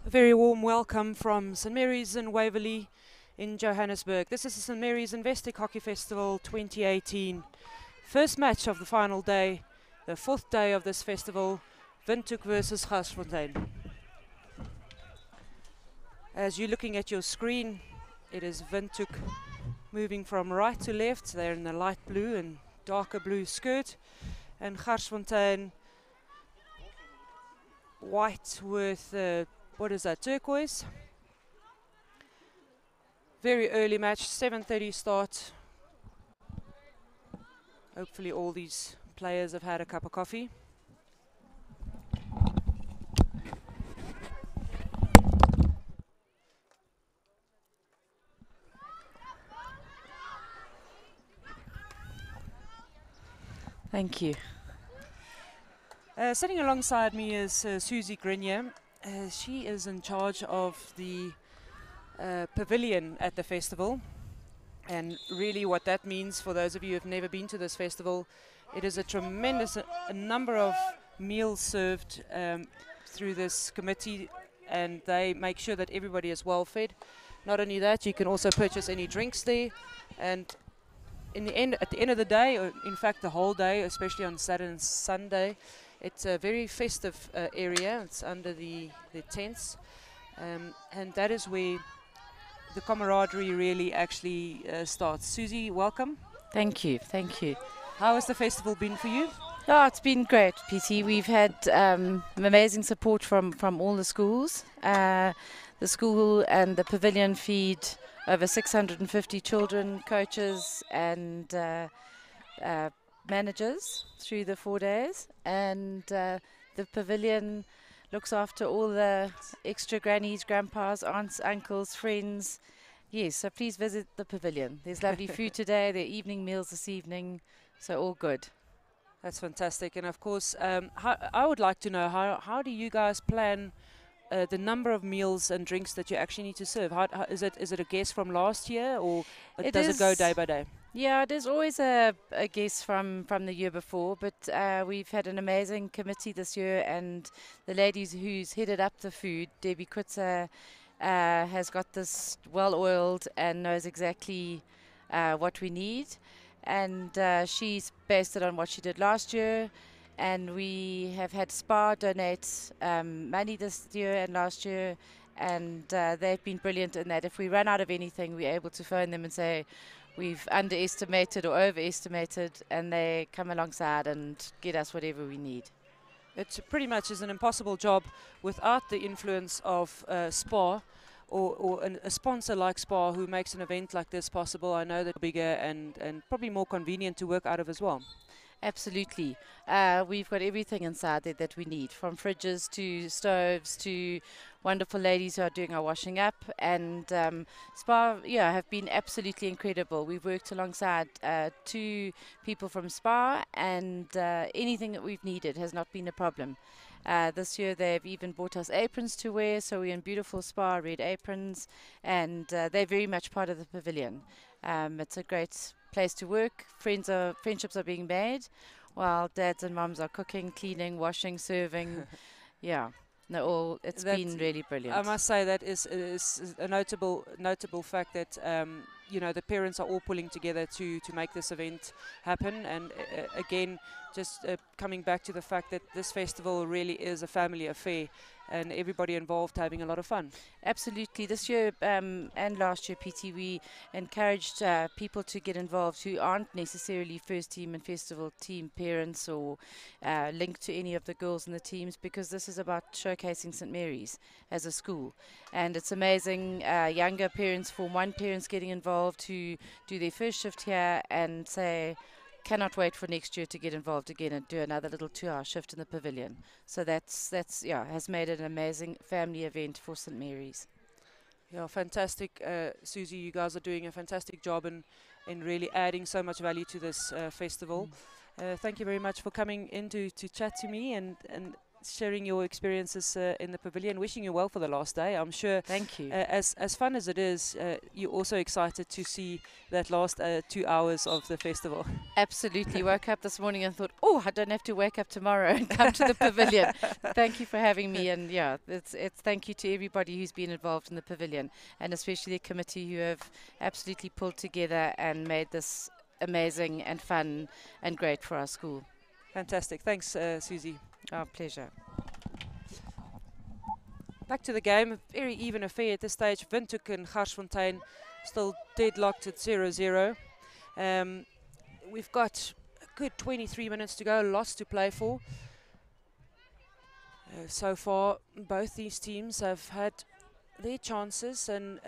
A very warm welcome from St Mary's in Waverley in Johannesburg. This is the St Mary's Investec Hockey Festival 2018. First match of the final day, the fourth day of this festival, Windhoek versus Garsfontein. As you're looking at your screen, it is Windhoek moving from right to left. They're in the light blue and darker blue skirt, and Garsfontein white with what is that, turquoise? Very early match, 7:30 start. Hopefully all these players have had a cup of coffee. Thank you. Sitting alongside me is Susie Grenier. She is in charge of the pavilion at the festival, and really what that means for those of you who have never been to this festival, it is a tremendous a number of meals served through this committee, and they make sure that everybody is well fed. Not only that, you can also purchase any drinks there, and at the end of the day, or in fact the whole day, especially on Saturday and Sunday, it's a very festive area. It's under the tents, and that is where the camaraderie really actually starts. Susie, welcome. Thank you. Thank you. How has the festival been for you? Oh, it's been great, PT. We've had amazing support from all the schools. The school and the pavilion feed over 650 children, coaches and managers through the 4 days. And the pavilion looks after all the extra grannies, grandpas, aunts, uncles, friends. Yes, so please visit the pavilion. There's lovely food today, there are evening meals this evening, so all good. That's fantastic. And of course, I would like to know, how do you guys plan the number of meals and drinks that you actually need to serve? How is it a guess from last year, or does it go day by day? Yeah, there's always a guess from the year before, but we've had an amazing committee this year, and the ladies who's headed up the food, Debbie Kutzer, has got this well-oiled and knows exactly what we need, and she's based it on what she did last year. And we have had SPA donate money this year and last year, and they've been brilliant in that if we run out of anything, we're able to phone them and say we've underestimated or overestimated, and they come alongside and get us whatever we need. It pretty much is an impossible job without the influence of SPA or a sponsor like SPA who makes an event like this possible. I know that bigger and probably more convenient to work out of as well. Absolutely. We've got everything inside there that we need, from fridges to stoves to wonderful ladies who are doing our washing up. And SPA, have been absolutely incredible. We've worked alongside 2 people from SPA, and anything that we've needed has not been a problem. This year they've even bought us aprons to wear, so we're in beautiful SPA red aprons, and they're very much part of the pavilion. It's a great place to work. Friendships are being made while dads and mums are cooking, cleaning, washing, serving. It's been really brilliant. I must say that is a notable fact that the parents are all pulling together to make this event happen. And again, just coming back to the fact that this festival really is a family affair, and everybody involved having a lot of fun. Absolutely. This year and last year, PT, we encouraged people to get involved who aren't necessarily first team and festival team parents or linked to any of the girls in the teams, because this is about showcasing St Mary's as a school. And it's amazing, younger parents, Form 1 parents getting involved who do their first shift here and say, cannot wait for next year to get involved again and do another little 2-hour shift in the pavilion. So that's has made it an amazing family event for St Mary's. Yeah, fantastic, Susie. You guys are doing a fantastic job in really adding so much value to this festival. Thank you very much for coming in to chat to me and sharing your experiences in the pavilion. Wishing you well for the last day. I'm sure. Thank you. As fun as it is, you're also excited to see that last 2 hours of the festival. Absolutely. Woke up this morning and thought, oh, I don't have to wake up tomorrow and come to the pavilion. Thank you for having me. And yeah, it's thank you to everybody who's been involved in the pavilion, and especially the committee who have absolutely pulled together and made this amazing and fun and great for our school. Fantastic. Thanks, Susie. Our pleasure. Back to the game. A very even affair at this stage. Windhoek and Garsfontein still deadlocked at 0-0. We've got a good 23 minutes to go. Lots to play for. So far, both these teams have had their chances, and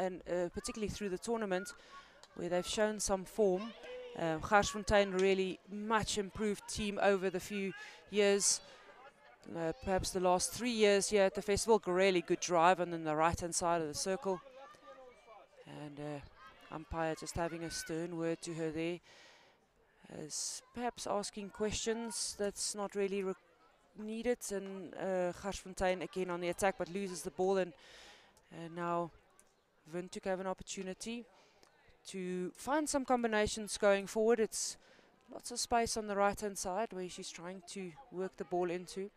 particularly through the tournament, where they've shown some form. Garsfontein really much improved team over the few years. Perhaps the last 3 years here at the festival. Really good drive on the right hand side of the circle. And umpire just having a stern word to her there. As perhaps asking questions that's not really needed. And Garsfontein again on the attack, but loses the ball. And now Windhoek have an opportunity to find some combinations going forward. It's lots of space on the right hand side where she's trying to work the ball into.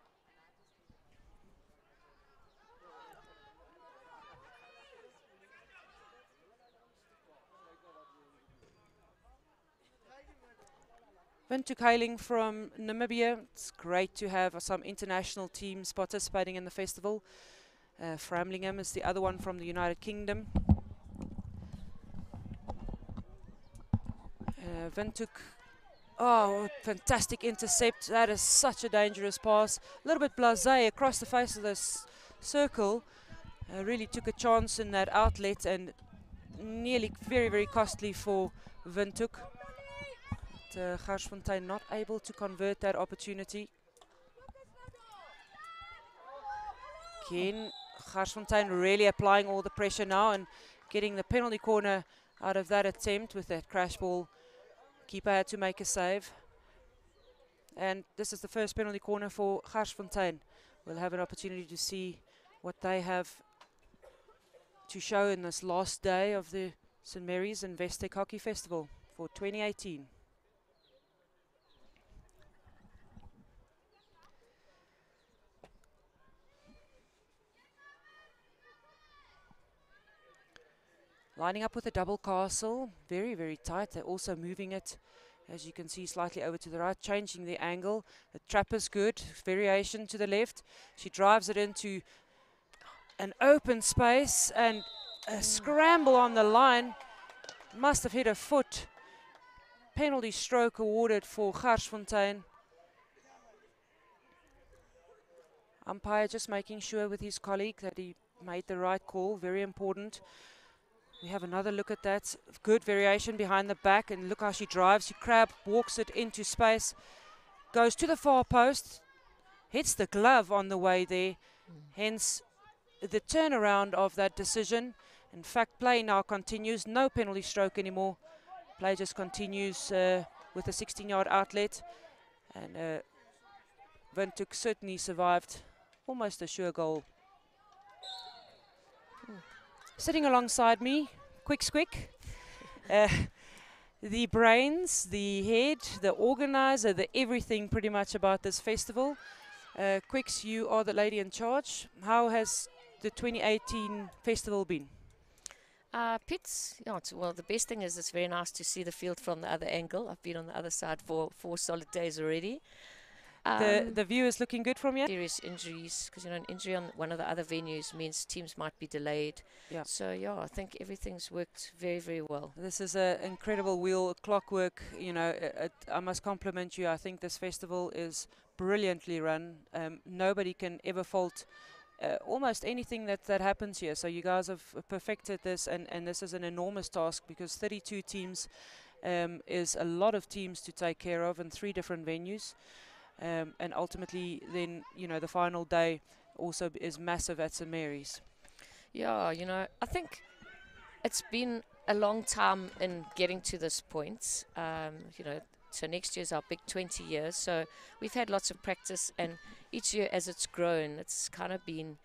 Windhoek hailing from Namibia. It's great to have some international teams participating in the festival. Framlingham is the other one from the United Kingdom. Windhoek, oh, fantastic intercept. That is such a dangerous pass. A little bit blasé across the face of this circle. Really took a chance in that outlet and nearly very, very costly for Windhoek. Garsfontein not able to convert that opportunity. Again, Garsfontein really applying all the pressure now and getting the penalty corner out of that attempt with that crash ball. Keeper had to make a save. And this is the first penalty corner for Garsfontein. We'll have an opportunity to see what they have to show in this last day of the St. Mary's Investec Hockey Festival for 2018. Lining up with a double castle, very, very tight. They're also moving it, as you can see, slightly over to the right, changing the angle. The trap is good, variation to the left. She drives it into an open space and a scramble on the line. Must have hit a foot. Penalty stroke awarded for Garsfontein. Umpire just making sure with his colleague that he made the right call, very important. We have another look at that. Good variation behind the back, and look how she drives. She walks it into space, goes to the far post, hits the glove on the way there. Hence the turnaround of that decision. In fact, play now continues. No penalty stroke anymore. Play just continues with a 16-yard outlet. And Windhoek certainly survived. Almost a sure goal. Sitting alongside me, Squick. The brains, the head, the organizer, the everything pretty much about this festival. Quicks, you are the lady in charge. How has the 2018 festival been? Pits, yeah, well, the best thing is it's very nice to see the field from the other angle. I've been on the other side for 4 solid days already. The view is looking good from you? Serious injuries, because an injury on one of the other venues means teams might be delayed. Yeah. So yeah, I think everything's worked very, very well. This is an incredible wheel clockwork. I must compliment you. I think this festival is brilliantly run. Nobody can ever fault almost anything that happens here. So you guys have perfected this, and this is an enormous task, because 32 teams is a lot of teams to take care of in 3 different venues. And ultimately, then, the final day also is massive at St. Mary's. Yeah, I think it's been a long time in getting to this point. So next year is our big 20 years. So we've had lots of practice, and each year as it's grown, it's kind of been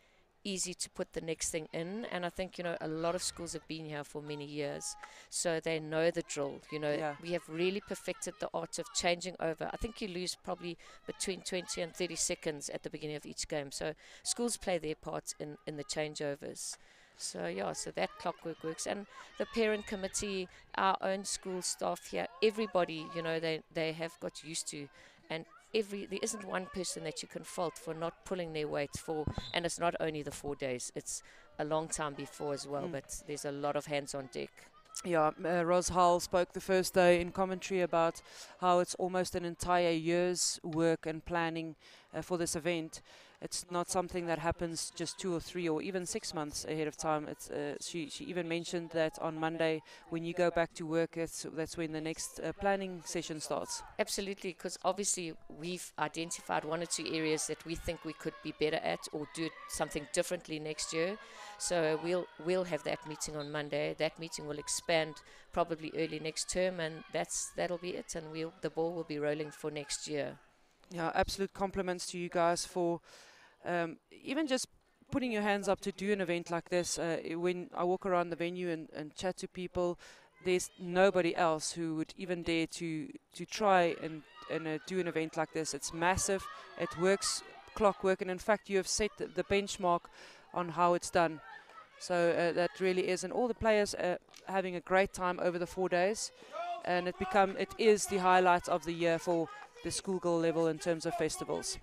easy to put the next thing in. And I think, a lot of schools have been here for many years, so they know the drill. Yeah. We have really perfected the art of changing over. I think you lose probably between 20 and 30 seconds at the beginning of each game. So schools play their part in the changeovers. So so that clockwork works. And the parent committee, our own school staff here, everybody, they have got used to. And there isn't one person that you can fault for not pulling their weight for. And it's not only the 4 days, it's a long time before as well. But there's a lot of hands on deck. Yeah, Ros Hull spoke the first day in commentary about how it's almost an entire year's work and planning for this event. It's not something that happens just 2 or 3 or even 6 months ahead of time. It's she even mentioned that on Monday when you go back to work, that's when the next planning session starts. Absolutely, because obviously we've identified 1 or 2 areas that we think we could be better at or do something differently next year. So we'll have that meeting on Monday. That meeting will expand probably early next term, and that'll be it. And the ball will be rolling for next year. Yeah, absolute compliments to you guys for even just putting your hands up to do an event like this. When I walk around the venue and chat to people, there's nobody else who would even dare to try and do an event like this. It's massive, it works clockwork, and in fact you have set the benchmark on how it's done. So that really is, and all the players are having a great time over the 4 days, and it is the highlight of the year for the schoolgirl level in terms of festivals.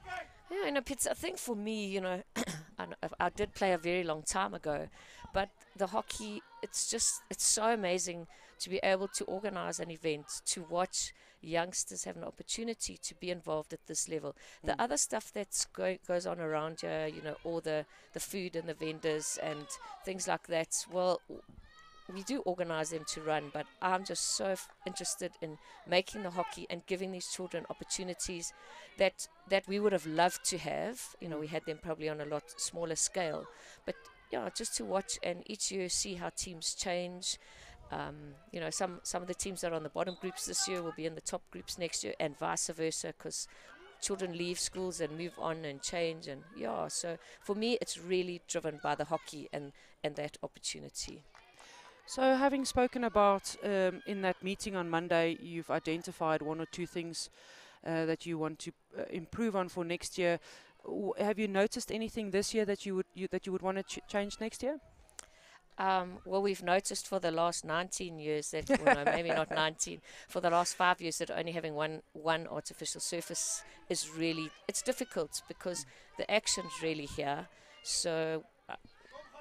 Yeah, Pits, I think for me, I did play a very long time ago, but the hockey, it's so amazing to be able to organize an event, to watch youngsters have an opportunity to be involved at this level. The other stuff that goes on around here, all the food and the vendors and things like that, well, we do organize them to run, but I'm just so interested in making the hockey and giving these children opportunities that we would have loved to have. We had them probably on a lot smaller scale, but just to watch and each year see how teams change. Some of the teams that are on the bottom groups this year will be in the top groups next year, and vice versa, because children leave schools and move on and change. And so for me, it's really driven by the hockey and that opportunity. So having spoken about in that meeting on Monday, you've identified 1 or 2 things that you want to improve on for next year. Have you noticed anything this year that you would want to change next year? Well, we've noticed for the last 19 years that, maybe not 19, for the last 5 years that only having one artificial surface is really, it's difficult because the action's really here. So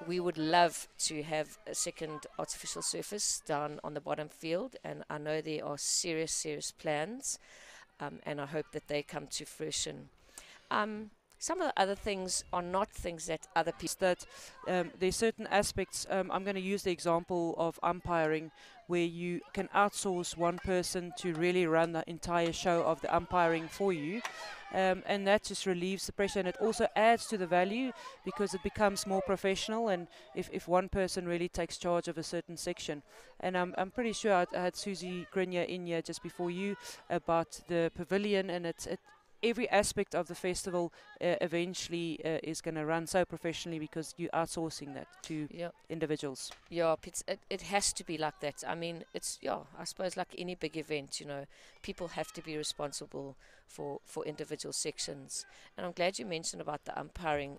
we would love to have a second artificial surface down on the bottom field, and I know there are serious plans, and I hope that they come to fruition. Some of the other things are not things that other people... That there's certain aspects, I'm going to use the example of umpiring, where you can outsource one person to really run the entire show of the umpiring for you. And that just relieves the pressure, and it also adds to the value because it becomes more professional, and if one person really takes charge of a certain section. And I'm pretty sure I had Susie Grenier in here just before you about the pavilion, and every aspect of the festival eventually is going to run so professionally because you're outsourcing that to individuals. Yeah, it has to be like that. I mean, it's, I suppose like any big event, people have to be responsible for individual sections. And I'm glad you mentioned about the umpiring.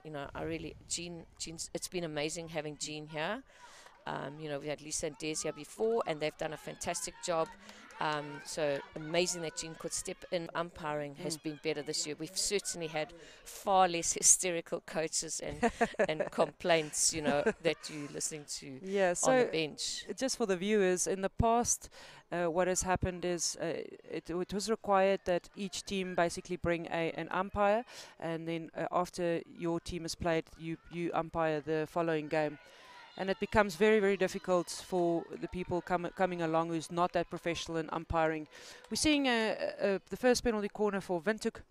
Jean's, it's been amazing having Jean here. We had Lisa and Des here before, and they've done a fantastic job. So amazing that Jean could step in. Umpiring has been better this year. We've certainly had far less hysterical coaches and complaints, that you're listening to on the bench. Just for the viewers, in the past, what has happened is it was required that each team basically bring an umpire, and then after your team has played, you umpire the following game. And it becomes very, very difficult for the people coming along who's not that professional in umpiring. We're seeing the first penalty corner for Windhoek.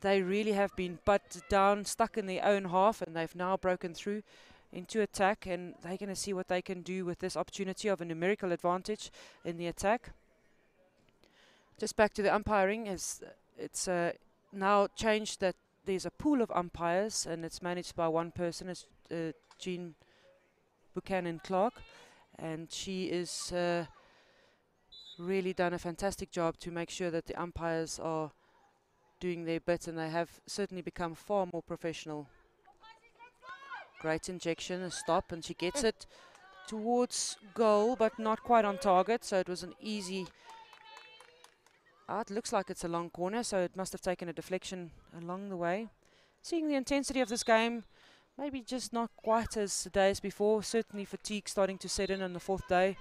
They really have been butted down, stuck in their own half, and they've now broken through into attack, and they're going to see what they can do with this opportunity of a numerical advantage in the attack. Just back to the umpiring, it's now changed that there's a pool of umpires and it's managed by one person. It's Jean Buchanan Clark, and she is really done a fantastic job to make sure that the umpires are doing their bit, and they have certainly become far more professional. Great injection, a stop, and she gets it towards goal, but not quite on target, so it was an easy... it looks like it's a long corner, so it must have taken a deflection along the way. Seeing the intensity of this game, maybe just not quite as the days before. Certainly fatigue starting to set in on the 4th day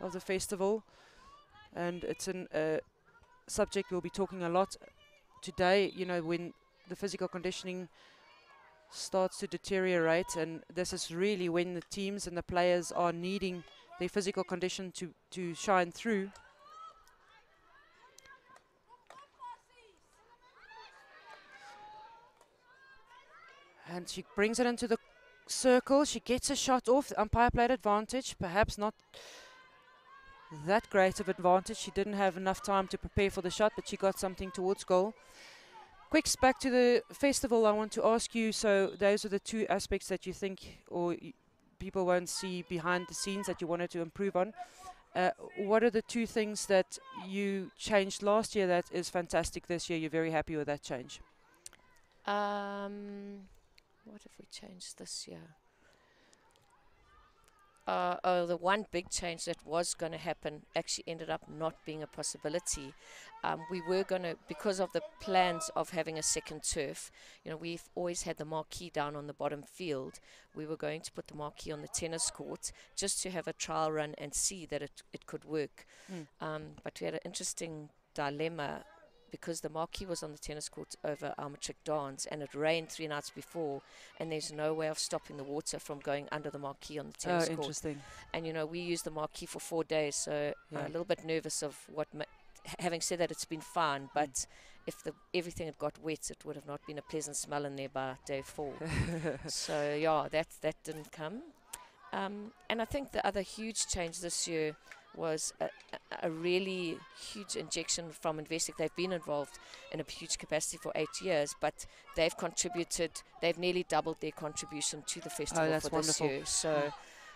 of the festival. And it's a subject we'll be talking a lot today, you know, when the physical conditioning starts to deteriorate. And this is really when the teams and the players are needing their physical condition to shine through. And she brings it into the circle. She gets a shot off. The umpire played advantage. Perhaps not that great of advantage. She didn't have enough time to prepare for the shot, but she got something towards goal. Quicks, back to the festival. I want to ask you, so those are the two aspects that you think or people won't see behind the scenes that you wanted to improve on. What are the two things that you changed last year that is fantastic this year? You're very happy with that change? What have we changed this year? The one big change that was going to happen actually ended up not being a possibility. We were going to, because of the plans of having a second turf, you know, we've always had the marquee down on the bottom field. We were going to put the marquee on the tennis court just to have a trial run and see that it could work. But we had an interesting dilemma, because the marquee was on the tennis court over our matric dance, and it rained 3 nights before, and there's no way of stopping the water from going under the marquee on the tennis court. Interesting. And, you know, we used the marquee for 4 days, so a little bit nervous of what... having said that, it's been fine, but if everything had got wet, it would have not been a pleasant smell in there by day 4. So, yeah, that didn't come. And I think the other huge change this year was a really huge injection from investec. They've been involved in a huge capacity for 8 years, but they've contributed, they've nearly doubled their contribution to the festival for this year. So,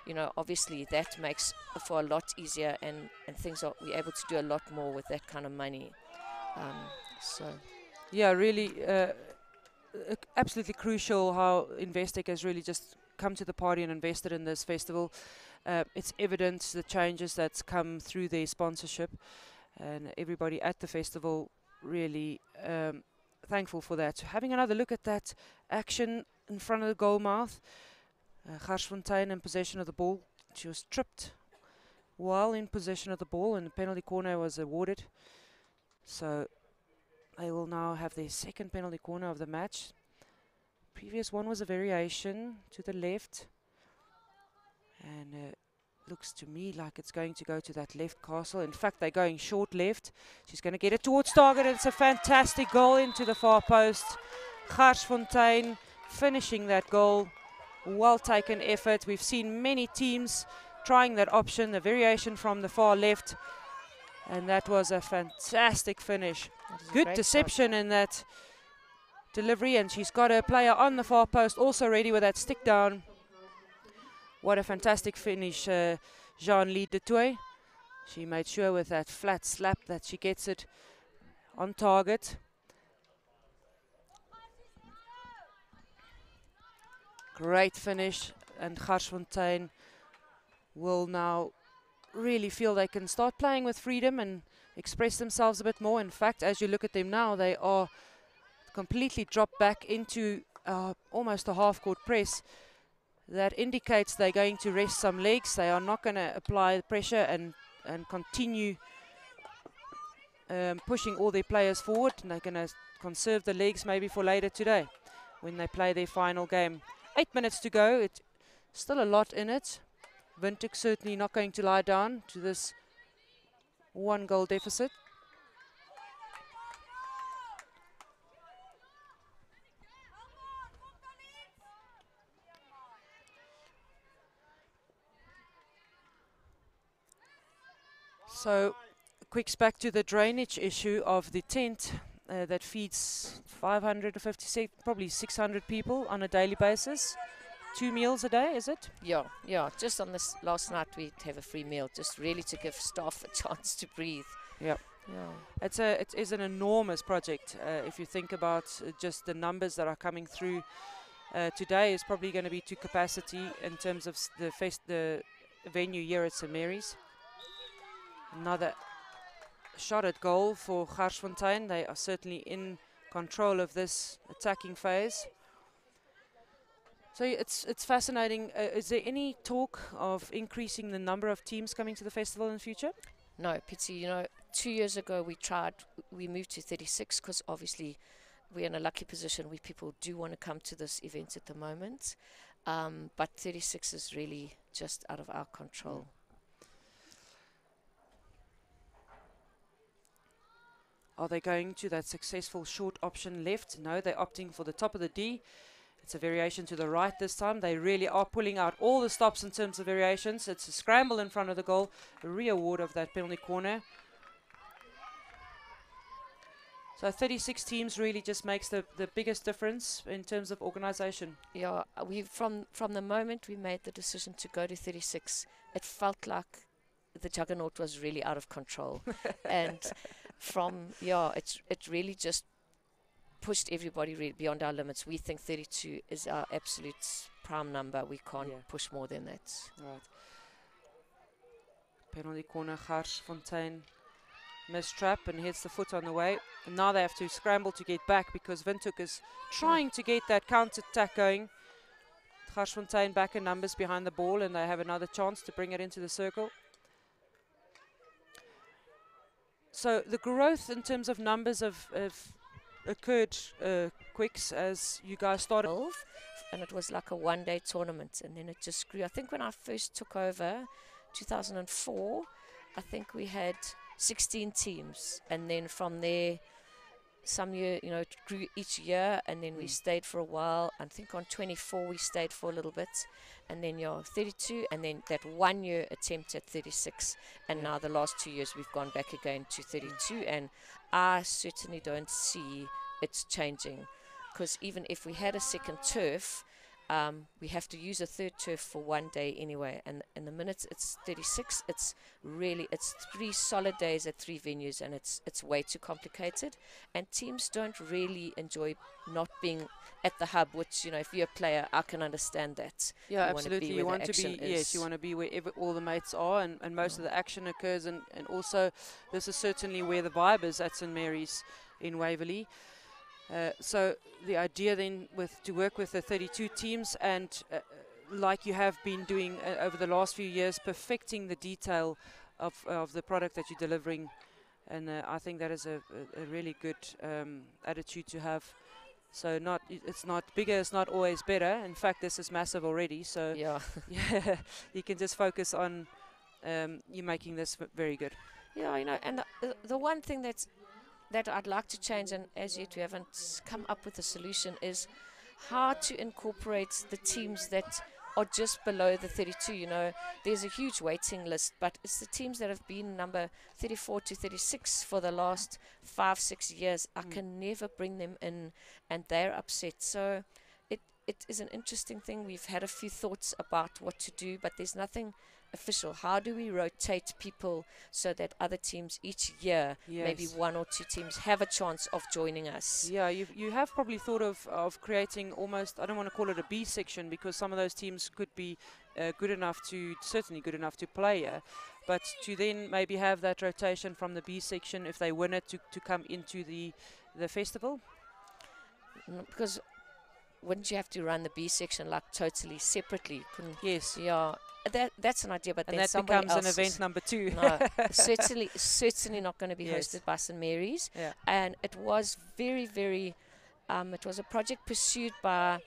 you know, obviously that makes for a lot easier, and things are, we're able to do a lot more with that kind of money. Yeah, really absolutely crucial how investec has really just come to the party and invested in this festival. It's evident the changes that's come through their sponsorship, and everybody at the festival really thankful for that. Having another look at that action in front of the goal mouth, Garsfontein in possession of the ball. She was tripped while in possession of the ball, and the penalty corner was awarded. So they will now have their second penalty corner of the match. Previous one was a variation to the left, and looks to me like it's going to go to that left castle. In fact, they're going short left. She's going to get it towards target. It's a fantastic goal into the far post. Garsfontein finishing that goal. Well taken effort. We've seen many teams trying that option, the variation from the far left, and that was a fantastic finish. Good deception in that delivery, and she's got her player on the far post also ready with that stick down. What a fantastic finish, Jean-Lee de Toy. She made sure with that flat slap that she gets it on target. Great finish, and Garsfontein will now really feel they can start playing with freedom and express themselves a bit more. In fact, as you look at them now, they are completely dropped back into almost a half-court press. That indicates they're going to rest some legs. They are not going to apply the pressure and continue pushing all their players forward. And they're going to conserve the legs maybe for later today when they play their final game. 8 minutes to go. It's still a lot in it. Windhoek certainly not going to lie down to this 1-goal deficit. So Quicks, back to the drainage issue of the tent that feeds 550, probably 600 people on a daily basis. 2 meals a day, is it? Yeah. Just on this last night, we'd have a free meal, just really to give staff a chance to breathe. Yeah. It is an enormous project. If you think about just the numbers that are coming through today, is probably going to be to capacity in terms of the venue here at St Mary's. Another shot at goal for Garsfontein. They are certainly in control of this attacking phase. So it's fascinating. Is there any talk of increasing the number of teams coming to the festival in the future? No, Pitsy, 2 years ago we moved to 36 because obviously we're in a lucky position where people do want to come to this event at the moment. But 36 is really just out of our control. Are they going to that successful short option left? No, they're opting for the top of the D. It's a variation to the right this time. They really are pulling out all the stops in terms of variations. It's a scramble in front of the goal. A re-award of that penalty corner. So 36 teams really just makes the biggest difference in terms of organisation. Yeah, from the moment we made the decision to go to 36, it felt like the juggernaut was really out of control. And it really just pushed everybody beyond our limits. We think 32 is our absolute prime number. We can't push more than that. Right. Penalty corner, Garsfontein mistrap and hits the foot on the way. And now they have to scramble to get back because Windhoek is trying to get that counter-attack going. Garsfontein back in numbers behind the ball, and they have another chance to bring it into the circle. So the growth in terms of numbers have occurred Quicks as you guys started. And it was like a one-day tournament, and then it just grew. I think when I first took over, 2004, I think we had 16 teams, and then from there, some year, it grew each year, and then we stayed for a while. I think on 24 we stayed for a little bit, and then 32, and then that 1 year attempt at 36, and now the last 2 years we've gone back again to 32, and I certainly don't see it's changing, because even if we had a second turf, we have to use a third turf for 1 day anyway, and the minute it's 36, it's 3 solid days at 3 venues, and it's way too complicated, and teams don't really enjoy not being at the hub, which if you're a player, I can understand that. Yeah, absolutely. You want to be you want to be wherever all the mates are, and most of the action occurs, and also this is certainly where the vibe is at St Mary's in Waverley. So the idea then to work with the 32 teams and like you have been doing over the last few years, perfecting the detail of the product that you're delivering, and I think that is a really good attitude to have. So it's not bigger, it's not always better. In fact, this is massive already. So yeah, you can just focus on you making this very good. Yeah, and the one thing that I'd like to change, and as yet we haven't come up with a solution, is how to incorporate the teams that are just below the 32. There's a huge waiting list, but it's the teams that have been number 34 to 36 for the last 5-6 years. I can never bring them in, and they're upset. So it is an interesting thing. We've had a few thoughts about what to do, but there's nothing official. How do we rotate people so that other teams each year, maybe 1 or 2 teams, have a chance of joining us? Yeah, you have probably thought of creating almost, I don't want to call it a B section, because some of those teams could be certainly good enough to play here, but to then maybe have that rotation from the B section if they win it to come into the festival. Because wouldn't you have to run the B section like totally separately? Yes. Yeah. That's an idea, but and then that becomes an event number 2. No, certainly not going to be hosted by St Mary's. Yeah. And it was very, very. It was a project pursued by,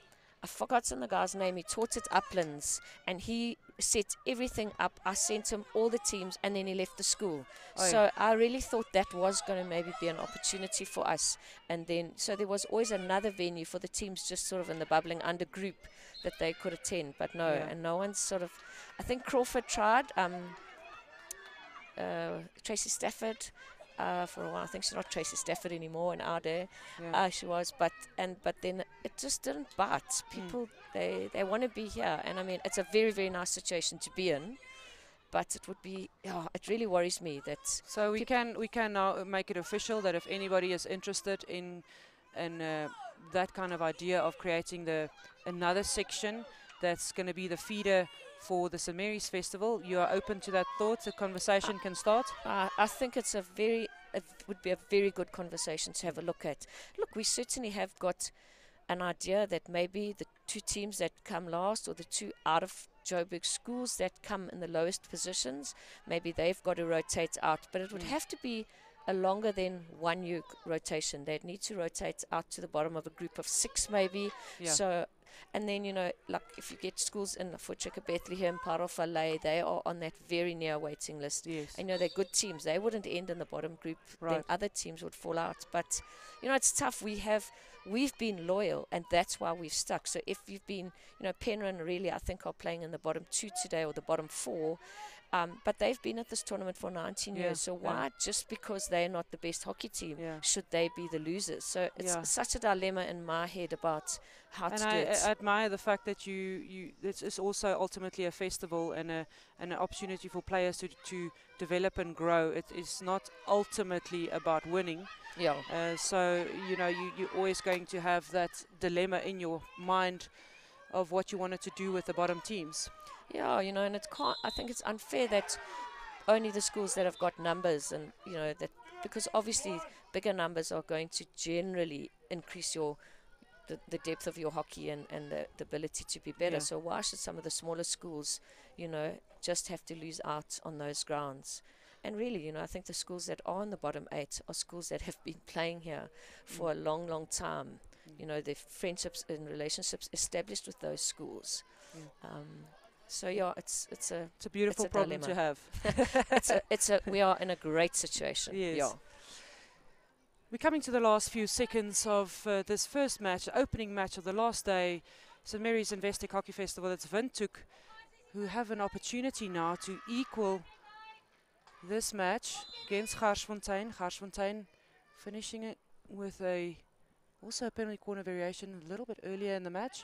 I forgot the guy's name. He taught at Uplands, and he set everything up. I sent him all the teams, and then he left the school. So I really thought that was going to maybe be an opportunity for us. And then, so there was always another venue for the teams, just sort of in the bubbling under group, that they could attend. But no, and no one's sort of. I think Crawford tried. Tracy Stafford. For a while, I think she's not Tracy Stafford anymore in our day. Yeah. She was, but then it just didn't bite. People they want to be here, and I mean it's a very, very nice situation to be in. But it would be, it really worries me that. So we can now make it official that if anybody is interested in that kind of idea of creating another section that's going to be the feeder for the St Mary's Festival, you are open to that thought. The conversation can start. I think it would be a very good conversation to have a look at. Look, we certainly have got an idea that maybe the 2 teams that come last, or the 2 out of Joburg schools that come in the lowest positions, maybe they've got to rotate out. But it would have to be a longer than 1 year rotation. They'd need to rotate out to the bottom of a group of 6 maybe. Yeah. So, and then, like if you get schools in Fortcheka, Bethlehem, Parofalei, they are on that very near waiting list. Yes. And they're good teams. They wouldn't end in the bottom group. Right. Then other teams would fall out. But, it's tough. We've been loyal, and that's why we've stuck. So if you've been, Penryn really, I think, are playing in the bottom 2 today, or the bottom 4. But they've been at this tournament for 19 years. So why, just because they're not the best hockey team, should they be the losers? So it's such a dilemma in my head about how to do it. I admire the fact that this is also ultimately a festival and an opportunity for players to develop and grow. It is not ultimately about winning. Yeah. So you're always going to have that dilemma in your mind of what you wanted to do with the bottom teams. Yeah, and I think it's unfair that only the schools that have got numbers, and that, because obviously bigger numbers are going to generally increase the depth of your hockey and the ability to be better. So why should some of the smaller schools, just have to lose out on those grounds? And really, I think the schools that are in the bottom 8 are schools that have been playing here for a long, long time. Their friendships and relationships established with those schools. So it's a beautiful problem dilemma to have. We are in a great situation. Yes. Yeah. We're coming to the last few seconds of this first match, the opening match of the last day, St Mary's investec Hockey Festival. It's Windhoek who have an opportunity now to equal this match against Garsfontein. Garsfontein finishing it with also a penalty corner variation a little bit earlier in the match.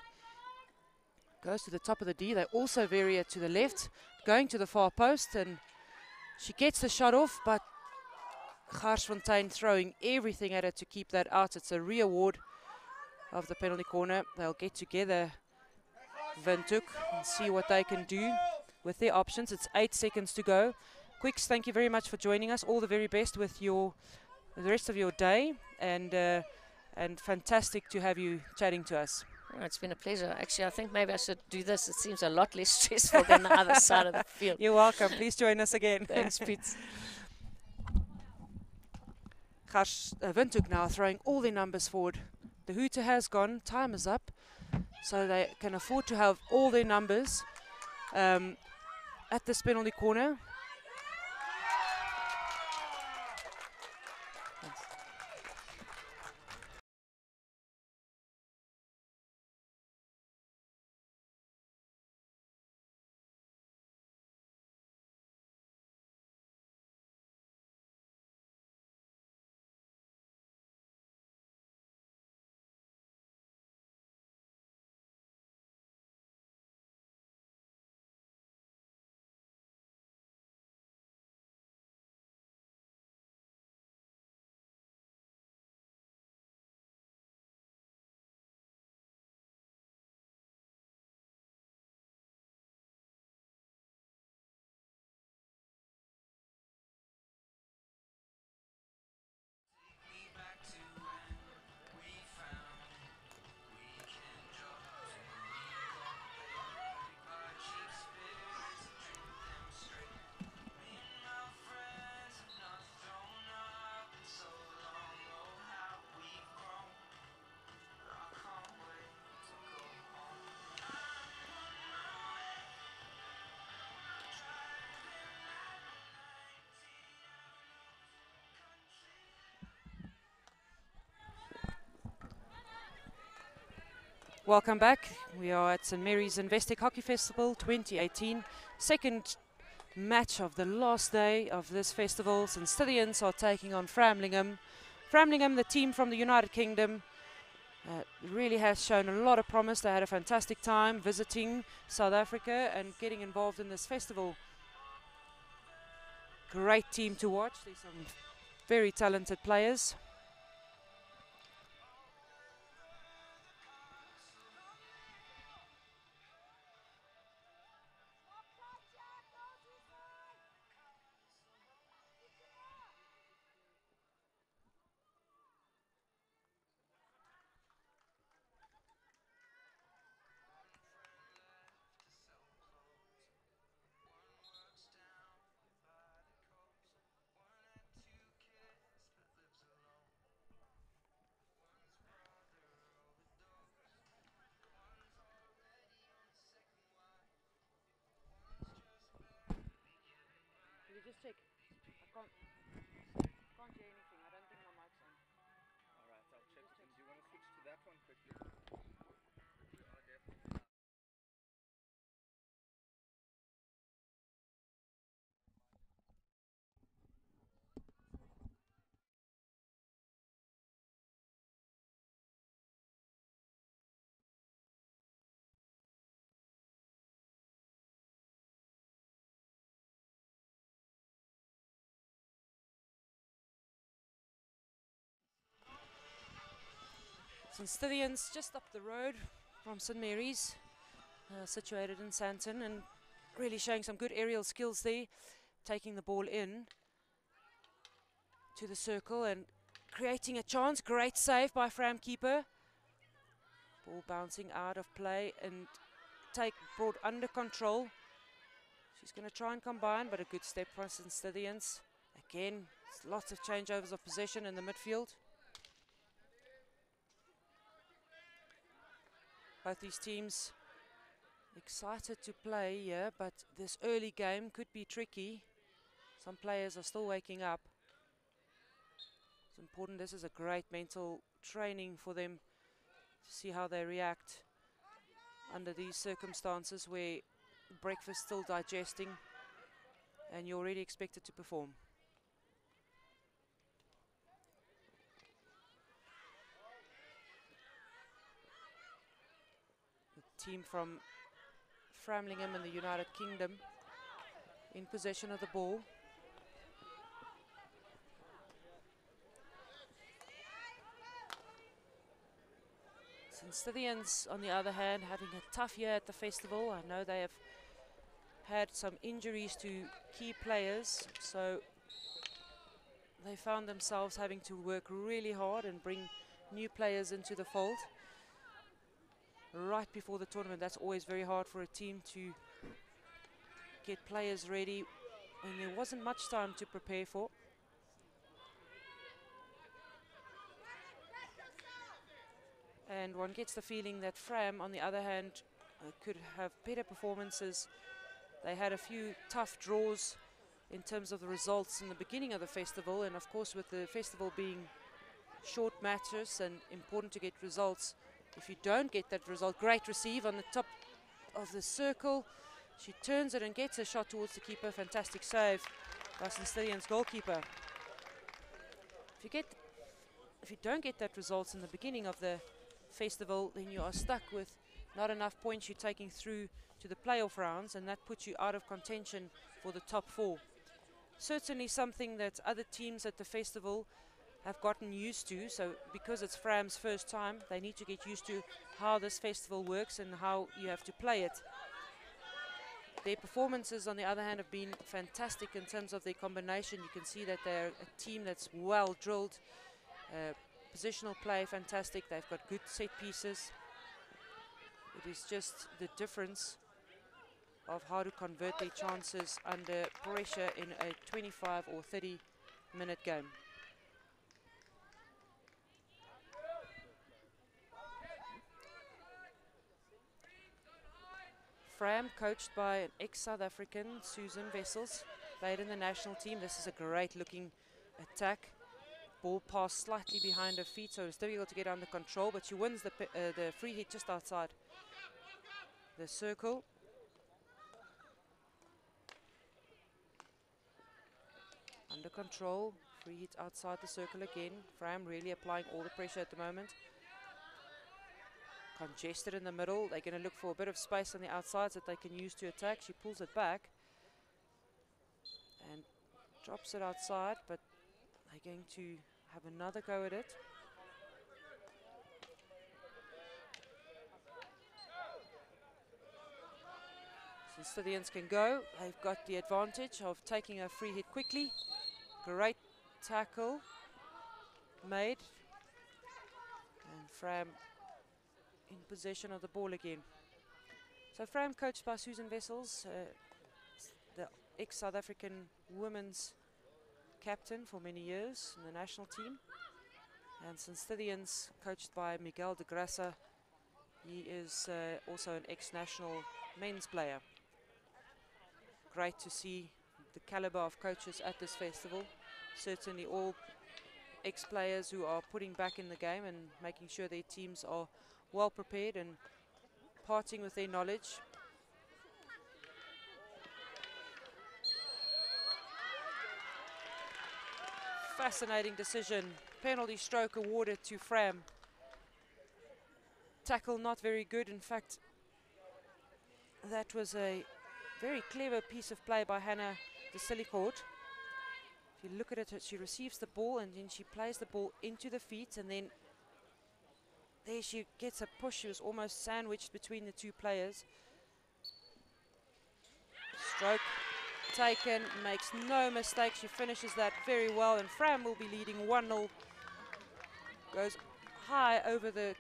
Goes to the top of the D. They also vary it to the left, going to the far post, and she gets the shot off, but Garsfontein throwing everything at it to keep that out. It's a re-award of the penalty corner. They'll get together, Windhoek, and see what they can do with their options. It's 8 seconds to go. Quicks, thank you very much for joining us. All the very best with the rest of your day, and fantastic to have you chatting to us. Oh, it's been a pleasure. Actually, I think maybe I should do this. It seems a lot less stressful than the other side of the field. You're welcome. Please join us again. Thanks, Pete. Windhoek now throwing all their numbers forward. The hooter has gone. Time is up. So they can afford to have all their numbers at this penalty corner. Welcome back. We are at St Mary's investec Hockey Festival 2018, second match of the last day of this festival. St. Stithians are taking on Framlingham. Framlingham, the team from the United Kingdom, really has shown a lot of promise. They had a fantastic time visiting South Africa and getting involved in this festival. Great team to watch. There's some very talented players. Just check. Can't hear anything. I don't think my mic's on. Alright, I'll check with him. Do you want to switch to that one quickly? St. Stithians just up the road from St. Mary's, situated in Sandton, and really showing some good aerial skills there, taking the ball in to the circle and creating a chance. Great save by Fram keeper. Ball bouncing out of play and brought under control. She's going to try and combine, but a good step from St. Stithians. Again, lots of changeovers of possession in the midfield. Both these teams excited to play here, but this early game could be tricky. Some players are still waking up. It's important. This is a great mental training for them to see how they react under these circumstances where breakfast still digesting and you're already expected to perform. Team from Framlingham in the United Kingdom in possession of the ball. St. Stithians, on the other hand, having a tough year at the festival. I know they have had some injuries to key players, so they found themselves having to work really hard and bring new players into the fold right before the tournament. That's always very hard for a team to get players ready when there wasn't much time to prepare for. And one gets the feeling that Fram, on the other hand, could have better performances. They had a few tough draws in terms of the results in the beginning of the festival, and of course with the festival being short matches and important to get results, if you don't get that result, great receive on the top of the circle. She turns it and gets a shot towards the keeper. Fantastic save by St. Stithians' goalkeeper. If you don't get that result in the beginning of the festival, then you are stuck with not enough points you're taking through to the playoff rounds, and that puts you out of contention for the top four. Certainly something that other teams at the festival have gotten used to. So because it's Fram's first time, they need to get used to how this festival works and how you have to play it. Their performances, on the other hand, have been fantastic in terms of their combination. You can see that they're a team that's well drilled. Positional play, fantastic. They've got good set pieces. It is just the difference of how to convert their chances under pressure in a 25 or 30 minute game. Fram, coached by an ex-South African, Susan Wessels, played in the national team. This is a great looking attack. Ball passed slightly behind her feet, so it's difficult to get under control, but she wins the free hit just outside the circle. control. Free hit outside the circle again. Fram really applying all the pressure at the moment. Congested in the middle. They're going to look for a bit of space on the outsides that they can use to attack. She pulls it back and drops it outside, but they're going to have another go at it. Sicilians can go. They've got the advantage of taking a free hit quickly. Great tackle made. And Fram in possession of the ball again. So Fram, coached by Susan Wessels, the ex-South African women's captain for many years in the national team. And Sicilians, coached by Miguel de Grassa. He is also an ex-national men's player. Great to see the caliber of coaches at this festival. Certainly all ex-players who are putting back in the game and making sure their teams are well prepared and parting with their knowledge. Fascinating decision. Penalty stroke awarded to Fram. Tackle not very good. In fact, that was a very clever piece of play by Hannah de Sillicourt. If you look at it, she receives the ball and then she plays the ball into the feet, and then there she gets a push. She was almost sandwiched between the two players. Stroke taken, makes no mistake. She finishes that very well, and Fram will be leading 1-0. Goes high over the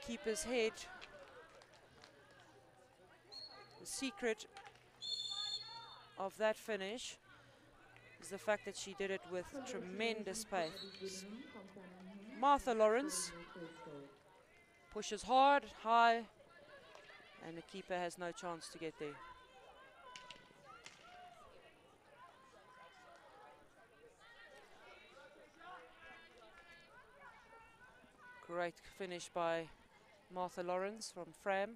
keeper's head. The secret of that finish is the fact that she did it with tremendous pace. Martha Lawrence pushes hard, high, and the keeper has no chance to get there. Great finish by Martha Lawrence from Fram.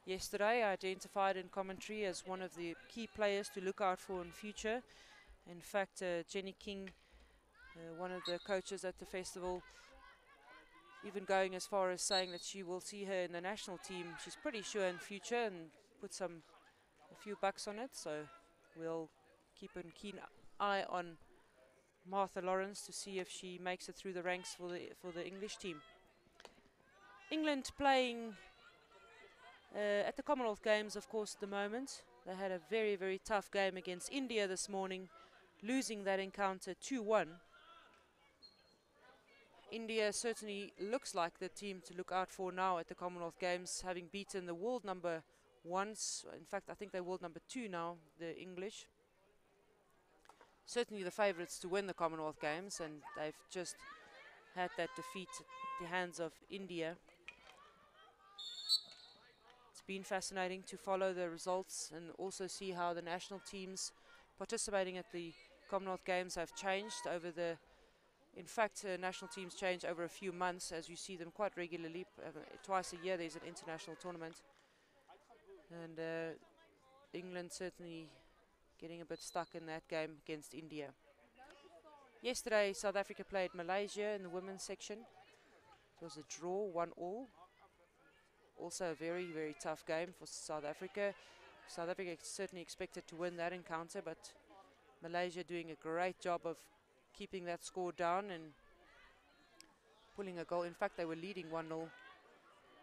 Yesterday, identified in commentary as one of the key players to look out for in future. In fact, Jenny King, one of the coaches at the festival, even going as far as saying that she will see her in the national team. She's pretty sure in future, and put a few bucks on it. So we'll keep a keen eye on Martha Lawrence to see if she makes it through the ranks for the English team. England playing at the Commonwealth Games, of course, at the moment. They had a very, very tough game against India this morning, losing that encounter 2-1. India certainly looks like the team to look out for now at the Commonwealth Games, having beaten the world number once. In fact, I think they're world number 2 now, the English. Certainly the favourites to win the Commonwealth Games, and they've just had that defeat at the hands of India. It's been fascinating to follow the results and also see how the national teams participating at the Commonwealth Games have changed over the... In fact, national teams change over a few months, as you see them quite regularly. Twice a year there's an international tournament. And England certainly getting a bit stuck in that game against India. Yesterday, South Africa played Malaysia in the women's section. It was a draw, 1-1. Also a very, very tough game for South Africa. South Africa certainly expected to win that encounter, but Malaysia doing a great job of keeping that score down and pulling a goal. In fact, they were leading 1-0.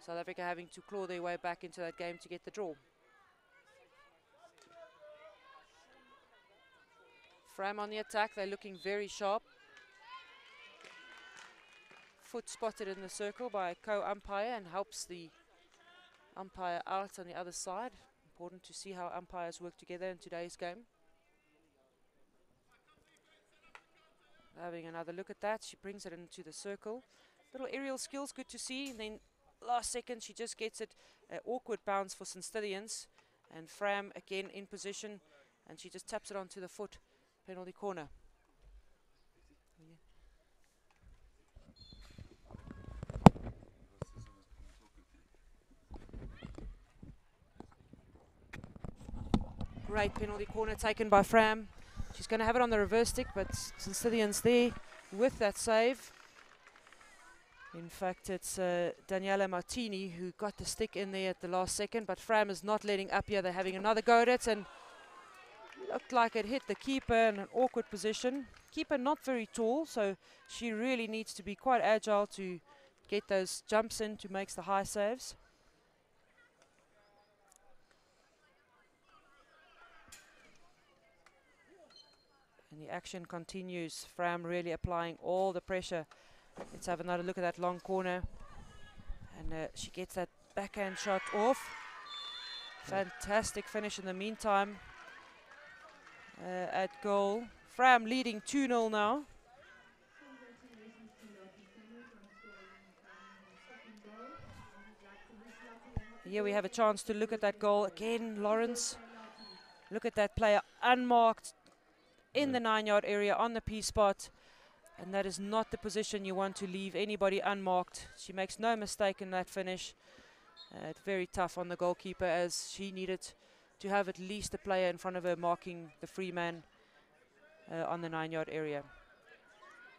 South Africa having to claw their way back into that game to get the draw. Fram on the attack, they're looking very sharp. Foot spotted in the circle by a co-umpire and helps the umpire out on the other side. Important to see how umpires work together in today's game. Having another look at that, she brings it into the circle. Little aerial skills, good to see. And then last second, she just gets it. Awkward bounce for St. Stillians. And Fram again in position, and she just taps it onto the foot. Penalty corner. Great penalty corner taken by Fram. She's going to have it on the reverse stick, but St. Stithians there with that save. In fact, it's Daniela Martini who got the stick in there at the last second, but Fram is not letting up here. They're having another go at it, and looked like it hit the keeper in an awkward position. Keeper not very tall, so she really needs to be quite agile to get those jumps in to make the high saves. And the action continues. Fram really applying all the pressure. Let's have another look at that long corner. And she gets that backhand shot off. Fantastic finish in the meantime at goal. Fram leading 2-0 now. Here we have a chance to look at that goal again, Lawrence. Look at that player unmarked in the 9-yard area on the P spot. And that is not the position you want to leave anybody unmarked. She makes no mistake in that finish. Very tough on the goalkeeper, as she needed to have at least a player in front of her marking the free man on the 9-yard area.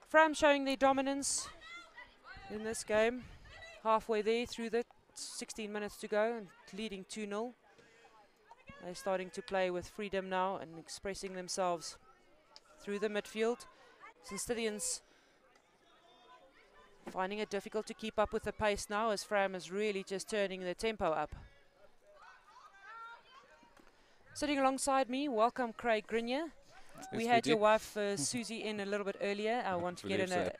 Fram showing their dominance in this game. Halfway there through the 16 minutes to go and leading 2-0. They're starting to play with freedom now and expressing themselves through the midfield. St. Stithians finding it difficult to keep up with the pace now, as Fram is really just turning the tempo up. Sitting alongside me, welcome Craig Grenier. We had your wife Susie in a little bit earlier. I want to get in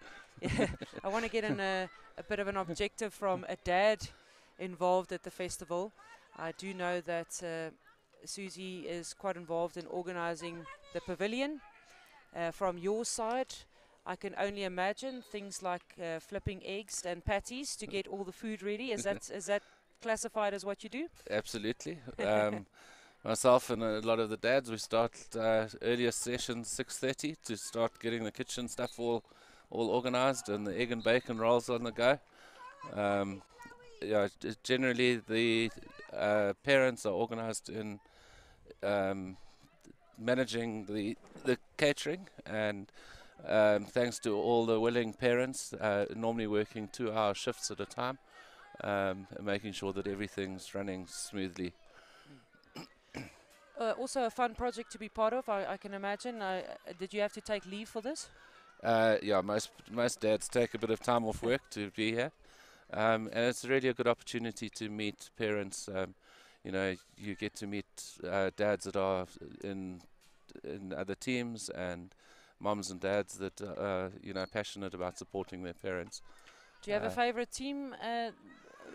I want to get in a bit of an objective from a dad involved at the festival. I do know that Susie is quite involved in organising the pavilion. From your side, I can only imagine things like flipping eggs and patties to get all the food ready. Is that classified as what you do? Absolutely. Myself and a lot of the dads, we start earlier sessions 6:30 to start getting the kitchen stuff all organised and the egg and bacon rolls on the go. Yeah, generally the parents are organised in managing the catering, and thanks to all the willing parents, normally working 2-hour shifts at a time, and making sure that everything's running smoothly. Also a fun project to be part of, I can imagine. Did you have to take leave for this? Yeah, most dads take a bit of time off work to be here, and it's really a good opportunity to meet parents. You know, you get to meet dads that are in other teams, and mums and dads that are passionate about supporting their parents. Do you have a favourite team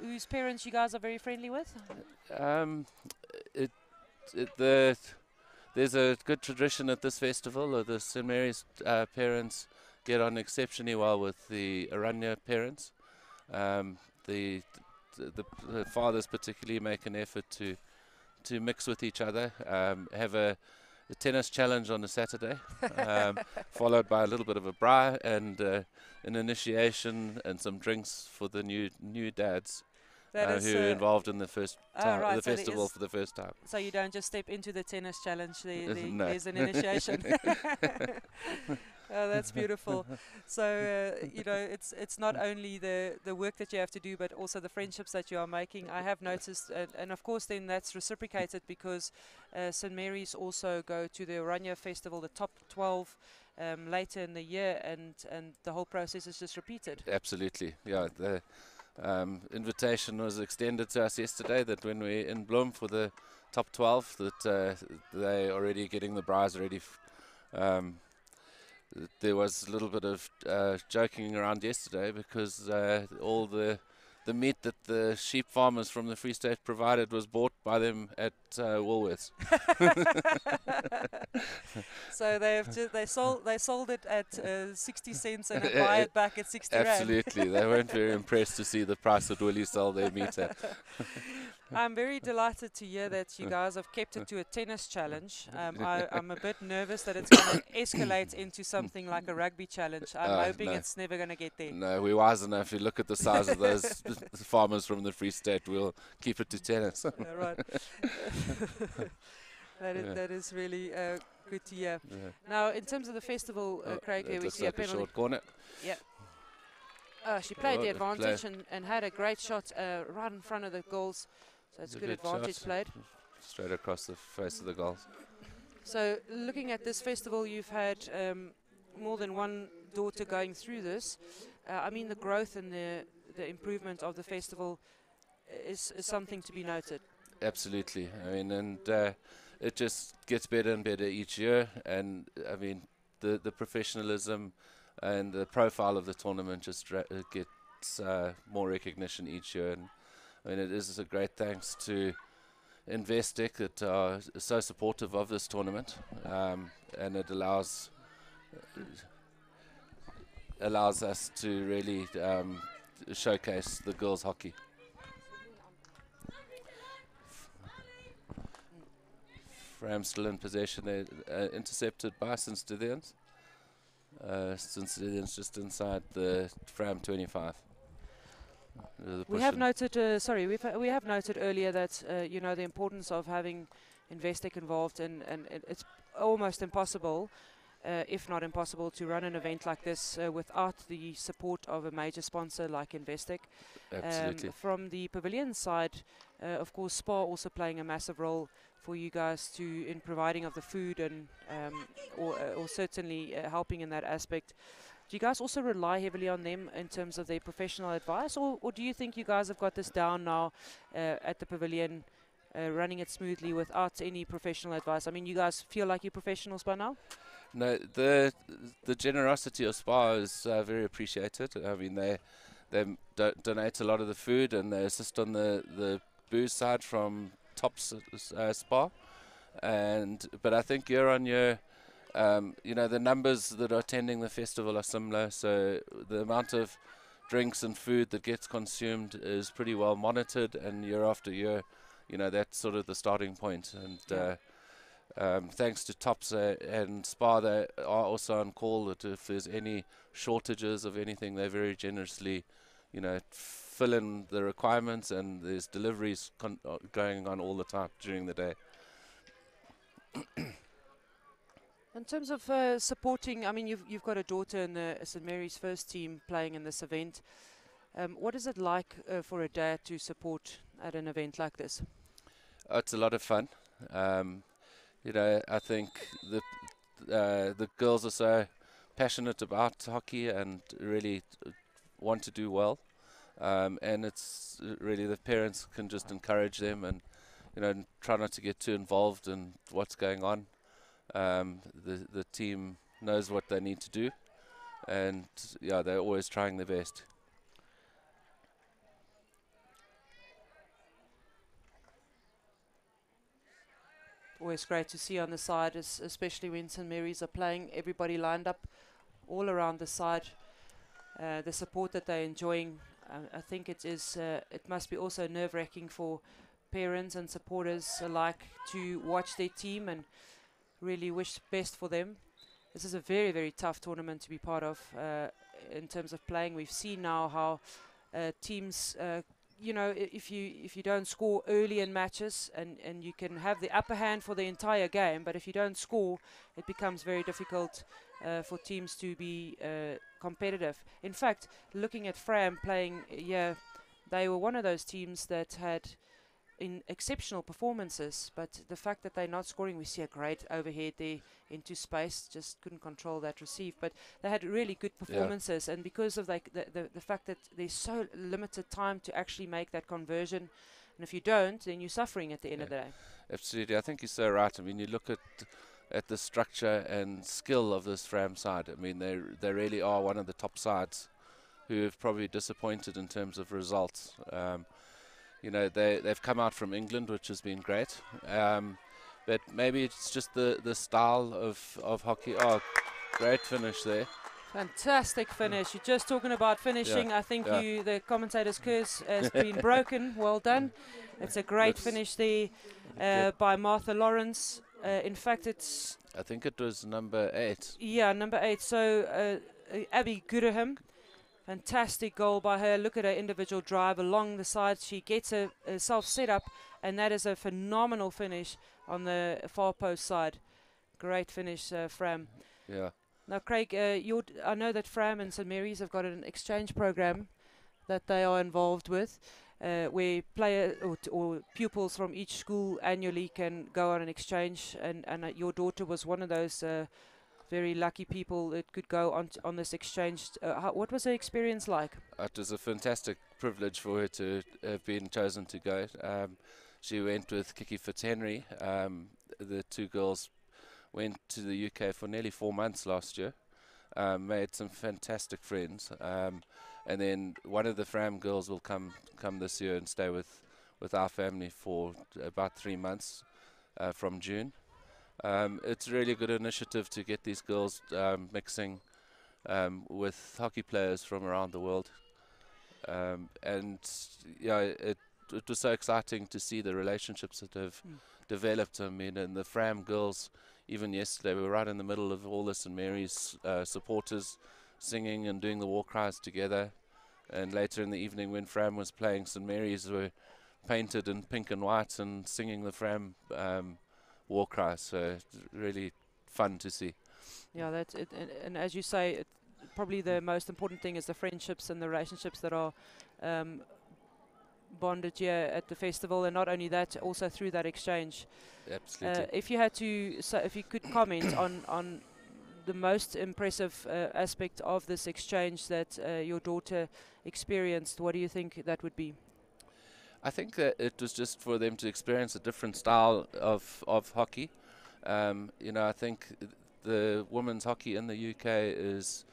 whose parents you guys are very friendly with? There's a good tradition at this festival. The St. Mary's parents get on exceptionally well with the Aranya parents. The fathers particularly make an effort to mix with each other. Have a tennis challenge on a Saturday, followed by a little bit of a braai and an initiation and some drinks for the new dads who are involved in the festival for the first time. So you don't just step into the tennis challenge, No. there's an initiation. Oh, that's beautiful. So, it's not only the work that you have to do, but also the friendships that you are making. I have noticed, and of course then that's reciprocated, because St. Mary's also go to the Oranje Festival, the top 12, later in the year, and the whole process is just repeated. Absolutely, yeah. The invitation was extended to us yesterday, that when we're in Bloem for the top 12, that they're already getting the braais ready. There was a little bit of joking around yesterday, because all the meat that the sheep farmers from the Free State provided was bought by them at Woolworths. So they sold it at 60 cents and buy it back at 60 rand. Absolutely, they weren't very impressed to see the price that Woolies sell their meat at. I'm very delighted to hear that you guys have kept it to a tennis challenge. I'm a bit nervous that it's going to escalate into something like a rugby challenge. I'm hoping it's never going to get there. No, we're wise enough. If you look at the size of those farmers from the Free State, we'll keep it to tennis. Right. Yeah. That is really good to hear. Yeah. Now, in terms of the festival, Craig, It here we looks see a like a penalty. short corner. Yeah. She played the Oh, play. advantage and had a great shot right in front of the goals. So it's It's a good good advantage shot. played. Straight across the face of the goals. So looking at this festival, you've had more than one daughter going through this. I mean, the growth and the improvement of the festival is something to be noted. Absolutely. I mean, and it just gets better and better each year. And I mean, the professionalism and the profile of the tournament just gets more recognition each year. And I mean, it is a great thanks to investec that are so supportive of this tournament, and it allows us to really showcase the girls' hockey. Fram still in possession. They intercepted by Cincinnatians. Cincinnatians just inside the Fram 25. We have noted, we have noted earlier that you know, the importance of having investec involved, and it's almost impossible, if not impossible, to run an event like this without the support of a major sponsor like investec. Absolutely. From the pavilion side, of course, SPA also playing a massive role for you guys in providing of the food and or certainly helping in that aspect. Do you guys also rely heavily on them in terms of their professional advice, or do you think you guys have got this down now at the pavilion, running it smoothly without any professional advice? I mean, you guys feel like you're professionals by now? No, the generosity of SPA is very appreciated. I mean, they donate a lot of the food, and they assist on the booze side from Tops SPA. But I think year on year, you know, the numbers that are attending the festival are similar, so the amount of drinks and food that gets consumed is pretty well monitored, and year after year, you know, that's sort of the starting point. And thanks to Tops and SPA, they are also on call that if there's any shortages of anything, they very generously, you know, fill in the requirements, and there's deliveries going on all the time during the day. In terms of supporting, I mean, you've got a daughter in the St Mary's first team playing in this event. What is it like for a dad to support at an event like this? It's a lot of fun. You know, I think the girls are so passionate about hockey and really want to do well. And it's really the parents can just encourage them and, you know, try not to get too involved in what's going on. The team knows what they need to do, and yeah, they're always trying their best. Always great to see on the side, especially when St Mary's are playing, everybody lined up all around the side. The support that they're enjoying, I think it must be also nerve-wracking for parents and supporters alike to watch their team and really wish best for them. This is a very, very tough tournament to be part of in terms of playing. We've seen now how teams, you know, if you don't score early in matches, and you can have the upper hand for the entire game, but if you don't score, it becomes very difficult for teams to be competitive. In fact, looking at Fram playing, yeah, they were one of those teams that had exceptional performances, but the fact that they're not scoring, we see a great overhead there into space, just couldn't control that receive, but they had really good performances. And because of like the fact that there's so limited time to actually make that conversion, and if you don't, then you're suffering at the end of the day. Absolutely, I think you're so right. I mean, you look at the structure and skill of this Fram side. I mean, they really are one of the top sides who have probably disappointed in terms of results. You know, they've come out from England, which has been great. But maybe it's just the style of hockey. Oh, great finish there. Fantastic finish. You're just talking about finishing. Yeah, I think the commentator's curse has been broken. Well done. It's a great finish there by Martha Lawrence. In fact, I think it was number 8. Yeah, number 8. So Abby Goodham. Fantastic goal by her. Look at her individual drive along the side. She gets herself set up, and that is a phenomenal finish on the far post side. Great finish, Fram. Yeah. Now, Craig, I know that Fram and St Mary's have got an exchange program that they are involved with, where or pupils from each school annually can go on an exchange, and your daughter was one of those very lucky people that could go on this exchange. What was her experience like? It was a fantastic privilege for her to have been chosen to go. She went with Kiki Fitzhenry. The two girls went to the UK for nearly 4 months last year. Made some fantastic friends. And then one of the Fram girls will come this year and stay with our family for about 3 months from June. It's a really good initiative to get these girls mixing with hockey players from around the world. And yeah, it was so exciting to see the relationships that have developed. I mean, and the Fram girls, even yesterday, we were right in the middle of all the St Mary's supporters singing and doing the war cries together. And later in the evening, when Fram was playing, St Mary's were painted in pink and white and singing the Fram war cries. So really fun to see. Yeah, that's it. And as you say, probably the most important thing is the friendships and the relationships that are bonded here at the festival, and not only that, also through that exchange. Absolutely. If you could comment on the most impressive aspect of this exchange that your daughter experienced, what do you think that would be? I think that it was just for them to experience a different style of hockey. I think the women's hockey in the UK is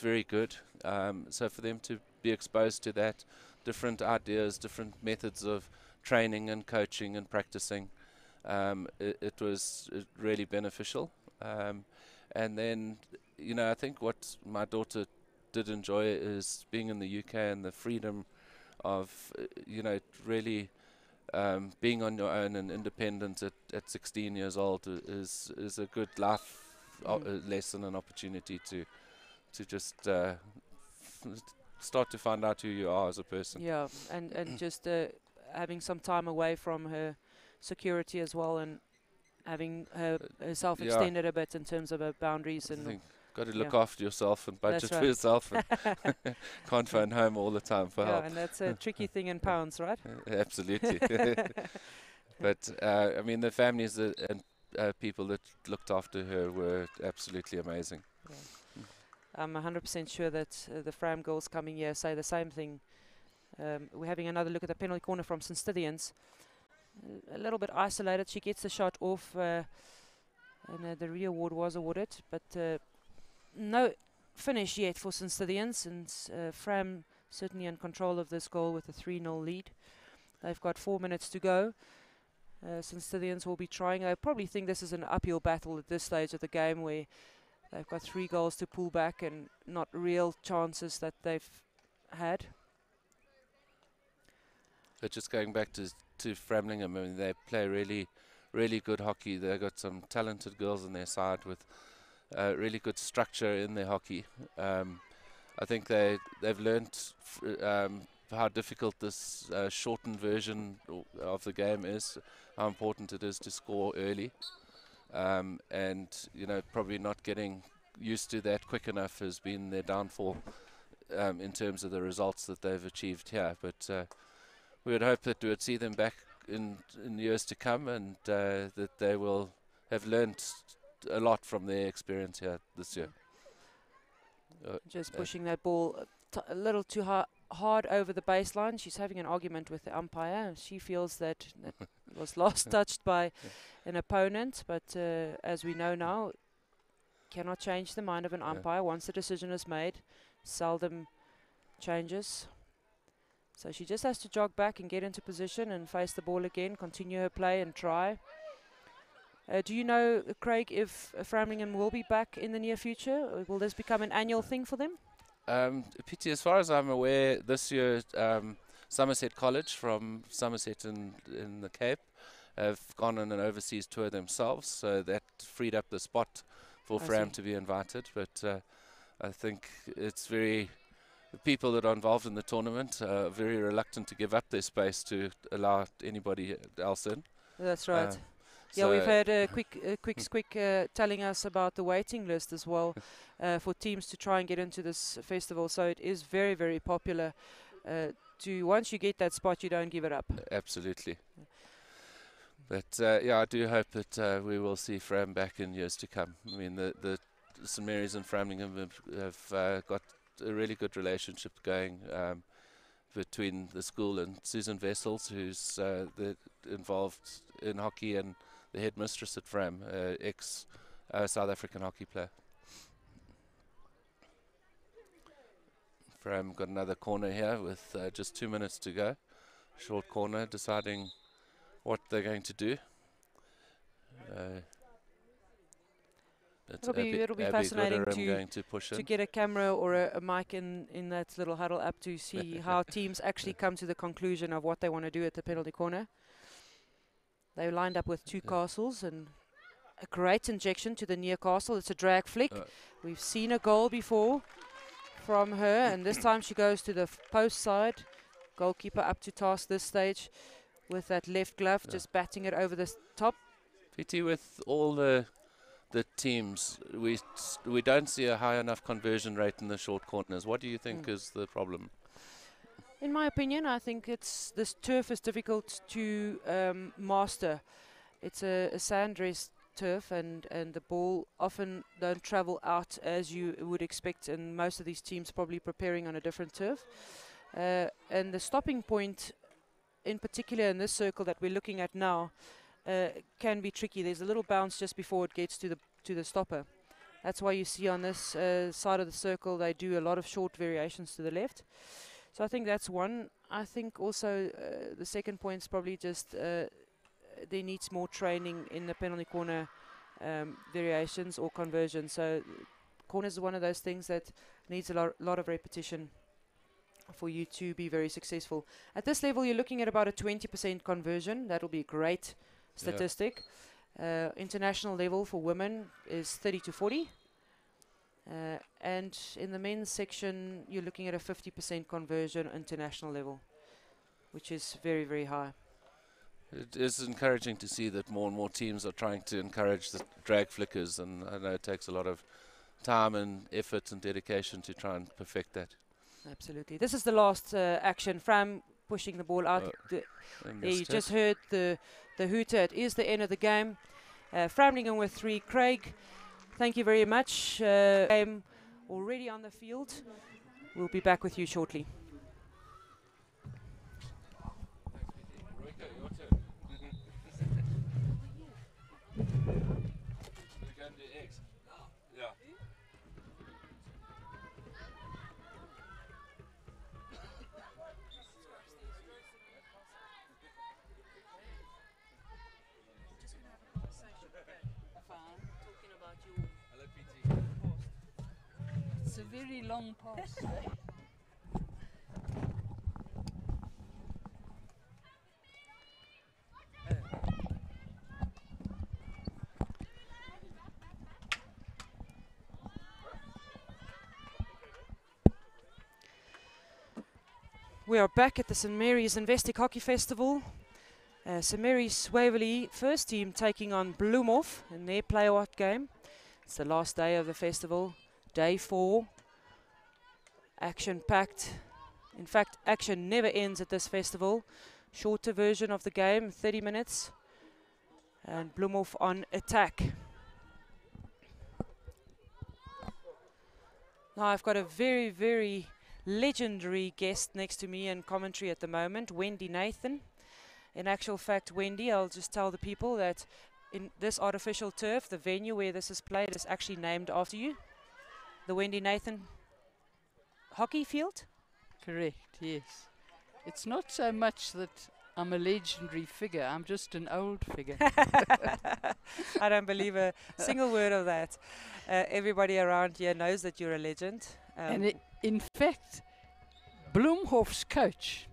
very good. So for them to be exposed to that, different ideas, different methods of training and coaching and practicing, it was really beneficial. And then, I think what my daughter did enjoy is being in the UK and the freedom of, really being on your own and independent at 16 years old is a good life lesson and opportunity to just start to find out who you are as a person. Yeah, and just having some time away from her security as well, and having herself extended a bit in terms of her boundaries. And got to look after yourself and budget for yourself, and can't phone home all the time for help. And that's a tricky thing in pounds, right? Absolutely. But the families and people that looked after her were absolutely amazing. Yeah. I'm 100% sure that the Fram girls coming here say the same thing. We're having another look at the penalty corner from St Stithians. A little bit isolated. She gets the shot off, and the re-award was awarded, but no finish yet for St Stithians, and Fram certainly in control of this goal with a 3-0 lead. They've got 4 minutes to go. St Stithians will be trying. I probably think this is an uphill battle at this stage of the game, where they've got 3 goals to pull back and not real chances that they've had. But just going back to Framlingham, they play really, really good hockey. They've got some talented girls on their side with really good structure in their hockey. I think they've learnt how difficult this shortened version of the game is, how important it is to score early. And probably not getting used to that quick enough has been their downfall in terms of the results that they've achieved here. But we would hope that we would see them back in years to come, and that they will have learnt a lot from their experience here this year. Just pushing that ball a little too hard over the baseline. She's having an argument with the umpire. She feels that was last touched by an opponent, but as we know now, cannot change the mind of an umpire. Once the decision is made, seldom changes. So she just has to jog back and get into position and face the ball again, continue her play and try. Do you know, Craig, if Framlingham will be back in the near future? Or will this become an annual thing for them? Pity, as far as I'm aware, this year Somerset College from Somerset in the Cape have gone on an overseas tour themselves, so that freed up the spot for Fram to be invited. But I think it's the people that are involved in the tournament are very reluctant to give up their space to allow anybody else in. That's right. Yeah, we've So- had a quick squick telling us about the waiting list as well for teams to try and get into this festival. So it is very, very popular. Once you get that spot, you don't give it up. Absolutely. But yeah, I do hope that we will see Fram back in years to come. I mean, the St Mary's and Framlingham have got a really good relationship going between the school and Susan Vessels, who's involved in hockey, and the headmistress at Fram, ex South African hockey player. Fram got another corner here with just 2 minutes to go. Short corner, deciding what they're going to do. It'll be Abby fascinating Gooderham going to push to in. get a camera or a mic in that little huddle up to see how teams actually come to the conclusion of what they want to do at the penalty corner. They lined up with two castles and a great injection to the near castle. It's a drag flick. We've seen a goal before from her, and this time she goes to the post side. Goalkeeper up to task this stage with that left glove, just batting it over the top. PT, with all the teams, we don't see a high enough conversion rate in the short corners. What do you think is the problem? In my opinion, I think this turf is difficult to master. It's a sand dressed turf, and the ball often don't travel out as you would expect, and most of these teams probably preparing on a different turf. And the stopping point, in particular in this circle that we're looking at now, can be tricky. There's a little bounce just before it gets to the stopper. That's why you see on this side of the circle they do a lot of short variations to the left. So I think that's one. I think also the second point is probably just there needs more training in the penalty corner variations or conversions. So corners is one of those things that needs a lot of repetition for you to be very successful. At this level, you're looking at about a 20% conversion. That'll be a great statistic. International level for women is 30 to 40. And in the men's section, you're looking at a 50% conversion international level, which is very, very high. It is encouraging to see that more and more teams are trying to encourage the drag flickers, and I know it takes a lot of time and effort and dedication to try and perfect that. Absolutely. This is the last action. Fram pushing the ball out. You just heard the hooter. It is the end of the game. Framlingham with 3. Craig, thank you very much. Game already on the field. We'll be back with you shortly. It's a very long pass. We are back at the St Mary's investec Hockey Festival. St Mary's Waverley first team taking on Bloemhof in their play-out game. It's the last day of the festival, day 4. Action-packed. In fact, action never ends at this festival. Shorter version of the game, 30 minutes. And Bloemhof on attack. Now I've got a very, very legendary guest next to me in commentary at the moment, Wendy Nathan. In actual fact, Wendy, I'll just tell the people that in this artificial turf, the venue where this is played is actually named after you. The Wendy Nathan hockey field? Correct, yes. It's not so much that I'm a legendary figure, I'm just an old figure. I don't believe a single word of that. Everybody around here knows that you're a legend. And in fact, Bloemhof's coach,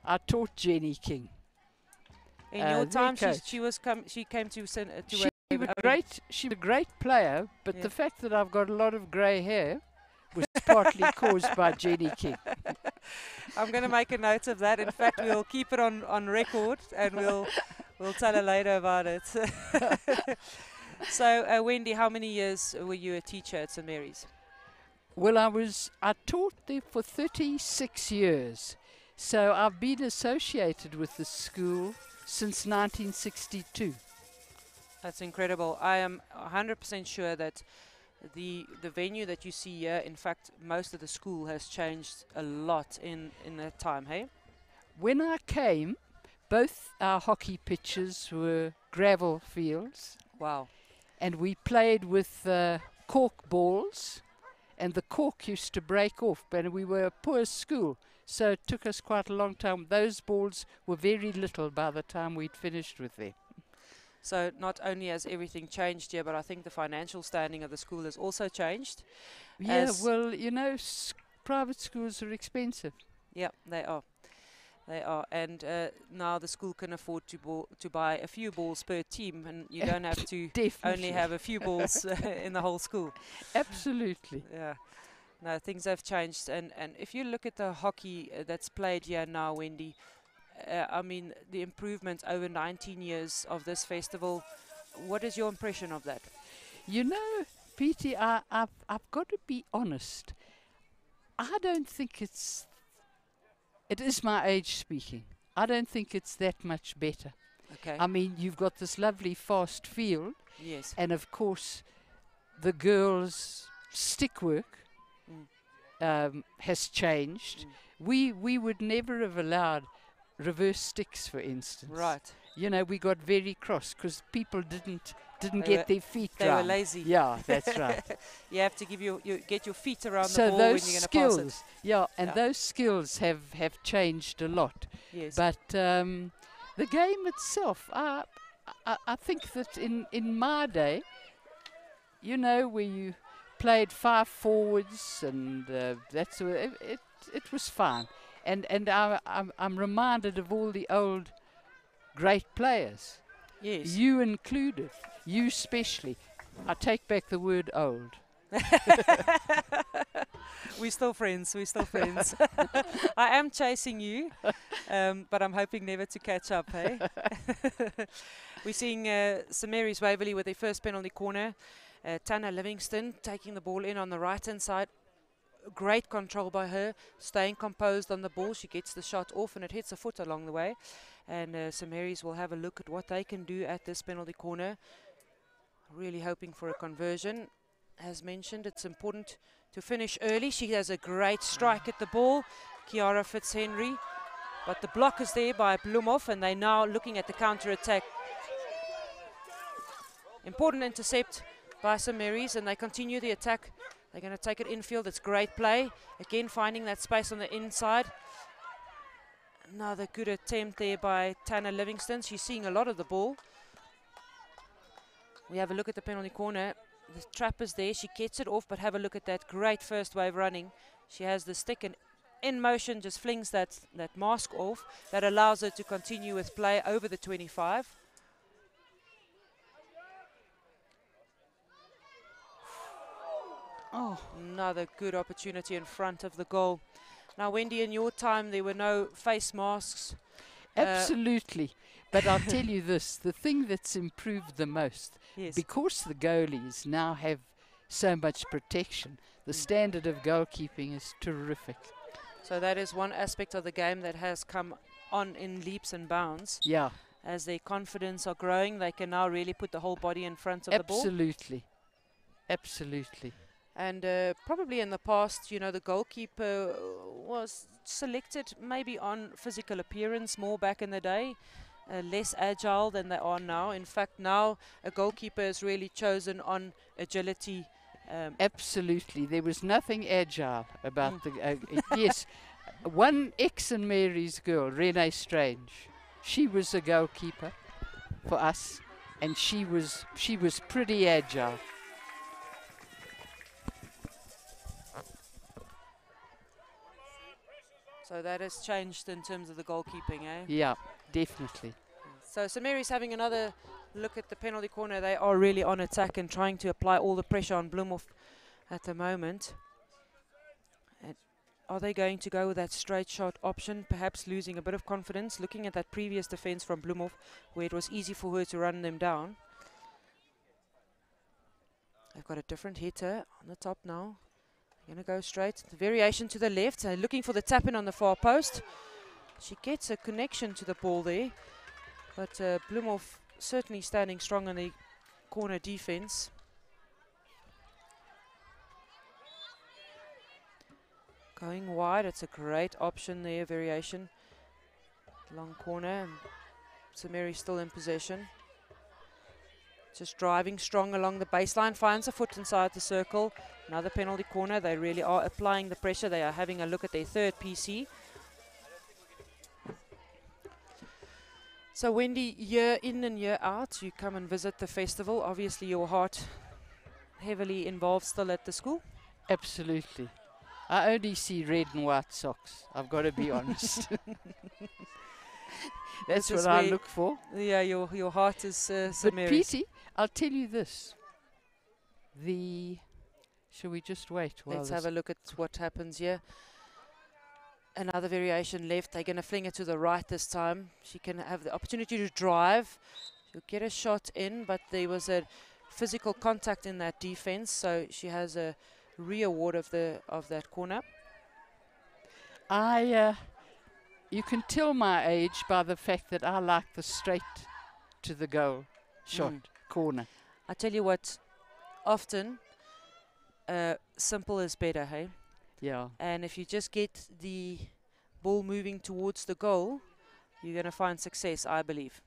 I taught Jenny King. in your the time, coach. she came to She was a great player, but the fact that I've got a lot of grey hair was partly caused by Jenny King. I'm going to make a note of that. In fact, we'll keep it on record, and We'll tell her later about it. So, Wendy, how many years were you a teacher at St Mary's? Well, I taught there for 36 years. So I've been associated with the school since 1962. That's incredible. I am 100% sure that the venue that you see here, in fact, most of the school has changed a lot in that time, hey? When I came, both our hockey pitches were gravel fields, Wow. and we played with cork balls, and the cork used to break off, and we were a poor school, so it took us quite a long time. Those balls were very little by the time we'd finished with them. So not only has everything changed here, but I think the financial standing of the school has also changed. Yeah, As- well, private schools are expensive. Yeah, they are. They are. And now the school can afford to buy a few balls per team, and you don't have to Definitely. only have a few balls in the whole school. Absolutely. Yeah. No, things have changed. And if you look at the hockey that's played here now, Wendy, I mean, the improvement over 19 years of this festival, what is your impression of that? You know, Petey, I've got to be honest. I don't think it is my age speaking. I don't think it's that much better. Okay. I mean, you've got this lovely fast field, Yes. and of course, the girls' stick work has changed. We would never have allowed reverse sticks, for instance. Right. You know, we got very cross because people didn't They get were- their feet They were round. lazy. Yeah, that's right. You have to give you get your feet around the So ball when those you're going to pass skills, yeah, and Yeah. those skills have changed a lot. it. Yes. But the game itself, I think that in my day, you know, where you played 5 forwards and that's it was fun. And I'm reminded of all the old great players. yes. You included, you especially. I take back the word old. We're still friends. We're still friends. I am chasing you, but I'm hoping never to catch up, hey? We're seeing St Mary's Waverley with their first penalty corner. Tana Livingston taking the ball in on the right-hand side. Great control by her, staying composed on the ball. She gets the shot off and it hits a foot along the way. And St Mary's will have a look at what they can do at this penalty corner. Really hoping for a conversion. As mentioned, it's important to finish early. She has a great strike at the ball, Kiara Fitzhenry. But the block is there by Blumhoff, and they're now looking at the counter-attack. Important intercept by St Mary's, and they continue the attack. They're going to take it infield. It's great play. Again, finding that space on the inside. Another good attempt there by Tana Livingston. She's seeing a lot of the ball. We have a look at the penalty corner. The trap is there. She gets it off, but have a look at that great first wave running. She has the stick and in motion just flings that mask off. That allows her to continue with play over the 25. Oh, Another good opportunity in front of the goal. Now, Wendy, in your time, there were no face masks. absolutely. But I'll tell you this, the thing that's improved the most, Yes. because the goalies now have so much protection, the standard of goalkeeping is terrific. So that is one aspect of the game that has come on in leaps and bounds. Yeah, As their confidence are growing, they can now really put the whole body in front of the ball. absolutely. Absolutely. And probably in the past, you know, the goalkeeper was selected maybe on physical appearance more back in the day, less agile than they are now. In fact, now a goalkeeper is really chosen on agility. Absolutely. There was nothing agile about the. Yes, one ex and Mary's girl, Renee Strange, she was a goalkeeper for us, and she was pretty agile. So that has changed in terms of the goalkeeping, eh? Yeah, definitely. So St Mary's having another look at the penalty corner. They are really on attack and trying to apply all the pressure on Blumhoff at the moment. And Are they going to go with that straight shot option, perhaps losing a bit of confidence, looking at that previous defense from Bloemhof, where it was easy for her to run them down? They've got a different hitter on the top now. Going to go straight. The variation to the left, looking for the tap-in on the far post. She gets a connection to the ball there, but Bloemhof certainly standing strong on the corner defense. Going wide, it's a great option there, variation. Long corner, and Samiri still in possession. Just driving strong along the baseline, finds a foot inside the circle. Another penalty corner. They really are applying the pressure. They are having a look at their third PC. So Wendy, year in and year out, you come and visit the festival. Obviously your heart heavily involved still at the school. Absolutely. I only see red and white socks. I've got to be honest. That's what I look for. Yeah, your heart is But Samiri's. Petey, I'll tell you this. Shall we just wait? Let's have a look at what happens here. Another variation left. They're going to fling it to the right this time. She can have the opportunity to drive. She'll get a shot in, but there was a physical contact in that defense, so she has a re-award of that corner. You can tell my age by the fact that I like the straight to the goal shot corner. I tell you what, often simple is better, hey? Yeah. And if you just get the ball moving towards the goal, you're going to find success, I believe.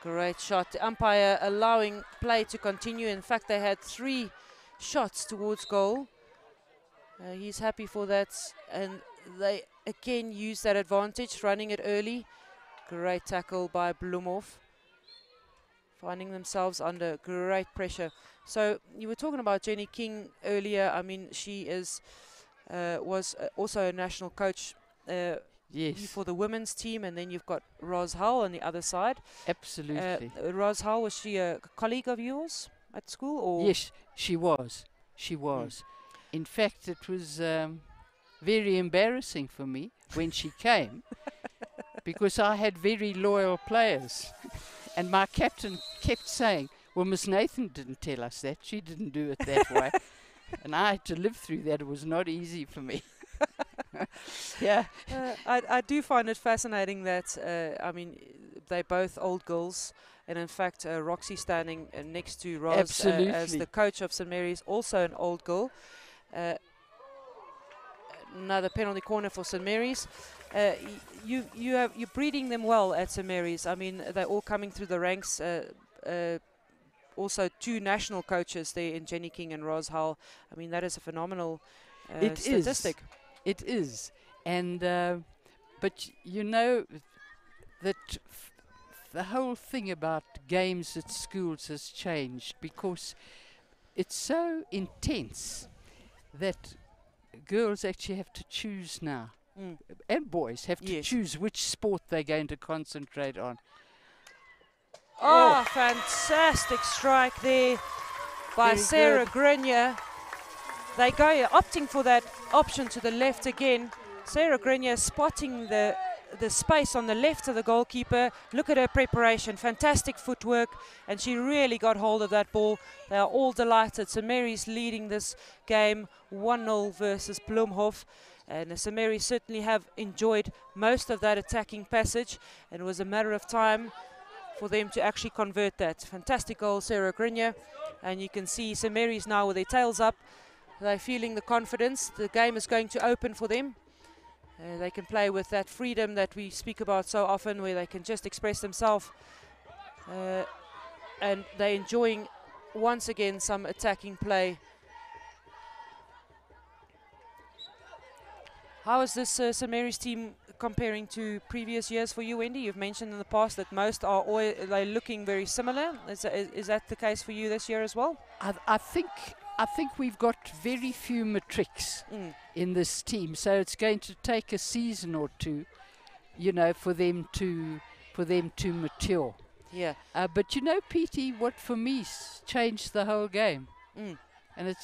Great shot. The umpire allowing play to continue. In fact, they had 3 shots towards goal. He's happy for that. And they again use that advantage, running it early. Great tackle by Bloemhof. Finding themselves under great pressure. So you were talking about Jenny King earlier. I mean, she was also a national coach. Yes. For the women's team, and then you've got Ros Hull on the other side. Absolutely. Ros Hull, was she a colleague of yours at school? Or Yes, she was. She was. In fact, it was very embarrassing for me when she came because I had very loyal players. And my captain kept saying, well, Miss Nathan didn't tell us that. She didn't do it that way. And I had to live through that. It was not easy for me. Yeah. I do find it fascinating that, I mean, they're both old girls. And in fact, Roxy standing next to Ros as the coach of St. Mary's, also an old girl. Another penalty corner for St. Mary's. You're breeding them well at St. Mary's. I mean, they're all coming through the ranks. Also 2 national coaches there in Jenny King and Ros Hull. I mean, that is a phenomenal statistic. It is. And but you know that the whole thing about games at schools has changed because it's so intense that girls actually have to choose now. And boys have to choose which sport they're going to concentrate on. Oh, fantastic strike there by Sarah Grenier. They go opting for that option to the left again. Sarah Grenier spotting the space on the left of the goalkeeper. Look at her preparation, fantastic footwork, and she really got hold of that ball. They are all delighted. St. Mary's leading this game 1-0 versus Bloemhof. And St. Mary's certainly have enjoyed most of that attacking passage, and it was a matter of time for them to actually convert that. Fantastic goal, Sarah Grenier. And you can see St. Mary's now with their tails up. They're feeling the confidence. The game is going to open for them. They can play with that freedom that we speak about so often, where they can just express themselves. And they're enjoying, once again, some attacking play. How is this St. Mary's team comparing to previous years for you, Wendy? You've mentioned in the past that most are they're looking very similar. Is that the case for you this year as well? I think we've got very few matrics in this team, so it's going to take a season or two, you know, for them to mature. Yeah. But you know, Petey, what for me changed the whole game, Mm. and it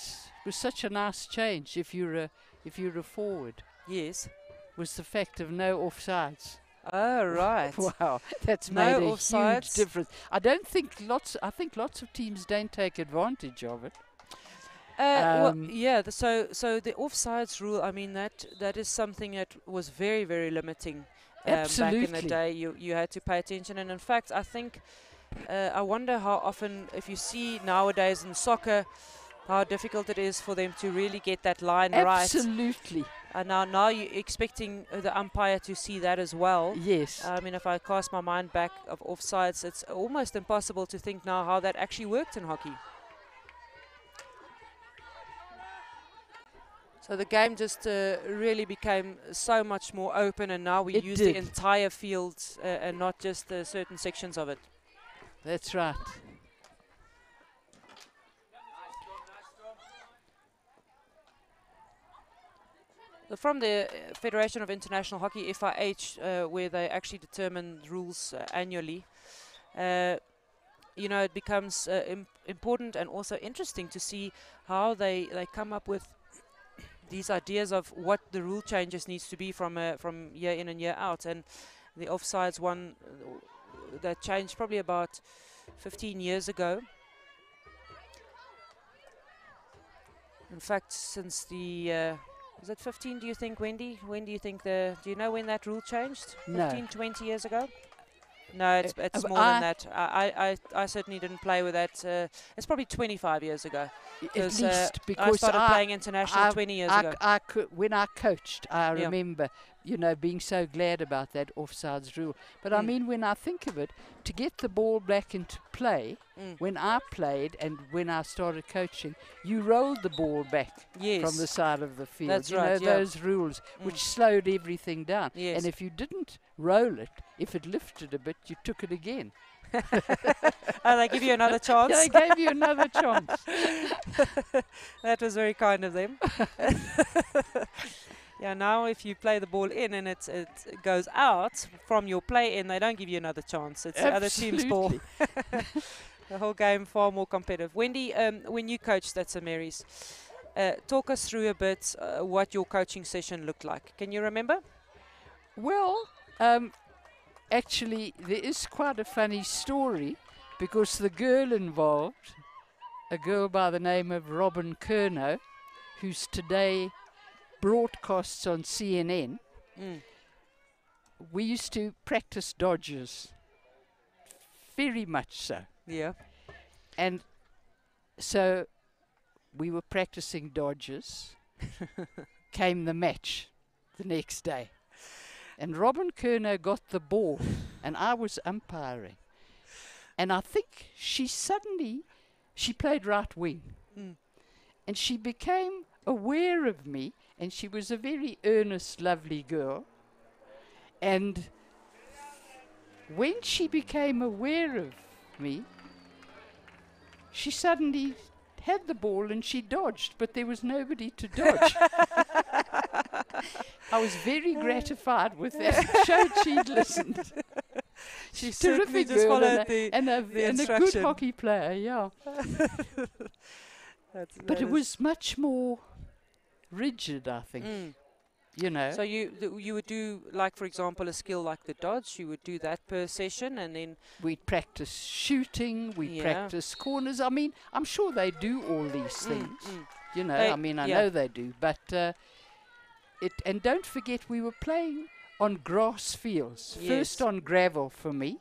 was such a nice change if you're a forward, Yes. was the fact of no offsides. Oh, right. Wow, that's No made a huge offsides. difference. I think lots of teams don't take advantage of it. Well, yeah. So the offsides rule. I mean, that is something that was very, very limiting. Back in the Absolutely. day, you had to pay attention, and in fact, I think I wonder how often, if you see nowadays in soccer, how difficult it is for them to really get that line right. Absolutely. And now you're expecting the umpire to see that as well. Yes. I mean, if I cast my mind back of offsides, it's almost impossible to think now how that actually worked in hockey. So the game just really became so much more open, and now we It use did. the entire field and not just certain sections of it. That's right. From the Federation of International Hockey, FIH, where they actually determine rules annually, you know, it becomes important and also interesting to see how they come up with these ideas of what the rule changes needs to be from year in and year out. And the offsides one that changed probably about 15 years ago. In fact, since the is it 15, do you think, Wendy? When do you think do you know when that rule changed? No. 15, 20 years ago? No, it's more I- than that. I certainly didn't play with that. It's probably 25 years ago. At 'Cause, least I because started playing international 20 years ago. when I coached, I Yeah. remember, you know, being so glad about that offsides rule. But I Mm. mean, when I think of it, to get the ball back into play, Mm. when I played and when I started coaching, you rolled the ball back Yes. from the side of the field. That's you right, know, yeah. those rules, Mm. which slowed everything down. Yes. And if you didn't roll it, if it lifted a bit, you took it again. Oh, they give you another chance. Yeah, they gave you another chance. That was very kind of them. Yeah, now if you play the ball in and it goes out from your play in, they don't give you another chance. It's the other team's ball. Absolutely. The whole game far more competitive. Wendy, when you coached at St Mary's, talk us through a bit what your coaching session looked like. Can you remember? Well, actually, there is quite a funny story because the girl involved, a girl by the name of Robin Curnow, who's today broadcasts on CNN, Mm. we used to practice dodges, very much so. Yeah. And so we were practicing dodges, came the match the next day. And Robin Curnow got the ball, and I was umpiring. And I think she played right wing. Mm. And she became aware of me, and she was a very earnest, lovely girl. And when she became aware of me, she suddenly had the ball and she dodged, but there was nobody to dodge. I was very gratified with that. It showed she'd listened. She's a certainly terrific just girl followed and a good instruction. hockey player, yeah. But it was much more rigid, I think. Mm. You know. So you would do, like, for example, a skill like the dodge. You would do that per session, and then We'd practice shooting, we'd Yeah. practice corners. I mean, I'm sure they do all these things. You know, They- I mean, I yeah. know they do. But and don't forget, we were playing on grass fields. Yes. First on gravel for me,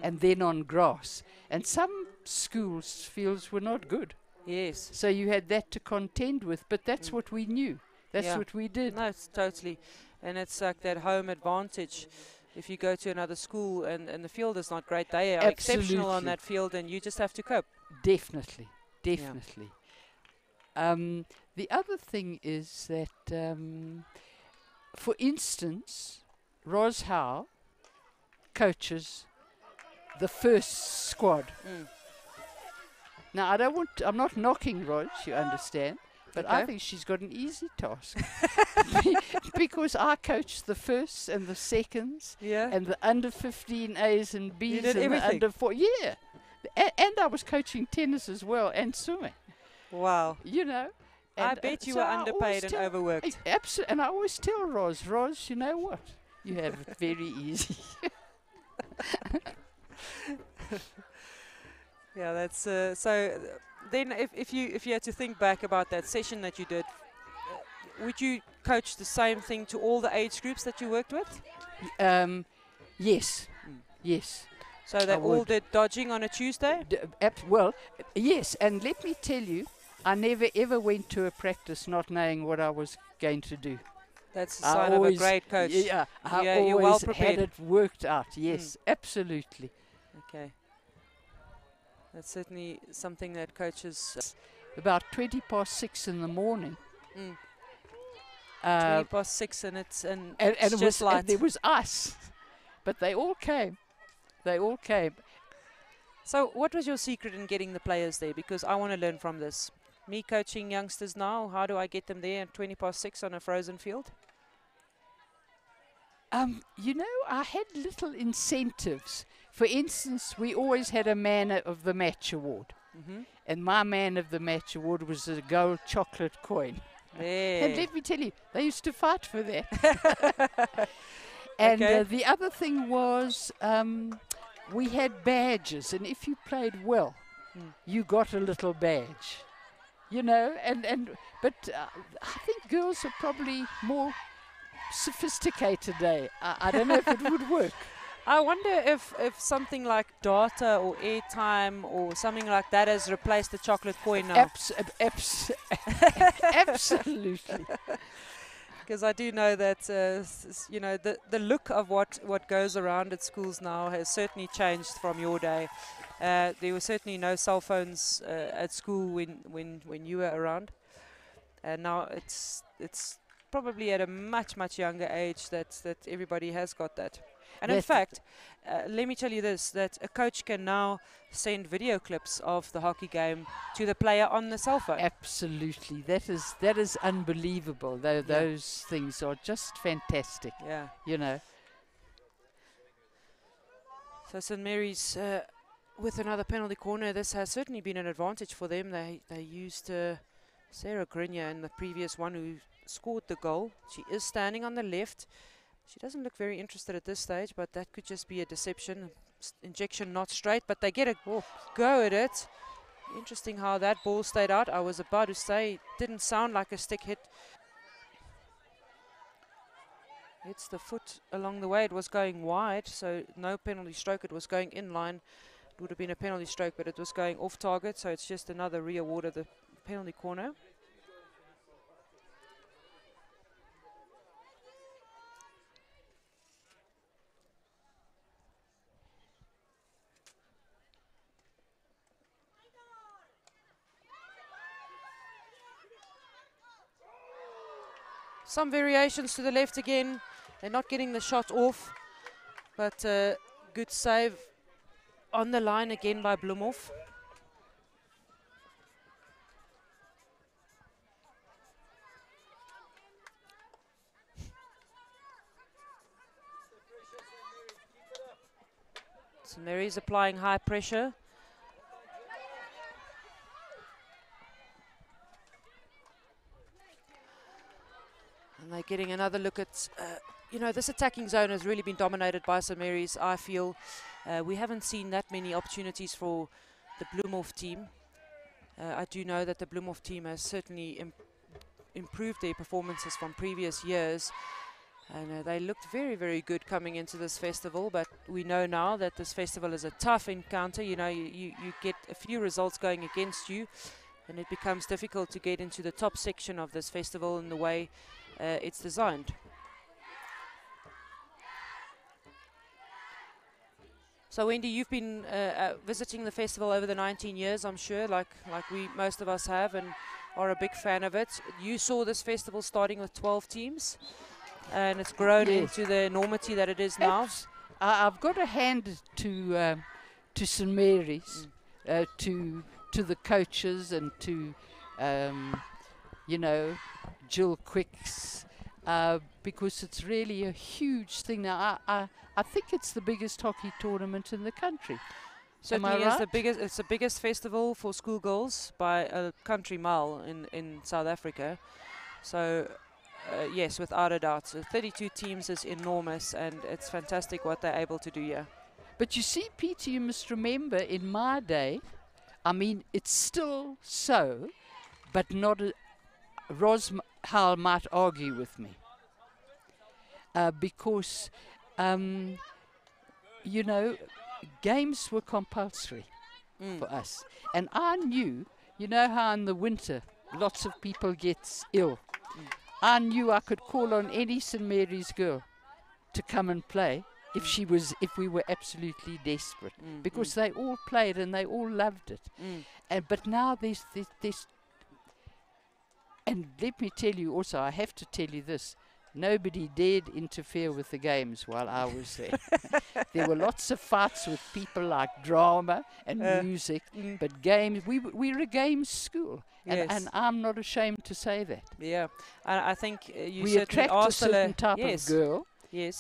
and then on grass. And some schools' fields were not good. Yes. So you had that to contend with. But that's what we knew. That's Yeah. what we did. No, it's totally. And it's like that home advantage. If you go to another school and the field is not great, they are exceptional on Absolutely. that field, and you just have to cope. Definitely, definitely. The other thing is that, for instance, Ros Howe coaches the first squad. Mm. Now, I'm not knocking Ros, you understand, But Okay. I think she's got an easy task because I coached the firsts and the seconds Yeah. and the under 15 A's and B's did and the everything? under 4. Yeah. And I was coaching tennis as well and swimming, Wow. you know. I And, bet you so were I always underpaid and tell- overworked. Absolutely. And I always tell Roz, you know what? You have it very easy. Yeah, that's so. Then, if you had to think back about that session that you did, would you coach the same thing to all the age groups that you worked with? Yes. Mm. Yes. So they I all would. did dodging on a Tuesday? Well, yes. And let me tell you, I never ever went to a practice not knowing what I was going to do. That's a I sign of a always- great coach. Yeah, I Yeah, you're always well had prepared. it worked out. Yes, absolutely. Okay. That's certainly something that coaches. About 20 past 6 in the morning. Mm. 20 Uh, past 6 and it's and it's it just was, light. and there was ice, but they all came. They all came. So, what was your secret in getting the players there? Because I want to learn from this. Me coaching youngsters now, how do I get them there at 20 past 6 on a frozen field? You know, I had little incentives. For instance, we always had a man of the match award, Mm-hmm. and my man of the match award was a gold chocolate coin. And There. let me tell you, they used to fight for that. And Okay. the other thing was we had badges, and if you played well, Mm. you got a little badge. You know, but I think girls are probably more sophisticated today. I don't know if it would work. I wonder if something like data or airtime or something like that has replaced the chocolate coin now. Absolutely. Because I do know that you know the look of what goes around at schools now has certainly changed from your day. There were certainly no cell phones at school when you were around, and now it's probably at a much younger age that everybody has got that. And in That's fact, let me tell you this: that a coach can now send video clips of the hockey game to the player on the cell phone. Absolutely. That is unbelievable. Those things are just fantastic, Yeah. you know. So St Mary's with another penalty corner. This has certainly been an advantage for them. They used Sarah Grenier in the previous one who scored the goal. She is standing on the left. She doesn't look very interested at this stage, but that could just be a deception. Injection not straight, but they get a go at it. Interesting how that ball stayed out. I was about to say, it didn't sound like a stick hit. It's the foot along the way. It was going wide, so no penalty stroke. It was going in line. It would have been a penalty stroke, but it was going off target, so it's just another re-award of the penalty corner. Some variations to the left again. They're not getting the shot off, but good save on the line again by Blumhoff. So Mary's applying high pressure. And they're getting another look at, you know, this attacking zone has really been dominated by St Mary's, I feel. We haven't seen that many opportunities for the Blumhoff team. I do know that the Blumhoff team has certainly improved their performances from previous years. And they looked very good coming into this festival, but we know now that this festival is a tough encounter. You know, you get a few results going against you, and it becomes difficult to get into the top section of this festival in the way it's designed. So Wendy, you've been visiting the festival over the 19 years, I'm sure, like most of us have, and are a big fan of it. You saw this festival starting with 12 teams, and it's grown into the enormity that it is now. I've got to hand it to St Mary's, to the coaches and to you know, Jill Quicks, because it's really a huge thing. Now, I think it's the biggest hockey tournament in the country. Certainly Am I is the right? biggest. It's the biggest festival for schoolgirls by a country mile in South Africa. So, yes, without a doubt, so 32 teams is enormous, and it's fantastic what they're able to do here. But you see, Peter, you must remember in my day, I mean, it's still so, but not Ros Howell might argue with me. Because, you know, games were compulsory for us. And I knew, you know how in the winter lots of people get ill. I knew I could call on any St. Mary's girl to come and play if we were absolutely desperate, because they all played and they all loved it. But now there's, and let me tell you also, I have to tell you this, nobody dared interfere with the games while I was there. There were lots of fights with people like drama and music, but games, we're a games school. Yes. And I'm not ashamed to say that. Yeah, I think you We certainly attract are a still certain type yes, of girl, yes,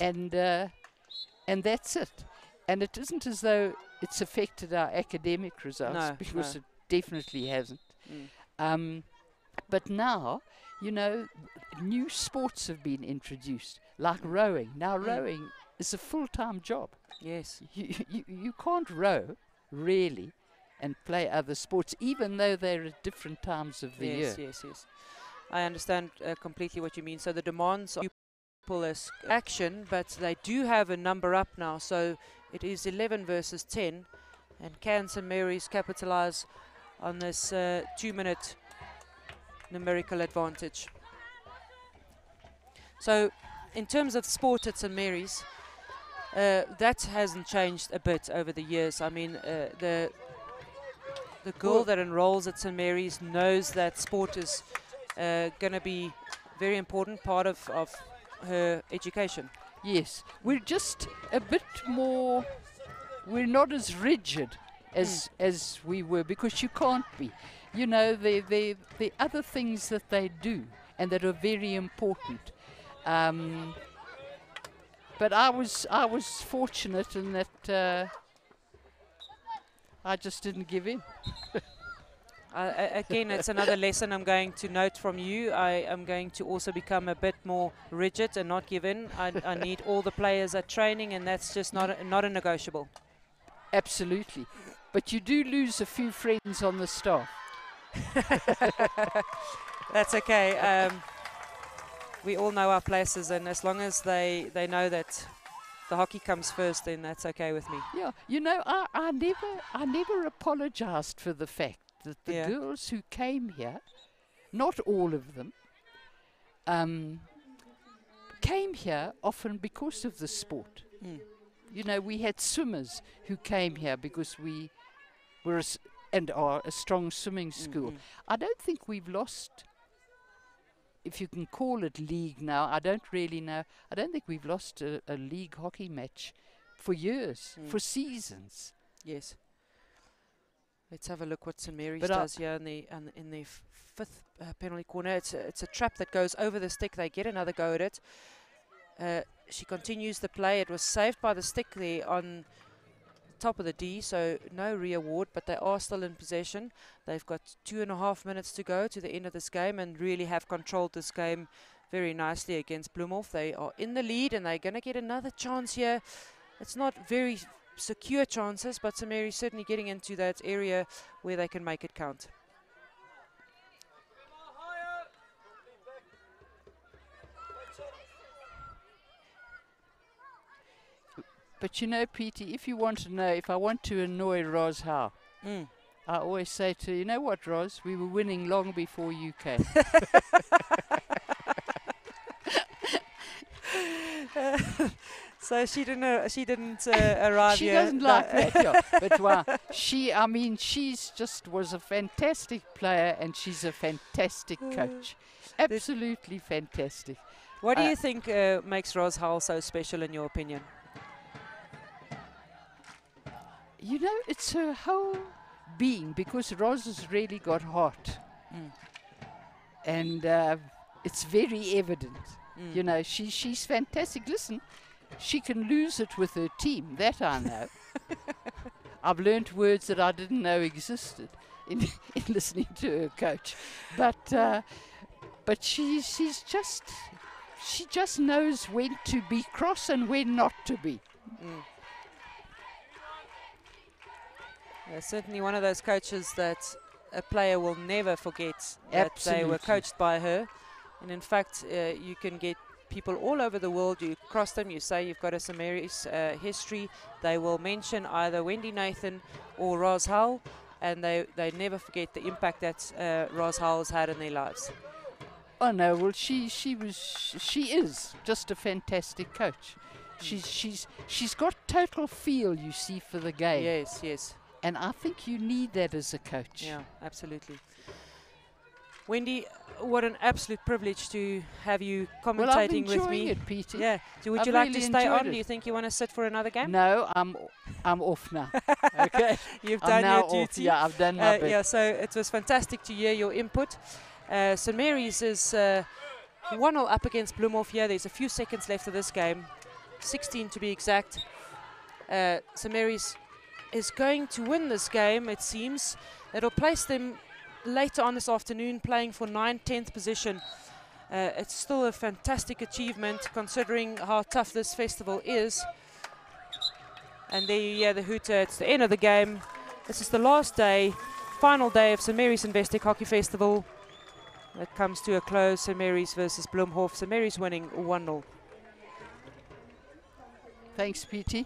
and that's it. And it isn't as though it's affected our academic results, No, because no. it definitely hasn't. But now, you know, new sports have been introduced, like rowing. Now, rowing is a full-time job. yes. You can't row, really, and play other sports, even though they're at different times of the year. Yes. I understand completely what you mean. So the demands are as action, but they do have a number up now. So it is 11 versus 10, and can St. Mary's capitalize on this 2-minute numerical advantage? So in terms of sport at St. Mary's, that hasn't changed a bit over the years. I mean, the girl that enrolls at St. Mary's knows that sport is going to be very important part of her education. Yes, we're just a bit more, we're not as rigid as we were, because you can't be. You know, the other things that they do and that are very important. But I was fortunate in that I just didn't give in. Again, it's another lesson I'm going to note from you. I am going to also become a bit more rigid and not give in. I need all the players at training, and that's just not a negotiable. Absolutely. But you do lose a few friends on the staff. That's okay. We all know our places, and as long as they know that the hockey comes first, then that's okay with me. Yeah, you know, I never apologized for the fact that the girls who came here, not all of them, came here often because of the sport. You know, we had swimmers who came here because we were and are a strong swimming school. I don't think we've lost, if you can call it league now, I don't really know. I don't think we've lost a league hockey match for years, for seasons. Yes. Let's have a look what St. Mary's does here in the fifth penalty corner. It's a trap that goes over the stick. They get another go at it. She continues the play. It was saved by the stick there on top of the D, so no re-award, but they are still in possession. They've got 2.5 minutes to go to the end of this game, and really have controlled this game very nicely against Bloemhof. They are in the lead, and they're going to get another chance here. It's not very secure chances, but St. Mary's certainly getting into that area where they can make it count. But you know, Petey, if you want to know, if I want to annoy Ros Howe, I always say to her, you know what, Ros, we were winning long before you came. So she didn't arrive she here. Doesn't like that, yeah. But I mean, she's just was a fantastic player, and she's a fantastic coach. Absolutely fantastic. What do you think makes Ros Howell so special, in your opinion? You know, it's her whole being, because Ros has really got heart. and it's very evident. Mm. You know, she's fantastic. Listen, she can lose it with her team. That I know. I've learnt words that I didn't know existed in, in listening to her coach, but she just knows when to be cross and when not to be. Mm. Certainly one of those coaches that a player will never forget that they were Absolutely. coached by her. And in fact, you can get people all over the world, you cross them, you say you've got a Samaris history, they will mention either Wendy Nathan or Roz Hull, and they never forget the impact that Roz Hull has had in their lives. Oh no, well she is just a fantastic coach. She's got total feel, you see, for the game. Yes, yes. And I think you need that as a coach. Yeah, absolutely. Wendy, what an absolute privilege to have you commentating Well, I'm with enjoying me. it, Peter. Yeah. So would I've you like really to stay enjoyed on? it. Do you think you want to sit for another game? No, I'm off now. Okay. You've I'm done now your duty. off. Yeah, I've done my bit. Yeah, so it was fantastic to hear your input. St. Mary's is 1-0 up against Bloemhof here. There's a few seconds left of this game, 16 to be exact. St. Mary's is going to win this game, it seems. It'll place them later on this afternoon playing for 9th-10th position. It's still a fantastic achievement considering how tough this festival is. And there you hear the hooter. It's the end of the game. This is the last day, final day of St. Mary's Investec Hockey Festival. It comes to a close. St. Mary's versus Bloemhof. St. Mary's winning 1-0. Thanks, PT.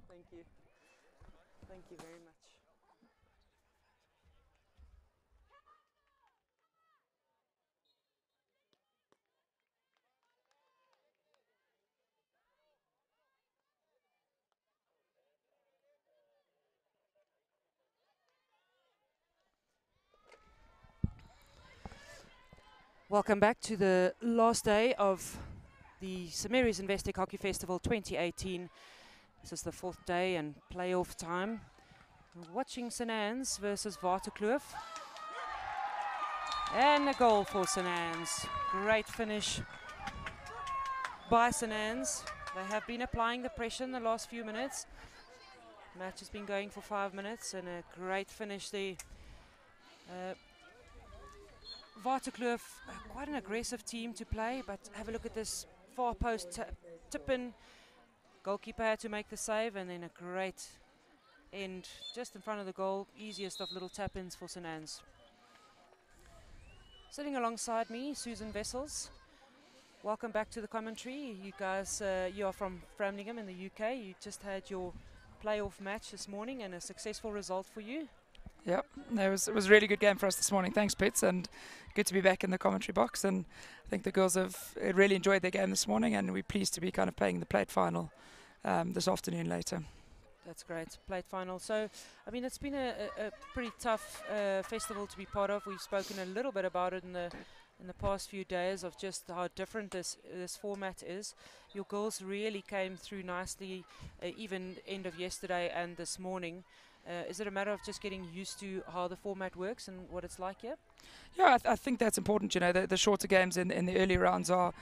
Thank you. Thank you very much. Welcome back to the last day of the St Mary's Investec Hockey Festival 2018. This is the 4th day and playoff time. We're watching St Anne's versus Waterkloof. And a goal for St Anne's. Great finish by St Anne's. They have been applying the pressure in the last few minutes. Match has been going for 5 minutes and a great finish there. Waterkloof, quite an aggressive team to play, but have a look at this far post tip in. Goalkeeper had to make the save, and then a great end just in front of the goal. Easiest of little tap-ins for St Anne's. Sitting alongside me, Susan Wessels. Welcome back to the commentary. You guys, you are from Framlingham in the UK. You just had your playoff match this morning and a successful result for you. Yeah, it was a really good game for us this morning. Thanks, Pits, and good to be back in the commentary box. And I think the girls have really enjoyed their game this morning, and we're pleased to be kind of playing the plate final this afternoon later. That's great, plate final. So, I mean, it's been a pretty tough festival to be part of. We've spoken a little bit about it in the past few days of just how different this format is. Your girls really came through nicely, even end of yesterday and this morning. Is it a matter of just getting used to how the format works and what it's like here? Yeah, I think that's important. You know, the shorter games in the early rounds are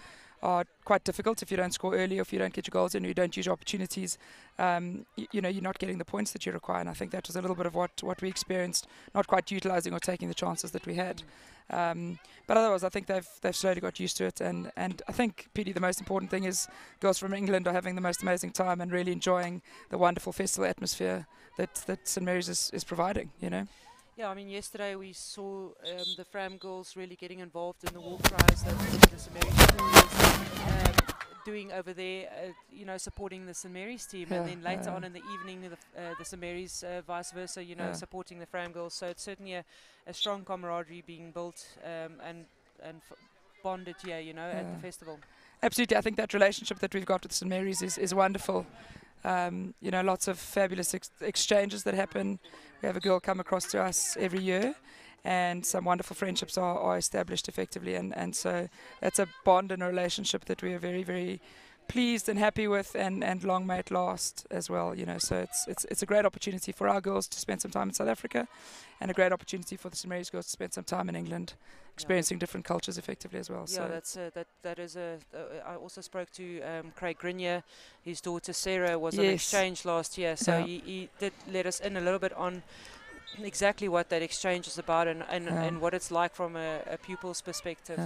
quite difficult if you don't score early, or if you don't get your goals in, or you don't use your opportunities. You know, you're not getting the points that you require, and I think that was a little bit of what we experienced, not quite utilising or taking the chances that we had. But otherwise, I think they've slowly got used to it, and I think, Petey, the most important thing is girls from England are having the most amazing time and really enjoying the wonderful festival atmosphere that St Mary's is providing, you know. Yeah, I mean, yesterday we saw the Fram girls really getting involved in the war cries that the St Mary's school is doing over there, you know, supporting the St Mary's team, and then later on in the evening, the St Mary's vice versa, you know, supporting the Fram girls. So it's certainly a strong camaraderie being built and bonded here, you know, at the festival. Absolutely, I think that relationship that we've got with St Mary's is wonderful. You know, lots of fabulous exchanges that happen. We have a girl come across to us every year, and some wonderful friendships are established effectively, and so that's a bond and a relationship that we are very, very pleased and happy with, and long may it last as well, you know. So it's a great opportunity for our girls to spend some time in South Africa, and a great opportunity for the St Mary's girls to spend some time in England, experiencing different cultures effectively as well. Yeah, so that is I also spoke to Craig Grenier. His daughter Sarah was on exchange last year, so he did let us in a little bit on exactly what that exchange is about, and what it's like from a pupil's perspective.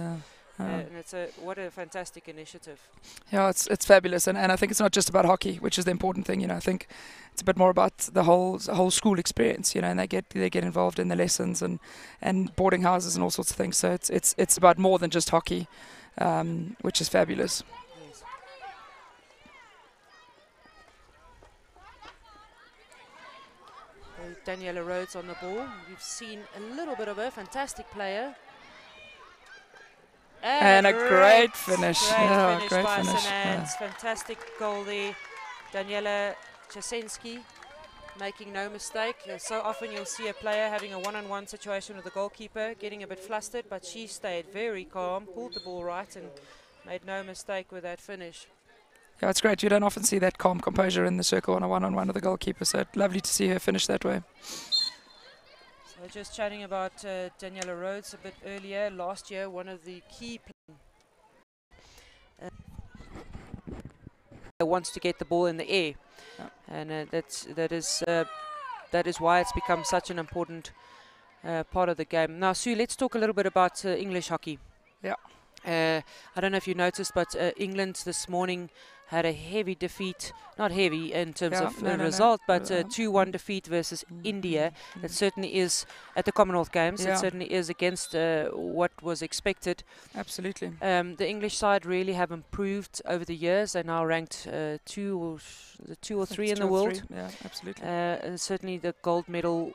And it's what a fantastic initiative. Yeah, it's fabulous, and I think it's not just about hockey, which is the important thing. You know, I think it's a bit more about the whole school experience. You know, and they get involved in the lessons and boarding houses and all sorts of things. So it's about more than just hockey, which is fabulous. Yes. Daniela Rhodes on the ball. We've seen a little bit of her, fantastic player. And a great finish. Great finish great by finish. St Anne's. Fantastic goal there. Daniela Jasensky making no mistake. So often you'll see a player having a one-on-one situation with the goalkeeper, getting a bit flustered, but she stayed very calm, pulled the ball right, and made no mistake with that finish. Yeah, it's great. You don't often see that calm composure in the circle on a one-on-one with the goalkeeper, so it's lovely to see her finish that way. So just chatting about Daniela Rhodes a bit earlier. Last year, one of the key wants to get the ball in the air, and that is why it's become such an important part of the game. Now, Sue, let's talk a little bit about English hockey. Yeah. I don't know if you noticed, but England this morning had a heavy defeat, not heavy in terms of result, but 2-1 defeat versus India. It certainly is at the Commonwealth Games. It certainly is against what was expected. Absolutely. The English side really have improved over the years. They're now ranked two or three in the world. Yeah, absolutely. And certainly the gold medal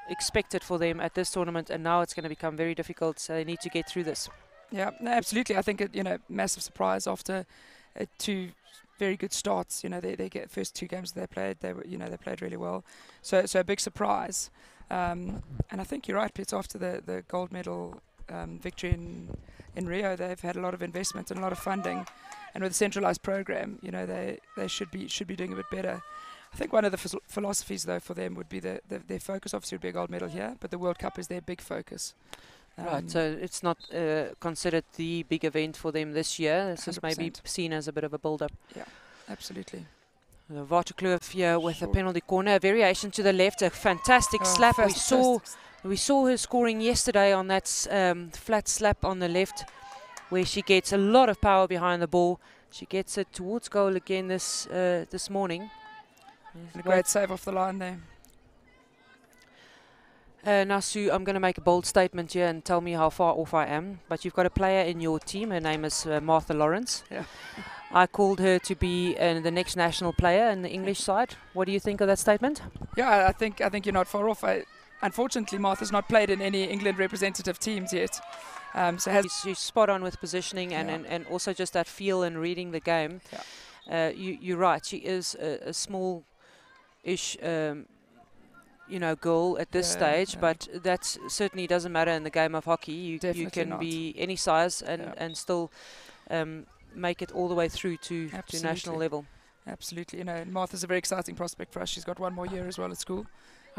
expected for them at this tournament, and now it's going to become very difficult. So they need to get through this. Yeah, no, absolutely. I think massive surprise after 2 very good starts. You know, they get first 2 games they played. They played really well. So a big surprise. And I think you're right, Pete. After the gold medal victory in Rio, they've had a lot of investment and a lot of funding, and with a centralised program, they should be doing a bit better. I think one of the philosophies though for them would be their focus obviously would be a gold medal here, but the World Cup is their big focus. Right, so it's not considered the big event for them this year. This is maybe 100%. seen as a bit of a build-up. Yeah, absolutely. Waterkloof here with a penalty corner, a variation to the left, a fantastic slap. We saw her scoring yesterday on that flat slap on the left, where she gets a lot of power behind the ball. She gets it towards goal again this morning. And a great save off the line there. Now, Sue, I'm going to make a bold statement here and tell me how far off I am. But you've got a player in your team. Her name is Martha Lawrence. Yeah. I called her to be the next national player in the English side. What do you think of that statement? Yeah, I think you're not far off. Unfortunately, Martha's not played in any England representative teams yet. So she's spot on with positioning and also just that feel and reading the game. Yeah. You're right. She is a small-ish girl at this stage, but that certainly doesn't matter in the game of hockey. You can be any size and still make it all the way through to national level. Absolutely. Martha's a very exciting prospect for us. She's got one more year as well at school.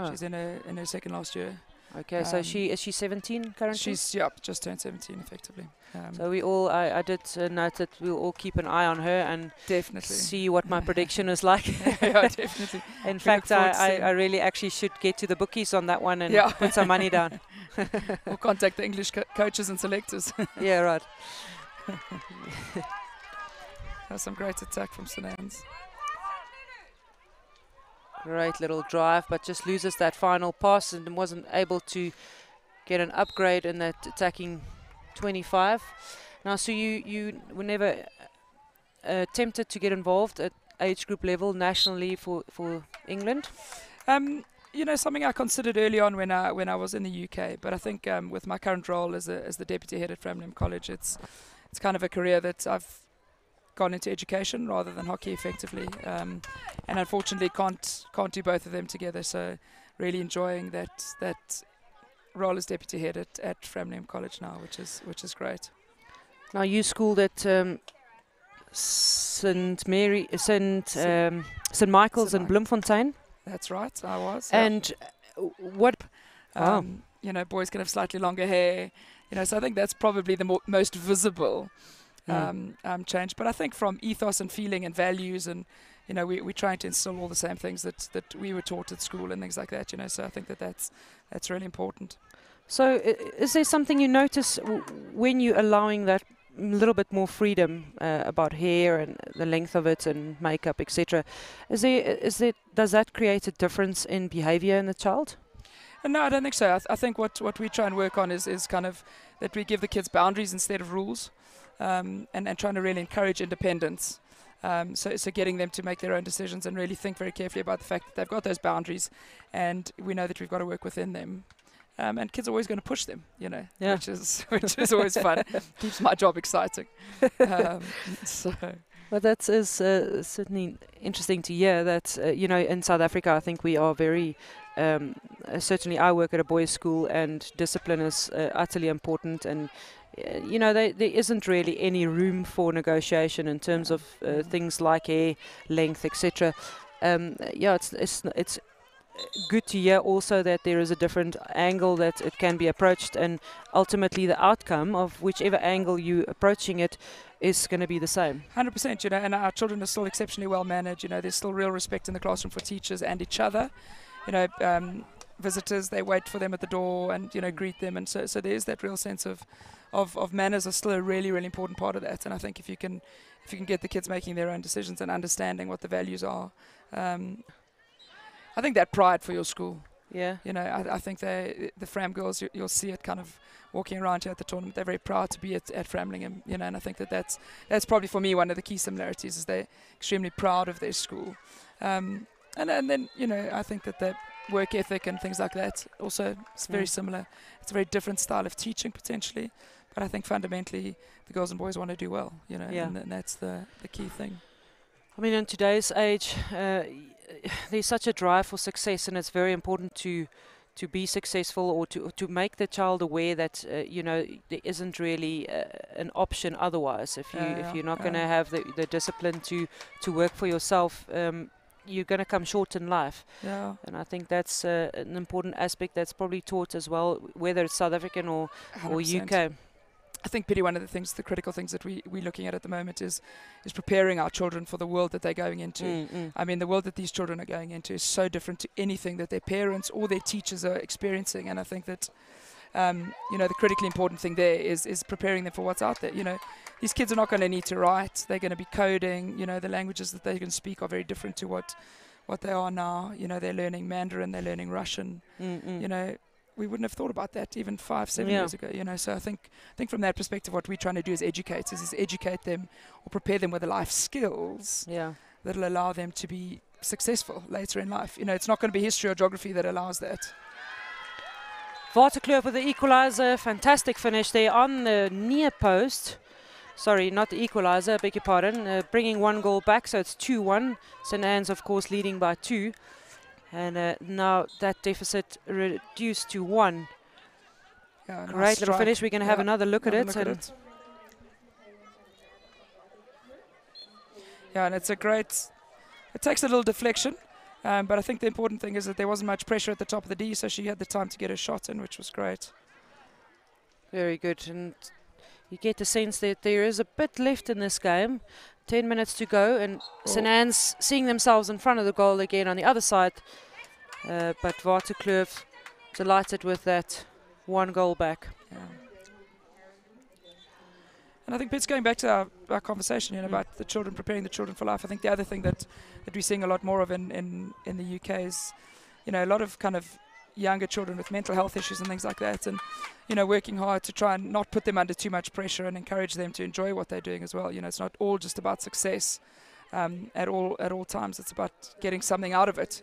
She's in her second last year. Okay, so is she 17 currently? She's just turned 17 effectively. So we all, I did note that we'll all keep an eye on her and definitely see what my prediction is like. Yeah, definitely. In fact, I really actually should get to the bookies on that one and put some money down. We'll contact the English coaches and selectors. Yeah, right. That's some great attack from St. Anne's. Great little drive, but just loses that final pass and wasn't able to get an upgrade in that attacking 25. Now, so you were never tempted to get involved at age group level nationally for England? Something I considered early on when I was in the UK, but I think with my current role as the deputy head at Framlingham College, it's kind of a career that I've gone into education rather than hockey effectively, and unfortunately can't do both of them together. So really enjoying that role as deputy head at Framlingham College now, which is great. Now you schooled at St. Michael's in Bloemfontein. That's right, I was. And what? Boys can have slightly longer hair. So I think that's probably the most visible change. But I think from ethos and feeling and values, and we're trying to instill all the same things that we were taught at school and things like that. So I think that's really important. So is there something you notice when you're allowing that little bit more freedom about hair and the length of it and makeup, etc.? Does that create a difference in behavior in the child? No, I don't think so. I think what we try and work on is kind of that we give the kids boundaries instead of rules, and trying to really encourage independence. So getting them to make their own decisions and really think very carefully about the fact that they've got those boundaries, and we know that we've got to work within them. And kids are always going to push them, which is always fun. Keeps my job exciting. But that is certainly interesting to hear that, in South Africa, I think we are very, certainly I work at a boys' school and discipline is utterly important, and, there isn't really any room for negotiation in terms of things like hair, length, etc. It's good to hear also that there is a different angle that it can be approached, and ultimately the outcome of whichever angle you're approaching it is going to be the same. 100%, and our children are still exceptionally well managed. There's still real respect in the classroom for teachers and each other. Visitors, they wait for them at the door and greet them, and so there's that real sense of manners are still a really, really important part of that. And I think if you can get the kids making their own decisions and understanding what the values are, I think that pride for your school. Yeah. I think the Fram girls, you'll see it kind of walking around here at the tournament. They're very proud to be at Framlingham, and I think that's probably for me one of the key similarities is they're extremely proud of their school. And then I think that the work ethic and things like that also is very similar. It's a very different style of teaching potentially, but I think fundamentally the girls and boys want to do well, and that's the key thing. I mean, in today's age, there's such a drive for success, and it's very important to to be successful, or to make the child aware that there isn't really an option otherwise. If you're not going to have the discipline to work for yourself, you're going to come short in life. Yeah. And I think that's an important aspect that's probably taught as well, whether it's South African or 100%. UK. I think, Pity, one of the critical things that we're looking at the moment is preparing our children for the world that they're going into. I mean, the world that these children are going into is so different to anything that their parents or their teachers are experiencing. And I think that, the critically important thing there is preparing them for what's out there. These kids are not going to need to write. They're going to be coding. The languages that they can speak are very different to what they are now. They're learning Mandarin. They're learning Russian. We wouldn't have thought about that even 5-7 years ago, So I think from that perspective, what we're trying to do as educators is educate them or prepare them with the life skills that'll allow them to be successful later in life. It's not going to be history or geography that allows that. Waterkloof with the equaliser. Fantastic finish there on the near post. Sorry, not the equaliser, beg your pardon. Bringing 1 goal back, so it's 2-1. St. Anne's, of course, leading by 2. And now that deficit reduced to 1. Yeah, Great nice little strike. finish. We're going to have another look at it. Yeah, and it's a great... It takes a little deflection, but I think the important thing is that there wasn't much pressure at the top of the D, so she had the time to get her shot in, which was great. Very good. And you get the sense that there is a bit left in this game. 10 minutes to go, and St. Anne's seeing themselves in front of the goal again on the other side. But Waterkloof delighted with that 1 goal back. Yeah. And I think it's going back to our conversation about the children, preparing the children for life. I think the other thing that we're seeing a lot more of in the UK is, a lot of kind of younger children with mental health issues and things like that, and working hard to try and not put them under too much pressure and encourage them to enjoy what they're doing as well. It's not all just about success at all times. It's about getting something out of it,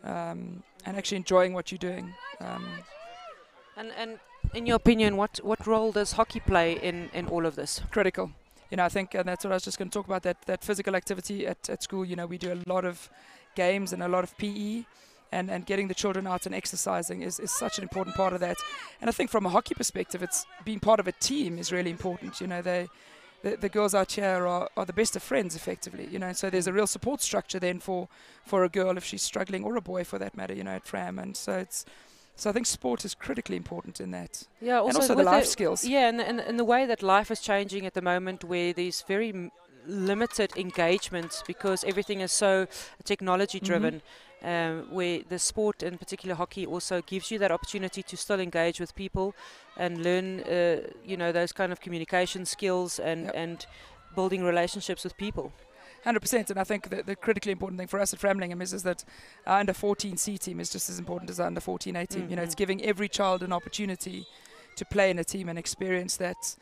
and actually enjoying what you're doing. And in your opinion, what role does hockey play in all of this? Critical. I think, and that's what I was just going to talk about, that physical activity at school. We do a lot of games and a lot of PE. And getting the children out and exercising is such an important part of that. And I think from a hockey perspective, it's being part of a team is really important. The girls out here are the best of friends, effectively. And so there's a real support structure then for a girl if she's struggling, or a boy for that matter, at Fram. And so I think sport is critically important in that. Yeah, and also the life skills. Yeah, and the way that life is changing at the moment, where there's very limited engagement because everything is so technology driven. Where the sport, in particular hockey, also gives you that opportunity to still engage with people and learn, those kind of communication skills and building relationships with people. 100%, and I think that the critically important thing for us at Framlingham is that our under 14 C team is just as important as our under 14 A team. It's giving every child an opportunity to play in a team and experience that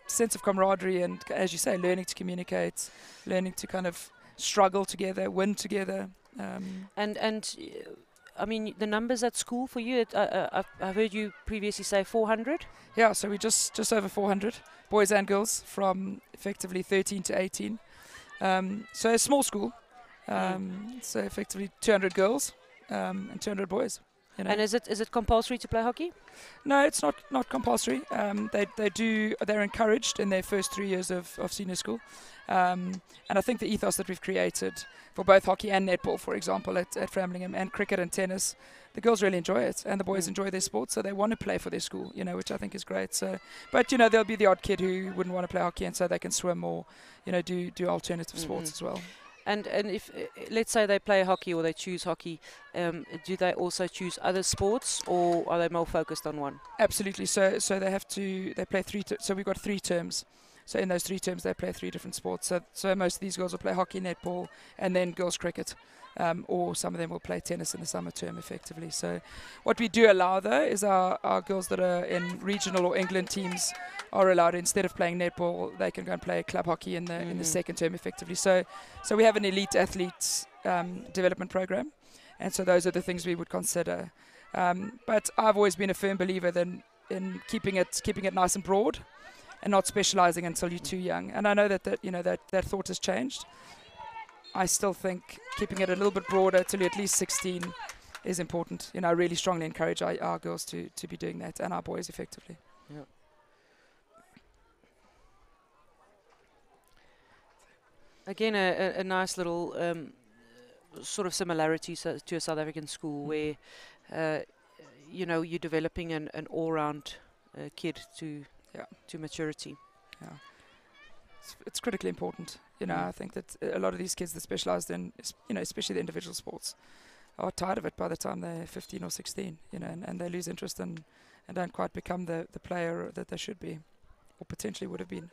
sense of camaraderie and, as you say, learning to communicate, learning to kind of struggle together, win together. I mean, the numbers at school for you, I've heard you previously say 400? Yeah, so we're just over 400, boys and girls, from effectively 13 to 18. So a small school, so effectively 200 girls and 200 boys. And is it compulsory to play hockey? No, it's not compulsory. They're encouraged in their first 3 years of senior school. And I think the ethos that we've created for both hockey and netball, for example, at Framlingham, and cricket and tennis, the girls really enjoy it, and the boys enjoy their sport, so they want to play for their school, which I think is great. So, but there'll be the odd kid who wouldn't want to play hockey, and so they can swim or do alternative sports as well. And if let's say they play hockey or they choose hockey, do they also choose other sports, or are they more focused on one? Absolutely. So they play so we've got 3 terms. So in those 3 terms, they play 3 different sports. So most of these girls will play hockey, netball, and then girls cricket. Or some of them will play tennis in the summer term, effectively. So what we do allow, though, is our girls that are in regional or England teams are allowed, instead of playing netball, they can go and play club hockey in the second term, effectively. So we have an elite athletes development program, and so those are the things we would consider. But I've always been a firm believer in keeping it nice and broad, and not specialising until you're too young. And I know that thought has changed. I still think keeping it a little bit broader till you're at least 16 is important. You know, I really strongly encourage our girls to be doing that, and our boys effectively. Yeah. Again, a nice little sort of similarity to a South African school where, you know, you're developing an all-round kid to maturity. Yeah. It's critically important. You know, I think that a lot of these kids that specialise in, you know, especially the individual sports, are tired of it by the time they're 15 or 16, you know, and they lose interest and don't quite become the player that they should be, or potentially would have been.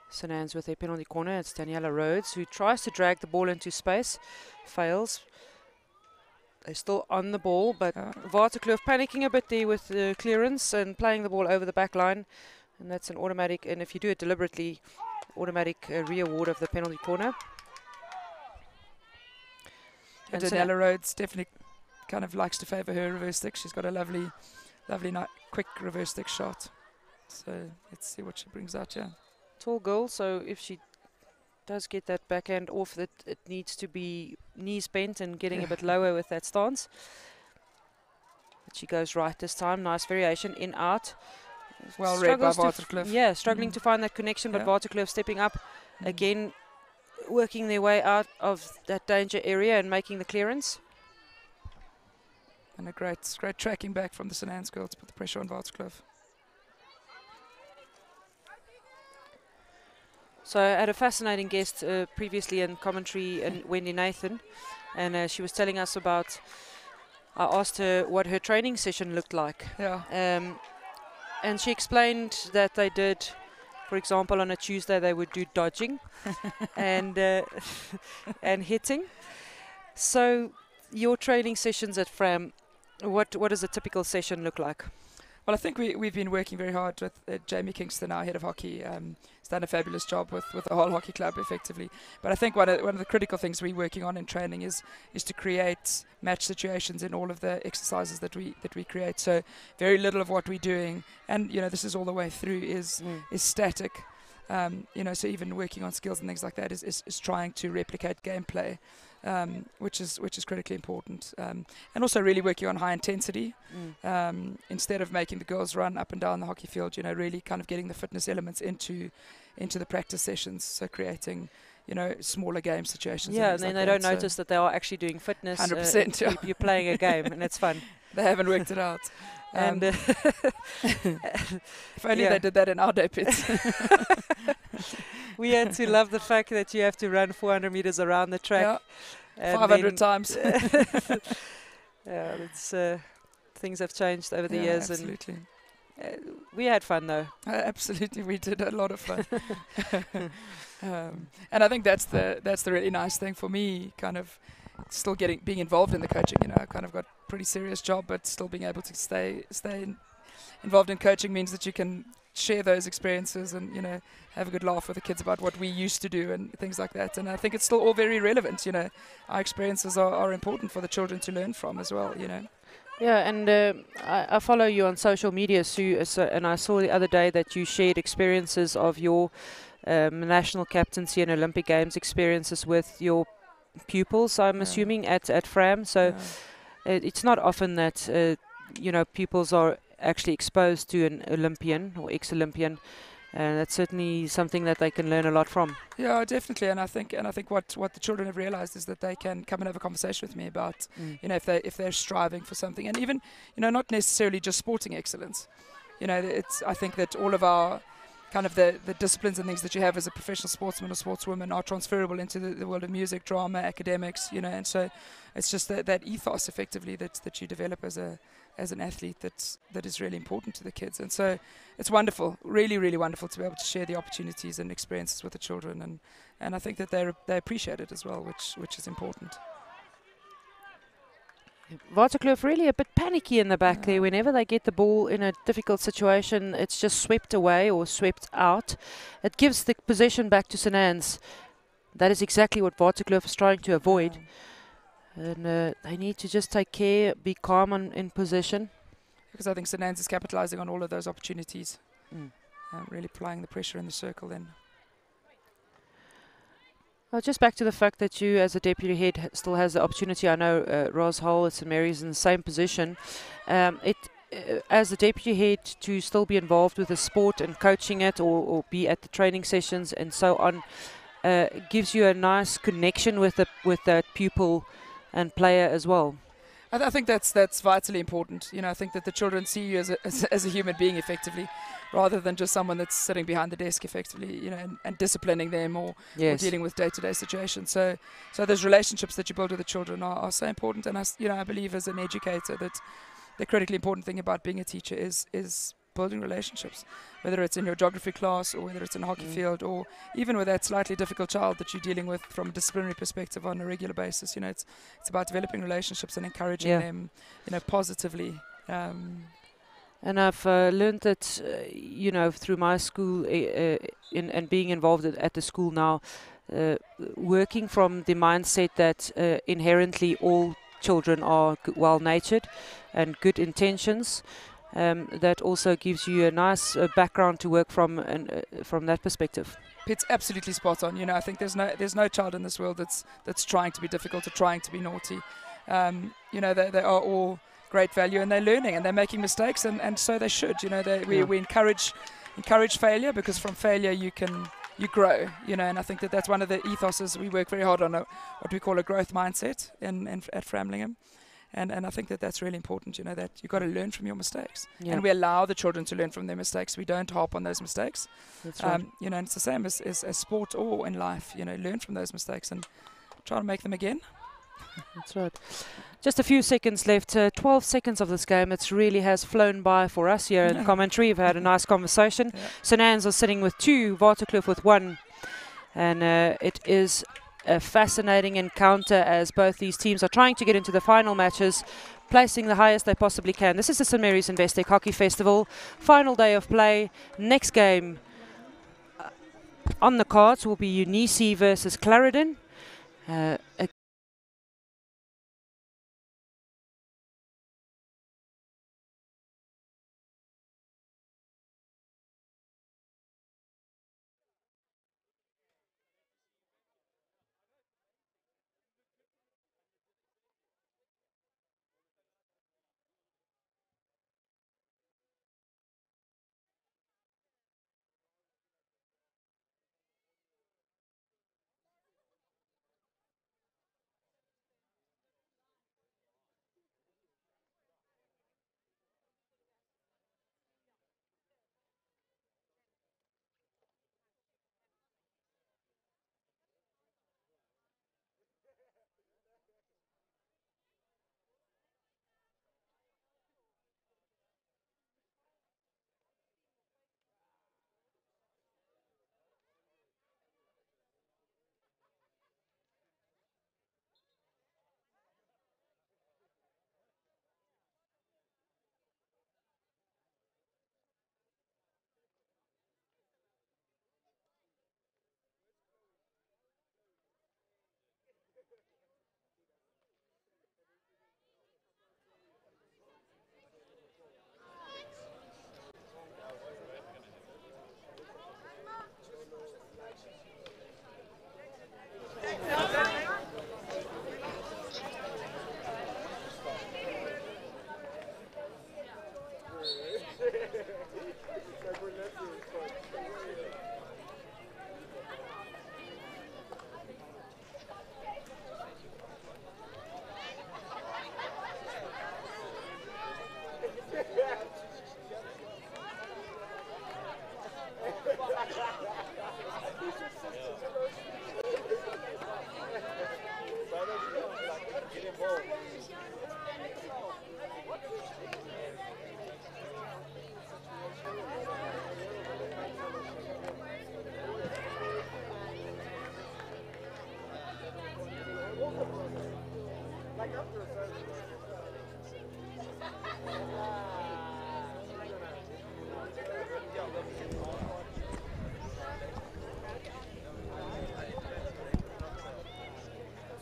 St. Anne's with their penalty corner. It's Daniela Rhodes who tries to drag the ball into space, fails. They're still on the ball, but Waterkloof panicking a bit there with the clearance and playing the ball over the back line, and that's an automatic, and if you do it deliberately, automatic re-award of the penalty corner. And Daniela Rhodes definitely kind of likes to favour her reverse stick. She's got a lovely quick reverse stick shot. So let's see what she brings out here. Tall girl, so if she does get that backhand off, it needs to be knees bent and getting a bit lower with that stance. But she goes right this time. Nice variation, in, out. Well read by Waterkloof. Yeah, struggling to find that connection, but Waterkloof stepping up again, working their way out of that danger area and making the clearance. And a great tracking back from the St. Anne's girl to put the pressure on Waterkloof. So I had a fascinating guest previously in commentary, Wendy Nathan, and she was telling us about, I asked her what her training session looked like. Yeah. And she explained that they did, for example, on a Tuesday they would do dodging and hitting. So your training sessions at Fram, what does a typical session look like? Well, I think we've been working very hard with Jamie Kingston, our head of hockey. He's done a fabulous job with the whole hockey club, effectively. But I think one of the critical things we're working on in training is to create match situations in all of the exercises that we create. So very little of what we're doing, and you know, this is all the way through, is static. You know, so even working on skills and things like that is trying to replicate gameplay. Which is critically important, and also really working on high intensity instead of making the girls run up and down the hockey field. You know, really kind of getting the fitness elements into the practice sessions. So creating, you know, smaller game situations. Yeah, and then like they don't notice that they are actually doing fitness. 100%. You're playing a game, and it's fun. They haven't worked it out. And if only they did that in our day pits. We had to love the fact that you have to run 400 meters around the track. Yeah, 500 times. Yeah, it's things have changed over the years. Absolutely. And we had fun though. Absolutely, we did a lot of fun. And I think that's the really nice thing for me, kind of still being involved in the coaching. You know, I kind of got a pretty serious job, but still being able to stay involved in coaching means that you can share those experiences and, you know, have a good laugh with the kids about what we used to do and things like that. And I think it's still all very relevant. You know, our experiences are important for the children to learn from as well, you know. Yeah, and I follow you on social media, Sue, and I saw the other day that you shared experiences of your national captaincy and Olympic Games experiences with your pupils, I'm assuming, at Fram. So it's not often that, you know, pupils are actually exposed to an Olympian or ex-Olympian. That's certainly something that they can learn a lot from. Yeah, definitely. And I think what the children have realized is that they can come and have a conversation with me about, you know, if they're striving for something, and even, you know, not necessarily just sporting excellence. You know, I think that all of our kind of the disciplines and things that you have as a professional sportsman or sportswoman are transferable into the world of music, drama, academics, you know, and so it's just that ethos effectively that you develop as an athlete that is really important to the kids. And so it's wonderful, really, really wonderful to be able to share the opportunities and experiences with the children, and I think that they appreciate it as well, which is important. Waterkloof really a bit panicky in the back there. Whenever they get the ball in a difficult situation, it's just swept away or swept out. It gives the possession back to St. Anne's. That is exactly what Waterkloof is trying to avoid. And they need to just take care, be calm in possession. Because I think St. Anne's is capitalising on all of those opportunities. Really applying the pressure in the circle then. Well, just back to the fact that you, as a deputy head, still has the opportunity. I know Ros Hole at St Mary's in the same position. As a deputy head, to still be involved with the sport and coaching it, or be at the training sessions and so on, gives you a nice connection with that pupil and player as well. I think that's vitally important. You know, I think that the children see you as a human being effectively, rather than just someone that's sitting behind the desk effectively, you know, and disciplining them or dealing with day-to-day situations. So those relationships that you build with the children are so important. And I believe as an educator that the critically important thing about being a teacher is building relationships, whether it's in your geography class or whether it's in a hockey field, or even with that slightly difficult child that you're dealing with from a disciplinary perspective on a regular basis. You know, it's about developing relationships and encouraging them, you know, positively. And I've learned that, you know, through my school and being involved at the school now, working from the mindset that inherently all children are well-natured and good intentions. That also gives you a nice background to work from, and from that perspective. It's absolutely spot on. You know, I think there's no child in this world that's trying to be difficult or trying to be naughty. You know, they are all great value, and they're learning and they're making mistakes, and so they should. You know, we encourage failure, because from failure you grow. You know, and I think that's one of the ethoses we work very hard on, what we call a growth mindset at Framlingham. And I think that's really important, you know, that you've got to learn from your mistakes. And we allow the children to learn from their mistakes. We don't harp on those mistakes. That's right. You know, and it's the same as sport or in life. You know, learn from those mistakes and try to make them again. That's right. Just a few seconds left. 12 seconds of this game. It really has flown by for us here in commentary. We've had a nice conversation. St Anne's are sitting with 2, Waterkloof with 1. And it is a fascinating encounter as both these teams are trying to get into the final matches, placing the highest they possibly can. This is the St Mary's Investec Hockey Festival. Final day of play. Next game on the cards will be Unisi versus Clarendon.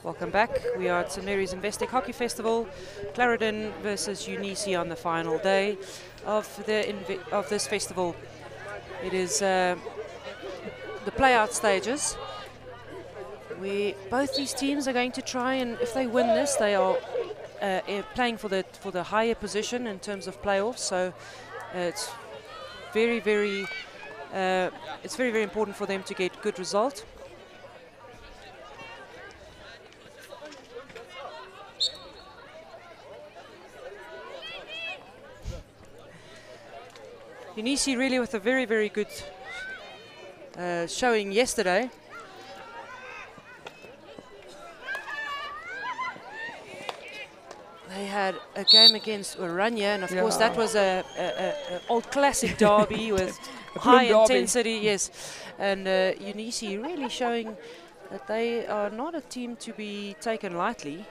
Welcome back. We are at St Mary's Investec Hockey Festival. Clarendon versus Unisi on the final day of this festival. It is the play-out stages. where both these teams are going to try, and if they win this, they are playing for the higher position in terms of playoffs. So it's very, very important for them to get good result. Unisi really with a very, very good showing yesterday. They had a game against Oranje, and of course that was a old classic derby with high intensity. Yes, and Unisi really showing that they are not a team to be taken lightly,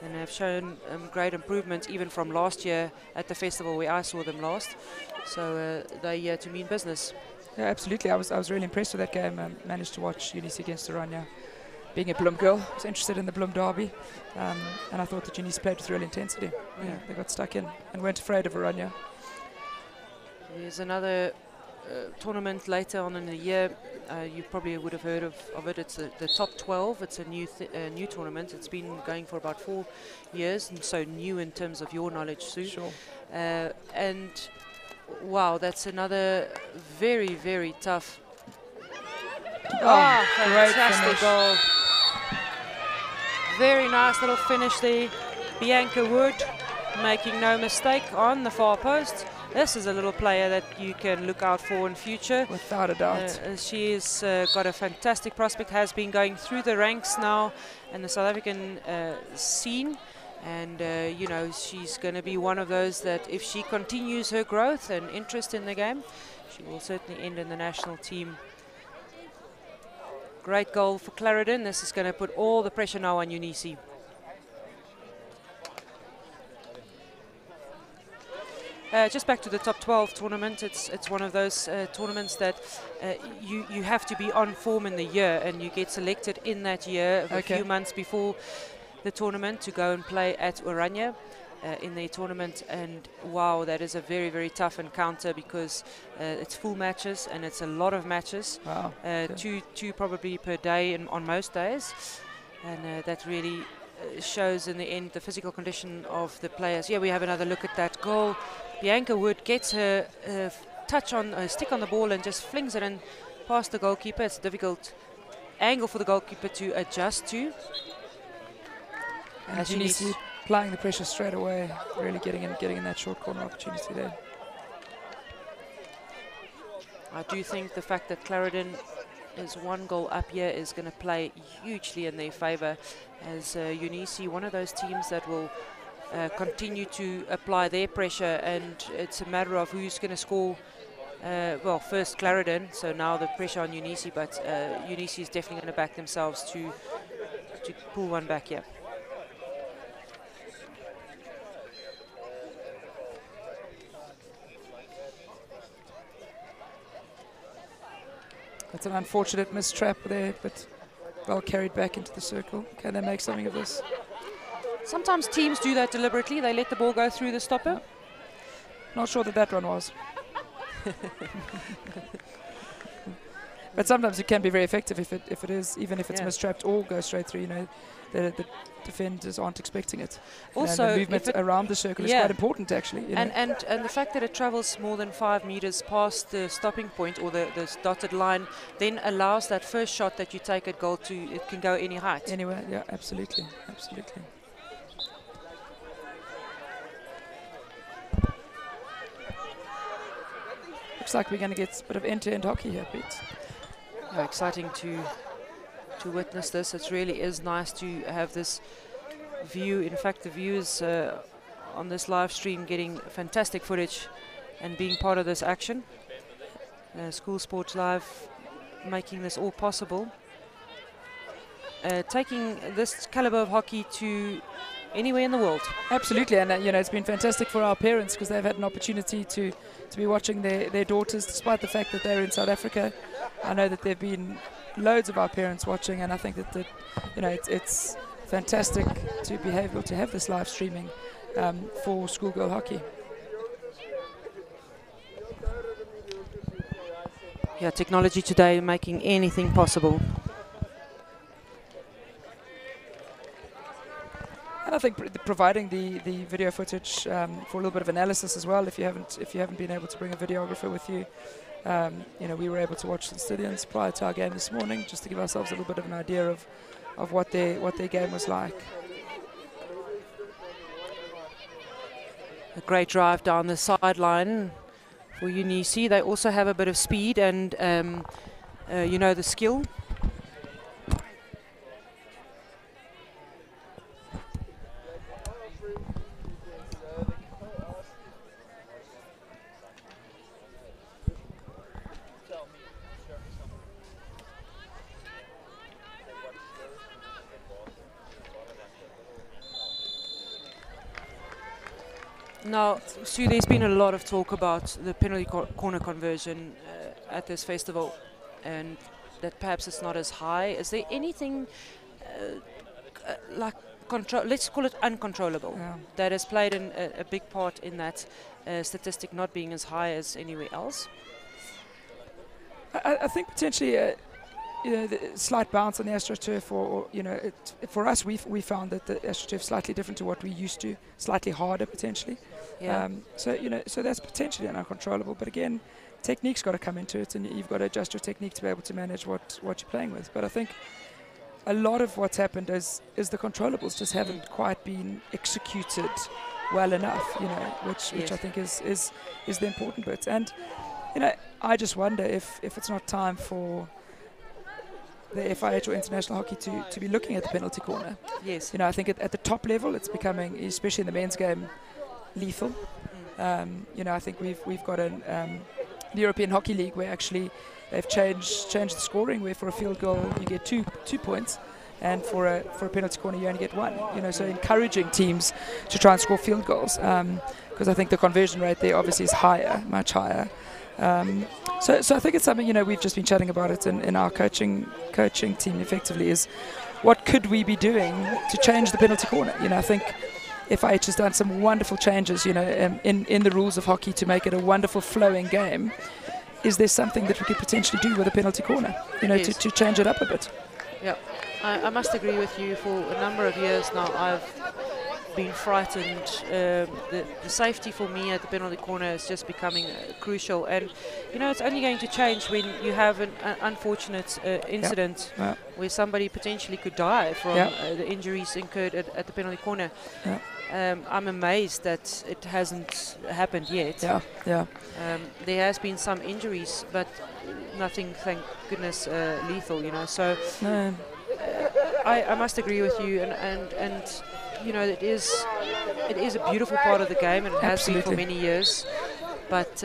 and have shown great improvement even from last year at the festival where I saw them last. So they here to mean business. Yeah, absolutely. I was really impressed with that game. I managed to watch Unisi against Oranje. Being a Bloem girl, I was interested in the Bloem derby, and I thought that Unisi played with real intensity. Yeah, they got stuck in and weren't afraid of Oranje. There's another tournament later on in the year. You probably would have heard of it. It's the top 12. It's a new tournament. It's been going for about 4 years, and so new in terms of your knowledge, Sue. Sure. And wow, that's another very, very tough. Fantastic goal. Very nice little finish there. Bianca Wood making no mistake on the far post. This is a little player that you can look out for in future. Without a doubt. She's got a fantastic prospect, has been going through the ranks now in the South African scene. And, you know, she's going to be one of those that if she continues her growth and interest in the game, she will certainly end in the national team. Great goal for Clarendon. This is going to put all the pressure now on Unisi. Just back to the top 12 tournament. It's one of those tournaments that you have to be on form in the year, and you get selected in that year a few months before the tournament to go and play at Oranje in their tournament. And wow, that is a very, very tough encounter because it's full matches and it's a lot of matches. Wow. Two probably per day on most days, and that really shows in the end the physical condition of the players. Yeah, we have another look at that goal. Bianca Wood gets her stick on the ball and just flings it in past the goalkeeper. It's a difficult angle for the goalkeeper to adjust to. And Unisi applying the pressure straight away, really getting in that short corner opportunity there. I do think the fact that Clarendon is 1 goal up here is going to play hugely in their favour, as Unisi, one of those teams that will continue to apply their pressure, and it's a matter of who's going to score. Well, first Clarendon, so now the pressure on Unisi, but Unisi is definitely going to back themselves to pull one back here. That's an unfortunate mistrap there, but well carried back into the circle. Can they make something of this? Sometimes teams do that deliberately. They let the ball go through the stopper. Not sure that one was. But sometimes it can be very effective if it is, even if it's mistrapped or goes straight through. You know, the defenders aren't expecting it. Also, the movement around the circle is quite important, actually. You know. And the fact that it travels more than 5 meters past the stopping point or the dotted line then allows that first shot that you take at goal it can go any height. Anywhere, yeah, absolutely, absolutely. Looks like we're going to get a bit of end-to-end hockey here, Pete. Yeah, exciting to witness this. It really is nice to have this view. In fact, the viewers on this live stream getting fantastic footage and being part of this action. School Sports Live making this all possible. Taking this caliber of hockey to anywhere in the world. Absolutely, and you know, it's been fantastic for our parents because they've had an opportunity to be watching their daughters, despite the fact that they're in South Africa. I know that there've been loads of our parents watching, and I think that you know, it's fantastic to be able to have this live streaming for schoolgirl hockey. Yeah, technology today making anything possible. And I think providing the video footage for a little bit of analysis as well. If you haven't been able to bring a videographer with you, we were able to watch the Stillians prior to our game this morning, just to give ourselves a little bit of an idea of what their game was like. A great drive down the sideline for UNIC. They also have a bit of speed and the skill. Now, Sue, there's been a lot of talk about the penalty corner conversion at this festival, and that perhaps it's not as high. Is there anything let's call it uncontrollable, that has played a big part in that statistic not being as high as anywhere else? I think potentially the slight bounce on the AstroTurf, or for us, we found that the AstroTurf is slightly different to what we used to, slightly harder potentially. Yeah. So that's potentially uncontrollable. But again, technique's got to come into it, and you've got to adjust your technique to be able to manage what you're playing with. But I think a lot of what's happened is the controllables just haven't quite been executed well enough, which I think is the important bit. And I just wonder if it's not time for the FIH or international hockey to be looking at the penalty corner. Yes. I think at the top level it's becoming, especially in the men's game, lethal. I think we've got the European Hockey League where actually they've changed the scoring, where for a field goal you get two points, and for a penalty corner you only get one. So encouraging teams to try and score field goals, because I think the conversion rate there obviously is higher, much higher. So I think it's something, we've just been chatting about it in our coaching team effectively, is what could we be doing to change the penalty corner. I think FIH has done some wonderful changes, in the rules of hockey to make it a wonderful flowing game. Is there something that we could potentially do with a penalty corner, Yes. to change it up a bit? Yeah, I must agree with you. For a number of years now, I've been frightened. The safety for me at the penalty corner is just becoming crucial, and it's only going to change when you have an unfortunate incident where somebody potentially could die from the injuries incurred at the penalty corner. I'm amazed that it hasn't happened yet. There has been some injuries, but nothing, thank goodness, lethal. So I must agree with you, and it is a beautiful part of the game, and it has been for many years. But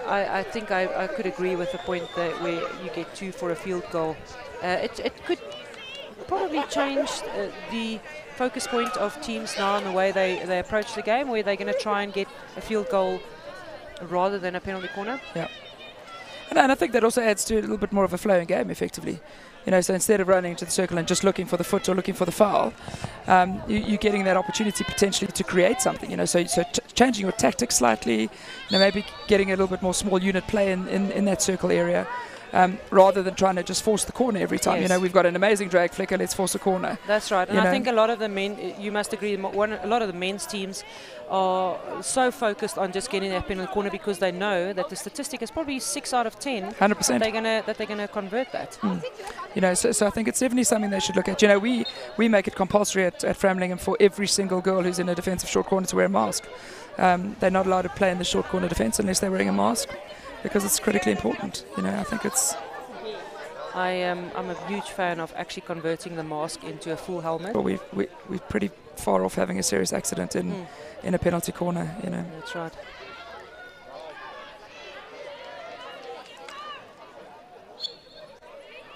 I think I could agree with the point that where you get two for a field goal. It could probably change the focus point of teams now in the way they approach the game, where they're going to try and get a field goal rather than a penalty corner. Yeah. And I think that also adds to a little bit more of a flowing game, effectively. So instead of running into the circle and just looking for the foot or looking for the foul, you're getting that opportunity potentially to create something. So changing your tactics slightly, maybe getting a little bit more small unit play in that circle area, rather than trying to just force the corner every time. Yes. We've got an amazing drag flicker, let's force a corner. That's right. And I think a lot of the men, you must agree, a lot of the men's teams are so focused on just getting that penalty corner because they know that the statistic is probably 6 out of 10 100%. that they're gonna convert that. So I think it's definitely something they should look at. We make it compulsory at Framlingham for every single girl who's in a defensive short corner to wear a mask. They're not allowed to play in the short corner defense unless they're wearing a mask, because it's critically important. I think it's... I'm a huge fan of actually converting the mask into a full helmet. But we're pretty far off having a serious accident in a penalty corner. That's right.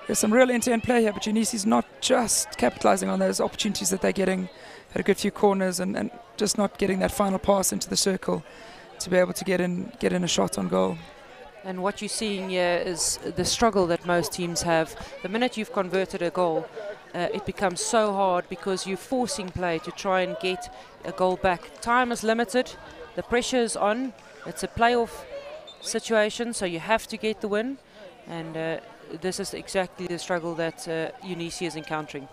There's some real end-to-end play here, but Unisi's not just capitalising on those opportunities that they're getting. Had a good few corners and just not getting that final pass into the circle to be able to get in a shot on goal. And what you're seeing here is the struggle that most teams have. The minute you've converted a goal, it becomes so hard because you're forcing play to try and get a goal back. Time is limited, the pressure is on, it's a playoff situation, so you have to get the win. And this is exactly the struggle that Unici is encountering.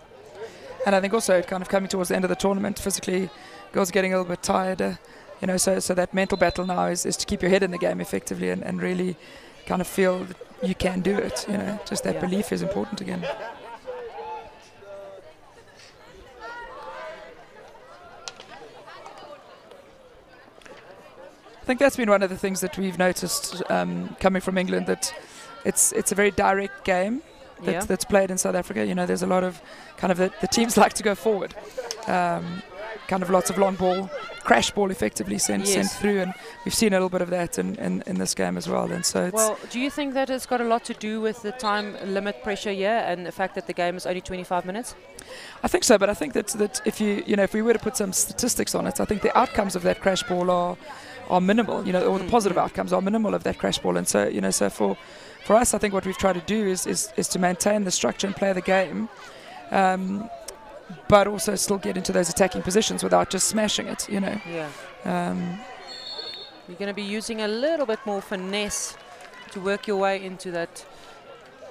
And I think also kind of coming towards the end of the tournament, physically, girls are getting a little bit tired. You know, so that mental battle now is to keep your head in the game effectively and really kind of feel that you can do it. You know, just that belief is important again. I think that's been one of the things that we've noticed coming from England, that it's a very direct game that's played in South Africa. You know, there's a lot of kind of the teams like to go forward, kind of lots of long ball, crash ball effectively sent through, and we've seen a little bit of that in this game as well. And so it's well, do you think that it's got a lot to do with the time limit pressure here and the fact that the game is only 25 minutes? I think so, but I think that if if we were to put some statistics on it, I think the outcomes of that crash ball are minimal, you know, or the positive outcomes are minimal of that crash ball. And so, you know, so for us, I think what we've tried to do is to maintain the structure and play the game, but also still get into those attacking positions without just smashing it, you know. Yeah. You're going to be using a little bit more finesse to work your way into that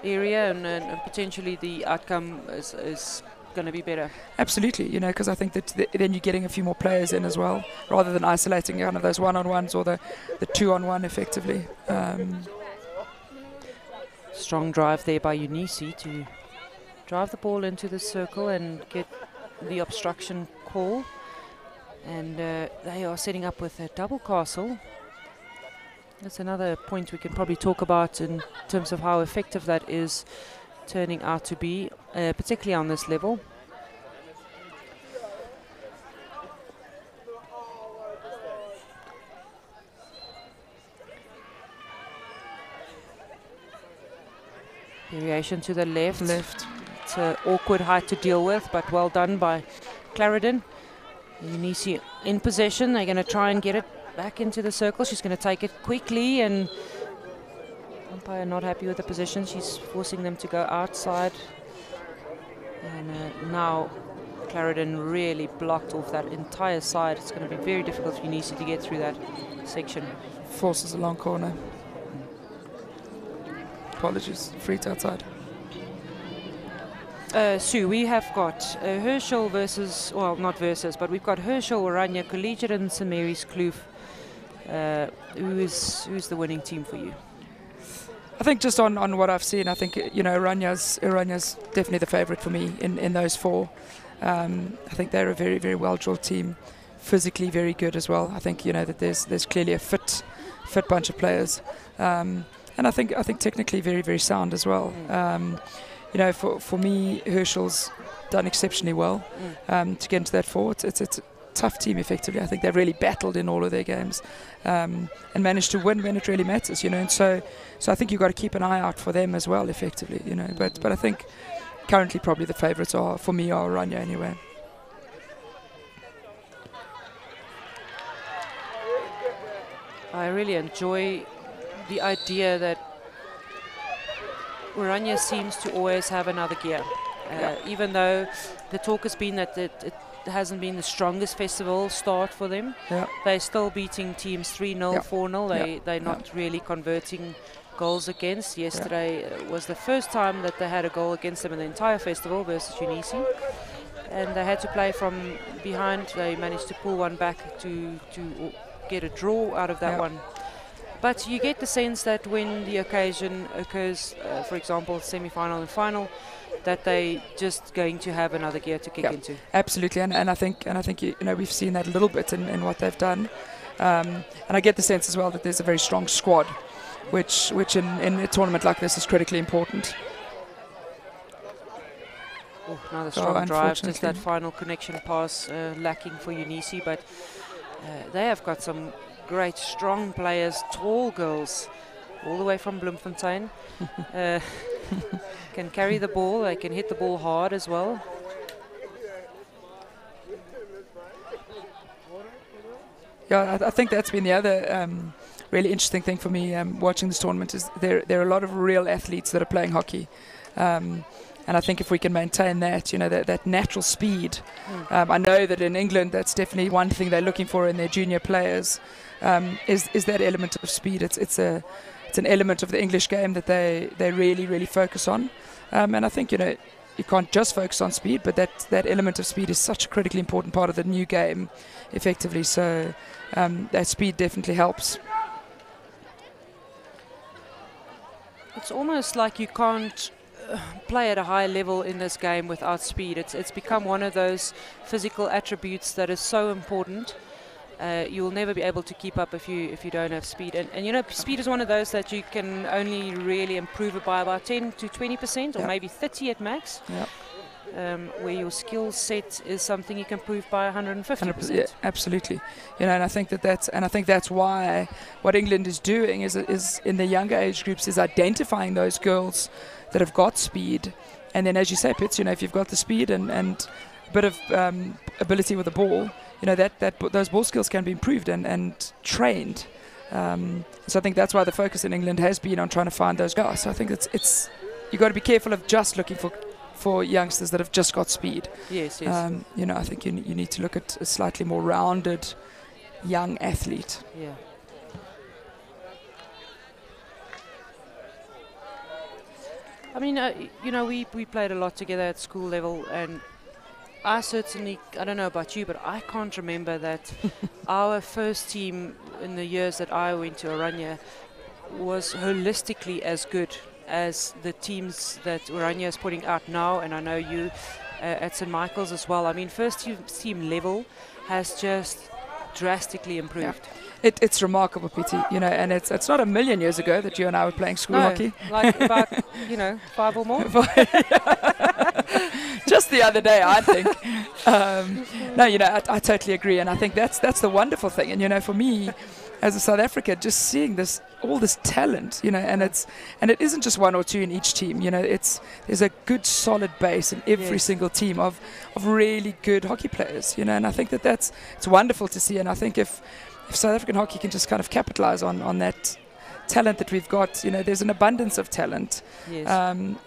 area, and potentially the outcome is going to be better. Absolutely, you know, because I think that then you're getting a few more players in as well, rather than isolating kind of those one-on-ones or the two-on-one effectively. Strong drive there by Eunice to drive the ball into the circle and get the obstruction call. And they are setting up with a double castle. That's another point we can probably talk about in terms of how effective that is turning out to be, particularly on this level. Variation to the left. It's an awkward height to deal with, but well done by Clarendon. Eunice in possession. They're going to try and get it back into the circle. She's going to take it quickly, and umpire not happy with the position. She's forcing them to go outside. And now Clarendon really blocked off that entire side. It's going to be very difficult for Eunice to get through that section. Forces a long corner. Apologies, free to outside. Sue, we have got Herschel versus, well, not versus, but we've got Herschel, Oranje, Collegiate and St Mary's Kloof. Who's the winning team for you? I think just on what I've seen, I think, you know, Oranje's definitely the favourite for me in those four. I think they're a very, very well-drilled team, physically very good as well. I think, you know, that there's clearly a fit bunch of players, and I think technically very, very sound as well. You know, for me, Herschel's done exceptionally well to get into that four. It's a tough team, effectively. I think they've really battled in all of their games and managed to win when it really matters, you know. And so I think you've got to keep an eye out for them as well, effectively, you know. But I think currently probably the favourites are, for me, are Oranje anyway. I really enjoy the idea that Oranje seems to always have another gear. Even though the talk has been that it hasn't been the strongest festival start for them, they're still beating teams 3-0, 4-0. They're not really converting goals against. Yesterday was the first time that they had a goal against them in the entire festival versus Eunice. And they had to play from behind. They managed to pull one back to get a draw out of that one. But you get the sense that when the occasion occurs, for example, semi-final and final, that they just going to have another gear to kick into. Absolutely, and I think you know, we've seen that a little bit in what they've done, and I get the sense as well that there's a very strong squad, which in a tournament like this is critically important. Oh, another strong drive, just that final connection pass lacking for Eunice, but they have got some great strong players, tall girls, all the way from Bloemfontein. Can carry the ball, they can hit the ball hard as well. Yeah, I think that's been the other really interesting thing for me watching this tournament, is there are a lot of real athletes that are playing hockey. And I think if we can maintain that, you know, that natural speed, I know that in England that's definitely one thing they're looking for in their junior players, is that element of speed. It's an element of the English game that they really, really focus on. And I think, you know, you can't just focus on speed, but that element of speed is such a critically important part of the new game, effectively. So that speed definitely helps. It's almost like you can't play at a high level in this game without speed. It's become one of those physical attributes that is so important. You'll never be able to keep up if you don't have speed. And you know, speed is one of those that you can only really improve it by about 10 to 20%, or Yep. maybe 30 at max. Yep. Where your skill set is something you can improve by 150%. Yeah, absolutely. You know, and I think that's why what England is doing is in the younger age groups is identifying those girls that have got speed, and then, as you say, Pitts, you know, if you've got the speed and a bit of ability with the ball, you know, those ball skills can be improved and trained. So I think that's why the focus in England has been on trying to find those guys. So I think it's you've got to be careful of just looking for youngsters that have just got speed. Yes, yes. You know, I think you need to look at a slightly more rounded young athlete. Yeah. I mean, you know, we played a lot together at school level, and I certainly, I don't know about you, but I can't remember that our first team in the years that I went to Oranje was holistically as good as the teams that Oranje is putting out now, and I know you at St. Michael's as well. I mean, first team level has just drastically improved. Yeah. It's remarkable, Pity, you know, and it's not a million years ago that you and I were playing school hockey. Like about, you know, 5 or more. Just the other day, I think. No, you know, I totally agree, and I think that's the wonderful thing. And you know, for me, as a South African, just seeing all this talent, you know, and it isn't just one or two in each team. You know, there's a good solid base in every single team of really good hockey players. You know, and I think it's wonderful to see. And I think if South African hockey can just kind of capitalize on that talent that we've got, you know, there's an abundance of talent. Yes.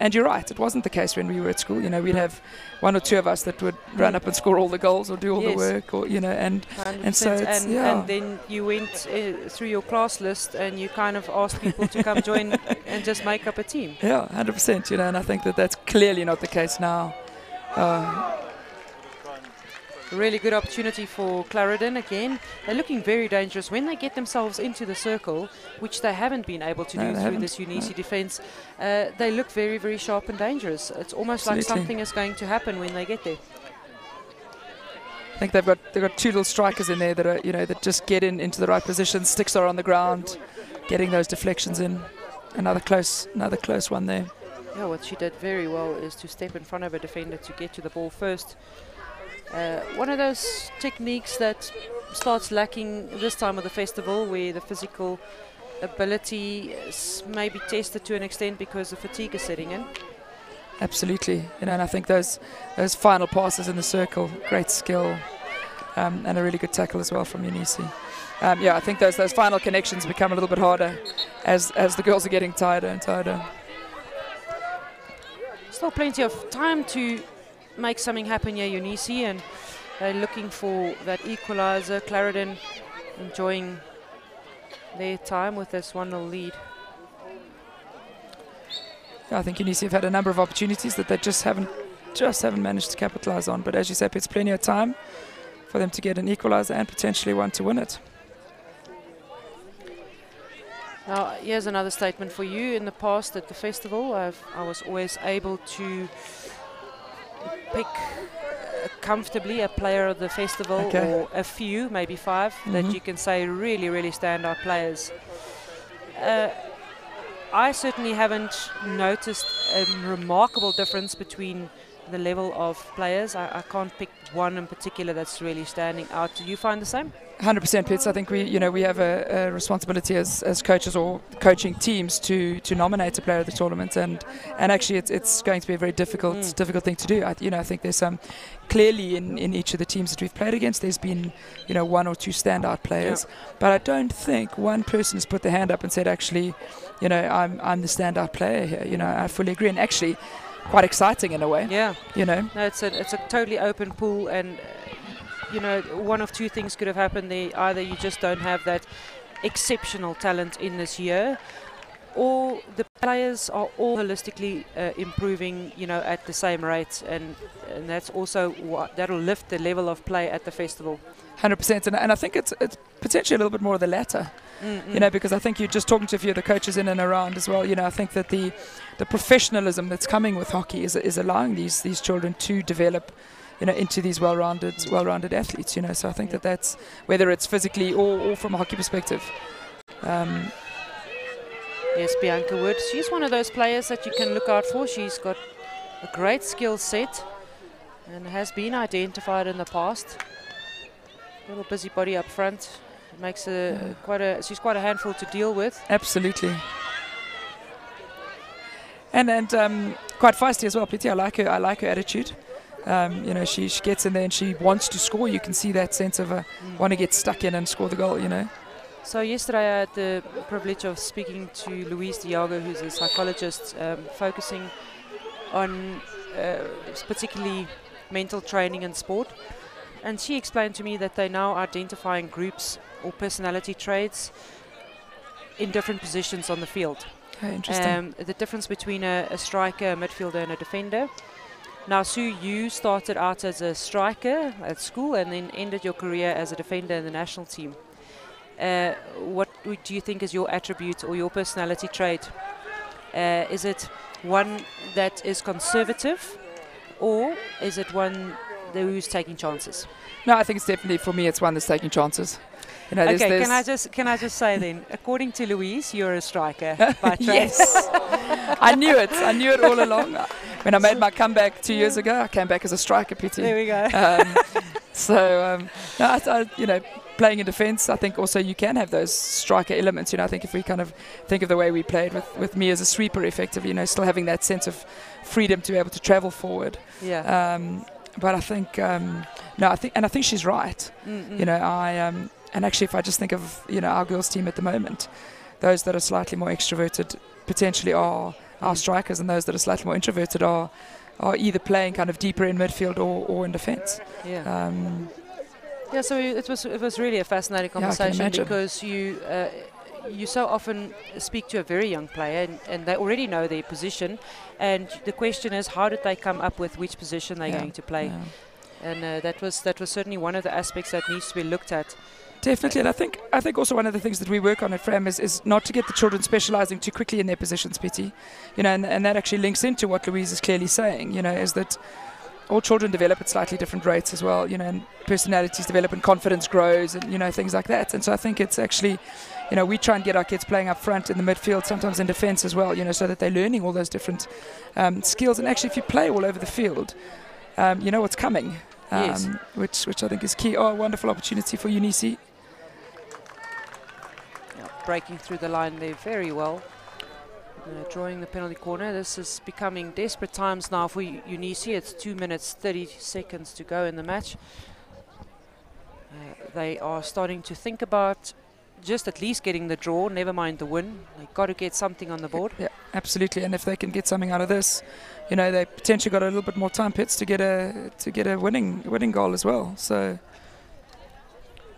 And you're right, it wasn't the case when we were at school. You know, we'd have one or two of us that would run up and score all the goals or do all the work, or you know, and so it's, and then you went through your class list and you kind of asked people to come join and just make up a team. Yeah, 100%. You know, and I think that's clearly not the case now. Really good opportunity for Clarendon again. They're looking very dangerous when they get themselves into the circle, which they haven't been able to do through this Unisi defence. They look very, very sharp and dangerous. It's almost like something is going to happen when they get there. I think they've got two little strikers in there that are, you know, that just get into the right position. Sticks are on the ground, getting those deflections in. Another close one there. Yeah, what she did very well is to step in front of a defender to get to the ball first. One of those techniques that starts lacking this time of the festival, where the physical ability is maybe tested to an extent because the fatigue is setting in. Absolutely, you know, and I think those final passes in the circle, great skill, and a really good tackle as well from Unisi. Yeah, I think those final connections become a little bit harder as the girls are getting tighter and tighter. Still plenty of time to make something happen here, Unisi, and they're looking for that equaliser. Clarendon enjoying their time with this 1-0 lead. I think Unisi have had a number of opportunities that they just haven't managed to capitalise on. But as you said, it's plenty of time for them to get an equaliser and potentially one to win it. Now, here's another statement for you. In the past at the festival, I was always able to pick comfortably a player of the festival, or a few, maybe 5, that you can say really, really standout players. I certainly haven't noticed a remarkable difference between the level of players. I can't pick one in particular that's really standing out. Do you find the same? 100%, Pitts. I think we have a responsibility as coaches or coaching teams to nominate a player of the tournament, and actually it's going to be a very difficult thing to do. I think there's some clearly in each of the teams that we've played against, there's been one or two standout players, but I don't think one person has put their hand up and said, actually, I'm the standout player here. I fully agree, and actually quite exciting in a way. Yeah. No, it's a totally open pool, and one of two things could have happened there. Either you just don't have that exceptional talent in this year, all the players are all holistically improving, you know, at the same rate, and that's also what that'll lift the level of play at the festival. 100%, and I think it's potentially a little bit more of the latter, you know, because I think you're just talking to a few of the coaches in and around as well. You know, I think that the professionalism that's coming with hockey is allowing these children to develop, you know, into these well-rounded athletes. You know, so I think that's whether it's physically or from a hockey perspective. Yes, Bianca Wood. She's one of those players that you can look out for. She's got a great skill set and has been identified in the past. Little busybody up front, makes she's quite a handful to deal with. Absolutely. And quite feisty as well, Pity. I like her attitude. You know, she gets in there and she wants to score. You can see that sense of want to get stuck in and score the goal. You know. So yesterday I had the privilege of speaking to Louise Diago, who's a psychologist, focusing on particularly mental training and sport. And she explained to me that they're now identifying groups or personality traits in different positions on the field. Oh, interesting. The difference between a striker, a midfielder and a defender. Now, Sue, you started out as a striker at school and then ended your career as a defender in the national team. What do you think is your attribute or your personality trait? Is it one that is conservative, or is it one who's taking chances? No, I think it's definitely, for me, it's one that's taking chances. You know, okay, can I just say then, according to Louise, you're a striker by trade. Yes, I knew it all along. When I made my comeback 2 years ago, I came back as a striker, Pity. There we go. You know, playing in defence, I think also you can have those striker elements. You know, I think if we kind of think of the way we played with me as a sweeper, effectively, you know, still having that sense of freedom to be able to travel forward. Yeah. But I think I think she's right. You know, and actually, if I just think of, you know, our girls' team at the moment, those that are slightly more extroverted potentially are our strikers, and those that are slightly more introverted are either playing kind of deeper in midfield or in defence. Yeah. Yeah. So it was really a fascinating conversation, because you so often speak to a very young player and they already know their position, and the question is, how did they come up with which position they're going to play? Yeah. And that was certainly one of the aspects that needs to be looked at. Definitely, and I think also one of the things that we work on at FRAM is not to get the children specialising too quickly in their positions, Pity. You know, and that actually links into what Louise is clearly saying. You know, is that all children develop at slightly different rates as well. You know, and personalities develop and confidence grows, and, you know, things like that. And so I think it's actually, you know, we try and get our kids playing up front in the midfield, sometimes in defence as well. You know, so that they're learning all those different skills. And actually, if you play all over the field, you know what's coming. Yes. Which I think is key. Oh, a wonderful opportunity for Eunice. Breaking through the line there very well, drawing the penalty corner. This is becoming desperate times now for Eunice. It's 2 minutes 30 seconds to go in the match. They are starting to think about just at least getting the draw, never mind the win. They've got to get something on the board. Yeah, absolutely. And if they can get something out of this, you know, they potentially got a little bit more time, Pits, to get a winning goal as well. So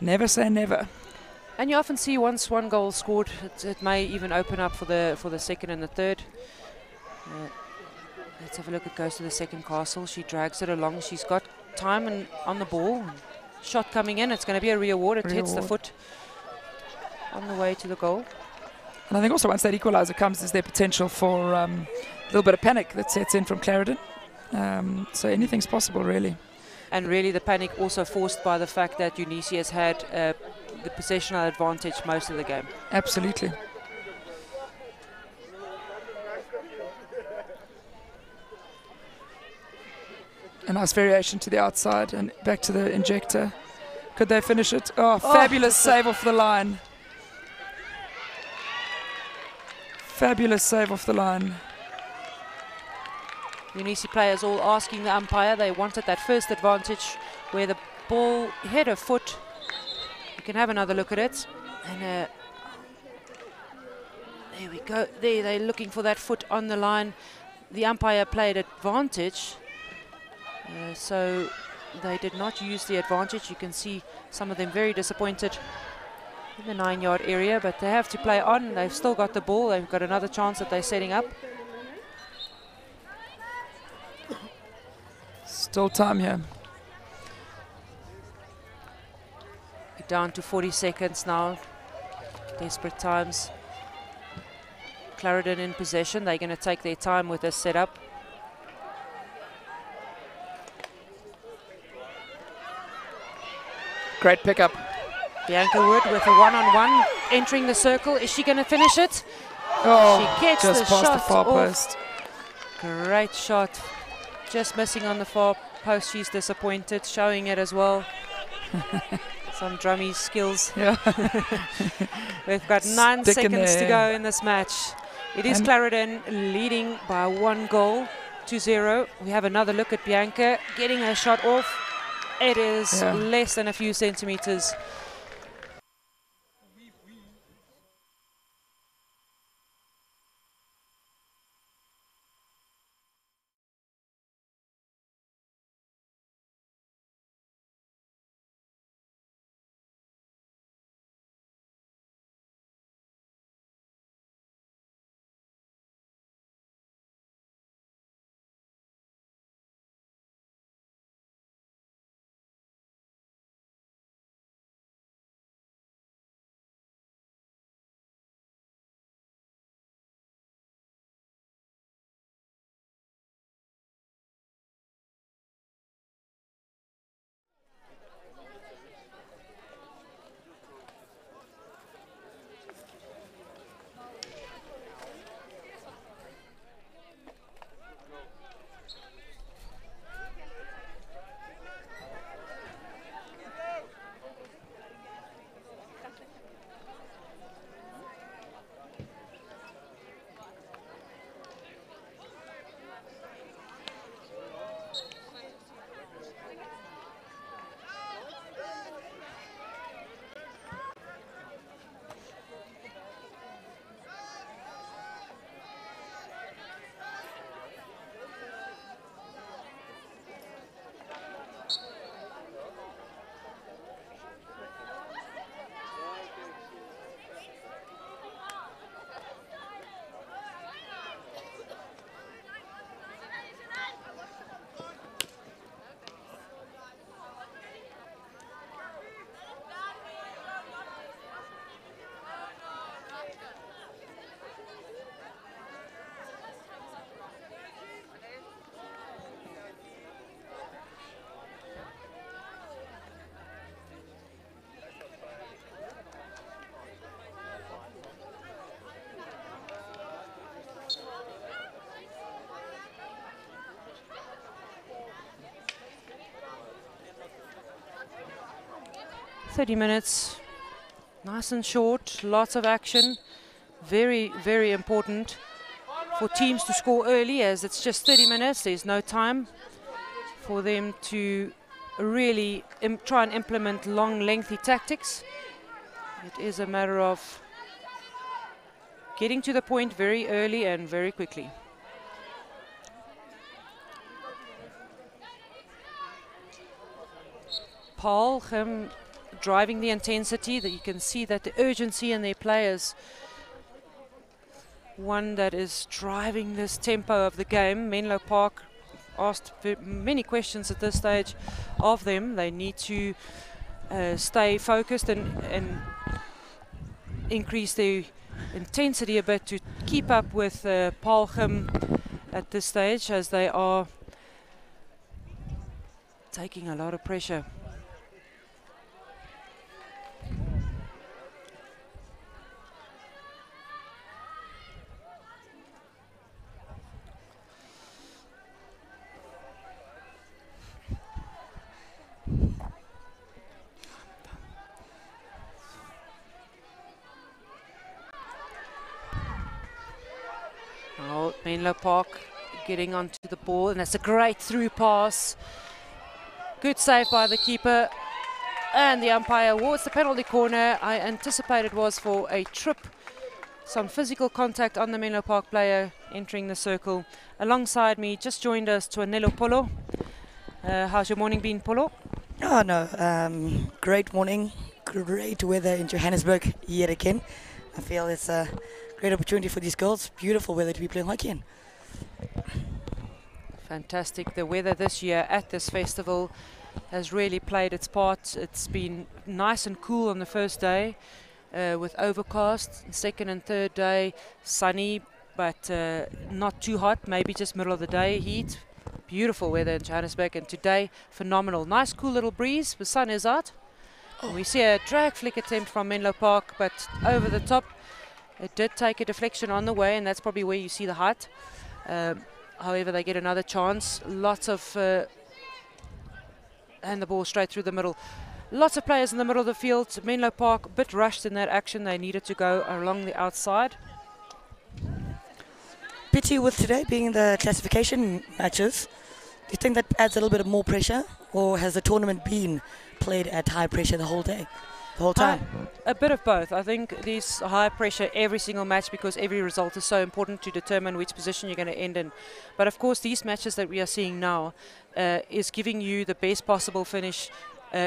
never say never. And you often see once one goal scored, it may even open up for the second and the third. Let's have a look. It goes to the second castle. She drags it along. She's got time and on the ball. Shot coming in. It's going to be a reward. It hits the foot on the way to the goal. And I think also once that equaliser comes, there's their potential for a little bit of panic that sets in from Clarendon. So anything's possible, really. And really the panic also forced by the fact that Eunice has had the possessional advantage most of the game. Absolutely. A nice variation to the outside and back to the injector. Could they finish it? Oh, fabulous save off the line. Fabulous save off the line. Eunice players all asking the umpire. They wanted that first advantage where the ball hit a foot. You can have another look at it. And there we go. There, they're looking for that foot on the line. The umpire played advantage. So they did not use the advantage. You can see some of them very disappointed. in the 9-yard area, but they have to play on. They've still got the ball. They've got another chance that they're setting up. Still time here. Down to 40 seconds now. Desperate times. Clarendon in possession. They're going to take their time with this setup. Great pickup. Bianca Wood with a one-on-one entering the circle. Is she going to finish it? Oh, She gets just the past the shot far off. post. Great shot. Just missing on the far post. She's disappointed, showing it as well. Some drummy skills. Yeah. We've got 9 Stick in seconds to there. go in this match. It is And- Clarendon leading by 1 goal to 0. We have another look at Bianca getting her shot off. It is Yeah. less than a few centimeters. "30 minutes, nice and short, lots of action. Very, very important for teams to score early, as it's just 30 minutes. There's no time for them to really try and implement long, lengthy tactics. It is a matter of getting to the point very early and very quickly." Paul driving the intensity, that you can see that the urgency in their players. One that is driving this tempo of the game. Menlo Park asked many questions at this stage of them. They need to stay focused and increase their intensity a bit to keep up with Paarlgem at this stage, as they are taking a lot of pressure. Oh, Menlo Park getting onto the ball, and that's a great through pass. Good save by the keeper, and the umpire awards the penalty corner. I anticipate it was for a trip, some physical contact on the Menlo Park player entering the circle. Alongside me, just joined us Tuanelo Polo. How's your morning been, Polo? Oh no, great morning, great weather in Johannesburg yet again. I feel it's a great opportunity for these girls. Beautiful weather to be playing hockey in. Fantastic. The weather this year at this festival has really played its part. It's been nice and cool on the first day with overcast. Second and third day, sunny, but not too hot, maybe just middle of the day heat. Beautiful weather in Johannesburg, and today, phenomenal. Nice cool little breeze, the sun is out. And we see a drag flick attempt from Menlo Park, but over the top. It did take a deflection on the way, and that's probably where you see the height. However, they get another chance. Lots of... and the ball straight through the middle. Lots of players in the middle of the field. Menlo Park, a bit rushed in that action. They needed to go along the outside. Pity with today being the classification matches. Do you think that adds a little bit of more pressure? Or has the tournament been played at high pressure the whole day? The whole time? A bit of both. I think there's high pressure every single match because every result is so important to determine which position you're going to end in. But of course, these matches that we are seeing now is giving you the best possible finish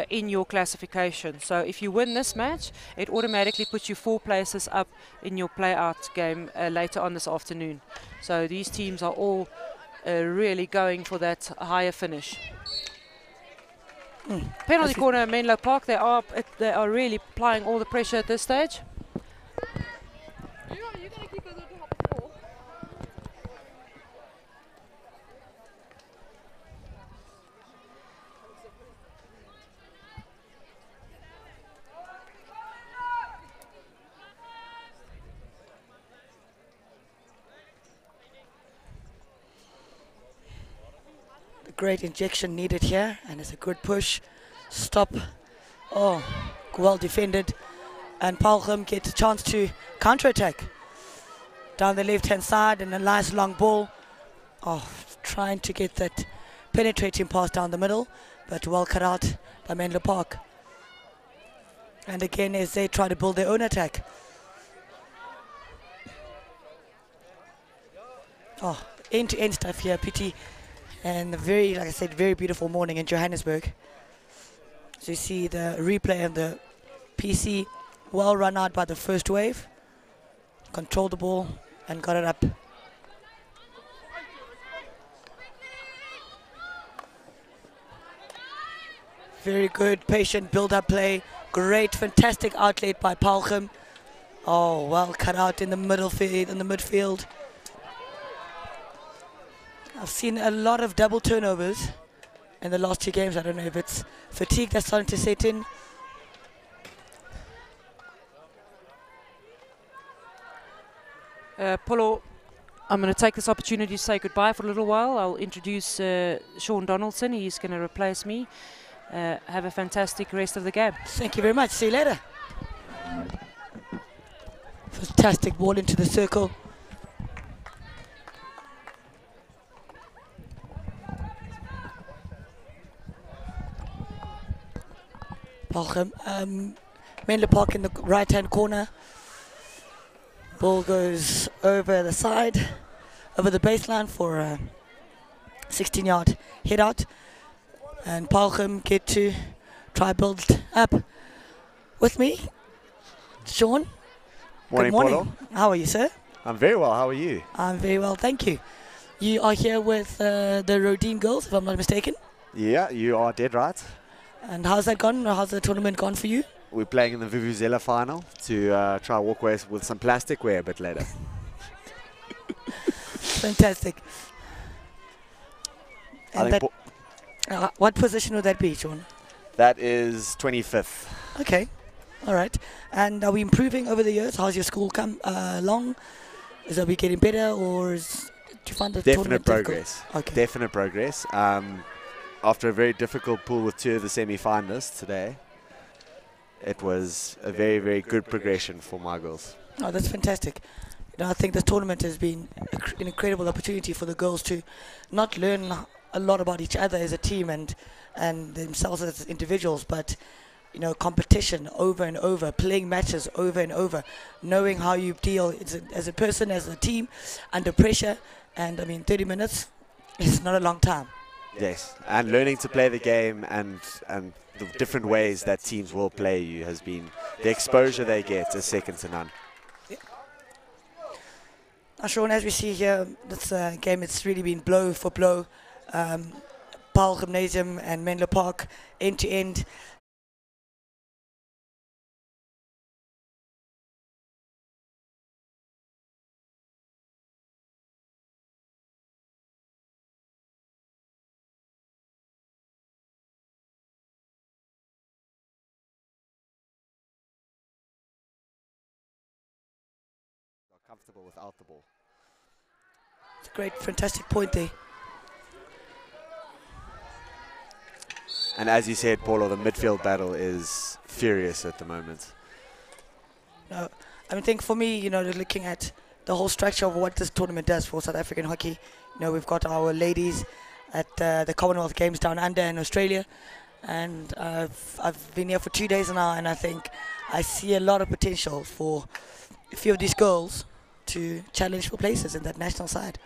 in your classification. So if you win this match, it automatically puts you 4 places up in your play-out game later on this afternoon. So these teams are all really going for that higher finish. Penalty corner, Menlo Park. They are really applying all the pressure at this stage. Great injection needed here, and it's a good push. Stop. Oh, well defended. And Paulgem gets a chance to counter-attack. Down the left-hand side, and a nice long ball. Oh, trying to get that penetrating pass down the middle, but well cut out by Menlo Park. And again, as they try to build their own attack. Oh, end-to-end stuff here, Pity. And a very, like I said, very beautiful morning in Johannesburg. So you see the replay of the PC, well run out by the first wave. Controlled the ball and got it up. Very good, patient build-up play. Great, fantastic outlet by Paulgem. Oh, well cut out in the midfield. I've seen a lot of double turnovers in the last 2 games. I don't know if it's fatigue that's starting to set in. Polo, I'm going to take this opportunity to say goodbye for a little while. I'll introduce Sean Donaldson. He's going to replace me. Have a fantastic rest of the game. Thank you very much. See you later. Fantastic ball into the circle. Paulgem, Menlo Park in the right-hand corner. Ball goes over the side, over the baseline for a 16-yard hit out. And Paulgem get to try build up with me. Sean, morning, good morning. Polo. How are you, sir? I'm very well. How are you? I'm very well, thank you. You are here with the Rodine girls, if I'm not mistaken. Yeah, you are dead right. And how's that gone? How's the tournament gone for you? We're playing in the Vuvuzela final to try walk away with some plasticware a bit later. Fantastic. I And think what position would that be, Sean? that is 25th. Okay, all right. And are we improving over the years? How's your school come along? Is it we getting better, or do you find the Definite tournament difficult? progress. Okay. Definite progress. After a very difficult pool with 2 of the semi-finalists today, it was a very, very good progression for my girls. Oh, that's fantastic. You know, I think this tournament has been an incredible opportunity for the girls to not learn a lot about each other as a team and themselves as individuals, but competition over and over, playing matches over and over, knowing how you deal as a person, as a team, under pressure. And I mean, 30 minutes is not a long time. Yes, and learning to play the game and the different ways that teams will play you has been, the exposure they get is second to none. Now, Sean, as we see here, this game, it's really been blow for blow. Paul Gymnasium and Menlo Park, end to end. Comfortable without the ball. It's a great, fantastic point there. And as you said, Paulo, the midfield battle is furious at the moment. No, I think for me, you know, looking at the whole structure of what this tournament does for South African hockey, you know, we've got our ladies at the Commonwealth Games down under in Australia, and I've been here for 2 days now, and I think I see a lot of potential for a few of these girls to challenge for places in that national side.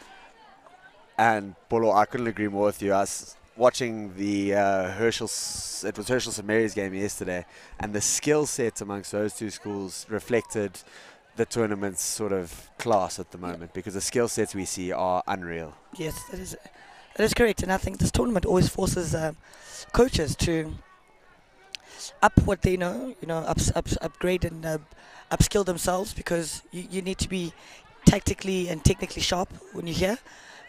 And Paulo, I couldn't agree more with you. I was watching the Herschel St Mary's game yesterday, and the skill set amongst those two schools reflected the tournament's sort of class at the moment, because the skill sets we see are unreal. Yes, that is correct, and I think this tournament always forces coaches to up what they know, upgrade and upskill themselves, because you need to be tactically and technically sharp when you're here.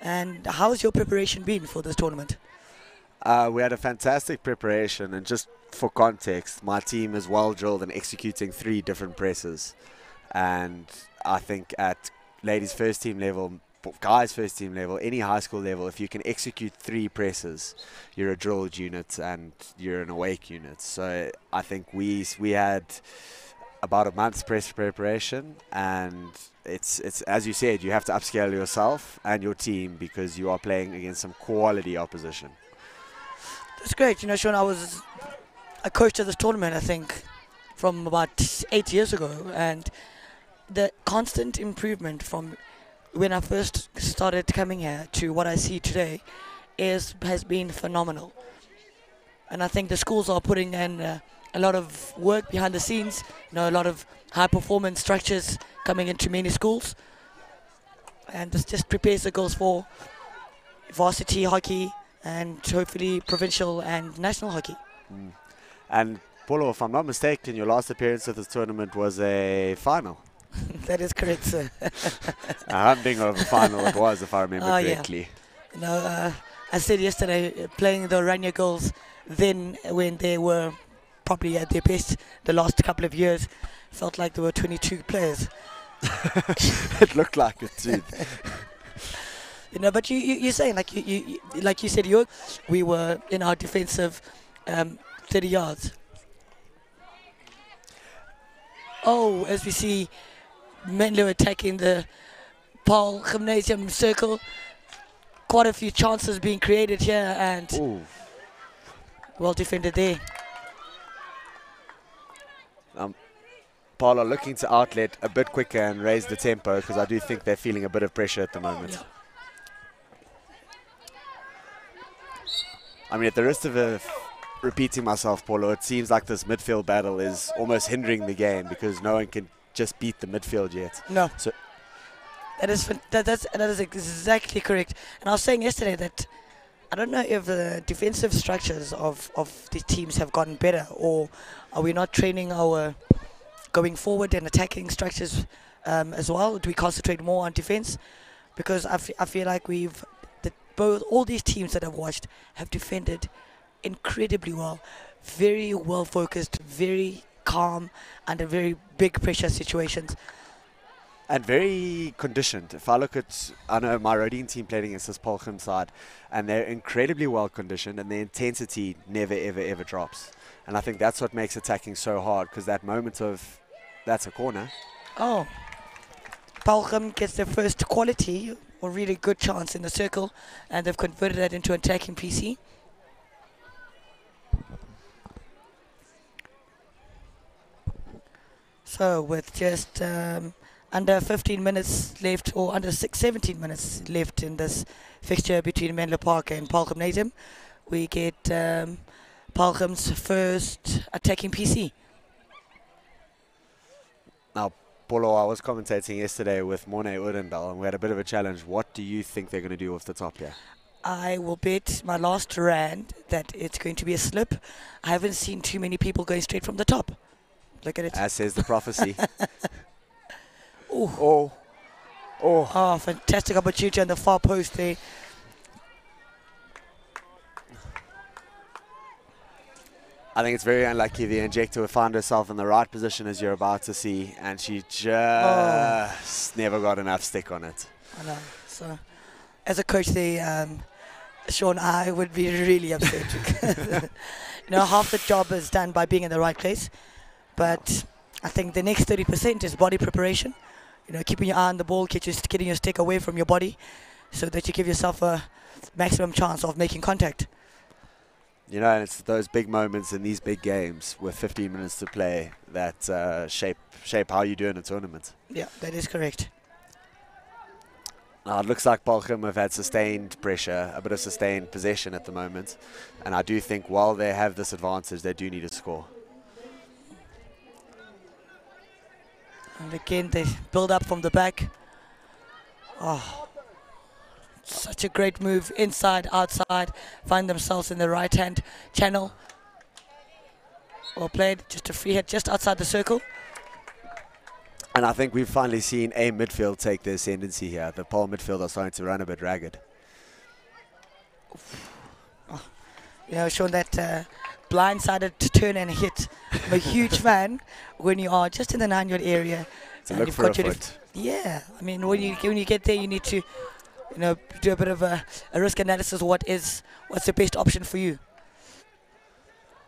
And how's your preparation been for this tournament? We had a fantastic preparation, and just for context, my team is well drilled in executing 3 different presses. And I think at ladies first team level, guys first team level, any high school level, if you can execute 3 presses, you're a drilled unit and you're an awake unit. So I think we had about a month's press preparation, and it's as you said, you have to upscale yourself and your team because you are playing against some quality opposition. That's great. You know, Sean, I coached at this tournament, I think, from about 8 years ago, and the constant improvement from when I first started coming here to what I see today has been phenomenal. And I think the schools are putting in a lot of work behind the scenes, a lot of high performance structures coming into many schools, and this just prepares the girls for varsity hockey and hopefully provincial and national hockey. And Paulo, if I'm not mistaken, your last appearance at this tournament was a final. That is correct, sir. A hunting of a final it was, if I remember correctly. Yeah. I said yesterday, playing the Oranje girls then when they were probably at their best the last couple of years, felt like there were 22 players. It looked like it too. But you're saying, like you said, we were in our defensive 30 yards. Oh, as we see Menlo attacking the Paul Gymnasium circle, quite a few chances being created here, and Ooh. Well defended there. Paul are looking to outlet a bit quicker and raise the tempo, because I do think they're feeling a bit of pressure at the moment. Yeah. I mean, at the risk of repeating myself, Paulo, it seems like this midfield battle is almost hindering the game because no one can just beat the midfield yet. No. So that is exactly correct. And I was saying yesterday that I don't know if the defensive structures of the teams have gotten better, or are we not training our going forward and attacking structures as well? Do we concentrate more on defense? Because I feel like all these teams that I've watched have defended incredibly well, very well focused, very calm under very big pressure situations. And very conditioned. If I look at, I know my Rodine team played against this Polcham side, and they're incredibly well conditioned, and their intensity never, ever, ever drops. And I think that's what makes attacking so hard, because that moment of, that's a corner. Oh, Polcham gets their first quality or really good chance in the circle, and they've converted that into attacking PC. So with just under 15 minutes left, or under 17 minutes left in this fixture between Menlo Park and Paul Gymnasium, we get Paul Palgrim's first attacking PC. Now, Polo, I was commentating yesterday with Morne Urendal, and we had a bit of a challenge. What do you think they're going to do off the top here? I will bet my last rand that it's going to be a slip. I haven't seen too many people going straight from the top. Look at it. As says the prophecy. Ooh. Oh. Oh. Oh, fantastic opportunity on the far post there. I think it's very unlucky the injector found herself in the right position as you're about to see, and she just never got enough stick on it. I know. So, as a coach there, Sean, I would be really upset. Half the job is done by being in the right place, but I think the next 30% is body preparation. Keeping your eye on the ball, getting your stick away from your body, so that you give yourself a maximum chance of making contact. And it's those big moments in these big games with 15 minutes to play that shape how you do in a tournament. Yeah, that is correct. Now, it looks like Palgrim have had sustained pressure, a bit of sustained possession at the moment. And I do think while they have this advantage, they do need to score. And again, they build up from the back. Oh, such a great move. Inside, outside. Find themselves in the right-hand channel. Well played. Just a free hit just outside the circle. And I think we've finally seen a midfield take the ascendancy here. The Paul midfield are starting to run a bit ragged. Showing that blindsided turn and hit. I'm a huge fan when you are just in the 9-yard area. To look for a foot. Yeah, I mean, when you get there, you need to do a bit of a risk analysis. What's the best option for you?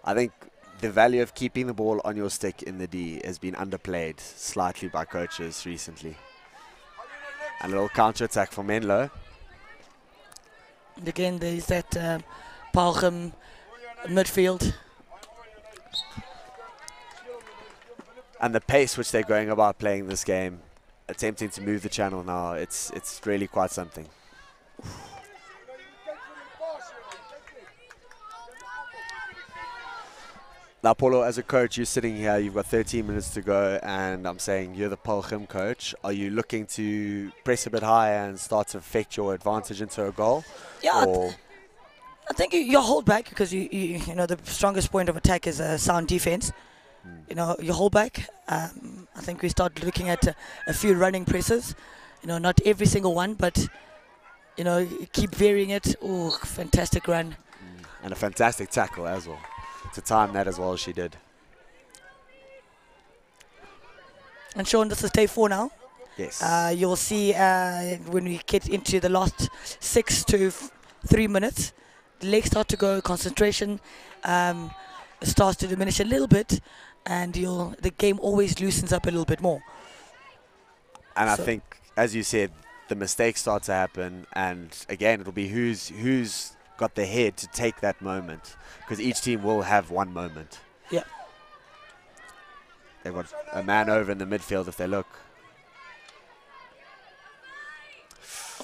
I think the value of keeping the ball on your stick in the D has been underplayed slightly by coaches recently. And a little counter-attack from Menlo. And again, there's that Palgrim midfield. And the pace which they're going about playing this game, attempting to move the channel now, it's really quite something. Now, Paulo, as a coach, you're sitting here, you've got 13 minutes to go, and I'm saying you're the Palgrim coach. Are you looking to press a bit higher and start to affect your advantage into a goal? Yeah, I think you hold back because the strongest point of attack is sound defense. You hold back. I think we start looking at a few running presses. Not every single one, but keep varying it. Oh, fantastic run! And a fantastic tackle as well. To time that as well as she did. And Sean, this is day 4 now. Yes. You'll see when we get into the last 6 to 3 minutes, the legs start to go, concentration starts to diminish a little bit, and the game always loosens up a little bit more. And I think, as you said, the mistakes start to happen, and again, it'll be who's got the head to take that moment, because each team will have one moment. Yeah. They've got a man over in the midfield if they look.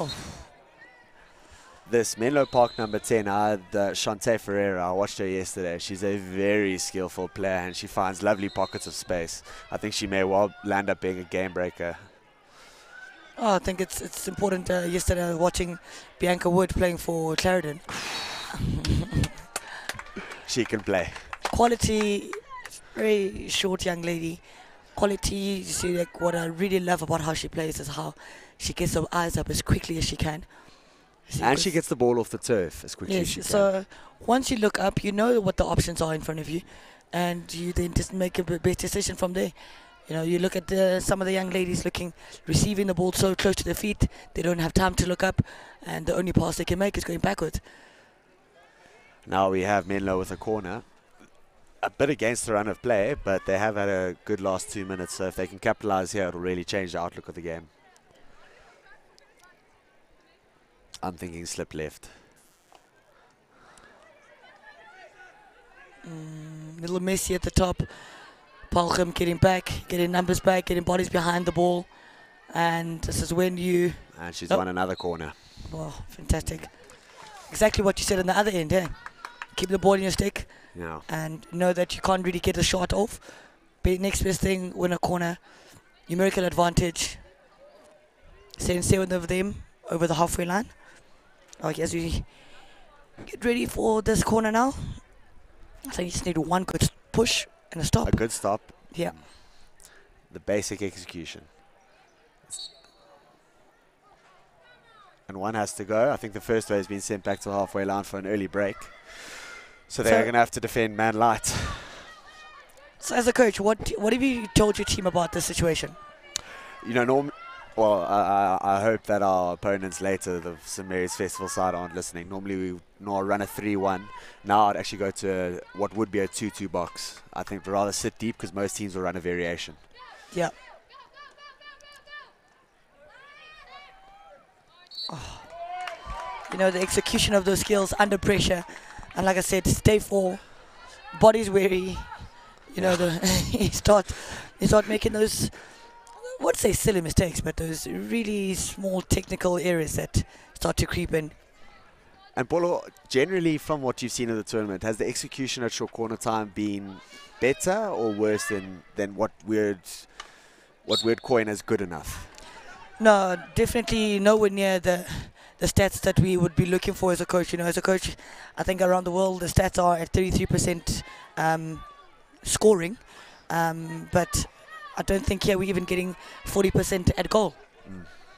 Oh. This Menlo Park number 10, Shante Ferreira, I watched her yesterday. She's a very skillful player and she finds lovely pockets of space. I think she may well land up being a game breaker. Oh, I think it's important. Yesterday I was watching Bianca Wood playing for Clarendon. She can play. Quality, very short young lady. Quality, you see, like what I really love about how she plays is how she gets her eyes up as quickly as she can. And she gets the ball off the turf as quickly as she can. So once you look up, you know what the options are in front of you, and you then just make a best decision from there. You look at some of the young ladies receiving the ball so close to their feet, they don't have time to look up, and the only pass they can make is going backwards. Now we have Menlo with a corner. A bit against the run of play, but they have had a good last 2 minutes, so if they can capitalize here, it'll really change the outlook of the game. I'm thinking slip left. Little messy at the top. Palgrim getting back, getting numbers back, getting bodies behind the ball. And this is when you... And she's won another corner. Wow, fantastic. Exactly what you said on the other end, yeah. Keep the ball in your stick, Yeah. and know that you can't really get a shot off. Next best thing, win a corner, numerical advantage, send 7 of them over the halfway line. Okay, as we get ready for this corner now, so you just need one good push and a stop. A good stop. Yeah. The basic execution. And one has to go. I think the first way has been sent back to the halfway line for an early break. So they're going to have to defend man light. So as a coach, what have you told your team about this situation? You know, I hope that our opponents later, the St. Mary's Festival side, aren't listening. Normally we run a 3-1. Now I'd actually go to what would be a 2-2 box. I think we'd rather sit deep because most teams will run a variation. Yeah. Oh. You know, the execution of those skills under pressure. And like I said, stay 4, body's weary. You know, you start making those, I wouldn't say silly mistakes, but those really small technical errors that start to creep in. And Paulo, generally from what you've seen in the tournament, has the execution at short corner time been better or worse than what we'd coin as good enough? No, definitely nowhere near the stats that we would be looking for as a coach. You know, as a coach, I think around the world the stats are at 33% scoring, but I don't think here we're even getting 40% at goal.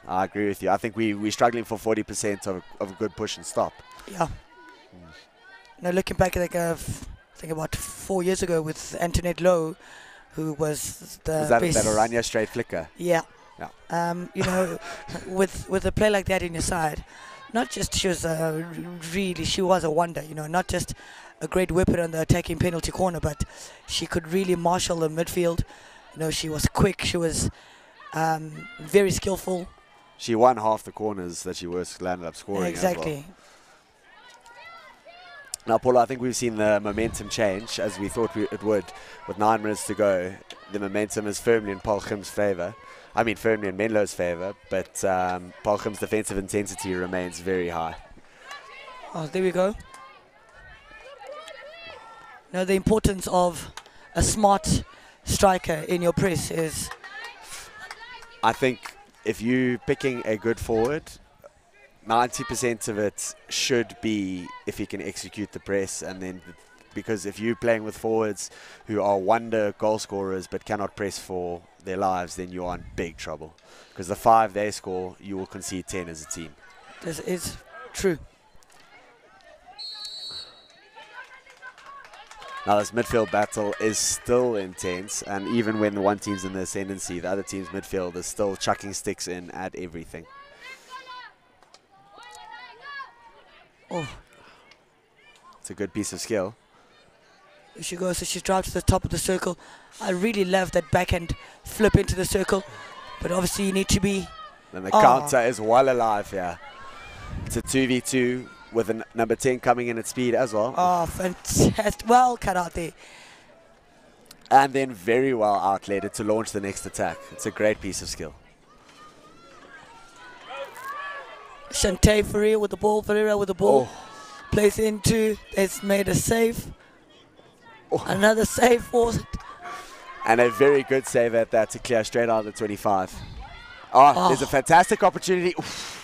I agree with you. I think we're struggling for 40% of a good push and stop. Yeah. Now looking back, like I think about 4 years ago with Antoinette Lowe, who was the Was that best. Oranje straight flicker? Yeah. Yeah. You know, with a play like that in your side, not just she was she was a wonder. You know, not just a great weapon on the attacking penalty corner, but she could really marshal the midfield. You know, she was quick. She was very skillful. She won half the corners that she landed up scoring. Exactly. As well. Now, Paula, I think we've seen the momentum change as we thought it would. With 9 minutes to go, the momentum is firmly in Paulchim's favour. I mean, firmly in Menlo's favour, but Paulchim's defensive intensity remains very high. Oh, there we go. Now, the importance of a smart striker in your press is... I think if you're picking a good forward, 90% of it should be if he can execute the press, and then because if you're playing with forwards who are wonder goal scorers but cannot press for their lives, then you're in big trouble. Because the 5 they score, you will concede 10 as a team. This is true. Now this midfield battle is still intense, and even when the one team's in the ascendancy, the other team's midfield is still chucking sticks in at everything. Oh, it's a good piece of skill. Here she goes, so she drives to the top of the circle. I really love that backhand flip into the circle, but obviously you need to be... And the counter is well alive here. It's a 2v2 with a number 10 coming in at speed as well. Oh, fantastic. Well cut out there. And then very well outletted to launch the next attack. It's a great piece of skill. Shante Ferreira with the ball. Ferreira with the ball. Oh. Plays into. It's made a save. Oh. Another save for it. And a very good save at that to clear straight out of the 25. Oh, there's a fantastic opportunity. Oof.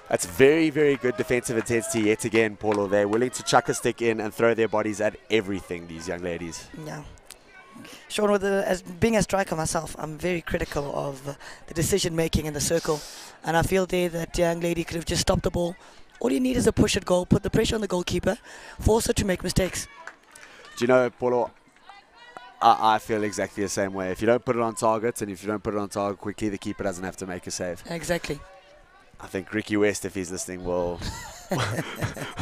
That's very, very good defensive intensity yet again, Paulo. They're willing to chuck a stick in and throw their bodies at everything, these young ladies. Yeah. Sean, as being a striker myself, I'm very critical of the decision-making in the circle. And I feel there that young lady could have just stopped the ball. All you need is a push at goal, put the pressure on the goalkeeper, force her to make mistakes. Do you know, Paulo, I feel exactly the same way. If you don't put it on target, and if you don't put it on target quickly, the keeper doesn't have to make a save. Exactly. I think Ricky West, if he's listening, will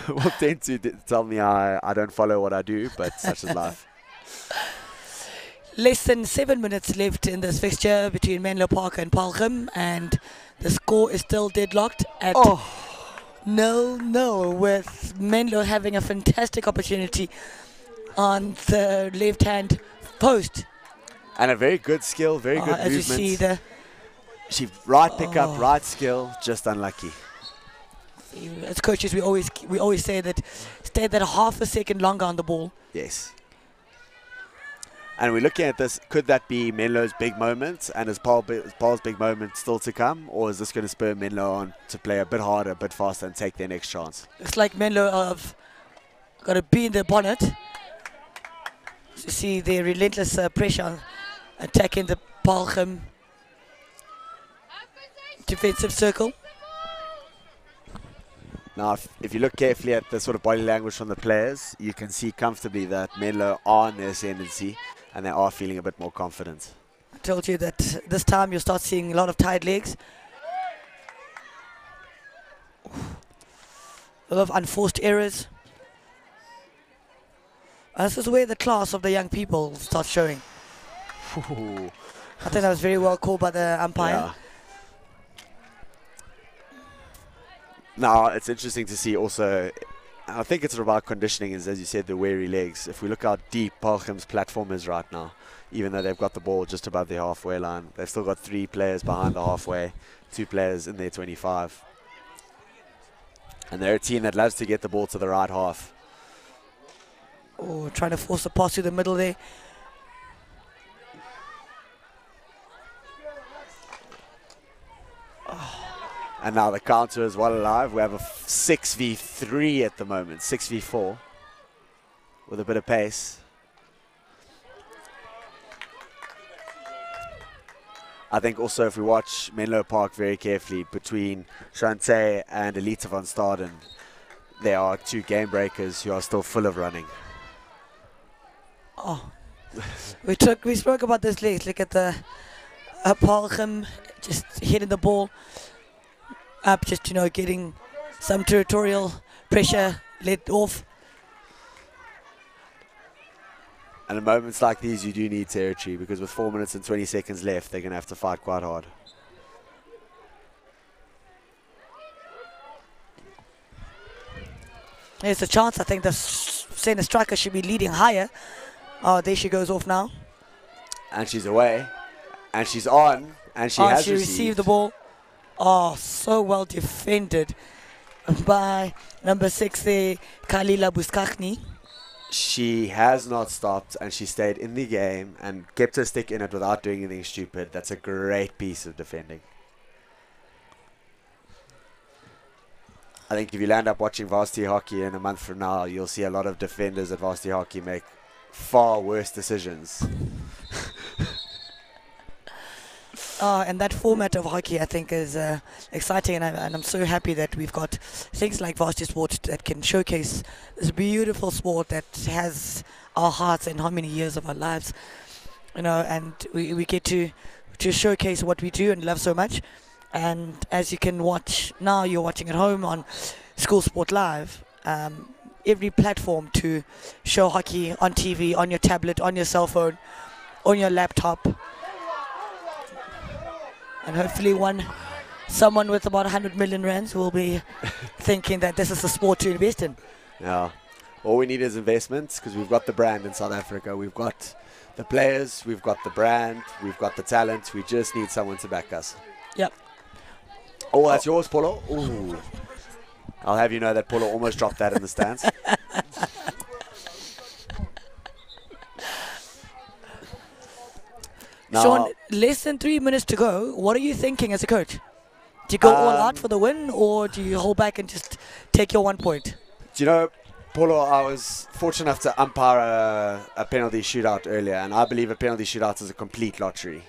will tend to tell me I don't follow what I do, but such is life. Less than 7 minutes left in this fixture between Menlo Park and Paarlgrim, and the score is still deadlocked at 0-0, with Menlo having a fantastic opportunity on the left-hand post. And a very good skill, very good as movement. you see She right pick up, right skill, just unlucky. As coaches, we always say that stay that half a second longer on the ball. Yes. And we're looking at this, could that be Menlo's big moment, and is Paul's big moment still to come, or is this going to spur Menlo on to play a bit harder, a bit faster, and take their next chance? It's like Menlo have got to be in their bonnet. You see the relentless pressure attacking the Palchem defensive circle. Now, if you look carefully at the sort of body language from the players, you can see comfortably that Menlo are in their ascendancy, and they are feeling a bit more confident. I told you that this time you'll start seeing a lot of tired legs. A lot of unforced errors. And this is where the class of the young people starts showing. I think that was very well called by the umpire. Yeah. Now, it's interesting to see also, I think it's about conditioning, is, as you said, the weary legs. If we look how deep Palchem's platform is right now, even though they've got the ball just above the halfway line, they've still got 3 players behind the halfway, 2 players in their 25. And they're a team that loves to get the ball to the right half. Oh, trying to force a pass through the middle there. And now the counter is well alive. We have a 6v3 at the moment, 6v4, with a bit of pace. I think also if we watch Menlo Park very carefully, between Shante and Elita van Staden, there are 2 game breakers who are still full of running. Oh, we spoke about this late. Look at the Palchem just hitting the ball up, just getting some territorial pressure let off. And in moments like these, you do need territory, because with 4 minutes and 20 seconds left, they're going to have to fight quite hard. There's a chance. I think the center striker should be leading higher. Oh, there she goes off now. And she's away. And she's on. And she has received the ball. Oh, so well defended by number 6 there, Kalila Buskachny. She has not stopped, and she stayed in the game and kept her stick in it without doing anything stupid. That's a great piece of defending. I think if you land up watching varsity hockey in a month from now, you'll see a lot of defenders at varsity hockey make far worse decisions. And that format of hockey, I think, is exciting, and I'm so happy that we've got things like varsity sport that can showcase this beautiful sport that has our hearts and how many years of our lives, and we get to showcase what we do and love so much. And as you can watch now, you're watching at home on School Sport Live, every platform to show hockey on TV, on your tablet, on your cell phone, on your laptop. And hopefully someone with about 100 million rands will be thinking that this is a sport to invest in. Yeah. All we need is investments, because we've got the brand in South Africa. We've got the players, we've got the brand, we've got the talent. We just need someone to back us. Yep. Oh, that's yours, Polo. Ooh. I'll have you know that Polo almost dropped that in the stands. Now, Sean, less than 3 minutes to go. What are you thinking as a coach? Do you go all out for the win, or do you hold back and just take your 1 point? Do you know, Polo, I was fortunate enough to umpire a penalty shootout earlier, and I believe a penalty shootout is a complete lottery.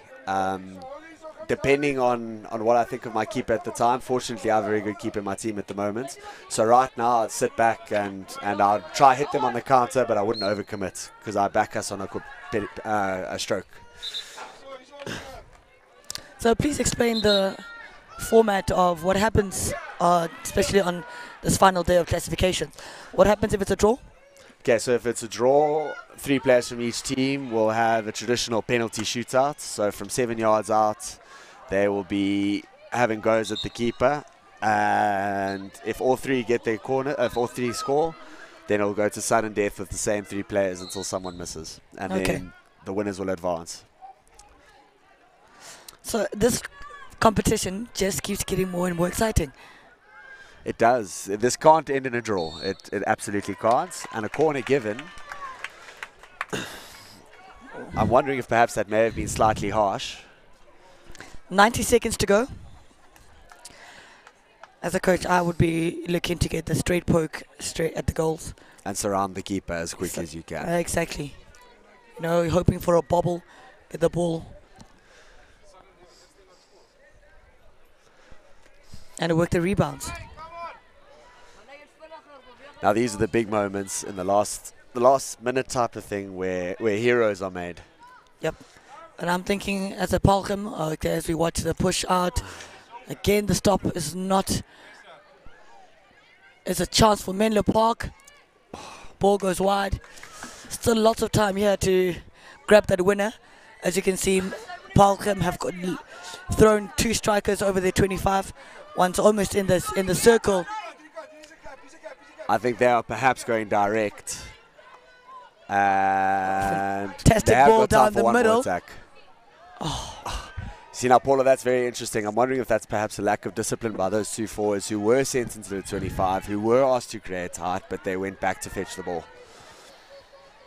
Depending on what I think of my keeper at the time, fortunately I have a very good keeper in my team at the moment. So right now I'd sit back and I'd try hit them on the counter, but I wouldn't overcommit, because I back us on a stroke. So please explain the format of what happens, especially on this final day of classification. What happens if it's a draw? Okay, so if it's a draw, 3 players from each team will have a traditional penalty shootout. So from 7 yards out, they will be having goes at the keeper. And if all 3 get their corner, if all 3 score, then it'll go to sudden death with the same 3 players until someone misses. And then the winners will advance. So this competition just keeps getting more and more exciting. It does. This can't end in a draw. It absolutely can't. And a corner given. I'm wondering if perhaps that may have been slightly harsh. 90 seconds to go. As a coach, I would be looking to get the straight poke straight at the goals. And surround the keeper as quickly as you can. Exactly. You know, hoping for a bobble, get the ball. And work the rebounds. Now these are the big moments in the last minute type of thing where heroes are made. Yep. And I'm thinking as a Palchem, okay, as we watch the push out, again the stop is not. It's a chance for Menlo Park. Ball goes wide. Still lots of time here to grab that winner. As you can see, Palchem have thrown 2 strikers over their 25. One's almost in the circle. I think they are perhaps going direct. And Fantastic they have ball got time down for the one more middle. attack. See now, Paula, that's very interesting. I'm wondering if that's perhaps a lack of discipline by those 2 forwards who were sent into the 25, who were asked to create height, but they went back to fetch the ball.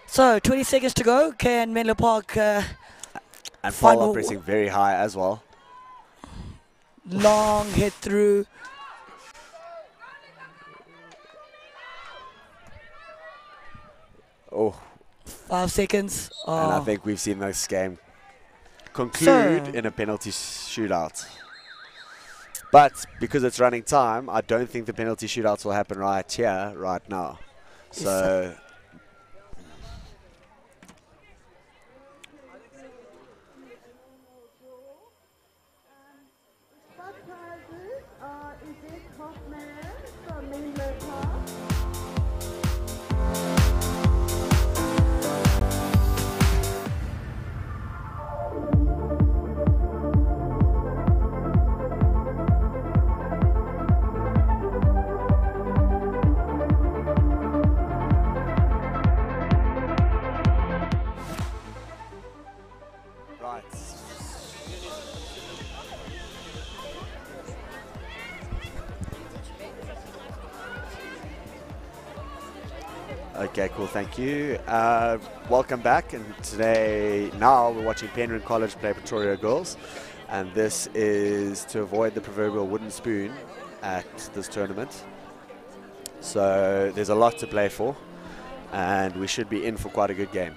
So 20 seconds to go. Can Menlo Park And Paul final are pressing very high as well. long hit through. Oh, 5 seconds. and I Oh. think we've seen this game conclude in a penalty shootout. But because it's running time, I don't think the penalty shootouts will happen right here, right now. Yes, So right. Okay, cool, thank you. Welcome back, and now we're watching Penryn College play Pretoria Girls, and this is to avoid the proverbial wooden spoon at this tournament. So there's a lot to play for, and we should be in for quite a good game.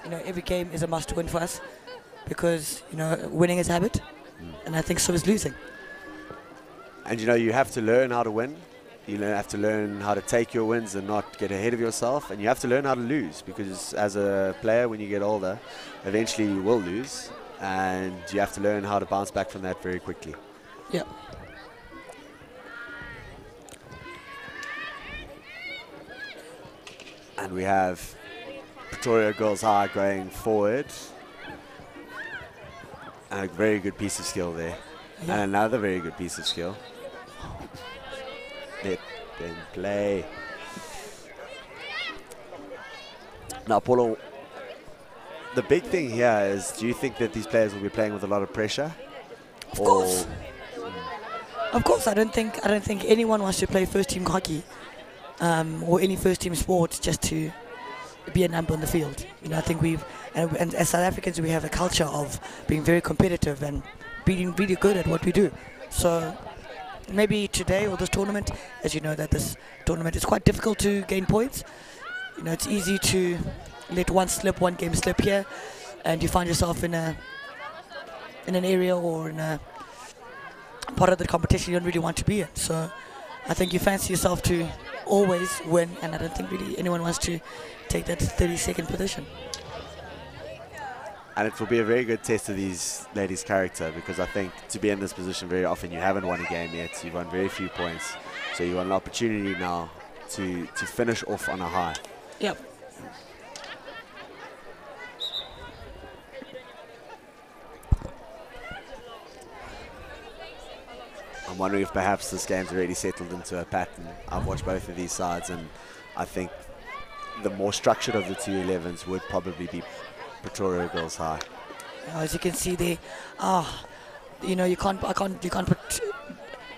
You know, every game is a must-win for us because, you know, winning is habit, and I think so is losing. And you know, you have to learn how to win. You have to learn how to take your wins and not get ahead of yourself. And you have to learn how to lose, because as a player, when you get older, eventually you will lose. And you have to learn how to bounce back from that very quickly. Yeah. And we have Pretoria Girls High going forward. And a very good piece of skill there. Yeah. And another very good piece of skill. Let them play. Now, Paulo, the big thing here is, do you think that these players will be playing with a lot of pressure? Of course. Of course, I don't think anyone wants to play first team hockey or any first team sport just to be a number on the field. You know, I think and as South Africans, we have a culture of being very competitive and being really good at what we do. So maybe today or this tournament, as you know, that this tournament is quite difficult to gain points. You know, it's easy to let one game slip here, and you find yourself in an area or in a part of the competition you don't really want to be in. So I think you fancy yourself to always win, and I don't think really anyone wants to take that 32nd position. And it will be a very good test of these ladies' character, because I think to be in this position very often, you haven't won a game yet, you've won very few points. So you want an opportunity now to finish off on a high. Yep. I'm I'm wondering if perhaps this game's already settled into a pattern. I've watched both of these sides, and I think the more structured of the two 11s would probably be Pretoria Girls High. As you can see there, you can't put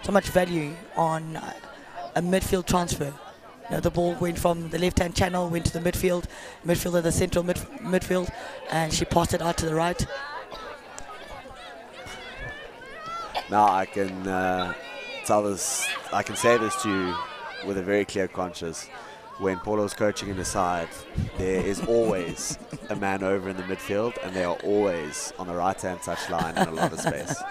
so much value on a midfield transfer. The ball went from the left-hand channel, went to the midfield at the central midfield, and she passed it out to the right. Now I can I can say this to you with a very clear conscience. When Paulo's coaching in the side, there is always a man over in the midfield, and they are always on the right-hand touchline in a lot of space.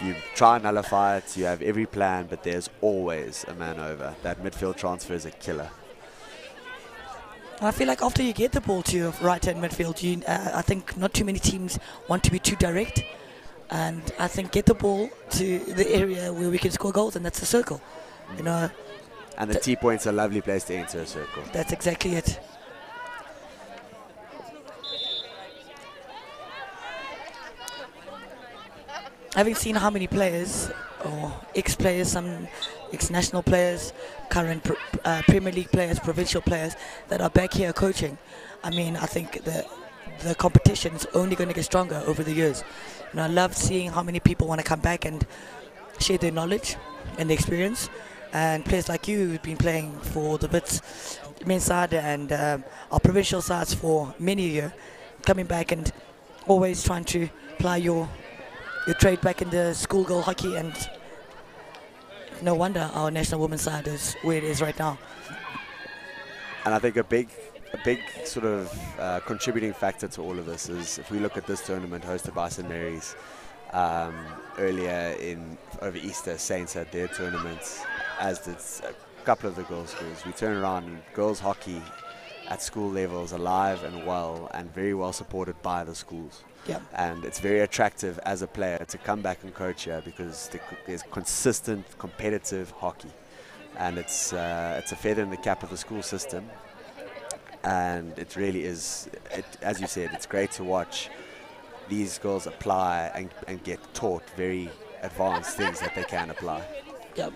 You try and nullify it, you have every plan, but there's always a man over. That midfield transfer is a killer. I feel like after you get the ball to your right-hand midfield, I think not too many teams want to be too direct. And I think get the ball to the area where we can score goals, and that's the circle. And the T-point's a lovely place to enter a circle. That's exactly it. Having seen how many players, or ex-players, some ex-national players, current Premier League players, provincial players that are back here coaching, I think the competition is only going to get stronger over the years. I love seeing how many people want to come back and share their knowledge and their experience. And players like you who've been playing for the Wits men's side and our provincial sides for many years, coming back and always trying to apply your trade back in the schoolgirl hockey, and no wonder our national women's side is where it is right now. And I think a big sort of contributing factor to all of this is if we look at this tournament hosted by St. Mary's earlier over Easter, Saints had their tournaments, as did a couple of the girls' schools. We turn around and girls' hockey at school level is alive and well, and very well supported by the schools. Yeah. And it's very attractive as a player to come back and coach here because there's consistent, competitive hockey, and it's a feather in the cap of the school system. And it really is, as you said, it's great to watch these girls apply and get taught very advanced things that they can apply. Yeah.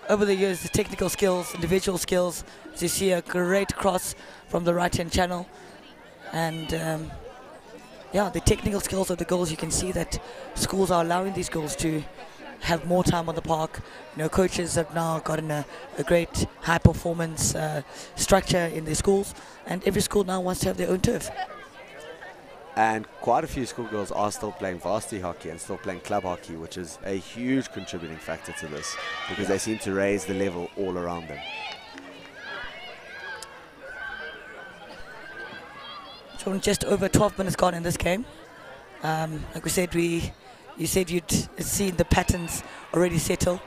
Over the years, the technical skills, individual skills, as you see a great cross from the right-hand channel. And the technical skills of the girls, you can see that schools are allowing these girls to have more time on the park. Coaches have now gotten a great high-performance structure in their schools, and every school now wants to have their own turf. And quite a few schoolgirls are still playing varsity hockey and still playing club hockey, which is a huge contributing factor to this because they seem to raise the level all around them. So just over 12 minutes gone in this game. Like we said, you said you'd seen the patterns already settle.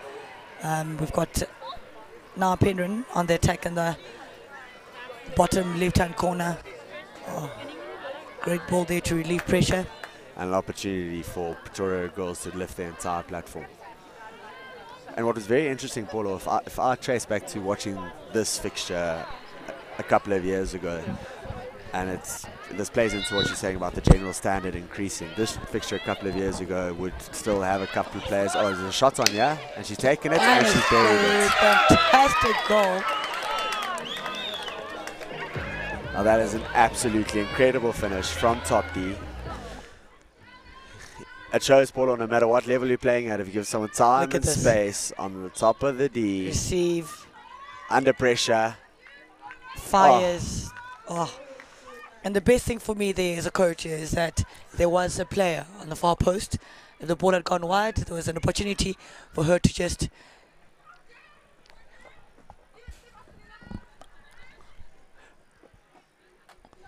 We've got now Penryn on the attack in the bottom left-hand corner. Great ball there to relieve pressure. And an opportunity for Pretoria girls to lift their entire platform. And what was very interesting, Paulo, if I trace back to watching this fixture a couple of years ago, and this plays into what you're saying about the general standard increasing. This fixture a couple of years ago would still have a couple of players. Oh, there's a shot on, yeah? And she's taken it and she's buried it. Fantastic goal. Now that is an absolutely incredible finish from top D. It shows, Paulo, no matter what level you're playing at, if you give someone time and space on the top of the D, receive, under pressure, fires. And the best thing for me there as a coach is that there was a player on the far post. If the ball had gone wide, there was an opportunity for her to just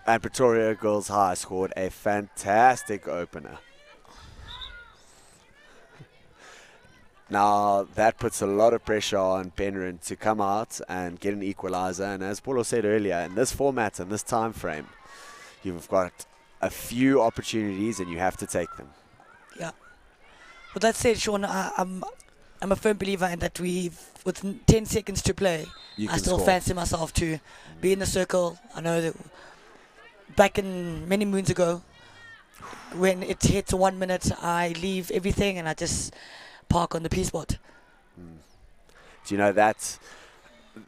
and Pretoria Girls High scored a fantastic opener. Now that puts a lot of pressure on Penryn to come out and get an equalizer. And as Paulo said earlier, in this format and this time frame, you've got a few opportunities and you have to take them. Yeah. With that said, Sean, I'm a firm believer in that with 10 seconds to play, I still fancy myself to be in the circle. I know that back in many moons ago, when it hits 1 minute, I leave everything and I just park on the P spot. Do you know that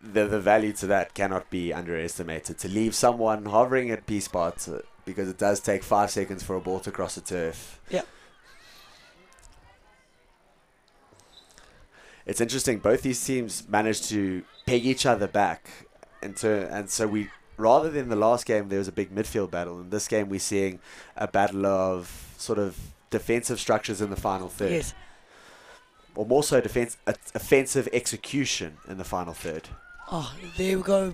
the value to that cannot be underestimated? To leave someone hovering at P spot, because it does take 5 seconds for a ball to cross the turf. Yeah. It's interesting. Both these teams managed to peg each other back, and so we, rather than the last game, there was a big midfield battle. In this game, we're seeing a battle of sort of defensive structures in the final third. Yes. Or more so offensive execution in the final third. Oh, there we go.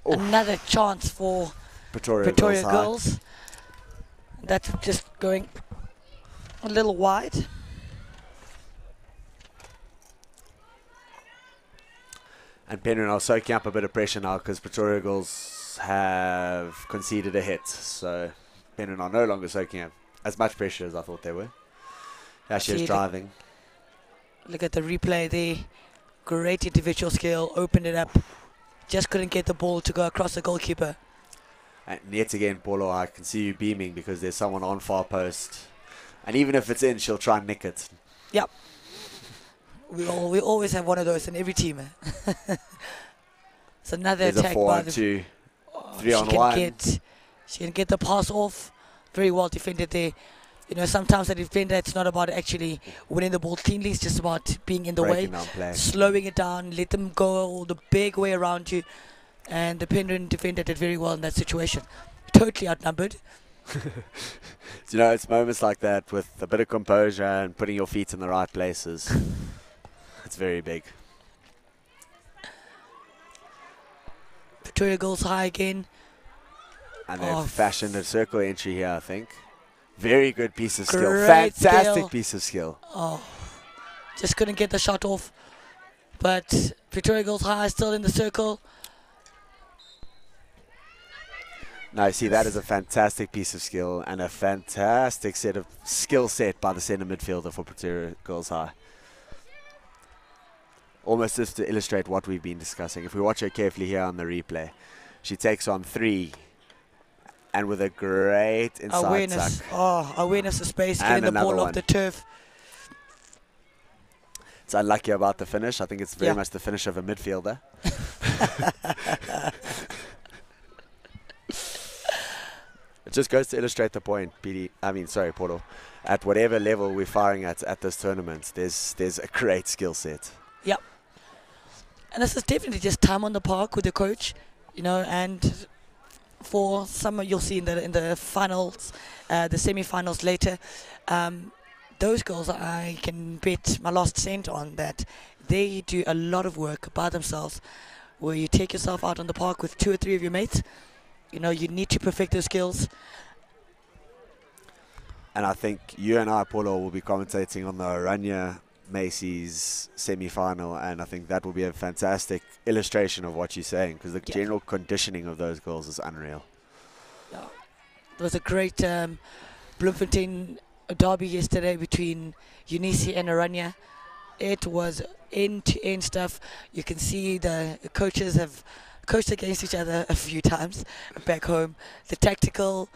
Oof. Another chance for Pretoria Girls. That's just going a little wide. And Penryn are soaking up a bit of pressure now because Pretoria Girls have conceded a hit. So Penryn are no longer soaking up as much pressure as I thought they were. Ashley is driving. Look at the replay there. Great individual skill. Opened it up. Just couldn't get the ball to go across the goalkeeper. And yet again, Paulo, I can see you beaming because there's someone on far post. And even if it's in, she'll try and nick it. Yep. We always have one of those in every team. It's another There's attack a 4 by on the 2, 3 on 1. She can get the pass off. Very well defended there. You know, sometimes a defender, it's not about actually winning the ball cleanly. It's just about being in the Breaking way, down play. slowing it down, let them go the big way around you. And the Penryn defender did very well in that situation. Totally outnumbered. You know, it's moments like that with a bit of composure and putting your feet in the right places. It's very big. Pretoria goes high again. And they've fashioned a circle entry here, I think. Very good piece of skill. Great Fantastic skill. piece of skill. Oh, just couldn't get the shot off. But Pretoria goes high, still in the circle. Now, see, that is a fantastic piece of skill and a fantastic skill set by the centre midfielder for Pretoria Girls High. Almost just to illustrate what we've been discussing. If we watch her carefully here on the replay, she takes on 3 and with a great inside awareness. tuck. Oh, awareness of space, And getting the ball another off one. the turf. It's unlucky about the finish. I think it's very much the finish of a midfielder. It just goes to illustrate the point, Porto. At whatever level we're firing at this tournament, there's a great skill set. Yep. And this is definitely just time on the park with the coach, you know, and for some you'll see in the finals, the semi-finals later, those girls I can bet my last cent on that they do a lot of work by themselves, where you take yourself out on the park with 2 or 3 of your mates. You know, you need to perfect those skills. And I think you and I, Paulo, will be commentating on the Oranje Macy's semi-final, and I think that will be a fantastic illustration of what you're saying, because the general conditioning of those girls is unreal. Yeah. There was a great Bloemfontein derby yesterday between Unisi and Oranje. It was end-to-end stuff. You can see the coaches have coached against each other a few times back home. The tactical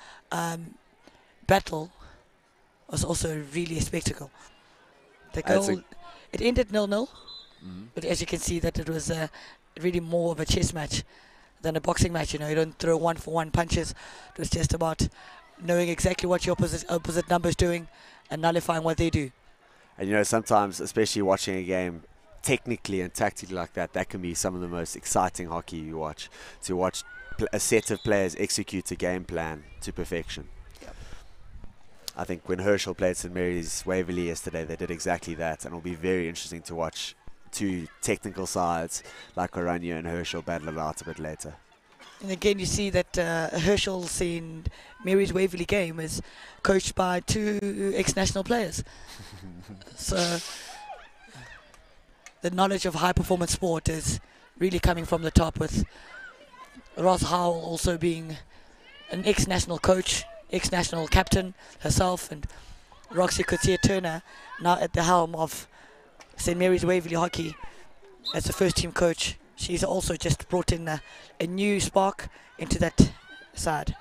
battle was also really a spectacle. The goal, it ended 0-0, but as you can see that it was really more of a chess match than a boxing match. You know, you don't throw 1-for-1 punches. It was just about knowing exactly what your opposite number is doing and nullifying what they do. And you know, sometimes, especially watching a game technically and tactically like that, that can be some of the most exciting hockey you watch. To watch a set of players execute a game plan to perfection. I think when Herschel played St Mary's Waverley yesterday, they did exactly that, and it'll be very interesting to watch 2 technical sides like Oranje and Herschel battle it out a bit later. And again, you see that Herschel's in Mary's Waverley game is coached by 2 ex-national players. So the knowledge of high-performance sport is really coming from the top, with Ross Howell also being an ex-national coach, ex-national captain herself, and Roxy Coetzee-Turner now at the helm of St Mary's Waverley Hockey as the first-team coach. She's also just brought in a new spark into that side.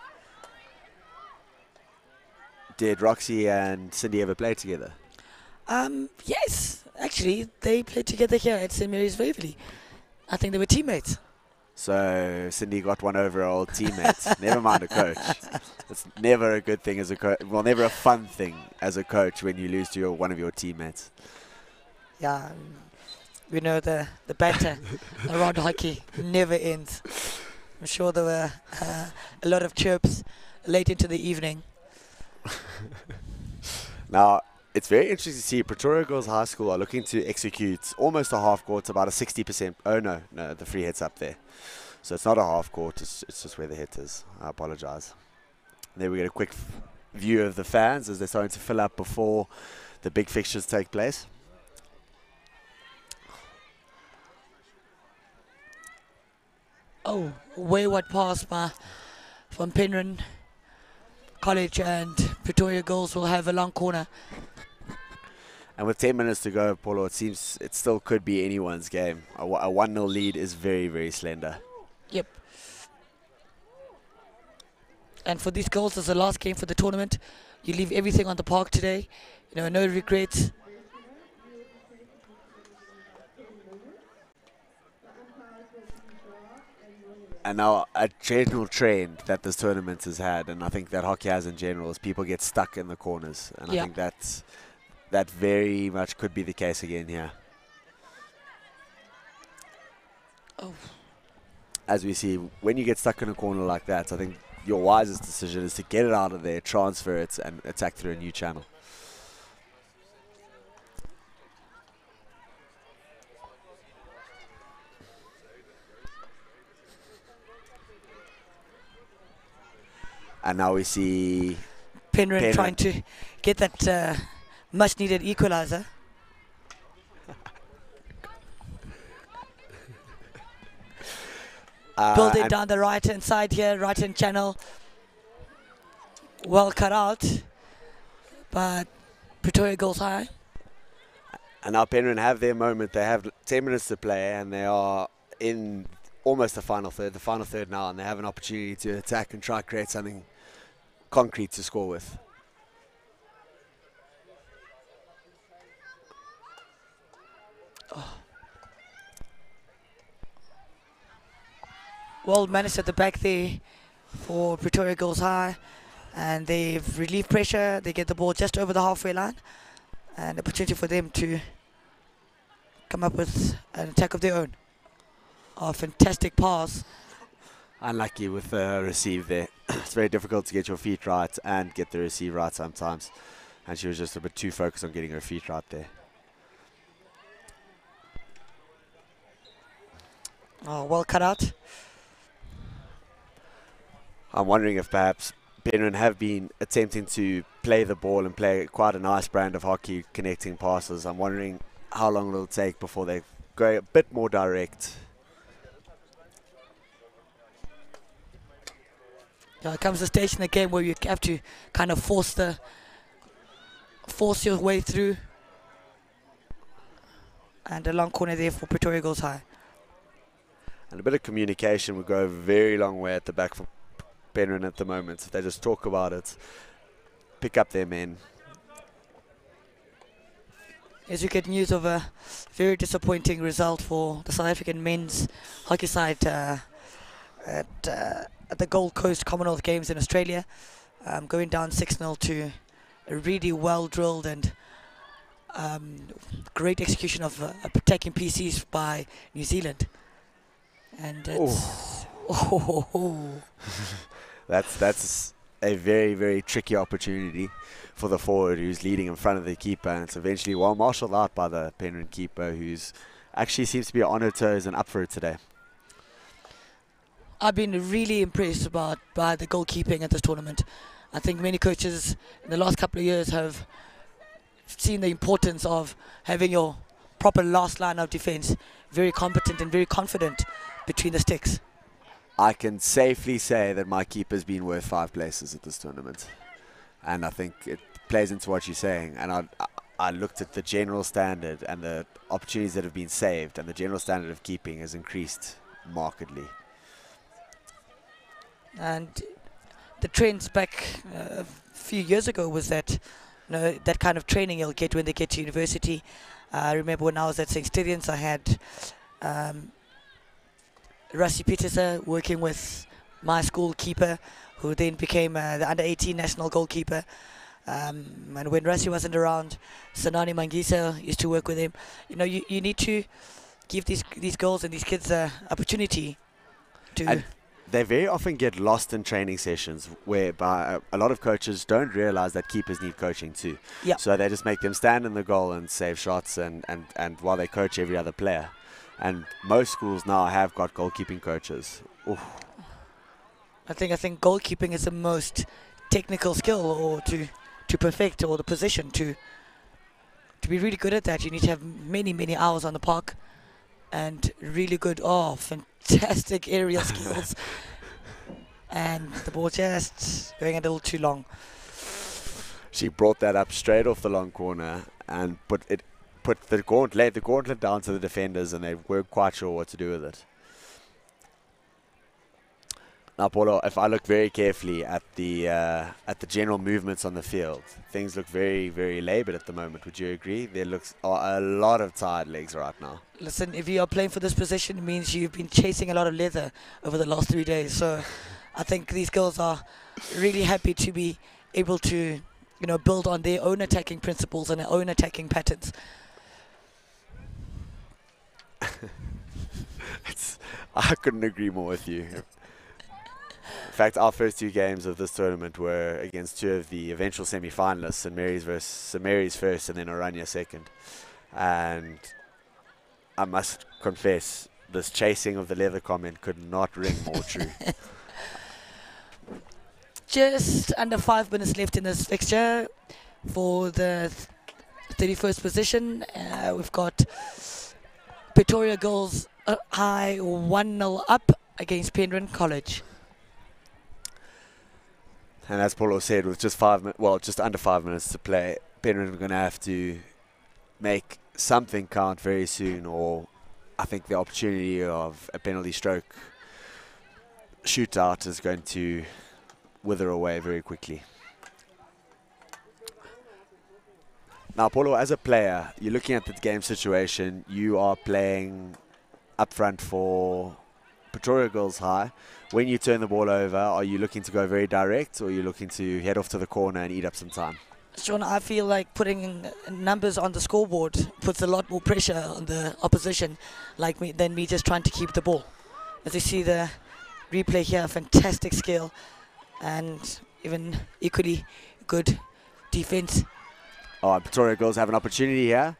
Did Roxy and Cindy ever play together? Yes, actually, they played together here at St. Mary's Waverley. I think they were teammates. So Cindy got one over her old teammate. Never mind a coach. It's never a good thing as a coach. Well, never a fun thing as a coach when you lose to one of your teammates. Yeah, we know the banter around hockey never ends. I'm sure there were a lot of chirps late into the evening. Now, it's very interesting to see Pretoria Girls High School are looking to execute almost a half court, about a 60%. Oh, no, the free hit's up there. So it's not a half court, it's just where the hit is. I apologize. There we get a quick view of the fans as they're starting to fill up before the big fixtures take place. Oh, wayward pass from Penryn College, and Pretoria Girls will have a long corner. And with 10 minutes to go, Paulo, it seems it still could be anyone's game. A 1-0 lead is very, very slender. Yep. And for these girls, it's the last game for the tournament. You leave everything on the park today. You know, no regrets. And now a general trend that this tournament has had, and I think that hockey has in general, is people get stuck in the corners. And I think that very much could be the case again here. Oh. As we see, when you get stuck in a corner like that, I think your wisest decision is to get it out of there, transfer it, and attack through a new channel. And now we see Penryn trying to get that much-needed equalizer. Building down the right-hand side here, right-hand channel. Well cut out, but Pretoria goes high. And now Penryn have their moment. They have 10 minutes to play, and they are in almost the final third now, and they have an opportunity to attack and try to create something concrete to score with. Oh. Well managed at the back there for Pretoria Girls High, and they've relieved pressure. They get the ball just over the halfway line, and a opportunity for them to come up with an attack of their own. A fantastic pass. Unlucky with the receive there. It's very difficult to get your feet right and get the receive right sometimes, and she was just a bit too focused on getting her feet right there. Oh, well cut out. I'm wondering if perhaps Penryn have been attempting to play the ball and play quite a nice brand of hockey, connecting passes. I'm wondering how long it'll take before they go a bit more direct. Yeah, it comes a stage in the game where you have to kind of force your way through. And a long corner there for Pretoria Girls High. And a bit of communication would go a very long way at the back for Penryn at the moment. If they just talk about it, pick up their men. As you get news of a very disappointing result for the South African men's hockey side at the Gold Coast Commonwealth Games in Australia, going down 6-0 to a really well-drilled and great execution of attacking PCs by New Zealand. And it's that's a very, very tricky opportunity for the forward who's leading in front of the keeper, and it's eventually well marshalled out by the Penryn keeper, who's actually seems to be on her toes and up for it today. I've been really impressed by the goalkeeping at this tournament. I think many coaches in the last couple of years have seen the importance of having your proper last line of defense very competent and very confident between the sticks. I can safely say that my keeper's been worth 5 places at this tournament, and I think it plays into what you're saying. And I looked at the general standard and the opportunities that have been saved, and the general standard of keeping has increased markedly. And the trends back a few years ago was that that kind of training you'll get when they get to university. I remember when I was at St. Stithians, I had Rassie Peterser working with my school keeper, who then became the under-18 national goalkeeper. And when Rassie wasn't around, Sanani Mangisa used to work with him. You need to give these girls and these kids the opportunity to... And they very often get lost in training sessions whereby a lot of coaches don't realize that keepers need coaching too. Yeah. So they just make them stand in the goal and save shots and while they coach every other player. And most schools now have got goalkeeping coaches. Oof. I think goalkeeping is the most technical skill or to perfect, or the position to be really good at that. You need to have many hours on the park and really good, fantastic aerial skills. And the ball just going a little too long. She brought that up straight off the long corner and put the gauntlet down to the defenders, and they weren't quite sure what to do with it. Now, Paulo, if I look very carefully at the general movements on the field, things look very, very laboured at the moment. Would you agree? There looks a lot of tired legs right now. Listen, if you are playing for this position, it means you've been chasing a lot of leather over the last 3 days. So I think these girls are really happy to be able to, build on their own attacking principles and their own attacking patterns. I couldn't agree more with you. In fact, our first 2 games of this tournament were against 2 of the eventual semi-finalists, St. Mary's first and then Oranje second. And I must confess, this chasing of the leather comment could not ring more true. Just under 5 minutes left in this fixture for the 31st position. We've got Pretoria Girls high 1-0 up against Penryn College. And as Paulo said, with just under 5 minutes to play, Penryn are going to have to make something count very soon, or I think the opportunity of a penalty stroke shootout is going to wither away very quickly. Now, Paulo, as a player, you're looking at the game situation. You are playing up front for Pretoria Girls High. When you turn the ball over, are you looking to go very direct, or are you looking to head off to the corner and eat up some time? Sean, I feel like putting numbers on the scoreboard puts a lot more pressure on the opposition than me just trying to keep the ball. As you see the replay here, fantastic skill and even equally good defense. Oh, Pretoria Girls have an opportunity here.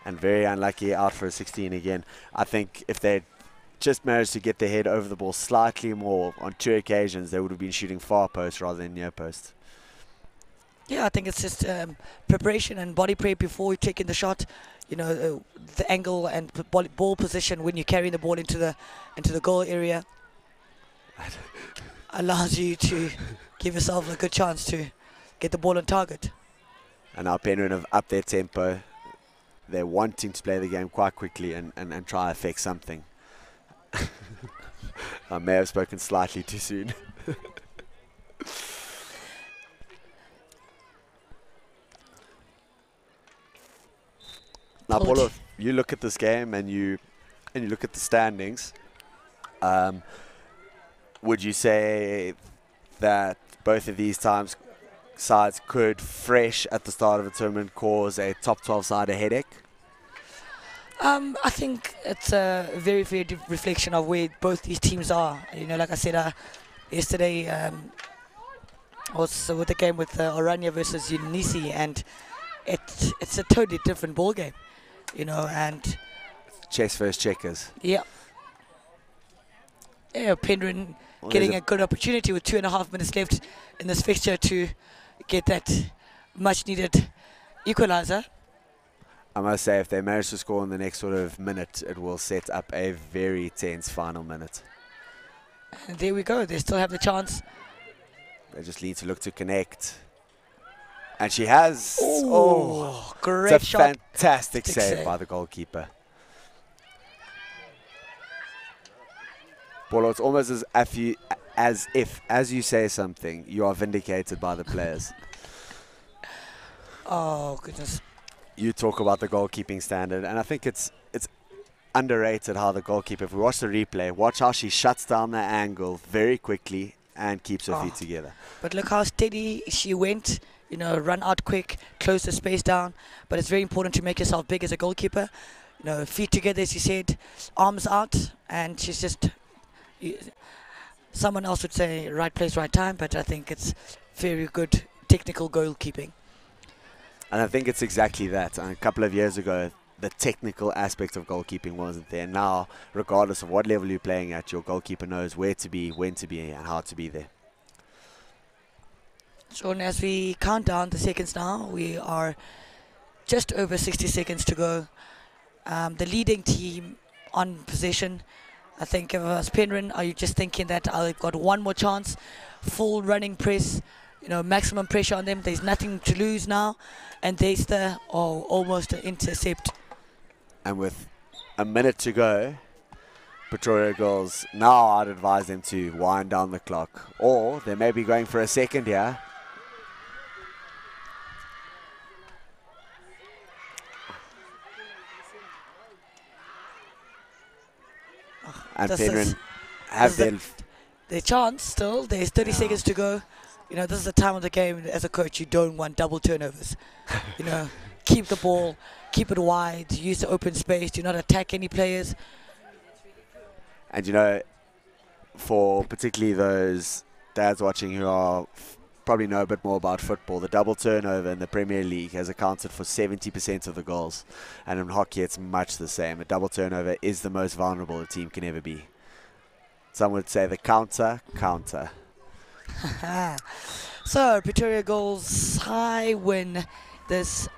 And very unlucky, out for a 16 again. I think if they just managed to get their head over the ball slightly more on 2 occasions, they would have been shooting far post rather than near post. Yeah, I think it's just preparation and body prep before you take in the shot. The angle and ball position when you're carrying the ball into the goal area allows you to give yourself a good chance to get the ball on target. And now Penryn have upped their tempo. They're wanting to play the game quite quickly and try to affect something. I may have spoken slightly too soon. Now, Paulo, if you look at this game and you look at the standings, would you say that both of these sides could, fresh at the start of the tournament, cause a top 12 side a headache? I think it's a very fair reflection of where both these teams are. Like I said yesterday, I was with the game with Oranje versus Unisi, and it's a totally different ball game, and chess versus checkers. Yeah. Penryn getting a good opportunity with 2.5 minutes left in this fixture to get that much needed equalizer. I must say, if they manage to score in the next sort of minute, it will set up a very tense final minute. And there we go. They still have the chance. They just need to look to connect. And she has. Great it's a shot. Fantastic save by the goalkeeper. Paulo, it's almost as if, as you say something, you are vindicated by the players. Oh, goodness. You talk about the goalkeeping standard, and I think it's underrated how the goalkeeper, if we watch the replay, watch how she shuts down the angle very quickly and keeps her feet together. But look how steady she went, you know, run out quick, close the space down. But it's very important to make yourself big as a goalkeeper. You know, feet together, as you said, arms out, and she's just, someone else would say right place, right time, but I think it's very good technical goalkeeping. And I think it's exactly that. And a couple of years ago, the technical aspect of goalkeeping wasn't there. Now, regardless of what level you're playing at, your goalkeeper knows where to be, when to be, and how to be there. So as we count down the seconds now, we are just over 60 seconds to go. The leading team on possession, I think if it was Penryn, are you just thinking that I've got one more chance, full running press, you know, maximum pressure on them, there's nothing to lose now, and there's the almost an intercept. And with a minute to go, Pretoria Girls, now I'd advise them to wind down the clock, or they may be going for a second here. And Penryn have their chance still. There's 30 seconds to go. You know, this is the time of the game. As a coach, you don't want double turnovers. You know, keep the ball, keep it wide, use the open space. Do not attack any players. And you know, for particularly those dads watching who are probably know a bit more about football, the double turnover in the Premier League has accounted for 70% of the goals. And in hockey, it's much the same. A double turnover is the most vulnerable a team can ever be. Some would say the counter. So, Pretoria Girls high win this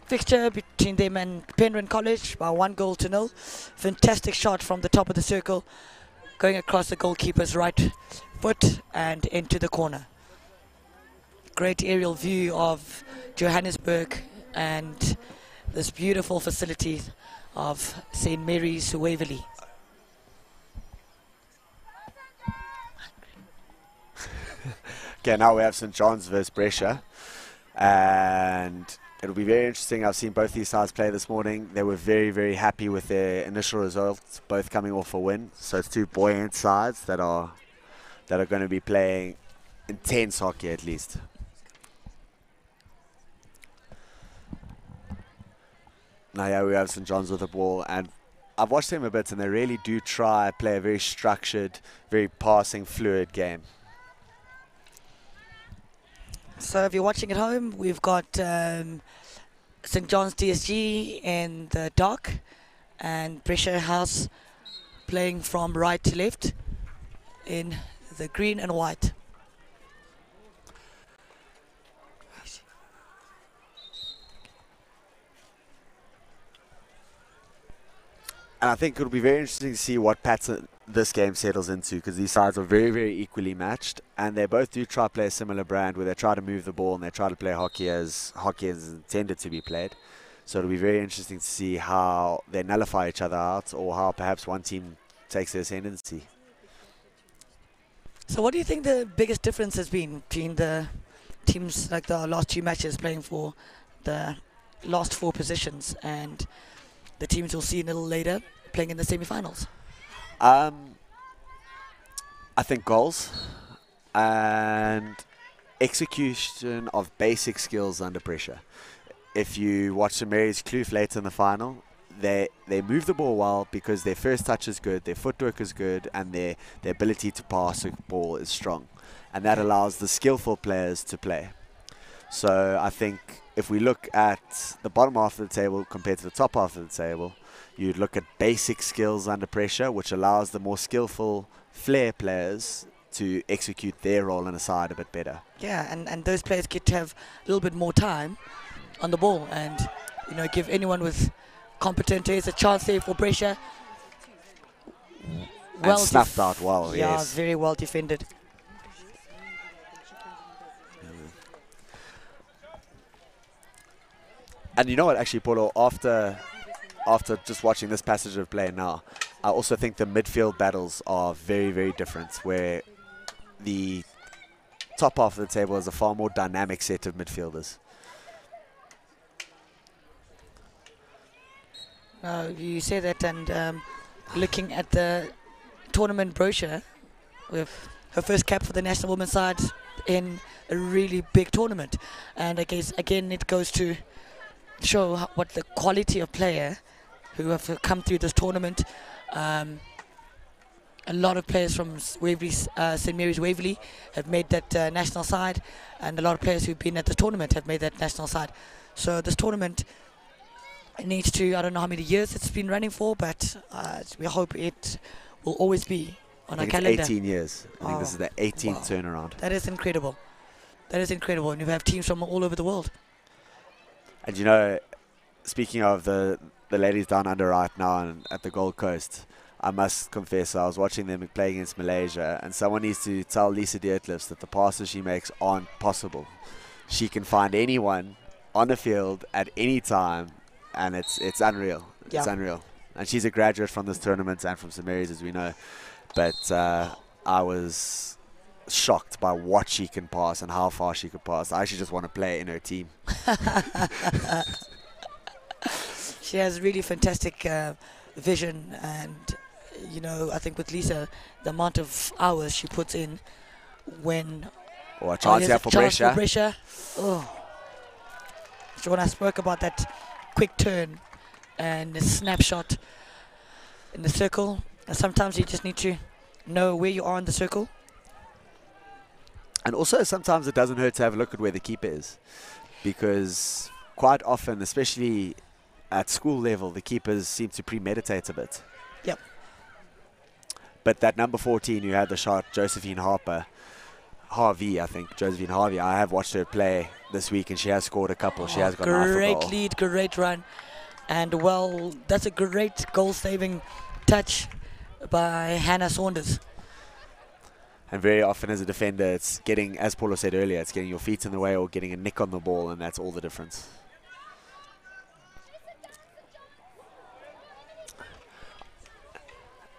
fixture between them and Penryn College by 1-0. Fantastic shot from the top of the circle, going across the goalkeeper's right foot and into the corner. Great aerial view of Johannesburg and this beautiful facility of St. Mary's Waverley. Okay, now we have St. John's versus Brescia, and it'll be very interesting. I've seen both these sides play this morning. They were very, very happy with their initial results, both coming off a win. So it's two buoyant sides that are going to be playing intense hockey at least. Now yeah, we have St. John's with the ball, and I've watched them a bit, and they really do try play a very structured, very passing, fluid game. So if you're watching at home, we've got St. John's DSG in the dark and Brescia House playing from right to left in the green and white. And I think it'll be very interesting to see what pattern this game settles into, because these sides are very, very equally matched, and they both do try to play a similar brand where they try to move the ball and they try to play hockey as intended to be played. So it'll be very interesting to see how they nullify each other out, or how perhaps one team takes the ascendancy. So what do you think the biggest difference has been between the teams, like the last two matches playing for the last four positions, and the teams we'll see a little later playing in the semi-finals? I think goals and execution of basic skills under pressure. If you watch St. Mary's Kloof later in the final, they move the ball well because their first touch is good, their footwork is good, and their ability to pass the ball is strong. And that allows the skillful players to play. So I think if we look at the bottom half of the table compared to the top half of the table, you'd look at basic skills under pressure, which allows the more skillful flair players to execute their role in a side a bit better. Yeah, and those players get to have a little bit more time on the ball, and give anyone with competent players a chance there for pressure. And snuffed out well, yeah, yes. very well defended. And you know what, actually, Paulo, after just watching this passage of play now, I also think the midfield battles are very, very different, where the top half of the table is a far more dynamic set of midfielders. You say that, and looking at the tournament brochure, with her first cap for the national women's side in a really big tournament, and I guess again it goes to show what the quality of player who have come through this tournament. A lot of players from Waverley, St Mary's Waverley have made that national side, and a lot of players who've been at the tournament have made that national side. So this tournament needs to, I don't know how many years it's been running for, but we hope it will always be on our calendar. 18 years. I think this is the 18th turnaround. That is incredible. That is incredible. And you have teams from all over the world. And you know, speaking of the ladies down under right now and at the Gold Coast, I must confess I was watching them play against Malaysia, and someone needs to tell Lisa Deertlifs that the passes she makes aren't possible. She can find anyone on the field at any time, and it's unreal. Yeah. It's unreal. And she's a graduate from this tournament and from St Mary's, as we know. But I was shocked by what she can pass and how far she could pass. I actually just want to play in her team. She has really fantastic vision, and you know, I think with Lisa, the amount of hours she puts in when Or a chance here for Brescia. Oh, so when I spoke about that quick turn and the snapshot in the circle, sometimes you just need to know where you are in the circle. And also sometimes it doesn't hurt to have a look at where the keeper is, because quite often, especially at school level, the keepers seem to premeditate a bit. Yep. But that number 14 who had the shot, Josephine Harvey, I think, Josephine Harvey, I have watched her play this week and she has scored a couple. She has got an eye for great goal. lead, great run. And well, that's a great goal-saving touch by Hannah Saunders. And very often as a defender, it's getting, as Paulo said earlier, it's getting your feet in the way or getting a nick on the ball, and that's all the difference.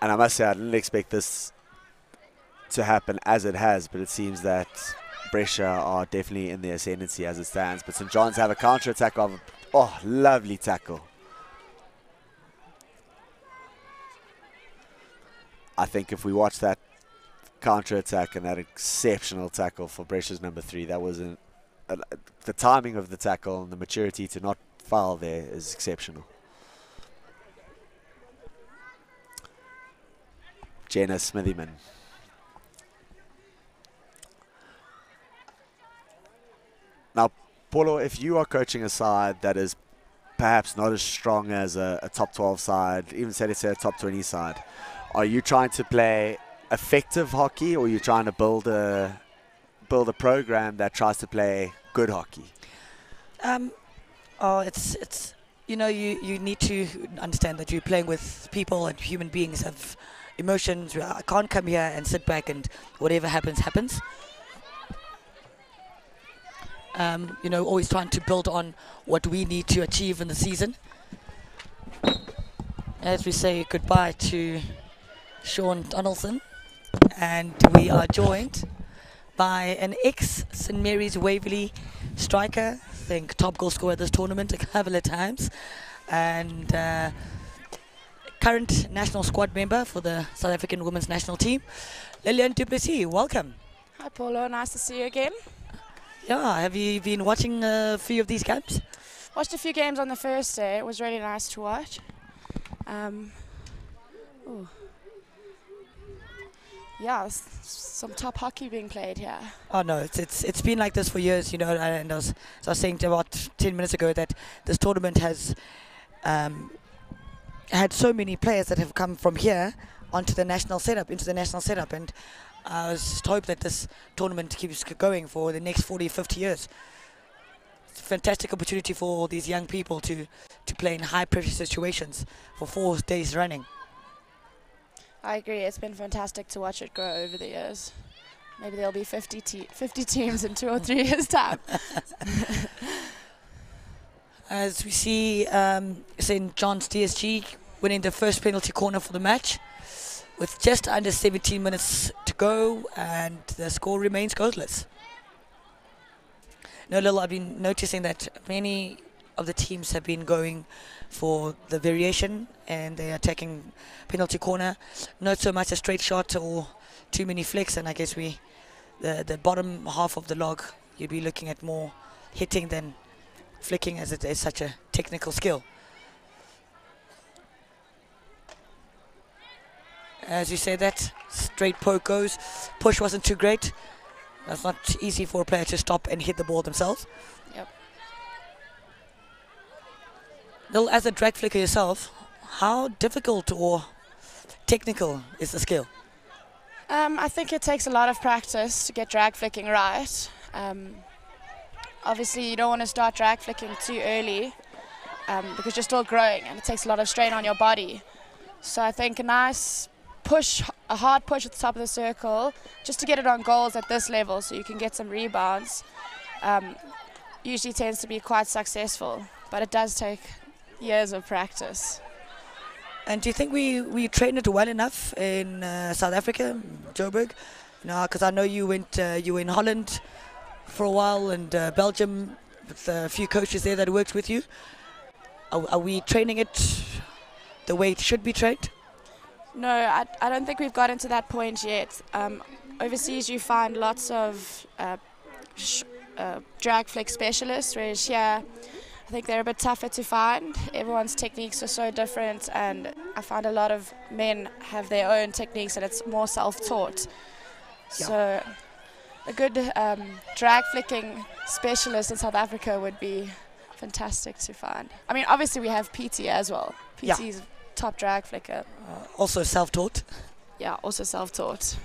And I must say, I didn't expect this to happen as it has, but it seems that Brescia are definitely in the ascendancy as it stands. But St John's have a counter-attack of, oh, lovely tackle. I think if we watch that counter-attack and that exceptional tackle for Brescia's number 3, that was the timing of the tackle and the maturity to not foul there is exceptional. Jenna Smithyman. Now, Paulo, if you are coaching a side that is perhaps not as strong as a top 12 side, even say let's say a top 20 side, are you trying to play effective hockey, or are you trying to build a program that tries to play good hockey? It's you know, you need to understand that you're playing with people, and human beings have emotions. I can't come here and sit back and whatever happens, happens. You know, always trying to build on what we need to achieve in the season. As we say goodbye to Sean Donaldson, and we are joined by an ex-St Mary's Waverley striker, I think top goal scorer at this tournament a couple of times, and current national squad member for the South African women's national team, Lillian du Plessis. Welcome. Hi Paulo, nice to see you again. Yeah, have you been watching a few of these games? Watched a few games on the first day. It was really nice to watch. Yeah, some top hockey being played here. Oh no, it's been like this for years, you know. And I was saying about 10 minutes ago that this tournament has had so many players that have come from here into the national setup, and I just hope that this tournament keeps going for the next 40, 50 years. It's a fantastic opportunity for these young people to play in high pressure situations for 4 days running. I agree, it's been fantastic to watch it grow over the years. Maybe there'll be 50 teams in 2 or 3 years' time. As we see St. John's DSG winning the first penalty corner for the match with just under 17 minutes to go, and the score remains goalless. No, Lil, I've been noticing that many of the teams have been going for the variation, and they are taking penalty corner. Not so much a straight shot or too many flicks, and I guess the bottom half of the log, you'd be looking at more hitting than flicking, as it is such a technical skill. As you say, that straight poke goes. Push wasn't too great. That's not easy for a player to stop and hit the ball themselves. Yep. Well, as a drag flicker yourself, how difficult or technical is the skill? I think it takes a lot of practice to get drag flicking right. Obviously, you don't want to start drag flicking too early because you're still growing and it takes a lot of strain on your body. So I think a nice push, a hard push at the top of the circle, just to get it on goals at this level so you can get some rebounds, usually tends to be quite successful, but it does take years of practice. And do you think we train it well enough in South Africa, Joburg? Because I know you were in Holland for a while, and Belgium with a few coaches there that worked with you. Are we training it the way it should be trained? No, I don't think we've gotten to that point yet. Overseas you find lots of drag flick specialists, whereas here I think they're a bit tougher to find. Everyone's techniques are so different, and I find a lot of men have their own techniques and it's more self-taught. Yeah. So a good drag flicking specialist in South Africa would be fantastic to find. I mean, obviously we have PT as well. Yeah. PT's top drag flicker. Also self-taught. Yeah, also self-taught.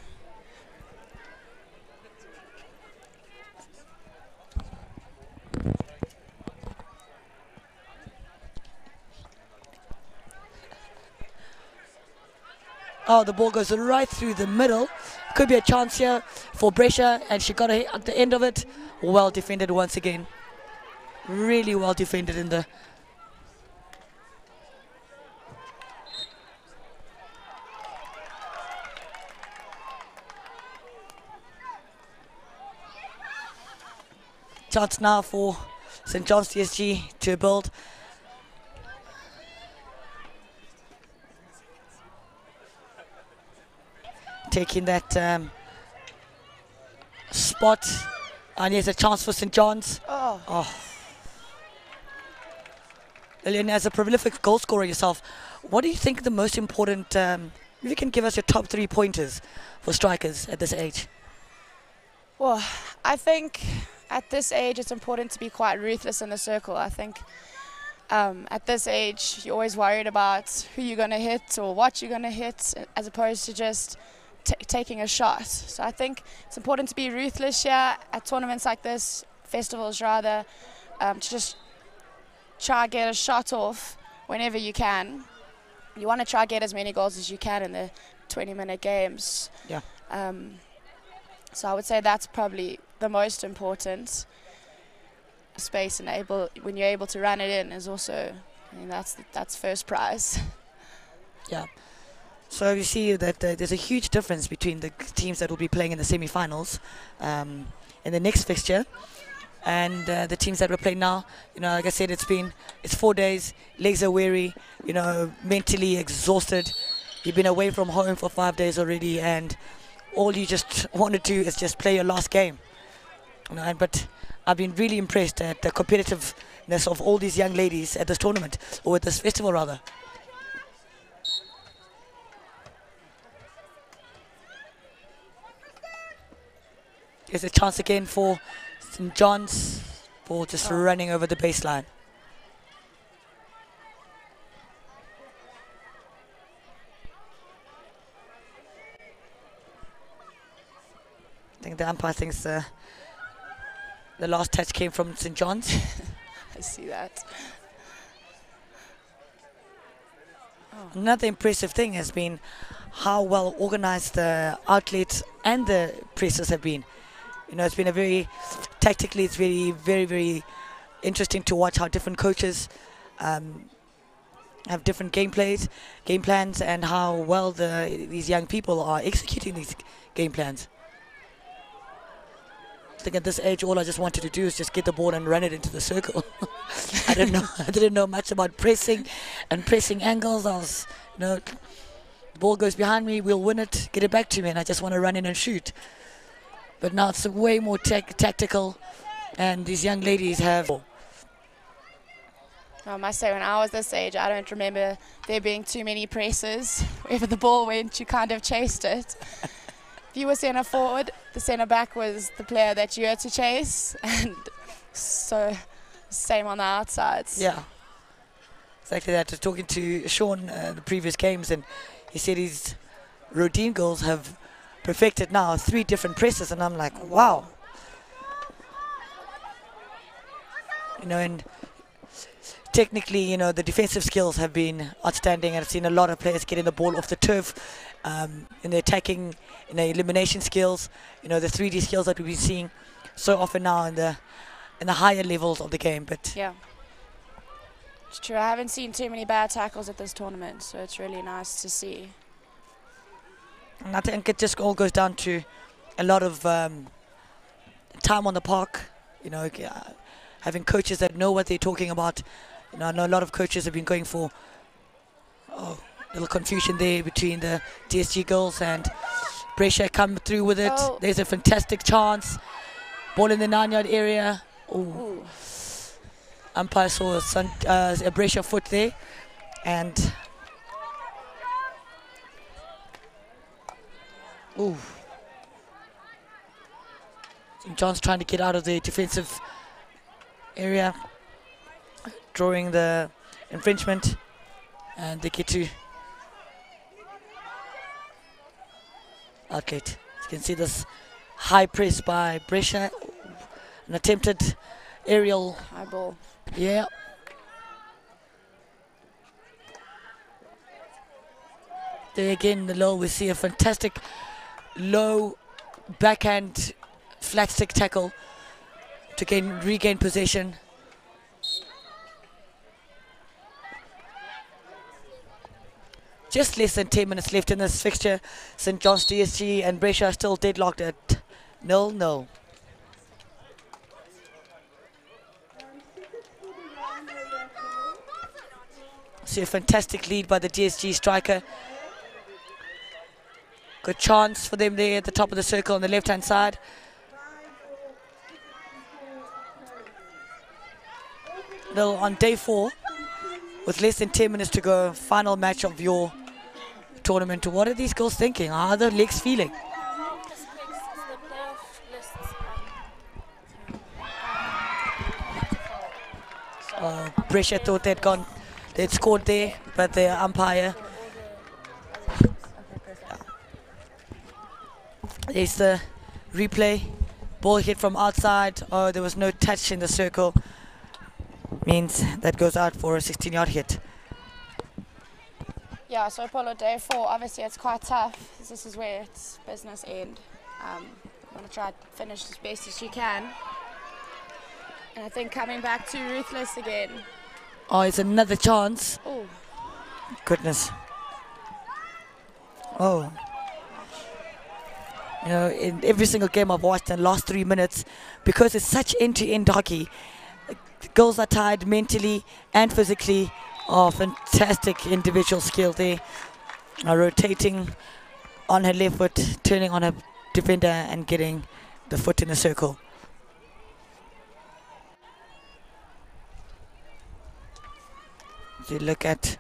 Oh, the ball goes right through the middle. Could be a chance here for Brescia, and she got a hit at the end of it. Well defended once again. Really well defended in the... Chance now for St. John's TSG to build. Taking that spot, and here's a chance for St. John's. Oh. Lillian, as a prolific goal scorer yourself, what do you think the most important, if you can give us your top 3 pointers for strikers at this age? Well, I think at this age it's important to be quite ruthless in the circle. I think at this age you're always worried about who you're going to hit or what you're going to hit, as opposed to just taking a shot. So I think it's important to be ruthless here at tournaments like this, festivals rather, to just try get a shot off whenever you can. You want to try get as many goals as you can in the 20-minute games. Yeah. So I would say that's probably the most important. Space and when you're able to run it in is also, I mean, that's first prize. Yeah. So you see that there's a huge difference between the teams that will be playing in the semi-finals in the next fixture and the teams that we're playing now. You know, like I said, it's 4 days, legs are weary, you know, mentally exhausted. You've been away from home for 5 days already, and all you just want to do is just play your last game. You know, but I've been really impressed at the competitiveness of all these young ladies at this tournament, or at this festival rather. Here's a chance again for St. John's, ball just running over the baseline. I think the umpire thinks the last touch came from St. John's. I see that. Another impressive thing has been how well organized the outlet and the presses have been. You know, it's been tactically it's very, very, very interesting to watch how different coaches have different game plans, and how well these young people are executing these game plans. think at this age, all I just wanted to do is just get the ball and run it into the circle. I didn't know much about pressing and pressing angles. I was, the ball goes behind me, we'll win it, get it back to me, and I just want to run in and shoot. But now it's way more tactical, and these young ladies have. I must say, when I was this age, I don't remember there being too many presses. Wherever the ball went, you kind of chased it. If you were centre forward, the centre back was the player that you had to chase, and so same on the outsides. Yeah, exactly that. I was talking to Sean the previous games, and he said his routine girls have perfected now 3 different presses, and I'm like, wow. And technically, the defensive skills have been outstanding, and I've seen a lot of players getting the ball off the turf in the attacking, in the elimination skills, the 3D skills that we've been seeing so often now in the higher levels of the game. But yeah, it's true. I haven't seen too many bad tackles at this tournament, so it's really nice to see. And I think it just all goes down to a lot of time on the park, having coaches that know what they're talking about. I know a lot of coaches have been going for little confusion there between the DSG girls, and Brescia come through with it. Oh. There's a fantastic chance. Ball in the 9-yard area. Ooh. Umpire saw a Brescia foot there, and St. John's trying to get out of the defensive area, drawing the infringement, and they get to outlet. You can see this high press by Brescia, an attempted aerial high ball. Yeah. There again, the low, we see a fantastic low backhand flat stick tackle to regain possession. Just less than 10 minutes left in this fixture. St. John's DSG and Brescia are still deadlocked at 0-0. See a fantastic lead by the DSG striker. Good chance for them there at the top of the circle on the left-hand side. Well, on day 4, with less than 10 minutes to go, final match of your tournament. What are these girls thinking? How are the legs feeling? Brescia thought they'd scored there, but the umpire. There's the replay. Ball hit from outside. Oh, there was no touch in the circle. Means that goes out for a 16-yard hit. Yeah, so Apollo, day 4, obviously it's quite tough. This is where it's business end. You want to try to finish as best as you can. And I think coming back to Ruthless again. Oh, it's another chance. Oh. Goodness. Oh. In every single game I've watched in the last 3 minutes, because it's such end-to-end hockey, girls are tired mentally and physically. Oh, fantastic individual skill there. Rotating on her left foot, turning on her defender and getting the foot in the circle. If you look at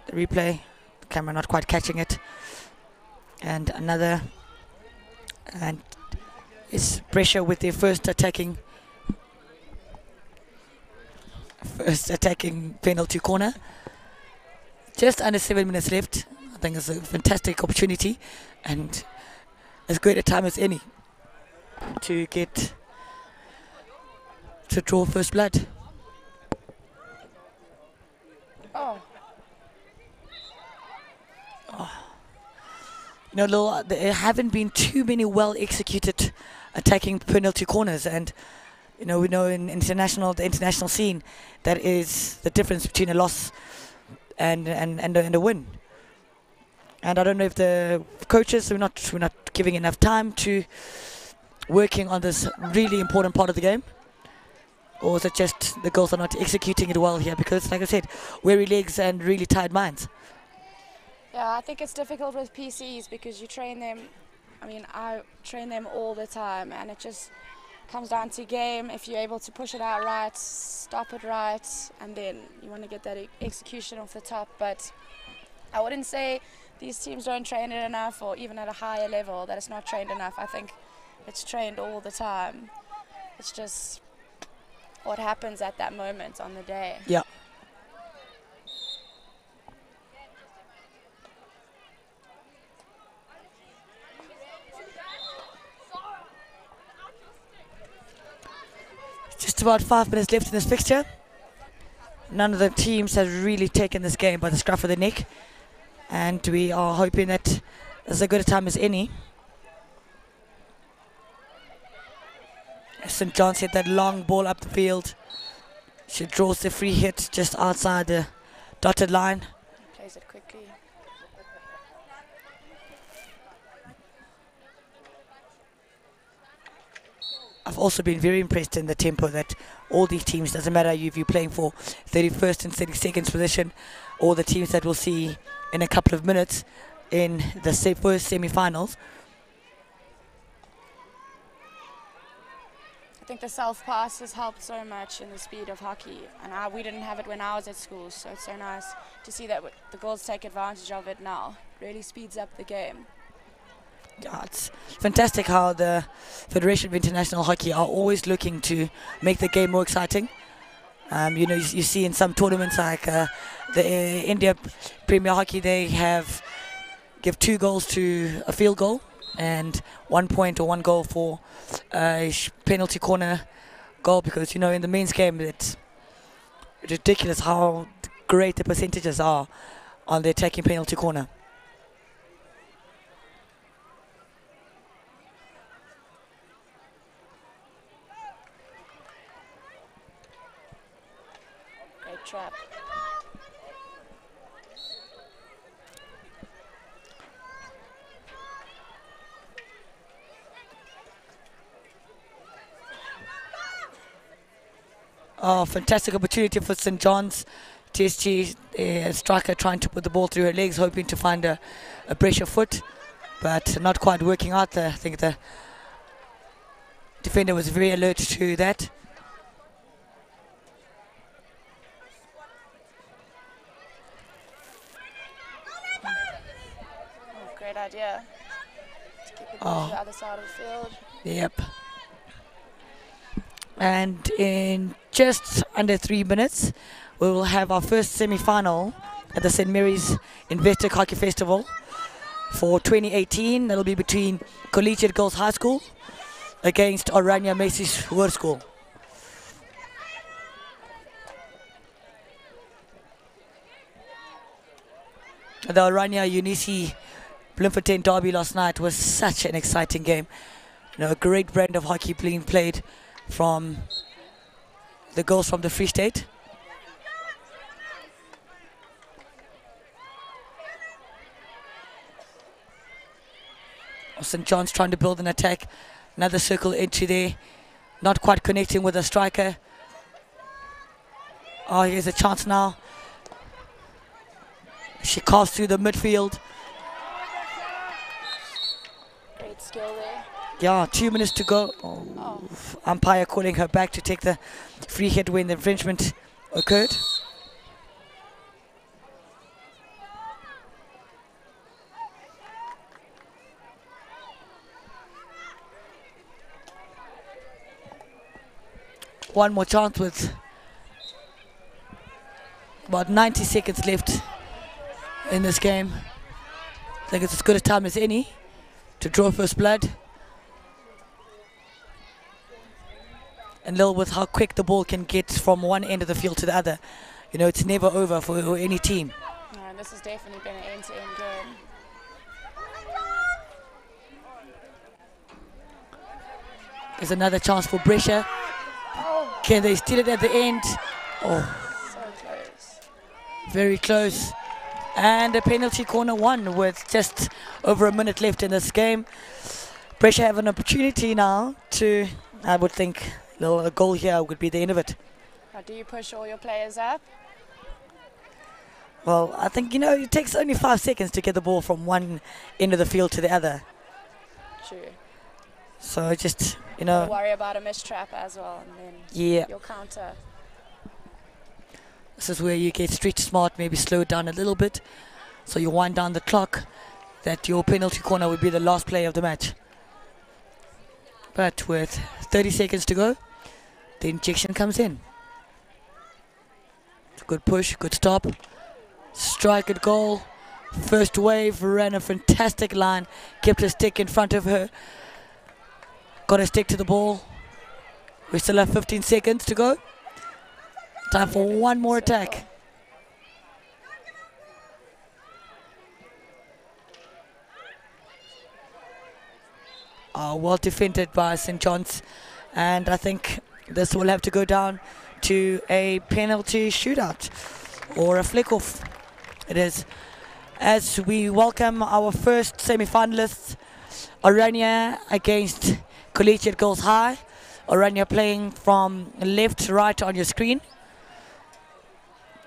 the replay, the camera not quite catching it. And another, and it's Brescia with their first attacking penalty corner. Just under 7 minutes left. I think it's a fantastic opportunity and as great a time as any to draw first blood. Oh. There haven't been too many well executed attacking penalty corners, and we know in the international scene, that is the difference between a loss and a win. And I don't know if the coaches, we're not giving enough time to working on this really important part of the game? Or is it just the girls are not executing it well here? Because, like I said, weary legs and really tired minds. Yeah, I think it's difficult with PCs because you train them. I mean, I train them all the time, and it just comes down to game. If you're able to push it out right, stop it right, and then you want to get that execution off the top. But I wouldn't say these teams don't train it enough, or even at a higher level that it's not trained enough. I think it's trained all the time. It's just what happens at that moment on the day. Yeah. Just about 5 minutes left in this fixture. None of the teams have really taken this game by the scruff of the neck, and we are hoping that as good a time as any. St. John's hit that long ball up the field. She draws the free hit just outside the dotted line. Plays it quickly. I've also been very impressed in the tempo that all these teams, doesn't matter if you're playing for 31st and 32nd position, or the teams that we'll see in a couple of minutes in the first semi-finals. I think the self-pass has helped so much in the speed of hockey, and we didn't have it when I was at school, so it's so nice to see that the girls take advantage of it now. Really speeds up the game. Yeah, it's fantastic how the Federation of International Hockey are always looking to make the game more exciting. You know, you see in some tournaments like the India Premier Hockey, they give 2 goals to a field goal and 1 point or 1 goal for a penalty corner goal, because, you know, in the men's game it's ridiculous how great the percentages are on the attacking penalty corner. Great trap. Oh, fantastic opportunity for St. John's. TSG striker trying to put the ball through her legs, hoping to find a pressure foot, but not quite working out there. I think the defender was very alert to that. Oh, great idea. To keep it to the other side of the field. Yep. And in just under 3 minutes, we will have our first semi-final at the St. Mary's investec Hockey Festival for 2018. That'll be between Collegiate Girls High School against Oranje Macy's Hoërskool. The Oranje Unisi Bloemfontein derby last night was such an exciting game. You know, a great brand of hockey being played from the girls from the Free State. St. John's trying to build an attack. Another circle entry there. Not quite connecting with the striker. Oh, here's a chance now. She carves through the midfield. Great skill there. Yeah, 2 minutes to go. Oh. Umpire calling her back to take the free hit when the infringement occurred. One more chance with about 90 seconds left in this game. I think it's as good a time as any to draw first blood. And little with how quick the ball can get from one end of the field to the other. You know, it's never over for any team. No, and this has definitely been an end-to-end game. There's another chance for Brescia. Can they steal it at the end? Oh, so close. Very close. And a penalty corner one with just over a minute left in this game. Brescia have an opportunity now to, I would think, a goal here would be the end of it. Now, do you push all your players up? Well, I think, it takes only 5 seconds to get the ball from one end of the field to the other. True. So just, Don't worry about a mistrap as well, and then yeah. your counter. This is where you get street smart, maybe slow it down a little bit. So you wind down the clock, that your penalty corner would be the last play of the match. But with 30 seconds to go, the injection comes in. Good push, good stop. Strike at goal. First wave, ran a fantastic line, kept her stick in front of her. Got a stick to the ball. We still have 15 seconds to go. Time for one more attack. Well defended by St. John's, and I think this will have to go down to a penalty shootout or a flick off. It is, as we welcome our first semi-finalists, Orania against Collegiate Girls High. Orania playing from left to right on your screen.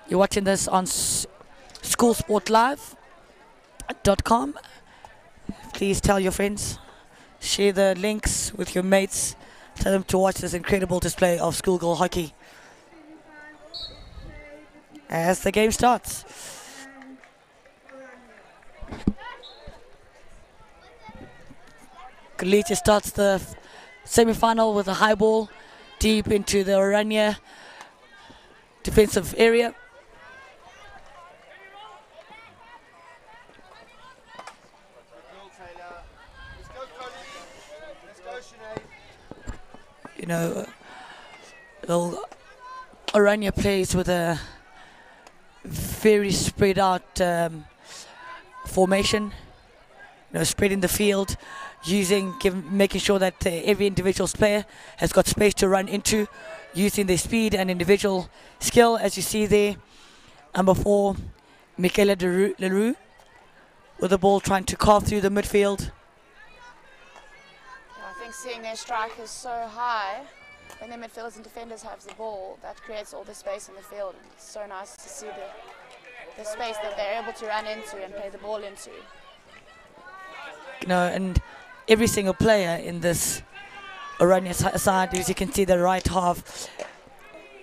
You're watching this on schoolsportlive.com. Please tell your friends. Share the links with your mates. Tell them to watch this incredible display of schoolgirl hockey as the game starts. Collegiate starts the semi-final with a high ball deep into the Orania defensive area. Orania plays with a very spread out formation, spreading the field, making sure that every individual player has got space to run into, using their speed and individual skill, as you see there. Number 4, Michaela Leroux, with the ball trying to carve through the midfield. I think seeing their strikers so high, when their midfielders and defenders have the ball, that creates all the space in the field. It's so nice to see the space that they're able to run into and play the ball into. And every single player in this Orania side, as you can see, the right half,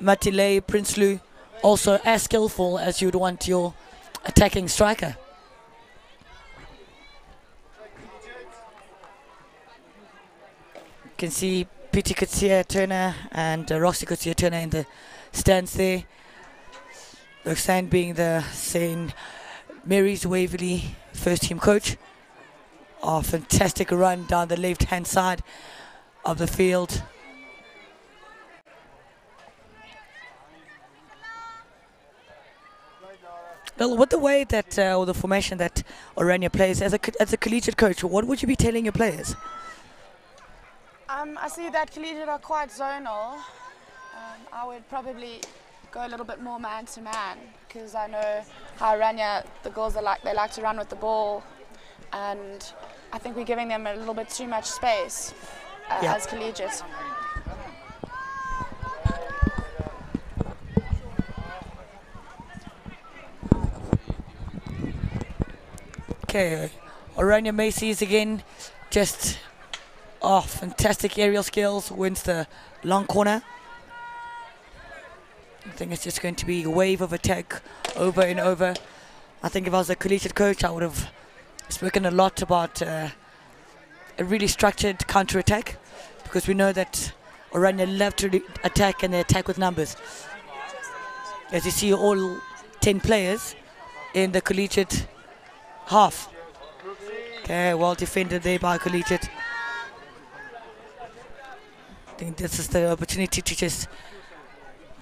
Matile Prinsloo, also as skillful as you'd want your attacking striker. You can see Piti Kutsia Turner and Roxy Kutsia Turner in the stands there. Roxanne being the St. Mary's Waverley first team coach. A fantastic run down the left hand side of the field. Well, with the way that, or the formation that Orania plays, as a collegiate coach, what would you be telling your players? I see that Collegiate are quite zonal. I would probably go a little bit more man to man, because I know how Orania, the girls, they like to run with the ball, and I think we're giving them a little bit too much space as Collegiate. Okay, Orania Macy's again, just fantastic aerial skills, wins the long corner. I think it's just going to be a wave of attack over and over. I think if I was a collegiate coach, I would have spoken a lot about a really structured counter-attack, because we know that Orania love to attack, and they attack with numbers. As you see, all 10 players in the collegiate half. Okay, well defended there by Collegiate. I think this is the opportunity to just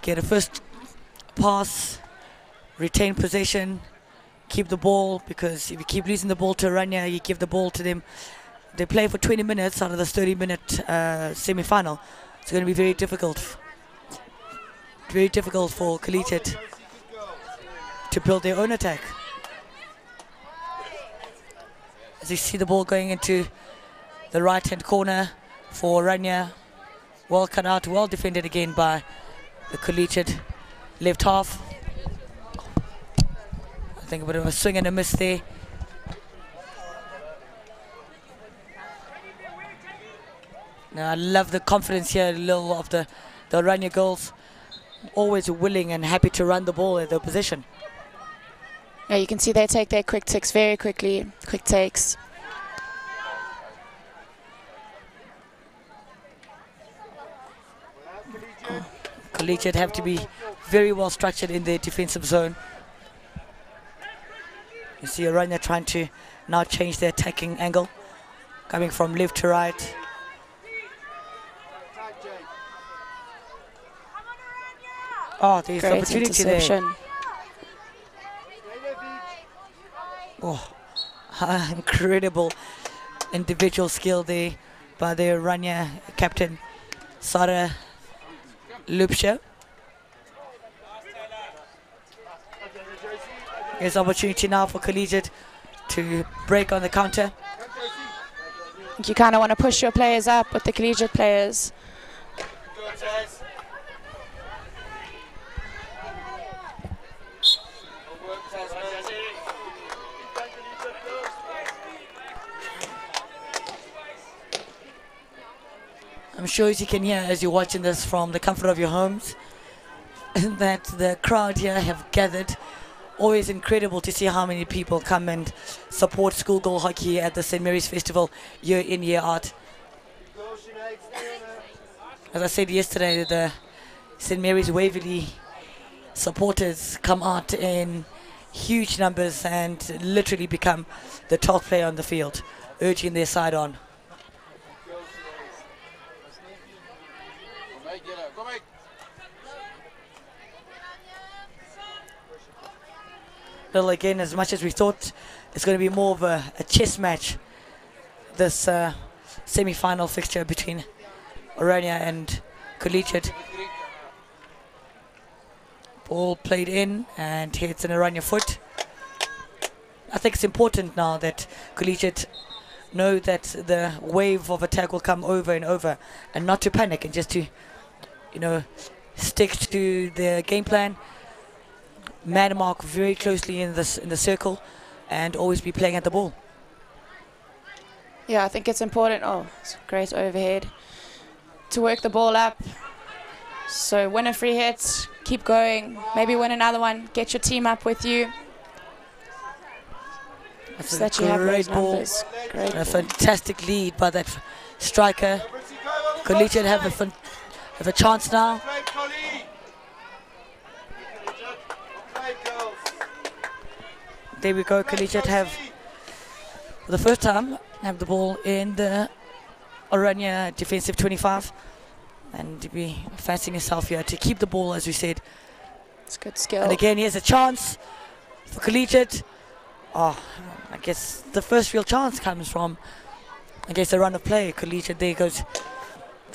get a first pass, retain possession, keep the ball, because if you keep losing the ball to Orania, you give the ball to them. They play for 20 minutes out of this 30-minute semi-final. It's going to be very difficult. Very difficult for Collegiate to build their own attack. As you see the ball going into the right-hand corner for Orania. Well cut out, well defended again by the collegiate left half. I think a bit of a swing and a miss there. Now I love the confidence here, little of the Orania girls. Always willing and happy to run the ball at the opposition. Yeah, you can see they take their quick ticks very quickly, quick takes. Collegiate have to be very well structured in their defensive zone. You see Orania trying to now change their attacking angle, coming from left to right. Oh, there's the Great opportunity there. interception. Oh, incredible individual skill there by the Orania captain, Sarah Lupsha. Here's opportunity now for Collegiate to break on the counter. You kind of want to push your players up with the collegiate players. I'm sure as you can hear as you're watching this from the comfort of your homes that the crowd here have gathered. Always incredible to see how many people come and support schoolgirl hockey at the St. Mary's Festival year in, year out. As I said yesterday, the St. Mary's Waverley supporters come out in huge numbers and literally become the top player on the field, urging their side on. Well, again, as much as we thought it's going to be more of a chess match, this semi-final fixture between Orania and Collegiate. Ball played in and hits an Orania foot. I think it's important now that Collegiate know that the wave of attack will come over and over, and not to panic and just to, you know, stick to their game plan. Man mark very closely in the circle and always be playing at the ball. Yeah, I think it's important. Oh, it's great overhead. To work the ball up. So win a free hit, keep going, maybe win another one, get your team up with you. That's So a that you have great those ball. numbers. Great A ball. fantastic lead by that striker. Collegiate have a chance now. There we go. Collegiate have, for the first time, have the ball in the Orania defensive 25, and to be fancying yourself here to keep the ball, as we said. It's good skill. And again, here's a chance for Collegiate. Oh, I guess the first real chance comes from, I guess, the run of play. Collegiate, there goes.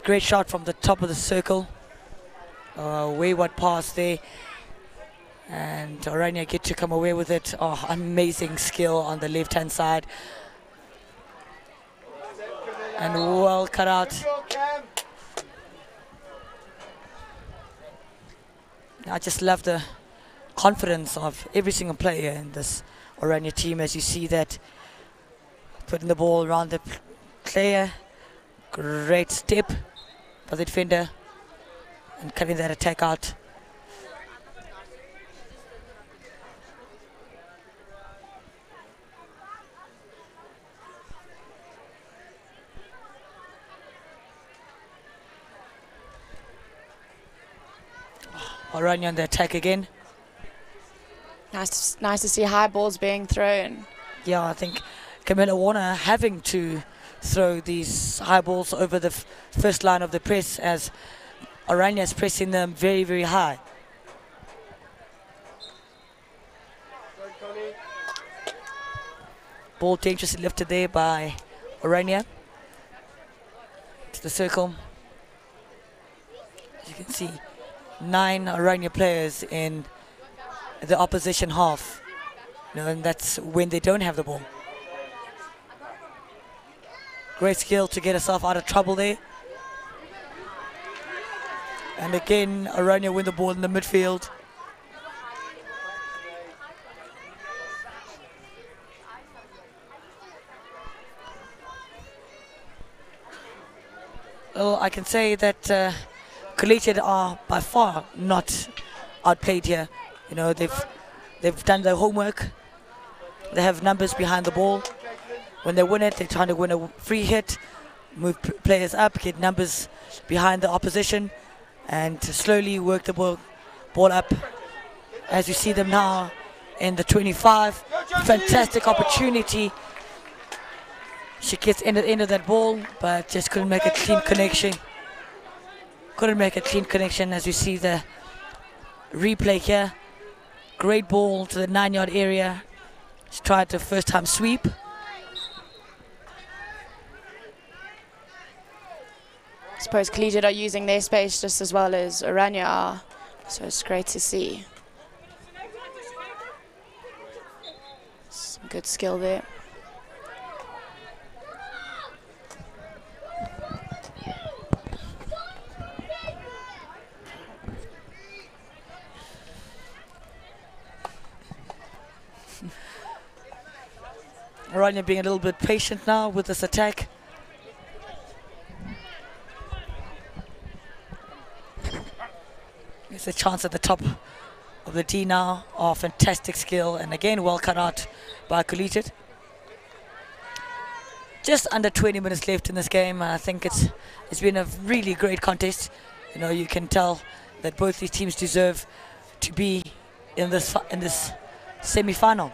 Great shot from the top of the circle. Wayward pass there. And Orania get to come away with it. Oh, amazing skill on the left-hand side. And well cut out. I just love the confidence of every single player in this Orania team, as you see that putting the ball around the player. Great step by the defender and cutting that attack out. Orania on the attack again. Nice to see high balls being thrown. Yeah, I think Camilla Warner having to throw these high balls over the first line of the press, as Orania is pressing them very, very high. Ball dangerously lifted there by Orania to the circle. As you can see, 9 Orania players in the opposition half. You know, and that's when they don't have the ball. Great skill to get herself out of trouble there. And again, Aranya win the ball in the midfield. Well, I can say that Collegiate are by far not outplayed here. You know, they've done their homework. They have numbers behind the ball. When they win it, they're trying to win a free hit, move players up, get numbers behind the opposition, and to slowly work the ball up. As you see them now in the 25, fantastic opportunity. She gets in the end of that ball, but just couldn't make a clean connection. Couldn't make a clean connection as you see the replay here. Great ball to the 9-yard area. She tried the first time sweep. I suppose Collegiate are using their space just as well as Oranje are, so it's great to see. Some good skill there. Oranje being a little bit patient now with this attack. There's a chance at the top of the D now. Oh, fantastic skill, and again well cut out by Collegiate. Just under 20 minutes left in this game. I think it's been a really great contest. You know, you can tell that both these teams deserve to be in this semi-final.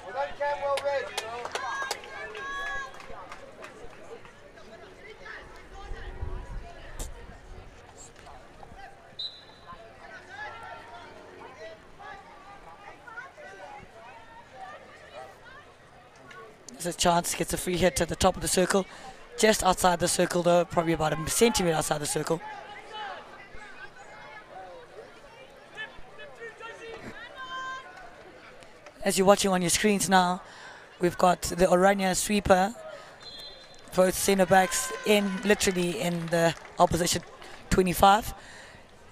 There's a chance, gets a free hit at the top of the circle. Just outside the circle though, probably about a centimetre outside the circle. As you're watching on your screens now, we've got the Oranje sweeper, both centre backs literally in the opposition 25.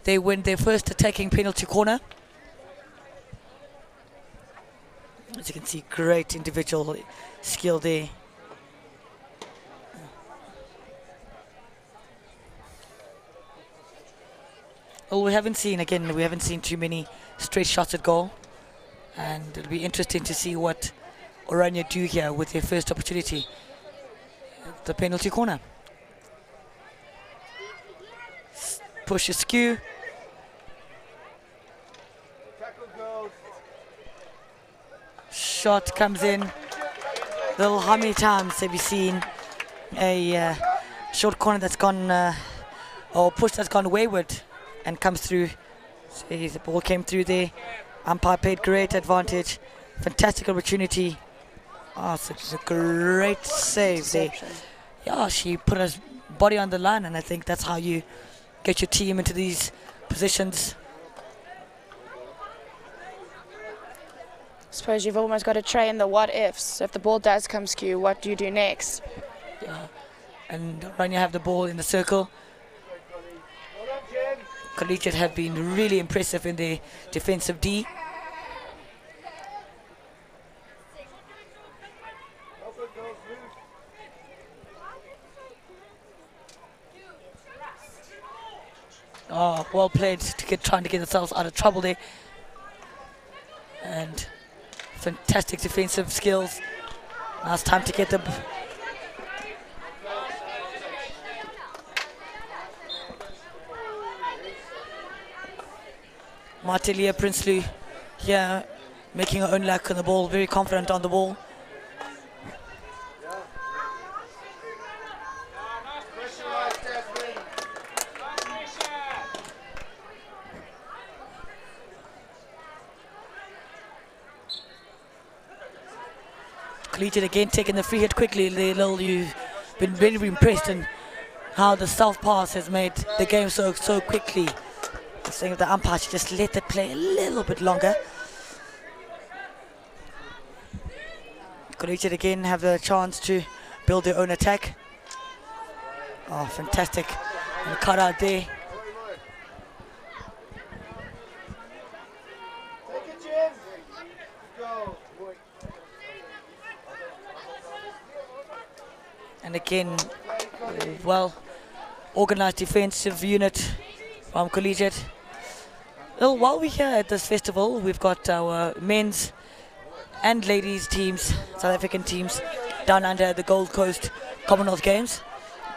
They win their first attacking penalty corner. As you can see, great individual skill there. Well, we haven't seen too many straight shots at goal. And it'll be interesting to see what Oranje do here with their first opportunity. The penalty corner. Push askew. Shot comes in. Little, how many times have you seen a short corner that's gone, or push that's gone wayward and comes through? See, the ball came through there. Umpire paid great advantage. Fantastic opportunity. Oh, such a great save there. Yeah, she put her body on the line, and I think that's how you get your team into these positions. I suppose you've almost got to train the what ifs. If the ball does come skew, what do you do next? Yeah, and Oranje have the ball in the circle. Collegiate have been really impressive in the defensive D. Oh, well played trying to get themselves out of trouble there. And fantastic defensive skills. Now it's time to get them. Martelia Prinsley here, making her own luck on the ball, very confident on the ball. Collegiate again taking the free hit quickly. You've been very impressed in how the south pass has made the game so quickly. I'm saying the umpire should just let it play a little bit longer. Collegiate again have the chance to build their own attack. Oh, fantastic. And cut out there. And again, well organized defensive unit from Collegiate. Well, while we're here at this festival, we've got our men's and ladies teams, South African teams, down under the Gold Coast Commonwealth Games.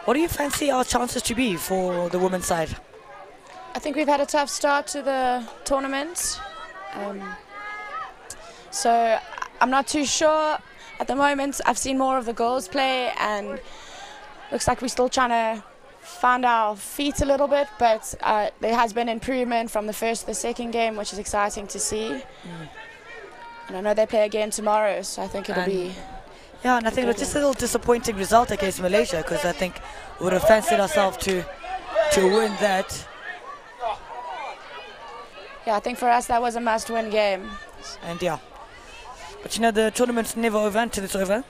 What do you fancy our chances to be for the women's side? I think we've had a tough start to the tournament. So I'm not too sure at the moment. I've seen more of the girls play and looks like we're still trying to find our feet a little bit, but there has been improvement from the first to the second game, which is exciting to see. And I know they play again tomorrow, so I think it'll be... Yeah, and I think it was just a little disappointing result against Malaysia, because I think we would have fancied ourselves to win that. Yeah, I think for us that was a must-win game. And yeah. But you know, the tournament's never over until it's over.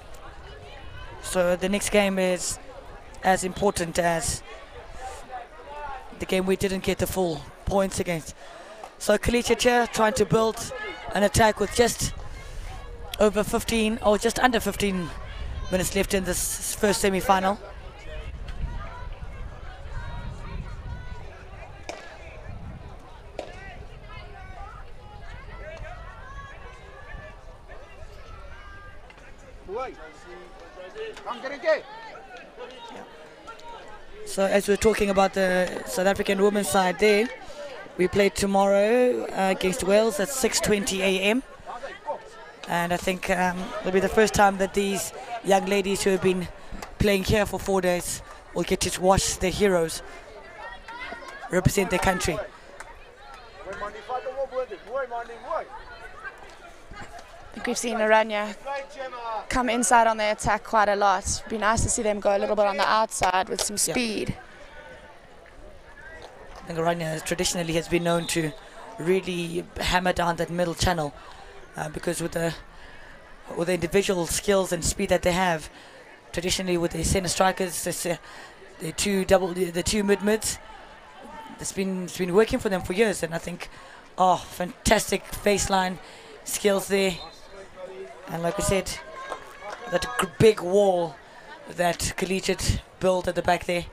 So the next game is as important as the game we didn't get the full points against. So Collegiate here trying to build an attack with just over 15 or just under 15 minutes left in this first semi-final. So as we're talking about the South African women's side there, we play tomorrow against Wales at 6:20 a.m. And I think it'll be the first time that these young ladies who have been playing here for 4 days will get to watch their heroes represent their country. I think we've seen Aranya come inside on the attack quite a lot. It'd be nice to see them go a little bit on the outside with some speed. I think Aranya traditionally has been known to really hammer down that middle channel because with the individual skills and speed that they have, traditionally with the center strikers, the two mid-mids, it's been working for them for years. And I think, fantastic baseline skills there. And like we said, that big wall that Collegiate built at the back there.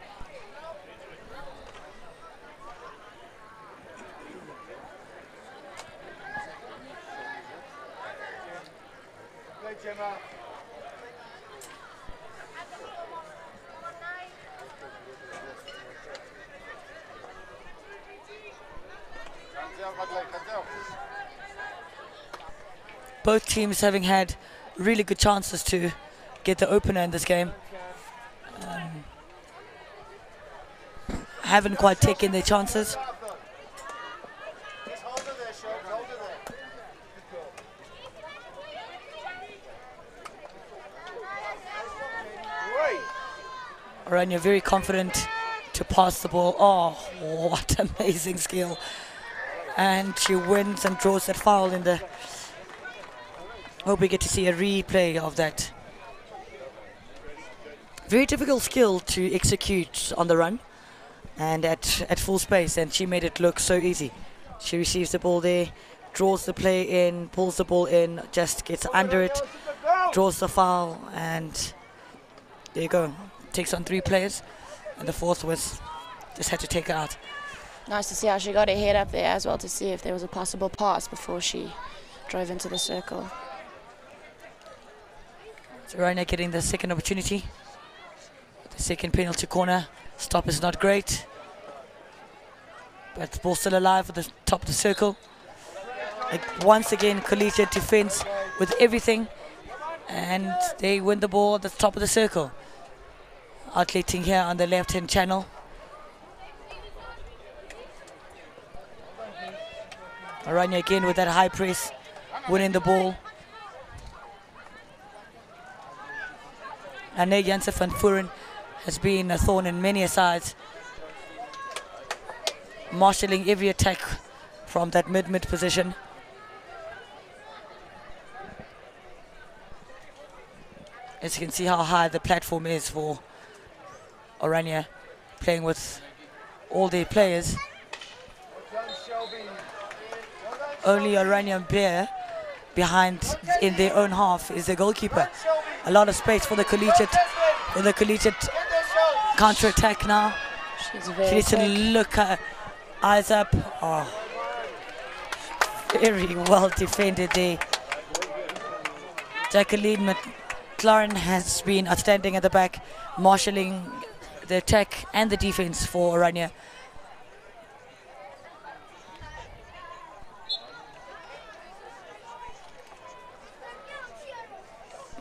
Both teams having had really good chances to get the opener in this game. Haven't quite taken their chances. Aranya very confident to pass the ball. Oh, what amazing skill. And she wins and draws that foul in the... Hope we get to see a replay of that. Very difficult skill to execute on the run and at full space, and she made it look so easy. She receives the ball there, draws the play in, pulls the ball in, just gets under it, draws the foul, and there you go. Takes on 3 players, and the fourth was just had to take her out. Nice to see how she got her head up there as well to see if there was a possible pass before she drove into the circle. So Raina getting the second opportunity. The second penalty corner. Stop is not great. But the ball still alive at the top of the circle. Once again, Collegiate defense with everything. And they win the ball at the top of the circle. Outletting here on the left-hand channel. Aranya again with that high press, winning the ball. And Janse van Vuren has been a thorn in many sides, marshalling every attack from that mid position. As you can see how high the platform is for Aranya. playing with all their players. Only Oranje and Bear behind in their own half is the goalkeeper. A lot of space for the collegiate counter-attack now. She needs to look eyes up. Oh, very well defended there. Jacqueline McLaren has been outstanding at the back, marshalling the attack and the defense for Oranje.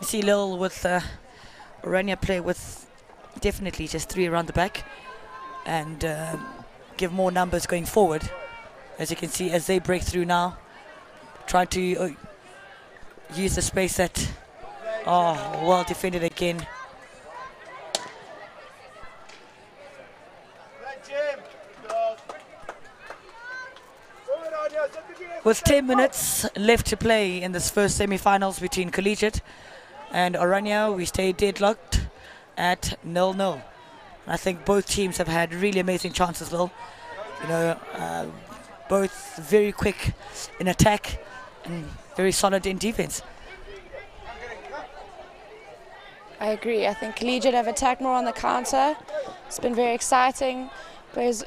You see Lil with Oranje play with definitely just 3 around the back and give more numbers going forward. As you can see, as they break through now, trying to use the space that, well defended again. With 10 minutes left to play in this first semi-finals between Collegiate and Oranje, we stay deadlocked at 0-0. I think both teams have had really amazing chances, Lil. You know, both very quick in attack and very solid in defense. I agree. I think Collegiate have attacked more on the counter. It's been very exciting, whereas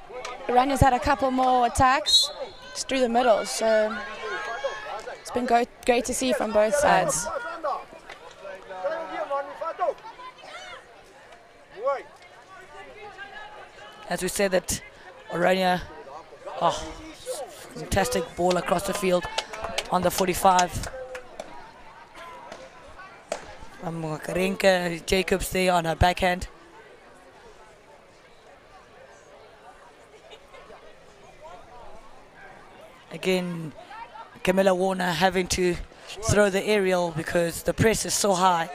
Oranje's had a couple more attacks just through the middle. So it's been great to see from both sides. As we said that Oranje, fantastic ball across the field on the 45. Karinka Jacobs there on her backhand. Again, Camilla Warner having to throw the aerial because the press is so high.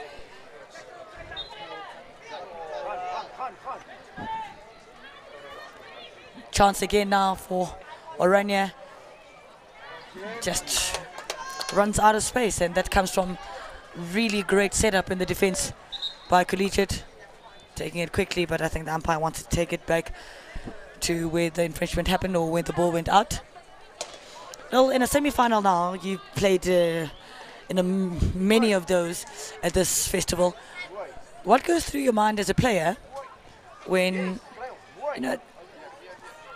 Chance again now for Oranje. Just runs out of space, and that comes from really great setup in the defense by Collegiate. Taking it quickly, but I think the umpire wants to take it back to where the infringement happened or where the ball went out. Well, in a semi-final now, you played many of those at this festival. What goes through your mind as a player when, you know,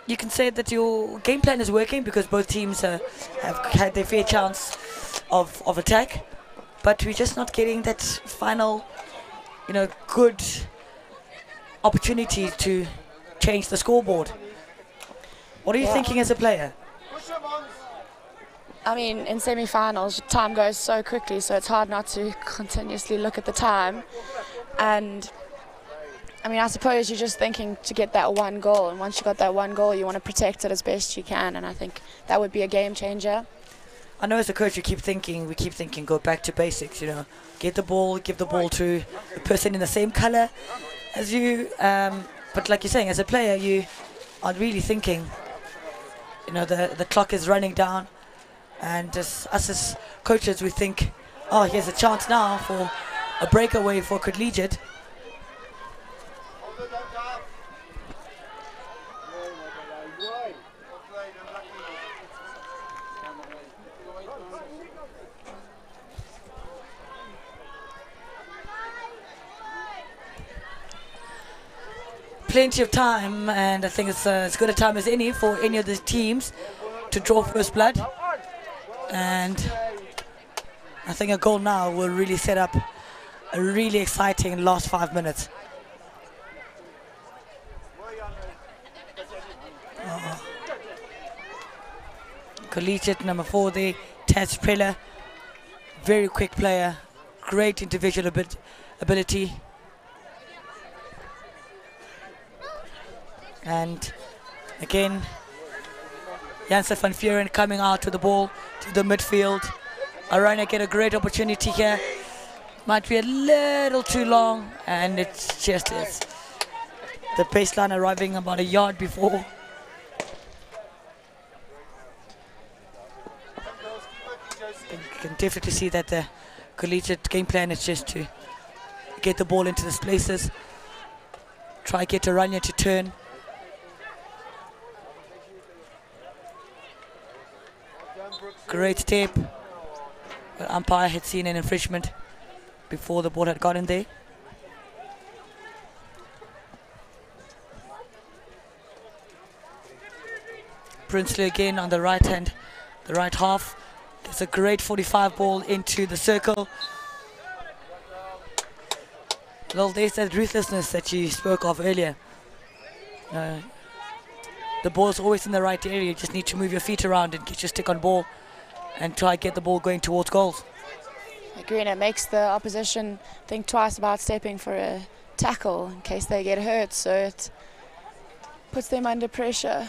you can say that your game plan is working because both teams have had their fair chance of attack, but we're just not getting that final, you know, good opportunity to change the scoreboard. What are you thinking as a player? I mean, in semi-finals, time goes so quickly, so it's hard not to continuously look at the time. And I mean, I suppose you're just thinking to get that one goal, and once you got that one goal, you want to protect it as best you can, and I think that would be a game changer. I know as a coach we keep thinking, go back to basics, you know, get the ball, give the ball to the person in the same color as you, but like you're saying, as a player, you are really thinking, you know, the clock is running down, and us as coaches, we think, oh, here's a chance now for a breakaway for Collegiate. Plenty of time, and I think it's as good a time as any for any of the teams to draw first blood. And I think a goal now will really set up a really exciting last 5 minutes. Collegiate number 4 there, Taz Preller, very quick player, great individual ability. And again, Janssen van Vuren coming out to the ball, to the midfield. Oranje get a great opportunity here. Might be a little too long, and it's just is. The baseline arriving about a yard before. You can definitely see that the Collegiate game plan is just to get the ball into the spaces, try get Oranje to turn, Great step. The umpire had seen an infringement before the ball had got in there. Princely again on the right hand, the right half. Gets a great 45 ball into the circle. Well, there's that ruthlessness that you spoke of earlier. The ball's always in the right area. You just need to move your feet around and get your stick on ball and try get the ball going towards goals. I agree, and it makes the opposition think twice about stepping for a tackle in case they get hurt, so it puts them under pressure.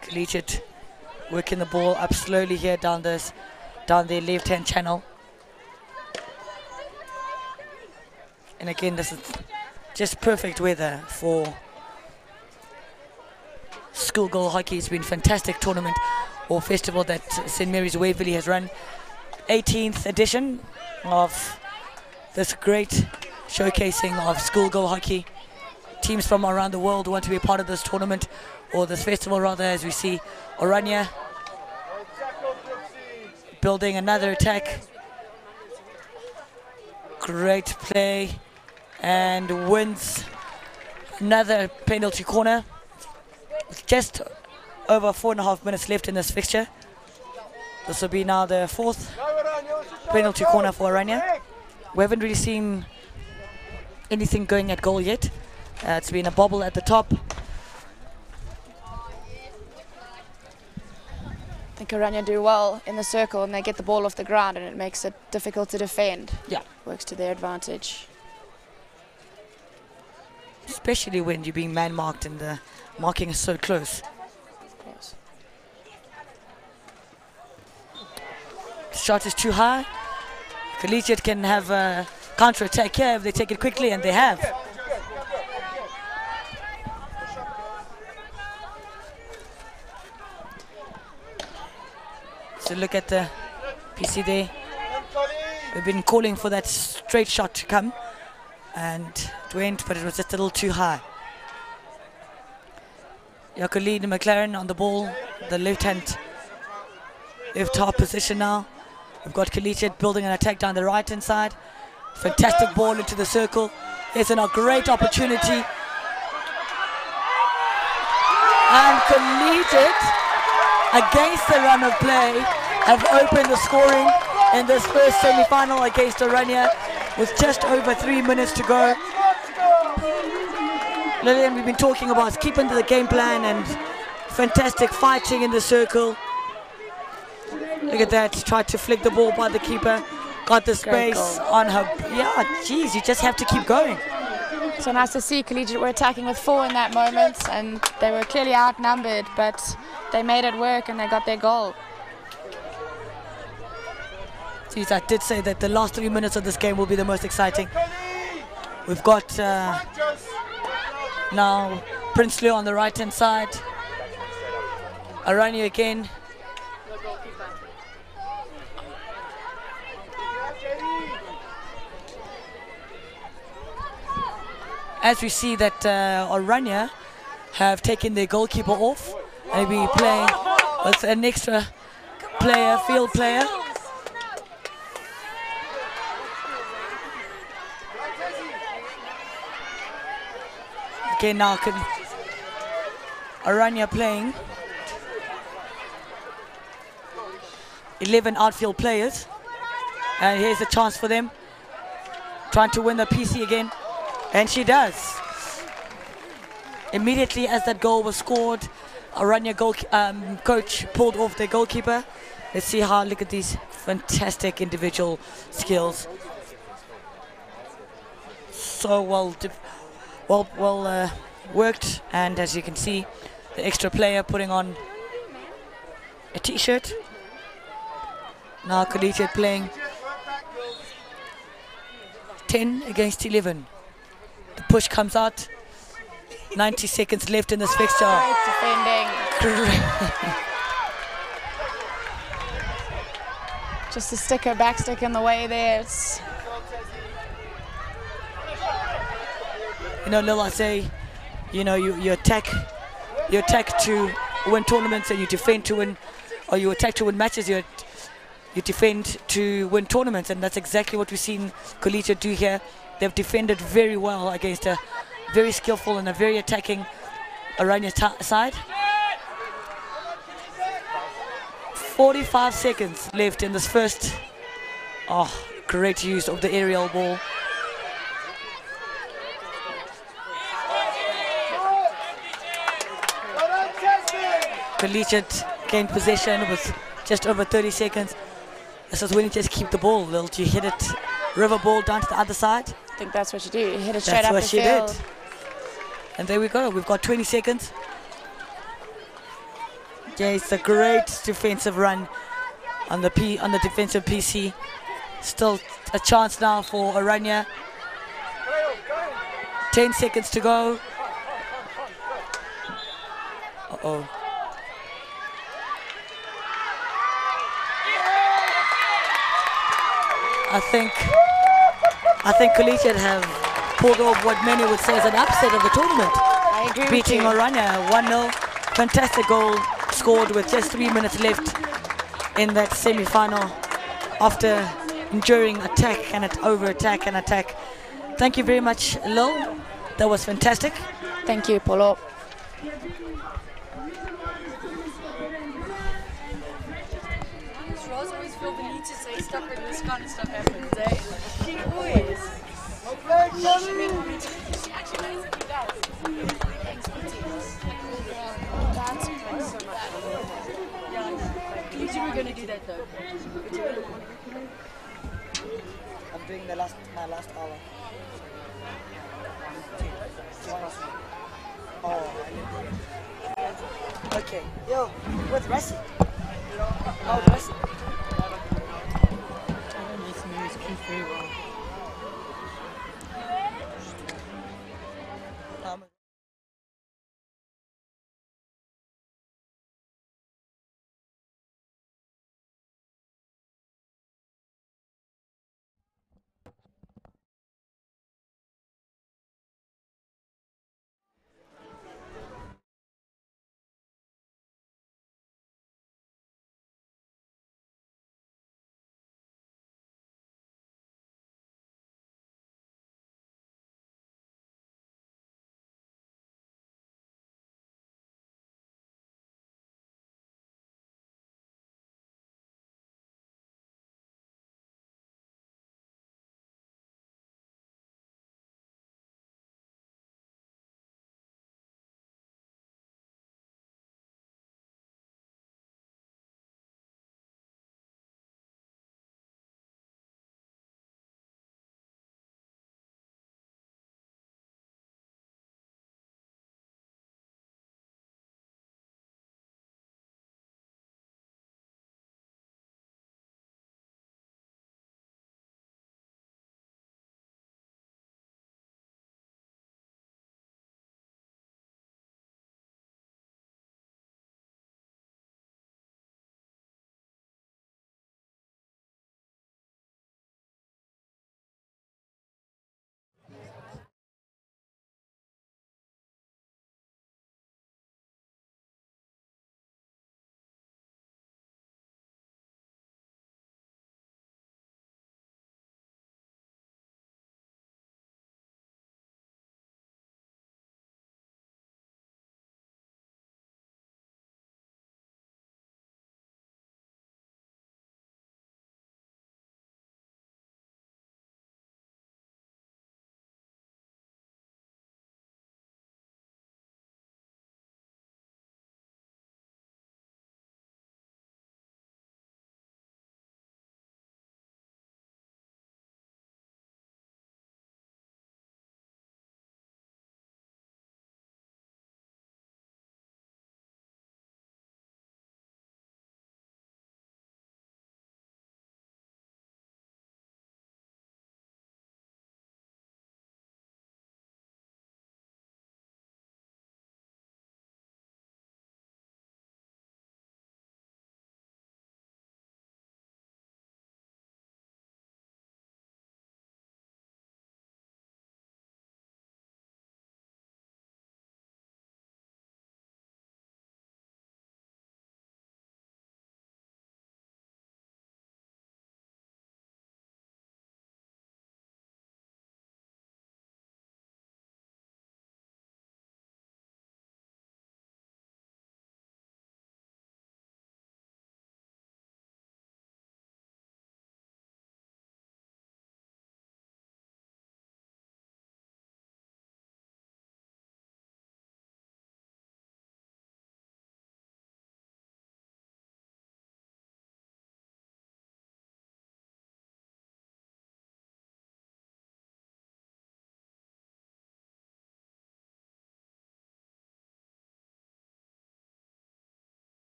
Collegiate working the ball up slowly here down the left-hand channel. And again, this is just perfect weather for schoolgirl hockey. It's been a fantastic tournament or festival that St. Mary's Waverley has run. 18th edition of this great showcasing of schoolgirl hockey. Teams from around the world want to be a part of this tournament, or this festival rather, as we see Orania building another attack. Great play, and wins another penalty corner. Just over 4.5 minutes left in this fixture. This will be now the 4th penalty corner for Orania. We haven't really seen anything going at goal yet. It's been a bobble at the top. I think Orania do well in the circle and they get the ball off the ground and it makes it difficult to defend. Yeah. Works to their advantage. Especially when you're being man-marked and the marking is so close. Of course. Shot is too high. Collegiate can have a counter-attack here if they take it quickly, and they have. So look at the PC there. We've been calling for that straight shot to come, and it went, but it was just a little too high. Yakulid McLaren on the ball, the left half position now. We've got Collegiate building an attack down the right hand side. Fantastic ball into the circle. It's a great opportunity. And Collegiate, against the run of play, have opened the scoring in this first semi-final against Orania with just over 3 minutes to go. Lillian, we've been talking about keeping to the game plan and fantastic fighting in the circle. Look at that, tried to flick the ball by the keeper, got the space on her. Yeah, geez, you just have to keep going. So nice to see Collegiate were attacking with 4 in that moment, and they were clearly outnumbered, but they made it work and they got their goal. Geez, I did say that the last 3 minutes of this game will be the most exciting. We've got now Princely on the right hand side. Orania again. As we see that Orania have taken their goalkeeper off and be playing with an extra player, field player. Okay, now Orania playing 11 outfield players, and here's a chance for them, trying to win the PC again. And she does. Immediately as that goal was scored, Orania coach pulled off their goalkeeper. Let's see how, look at these fantastic individual skills. So well worked, and as you can see, the extra player putting on a t-shirt. Now Collegiate playing 10 against 11. The push comes out. 90 seconds left in this fixture. Great defending. Just to stick her back stick in the way there. You know, Lil, I say, you know, you attack to win tournaments, and you defend to win, or you attack to win matches. You defend to win tournaments, and that's exactly what we've seen Collegiate do here. They've defended very well against a very skillful and a very attacking Oranje side. 45 seconds left in this first. Oh, great use of the aerial ball. Collegiate gained possession with just over 30 seconds. This is when you just keep the ball. You hit it, river ball down to the other side. I think that's what you do. You hit it straight That's up what the she field. did. And there we go. We've got 20 seconds. Yeah, it's a great defensive run on the defensive PC. Still a chance now for Oranje. 10 seconds to go. Uh-oh. I think Collegiate have pulled off what many would say is an upset of the tournament. I agree with Beating you. Oranje 1-0. Fantastic goal scored with just 3 minutes left in that semi-final after enduring attack and over attack and attack. Thank you very much, Lil. That was fantastic. Thank you, Polo. Roz always feel the need to say stuff when this kind of stuff happens, eh? She always. She actually basically does. Yeah, you were going to do that though. I'm doing my last hour. Oh, okay. Yo, with Rassi. Oh, Rassi. I don't know if Mary's keep very well.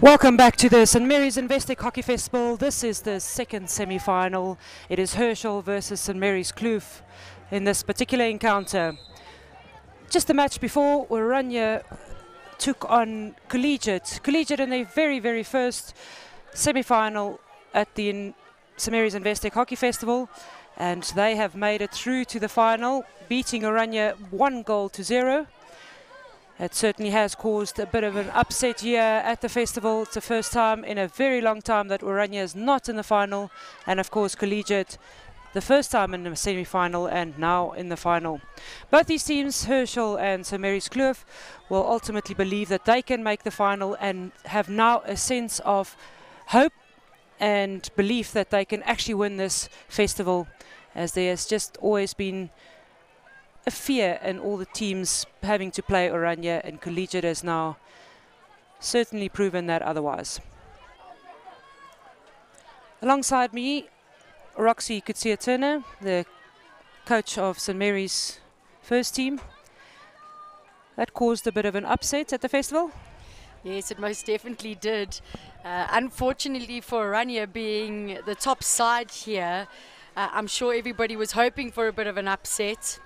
Welcome back to the St Mary's Investec Hockey Festival. This is the second semi-final. It is Herschel versus St Mary's Kloof in this particular encounter. Just the match before, Oranje took on Collegiate. Collegiate in their very first semi-final at the St Mary's Investec Hockey Festival, and they have made it through to the final, beating Oranje 1-0. It certainly has caused a bit of an upset here at the festival. It's the first time in a very long time that Oranje is not in the final, and of course Collegiate the first time in the semi-final and now in the final. Both these teams, Herschel and St Mary's Kloof, will ultimately believe that they can make the final and have now a sense of hope and belief that they can actually win this festival, as there has just always been a fear in all the teams having to play Oranje, and Collegiate has now certainly proven that otherwise. Alongside me, Roxy Kutsia-Turner, the coach of St Mary's first team. That caused a bit of an upset at the festival. Yes, it most definitely did. Unfortunately for Oranje being the top side here, I'm sure everybody was hoping for a bit of an upset.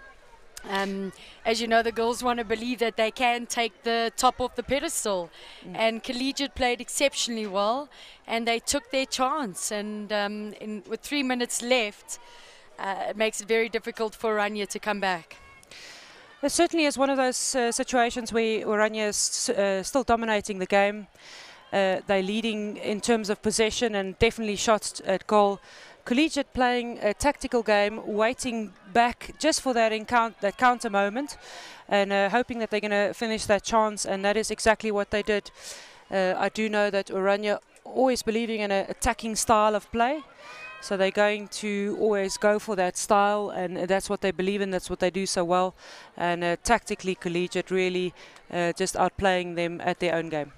As you know, the girls want to believe that they can take the top off the pedestal, and Collegiate played exceptionally well, and they took their chance. And with 3 minutes left, it makes it very difficult for Oranje to come back. It certainly is one of those situations where Oranje is still dominating the game. They're leading in terms of possession and definitely shots at goal. Collegiate playing a tactical game, waiting back just for that counter moment, and hoping that they're going to finish that chance, and that is exactly what they did. I do know that Oranje always believing in an attacking style of play, so they're going to always go for that style, and that's what they believe in, that's what they do so well. And tactically, Collegiate really just outplaying them at their own game.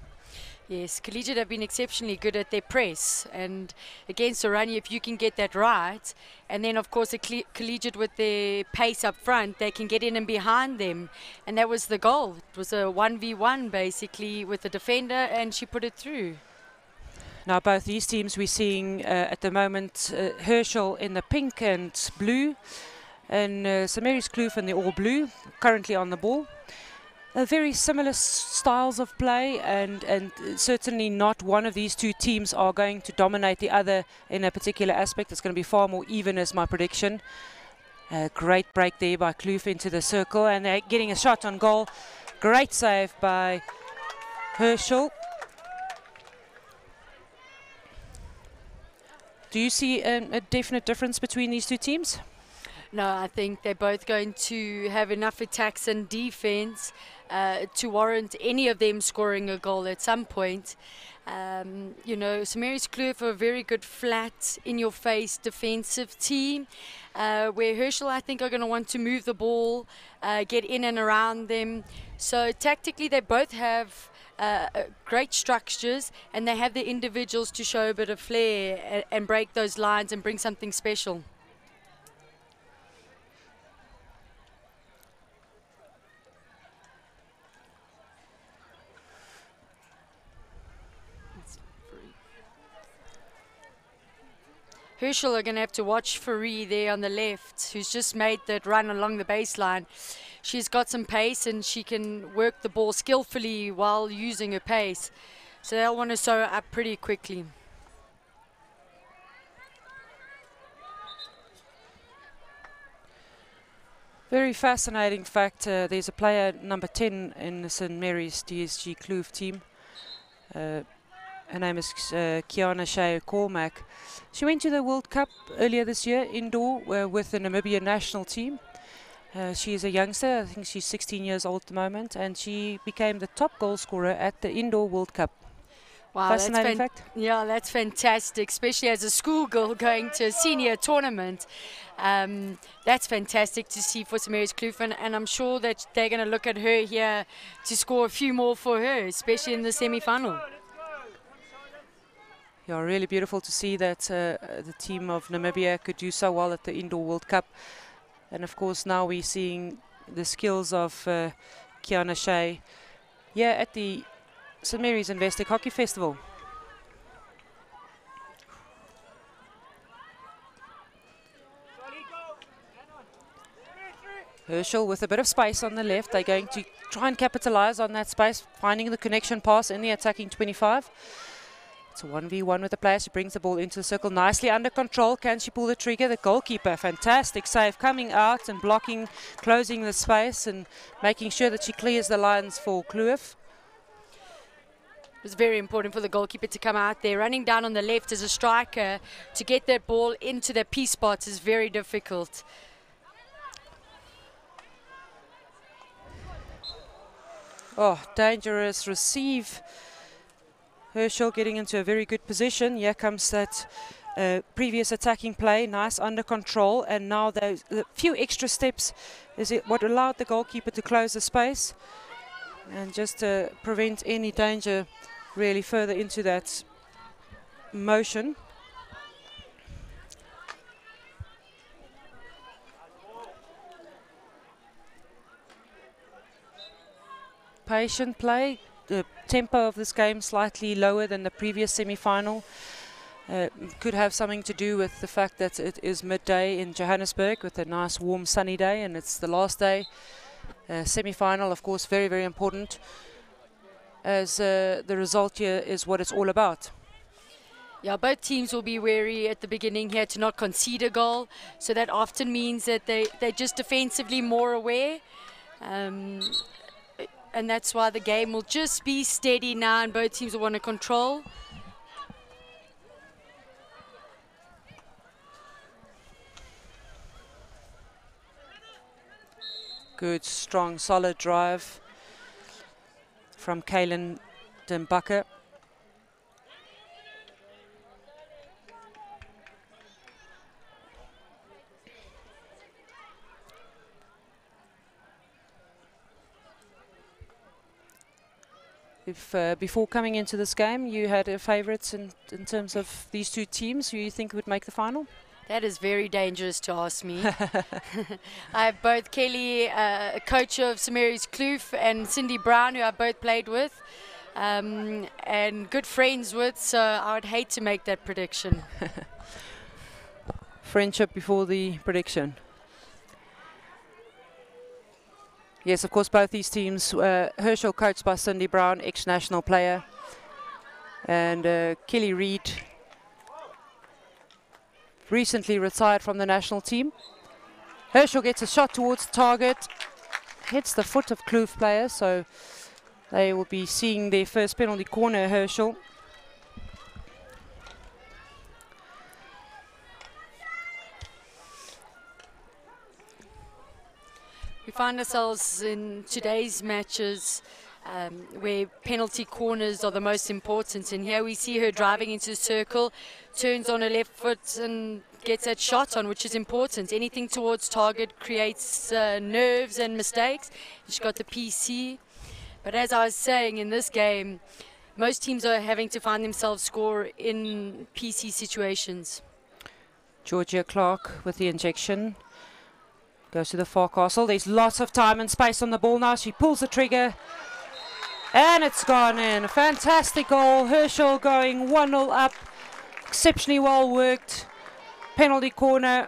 Yes, Collegiate have been exceptionally good at their press, and against Oranje, if you can get that right, and then of course a Collegiate with their pace up front, they can get in and behind them, and that was the goal. It was a 1v1 basically with the defender, and she put it through. Now both these teams we're seeing at the moment, Herschel in the pink and blue, and St Mary's Kloof in the all blue, currently on the ball. Very similar styles of play, and certainly not one of these two teams are going to dominate the other in a particular aspect. It's going to be far more even, is my prediction. Great break there by Kloof into the circle, and they're getting a shot on goal. Great save by Herschel. Do you see a definite difference between these two teams? No, I think they're both going to have enough attacks and defense to warrant any of them scoring a goal at some point. You know, St Mary's Kloof are a very good flat, in-your-face defensive team, where Herschel, I think, are going to want to move the ball, get in and around them. So tactically, they both have great structures, and they have the individuals to show a bit of flair and break those lines and bring something special. Herschel are going to have to watch Farie there on the left, who's just made that run along the baseline. She's got some pace, and she can work the ball skillfully while using her pace. So they'll want to sew up pretty quickly. Very fascinating fact, there's a player number 10 in the St Mary's DSG Kloof team. Her name is Kiana Shea Cormac. She went to the World Cup earlier this year, indoor, with the Namibia national team. She is a youngster, I think she's 16 years old at the moment, and she became the top goal scorer at the indoor World Cup. Wow, fascinating fact. Yeah, that's fantastic, especially as a schoolgirl going to a senior tournament. That's fantastic to see for St Mary's Kloof, and I'm sure that they're going to look at her here to score a few more for her, especially in the semi-final. Yeah, really beautiful to see that the team of Namibia could do so well at the Indoor World Cup. And of course now we're seeing the skills of Kiana Shea here at the St Mary's Investec Hockey Festival. Herschel with a bit of space on the left. They're going to try and capitalize on that space, finding the connection pass in the attacking 25. It's a 1v1 with the player. She brings the ball into the circle nicely under control. Can she pull the trigger? The goalkeeper, fantastic save, coming out and blocking, closing the space and making sure that she clears the lines for Kloof. It was very important for the goalkeeper to come out there. Running down on the left as a striker to get that ball into the P spot is very difficult. Oh, dangerous receive. Herschel getting into a very good position. Here comes that previous attacking play. Nice under control. And now the few extra steps is it what allowed the goalkeeper to close the space and just prevent any danger really further into that motion. Patient play. The tempo of this game slightly lower than the previous semi-final. Could have something to do with the fact that it is midday in Johannesburg with a nice warm sunny day, and it's the last day. Semi-final, of course, very, very important, as the result here is what it's all about. Yeah, both teams will be wary at the beginning here to not concede a goal. So that often means that they're just defensively more aware. And that's why the game will just be steady now and both teams will want to control. Good, strong, solid drive from Kaylin Dimbakker. If before coming into this game you had favourites in terms of these two teams who you think would make the final? That is very dangerous to ask me. I have both Kelly, a coach of St Mary's Kloof, and Cindy Brown, who I both played with, and good friends with, so I would hate to make that prediction. Friendship before the prediction. Yes, of course, both these teams, Herschel coached by Cindy Brown, ex-national player, and Kelly Reid, recently retired from the national team. Herschel gets a shot towards the target, hits the foot of Kloof player, so they will be seeing their first penalty corner, Herschel. We find ourselves in today's matches where penalty corners are the most important. And here we see her driving into the circle, turns on her left foot and gets that shot on, which is important. Anything towards target creates nerves and mistakes. She's got the PC. But as I was saying, in this game, most teams are having to find themselves score in PC situations. Georgia Clark with the injection. Goes to the far castle. There's lots of time and space on the ball now. She pulls the trigger. And it's gone in. A fantastic goal. Herschel going 1-0 up. Exceptionally well worked. Penalty corner.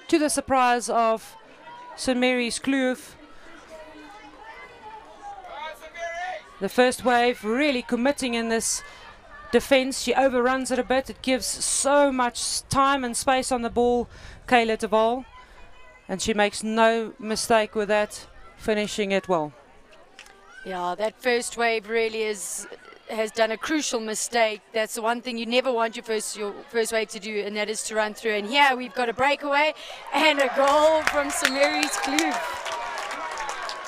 To the surprise of St Mary's Kloof. The first wave really committing in this defense. She overruns it a bit. It gives so much time and space on the ball. Kayla de Waal. And she makes no mistake with that, finishing it well. Yeah, that first wave really has done a crucial mistake. That's the one thing you never want your first wave to do, and that is to run through. And here we've got a breakaway and a goal from St Mary's Kloof.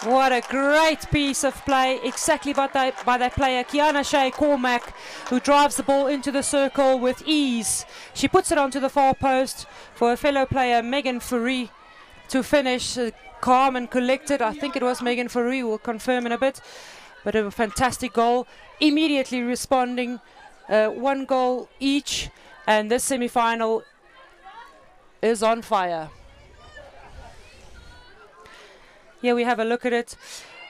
What a great piece of play, exactly by that player, Kiana Shea Cormack, who drives the ball into the circle with ease. She puts it onto the far post for her fellow player, Megan Fourie, to finish calm and collected. I think it was Megan Fourie, we'll confirm in a bit. But a fantastic goal, immediately responding, one goal each, and this semi-final is on fire. Here we have a look at it.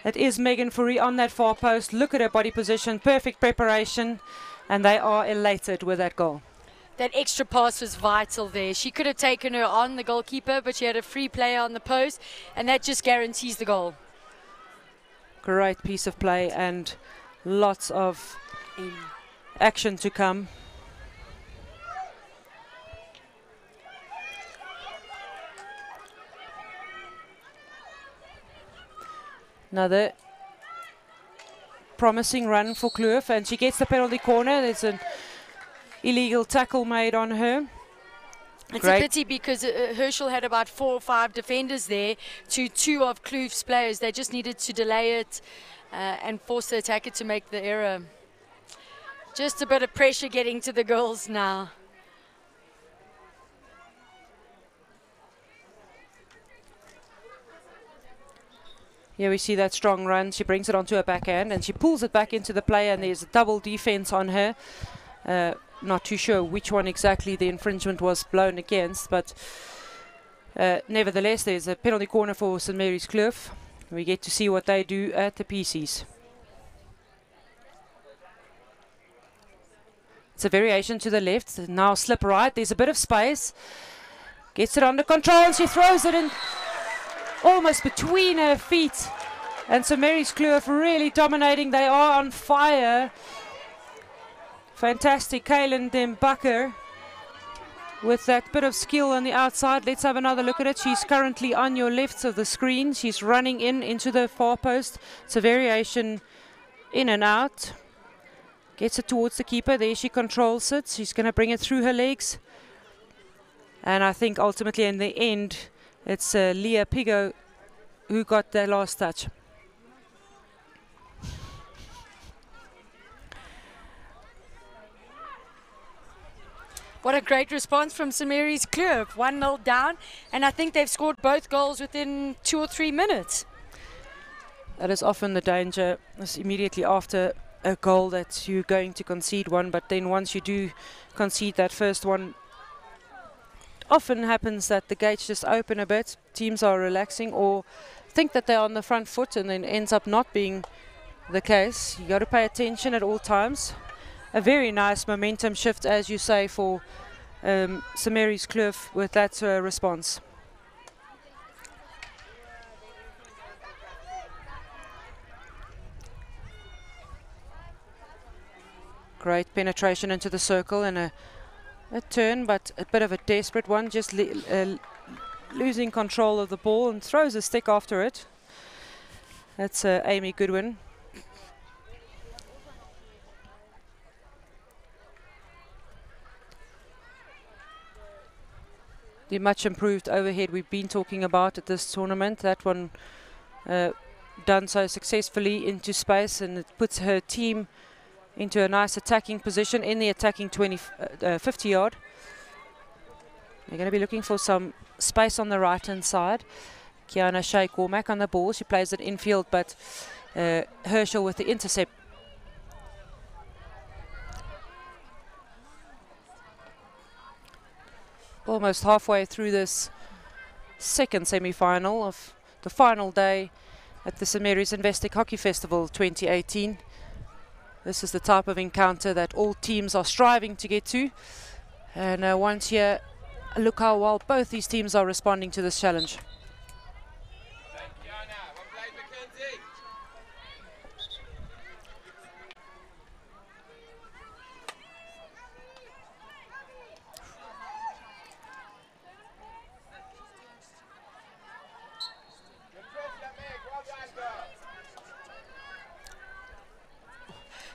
It is Megan Fourie on that far post. Look at her body position, perfect preparation, and they are elated with that goal. That extra pass was vital there. She could have taken her on the goalkeeper, but she had a free player on the post, and that just guarantees the goal. Great piece of play and lots of action to come. Another promising run for Kloof, and she gets the penalty corner. There's an illegal tackle made on her. It's Great. a pity because Herschel had about 4 or 5 defenders there to 2 of Kloof's players. They just needed to delay it and force the attacker to make the error. Just a bit of pressure getting to the girls now. Here we see that strong run. She brings it onto her backhand and she pulls it back into the play, and there's a double defense on her. Not too sure which one exactly the infringement was blown against, but nevertheless there's a penalty corner for St. Mary's Kloof. We get to see what they do at the PCs. It's a variation to the left, now slip right, there's a bit of space. Gets it under control and she throws it in almost between her feet. And St. Mary's Kloof really dominating, they are on fire. Fantastic, Kaylin Dembakker with that bit of skill on the outside. Let's have another look at it. She's currently on your left of the screen. She's running into the far post. It's a variation in and out. Gets it towards the keeper. There she controls it. She's going to bring it through her legs. And I think ultimately in the end, it's Leah Pigo who got the last touch. What a great response from St. Mary's Kloof. 1-0 down, and I think they've scored both goals within 2 or 3 minutes. That is often the danger. It's immediately after a goal that you're going to concede one, but then once you do concede that first one, often happens that the gates just open a bit. Teams are relaxing or think that they're on the front foot, and then ends up not being the case. You got to pay attention at all times. A very nice momentum shift, as you say, for St. Mary's Kloof with that response. Great penetration into the circle and a turn, but a bit of a desperate one, just losing control of the ball and throws a stick after it. That's Amy Goodwin. The much improved overhead we've been talking about at this tournament, that one done so successfully into space, and it puts her team into a nice attacking position in the attacking 50 yard. They're going to be looking for some space on the right hand side. Kiana Shea Cormack on the ball, she plays it infield, but Herschel with the intercept. Almost halfway through this second semi-final of the final day at the St. Mary's Investec Hockey Festival 2018. This is the type of encounter that all teams are striving to get to. And once here, look how well both these teams are responding to this challenge.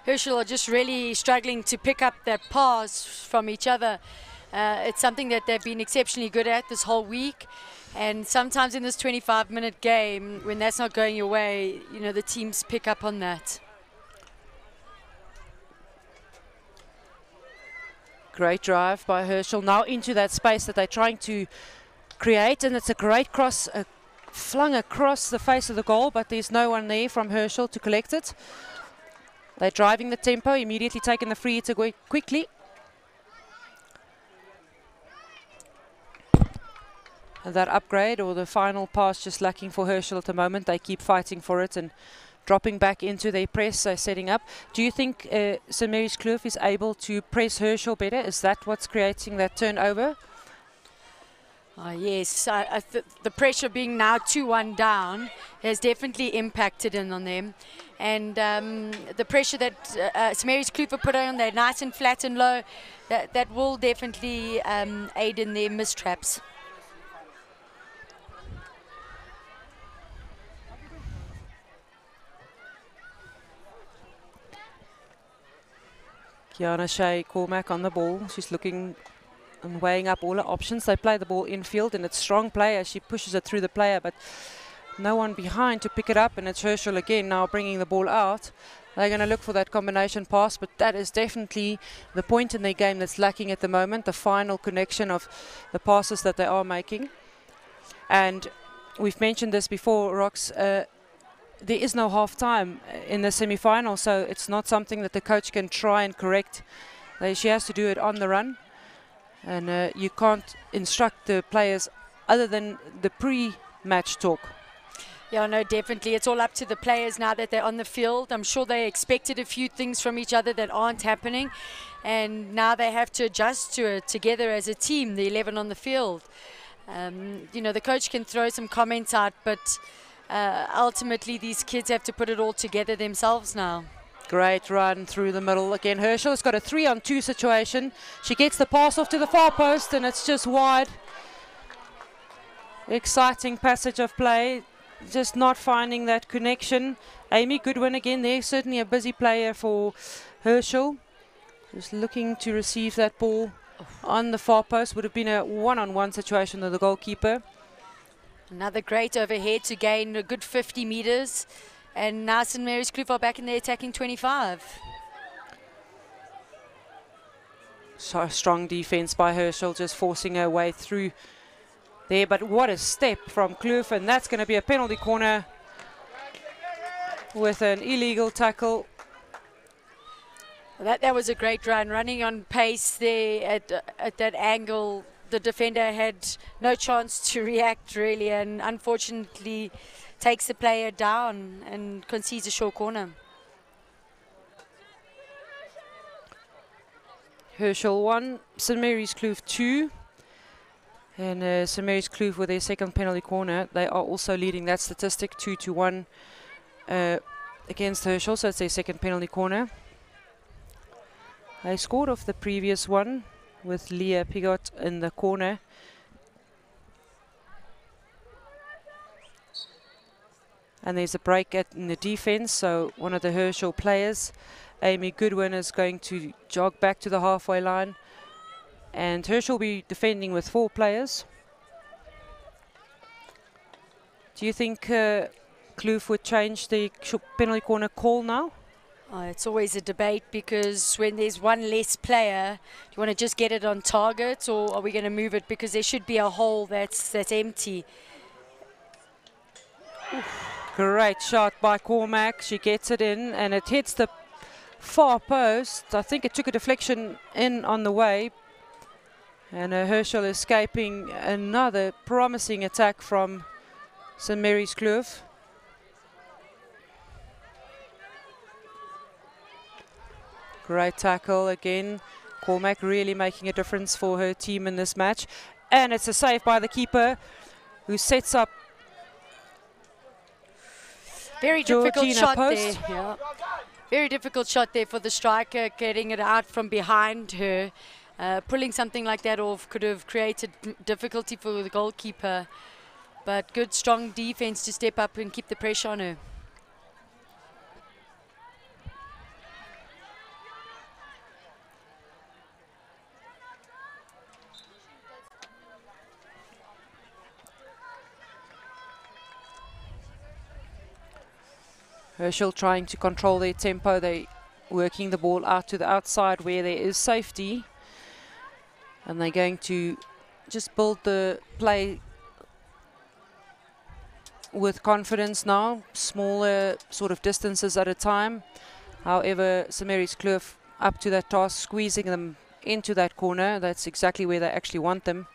Herschel are just really struggling to pick up that pass from each other. It's something that they've been exceptionally good at this whole week. And sometimes in this 25-minute game, when that's not going your way, you know, the teams pick up on that. Great drive by Herschel now into that space that they're trying to create, and it's a great cross flung across the face of the goal, but there's no one there from Herschel to collect it. They're driving the tempo, immediately taking the free hitter quickly. that upgrade, or the final pass just lacking for Herschel at the moment. They keep fighting for it and dropping back into their press, setting up. Do you think St. Mary's Kloof is able to press Herschel better? Is that what's creating that turnover? Yes, the pressure being now 2-1 down has definitely impacted in on them. And the pressure that St. Mary's Kloof put on, they're nice and flat and low, that will definitely aid in their mistraps. Kiana Shea Cormack on the ball. She's looking and weighing up all her options. They play the ball infield, and it's strong play as she pushes it through the player, but no one behind to pick it up, and it's Herschel again now bringing the ball out. They're going to look for that combination pass, but that is definitely the point in their game that's lacking at the moment, the final connection of the passes that they are making. And we've mentioned this before, Rox, there is no half-time in the semi-final, so it's not something that the coach can try and correct. She has to do it on the run, and you can't instruct the players other than the pre-match talk. Yeah, no, definitely. It's all up to the players now that they're on the field. I'm sure they expected a few things from each other that aren't happening, and now they have to adjust to it together as a team, the 11 on the field. You know, the coach can throw some comments out, but ultimately these kids have to put it all together themselves now. Great run through the middle. Again, Herschel has got a 3-on-2 situation. She gets the pass off to the far post, and it's just wide. Exciting passage of play. Just not finding that connection. Amy Goodwin again there, certainly a busy player for Herschel. Just looking to receive that ball on the far post. Would have been a one-on-one situation with the goalkeeper. Another great overhead to gain a good 50 meters. And now St. Mary's Kloof are back in the attacking 25. So strong defense by Herschel, just forcing her way through there, but what a step from Kloof, and that's going to be a penalty corner with an illegal tackle. That was a great run, running on pace there at that angle. The defender had no chance to react really, and unfortunately takes the player down and concedes a short corner. Herschel 1, St. Mary's Kloof 2. And St. Mary's Kloof with their second penalty corner. They are also leading that statistic 2-1 against Herschel, so it's their second penalty corner. They scored off the previous one with Leah Pigot in the corner. And there's a break in the defense, so one of the Herschel players, Amy Goodwin, is going to jog back to the halfway line. And Herschel will be defending with 4 players. Do you think Kloof would change the penalty corner call now? It's always a debate, because when there's one less player, do you want to just get it on target, or are we going to move it because there should be a hole that's empty? Oof. Great shot by Cormack. She gets it in, and it hits the far post. I think it took a deflection in on the way. And Herschel escaping another promising attack from St. Mary's Kloof. Great tackle again. Cormack really making a difference for her team in this match. And it's a save by the keeper, who sets up very Georgina difficult shot post. there. Yeah. Very difficult shot there for the striker, getting it out from behind her. Pulling something like that off could have created difficulty for the goalkeeper, but good strong defense to step up and keep the pressure on her. Herschel trying to control their tempo. They working the ball out to the outside where there is safety. And they're going to just build the play with confidence now, smaller sort of distances at a time. However, St. Mary's Kloof up to that task, squeezing them into that corner. That's exactly where they actually want them.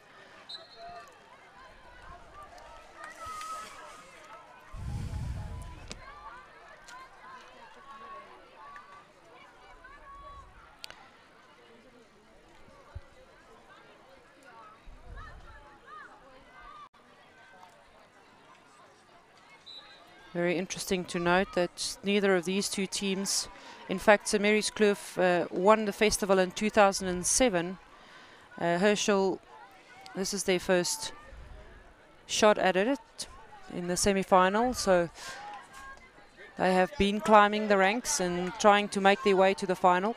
Very interesting to note that neither of these two teams, in fact, St Mary's Kloof won the festival in 2007. Herschel, this is their first shot at it in the semi-final, so they have been climbing the ranks and trying to make their way to the final.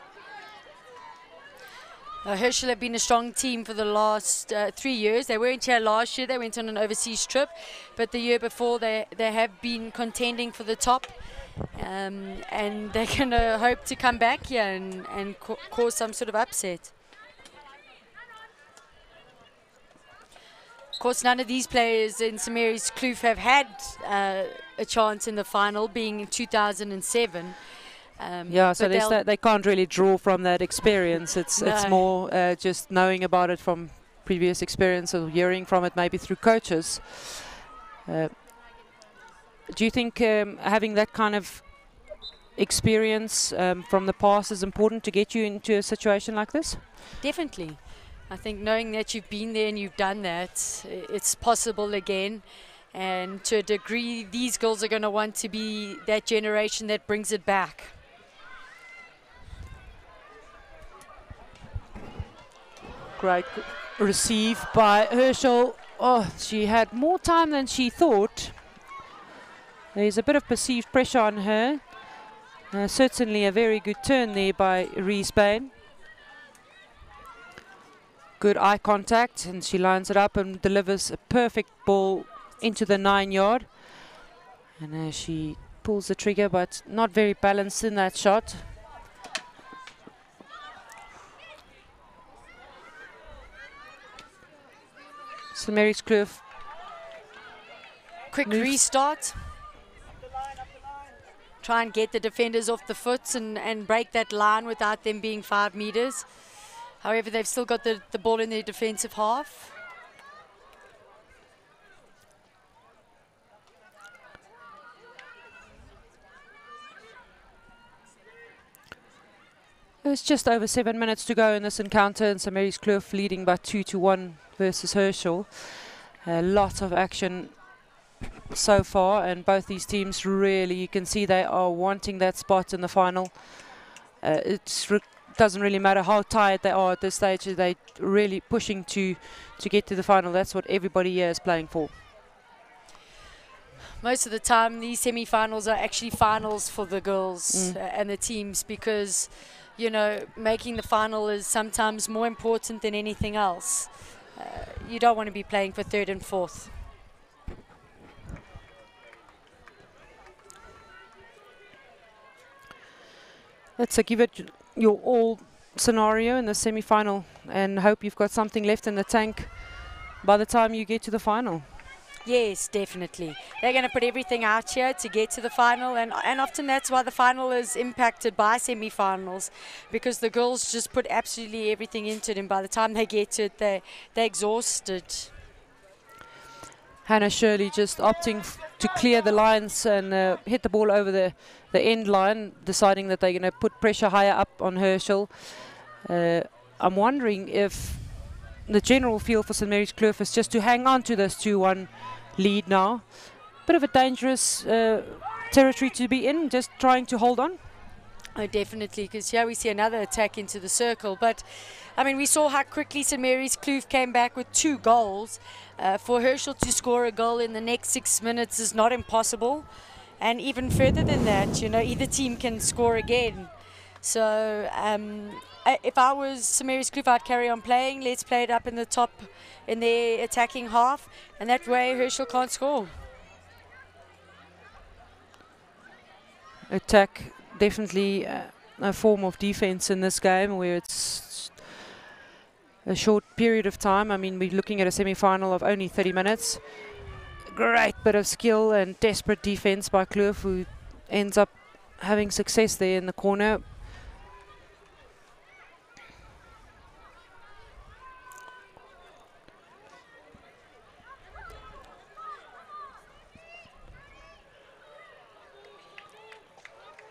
Herschel have been a strong team for the last 3 years. They weren't here last year. They went on an overseas trip. But the year before, they have been contending for the top. And they're going to hope to come back here and cause some sort of upset. Of course, none of these players in St Mary's Kloof have had a chance in the final, being in 2007. Yeah, so they can't really draw from that experience. It's more just knowing about it from previous experience or hearing from it maybe through coaches. Do you think having that kind of experience from the past is important to get you into a situation like this? Definitely. I think knowing that you've been there and you've done that, it's possible again. And to a degree, these girls are going to want to be that generation that brings it back. Great receive by Herschel. Oh, she had more time than she thought. There's a bit of perceived pressure on her. Certainly a very good turn there by Reese Bain. Good eye contact, and she lines it up and delivers a perfect ball into the 9-yard. And she pulls the trigger, but not very balanced in that shot. St Mary's Kloof. Quick restart. Try and get the defenders off the foot and break that line without them being 5 meters. However, they've still got the ball in their defensive half. There's just over 7 minutes to go in this encounter, and St Mary's Kloof leading by 2-1 versus Herschel. A lot of action so far, and both these teams really, you can see they are wanting that spot in the final. It doesn't really matter how tired they are at this stage, they're really pushing to get to the final. That's what everybody here is playing for. Most of the time, these semi-finals are actually finals for the girls and the teams, because, you know, making the final is sometimes more important than anything else. You don't want to be playing for 3rd and 4th. Let's give it your all scenario in the semi-final and hope you've got something left in the tank by the time you get to the final. Yes, definitely. They're going to put everything out here to get to the final, and often that's why the final is impacted by semi-finals, because the girls just put absolutely everything into it, and by the time they get to it, they're exhausted. Hannah Shirley just opting to clear the lines and hit the ball over the end line, deciding that they're going to put pressure higher up on Herschel. I'm wondering if the general feel for St Mary's Kloof is just to hang on to this 2-1 lead now. Bit of a dangerous territory to be in, just trying to hold on. Oh, definitely, because here we see another attack into the circle. But, I mean, we saw how quickly St Mary's Kloof came back with 2 goals. For Herschel to score a goal in the next 6 minutes is not impossible. And even further than that, you know, either team can score again. So, if I was St Mary's Kloof, I'd carry on playing. Let's play it up in the top, in their attacking half. And that way Herschel can't score. Attack, definitely a form of defense in this game, where it's a short period of time. I mean, we're looking at a semi-final of only 30 minutes. Great bit of skill and desperate defense by Kloof, who ends up having success there in the corner.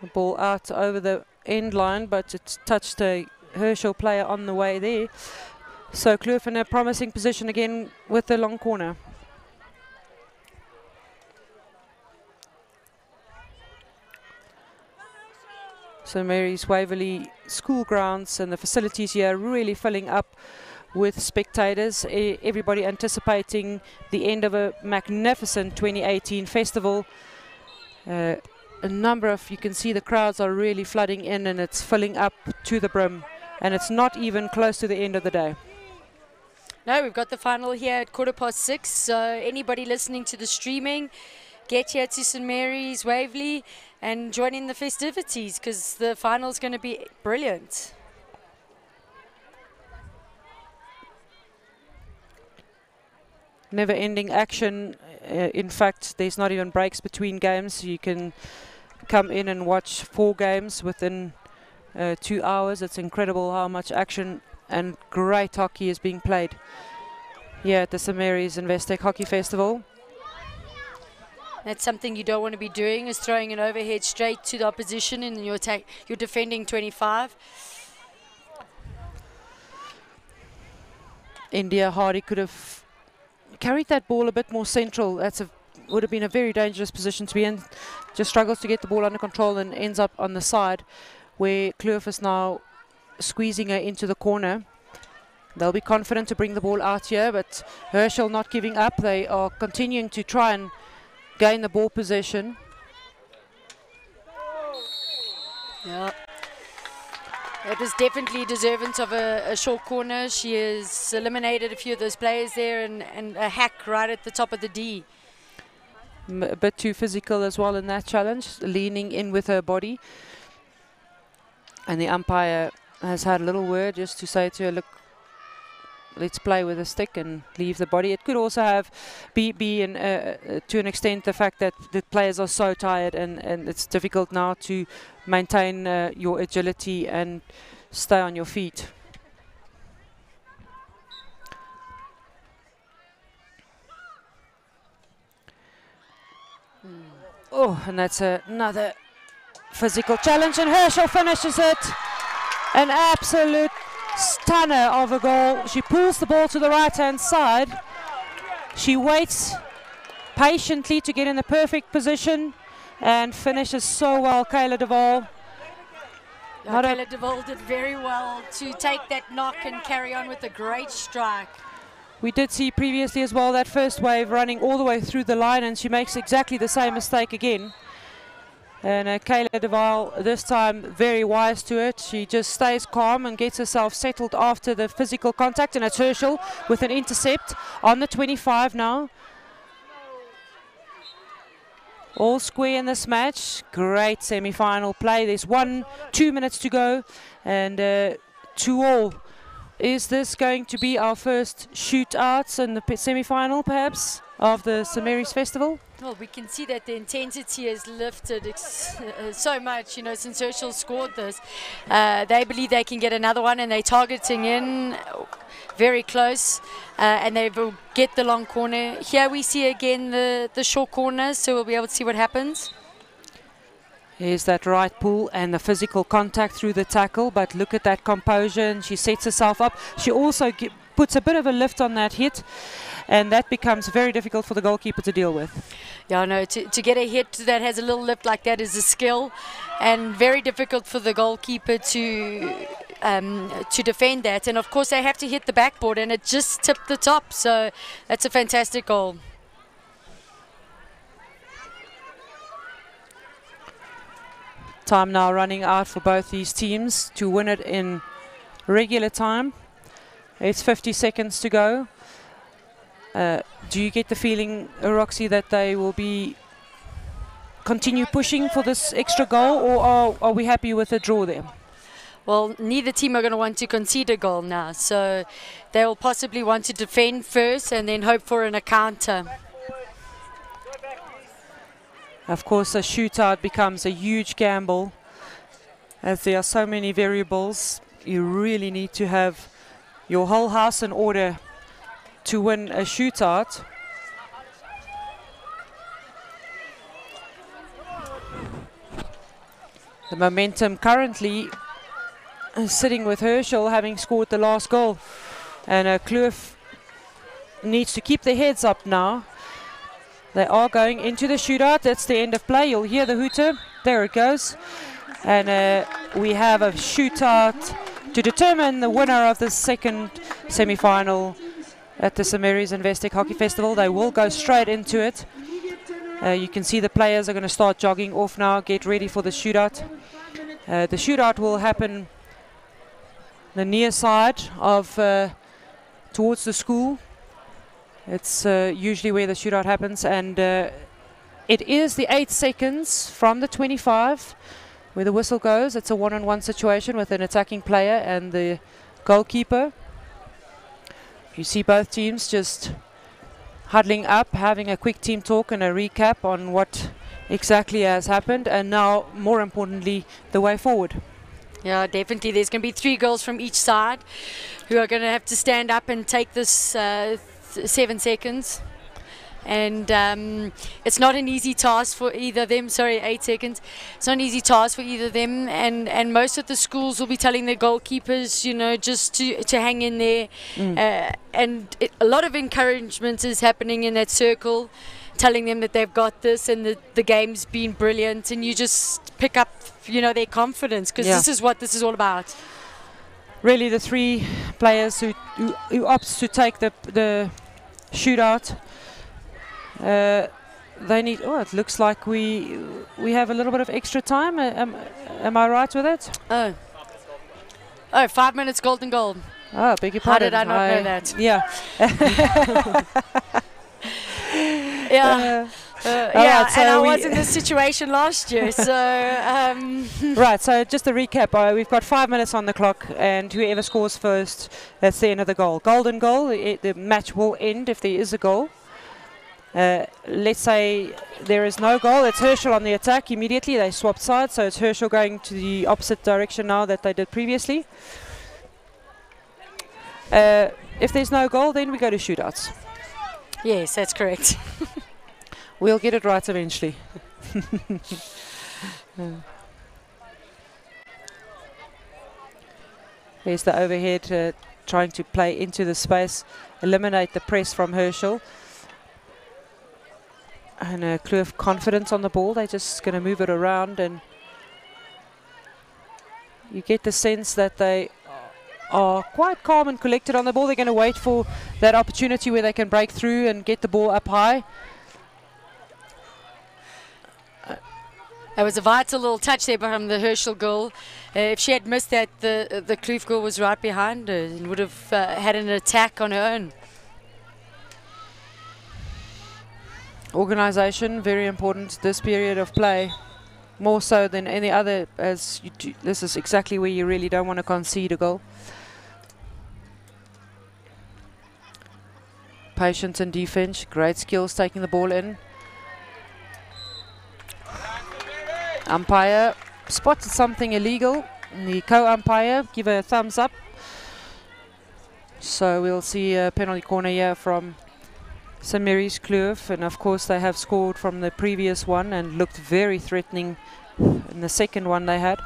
The ball out over the end line, but it's touched a Herschel player on the way there. So Kloof in a promising position again with the long corner. St Mary's Waverley school grounds and the facilities here really filling up with spectators. Everybody anticipating the end of a magnificent 2018 festival. A number of, you can see the crowds are really flooding in, and it's filling up to the brim, and it's not even close to the end of the day. No, we've got the final here at 6:15. So anybody listening to the streaming, get here to St Mary's Waverley and join in the festivities, because the final is going to be brilliant. Never-ending action. In fact, there's not even breaks between games. You can come in and watch 4 games within 2 hours. It's incredible how much action and great hockey is being played here at the St Mary's Investec Hockey Festival. That's something you don't want to be doing, is throwing an overhead straight to the opposition and you're defending 25. India Hardy could have carried that ball a bit more central. Would have been a very dangerous position to be in. Just struggles to get the ball under control and ends up on the side, where Kloof is now squeezing her into the corner. They'll be confident to bring the ball out here, but Herschel not giving up. They are continuing to try and gain the ball possession. Yeah. It was definitely deserving of a short corner. She has eliminated a few of those players there, and a hack right at the top of the D. A bit too physical as well in that challenge, leaning in with her body. And the umpire has had a little word just to say to her, look, let's play with a stick and leave the body. It could also be to an extent the fact that the players are so tired, and it's difficult now to maintain your agility and stay on your feet. Oh, and that's another physical challenge, and Herschel finishes it. An absolute stunner of a goal. She pulls the ball to the right-hand side. She waits patiently to get in the perfect position and finishes so well, Kayla Duvall. Kayla Duvall did very well to take that knock and carry on with a great strike. We did see previously as well that first wave running all the way through the line, and she makes exactly the same mistake again. And Kayla Duvall, this time very wise to it. She just stays calm and gets herself settled after the physical contact, and it's Herschel with an intercept on the 25 now. All square in this match. Great semi-final play. There's 2 minutes to go, and 2-all. Is this going to be our first shootout in the semi-final, perhaps, of the St Mary's Festival? Well, we can see that the intensity has lifted so much, you know, since Herschel scored this. They believe they can get another one, and they're targeting in very close, and they will get the long corner. Here we see again the short corner, so we'll be able to see what happens. Here's that right pull and the physical contact through the tackle, but look at that composure, and she sets herself up. She also puts a bit of a lift on that hit, and that becomes very difficult for the goalkeeper to deal with. Yeah, no, to get a hit that has a little lift like that is a skill, and very difficult for the goalkeeper to defend that. And of course they have to hit the backboard, and it just tipped the top, so that's a fantastic goal. Time now running out for both these teams to win it in regular time. It's 50 seconds to go. Do you get the feeling, Roxy, that they will continue pushing for this extra goal, or are we happy with the draw there? Well, neither team are going to want to concede a goal now, so they will possibly want to defend first and then hope for a counter. Of course, a shootout becomes a huge gamble, as there are so many variables. You really need to have your whole house in order to win a shootout. The momentum currently is sitting with Herschel, having scored the last goal, and Kloof needs to keep their heads up now. They are going into the shootout. That's the end of play. You'll hear the hooter. There it goes. And we have a shootout to determine the winner of the second semi-final at the St Mary's Investec Hockey Festival. They will go straight into it. You can see the players are going to start jogging off now, get ready for the shootout. The shootout will happen the near side of towards the school. It's usually where the shootout happens, and it is the 8 seconds from the 25 where the whistle goes. It's a one-on-one situation with an attacking player and the goalkeeper. You see both teams just huddling up, having a quick team talk and a recap on what exactly has happened, and now, more importantly, the way forward. Yeah, definitely. There's going to be 3 girls from each side who are going to have to stand up and take this 7 seconds. And it's not an easy task for either of them. Sorry, 8 seconds. It's not an easy task for either of them. And most of the schools will be telling their goalkeepers, you know, just to hang in there. And a lot of encouragement is happening in that circle, telling them that they've got this and the game's been brilliant. And you just pick up, you know, their confidence, because this is what this is all about. Really, the 3 players who opts to take the shootout, they need. Oh, it looks like we have a little bit of extra time. Am I right with it? Oh, 5 minutes golden goal. Oh, beg your How pardon. did I not know that? Yeah. Yeah. Right, so and I was in this situation last year, so right, so just to recap, we've got 5 minutes on the clock, and whoever scores first, that's the end of the goal. Golden goal, the match will end if there is a goal. Let's say there is no goal, it's Herschel on the attack immediately. They swapped sides, so it's Herschel going to the opposite direction now that they did previously. If there's no goal, then we go to shootouts. yes, that's correct. We'll get it right eventually. There's the overhead, trying to play into the space, eliminate the press from Herschel. And a clue of confidence on the ball. They're just going to move it around, and you get the sense that they are quite calm and collected on the ball. They're going to wait for that opportunity where they can break through and get the ball up high. It was a vital little touch there from the Herschel goal. If she had missed that, the Kloof goal was right behind her and would have had an attack on her own. Organisation, very important this period of play, more so than any other, as you do. This is exactly where you really don't want to concede a goal. Patience and defense, great skills taking the ball in. Umpire spotted something illegal. The co-umpire give a thumbs up. So we'll see a penalty corner here from St Mary's Kloof, and of course they have scored from the previous one and looked very threatening in the second one they had.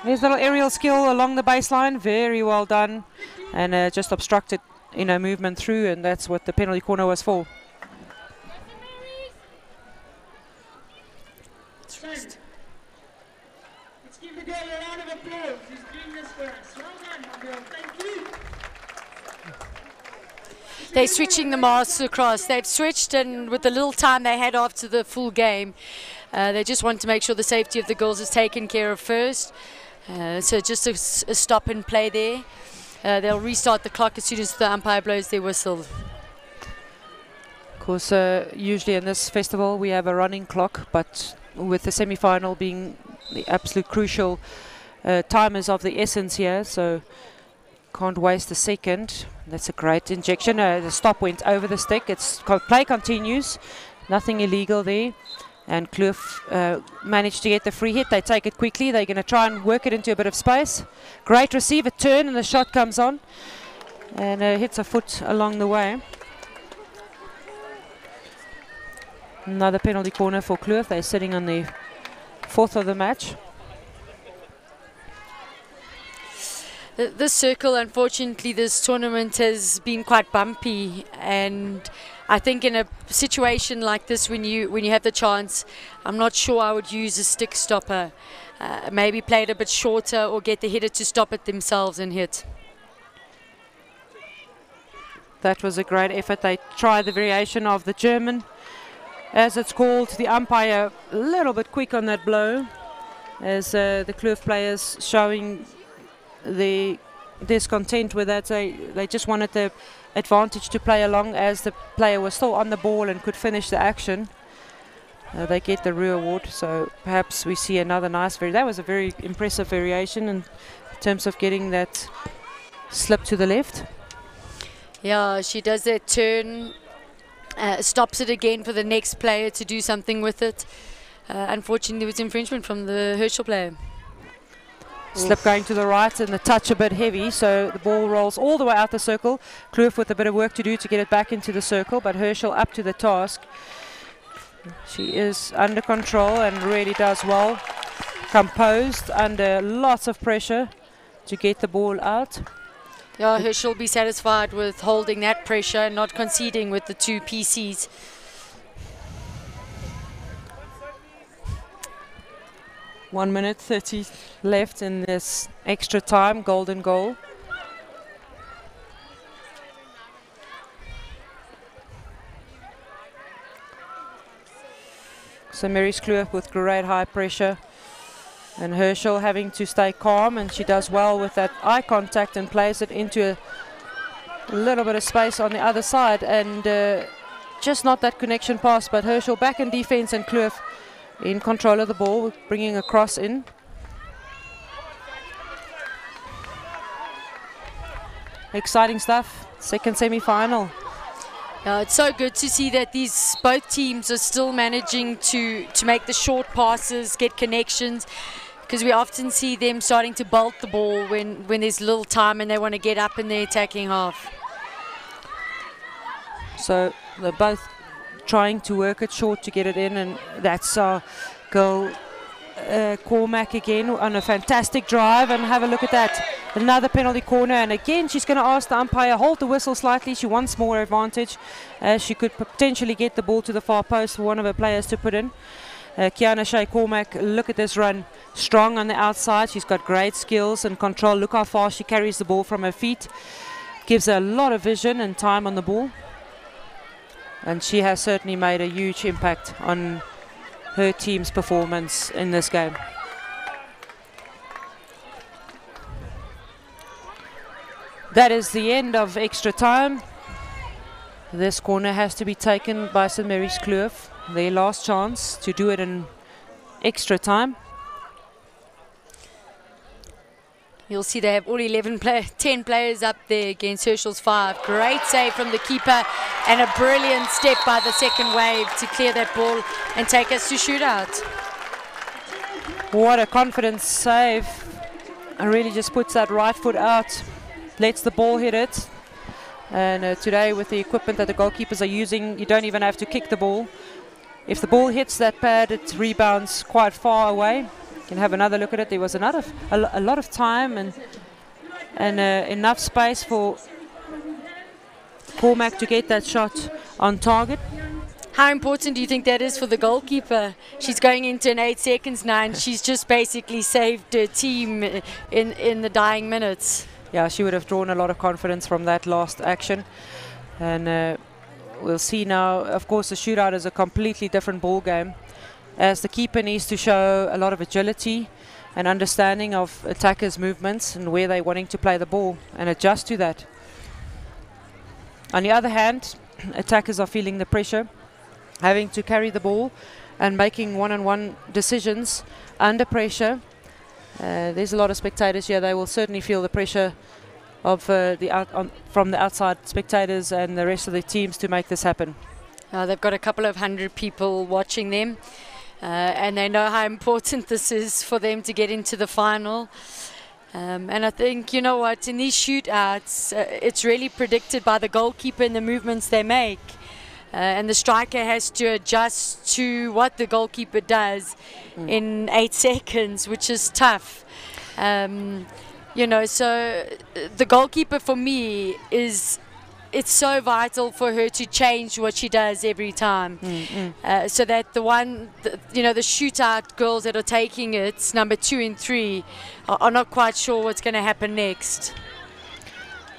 There's a little aerial skill along the baseline, very well done, and just obstructed movement through, and that's what the penalty corner was for. Let's give the girl a round of applause. She's doing this for us. Well done, my girl. Thank you. They're switching the masks across. They've switched, and with the little time they had after the full game, they just want to make sure the safety of the girls is taken care of first. So just a stop and play there. They'll restart the clock as soon as the umpire blows their whistle. Of course, usually in this festival we have a running clock, but with the semi-final being the absolute crucial, time is of the essence here, so can't waste a second. That's a great injection. The stop went over the stick. Play continues, nothing illegal there, and Kloof managed to get the free hit. They take it quickly. They're going to try and work it into a bit of space. Great receive, a turn, and the shot comes on and hits a foot along the way. Another penalty corner for Kloof. They're sitting on the 4th of the match. This circle, unfortunately, this tournament has been quite bumpy, and I think in a situation like this, when you have the chance, I'm not sure I would use a stick stopper. Maybe play it a bit shorter or get the hitter to stop it themselves and hit. That was a great effort. They tried the variation of the German, as it's called. The umpire a little bit quick on that blow, as the Kloof players showing the discontent with that. They just wanted the advantage to play along as the player was still on the ball and could finish the action. They get the Rue award, so perhaps we see another nice that was a very impressive variation in terms of getting that slip to the left. Yeah, she does that turn, stops it again for the next player to do something with it. Unfortunately, there was infringement from the Herschel player. Slip going to the right and the touch a bit heavy, so the ball rolls all the way out the circle. Kloof with a bit of work to do to get it back into the circle, but Herschel up to the task. She is under control and really does well. Composed under lots of pressure to get the ball out. Yeah, Herschel will be satisfied with holding that pressure and not conceding with the 2 PCs. One minute 30 left in this extra time, golden goal. So Mary's Kloof with great high pressure, and Herschel having to stay calm, and she does well with that eye contact and plays it into a little bit of space on the other side, and just not that connection pass, but Herschel back in defense and Kloof in control of the ball, bringing a cross in. Exciting stuff, second semi-final. It's so good to see that both teams are still managing to make the short passes, get connections, because we often see them starting to bolt the ball when there's little time and they want to get up in the attacking half. So they're both trying to work it short to get it in, and that's our goal. Cormac again on a fantastic drive, and have a look at that. Another penalty corner, and again she's going to ask the umpire, hold the whistle slightly. She wants more advantage. She could potentially get the ball to the far post for one of her players to put in. Kiana Shea Cormac, look at this run. Strong on the outside. She's got great skills and control. Look how far she carries the ball from her feet. Gives her a lot of vision and time on the ball. And she has certainly made a huge impact on her team's performance in this game. That is the end of extra time. This corner has to be taken by St. Mary's Kloof. Their last chance to do it in extra time. You'll see they have all 10 players up there against Herschel's 5. Great save from the keeper and a brilliant step by the second wave to clear that ball and take us to shootout. What a confident save. And really just puts that right foot out, lets the ball hit it. And today with the equipment that the goalkeepers are using, you don't even have to kick the ball. If the ball hits that pad, it rebounds quite far away. You can have another look at it. There was a lot of time and enough space for Cormac to get that shot on target. How important do you think that is for the goalkeeper? She's going into an 8 seconds now, and she's just basically saved her team in the dying minutes. Yeah, she would have drawn a lot of confidence from that last action. And we'll see now. Of course, the shootout is a completely different ball game, as the keeper needs to show a lot of agility and understanding of attackers' movements and where they're wanting to play the ball and adjust to that. On the other hand, attackers are feeling the pressure, having to carry the ball and making one-on-one decisions under pressure. There's a lot of spectators here. They will certainly feel the pressure of from the outside spectators and the rest of the teams to make this happen. They've got a couple of 100 people watching them. And they know how important this is for them to get into the final. And I think, you know what, in these shootouts, it's really predicted by the goalkeeper and the movements they make. And the striker has to adjust to what the goalkeeper does in 8 seconds, which is tough. You know, so the goalkeeper for me is it's so vital for her to change what she does every time, so that the shootout girls that are taking it, number 2 and 3, are not quite sure what's going to happen next.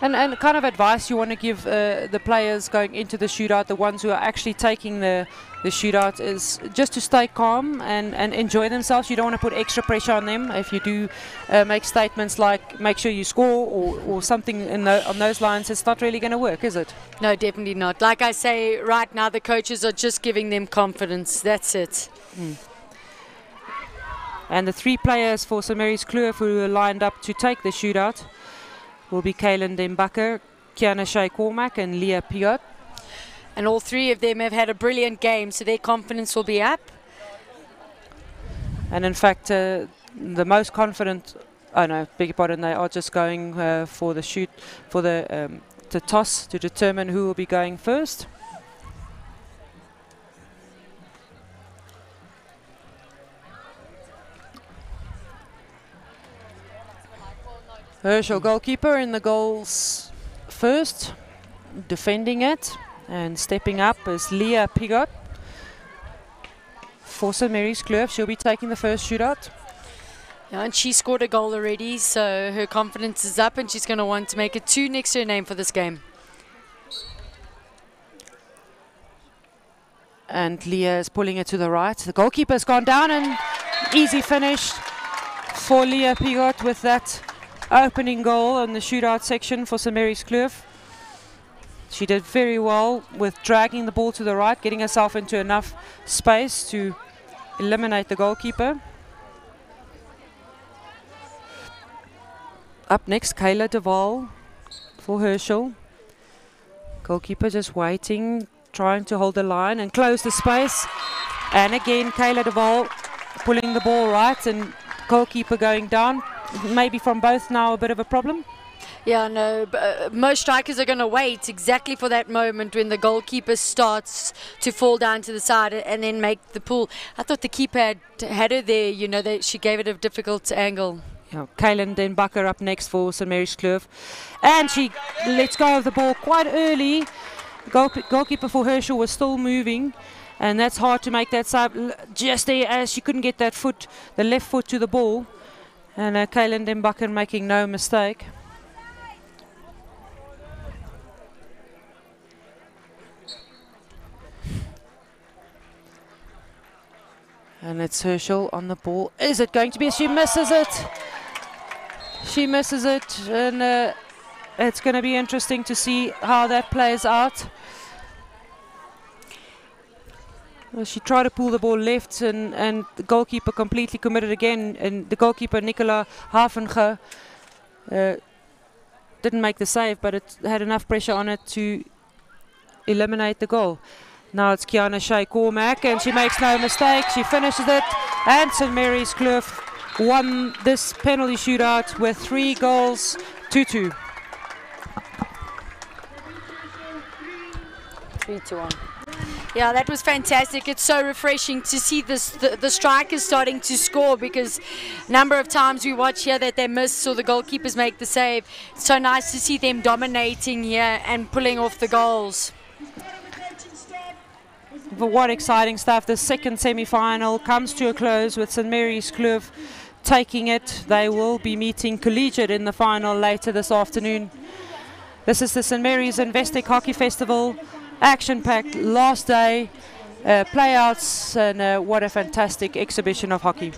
And kind of advice you want to give the players going into the shootout, the ones who are actually taking the shootout, is just to stay calm and enjoy themselves. You don't want to put extra pressure on them. If you do make statements like make sure you score or something on those lines, it's not really going to work, is it? No, definitely not. Like I say, right now the coaches are just giving them confidence. That's it. And the 3 players for St. Mary's Kloof who are lined up to take the shootout will be Kaylin Dembakker, Kiana Shea-Cormack and Leah Piot. And all 3 of them have had a brilliant game, so their confidence will be up. And in fact, the most confident, beg your pardon, they are just going for the toss to determine who will be going first. Herschel, goalkeeper, in the goals first, defending it, and stepping up is Leah Pigot for St. Mary's Kloof. She'll be taking the first shootout. Yeah, and she scored a goal already, so her confidence is up, and she's going to want to make it 2 next to her name for this game. And Leah is pulling it to the right. The goalkeeper's gone down, and easy finish for Leah Pigot with that opening goal in the shootout section for St. Mary's Kloof. She did very well with dragging the ball to the right, getting herself into enough space to eliminate the goalkeeper. Up next, Kayla Duval for Herschel. Goalkeeper just waiting, trying to hold the line and close the space. And again, Kayla Duval pulling the ball right, and goalkeeper going down. Maybe from both now a bit of a problem. Yeah, no, most strikers are going to wait exactly for that moment when the goalkeeper starts to fall down to the side and then make the pull. I thought the keeper had her there, that she gave it a difficult angle. Yeah, Kaylin Dembakker up next for St. Mary's Kloof. And she lets go of the ball quite early. The goalkeeper for Herschel was still moving, and that's hard to make that save just there as she couldn't get that foot, the left foot to the ball. And Kaylin Dembakker making no mistake. And it's Herschel on the ball. Is it going to be? She misses it. She misses it. And it's going to be interesting to see how that plays out. Well, she tried to pull the ball left, and the goalkeeper completely committed again. And the goalkeeper, Nicola Hafenga, didn't make the save, but it had enough pressure on it to eliminate the goal. Now it's Kiana Shea-Cormack, and she makes no mistake. She finishes it, and St. Mary's Kloof won this penalty shootout with 3 goals to 2. 3-1. Yeah, that was fantastic. It's so refreshing to see the strikers starting to score, because number of times we watch here that they miss or the goalkeepers make the save. It's so nice to see them dominating here and pulling off the goals. But what exciting stuff. The second semi-final comes to a close with St. Mary's Kloof taking it. They will be meeting Collegiate in the final later this afternoon. This is the St. Mary's Investec Hockey Festival. Action-packed last day, playouts, and what a fantastic exhibition of hockey.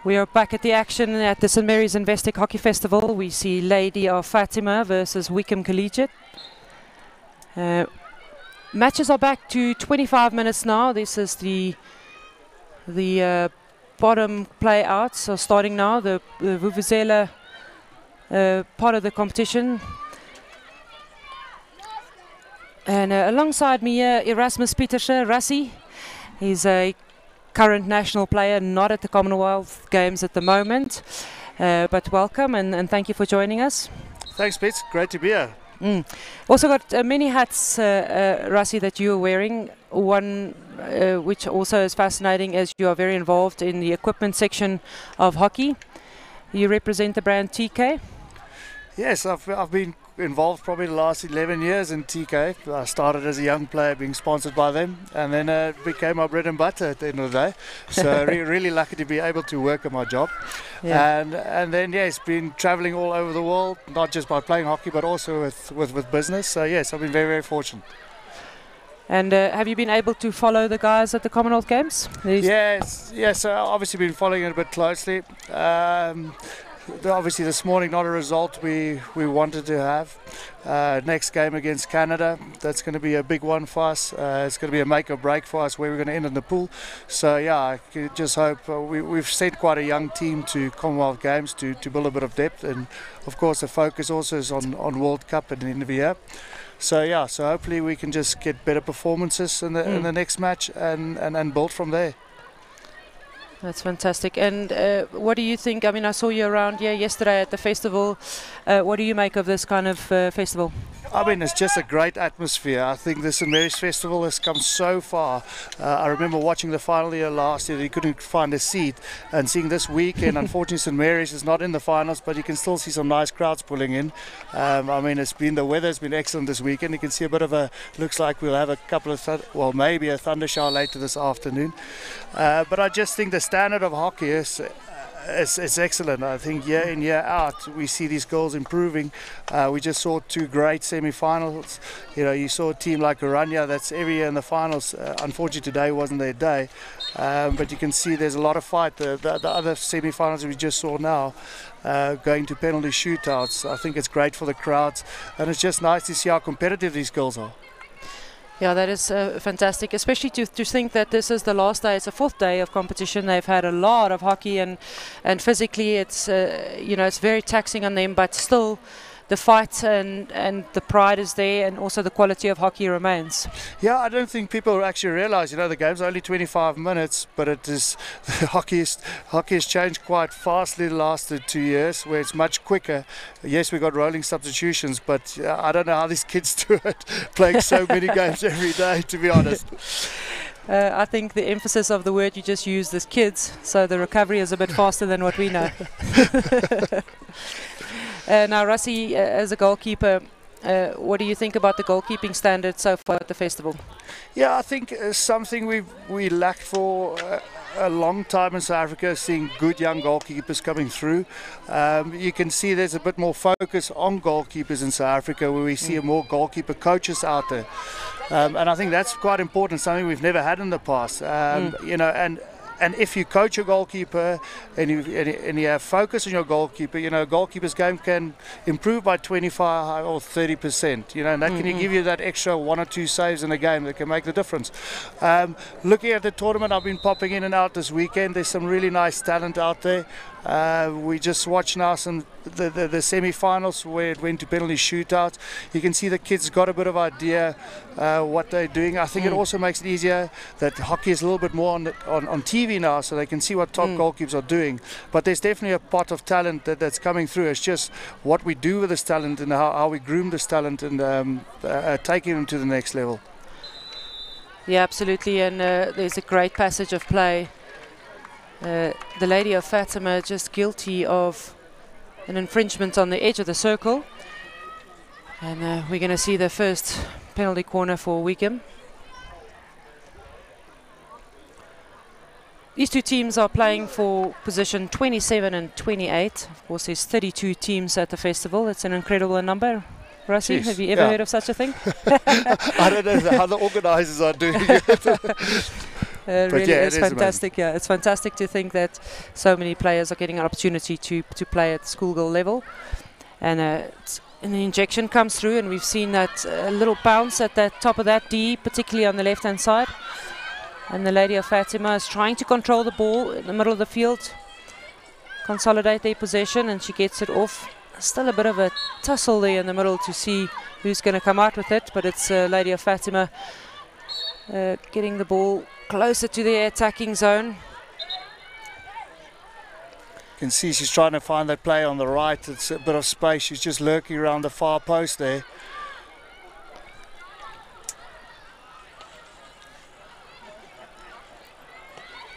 We are back at the action at the St Mary's Investec Hockey Festival. We see Lady of Fatima versus Wickham Collegiate. Matches are back to 25 minutes now. This is the bottom play-outs are starting now. The Vuvuzela part of the competition. And alongside me here, Erasmus Pieterse, Rassie. He's a current national player, not at the Commonwealth Games at the moment. But welcome and thank you for joining us. Thanks, Pete. Great to be here. Also got many hats, Rassie, that you are wearing. One which also is fascinating, as you are very involved in the equipment section of hockey. You represent the brand TK. Yes, I've been involved probably the last 11 years in TK. I started as a young player being sponsored by them, and then it became my bread and butter at the end of the day. So really lucky to be able to work at my job. Yeah. And then yes, been traveling all over the world, not just by playing hockey but also with business. So yes, I've been very, very fortunate. And have you been able to follow the guys at the Commonwealth Games? Yes, I've obviously been following it a bit closely. Obviously this morning not a result we wanted to have. Next game against Canada, that's going to be a big one for us. It's going to be a make or break for us where we're going to end in the pool. So yeah, I could just hope we've sent quite a young team to Commonwealth Games to build a bit of depth, and of course the focus also is on World Cup at the end of the year. So yeah, so hopefully we can just get better performances in the next match and build from there. That's fantastic. And what do you think? I mean, I saw you around here yesterday at the festival. What do you make of this kind of festival? I mean, it's just a great atmosphere. I think the St Mary's Festival has come so far. I remember watching the final year last year, you couldn't find a seat. And seeing this weekend, unfortunately St Mary's is not in the finals, but you can still see some nice crowds pulling in. I mean, the weather's been excellent this weekend. You can see a bit of looks like we'll have a couple of, maybe a thunder shower later this afternoon. But I just think the standard of hockey is it's excellent. I think year in, year out, we see these goals improving. We just saw two great semi-finals. You know, you saw a team like Oranje that's every year in the finals. Unfortunately, today wasn't their day. But you can see there's a lot of fight. The other semi-finals we just saw now, going to penalty shootouts. I think it's great for the crowds. And it's just nice to see how competitive these girls are. Yeah, that is fantastic, especially to think that this is the last day. It's a fourth day of competition. They've had a lot of hockey, and physically it's it's very taxing on them, but still the fight and the pride is there, and also the quality of hockey remains. Yeah, I don't think people actually realize, the game's only 25 minutes, but it is hockey has changed quite fastly the last 2 years, where it's much quicker. Yes, we got rolling substitutions, but I don't know how these kids do it, playing so many games every day, to be honest. I think the emphasis of the word you just used is kids, so the recovery is a bit faster than what we know. Now, Rassie, as a goalkeeper, what do you think about the goalkeeping standard so far at the festival? Yeah, I think something we lacked for a long time in South Africa, seeing good young goalkeepers coming through. You can see there's a bit more focus on goalkeepers in South Africa, where we see more goalkeeper coaches out there. And I think that's quite important, something we've never had in the past. And if you coach a goalkeeper and you have focus on your goalkeeper, a goalkeeper's game can improve by 25 or 30%, and that can give you that extra 1 or 2 saves in a game that can make the difference. Looking at the tournament, I've been popping in and out this weekend. There's some really nice talent out there. We just watched now the semi-finals where it went to penalty shootouts. You can see the kids got a bit of idea what they're doing. I think it also makes it easier that hockey is a little bit more on TV now, so they can see what top goalkeepers are doing. But there's definitely a pot of talent that's coming through. It's just what we do with this talent and how we groom this talent and taking them to the next level. Yeah, absolutely. And there's a great passage of play. The Lady of Fatima just guilty of an infringement on the edge of the circle, and we're going to see the first penalty corner for Wickham. These two teams are playing for position 27 and 28. Of course, there's 32 teams at the festival. It's an incredible number. Rassie, have you ever heard of such a thing? I don't know how the organisers are doing it. Really yeah, is it is fantastic. Yeah, it's fantastic to think that so many players are getting an opportunity to play at schoolgirl level. And an injection comes through, and we've seen that little bounce at the top of that D, particularly on the left-hand side. And the Lady of Fatima is trying to control the ball in the middle of the field, consolidate their possession, and she gets it off. Still a bit of a tussle there in the middle to see who's going to come out with it, but it's Lady of Fatima getting the ball closer to the attacking zone. You can see she's trying to find that play on the right. It's a bit of space. She's just lurking around the far post there.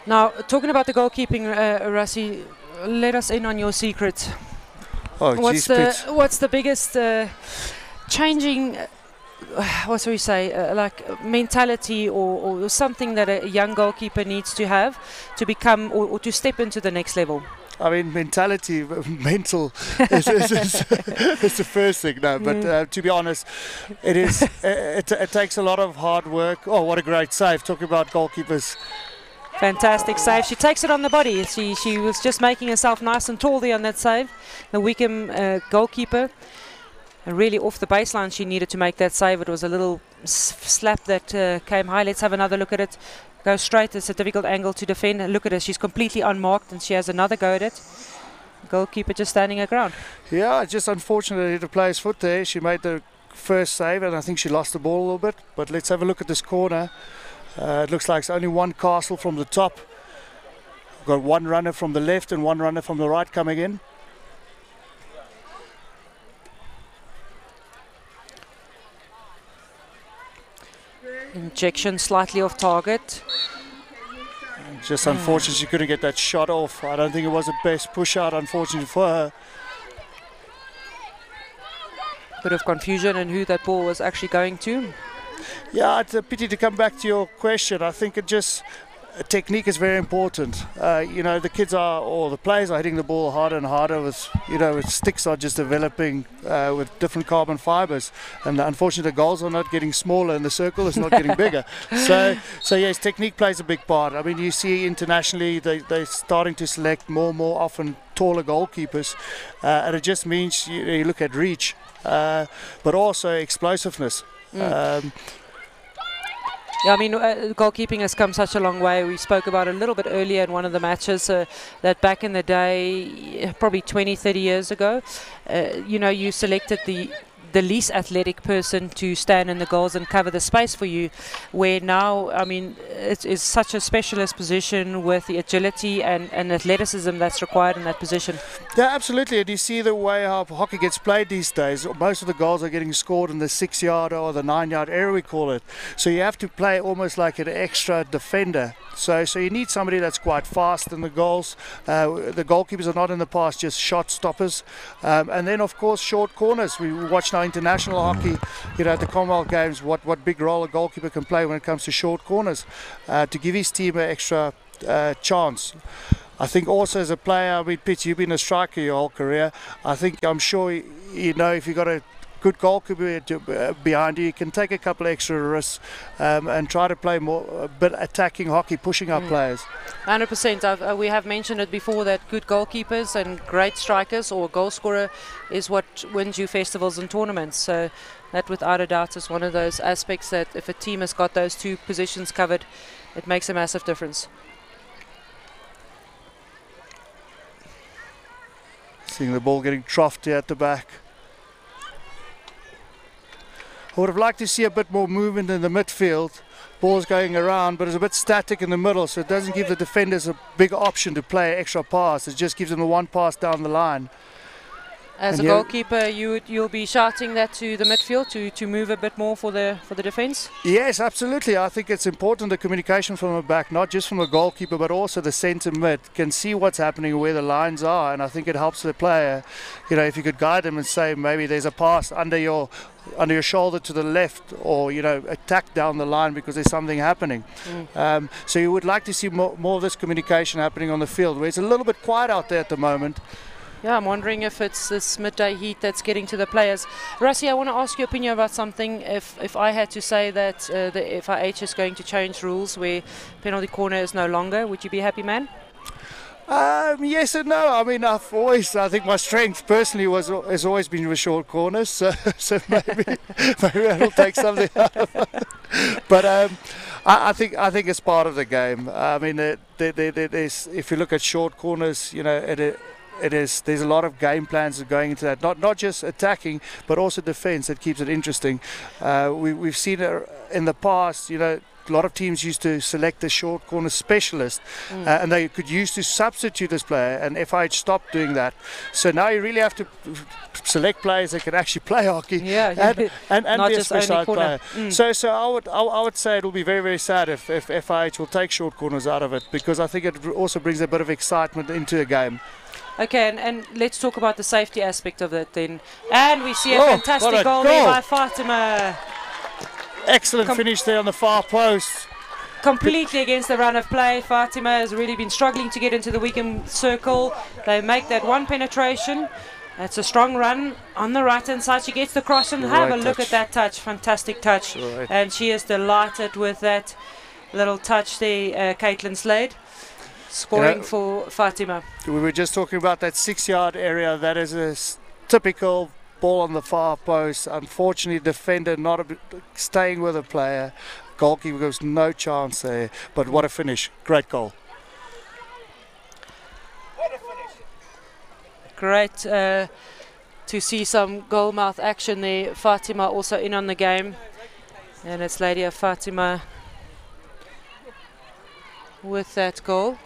Now, talking about the goalkeeping, Rassie, let us in on your secret. Oh, what's the biggest changing, what do we say, like mentality or something that a young goalkeeper needs to have to become or to step into the next level? I mean, mentality, mental is the first thing. No, but to be honest, it is. It takes a lot of hard work. Oh, what a great save! Talking about goalkeepers. Fantastic save. She takes it on the body. She was just making herself nice and tall there on that save. The Wickham goalkeeper. And really off the baseline she needed to make that save. It was a little slap that came high. Let's have another look at it. Go straight. It's a difficult angle to defend. Look at her. She's completely unmarked and she has another go at it. Goalkeeper just standing her ground. Yeah, just unfortunately to play his foot there. She made the first save and I think she lost the ball a little bit. But let's have a look at this corner. It looks like it's only one castle from the top. Got one runner from the left and one runner from the right coming in. Injection slightly off target. Just unfortunate she couldn't get that shot off. I don't think it was the best push out, unfortunately for her. Bit of confusion in who that ball was actually going to. Yeah, it's a pity to come back to your question. I think it just technique is very important. You know, the kids are, or the players are hitting the ball harder and harder with, you know, with sticks are just developing with different carbon fibers. And unfortunately, the goals are not getting smaller and the circle is not getting bigger. So yes, technique plays a big part. I mean, you see internationally, they're starting to select more and more often taller goalkeepers. And it just means you look at reach, but also explosiveness. Yeah, I mean, goalkeeping has come such a long way. We spoke about it a little bit earlier in one of the matches that back in the day, probably 20, 30 years ago, you know, you selected the least athletic person to stand in the goals and cover the space for you, where now, I mean, it is such a specialist position with the agility and athleticism that's required in that position. Yeah, absolutely. And you see the way how hockey gets played these days. Most of the goals are getting scored in the 6-yard or the 9-yard area, we call it. So you have to play almost like an extra defender. So you need somebody that's quite fast in the goals. The goalkeepers are not in the past just shot stoppers. And then, of course, short corners. We watch now international hockey, you know, at the Commonwealth Games, what big role a goalkeeper can play when it comes to short corners to give his team an extra chance. I think also as a player, I mean, Pitch, you've been a striker your whole career. I'm sure, you know, if you've got a good goalkeeper behind you, you can take a couple of extra risks and try to play more a bit attacking hockey, pushing our players. 100%. We have mentioned it before that good goalkeepers and great strikers or goal scorer is what wins you festivals and tournaments. So that without a doubt is one of those aspects that if a team has got those two positions covered, it makes a massive difference. Seeing the ball getting troughed here at the back. I would have liked to see a bit more movement in the midfield. Ball's going around, but it's a bit static in the middle, so it doesn't give the defenders a big option to play extra pass. It just gives them a one pass down the line. As a goalkeeper, you'll be shouting that to the midfield to move a bit more for the defence? Yes, absolutely. I think it's important, the communication from the back, not just from the goalkeeper, but also the centre mid can see what's happening, where the lines are, and I think it helps the player. You know, if you could guide them and say maybe there's a pass under your shoulder to the left, or, you know, attack down the line because there's something happening. So you would like to see more of this communication happening on the field, where it's a little bit quiet out there at the moment. Yeah, I'm wondering if it's this midday heat that's getting to the players. Rassie, I want to ask your opinion about something. If I had to say that the FIH is going to change rules where penalty corner is no longer, would you be happy, man? Yes and no. I mean, I think my strength personally has always been with short corners, so maybe that'll take something out of it. But I think it's part of the game. I mean, there's, if you look at short corners, you know, there's a lot of game plans going into that. Not just attacking, but also defence that keeps it interesting. We've seen it in the past, you know. A lot of teams used to select a short corner specialist and they could use to substitute this player, and FIH stopped doing that. So now you really have to select players that can actually play hockey and not be a just specialised only player. So I would say it will be very, very sad if FIH will take short corners out of it, because I think it also brings a bit of excitement into a game. Okay, and let's talk about the safety aspect of it then. And we see a fantastic goal there by Fatima. Excellent finish there on the far post. Completely against the run of play. Fatima has really been struggling to get into the Wigan circle. They make that one penetration. That's a strong run on the right hand side. She gets the cross and have a look at that touch. Fantastic touch. And she is delighted with that little touch there, Caitlin Slade. Scoring for Fatima. We were just talking about that 6-yard area. That is a typical ball on the far post. Unfortunately, defender not staying with the player. Goalkeeper goes no chance there. But what a finish! Great goal. What a finish! Great to see some goalmouth action there. Fatima also in on the game, and it's Lady of Fatima with that goal.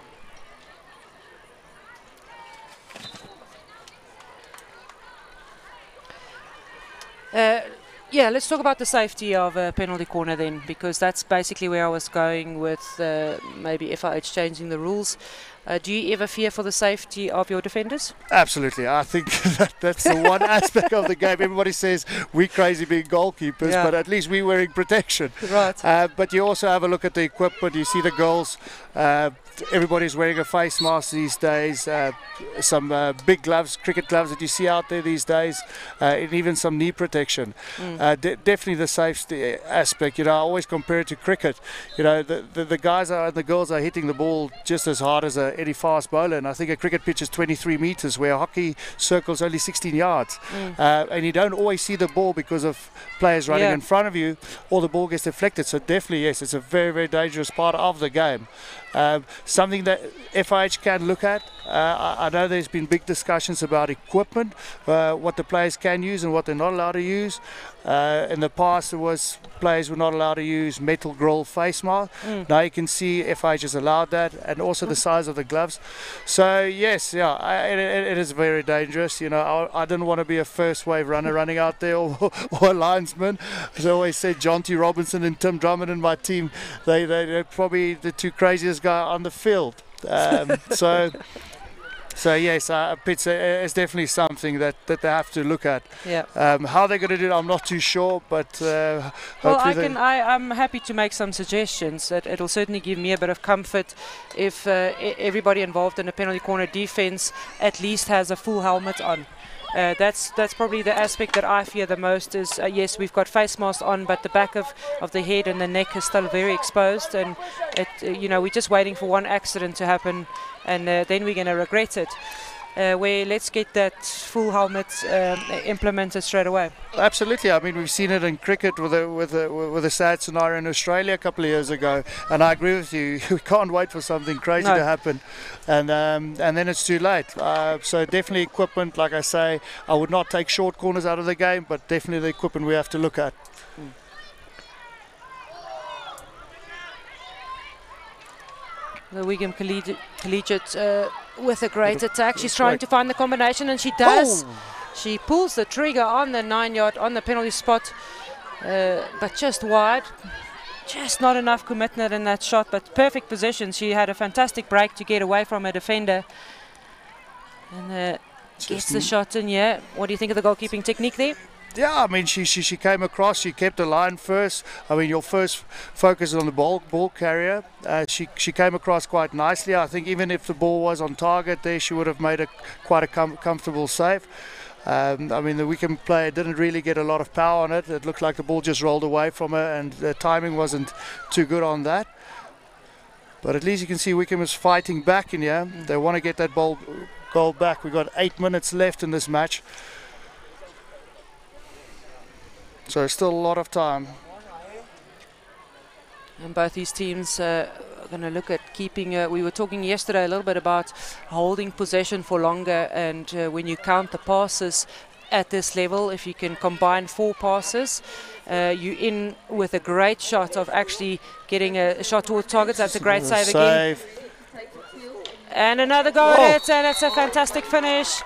Yeah, let's talk about the safety of a penalty corner then, because that's basically where I was going with maybe FIH changing the rules. Do you ever fear for the safety of your defenders? Absolutely. I think that's the one aspect of the game. Everybody says we're crazy being goalkeepers, but at least we're wearing protection. Right. But you also have a look at the equipment. You see the goals. Everybody's wearing a face mask these days. Some big gloves, cricket gloves that you see out there these days, and even some knee protection. Definitely the safety aspect. You know, I always compare it to cricket. You know, the guys and the girls are hitting the ball just as hard as any fast bowler, and I think a cricket pitch is 23 meters, where a hockey circle is only 16 yards. And you don't always see the ball because of players running in front of you, or the ball gets deflected. So definitely, yes, it's a very, very dangerous part of the game. Something that FIH can look at. I know there's been big discussions about equipment, what the players can use and what they're not allowed to use. In the past, there was players were not allowed to use metal grill face mask. Now you can see FIH has allowed that, and also the size of the gloves. So yes, it is very dangerous. You know, I didn't want to be a first wave runner running out there, or a linesman. As I always said, John T. Robinson and Tim Drummond in my team, they're probably the two craziest guys on the field. So yes, it's definitely something that they have to look at. How they're going to do it, I'm not too sure, but well, I'm happy to make some suggestions. That it'll certainly give me a bit of comfort if everybody involved in a penalty corner defense at least has a full helmet on. That's probably the aspect that I fear the most. Is yes, we've got face masks on, but the back of the head and the neck is still very exposed, and we're just waiting for one accident to happen, and then we're going to regret it. Where let's get that full helmet implemented straight away. Absolutely. I mean, we've seen it in cricket with a sad scenario in Australia a couple of years ago, and I agree with you. We can't wait for something crazy to happen, and then it's too late. So definitely equipment. Like I say, I would not take short corners out of the game, but definitely the equipment we have to look at. The Wigan Collegiate with a great attack. She's trying to find the combination, and she does. She pulls the trigger on the 9-yard, on the penalty spot, but just wide. Just not enough commitment in that shot, but perfect position. She had a fantastic break to get away from a defender. And gets the shot in, What do you think of the goalkeeping technique there? Yeah, I mean, she came across, she kept the line first. I mean, your first focus is on the ball carrier. She came across quite nicely. I think even if the ball was on target there, she would have made quite a comfortable save. I mean, the Wickham player didn't really get a lot of power on it. It looked like the ball just rolled away from her, and the timing wasn't too good on that. But at least you can see Wickham is fighting back in here. They want to get that goal back. We've got 8 minutes left in this match. So still a lot of time. And both these teams are going to look at keeping, we were talking yesterday a little bit about holding possession for longer, and when you count the passes at this level, if you can combine 4 passes, you're in with a great shot of actually getting a shot towards targets. That's a great save again. And another goal, and that's a fantastic finish.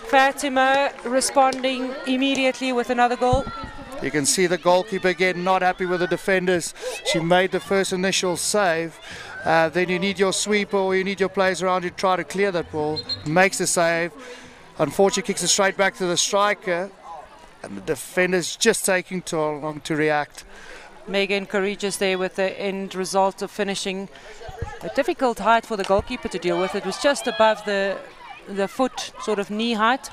Fatima responding immediately with another goal. You can see the goalkeeper again not happy with the defenders. She made the first initial save. Then you need your sweeper or you need your players around you to try to clear that ball. Makes the save. Unfortunately kicks it straight back to the striker. And the defender's just taking too long to react. Megan courageous there with the end result of finishing. A difficult height for the goalkeeper to deal with. It was just above the foot, sort of knee height.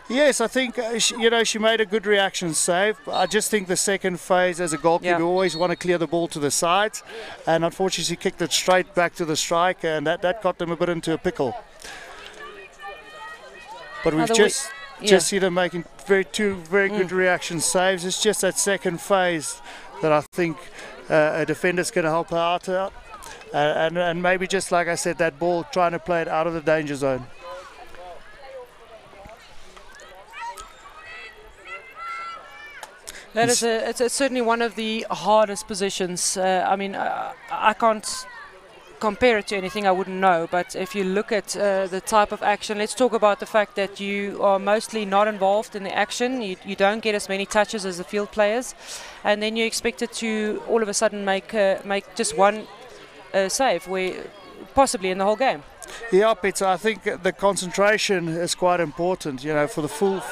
Yes, I think she made a good reaction save. I just think the second phase as a goalkeeper, you always want to clear the ball to the sides, and unfortunately she kicked it straight back to the striker, and that got them a bit into a pickle. But we've just see them making two very good reaction saves. It's just that second phase that I think a defender's going to help her out, and maybe just like I said, that ball trying to play it out of the danger zone. That is it's certainly one of the hardest positions. I mean, I can't compare it to anything I wouldn't know, but if you look at the type of action, let's talk about the fact that you are mostly not involved in the action. You don't get as many touches as the field players, and then you're expected to all of a sudden make just one save, where possibly in the whole game. Yeah, Peter, I think the concentration is quite important. You know, for the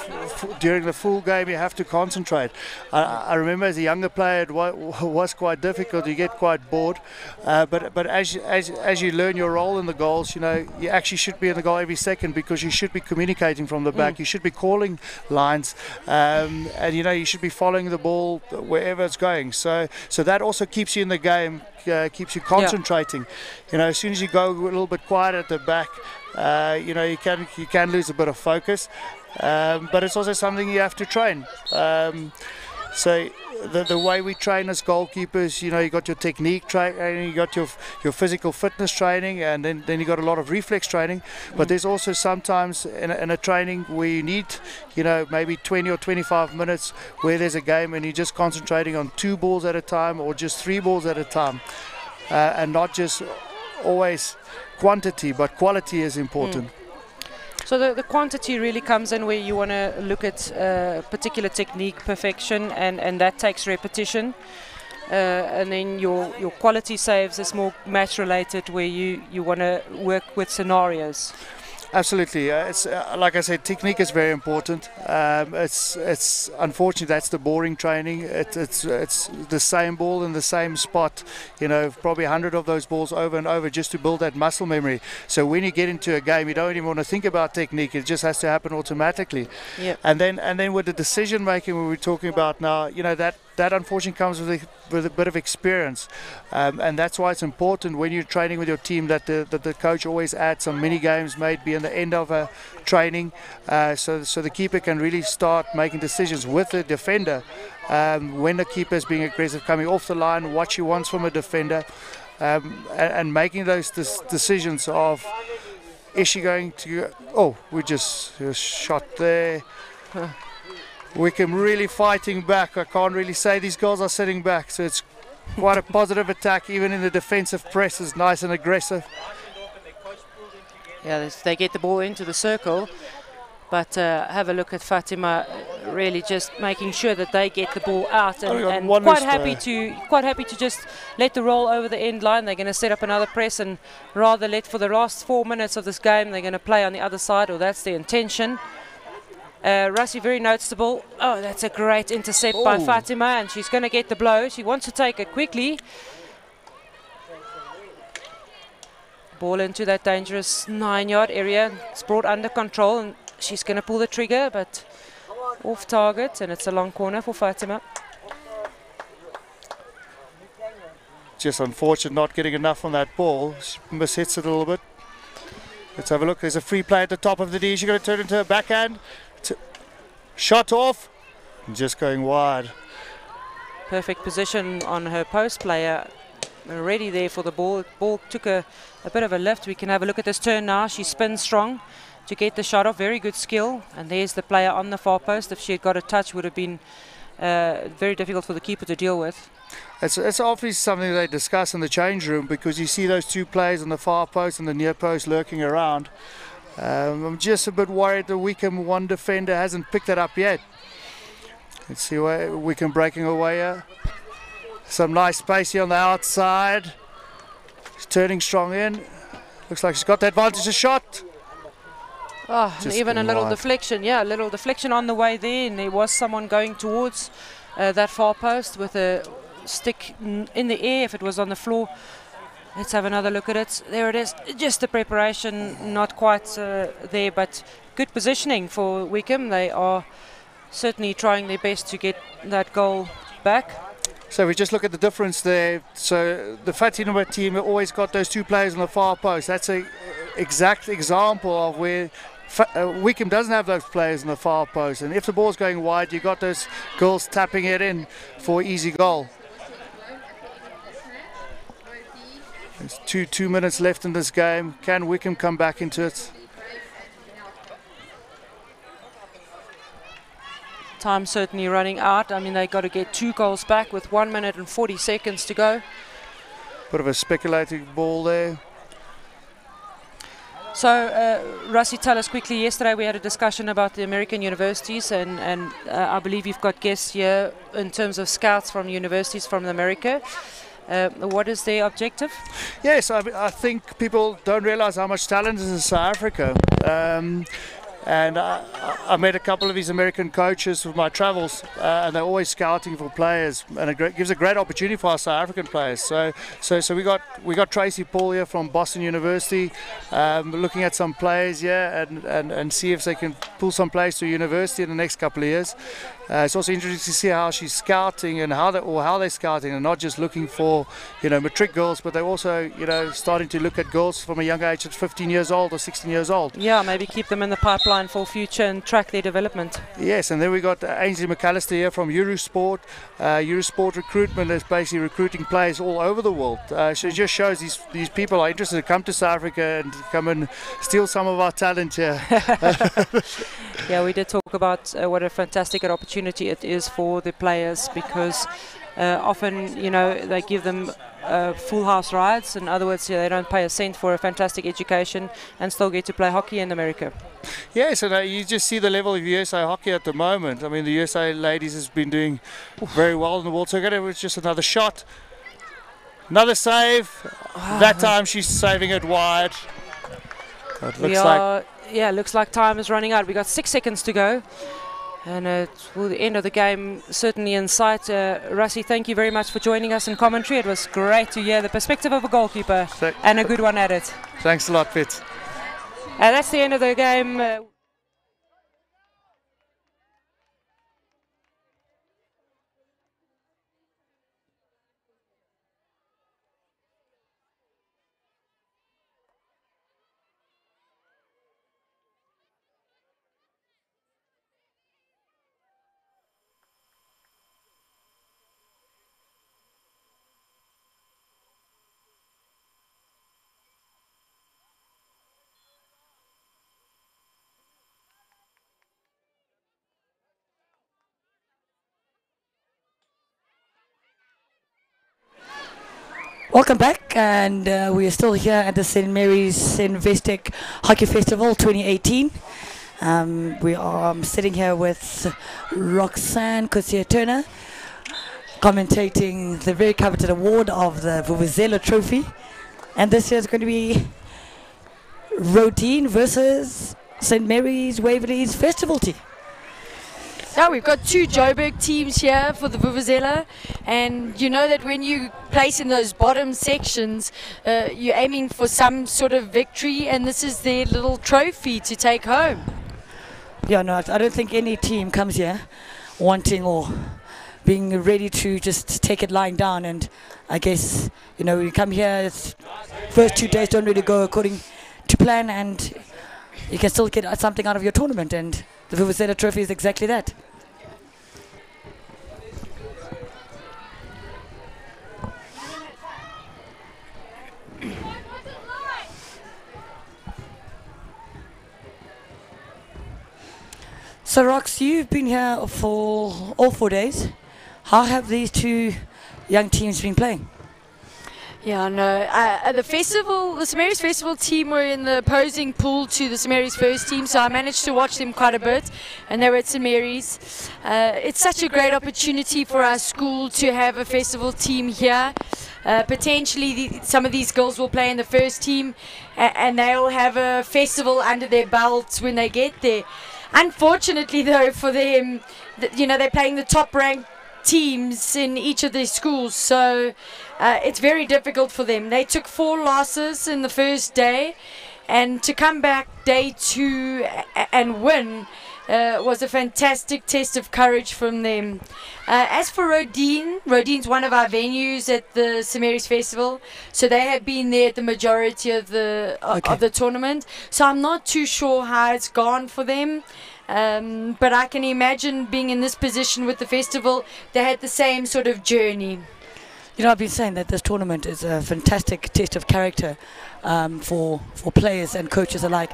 during the full game, you have to concentrate. I remember as a younger player, it was quite difficult. You get quite bored. But as you learn your role in the goals, you know, you actually should be in the goal every second, because you should be communicating from the back. You should be calling lines, and you know, you should be following the ball wherever it's going. So that also keeps you in the game. Keeps you concentrating. You know, as soon as you go a little bit quiet at the back, you know, you can lose a bit of focus. But it's also something you have to train. So the way we train as goalkeepers, you know, you got your technique training, you got your physical fitness training, and then you got a lot of reflex training. But there's also sometimes in a training where you need, you know, maybe 20 or 25 minutes where there's a game and you're just concentrating on 2 balls at a time or just 3 balls at a time, and not just always quantity, but quality is important. So the quantity really comes in where you want to look at particular technique perfection, and that takes repetition. And then your quality saves is more match related, where you want to work with scenarios. Absolutely, it's like I said, technique is very important. It's unfortunately that's the boring training. It's the same ball in the same spot, you know, probably 100 of those balls over and over just to build that muscle memory. So when you get into a game, you don't even want to think about technique. It just has to happen automatically. Yep. And then with the decision making we're talking about now, you know, that unfortunately comes with a bit of experience, and that's why it's important when you're training with your team that the coach always adds some mini games, maybe in the end of a training, so the keeper can really start making decisions with the defender when the keeper is being aggressive, coming off the line, what she wants from a defender, and making those decisions of, is she going to, we just shot there. Wickham really fighting back. I can't really say these girls are sitting back, so it's quite a positive attack. Even in the defensive press is nice and aggressive. Yeah, they get the ball into the circle, but have a look at Fatima, really just making sure that they get the ball out, and quite happy to just let the roll over the end line. They're going to set up another press, and rather let for the last 4 minutes of this game, they're going to play on the other side, or that's the intention. Rassi very noticeable. Oh, that's a great intercept by Fatima, and she's going to get the blow. She wants to take it quickly. Ball into that dangerous 9-yard area. It's brought under control, and she's going to pull the trigger, but off target, and it's a long corner for Fatima. Just unfortunate not getting enough on that ball. She mishits it a little bit. Let's have a look. There's a free play at the top of the D. She's going to turn into a backhand. Shot off. And just going wide. Perfect position on her post player. Ready there for the ball. Ball took a bit of a lift. We can have a look at this turn now. She spins strong to get the shot off. Very good skill. And there's the player on the far post. If she had got a touch, would have been very difficult for the keeper to deal with. It's obviously something they discuss in the change room, because you see those two players on the far post and the near post lurking around. I'm just a bit worried the Wickham one defender hasn't picked it up yet. Let's see where Wickham breaking away here. Some nice space here on the outside. She's turning strong in. Looks like she's got the advantage of shot. Oh, Just even a little wide. deflection. Yeah, a little deflection on the way there, and there was someone going towards that far post with a stick in the air. If it was on the floor, let's have another look at it. There it is. Just the preparation, not quite there, but good positioning for Wickham. They are certainly trying their best to get that goal back. So we just look at the difference there. So the Fatima team always got those two players on the far post. That's an exact example of where Wickham doesn't have those players on the far post. And if the ball's going wide, you got those girls tapping it in for easy goal. There's 2 minutes left in this game. Can Wickham come back into it? Time certainly running out. I mean, they got to get 2 goals back with 1 minute and 40 seconds to go. Bit of a speculating ball there. So, Rassi, tell us quickly, yesterday we had a discussion about the American universities, and I believe you've got guests here in terms of scouts from universities from America. What is their objective? Yes, I think people don't realize how much talent is in South Africa. And I met a couple of these American coaches with my travels, and they're always scouting for players, and it gives a great opportunity for our South African players. So we got Tracy Paul here from Boston University, looking at some players here and see if they can pull some players to university in the next couple of years. It's also interesting to see how she's scouting and how they're scouting, and not just looking for matric girls, but they're also starting to look at girls from a young age at 15 years old or 16 years old. Yeah, maybe keep them in the pipeline for future and track their development. Yes, and then we got Ainsley McAllister here from Eurosport. Eurosport Recruitment is basically recruiting players all over the world. So it just shows these people are interested to come to South Africa and come and steal some of our talent here. Yeah, we did talk about what a fantastic opportunity it is for the players, because often, they give them full house rides. In other words, they don't pay a cent for a fantastic education and still get to play hockey in America. Yes, and you just see the level of USA hockey at the moment. I mean, the USA ladies has been doing very well in the World Circuit. It was just another shot. Another save. That time she's saving it wide. It looks like time is running out. We got 6 seconds to go. And the end of the game certainly in sight. Rassi, thank you very much for joining us in commentary. It was great to hear the perspective of a goalkeeper, and a good one at it. Thanks a lot, Fitz. And that's the end of the game. Welcome back, and we are still here at the St. Mary's Investec Hockey Festival 2018. We are sitting here with Roxanne Cossier-Turner, commentating the very coveted award of the Vuvuzela Trophy. And this year is going to be Rodine versus St. Mary's Waverley's Festival team. Yeah, we've got 2 Joburg teams here for the Vuvuzela, and you know that when you place in those bottom sections, you're aiming for some sort of victory, and this is their little trophy to take home. Yeah, no, I don't think any team comes here wanting or being ready to just take it lying down. And I guess, you know, you come here, first 2 days don't really go according to plan, and you can still get something out of your tournament, and the Vuvuzela Trophy is exactly that. So, Rox, you've been here for all 4 days. How have these 2 young teams been playing? Yeah, no. The festival, the St Mary's Festival team were in the opposing pool to the St Mary's first team, so I managed to watch them quite a bit, and they were at St Mary's. It's such a great opportunity for our school to have a festival team here. Potentially, some of these girls will play in the first team, and they'll have a festival under their belts when they get there. Unfortunately, though, for them, you know, they're playing the top-ranked teams in each of their schools, so it's very difficult for them. They took 4 losses in the first day, and to come back day 2 and win was a fantastic test of courage from them. As for Rodine's one of our venues at the St Mary's Festival, so they have been there at the majority of the tournament. So I'm not too sure how it's gone for them. But I can imagine being in this position with the festival, they had the same sort of journey. You know, I've been saying that this tournament is a fantastic test of character for players and coaches alike.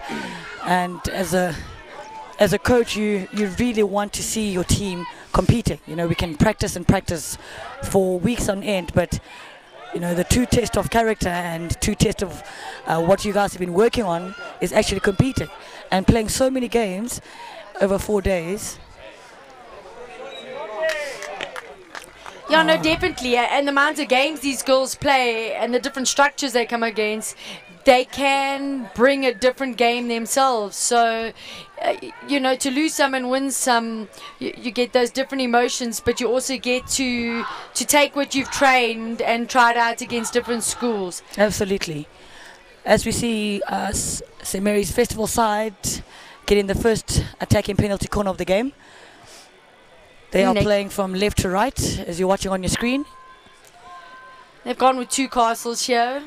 And as a coach, you really want to see your team competing. You know, we can practice and practice for weeks on end, but you know, the 2 test of character and 2 test of what you guys have been working on is actually competing and playing so many games over 4 days. Yeah, no, definitely. And the amount of games these girls play and the different structures they come against, they can bring a different game themselves. So, you know, to lose some and win some, you get those different emotions, but you also get to take what you've trained and try it out against different schools. Absolutely. As we see St Mary's Festival side getting the first attacking penalty corner of the game. They are playing from left to right, as you're watching on your screen. They've gone with 2 castles here,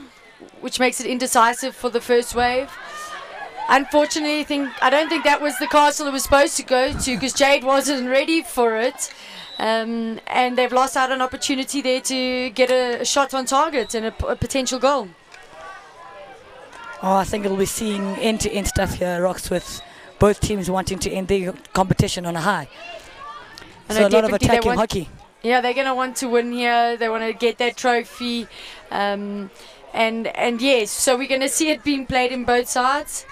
which makes it indecisive for the first wave. Unfortunately, I don't think that was the castle it was supposed to go to, because Jade wasn't ready for it. And they've lost out an opportunity there to get a shot on target and a potential goal. Oh, I think we'll be seeing end-to-end stuff here, Rox, with both teams wanting to end the competition on a high. So a lot of attacking hockey. Yeah, they're going to want to win here. They want to get that trophy. And yes, so we're going to see it being played in both sides.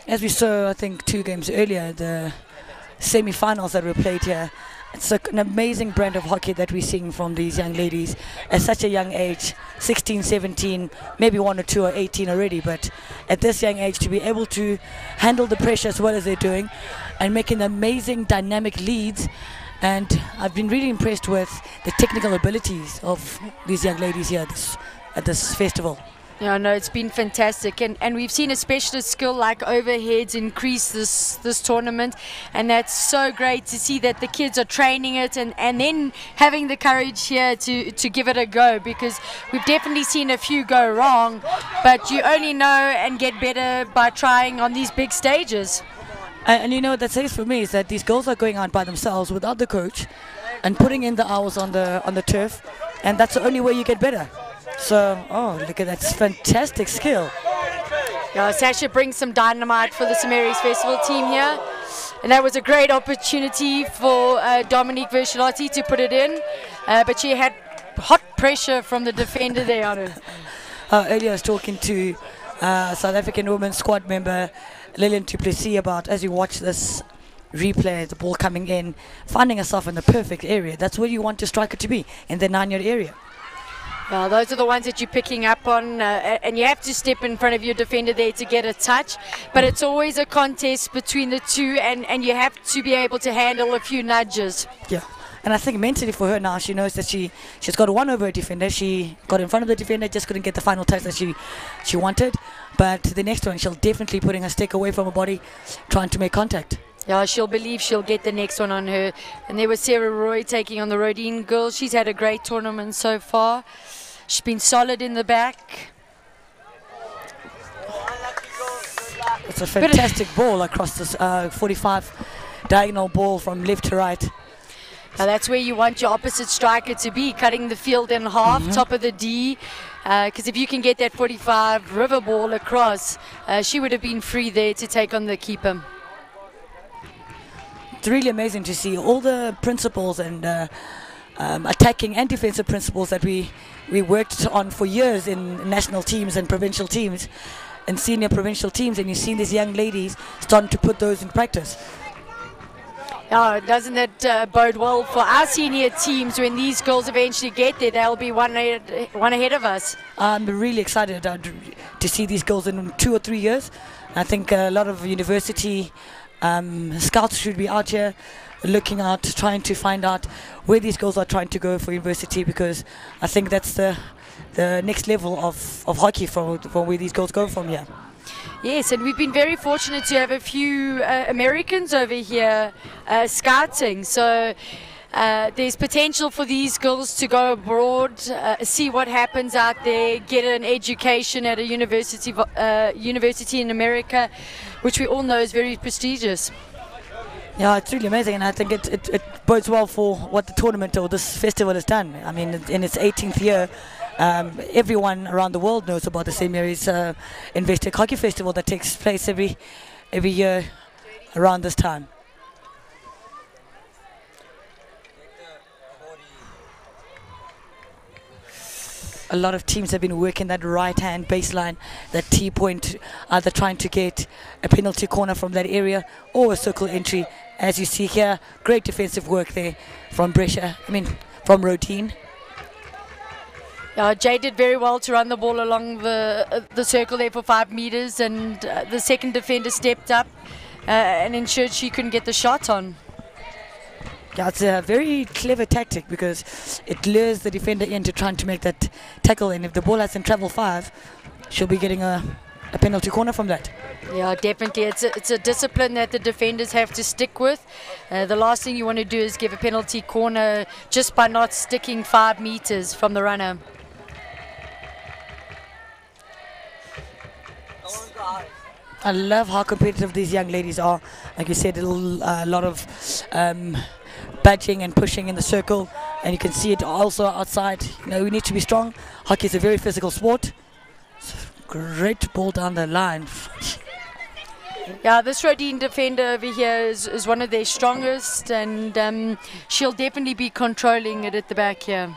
As we saw, I think 2 games earlier, the semi-finals that were played here, it's an amazing brand of hockey that we're seeing from these young ladies at such a young age, 16, 17, maybe 1 or 2 or 18 already, but at this young age to be able to handle the pressure as well as they're doing and making amazing dynamic leads. And I've been really impressed with the technical abilities of these young ladies here at this festival. Yeah, no, it's been fantastic, and we've seen a specialist skill like overheads increase this tournament, and that's so great to see that the kids are training it and then having the courage here to give it a go, because we've definitely seen a few go wrong, but you only know and get better by trying on these big stages. And you know what that says for me is that these girls are going out by themselves without the coach and putting in the hours on the turf, and that's the only way you get better. So, oh, look at that fantastic skill. Yeah, Sasha brings some dynamite for the St Mary's Festival team here. And that was a great opportunity for Dominique Verschalotti to put it in. But she had hot pressure from the defender there on her. Earlier I was talking to South African women's squad member Lillian Duplessis about, as you watch this replay, the ball coming in, finding herself in the perfect area. That's where you want your striker to be, in the 9-yard area. Well, those are the ones that you're picking up on, and you have to step in front of your defender there to get a touch. But it's always a contest between the two, and you have to be able to handle a few nudges. Yeah. And I think mentally for her now, she knows that she's got one over her defender. She got in front of the defender, just couldn't get the final touch that she wanted. But the next one, she'll definitely putting a stick away from her body, trying to make contact. Yeah, she'll believe she'll get the next one on her. And there was Sarah Roy taking on the Rodine girls. She's had a great tournament so far. She's been solid in the back. It's a fantastic ball across this 45 diagonal ball from left to right. Now that's where you want your opposite striker to be, cutting the field in half, top of the D. Because if you can get that 45 river ball across, she would have been free there to take on the keeper. It's really amazing to see all the principles and attacking and defensive principles that we worked on for years in national teams and provincial teams and senior provincial teams, and you've seen these young ladies starting to put those in practice. Doesn't that bode well for our senior teams when these girls eventually get there? They'll be one ahead of us. I'm really excited to see these girls in 2 or 3 years. I think a lot of university scouts should be out here looking out, trying to find out where these girls are trying to go for university, because I think that's the next level of hockey from where these girls go from here. Yes, and we've been very fortunate to have a few Americans over here scouting. So there's potential for these girls to go abroad, see what happens out there, get an education at a university in America, which we all know is very prestigious. Yeah, it's really amazing, and I think it bodes well for what the tournament or this festival has done. I mean, in its 18th year, everyone around the world knows about the St. Mary's investec Hockey Festival that takes place every year around this time. A lot of teams have been working that right-hand baseline, that T-point, either trying to get a penalty corner from that area or a circle entry. As you see here, great defensive work there from from Rodine. Jay did very well to run the ball along the circle there for 5 meters, and the second defender stepped up and ensured she couldn't get the shot on. Yeah, it's a very clever tactic because it lures the defender into trying to make that tackle, and if the ball hasn't traveled 5, she'll be getting a penalty corner from that. Yeah, definitely. It's a discipline that the defenders have to stick with. The last thing you want to do is give a penalty corner just by not sticking 5 meters from the runner. I love how competitive these young ladies are. Like you said, a lot of badging and pushing in the circle, and you can see it also outside. We need to be strong. Hockey is a very physical sport. Great ball down the line. Yeah, this Rodine defender over here is one of their strongest, and she'll definitely be controlling it at the back here.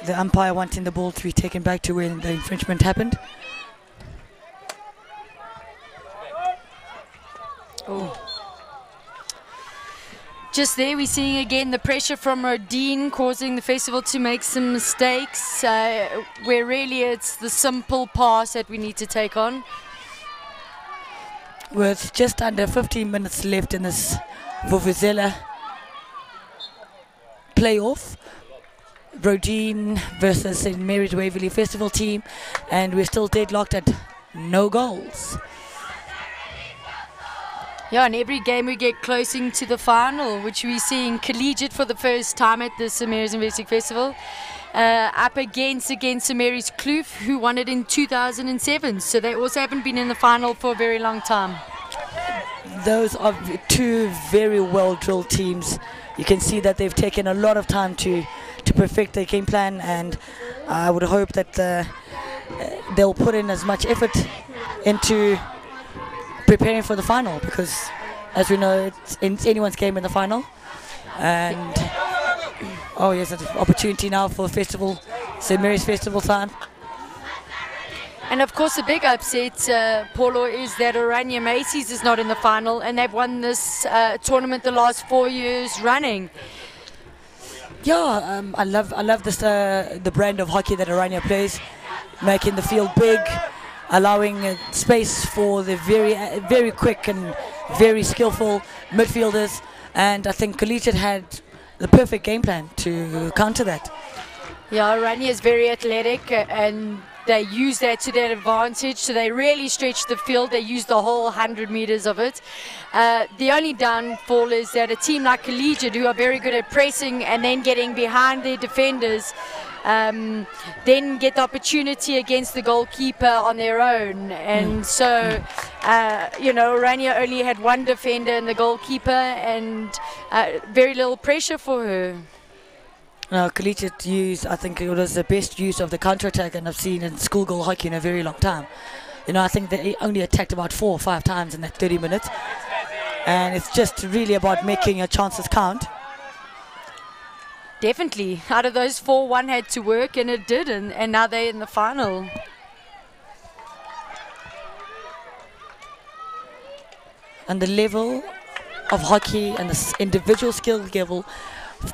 The umpire wanting the ball to be taken back to where the infringement happened. Oh. Just there we're seeing again the pressure from Rodine causing the festival to make some mistakes, where really it's the simple pass that we need to take on. With just under 15 minutes left in this Vuvuzela playoff, Rodine versus St. Mary's Waverley Festival team, and we're still deadlocked at no goals. Yeah, and every game we get closer to the final, which we're seeing collegiate for the first time at the St. Mary's investec Festival, up against St. Mary's Kloof, who won it in 2007. So they also haven't been in the final for a very long time. Those are 2 very well-drilled teams. You can see that they've taken a lot of time to perfect their game plan, and I would hope that they'll put in as much effort into preparing for the final, because as we know, it's anyone's game in the final. And yes, an opportunity now for St. Mary's Festival time. And of course, the big upset, Paulo, is that Oranje Macy's is not in the final, and they've won this tournament the last 4 years running. Yeah, I love this the brand of hockey that Oranje plays, making the field big, allowing space for the very quick and very skillful midfielders, and I think Collegiate had the perfect game plan to counter that. Yeah, Oranje is very athletic, and they use that to their advantage, so they really stretch the field. They use the whole 100 meters of it. The only downfall is that a team like Collegiate, who are very good at pressing and then getting behind their defenders, then get the opportunity against the goalkeeper on their own. And so, you know, Oranje only had one defender and the goalkeeper, and very little pressure for her. No, Collegiate used, I think it was the best use of the counter-attack and I've seen in school goal hockey in a very long time. You know, I think they only attacked about 4 or 5 times in that 30 minutes. And it's just really about making your chances count. Definitely. Out of those 4, 1 had to work, and it did, and now they're in the final. And the level of hockey and the individual skill level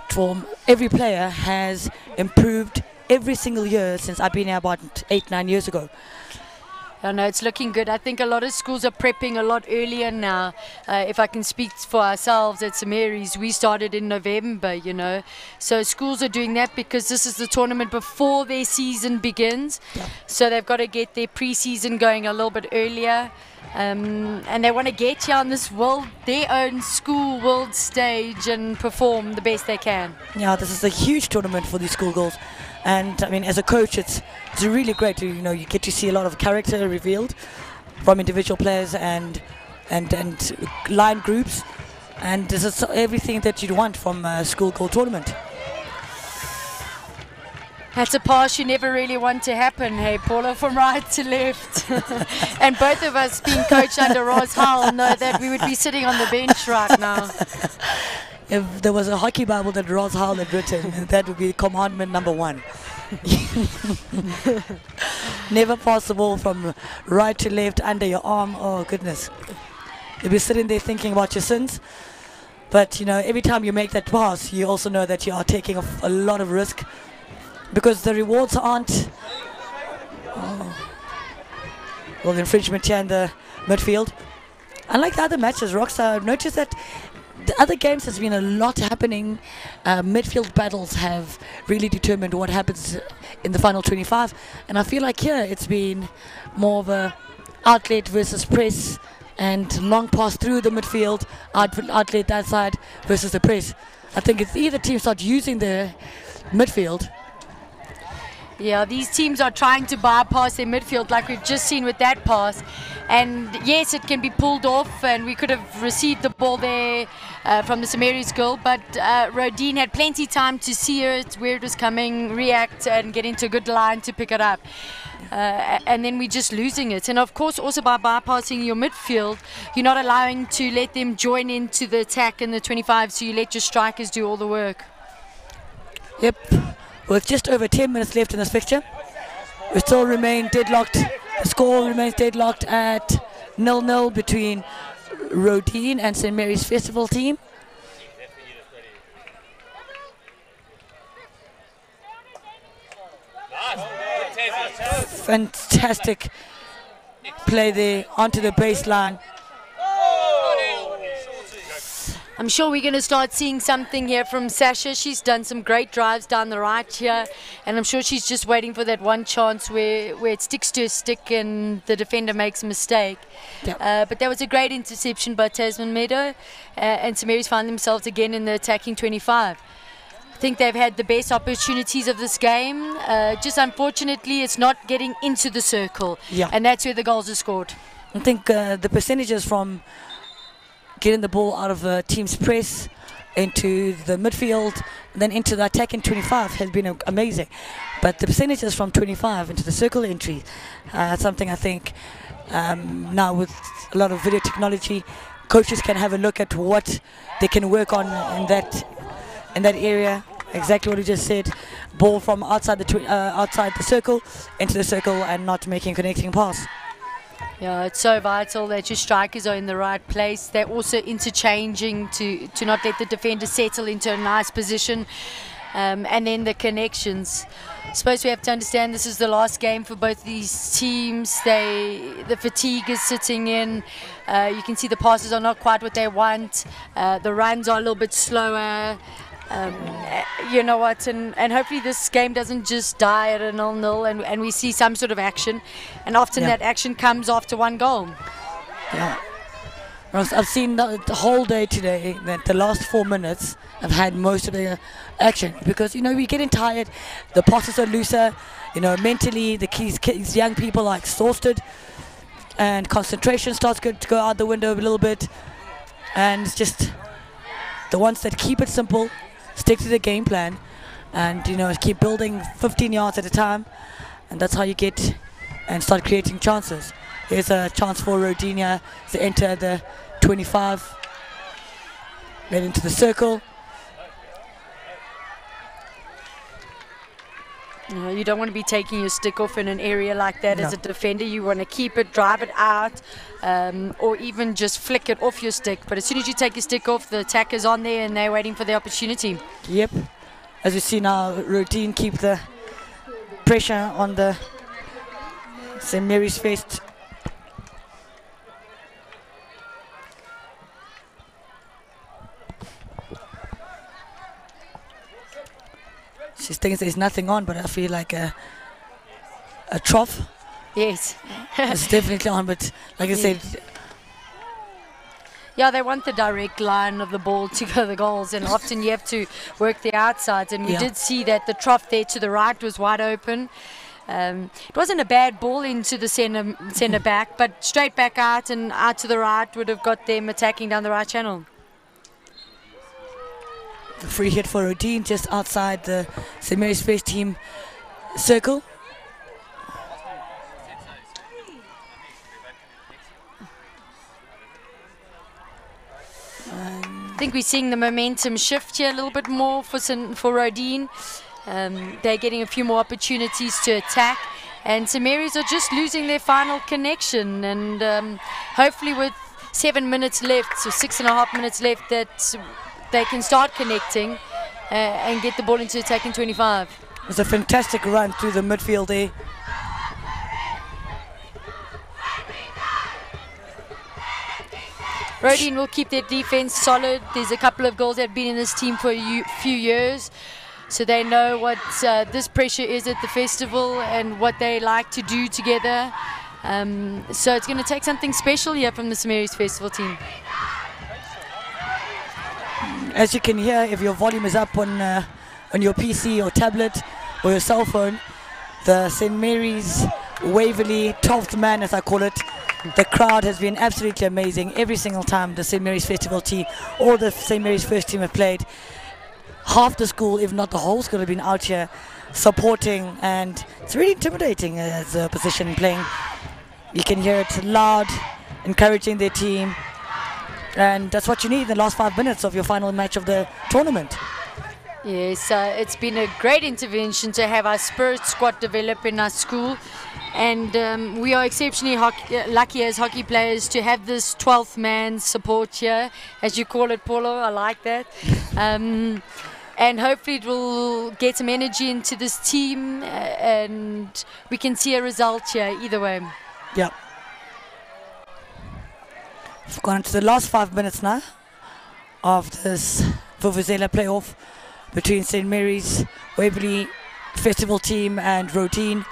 from every player has improved every single year since I've been here about 8-9 years ago. I know it's looking good. I think a lot of schools are prepping a lot earlier now. If I can speak for ourselves at St Mary's, we started in November, you know. So schools are doing that because this is the tournament before their season begins. Yeah. So they've got to get their pre-season going a little bit earlier. And they want to get here on this their own school world stage and perform the best they can. Yeah, this is a huge tournament for these school girls. And I mean, as a coach, it's really great to, you know, you get to see a lot of character revealed from individual players and line groups, and this is everything that you'd want from a school goal tournament. That's a pass you never really want to happen, hey, Paula, from right to left. And both of us, being coached under Roz Hull, know that we would be sitting on the bench right now. If there was a hockey Bible that Roz Hull had written, that would be commandment number 1. Never pass the ball from right to left under your arm. Oh, goodness. You'll be sitting there thinking about your sins. But, you know, every time you make that pass, you also know that you are taking a lot of risk, because the rewards aren't... well, the infringement here in the midfield. Unlike the other matches, Rockstar, I've noticed that the other games has been a lot happening. Midfield battles have really determined what happens in the final 25. And I feel like here it's been more of a outlet versus press and long pass through the midfield, outlet that side versus the press. I think it's either team start using the midfield. Yeah, these teams are trying to bypass their midfield like we've just seen with that pass. And yes, it can be pulled off, and we could have received the ball there from the St Mary's goal, but Rodine had plenty time to see it, where it was coming, react, and get into a good line to pick it up. And then we're just losing it. And of course, also by bypassing your midfield, you're not allowing to let them join into the attack in the 25, so you let your strikers do all the work. Yep. With just over 10 minutes left in this fixture, we still remain deadlocked. The score remains deadlocked at 0-0 between Rodine and St Mary's Festival team. Fantastic play there onto the baseline. I'm sure we're going to start seeing something here from Sasha. She's done some great drives down the right here, and I'm sure she's just waiting for that one chance where it sticks to a stick and the defender makes a mistake. Yep. But that was a great interception by Tasman Meadow, and St Mary's find themselves again in the attacking 25. I think they've had the best opportunities of this game. Just unfortunately, it's not getting into the circle, and that's where the goals are scored. I think the percentages from getting the ball out of the team's press into the midfield and then into the attacking 25 has been amazing. But the percentages from 25 into the circle entry, something I think now with a lot of video technology, coaches can have a look at what they can work on in that area exactly what you just said. Ball from outside the circle into the circle and not making a connecting pass. Yeah, it's so vital that your strikers are in the right place. They're also interchanging to not let the defender settle into a nice position. And then the connections. I suppose we have to understand this is the last game for both these teams. The fatigue is sitting in. You can see the passes are not quite what they want. The runs are a little bit slower. You know what, and hopefully this game doesn't just die at a 0-0 and we see some sort of action. And often that action comes after one goal. Yeah. I've seen the whole day today that the last 4 minutes have had most of the action because, you know, we're getting tired, the passes are looser, you know, mentally these young people are exhausted and concentration starts to go out the window a little bit, and it's just the ones that keep it simple, stick to the game plan, and, you know, keep building 15 yards at a time, and that's how you get and start creating chances. Here's a chance for Rodinia to enter the 25, then into the circle. No, you don't want to be taking your stick off in an area like that as a defender. You want to keep it, drive it out, or even just flick it off your stick. But as soon as you take your stick off, the attacker's on there and they're waiting for the opportunity. Yep. As you see now, Rodine keep the pressure on the St. Mary's fist. She thinks there's nothing on, but I feel like a trough. Yes. It's definitely on, but like I said... Yeah, they want the direct line of the ball to go the goals, and often you have to work the outsides. And we did see that the trough there to the right was wide open. It wasn't a bad ball into the centre back, but straight back out and out to the right would have got them attacking down the right channel. The free hit for Rodine just outside the St. Mary's first team circle. I think we're seeing the momentum shift here a little bit more for Rodine. They're getting a few more opportunities to attack, and St. Mary's are just losing their final connection, and hopefully with 7 minutes left, so 6.5 minutes left, that they can start connecting and get the ball into attacking 25. It was a fantastic run through the midfield there. Rodine will keep their defense solid. There's a couple of girls that have been in this team for a few years, so they know what this pressure is at the festival and what they like to do together. So it's going to take something special here from the St. Mary's Festival team. As you can hear, if your volume is up on your PC or tablet or your cell phone, the St. Mary's Waverley 12th man, as I call it, the crowd has been absolutely amazing every single time the St. Mary's Festival team or the St. Mary's first team have played. Half the school, if not the whole school, have been out here supporting, and it's really intimidating as a position playing. You can hear it loud, encouraging their team, and that's what you need in the last 5 minutes of your final match of the tournament. Yes, it's been a great intervention to have our spirit squad develop in our school, and we are exceptionally lucky as hockey players to have this 12th man support here, as you call it, Paulo. I like that. And hopefully it will get some energy into this team, and we can see a result here either way. Yeah. We've gone into the last 5 minutes now of this Vuvuzela playoff between St. Mary's Waverley Festival team and Rodine.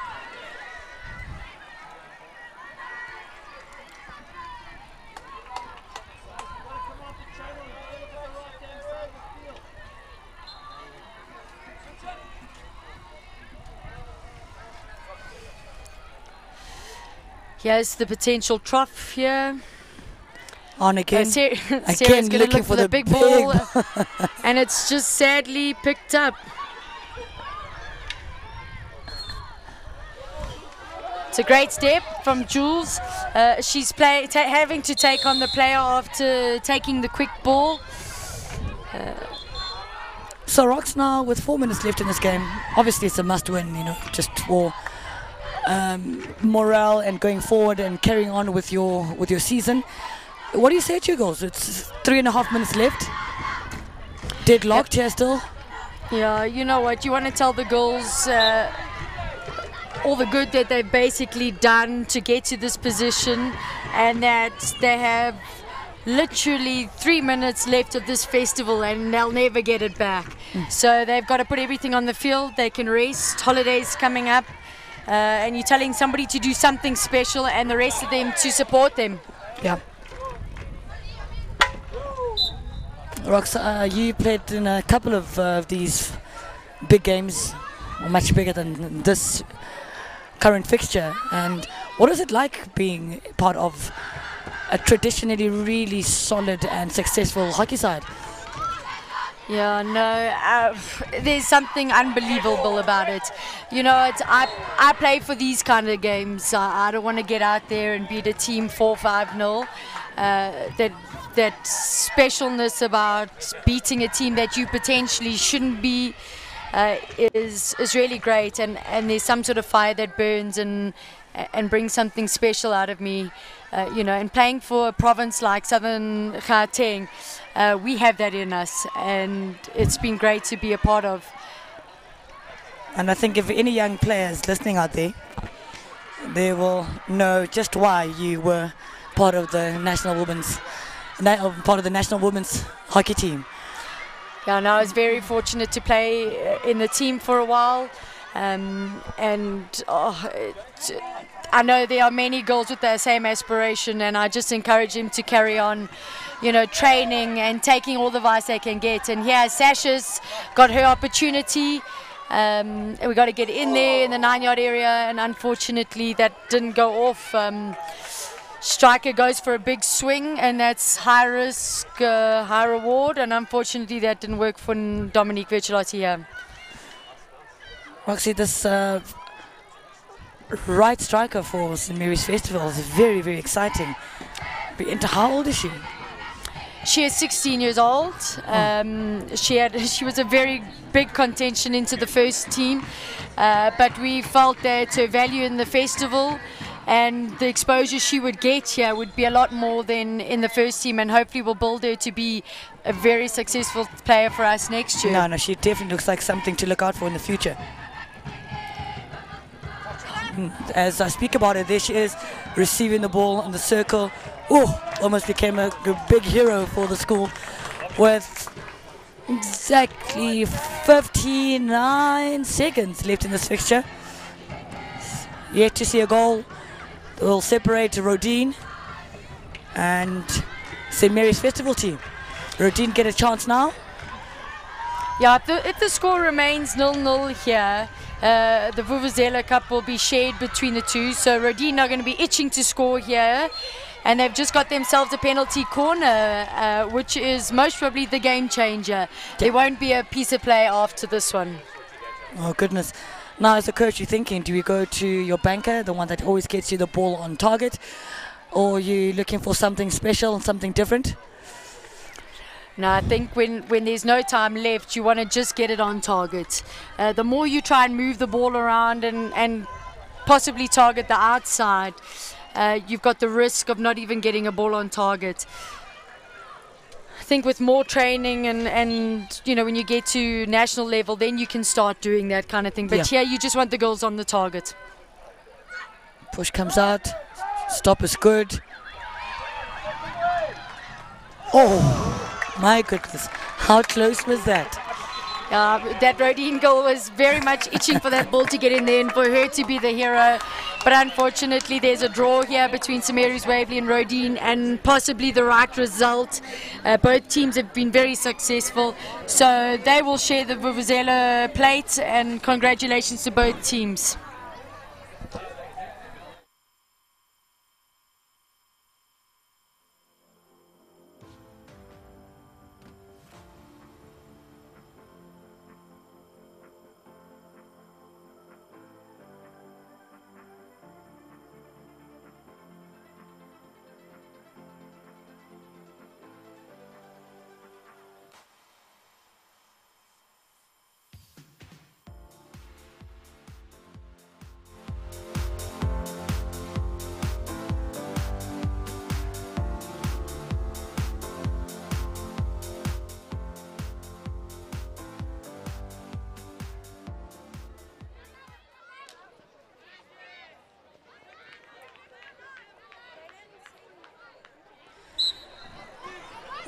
Here's the potential trough here. On again. Sarah's going to look for the big ball, and it's just sadly picked up. It's a great step from Jules. She's having to take on the player after taking the quick ball. So Rocks now with 4 minutes left in this game. Obviously, it's a must-win. Just for morale and going forward and carrying on with your season. What do you say to your goals? It's 3.5 minutes left. Deadlocked here still. Yeah, you know what? You want to tell the girls all the good that they've basically done to get to this position, and that they have literally 3 minutes left of this festival and they'll never get it back. So they've got to put everything on the field. They can rest. Holidays coming up. And you're telling somebody to do something special and the rest of them to support them. Yeah. Rox, you played in a couple of these big games, much bigger than this current fixture. And what is it like being part of a traditionally really solid and successful hockey side? Yeah, no, there's something unbelievable about it. I play for these kind of games. I don't want to get out there and beat a team 4-5-0. That specialness about beating a team that you potentially shouldn't be is really great, and there's some sort of fire that burns and brings something special out of me. And playing for a province like Southern Gauteng, we have that in us, and it's been great to be a part of. And I think if any young players listening out there, they will know just why you were part of the national women's hockey team. Yeah, no, I was very fortunate to play in the team for a while, I know there are many girls with the same aspiration, and I just encourage them to carry on, training and taking all the advice they can get. And here, Sasha's got her opportunity. And we got to get in there in the 9-yard area, and unfortunately that didn't go off. Striker goes for a big swing, and that's high risk, high reward, and unfortunately that didn't work for Dominique Virtulotti here. Roxy, this right striker for St. Mary's Festival is very, very exciting. How old is she? She is 16 years old. She was a very big contention into the first team, but we felt that her value in the festival and the exposure she would get here would be a lot more than in the first team, and hopefully we'll build her to be a very successful player for us next year. No, she definitely looks like something to look out for in the future. As I speak about it, there she is, receiving the ball in the circle. Oh, almost became a big hero for the school, with exactly 59 seconds left in this fixture. Yet to see a goal. Will separate Rodine and St. Mary's Festival team. Rodine get a chance now. Yeah, if the score remains 0-0 here, the Vuvuzela Cup will be shared between the two. So Rodine are going to be itching to score here, and they've just got themselves a penalty corner, which is most probably the game changer. There won't be a piece of play after this one. Oh goodness. Now, as a coach, you're thinking, do you go to your banker, the one that always gets you the ball on target, or are you looking for something special and something different? No, I think when there's no time left, you want to just get it on target. The more you try and move the ball around and possibly target the outside, you've got the risk of not even getting a ball on target. I think with more training and when you get to national level, then you can start doing that kind of thing. But here you just want the goals on the target. Push comes out. Stop is good. Oh, my goodness. How close was that? That Rodine goal was very much itching for that ball to get in there and for her to be the hero. But unfortunately, there's a draw here between St. Mary's Waverley and Rodine, and possibly the right result. Both teams have been very successful, so they will share the Vuvuzela plate, and congratulations to both teams.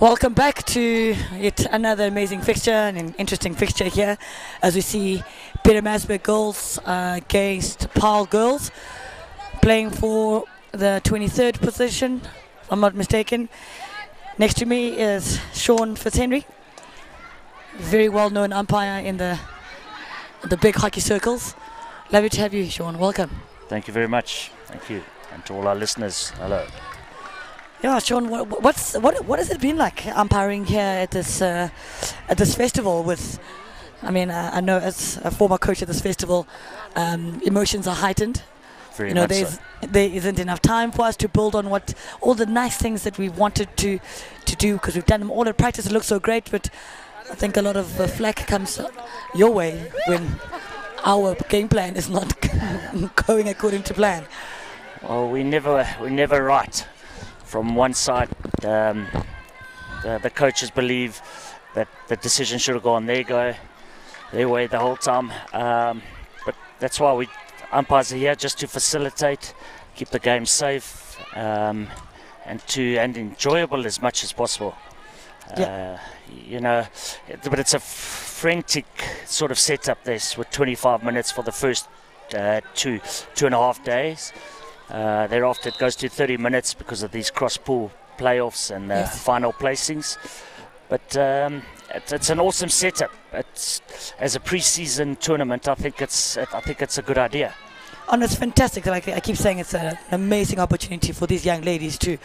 Welcome back to yet another amazing fixture and an interesting fixture here as we see Peter Masberg girls against Paarl girls playing for the 23rd position, if I'm not mistaken. Next to me is Sean Fitzhenry, very well known umpire in the big hockey circles. Lovely to have you, Sean. Welcome. Thank you very much. Thank you. And to all our listeners, hello. Yeah, Sean, what has it been like umpiring here at this festival? With, I mean, I know as a former coach at this festival, emotions are heightened. Very you know, much so. there isn't enough time for us to build on all the nice things that we wanted to do, because we've done them all at practice. It looks so great, but I think a lot of flack comes your way when our game plan is not going according to plan. Well, we never right. From one side, the coaches believe that the decision should have gone their way the whole time. But that's why umpires are here, just to facilitate, keep the game safe, and enjoyable as much as possible. Yeah. You know, but it's a frantic sort of setup this with 25 minutes for the first 2.5 days. Thereafter it goes to 30 minutes because of these cross-pool playoffs and final placings. But it's an awesome setup. As a pre-season tournament, I think it's a good idea. And it's fantastic. Like I keep saying, it's an amazing opportunity for these young ladies to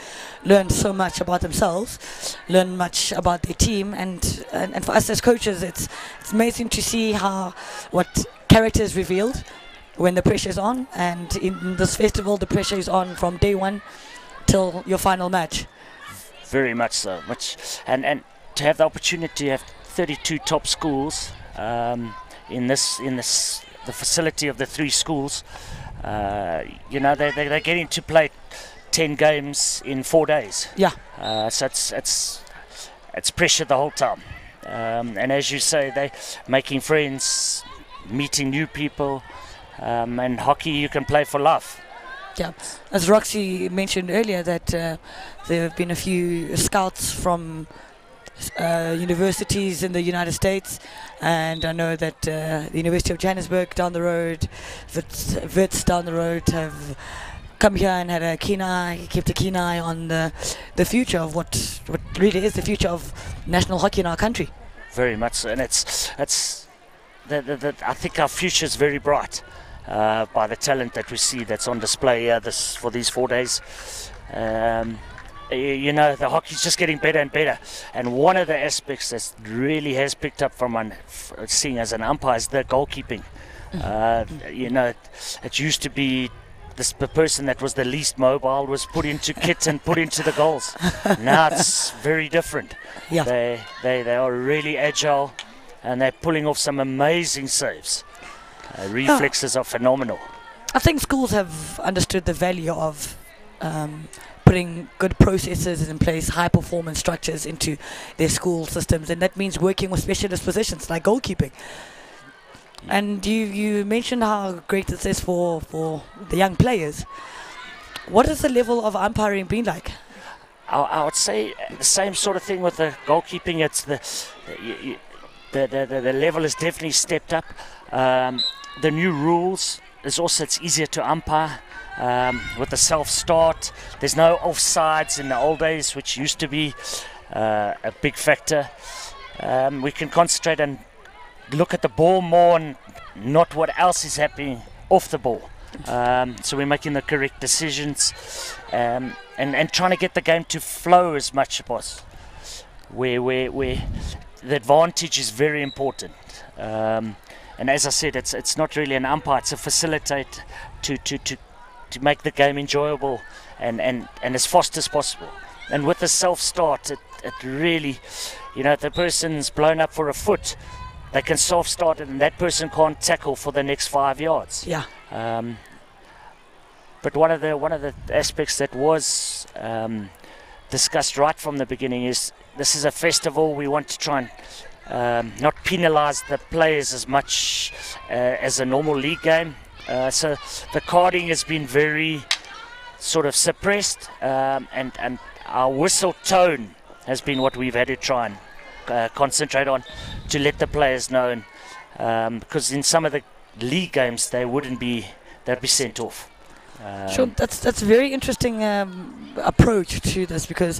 learn so much about themselves, learn much about their team, and for us as coaches, it's amazing to see what character is revealed when the pressure is on. And in this festival, the pressure is on from day one till your final match. Very much so. And to have the opportunity to have 32 top schools in the facility of the 3 schools, you know, they're getting to play 10 games in 4 days. Yeah. So it's pressure the whole time. And as you say, they're making friends, meeting new people, and hockey you can play for life. Yeah, as Roxy mentioned earlier, that there have been a few scouts from universities in the United States, and I know that the University of Johannesburg down the road, Wits down the road, have come here and had kept a keen eye on the future of what really is the future of national hockey in our country. Very much so, and I think our future is very bright by the talent that we see that's on display for these 4 days. You know, the hockey's just getting better and better, and one of the aspects that really has picked up from seeing as an umpire is the goalkeeping. You know, it used to be the person that was the least mobile was put into kit and put into the goals. Now it's very different. Yeah. They are really agile, and they're pulling off some amazing saves. Reflexes are phenomenal. I think schools have understood the value of putting good processes in place, high performance structures into their school systems, and that means working with specialist positions like goalkeeping. And you mentioned how great this is for the young players. What has the level of umpiring been like? I would say the same sort of thing with the goalkeeping. It's the level has definitely stepped up. The new rules is also, it's easier to umpire with the self-start. There's no offsides in the old days, which used to be a big factor. We can concentrate and look at the ball more and not what else is happening off the ball. So we're making the correct decisions and trying to get the game to flow as much as possible. Where the advantage is very important. And as I said, it's not really an umpire; it's a facilitator to make the game enjoyable and as fast as possible. And with the self-start, it really, you know, if the person's blown up for a foot, they can self-start it, and that person can't tackle for the next 5 yards. Yeah. But one of the aspects that was discussed right from the beginning is this is a festival. We want to try and not penalise the players as much as a normal league game. So the carding has been very sort of suppressed, and our whistle tone has been what we've had to try and concentrate on, to let the players know, because in some of the league games they'd be sent off. Sure, that's a very interesting approach to this, because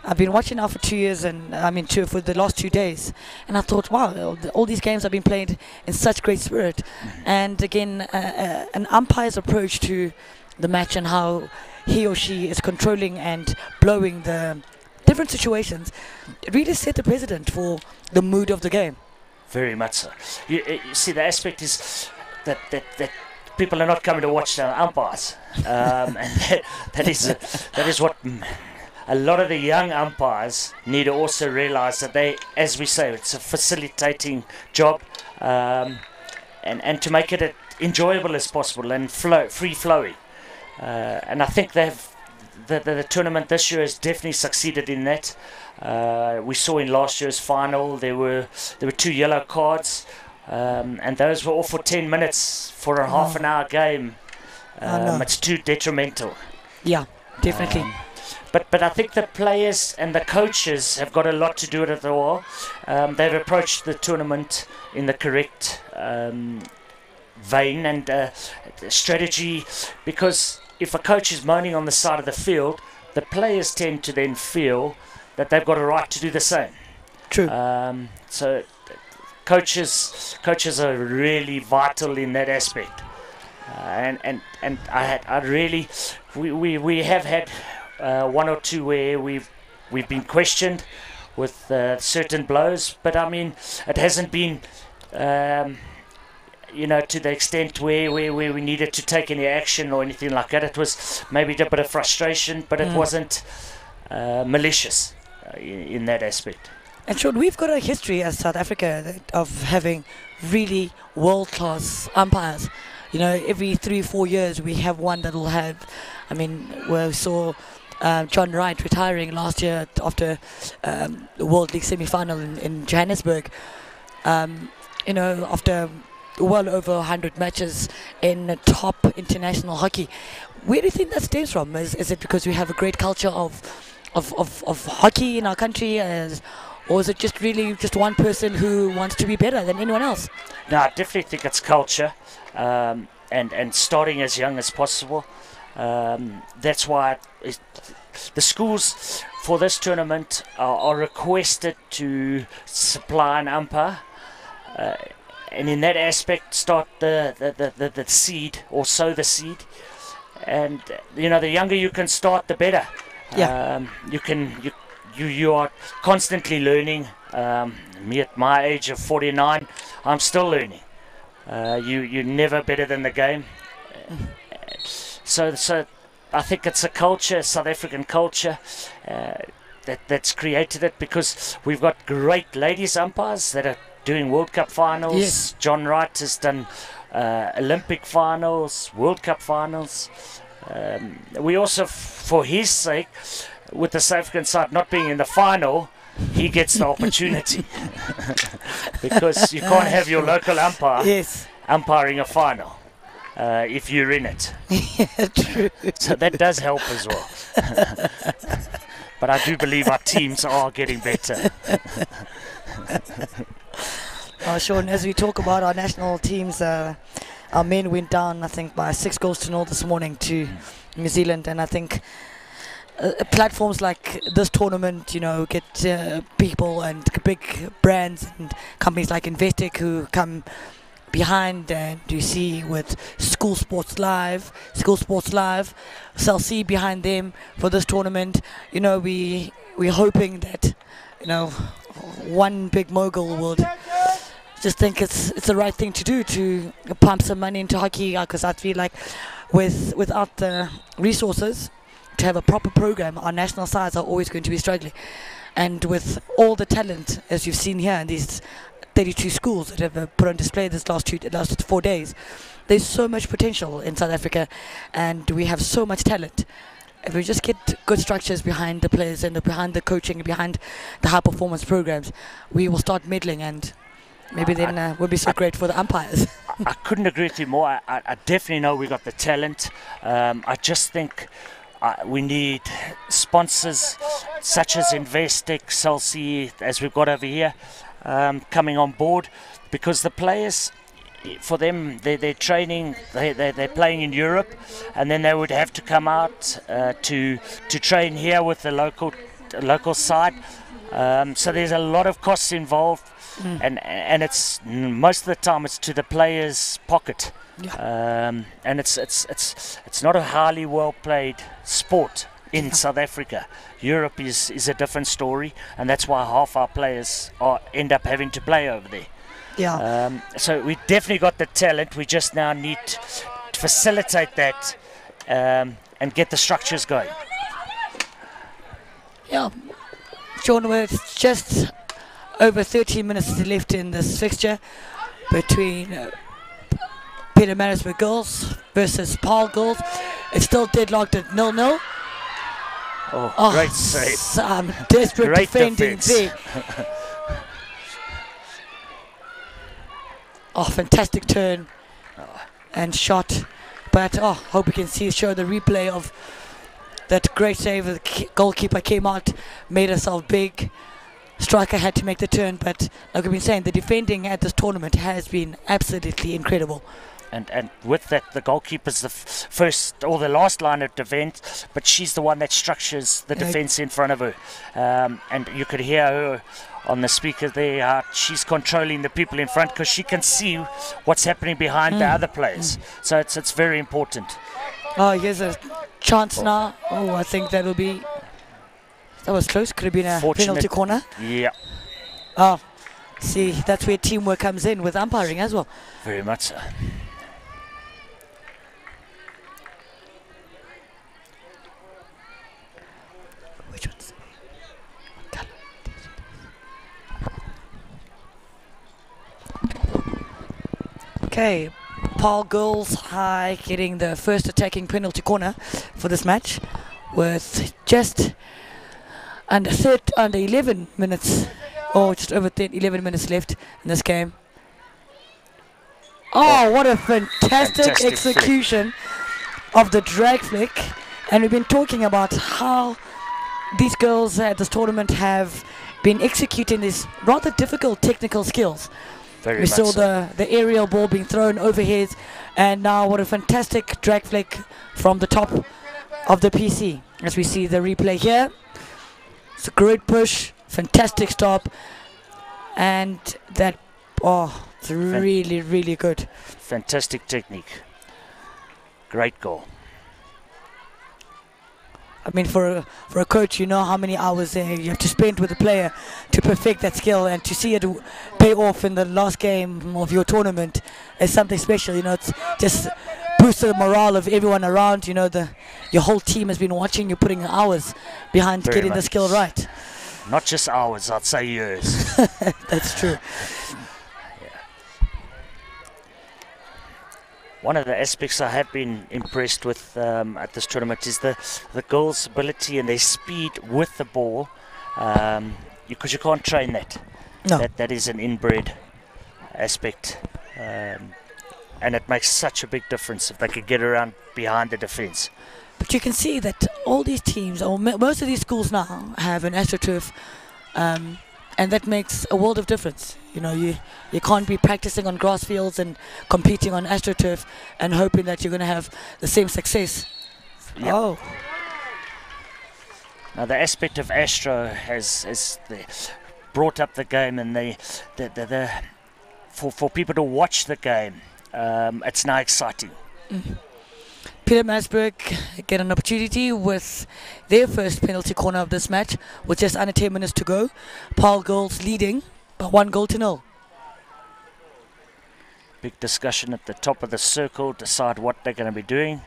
I've been watching now for 2 years, and for the last 2 days, and I thought, wow, all these games have been played in such great spirit. And again, an umpire's approach to the match and how he or she is controlling and blowing the different situations, it really set the precedent for the mood of the game. Very much so. You see, the aspect is that people are not coming to watch the umpires, and that is what a lot of the young umpires need to also realise, that they, as we say, it's a facilitating job, and to make it as enjoyable as possible and free flowing. And I think the tournament this year has definitely succeeded in that. We saw in last year's final there were 2 yellow cards, and those were all for 10 minutes for a half an hour game. It's too detrimental. Yeah, definitely. But I think the players and the coaches have got a lot to do with it all. They've approached the tournament in the correct vein and strategy, because if a coach is moaning on the side of the field, the players tend to then feel that they've got a right to do the same. True. So coaches are really vital in that aspect. And I really we have had 1 or 2 where we've been questioned with certain blows, but I mean it hasn't been to the extent where we needed to take any action or anything like that. It was maybe a bit of frustration, but it wasn't malicious in that aspect. And Sean, we've got a history as South Africa of having really world-class umpires. Every 3-4 years we have one that will have, we saw John Wright retiring last year after the World League semi-final in Johannesburg. After well over 100 matches in top international hockey. Where do you think that stems from? Is it because we have a great culture of hockey in our country, or is it just really just one person who wants to be better than anyone else? No, I definitely think it's culture, and starting as young as possible. That's why the schools for this tournament are requested to supply an umpire, and in that aspect start the seed, or sow the seed. And the younger you can start, the better. Yeah. You are constantly learning. Me at my age of 49, I'm still learning. You're never better than the game. So I think it's a culture, South African culture, that's created it, because we've got great ladies umpires that are doing World Cup finals. Yes. John Wright has done Olympic finals, World Cup finals. We also, for his sake, with the South African side not being in the final, he gets the opportunity. Because you can't have your local umpire umpiring a final if you're in it. Yeah, true. So that does help as well. But I do believe our teams are getting better. Sean, as we talk about our national teams, our men went down, I think, by 6-0 this morning to New Zealand, and I think platforms like this tournament, get people and big brands and companies like Investec who come behind, and you see with School Sports Live, Cell C behind them for this tournament. We're hoping that one big mogul would just think it's the right thing to do, to pump some money into hockey, because I feel like without the resources to have a proper program, our national sides are always going to be struggling. And with all the talent, as you've seen here in these 32 schools that have put on display this last 4 days, there's so much potential in South Africa, and we have so much talent. If we just get good structures behind the players and behind the coaching and behind the high performance programs, we will start meddling, and maybe then we'll be so great for the umpires. I couldn't agree with you more. I definitely know we got the talent. I just think we need sponsors such as Investec, Celsi, as we've got over here, coming on board, because the players, for them, they're training, they're playing in Europe, and then they would have to come out to train here with the local side. So there's a lot of costs involved, and it's most of the time it's to the player's pocket. Yeah. And it's not a highly well played sport in South Africa. Europe is a different story, and that's why half our players end up having to play over there. Yeah. So we definitely got the talent. We just now need to facilitate that and get the structures going. Yeah. Sean, with just over 13 minutes left in this fixture between Pietermaritzburg girls versus Paarl girls. It's still deadlocked at 0-0. Oh, great save. Some desperate Great defending there. Oh, fantastic turn and shot. But hope we can show the replay of that great save. The goalkeeper came out, made herself big. Striker had to make the turn, but like I've been saying, the defending at this tournament has been absolutely incredible. And with that, the goalkeeper's the first or the last line of defence, but she's the one that structures the defence in front of her. And you could hear her on the speaker there, she's controlling the people in front because she can see what's happening behind the other players. So it's very important. Oh, here's a chance now. Oh, I think that was close. Could have been a penalty corner. Yeah. Oh, see, that's where teamwork comes in with umpiring as well. Very much so. Which one's? Okay, Paarl Girls High getting the first attacking penalty corner for this match with just under 11 minutes, or just over 11 minutes left in this game. Oh, what a fantastic execution of the drag flick. And we've been talking about how these girls at this tournament have been executing these rather difficult technical skills. We saw the aerial ball being thrown overhead, and now what a fantastic drag flick from the top of the PC. As we see the replay here, it's a great push, fantastic stop, and that, it's really, really good. Fantastic technique. Great goal. I mean, for a coach, you know how many hours you have to spend with a player to perfect that skill, and to see it pay off in the last game of your tournament is something special. You know, it's just boosts the morale of everyone around. You know, your whole team has been watching you, putting hours behind getting the skill right. Not just hours, I'd say years. That's true. One of the aspects I have been impressed with at this tournament is the girls' ability and their speed with the ball, because you can't train that. No. That is an inbred aspect, and it makes such a big difference if they could get around behind the defence. But you can see that all these teams, or most of these schools now, have an AstroTurf, and that makes a world of difference. You know, you can't be practicing on grass fields and competing on AstroTurf and hoping that you're going to have the same success. Yep. Oh. Now the aspect of Astro has brought up the game, and for people to watch the game, it's now exciting. Pietermaritzburg get an opportunity with their first penalty corner of this match with just under 10 minutes to go. Paarl Girls leading by 1-0. Big discussion at the top of the circle, decide what they're going to be doing.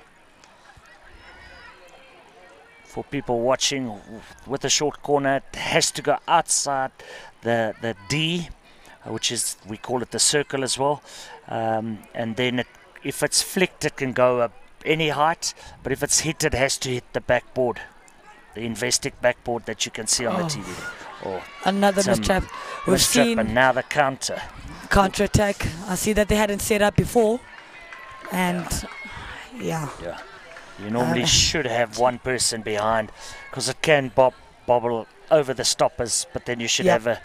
For people watching with a short corner, it has to go outside the D, which is, we call it the circle as well. And then if it's flicked, it can go up any height, but if it's hit, it has to hit the backboard, the investec backboard that you can see on the TV. Or another mistrap. We've seen, and now the counter attack. I see that they hadn't set up before, and yeah. You normally should have one person behind, because it can bobble over the stoppers, but then you should have a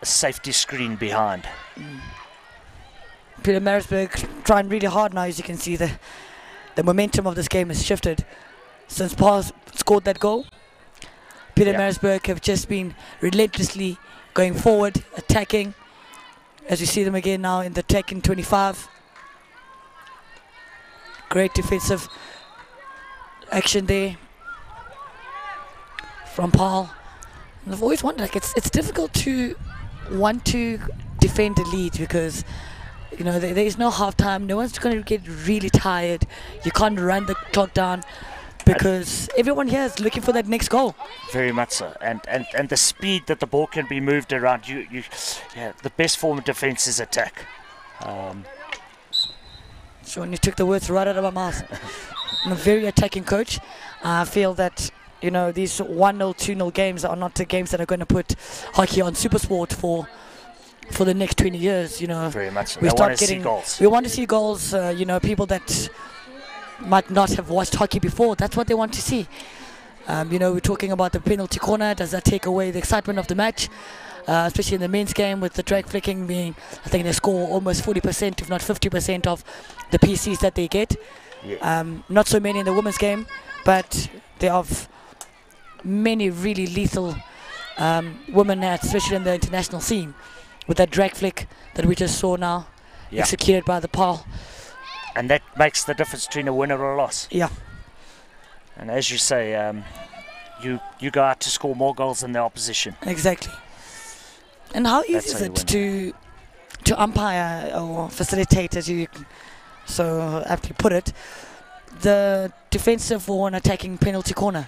safety screen behind. Pietermaritzburg trying really hard now. As you can see, the momentum of this game has shifted since Paul scored that goal. Pietermaritzburg have just been relentlessly going forward, attacking, as we see them again now in the attacking 25. Great defensive action there from Paul. And I've always wondered, like, it's difficult to want to defend a lead, because you know there is no half time. No one's going to get really tired. You can't run the clock down, because everyone here is looking for that next goal. Very much so, and the speed that the ball can be moved around. The best form of defence is attack. Sean, you took the words right out of my mouth. I'm a very attacking coach. I feel that, you know, these 1-0, 2-0 games are not the games that are going to put hockey on Supersport for the next 20 years. You know, very much. We want to see goals. You know, people that might not have watched hockey before, that's what they want to see. You know, we're talking about the penalty corner. Does that take away the excitement of the match? Especially in the men's game, with the drag flicking being, I think they score almost 40%, if not 50% of the PCs that they get. Yeah. Not so many in the women's game, but there are many really lethal women, especially in the international scene, with that drag flick that we just saw now, executed by the Paul. And that makes the difference between a winner or a loss. Yeah. And as you say, you go out to score more goals than the opposition. Exactly. And how easy is it to umpire or facilitate, as you so aptly put it, the defensive or an attacking penalty corner?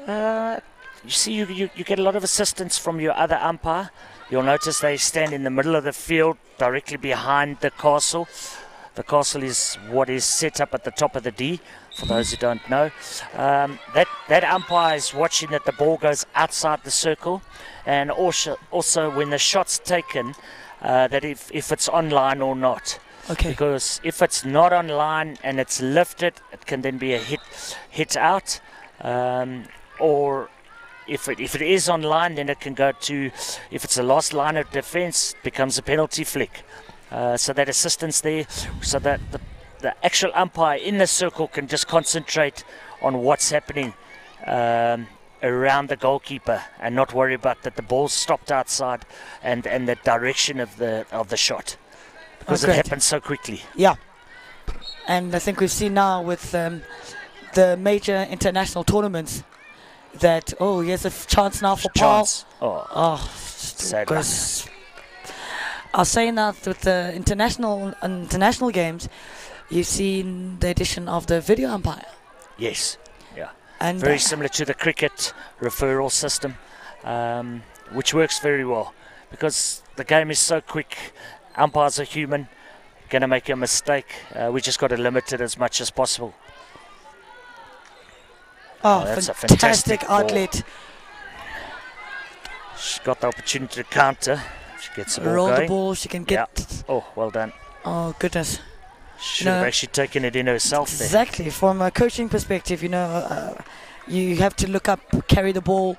You see, you get a lot of assistance from your other umpire. You'll notice they stand in the middle of the field, directly behind the castle. The castle is what is set up at the top of the D, for those who don't know. That umpire is watching that the ball goes outside the circle, and also when the shot's taken, that if it's online or not. Okay. Because if it's not online and it's lifted, it can then be a hit out, or if it is online, then it can go to, if it's the last line of defense, it becomes a penalty flick. So that assistance there, so that the actual umpire in the circle can just concentrate on what's happening around the goalkeeper, and not worry about that the ball's stopped outside and the direction of the shot, because it happens so quickly. Yeah, and I think we've seen now with the major international tournaments that here's a chance now for Paul. Sad. I was saying that with the international games, you've seen the addition of the video umpire. Yes, yeah. And very similar to the cricket referral system, which works very well, because the game is so quick. Umpires are human, going to make a mistake. We just got to limit it as much as possible. That's a fantastic outlet. She's got the opportunity to counter. She gets the ball roll going. The ball, she can get. Yeah. Oh, well done. Oh, goodness. Should have actually taken it in herself there. Exactly. From a coaching perspective, you know, you have to look up, carry the ball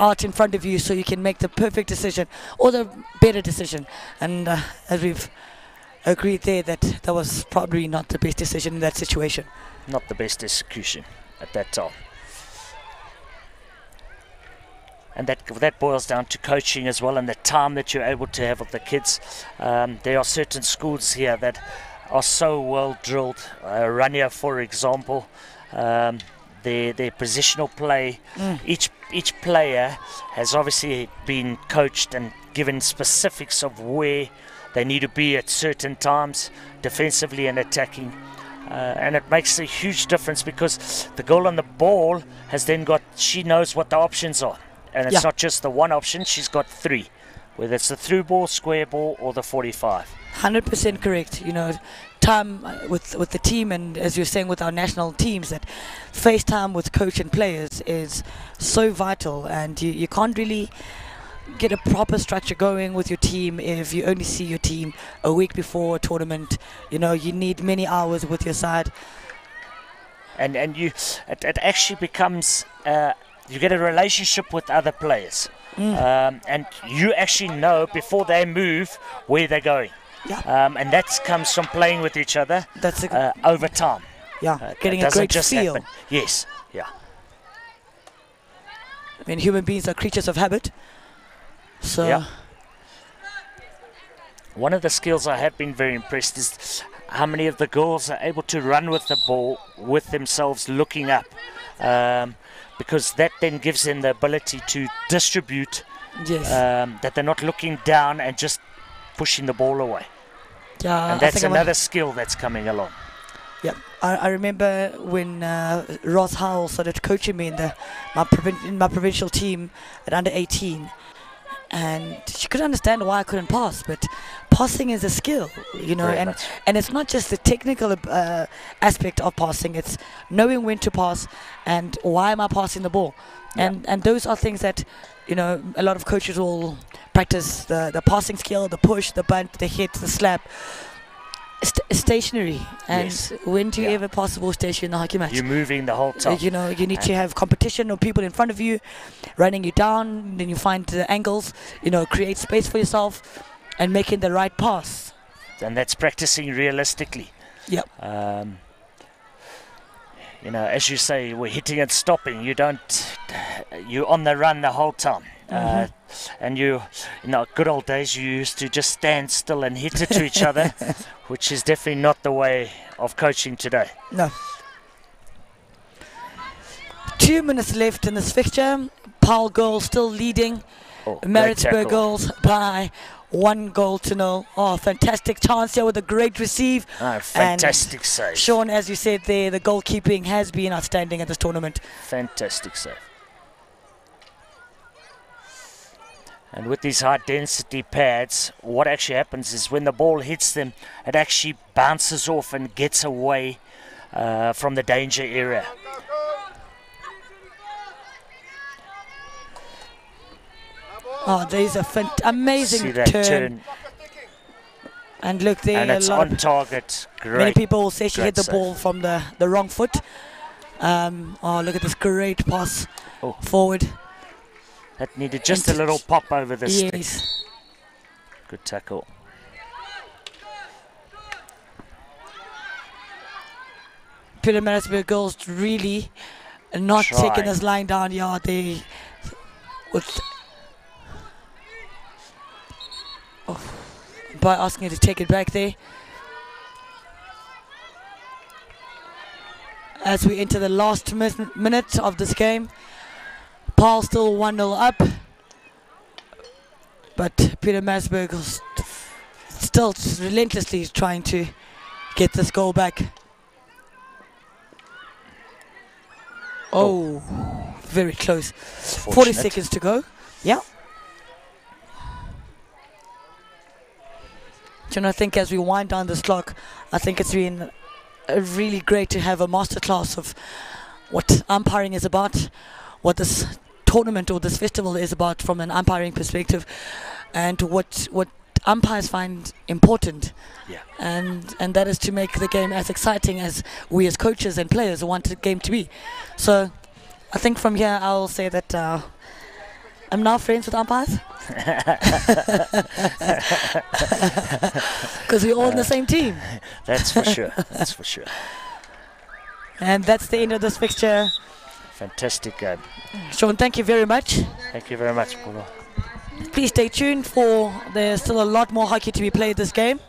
out in front of you so you can make the perfect decision or the better decision. And as we've agreed there, that was probably not the best decision in that situation. Not the best execution at that time. And that boils down to coaching as well, and the time that you're able to have with the kids. There are certain schools here that are so well drilled. Rania, for example, their positional play. Each player has obviously been coached and given specifics of where they need to be at certain times, defensively and attacking. And it makes a huge difference, because the girl on the ball has then she knows what the options are. And it's not just the one option, she's got three, whether it's the through ball, square ball, or the 45. 100% correct. You know, time with the team, and as you're saying with our national teams, that face time with coach and players is so vital, and you can't really get a proper structure going with your team if you only see your team a week before a tournament. You know, you need many hours with your side. And you, it actually becomes, you get a relationship with other players. And you actually know before they move where they're going. Yeah. And that comes from playing with each other over time. Yeah, getting it a great just feel. happen. Yes, yeah. I mean, human beings are creatures of habit. So. Yeah. One of the skills I have been very impressed is how many of the girls are able to run with the ball with themselves looking up. Because that then gives them the ability to distribute, yes. That they're not looking down and just pushing the ball away. Yeah, and that's another skill that's coming along. Yeah, I remember when Ross Howell started coaching me in my provincial team at under 18, and she couldn't understand why I couldn't pass, but passing is a skill, you know, and it's not just the technical aspect of passing, it's knowing when to pass and why am I passing the ball. And those are things that, you know, a lot of coaches will practice, the passing skill, the push, the bunt, the hit, the slap. Stationary, and when do you ever pass the ball stationary in a hockey match? You're moving the whole time. You know, you need to have competition or people in front of you running you down, then you find the angles, you know, create space for yourself and making the right pass. And that's practicing realistically. Yep. You know, as you say, we're hitting and stopping. You're on the run the whole time. And you know, good old days, you used to just stand still and hit it to each other, which is definitely not the way of coaching today. No. 2 minutes left in this fixture. Paarl girls still leading. Maritzburg girls by 1-0. Oh, fantastic chance here with a great receive. Fantastic save. Sean, as you said there, the goalkeeping has been outstanding at this tournament. Fantastic save. And with these high density pads, what actually happens is when the ball hits them, it actually bounces off and gets away from the danger area. Oh, there's a amazing turn. And look there, and it's on target. Great. Many people will say she hit the save. ball from the wrong foot. Oh, look at this great pass forward. That needed just a little pop over the stick. Yes. Good tackle. Peter Maritzburg girls really not taking this line down. Yeah, they by asking her to take it back there. As we enter the last minute of this game, Paarl still 1-0 up, but Peter Maritzburg still relentlessly trying to get this goal back. Oh, very close. 40 seconds to go. Yeah. And I think as we wind down this clock, I think it's been really great to have a masterclass of what umpiring is about, what this tournament or this festival is about from an umpiring perspective, and what umpires find important. Yeah. And that is to make the game as exciting as we as coaches and players want the game to be. So I think from here I'll say that I'm now friends with umpires. Because we're all in the same team. That's for sure. That's for sure. And that's the end of this fixture. Fantastic game. Sean, thank you very much. Thank you very much, Paulo. Please stay tuned for there's still a lot more hockey to be played this game.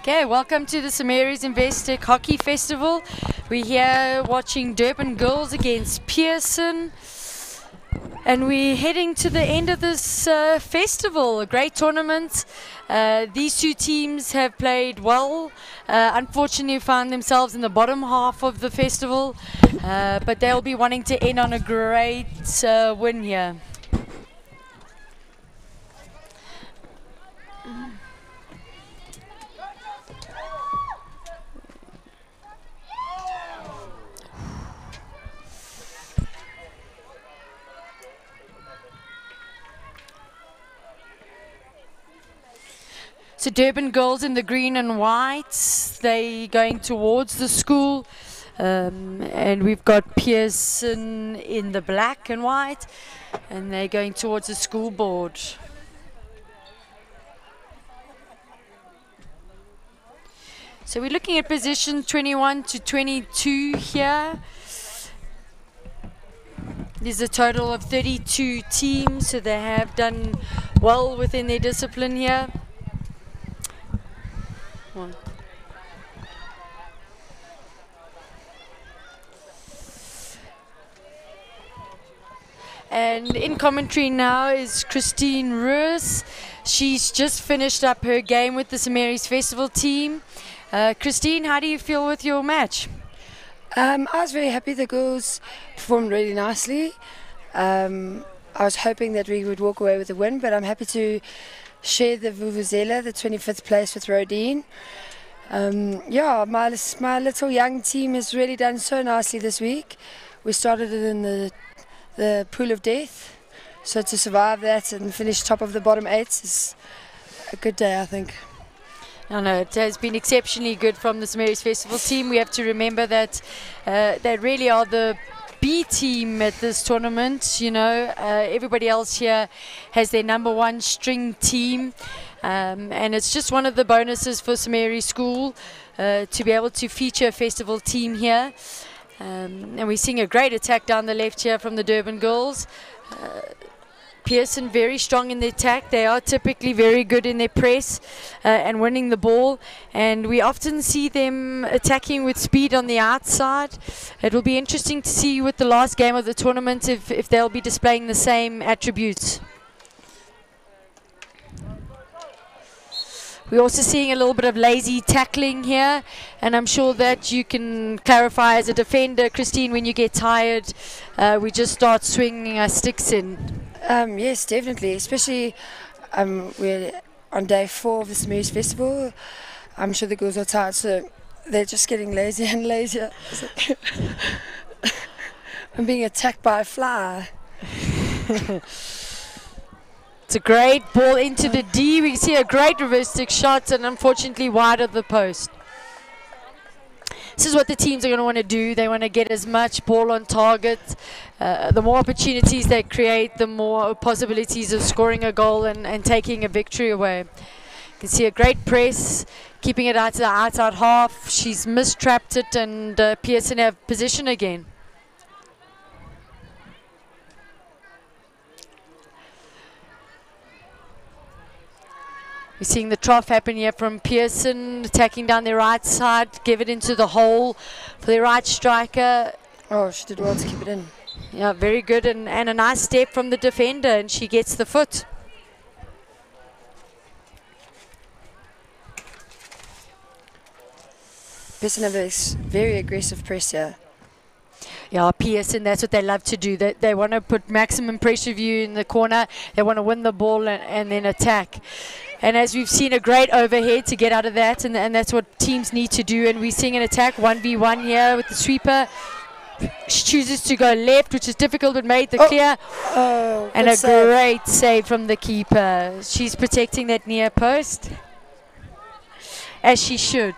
Okay, welcome to the St Mary's investec Hockey Festival. We're here watching Durban Girls against Pearson. And we're heading to the end of this festival, a great tournament. These two teams have played well. Unfortunately, found themselves in the bottom half of the festival, but they'll be wanting to end on a great win here. So Durban Girls in the green and white, they going towards the school, and we've got Pearson in the black and white, and they're going towards the school board. So we're looking at position 21 to 22 here. There's a total of 32 teams, so they have done well within their discipline here. One. And in commentary now is Christine Roos. She's just finished up her game with the St Mary's Festival team. Christine, how do you feel with your match? I was very happy. The girls performed really nicely. I was hoping that we would walk away with a win, but I'm happy to share the Vuvuzela, the 25th place with Rodine. Yeah, my little young team has really done so nicely this week. We started it in the pool of death, so to survive that and finish top of the bottom 8 is a good day, I think. I know it has been exceptionally good from the St Mary's Festival team. We have to remember that they really are the B team at this tournament. You know, everybody else here has their #1 string team, and it's just one of the bonuses for St Mary's School to be able to feature a festival team here. And we're seeing a great attack down the left here from the Durban Girls. Pearson very strong in the attack. They are typically very good in their press and winning the ball, and we often see them attacking with speed on the outside. It will be interesting to see with the last game of the tournament if they'll be displaying the same attributes. We're also seeing a little bit of lazy tackling here, and I'm sure that you can clarify as a defender, Christine, when you get tired, we just start swinging our sticks in. Yes, definitely. Especially we're on day 4 of the St Mary's Festival. I'm sure the girls are tired, so they're just getting lazier and lazier. I'm being attacked by a fly. It's a great ball into the D. We see a great reverse stick shot, and unfortunately wide of the post. This is what the teams are going to want to do. They want to get as much ball on target. The more opportunities they create, the more possibilities of scoring a goal and taking a victory away. You can see a great press, keeping it out to the outside half. She's mistrapped it, and Pearson have position again. We're seeing the trough happen here from Pearson, attacking down the right side, give it into the hole for the right striker. Oh, she did well to keep it in. Yeah, very good, and a nice step from the defender, and she gets the foot. Pearson have a very aggressive press here. Yeah, Pearson, that's what they love to do. They want to put maximum pressure of you in the corner. They want to win the ball and then attack. And as we've seen, a great overhead to get out of that, and that's what teams need to do. And we're seeing an attack 1v1 here with the sweeper. She chooses to go left, which is difficult, but made the clear. Oh, and a great save from the keeper. She's protecting that near post, as she should.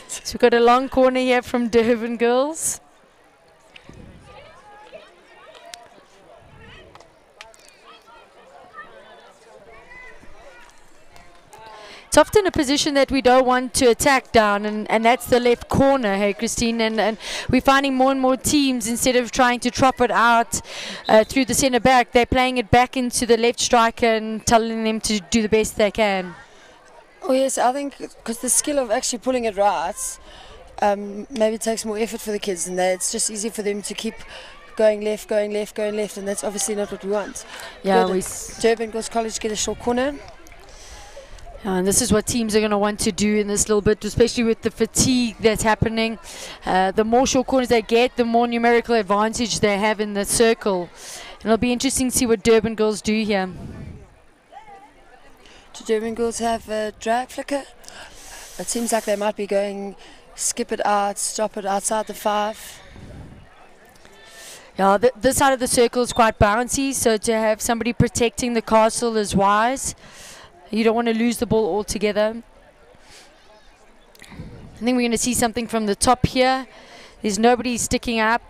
So we've got a long corner here from Durban Girls. it's often a position that we don't want to attack down, and that's the left corner, hey, Christine. And we're finding more and more teams, instead of trying to chop it out through the centre back, they're playing it back into the left striker and telling them to do the best they can. Oh yes, I think because the skill of actually pulling it right maybe takes more effort for the kids, and it's just easy for them to keep going left, and that's obviously not what we want. Yeah, Durban Girls College get a short corner. And this is what teams are going to want to do in this little bit, especially with the fatigue that's happening. The more short corners they get, the more numerical advantage they have in the circle. And it'll be interesting to see what Durban Girls do here. Do Durban Girls have a drag flicker? It seems like they might be going skip it out, stop it outside the 5. Yeah, this side of the circle is quite bouncy, so to have somebody protecting the castle is wise. You don't want to lose the ball altogether. I think we're going to see something from the top here. There's nobody sticking up.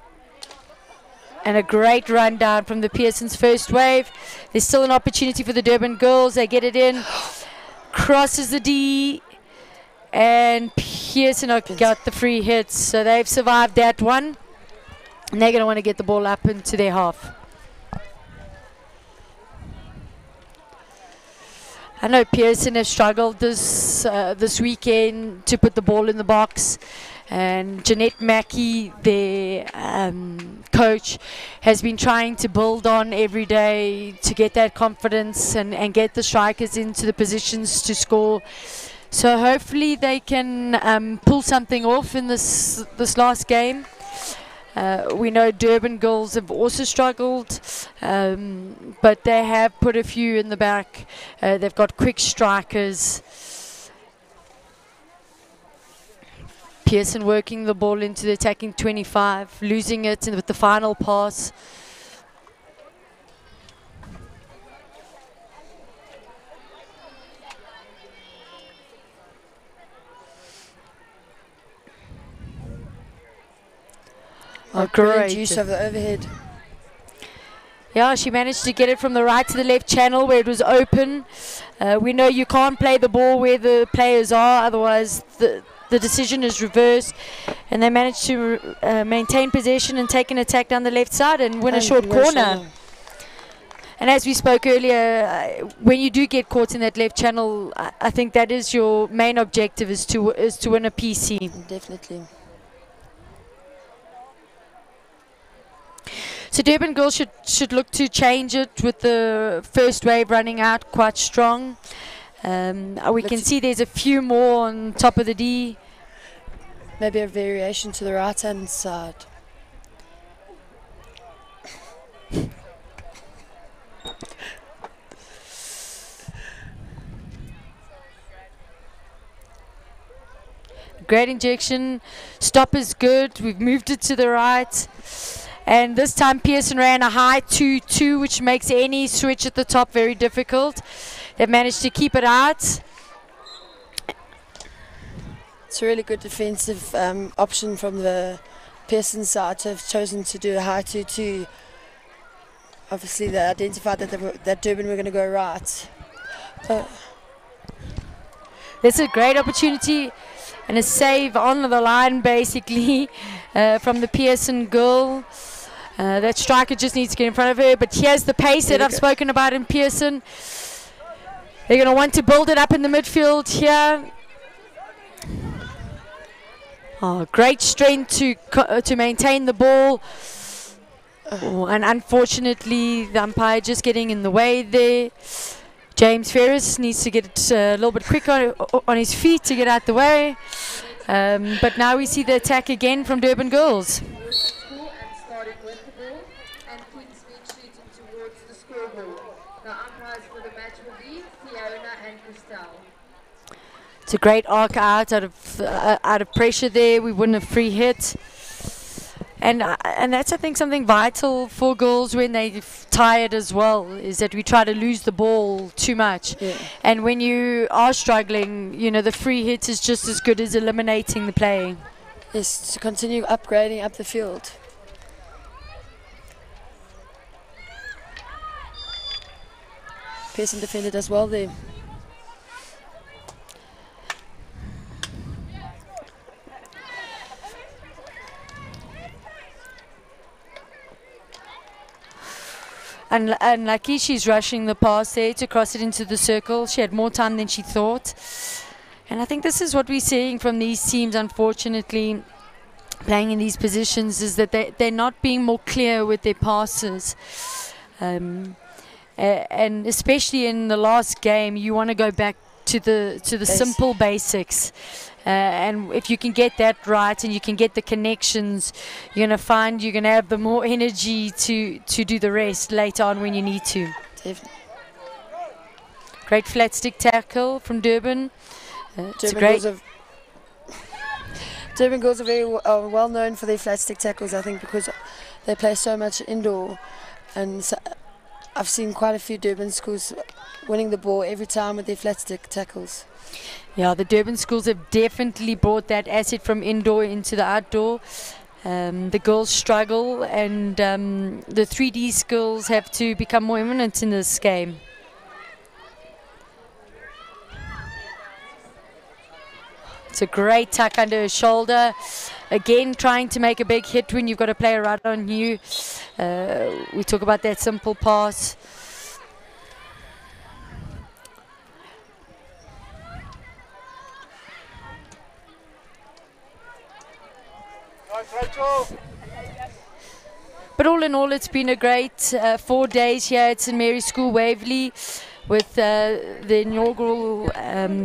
And a great run down from the Pearson's first wave. There's still an opportunity for the Durban Girls. They get it in. Crosses the D. And Pearson got the free hits. So they've survived that one. And they're going to want to get the ball up into their half. I know Pearson have struggled this weekend to put the ball in the box. And Jeanette Mackey, their coach, has been trying to build on every day to get that confidence and get the strikers into the positions to score. So hopefully they can pull something off in this last game. We know Durban Girls have also struggled, but they have put a few in the back. They've got quick strikers. Pearson working the ball into the attacking 25, losing it with the final pass. Great use of the overhead. Yeah, she managed to get it from the right to the left channel where it was open. We know you can't play the ball where the players are, otherwise the decision is reversed. And they managed to maintain possession and take an attack down the left side and win a short corner. And as we spoke earlier, when you do get caught in that left channel, I think that is your main objective, is to win a PC. Definitely. So Durban Girls should look to change it with the first wave running out quite strong. We can see there's a few more on top of the D. Maybe a variation to the right-hand side. Great injection. Stop is good. We've moved it to the right. And this time Pearson ran a high 2-2, which makes any switch at the top very difficult. They've managed to keep it out. It's a really good defensive option from the Pearson side to have chosen to do a high 2-2. Obviously they identified that Durban were going to go right. This is a great opportunity and a save on the line basically from the Pearson girl. That striker just needs to get in front of her, but here's the pace that I've spoken about in Pearson. They're going to want to build it up in the midfield here. Oh, great strength to maintain the ball. Oh, and unfortunately the umpire just getting in the way there. James Ferris needs to get a little bit quicker on his feet to get out the way. But now we see the attack again from Durban Girls. It's a great arc out of pressure there. We win a free hit. And that's, I think, something vital for girls when they're tired as well, is that we try to lose the ball too much. Yeah. And when you are struggling, you know, the free hit is just as good as eliminating the play. Yes, to continue upgrading up the field. Pearson defended as well there. unlucky. She's rushing the pass there to cross it into the circle. She had more time than she thought. And I think this is what we're seeing from these teams, unfortunately, playing in these positions, is that they're not being more clear with their passes. And especially in the last game, you want to go back to the simple basics. And if you can get that right and you can get the connections, you're going to find you're going to have the more energy to do the rest later on when you need to. Definitely. Great flat stick tackle from Durban. Durban girls are very well known for their flat stick tackles, I think, because they play so much indoor. And so I've seen quite a few Durban schools winning the ball every time with their flat stick tackles. Yeah, the Durban schools have definitely brought that asset from indoor into the outdoor. The girls struggle, and the 3D skills have to become more eminent in this game. It's a great tuck under her shoulder. Again, trying to make a big hit when you've got a player right on you. We talk about that simple pass. But all in all, it's been a great 4 days here at St. Mary's School, Waverley, with the inaugural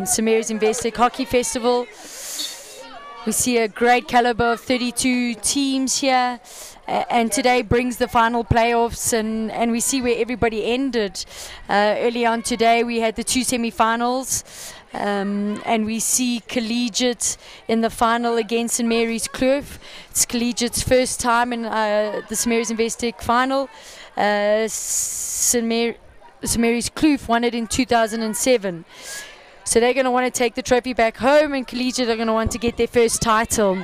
St. Mary's investec Hockey Festival. We see a great caliber of 32 teams here, and today brings the final playoffs, and we see where everybody ended. Early on today, we had the 2 semi-finals, and we see Collegiate in the final against St. Mary's Kloof. It's Collegiate's first time in the St. Mary's investec final. St. Mary's Kloof won it in 2007. So they're going to want to take the trophy back home, and Collegiate are going to want to get their first title.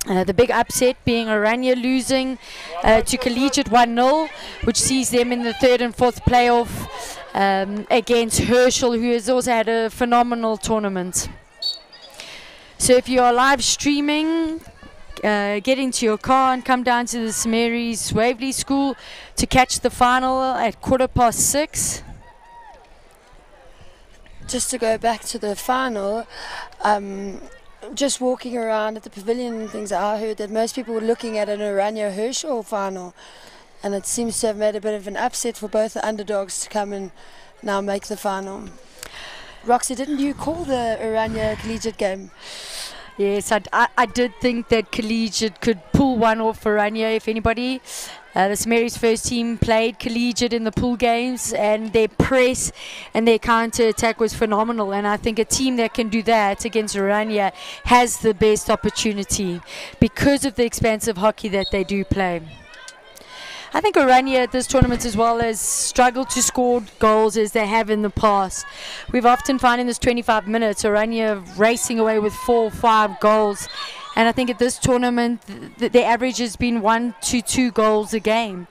The big upset being Oranje losing to Collegiate 1-0, which sees them in the 3rd and 4th playoff against Herschel, who has also had a phenomenal tournament. So if you are live streaming, get into your car and come down to the St. Mary's Waverley School to catch the final at 6:15. Just to go back to the final, just walking around at the pavilion and things, I heard that most people were looking at an Oranje Herschel final, and it seems to have made a bit of an upset for both the underdogs to come and now make the final. Roxy, didn't you call the Oranje Collegiate game? Yes, I did think that Collegiate could pull one off for Oranje, if anybody. The St. Mary's first team played Collegiate in the pool games, and their press and their counter-attack was phenomenal. And I think a team that can do that against Oranje has the best opportunity because of the expansive hockey that they do play. I think Oranje at this tournament as well has struggled to score goals as they have in the past. We've often found in this 25 minutes Oranje racing away with 4 or 5 goals. And I think at this tournament, the average has been 1 to 2 goals a game.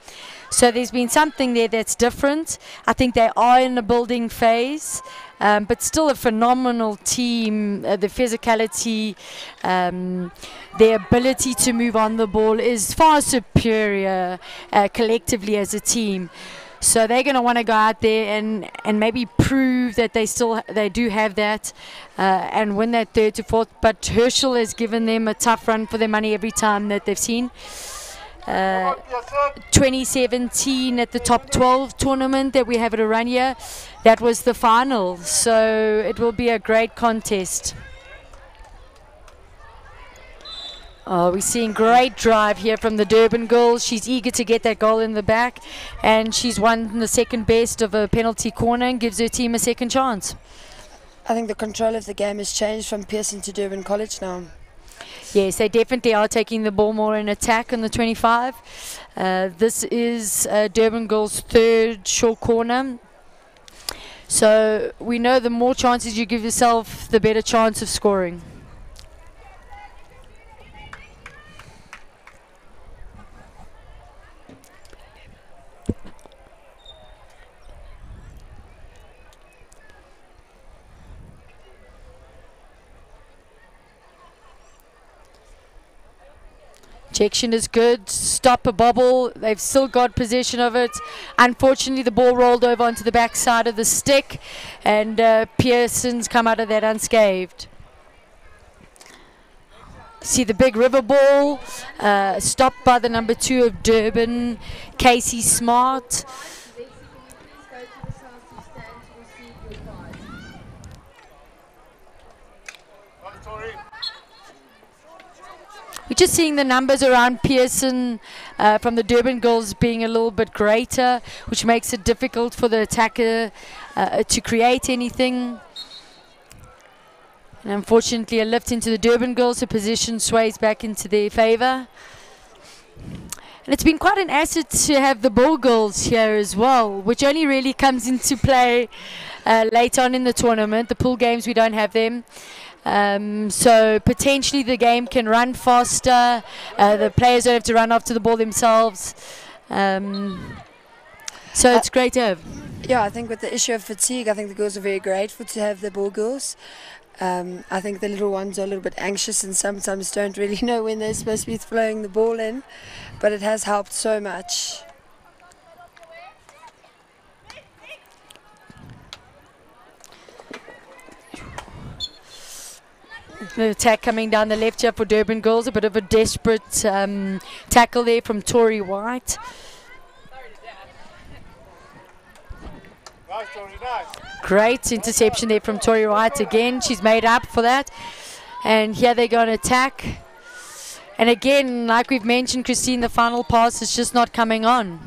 So there's been something there that's different. I think they are in the building phase, but still a phenomenal team. The physicality, their ability to move on the ball is far superior collectively as a team. So they're going to want to go out there and maybe prove that they do have that and win that 3rd to 4th. But Herschel has given them a tough run for their money every time that they've seen. 2017 at the top 12 tournament that we have at Oranje, that was the final. So it will be a great contest. Oh, we're seeing great drive here from the Durban girls. She's eager to get that goal in the back, and she's won the second best of a penalty corner and gives her team a second chance. I think the control of the game has changed from Pearson to Durban College now. Yes, they definitely are taking the ball more in attack in the 25. This is Durban girls' 3rd short corner. So we know the more chances you give yourself, the better chance of scoring. Injection is good. Stop a bobble. They've still got possession of it. Unfortunately, the ball rolled over onto the back side of the stick, and Pearson's come out of that unscathed. See the big river ball, stopped by the number 2 of Durban, Casey Smart. We're just seeing the numbers around Pearson from the Durban girls being a little bit greater, which makes it difficult for the attacker to create anything. And unfortunately, a lift into the Durban girls, the position sways back into their favour. And it's been quite an asset to have the Bull girls here as well, which only really comes into play later on in the tournament. The pool games, we don't have them. So potentially the game can run faster. The players don't have to run after the ball themselves. So it's great to have. Yeah, I think with the issue of fatigue, I think the girls are very grateful to have the Bull girls. I think the little ones are a little bit anxious and sometimes don't really know when they're supposed to be throwing the ball in, but it has helped so much. The attack coming down the left here for Durban girls, a bit of a desperate tackle there from Tori White. Great interception there from Tori White again. She's made up for that. And here they go on attack. And again, like we've mentioned, Christine, the final pass is just not coming on.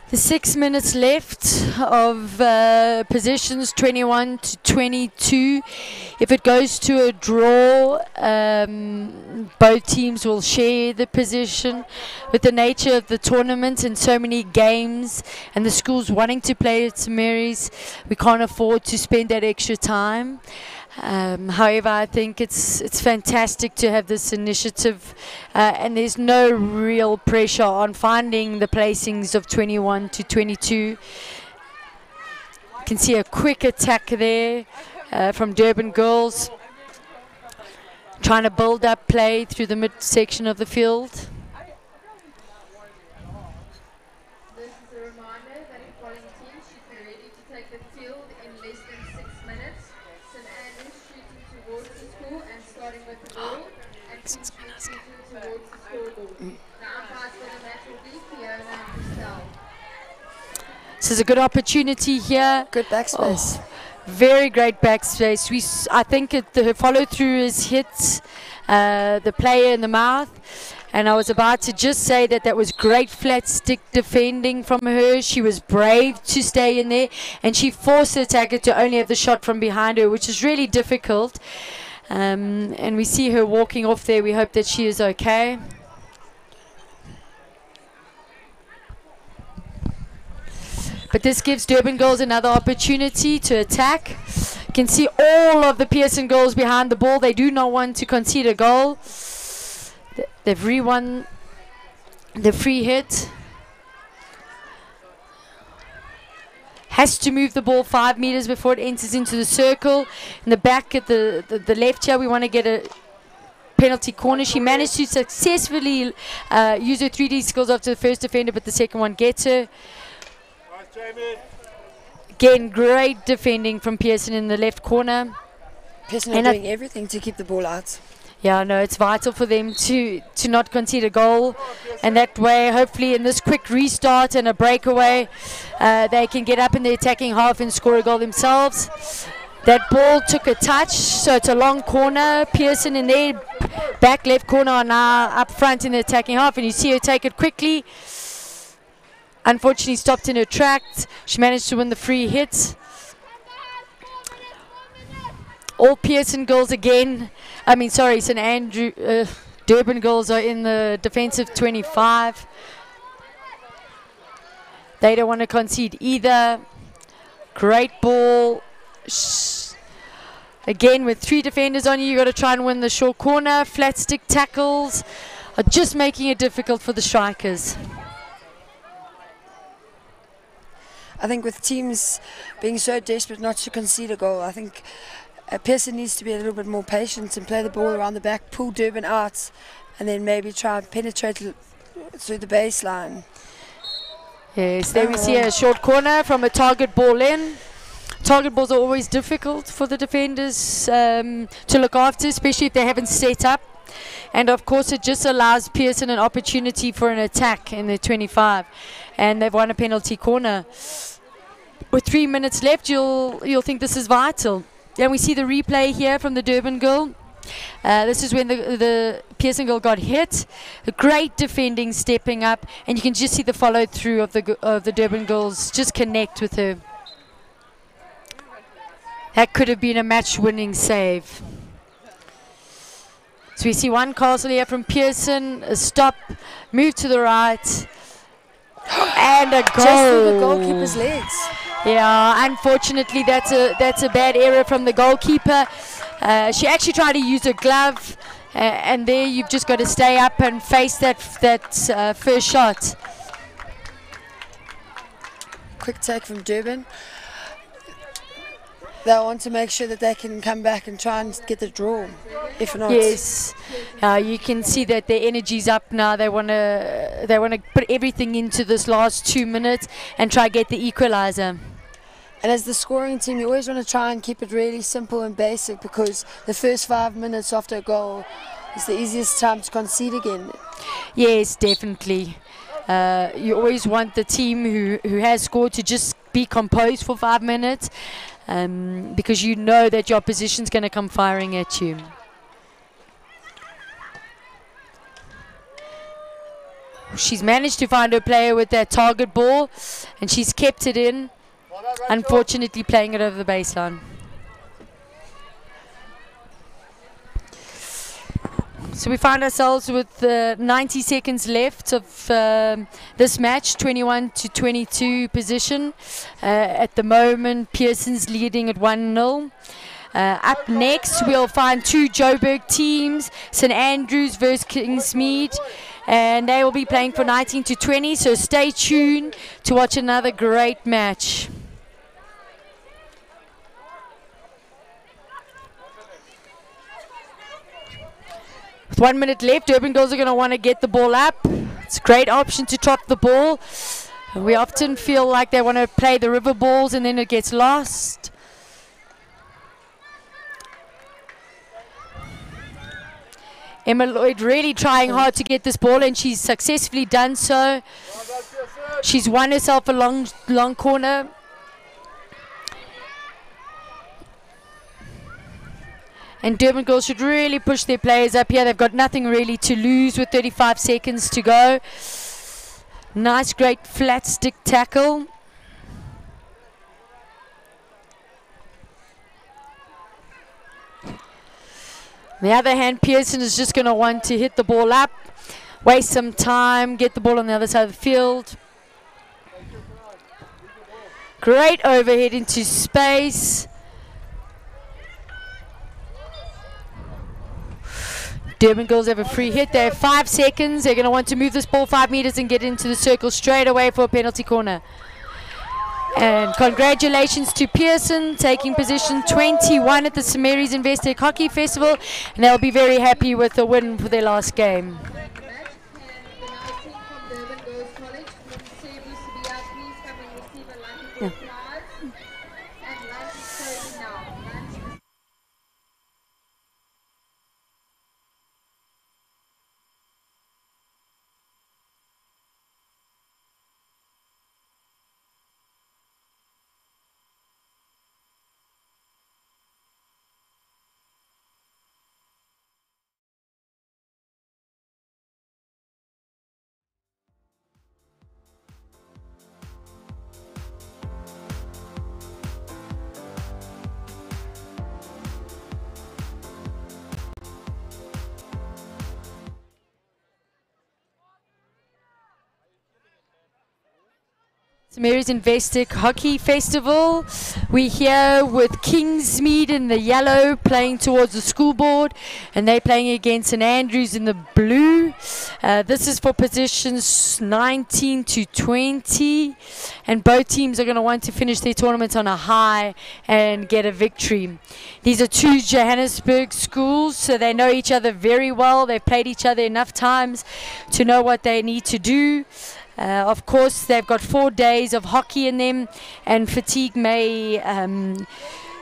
The 6 minutes left of positions 21 to 22. If it goes to a draw, both teams will share the position. With the nature of the tournament and so many games and the schools wanting to play at St. Mary's, we can't afford to spend that extra time. However, I think it's fantastic to have this initiative, and there's no real pressure on finding the placings of 21 to 22. You can see a quick attack there from Durban girls, trying to build up play through the midsection of the field. This is a good opportunity here. Good backspace. Oh, very great backspace. I think the follow through has hit the player in the mouth. And I was about to just say that was great flat stick defending from her. She was brave to stay in there. And she forced the attacker to only have the shot from behind her, which is really difficult. And we see her walking off there. We hope that she is okay. But this gives Durban girls another opportunity to attack. You can see all of the Pearson girls behind the ball. They do not want to concede a goal. They've re-won the free hit. Has to move the ball 5 meters before it enters into the circle. In the back at the left here, we want to get a penalty corner. She managed to successfully use her 3D skills after the first defender, but the second one gets her. Again, great defending from Pearson in the left corner. Pearson are doing everything to keep the ball out. Yeah, no, it's vital for them to not concede a goal. And that way, hopefully, in this quick restart and a breakaway, they can get up in the attacking half and score a goal themselves. That ball took a touch, so it's a long corner. Pearson in their back left corner are now up front in the attacking half, and you see her take it quickly. Unfortunately stopped in her tracks. She managed to win the free hit. All Pearson girls again, St. Andrew, Durban girls are in the defensive 25. They don't want to concede either. Great ball. Again, with 3 defenders on you, you've got to try and win the short corner. Flat stick tackles are just making it difficult for the strikers. I think with teams being so desperate not to concede a goal, I think Pearson needs to be a little bit more patient and play the ball around the back, pull Durban out, and then maybe try and penetrate through the baseline. Yes, there we see a short corner from a target ball in. Target balls are always difficult for the defenders to look after, especially if they haven't set up. And of course, it just allows Pearson an opportunity for an attack in the 25. And they've won a penalty corner. With 3 minutes left, you'll think this is vital. And we see the replay here from the Durban goal. This is when the Pearson goal got hit. A great defending, stepping up, and you can just see the follow through of the Durban goals just connect with her. That could have been a match-winning save. So we see one castle here from Pearson, a stop, move to the right, and a goal. Just through the goalkeeper's legs. Yeah, unfortunately that's a bad error from the goalkeeper. She actually tried to use a glove, and there you've just got to stay up and face that first shot. Quick take from Durban. They want to make sure that they can come back and try and get the draw. If not, yes, you can see that their energy's up now. They want to put everything into this last 2 minutes and try get the equalizer. And as the scoring team, you always want to try and keep it really simple and basic, because the first 5 minutes after a goal is the easiest time to concede again. Yes, definitely. You always want the team who has scored to just be composed for 5 minutes, because you know that your opposition's going to come firing at you. She's managed to find her player with that target ball, and she's kept it in. Unfortunately, playing it over the baseline. So we find ourselves with 90 seconds left of this match, 21-22 position. At the moment, Pearson's leading at 1-0. Up next, we'll find 2 Joburg teams, St Andrews versus Kingsmead. And they will be playing for 19-20, so stay tuned to watch another great match. With 1 minute left, Durban girls are going to want to get the ball up. It's a great option to trot the ball. We often feel like they want to play the river balls and then it gets lost. Emma Lloyd really trying hard to get this ball, and she's successfully done so. She's won herself a long corner. And Durban girls should really push their players up here. They've got nothing really to lose with 35 seconds to go. Nice, great flat stick tackle. On the other hand, Pearson is just going to want to hit the ball up, waste some time, get the ball on the other side of the field. Great overhead into space. Durban girls have a free hit. They have 5 seconds. They're going to want to move this ball 5 meters and get into the circle straight away for a penalty corner. And congratulations to Pearson, taking position 21 at the St Mary's investec Hockey Festival. And they'll be very happy with the win for their last game. Yeah. St Mary's Investec Hockey Festival. We're here with Kingsmead in the yellow playing towards the school board, and they're playing against St Andrews in the blue. This is for positions 19 to 20, and both teams are going to want to finish their tournament on a high and get a victory. These are two Johannesburg schools, so they know each other very well. They've played each other enough times to know what they need to do. Of course, they've got 4 days of hockey in them, and fatigue may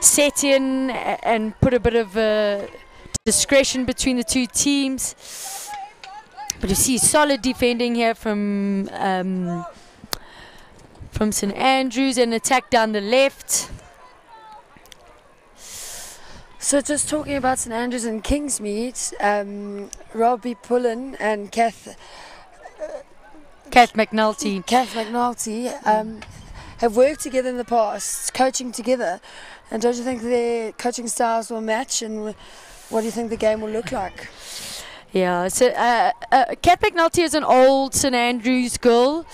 set in and put a bit of discretion between the two teams. But you see solid defending here from St Andrews, and attack down the left. So just talking about St Andrews and Kingsmead, Robbie Pullen and Kath McNulty have worked together in the past, coaching together. And don't you think their coaching styles will match? And what do you think the game will look like? Yeah, so Kath McNulty is an old St Andrews girl,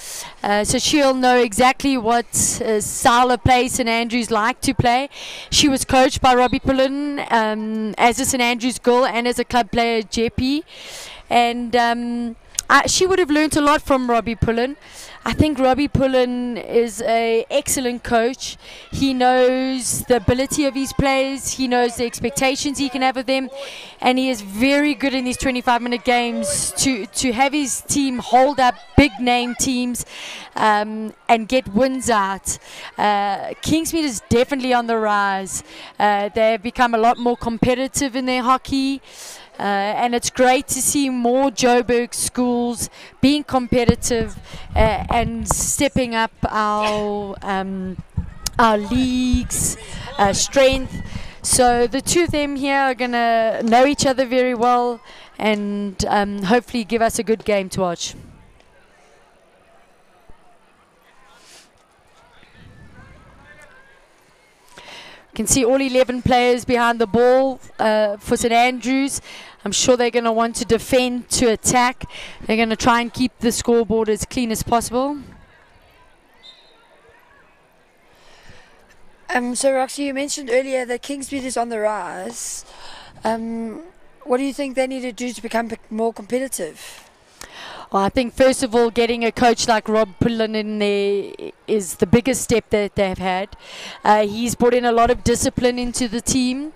so she'll know exactly what style of play St Andrews like to play. She was coached by Robbie Pullen as a St Andrews girl and as a club player at Jeppe, and she would have learnt a lot from Robbie Pullen. I think Robbie Pullen is an excellent coach. He knows the ability of his players. He knows the expectations he can have of them. And he is very good in these 25-minute games to have his team hold up big-name teams and get wins out. Kingsmead is definitely on the rise. They have become a lot more competitive in their hockey. And it's great to see more Joburg schools being competitive and stepping up our league's strength. So the two of them here are going to know each other very well and hopefully give us a good game to watch. You can see all 11 players behind the ball for St Andrews. I'm sure they're going to want to defend to attack. They're going to try and keep the scoreboard as clean as possible. So Roxy, you mentioned earlier that Kingsmead is on the rise. What do you think they need to do to become more competitive? Well, I think first of all, getting a coach like Rob Pullen in there is the biggest step that they've had. He's brought in a lot of discipline into the team,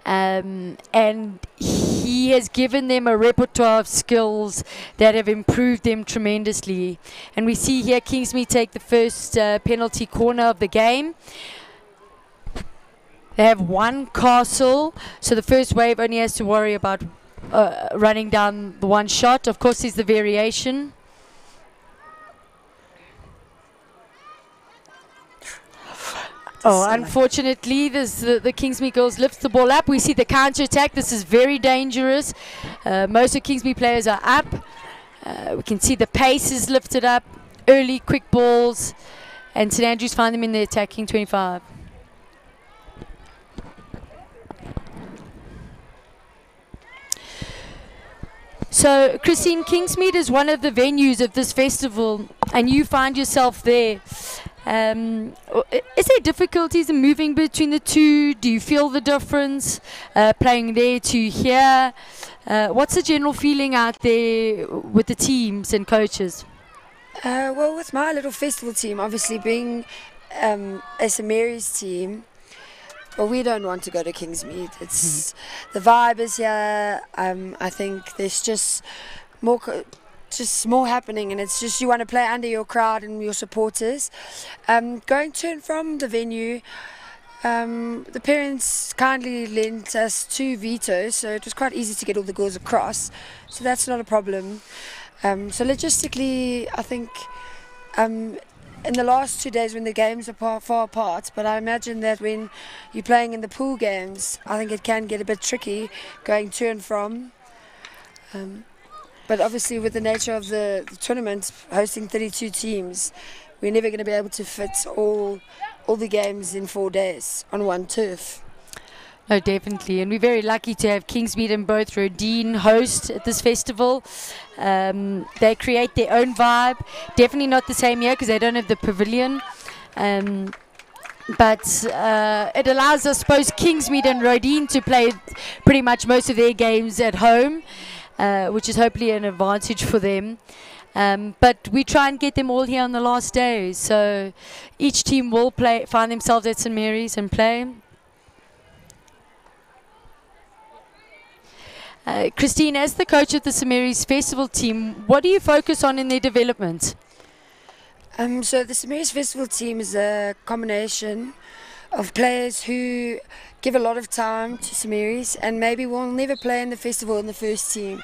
and he has given them a repertoire of skills that have improved them tremendously. And we see here Kingsmead take the first penalty corner of the game. They have one castle, so the first wave only has to worry about running down the one shot. Of course, there's the variation. Oh, unfortunately, the Kingsmead girls lift the ball up. We see the counter attack. This is very dangerous. Most of Kingsmead players are up. We can see the pace is lifted up. Early, quick balls. And St Andrews find them in the attacking 25. So, Christine, Kingsmead is one of the venues of this festival, and you find yourself there. Is there difficulties in moving between the two? Do you feel the difference playing there to here? What's the general feeling out there with the teams and coaches? Well, with my little festival team, obviously being a St Mary's team, well, we don't want to go to Kingsmead. It's the vibe is here. I think there's just more happening, and it's just you want to play under your crowd and your supporters. Going to and from the venue, the parents kindly lent us 2 vetoes, so it was quite easy to get all the girls across. So that's not a problem. So logistically, I think in the last 2 days when the games are far apart, but I imagine that when you're playing in the pool games, I think it can get a bit tricky going to and from. But obviously with the nature of the tournament, hosting 32 teams, we're never going to be able to fit all the games in 4 days on one turf. Oh, definitely. And we're very lucky to have Kingsmead and both Rodine host at this festival. They create their own vibe. Definitely not the same here because they don't have the pavilion. But it allows, I suppose, Kingsmead and Rodine to play pretty much most of their games at home, which is hopefully an advantage for them. But we try and get them all here on the last day. So each team will find themselves at St. Mary's and play. Christine, as the coach of the St. Mary's Festival team, what do you focus on in their development? So the St. Mary's Festival team is a combination of players who give a lot of time to St. Mary's and maybe will never play in the festival in the first team.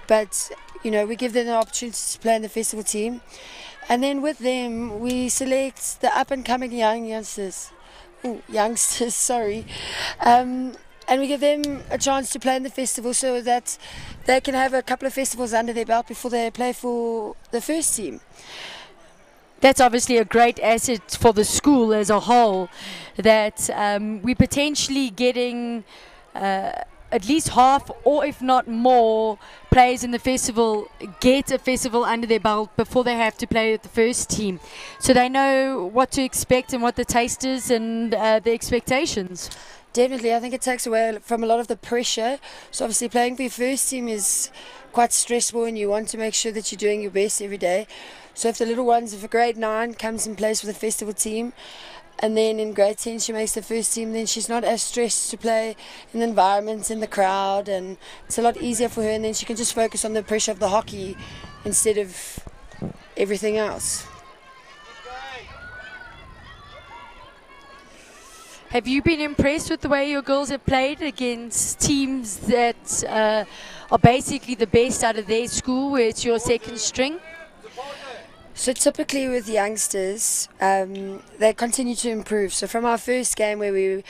But, you know, we give them the opportunity to play in the festival team. And then with them, we select the up-and-coming youngsters. Sorry. And we give them a chance to play in the festival so that they can have a couple of festivals under their belt before they play for the first team. That's obviously a great asset for the school as a whole, that we're potentially getting at least half, or if not more, players in the festival get a festival under their belt before they have to play with the first team. So they know what to expect and what the taste is and the expectations. Definitely, I think it takes away from a lot of the pressure. So obviously playing for your first team is quite stressful and you want to make sure that you're doing your best every day. So if the little ones, if a grade 9 comes and plays for the festival team, and then in grade 10 she makes the first team, then she's not as stressed to play in the environment, in the crowd, and it's a lot easier for her, and then she can just focus on the pressure of the hockey instead of everything else. Have you been impressed with the way your girls have played against teams that are basically the best out of their school, where it's your second string? So typically with youngsters, they continue to improve. So from our first game where we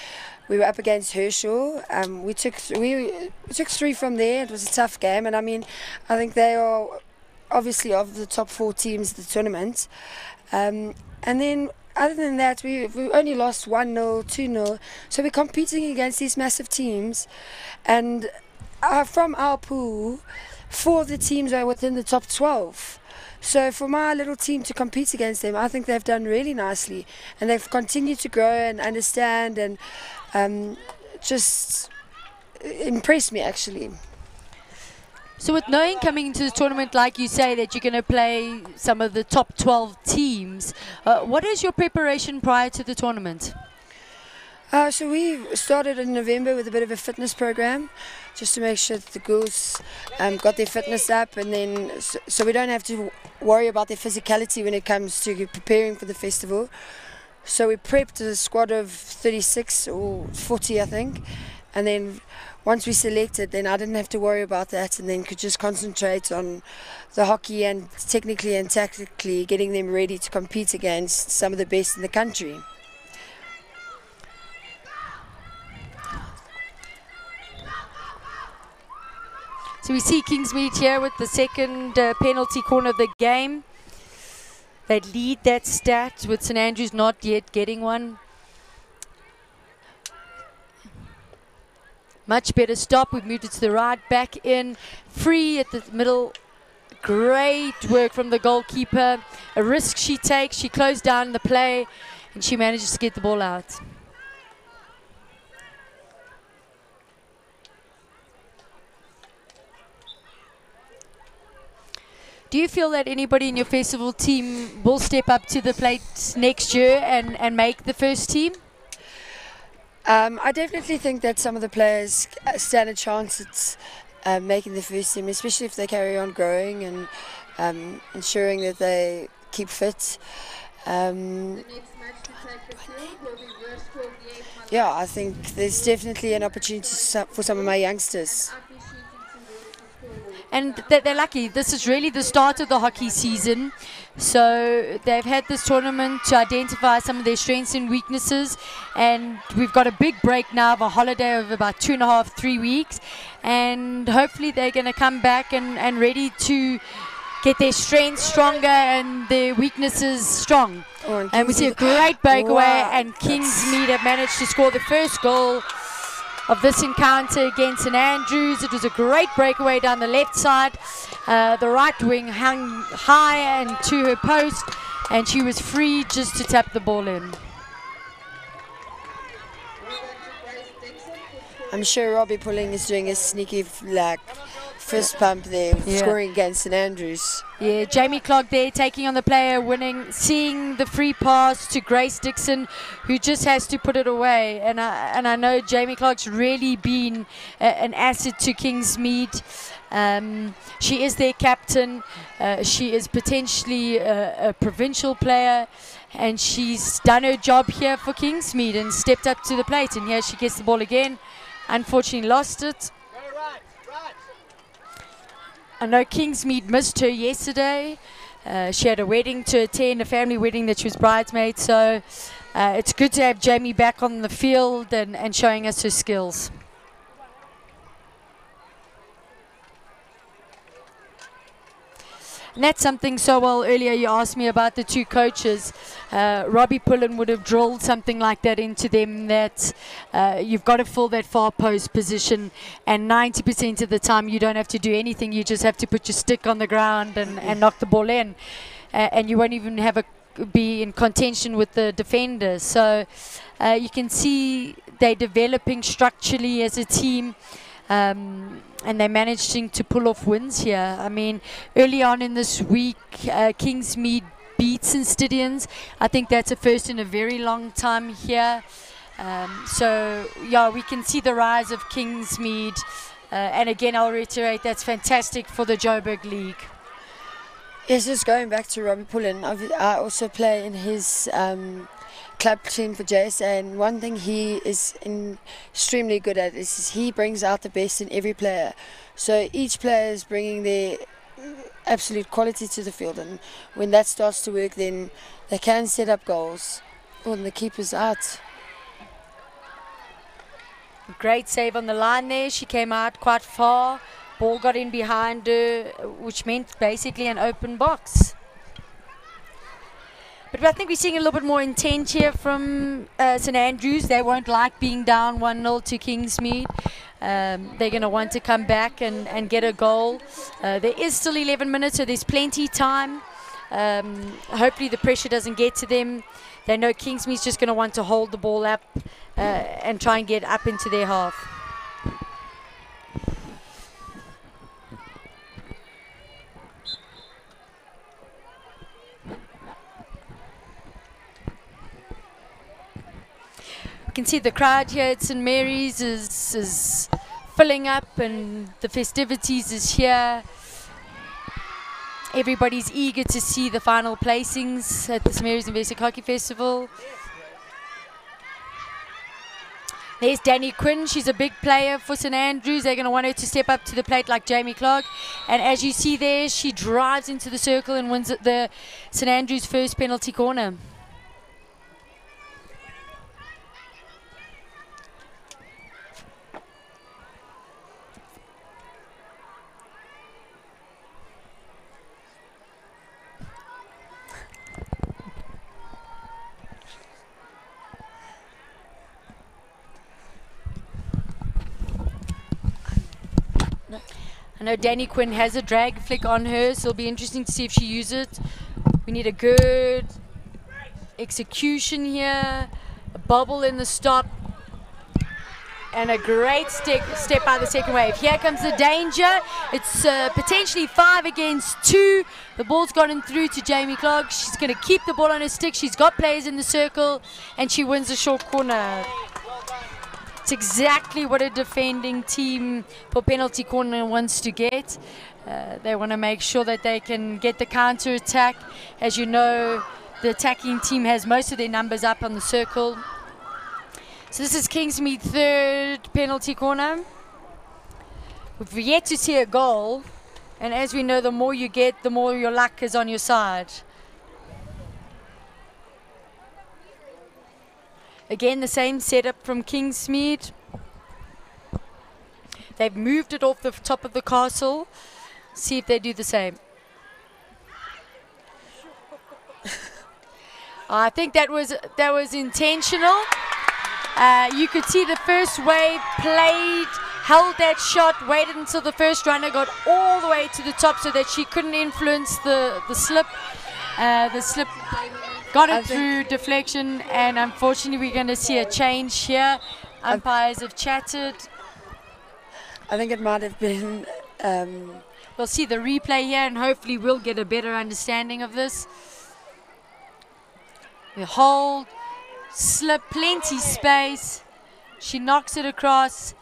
were up against Herschel, we took 3 from there. It was a tough game, and I mean, I think they are obviously of the top 4 teams of the tournament. And then other than that, we only lost 1-0, 2-0. So we're competing against these massive teams, and from our pool, 4 of the teams are within the top 12. So for my little team to compete against them, I think they've done really nicely, and they've continued to grow and understand, and just impressed me actually. So with knowing coming into the tournament, like you say, that you're going to play some of the top 12 teams, what is your preparation prior to the tournament? So we started in November with a bit of a fitness program, just to make sure that the girls got their fitness up, and then so we don't have to worry about their physicality when it comes to preparing for the festival. So we prepped a squad of 36 or 40, I think, and then once we selected, then I didn't have to worry about that, and then could just concentrate on the hockey and technically and tactically getting them ready to compete against some of the best in the country. So we see Kingsmead here with the second penalty corner of the game. They lead that stat with St. Andrews not yet getting one. Much better stop. We've moved it to the right, back in, free at the middle. Great work from the goalkeeper. A risk she takes. She closed down the play and she manages to get the ball out. Do you feel that anybody in your festival team will step up to the plate next year and make the first team? I definitely think that some of the players stand a chance at making the first team, especially if they carry on growing and ensuring that they keep fit. Yeah, I think there's definitely an opportunity for some of my youngsters. And they're lucky. This is really the start of the hockey season. So they've had this tournament to identify some of their strengths and weaknesses. And we've got a big break now of a holiday of about 2.5, 3 weeks. And hopefully they're going to come back and ready to get their strengths stronger and their weaknesses strong. Oh, and we see a great breakaway, wow, and Kingsmead have managed to score the first goal. of this encounter against St Andrews. It was a great breakaway down the left side. The right wing hung high and to her post, and she was free just to tap the ball in. I'm sure Robbie Pulling is doing a sneaky fist pump there, scoring against St Andrews. Yeah, Jamie Clark there taking on the player, winning, seeing the free pass to Grace Dixon, who just has to put it away. And I know Jamie Clark's really been an asset to Kingsmead. She is their captain. She is potentially a provincial player, and she's done her job here for Kingsmead and stepped up to the plate. And here she gets the ball again. Unfortunately lost it. I know Kingsmead missed her yesterday. She had a wedding to attend, a family wedding that she was bridesmaid. So it's good to have Jamie back on the field and showing us her skills. And that's something, so well, earlier you asked me about the two coaches. Robbie Pullen would have drilled something like that into them, that you've got to fill that far post position, and 90% of the time you don't have to do anything. You just have to put your stick on the ground and knock the ball in. And you won't even have be in contention with the defender. So you can see they're developing structurally as a team. And they're managing to pull off wins here. I mean, early on in this week, Kingsmead beat St Stidians. I think that's a first in a very long time here. So, yeah, we can see the rise of Kingsmead. And again, I'll reiterate, that's fantastic for the Joburg League. Yes, just going back to Robbie Pullen, I also play in his club team for Jace, and one thing he is extremely good at is he brings out the best in every player. So each player is bringing their absolute quality to the field, and when that starts to work, then they can set up goals when the keeper's out. Great save on the line there. She came out quite far. Ball got in behind her, which meant basically an open box. But I think we're seeing a little bit more intent here from St Andrews. They won't like being down 1-0 to Kingsmead. They're going to want to come back and get a goal. There is still 11 minutes, so there's plenty time. Hopefully the pressure doesn't get to them. They know Kingsmead's just going to want to hold the ball up and try and get up into their half. You can see the crowd here at St Mary's is filling up, and the festivities is here. Everybody's eager to see the final placings at the St Mary's Investec Hockey Festival. There's Danny Quinn. She's a big player for St Andrews. They're going to want her to step up to the plate like Jamie Clark. And as you see there, she drives into the circle and wins the St Andrews' first penalty corner. I know Danny Quinn has a drag flick on her, so it'll be interesting to see if she uses it. We need a good execution here, a bubble in the stop, and a great step by the second wave. Here comes the danger. It's potentially 5 against 2. The ball's gotten through to Jamie Clark. She's going to keep the ball on her stick. She's got players in the circle, and she wins the short corner. It's exactly what a defending team for penalty corner wants to get. They want to make sure that they can get the counter attack. As you know, the attacking team has most of their numbers up on the circle. So this is Kingsmead third penalty corner. We've yet to see a goal, and as we know, the more you get, the more your luck is on your side. Again, the same setup from Kingsmead. They've moved it off the top of the castle. See if they do the same. I think that was intentional. You could see the first wave played, held that shot, waited until the first runner got all the way to the top so that she couldn't influence the slip. The slip got it through deflection, and unfortunately we're going to see a change here. Umpires have chatted. I think it might have been... we'll see the replay here and hopefully we'll get a better understanding of this. We hold, slip, plenty space. She knocks it across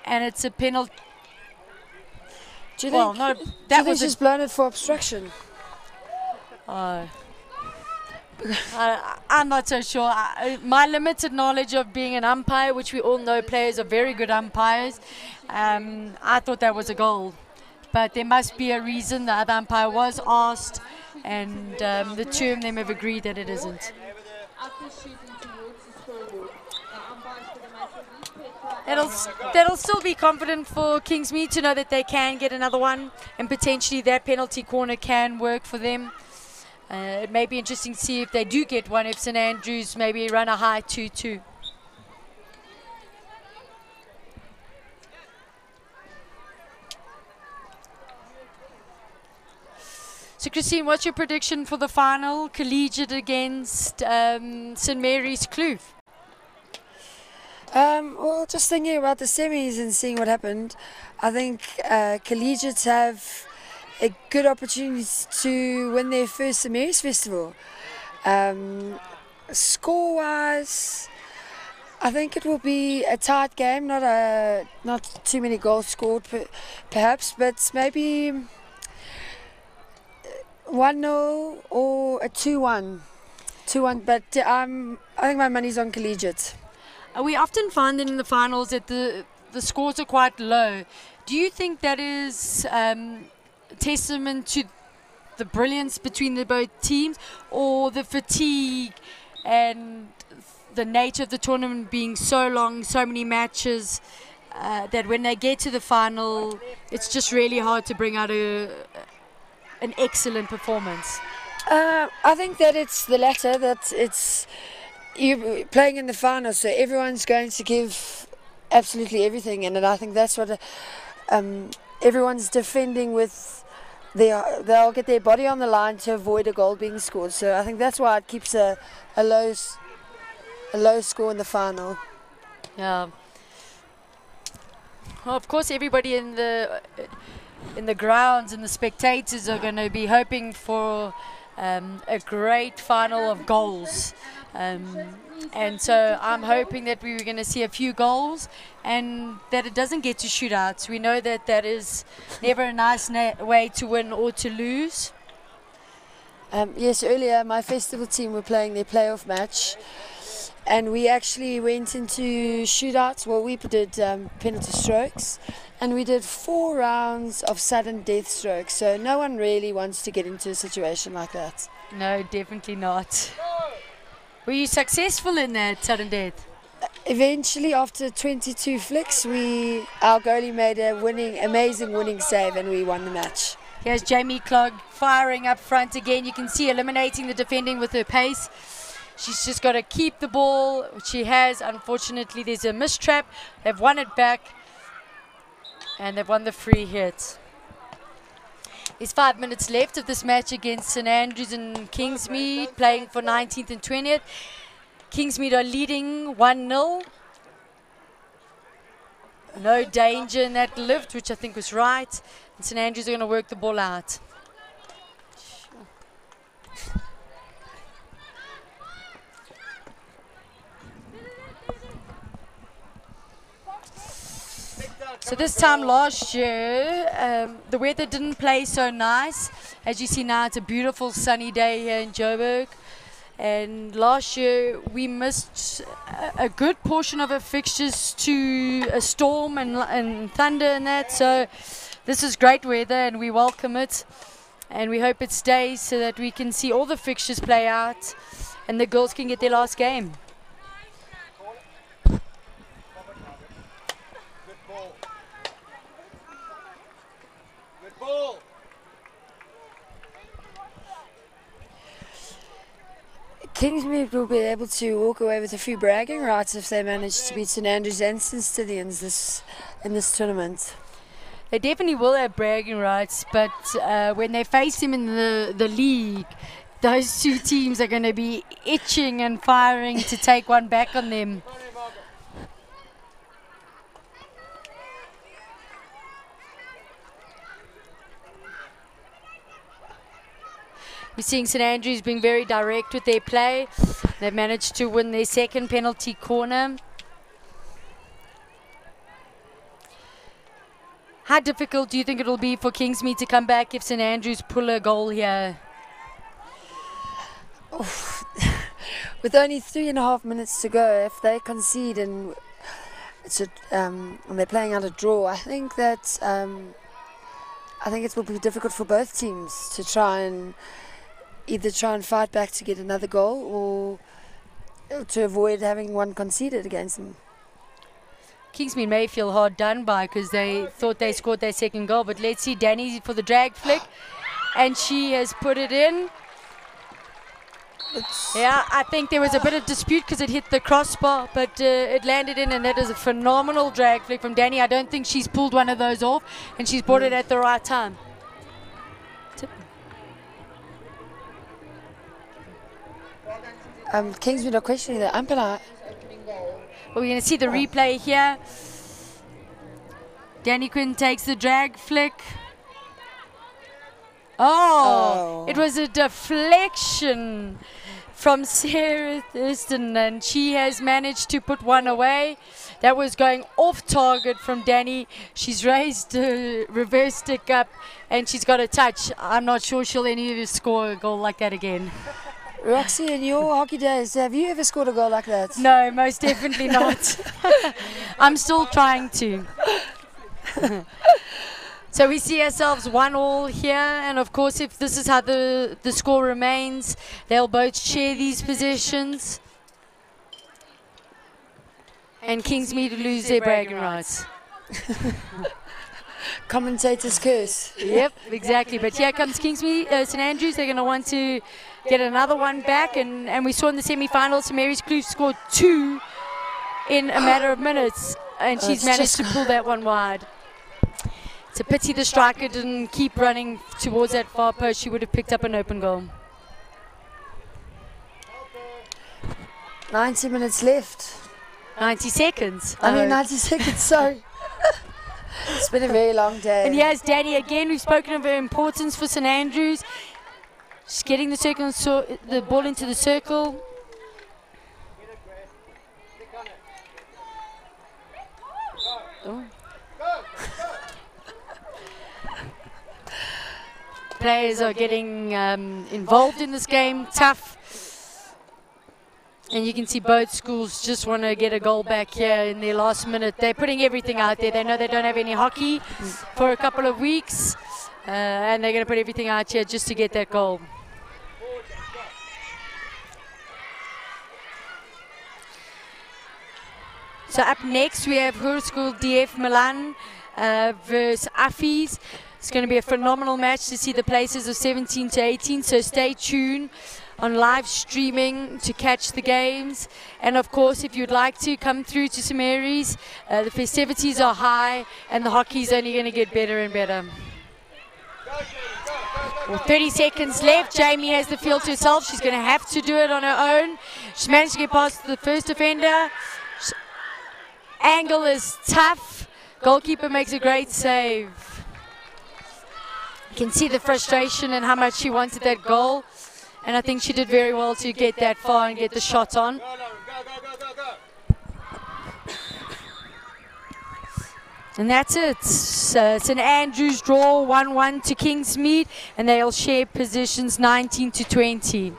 and it's a penalty. Do you think, no, do that you think was she's blown it for obstruction? I'm not so sure. My limited knowledge of being an umpire, which we all know players are very good umpires, I thought that was a goal. But there must be a reason. The other umpire was asked, and the two of them have agreed that it isn't. That'll still be confident for Kingsmead to know that they can get another one, and potentially that penalty corner can work for them. It may be interesting to see if they do get one, if St Andrews maybe run a high 2-2. So Christine, what's your prediction for the final, Collegiate against St Mary's Kloof? Well, just thinking about the semis and seeing what happened, I think Collegiates have a good opportunity to win their first St Mary's Festival. Score-wise, I think it will be a tight game, not too many goals scored perhaps, but maybe 1-0 or a 2-1. 2-1, but I think my money's on Collegiate. We often find that in the finals that the scores are quite low. Do you think that is testament to the brilliance between the both teams, or the fatigue and the nature of the tournament being so long, so many matches, that when they get to the final, it's just really hard to bring out an excellent performance? I think that it's the latter, that it's you playing in the final, so everyone's going to give absolutely everything, and I think that's what everyone's defending with. They'll get their body on the line to avoid a goal being scored. So I think that's why it keeps a low score in the final. Yeah. Well, of course, everybody in the grounds and the spectators are going to be hoping for a great final of goals. And so I'm hoping that we're going to see a few goals and that it doesn't get to shootouts. We know that that is never a nice way to win or to lose. Yes, earlier my festival team were playing their playoff match, and we actually went into shootouts. Well, we did penalty strokes, and we did 4 rounds of sudden death strokes. So no one really wants to get into a situation like that. No, definitely not. Were you successful in that sudden death? Eventually, after 22 flicks, our goalie made a amazing winning save, and we won the match. Here's Jamie Clogg firing up front again. You can see eliminating the defending with her pace. She's just got to keep the ball, which she has. Unfortunately, there's a mistrap. They've won it back, and they've won the free hit. There's 5 minutes left of this match against St Andrews and Kingsmead, playing for 19th and 20th. Kingsmead are leading 1-0. No danger in that lift, which I think was right. And St Andrews are going to work the ball out. So this time last year, the weather didn't play so nice. As you see now, it's a beautiful sunny day here in Joburg. And last year, we missed a good portion of our fixtures to a storm and thunder and that. So this is great weather, and we welcome it. And we hope it stays so that we can see all the fixtures play out and the girls can get their last game. Kingsmead will be able to walk away with a few bragging rights if they manage to beat St Andrews and St Stithians in this tournament. They definitely will have bragging rights, but when they face him in the league, those two teams are going to be itching and firing to take one back on them. We're seeing St Andrews being very direct with their play. They've managed to win their second penalty corner. How difficult do you think it'll be for Kingsmead to come back if St Andrews pull a goal here? Oof. With only 3.5 minutes to go, if they concede and they're playing out a draw, I think that it will be difficult for both teams to try and fight back to get another goal or to avoid having one conceded against them. Kingsmead may feel hard done by because they thought they scored their second goal, but let's see Danny for the drag flick, and she has put it in. Yeah, I think there was a bit of dispute because it hit the crossbar, but it landed in, and that is a phenomenal drag flick from Danny. I don't think she's pulled one of those off, and she's brought it at the right time. Kingsmead are questioning the umpire. Well, we're going to see the replay here. Danny Quinn takes the drag flick. Oh, it was a deflection from Sarah Thurston, and she has managed to put one away. That was going off target from Danny. She's raised a reverse stick up, and she's got a touch. I'm not sure she'll ever score a goal like that again. Roxy, in your hockey days, have you ever scored a goal like that? No, most definitely not. I'm still trying to. So we see ourselves 1-1 here, and of course if this is how the score remains, they'll both share these positions. And Kingsmead lose their bragging rights. Commentator's curse. Yep, exactly. But here comes Kingsmead, St Andrews. They're going to want to get another one back, and we saw in the semi-finals, St Mary's Kloof scored 2 in a matter of minutes, and she's managed to pull that one wide. It's a pity the striker didn't keep running towards that far post. She would have picked up an open goal. 90 minutes left. 90 seconds. I mean 90 seconds, sorry. It's been a very long day. And here's Danny again. We've spoken of her importance for St Andrews. She's getting the ball into the circle. Oh. Players are getting involved in this game, tough. And you can see both schools just want to get a goal back here in their last minute. They're putting everything out there. They know they don't have any hockey for a couple of weeks. And they're going to put everything out here just to get that goal. So up next we have Hoërskool DF Milan versus Affies. It's going to be a phenomenal match to see the places of 17 to 18. So stay tuned on live streaming to catch the games. And of course, if you'd like to come through to St Mary's, the festivities are high and the hockey's only going to get better and better. Well, 30 seconds left. Jamie has the field to herself. She's going to have to do it on her own. She managed to get past the first defender. Angle is tough. Goalkeeper makes a great save. You can see the frustration and how much she wanted that goal. And I think she did very well to get that far and get the shot on. And that's it. St Andrews draw 1-1 to Kingsmead, and they'll share positions 19 to 20.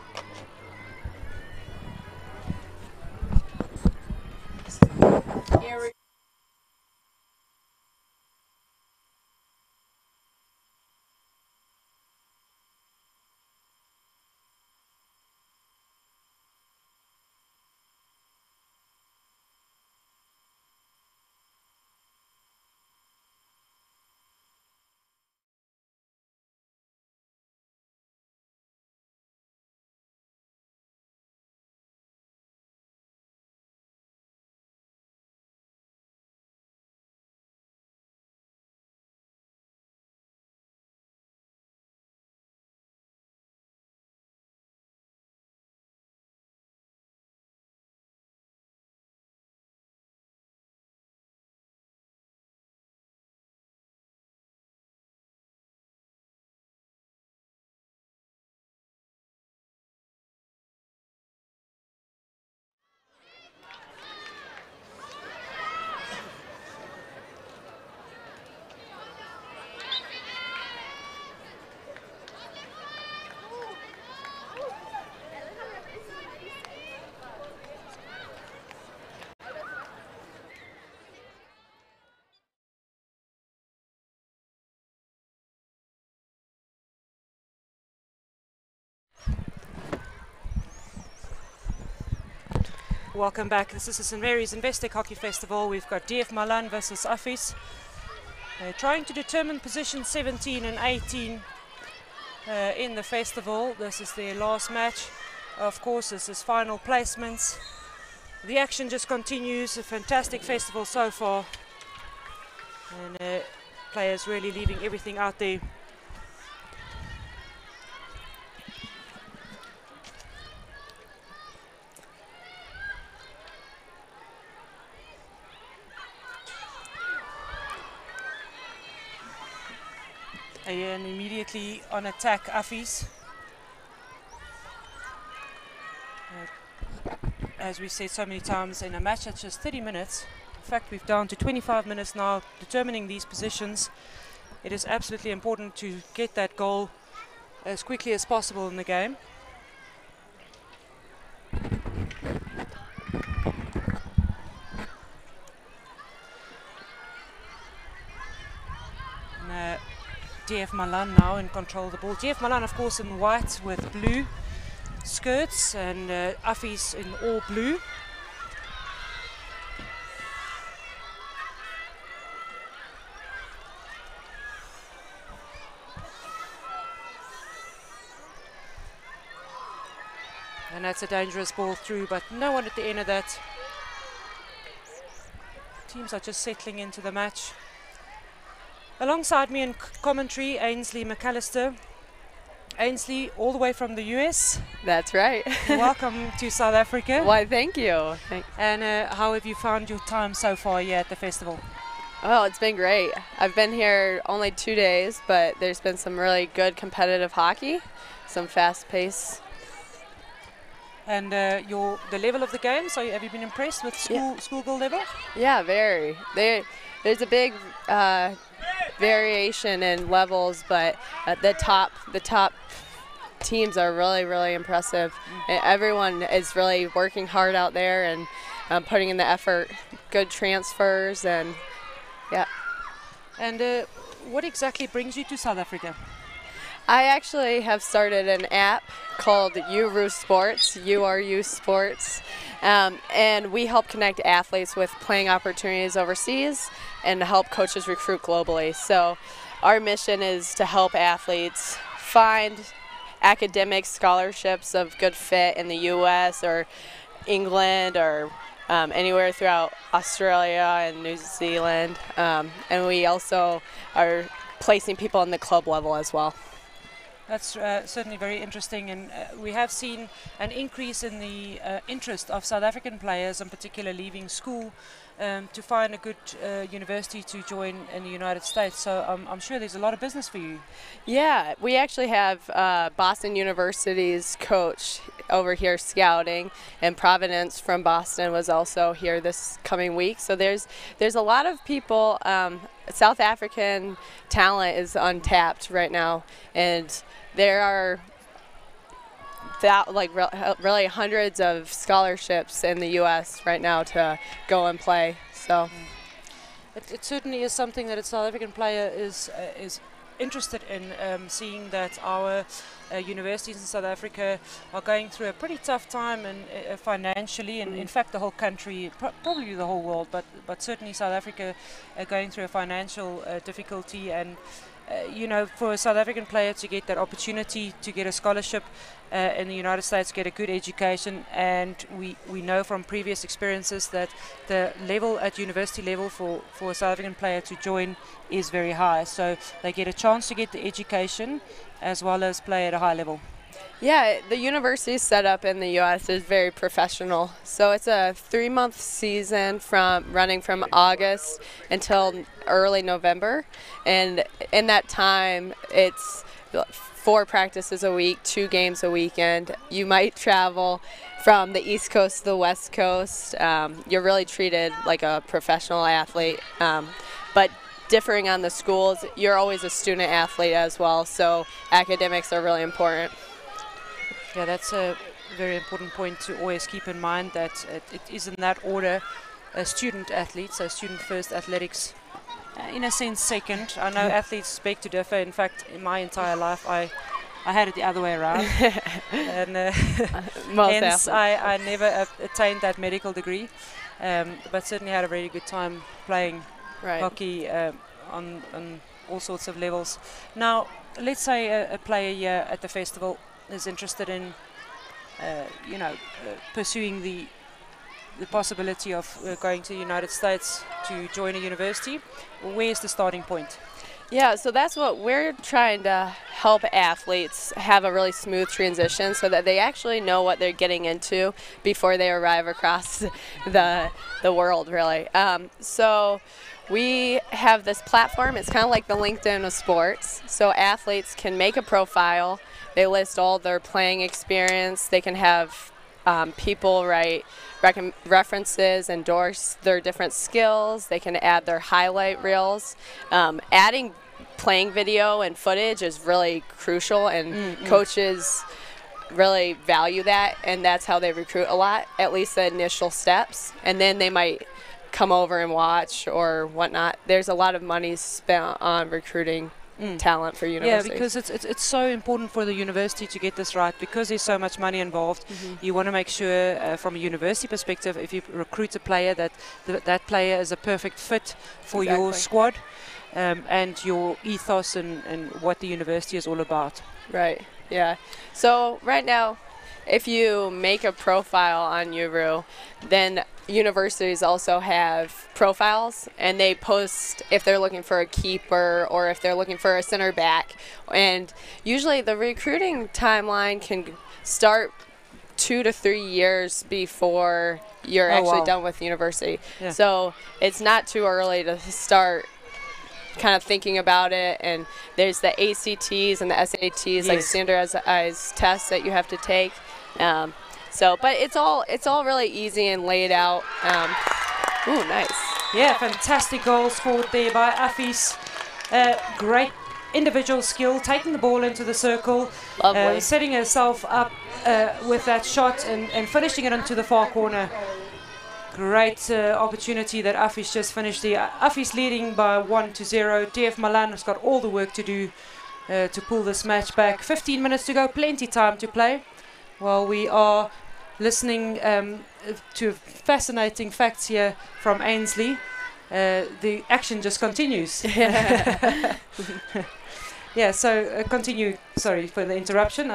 Welcome back. This is the St Mary's Investec Hockey Festival. We've got DF Malan versus Afis. They're trying to determine position 17 and 18 in the festival. This is their last match. Of course, this is final placements. The action just continues. A fantastic festival so far. And players really leaving everything out there. And immediately on attack, Afis. As we said so many times, in a match that's just 30 minutes, in fact we're down to 25 minutes now determining these positions. It is absolutely important to get that goal as quickly as possible in the game. And, DF Malan now in control of the ball. DF Malan, of course, in white with blue skirts, and Afis in all blue. And that's a dangerous ball through, but no one at the end of that. Teams are just settling into the match. Alongside me in commentary, Ainsley McAllister. Ainsley, all the way from the US. That's right. Welcome to South Africa. Why, thank you. Thanks. And how have you found your time so far here at the festival? Well, it's been great. I've been here only 2 days, but there's been some really good competitive hockey, some fast pace. And the level of the game, so have you been impressed with schoolgirl level? Yeah, very. There's a big variation in levels, but the top teams are really impressive. And everyone is really working hard out there and putting in the effort. Good transfers, and yeah. And what exactly brings you to South Africa? I actually have started an app called URU Sports, URU Sports, and we help connect athletes with playing opportunities overseas and help coaches recruit globally. So our mission is to help athletes find academic scholarships of good fit in the U.S. or England or anywhere throughout Australia and New Zealand, and we also are placing people in the club level as well. That's certainly very interesting, and we have seen an increase in the interest of South African players, in particular leaving school, to find a good university to join in the United States. So I'm sure there's a lot of business for you. Yeah, we actually have Boston University's coach over here scouting, and Providence from Boston was also here this coming week. So there's a lot of people. South African talent is untapped right now, and there are really hundreds of scholarships in the U.S. right now to go and play. So it certainly is something that a South African player is interested in, seeing that our universities in South Africa are going through a pretty tough time and financially, and in fact the whole country, probably the whole world, but certainly South Africa are going through a financial difficulty, and you know, for a South African player to get that opportunity to get a scholarship in the United States, get a good education, and we know from previous experiences that the level at university level for a South African player to join is very high. So they get a chance to get the education as well as play at a high level. Yeah, the university setup in the U.S. is very professional. So it's a 3-month season running from August until early November. And in that time, it's 4 practices a week, 2 games a weekend. You might travel from the East Coast to the West Coast. You're really treated like a professional athlete. But differing on the schools, you're always a student athlete as well. So academics are really important. Yeah, that's a very important point to always keep in mind, that it is in that order: a student athlete, so student first, athletics in a sense second. I know athletes beg to differ. In fact, in my entire life I had it the other way around. And Most Hence, athletes. I never attained that medical degree, but certainly had a really good time playing hockey on all sorts of levels. Now, let's say a player here at the festival is interested in, pursuing the possibility of going to the United States to join a university. Where's the starting point? Yeah, so that's what we're trying to help athletes have a really smooth transition so that they actually know what they're getting into before they arrive across the world, really. So we have this platform. It's kind of like the LinkedIn of sports. So athletes can make a profile. They list all their playing experience. They can have people write references, endorse their different skills. They can add their highlight reels. Adding playing video and footage is really crucial, and coaches really value that, and that's how they recruit a lot, at least the initial steps, and then they might come over and watch or whatnot. There's a lot of money spent on recruiting talent for universities. Yeah, because it's so important for the university to get this right, because there's so much money involved. You want to make sure from a university perspective, if you recruit a player, that that player is a perfect fit for your squad and your ethos and what the university is all about. Right, yeah. So right now, if you make a profile on Uru, then universities also have profiles, and they post if they're looking for a keeper or if they're looking for a center back. And usually the recruiting timeline can start 2 to 3 years before you're actually done with university. Yeah. So it's not too early to start kind of thinking about it. And there's the ACTs and the SATs, like standardized tests that you have to take. But it's all really easy and laid out. Ooh, nice. Yeah, fantastic goal scored there by Affis. Great individual skill, taking the ball into the circle, setting herself up with that shot and finishing it into the far corner. Great opportunity that Affis just finished there. Affis leading by 1-0. DF Milan has got all the work to do to pull this match back. 15 minutes to go, plenty time to play. While we are listening to fascinating facts here from Ainsley, the action just continues. Yeah, so continue. Sorry for the interruption.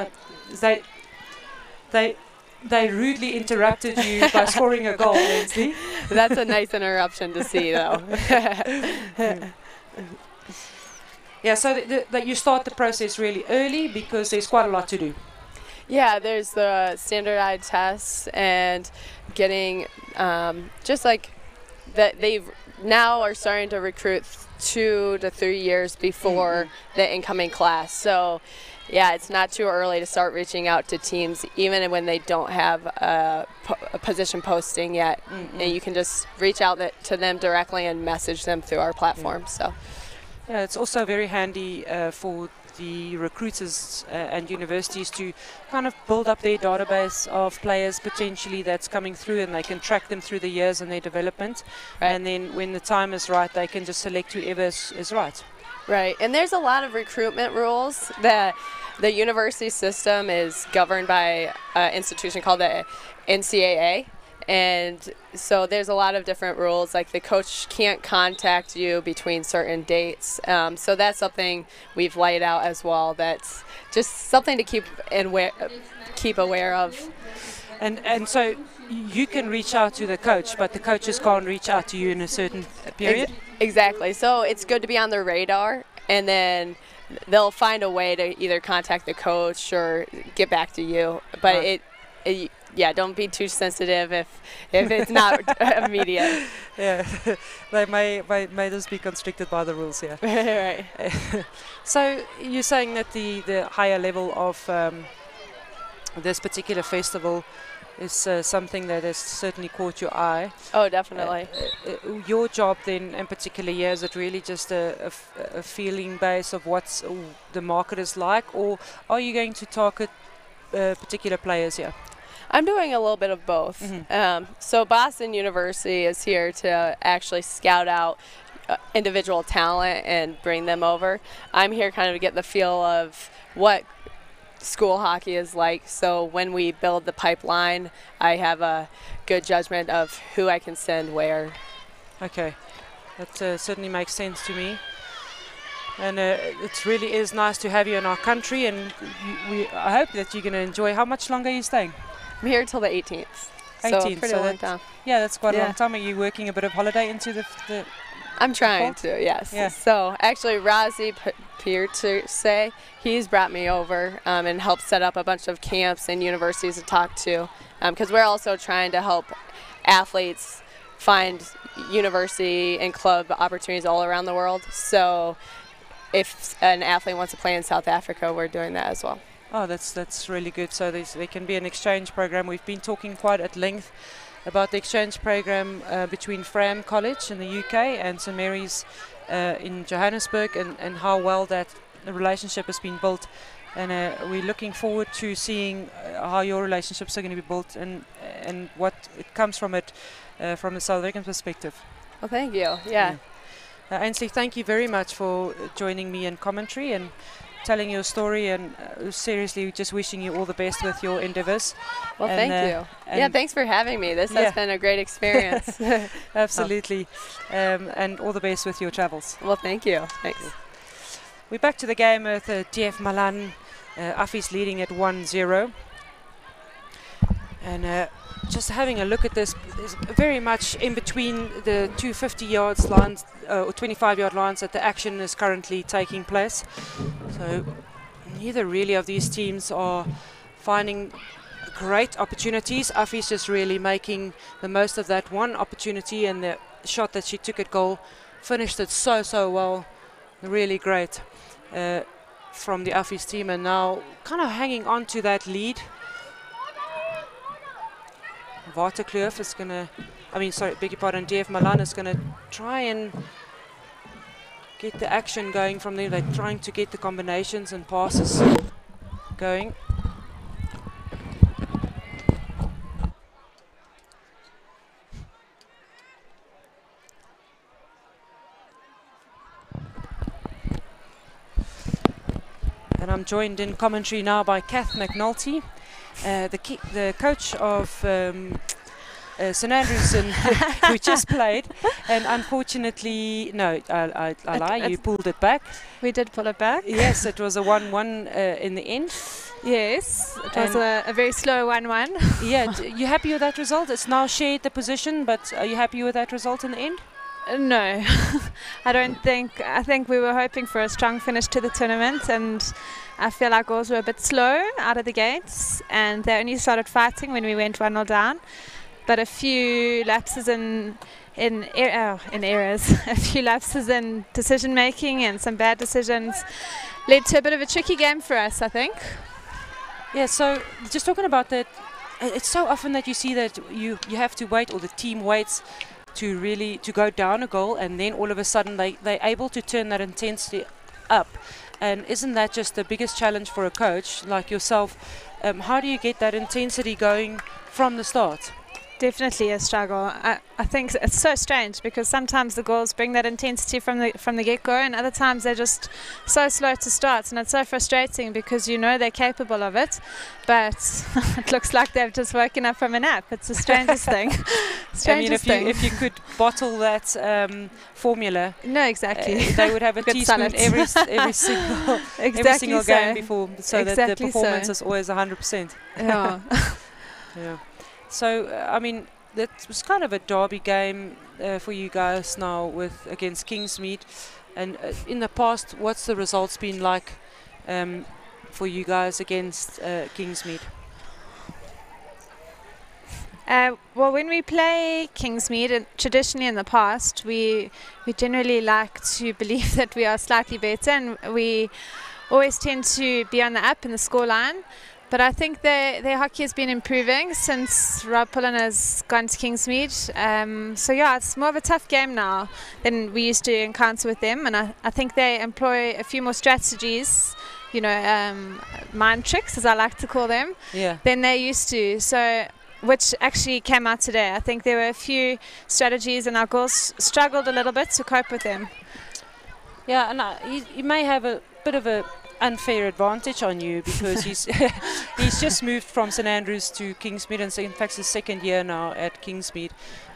They rudely interrupted you by scoring a goal, Ainsley. That's a nice interruption to see, though. Yeah, so that you start the process really early because there's quite a lot to do. Yeah, there's the standardized tests and getting just like that. They now are starting to recruit 2 to 3 years before the incoming class. So yeah, it's not too early to start reaching out to teams, even when they don't have a position posting yet. And you can just reach out to them directly and message them through our platform. So yeah, it's also very handy for the recruiters and universities to kind of build up their database of players potentially that's coming through, and they can track them through the years and their development. And then when the time is right, they can just select whoever is right. Right, and there's a lot of recruitment rules that the university system is governed by an institution called the NCAA. And so there's a lot of different rules, like the coach can't contact you between certain dates. So that's something we've laid out as well. That's just something to keep aware of. And so you can reach out to the coach, but the coaches can't reach out to you in a certain period? Exactly. So it's good to be on their radar, and then they'll find a way to either contact the coach or get back to you. But yeah, don't be too sensitive if it's not immediate. Yeah, they may just be constricted by the rules here. Right. So you're saying that the higher level of this particular festival is something that has certainly caught your eye. Oh, definitely. Your job then, in particular here, is it really just a feeling base of what the market is like, or are you going to target particular players here? I'm doing a little bit of both. So Boston University is here to actually scout out individual talent and bring them over. I'm here kind of to get the feel of what school hockey is like. So when we build the pipeline, I have a good judgment of who I can send where. Okay, that certainly makes sense to me. And it really is nice to have you in our country, and I hope that you're going to enjoy. How much longer are you staying? I'm here till the 18th. 18th, so pretty long time. Yeah, that's quite a long time. Are you working a bit of holiday into the I'm trying to, yes. Yeah. So actually, Razi Pierce, he's brought me over and helped set up a bunch of camps and universities to talk to, because we're also trying to help athletes find university and club opportunities all around the world. So if an athlete wants to play in South Africa, we're doing that as well. Oh, that's really good. So there can be an exchange program. We've been talking quite at length about the exchange program between Fram College in the UK and St Mary's in Johannesburg, and how well that relationship has been built. And we're looking forward to seeing how your relationships are going to be built and what it comes from it from the South African perspective. Well, thank you. Yeah. Ainsley, thank you very much for joining me in commentary and telling your story, and seriously just wishing you all the best with your endeavours. Well, thank you. Yeah, thanks for having me. This has been a great experience. Absolutely. And all the best with your travels. Well, thank you. Thanks. We're back to the game with DF Malan. Affie's leading at 1-0. And just having a look at this, is very much in between the two 50-yard lines or 25-yard lines that the action is currently taking place. So neither really of these teams are finding great opportunities. Affie's just really making the most of that one opportunity, and the shot that she took at goal, finished it so well. Really great from the Affie's team, and now kind of hanging on to that lead. Waterkloof is going to, DF Malan is going to try and get the action going from there. They're trying to get the combinations and passes going. And I'm joined in commentary now by Kath McNulty, the coach of St Andrews, who just played, and unfortunately, no, I lie, you pulled it back. We did pull it back. Yes, it was a 1-1 in the end. Yes, it was a very slow 1-1. Yeah, you happy with that result? It's now shared the position, but are you happy with that result in the end? No, I don't think. I think we were hoping for a strong finish to the tournament, and I feel our goals were a bit slow out of the gates, and they only started fighting when we went 1-0 down. But a few lapses in errors, a few lapses in decision making, and some bad decisions led to a bit of a tricky game for us, I think. Yeah. So just talking about that, it's so often that you see that you have to wait, or the team waits to go down a goal, and then all of a sudden they're able to turn that intensity up. And isn't that just the biggest challenge for a coach like yourself? How do you get that intensity going from the start? Definitely a struggle. I think it's so strange, because sometimes the goals bring that intensity from the get-go, and other times they're just so slow to start, and it's so frustrating because you know they're capable of it, but it looks like they've just woken up from a nap. It's the strangest thing. If you could bottle that formula, no, exactly, they would have a teaspoon every single game before, so that the performance is always 100%. Yeah. Yeah. So, that was kind of a derby game for you guys now against Kingsmead. And in the past, what's the results been like for you guys against Kingsmead? Well, when we play Kingsmead, traditionally in the past, we generally like to believe that we are slightly better, and we always tend to be on the up in the scoreline. But I think their hockey has been improving since Rob Pullen has gone to Kingsmead. So yeah, it's more of a tough game now than we used to encounter with them. And I think they employ a few more strategies, mind tricks, as I like to call them, than they used to. So, which actually came out today. I think there were a few strategies, and our girls struggled a little bit to cope with them. Yeah, and you may have a bit of a unfair advantage on you because he's he's just moved from St Andrews to Kingsmead, and so in fact his second year now at Kingsmead.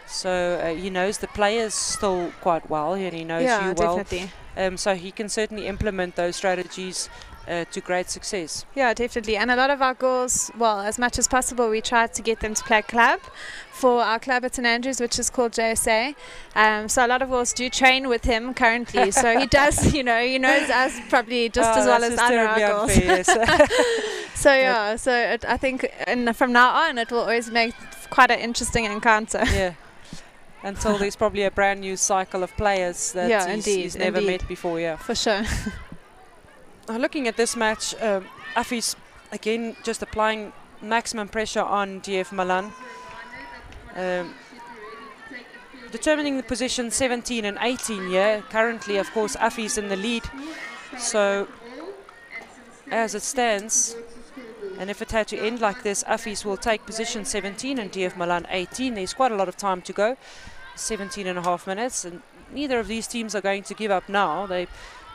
So he knows the players still quite well, and he knows you well. Definitely. So he can certainly implement those strategies to great success. Yeah, definitely. And a lot of our girls, well, as much as possible, we try to get them to play club for our club at St Andrews, which is called JSA. So a lot of girls do train with him currently. So he does, you know, he knows us probably just as well as I know our girls. Yes. So yeah, I think from now on it will always make quite an interesting encounter. Yeah. Until there's probably a brand new cycle of players that he's never met before. Yeah, for sure. Looking at this match, Affy's again just applying maximum pressure on DF Milan. Determining the position 17 and 18 here. Currently, of course, Affy's in the lead. So, as it stands, and if it had to end like this, Affy's will take position 17 and DF Milan 18. There's quite a lot of time to go, 17.5 minutes, and neither of these teams are going to give up now. They're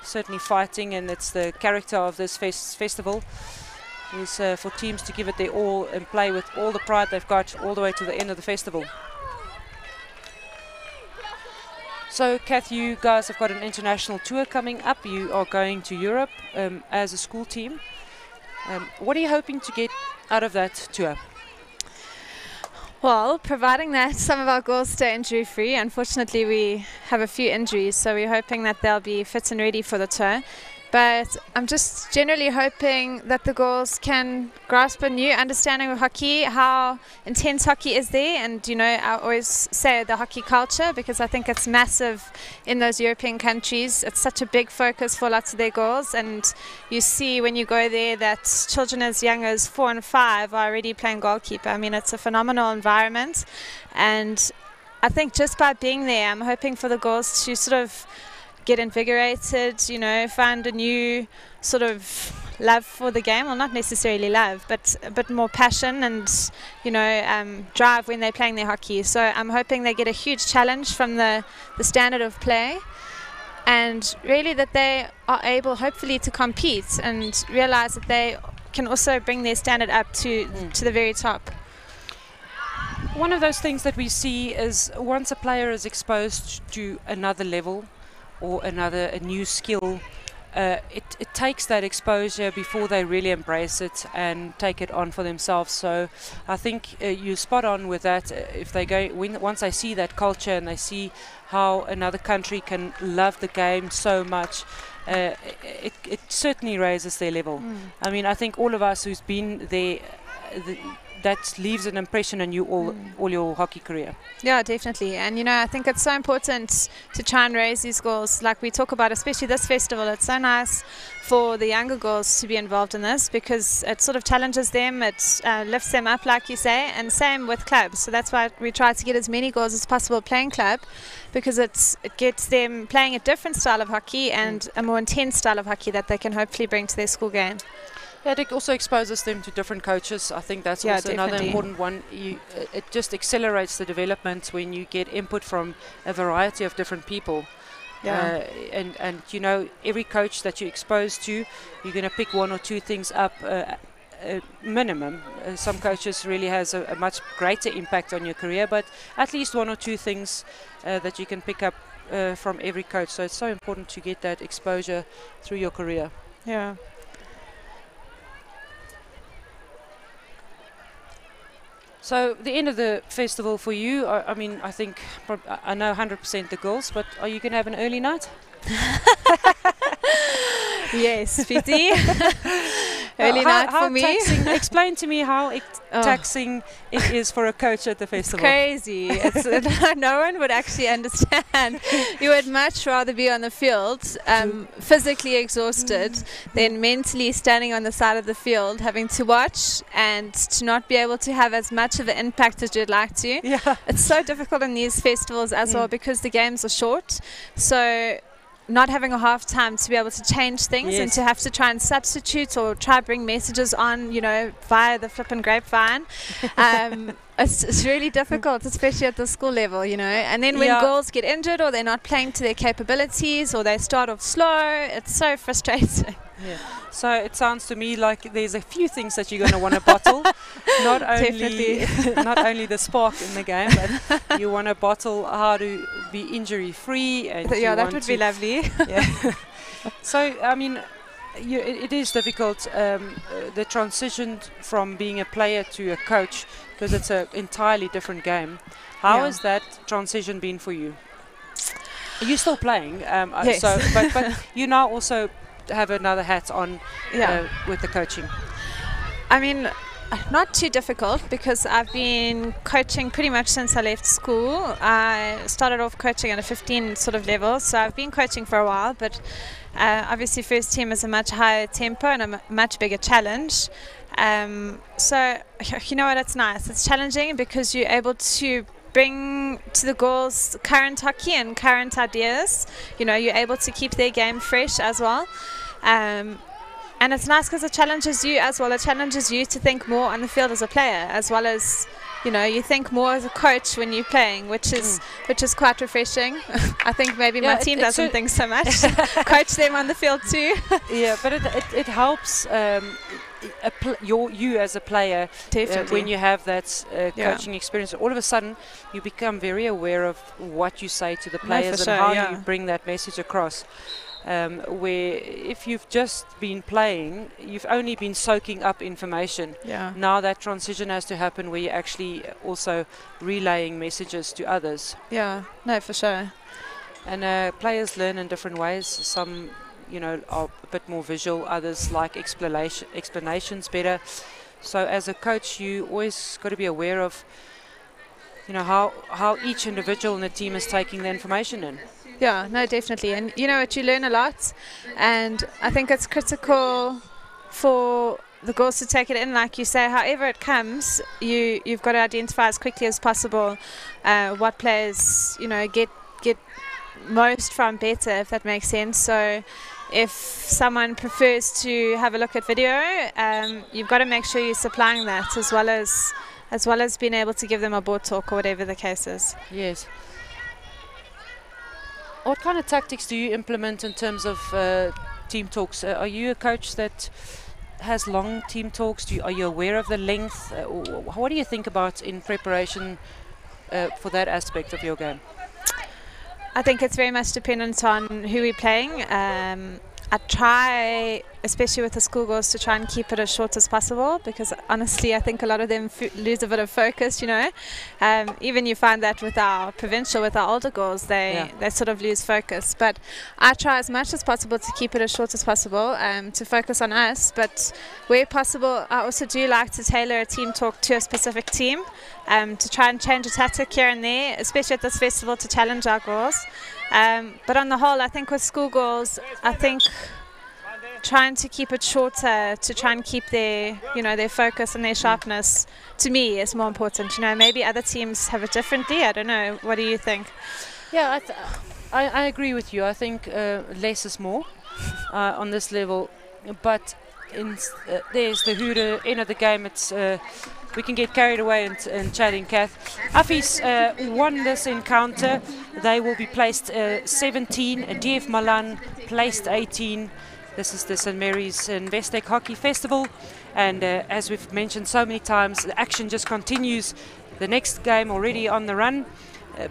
certainly fighting, and it's the character of this festival is for teams to give it their all and play with all the pride they've got all the way to the end of the festival. So, Kath, you guys have got an international tour coming up. You are going to Europe as a school team. What are you hoping to get out of that tour? Well, providing that some of our girls stay injury-free. Unfortunately, we have a few injuries, so we're hoping that they'll be fit and ready for the tour. But I'm just generally hoping that the girls can grasp a new understanding of hockey, how intense hockey is there. And, you know, I always say the hockey culture, because I think it's massive in those European countries. It's such a big focus for lots of their girls. And you see when you go there that children as young as 4 and 5 are already playing goalkeeper. I mean, it's a phenomenal environment. And I think just by being there, I'm hoping for the girls to sort of get invigorated, you know, find a new sort of love for the game. Well, not necessarily love, but a bit more passion and, you know, drive when they're playing their hockey. So I'm hoping they get a huge challenge from the standard of play, and really that they are able, hopefully, to compete and realize that they can also bring their standard up to the very top. One of those things that we see is once a player is exposed to another level or a new skill, it takes that exposure before they really embrace it and take it on for themselves. So I think you're spot on with that. If they go, once they see that culture and they see how another country can love the game so much, it certainly raises their level. I mean, I think all of us who's been there, that leaves an impression on you all your hockey career. Yeah, definitely. And, you know, I think it's so important to try and raise these girls, like we talk about, especially this festival. It's so nice for the younger girls to be involved in this, because it sort of challenges them, it lifts them up, like you say, and same with clubs. So that's why we try to get as many girls as possible playing club, because it gets them playing a different style of hockey and a more intense style of hockey that they can hopefully bring to their school game. Yeah, it also exposes them to different coaches. I think that's also another important one. It just accelerates the development when you get input from a variety of different people. Yeah. And you know, every coach that you're exposed to, you're going to pick 1 or 2 things up minimum. Some coaches really has a much greater impact on your career, but at least 1 or 2 things that you can pick up from every coach. So it's so important to get that exposure through your career. Yeah. So the end of the festival for you, I mean, I think, I know 100% the girls, but are you going to have an early night? Yes, Pity. Early night for me. Explain to me how taxing it is for a coach at the festival. It's crazy. No one would actually understand. You would much rather be on the field, physically exhausted, than mentally standing on the side of the field, having to watch and to not be able to have as much of an impact as you'd like to. Yeah. It's so difficult in these festivals as well, because the games are short. So not having a half time to be able to change things and to have to try and substitute or try bring messages on, you know, via the flippin' grapevine. It's really difficult, especially at the school level, you know. And then when girls get injured or they're not playing to their capabilities or they start off slow, it's so frustrating. Yeah. So it sounds to me like there's a few things that you're going to want to bottle. Not only not only the spark in the game, but you want to bottle how to be injury free. And yeah, that would be lovely. Yeah. So I mean, it is difficult, the transition from being a player to a coach, because it's an entirely different game. How has that transition been for you? You're still playing, yes. but you now also have another hat on with the coaching. I mean, not too difficult, because I've been coaching pretty much since I left school. I started off coaching at a 15 sort of level, so I've been coaching for a while, but obviously first team is a much higher tempo and a much bigger challenge. So you know what, it's nice. It's challenging because you're able to bring to the girls current hockey and current ideas. You know, you're able to keep their game fresh as well. And it's nice because it challenges you as well. It challenges you to think more on the field as a player, as well as, you know, you think more as a coach when you're playing, which is quite refreshing. I think maybe my team doesn't think so much. Coach them on the field too. Yeah, but it helps you as a player when you have that coaching experience. All of a sudden, you become very aware of what you say to the players and how you bring that message across. Where if you've just been playing, you've only been soaking up information. Yeah. Now that transition has to happen where you're actually also relaying messages to others. Yeah, no, for sure. And players learn in different ways. Some, you know, are a bit more visual. Others like explanations better. So as a coach, you always got to be aware of, you know, how each individual in the team is taking the information in. Yeah, no, definitely. And you know what, you learn a lot, and I think it's critical for the girls to take it in, like you say. However it comes, you've got to identify as quickly as possible what players, you know, get most from better, if that makes sense. So if someone prefers to have a look at video, you've got to make sure you're supplying that, as well as being able to give them a board talk or whatever the case is. Yes. What kind of tactics do you implement in terms of team talks? Are you a coach that has long team talks? Are you aware of the length? What do you think about in preparation for that aspect of your game? I think it's very much dependent on who we're playing. I try, especially with the schoolgirls, to try and keep it as short as possible, because honestly I think a lot of them lose a bit of focus, you know. Even you find that with our provincial, with our older girls, they sort of lose focus. But I try as much as possible to keep it as short as possible, to focus on us. But where possible, I also do like to tailor a team talk to a specific team, to try and change a tactic here and there, especially at this festival, to challenge our girls. But on the whole, I think with schoolgirls, I think trying to keep it shorter, to try and keep their, you know, their focus and their sharpness, to me is more important. You know, maybe other teams have it differently. I don't know. What do you think? Yeah, I agree with you. I think less is more on this level. But there's the Huda end of the game. It's we can get carried away and chatting, Kath. Affies won this encounter. They will be placed 17. DF Malan placed 18. This is the St. Mary's Investec Hockey Festival. And as we've mentioned so many times, the action just continues. The next game already on the run.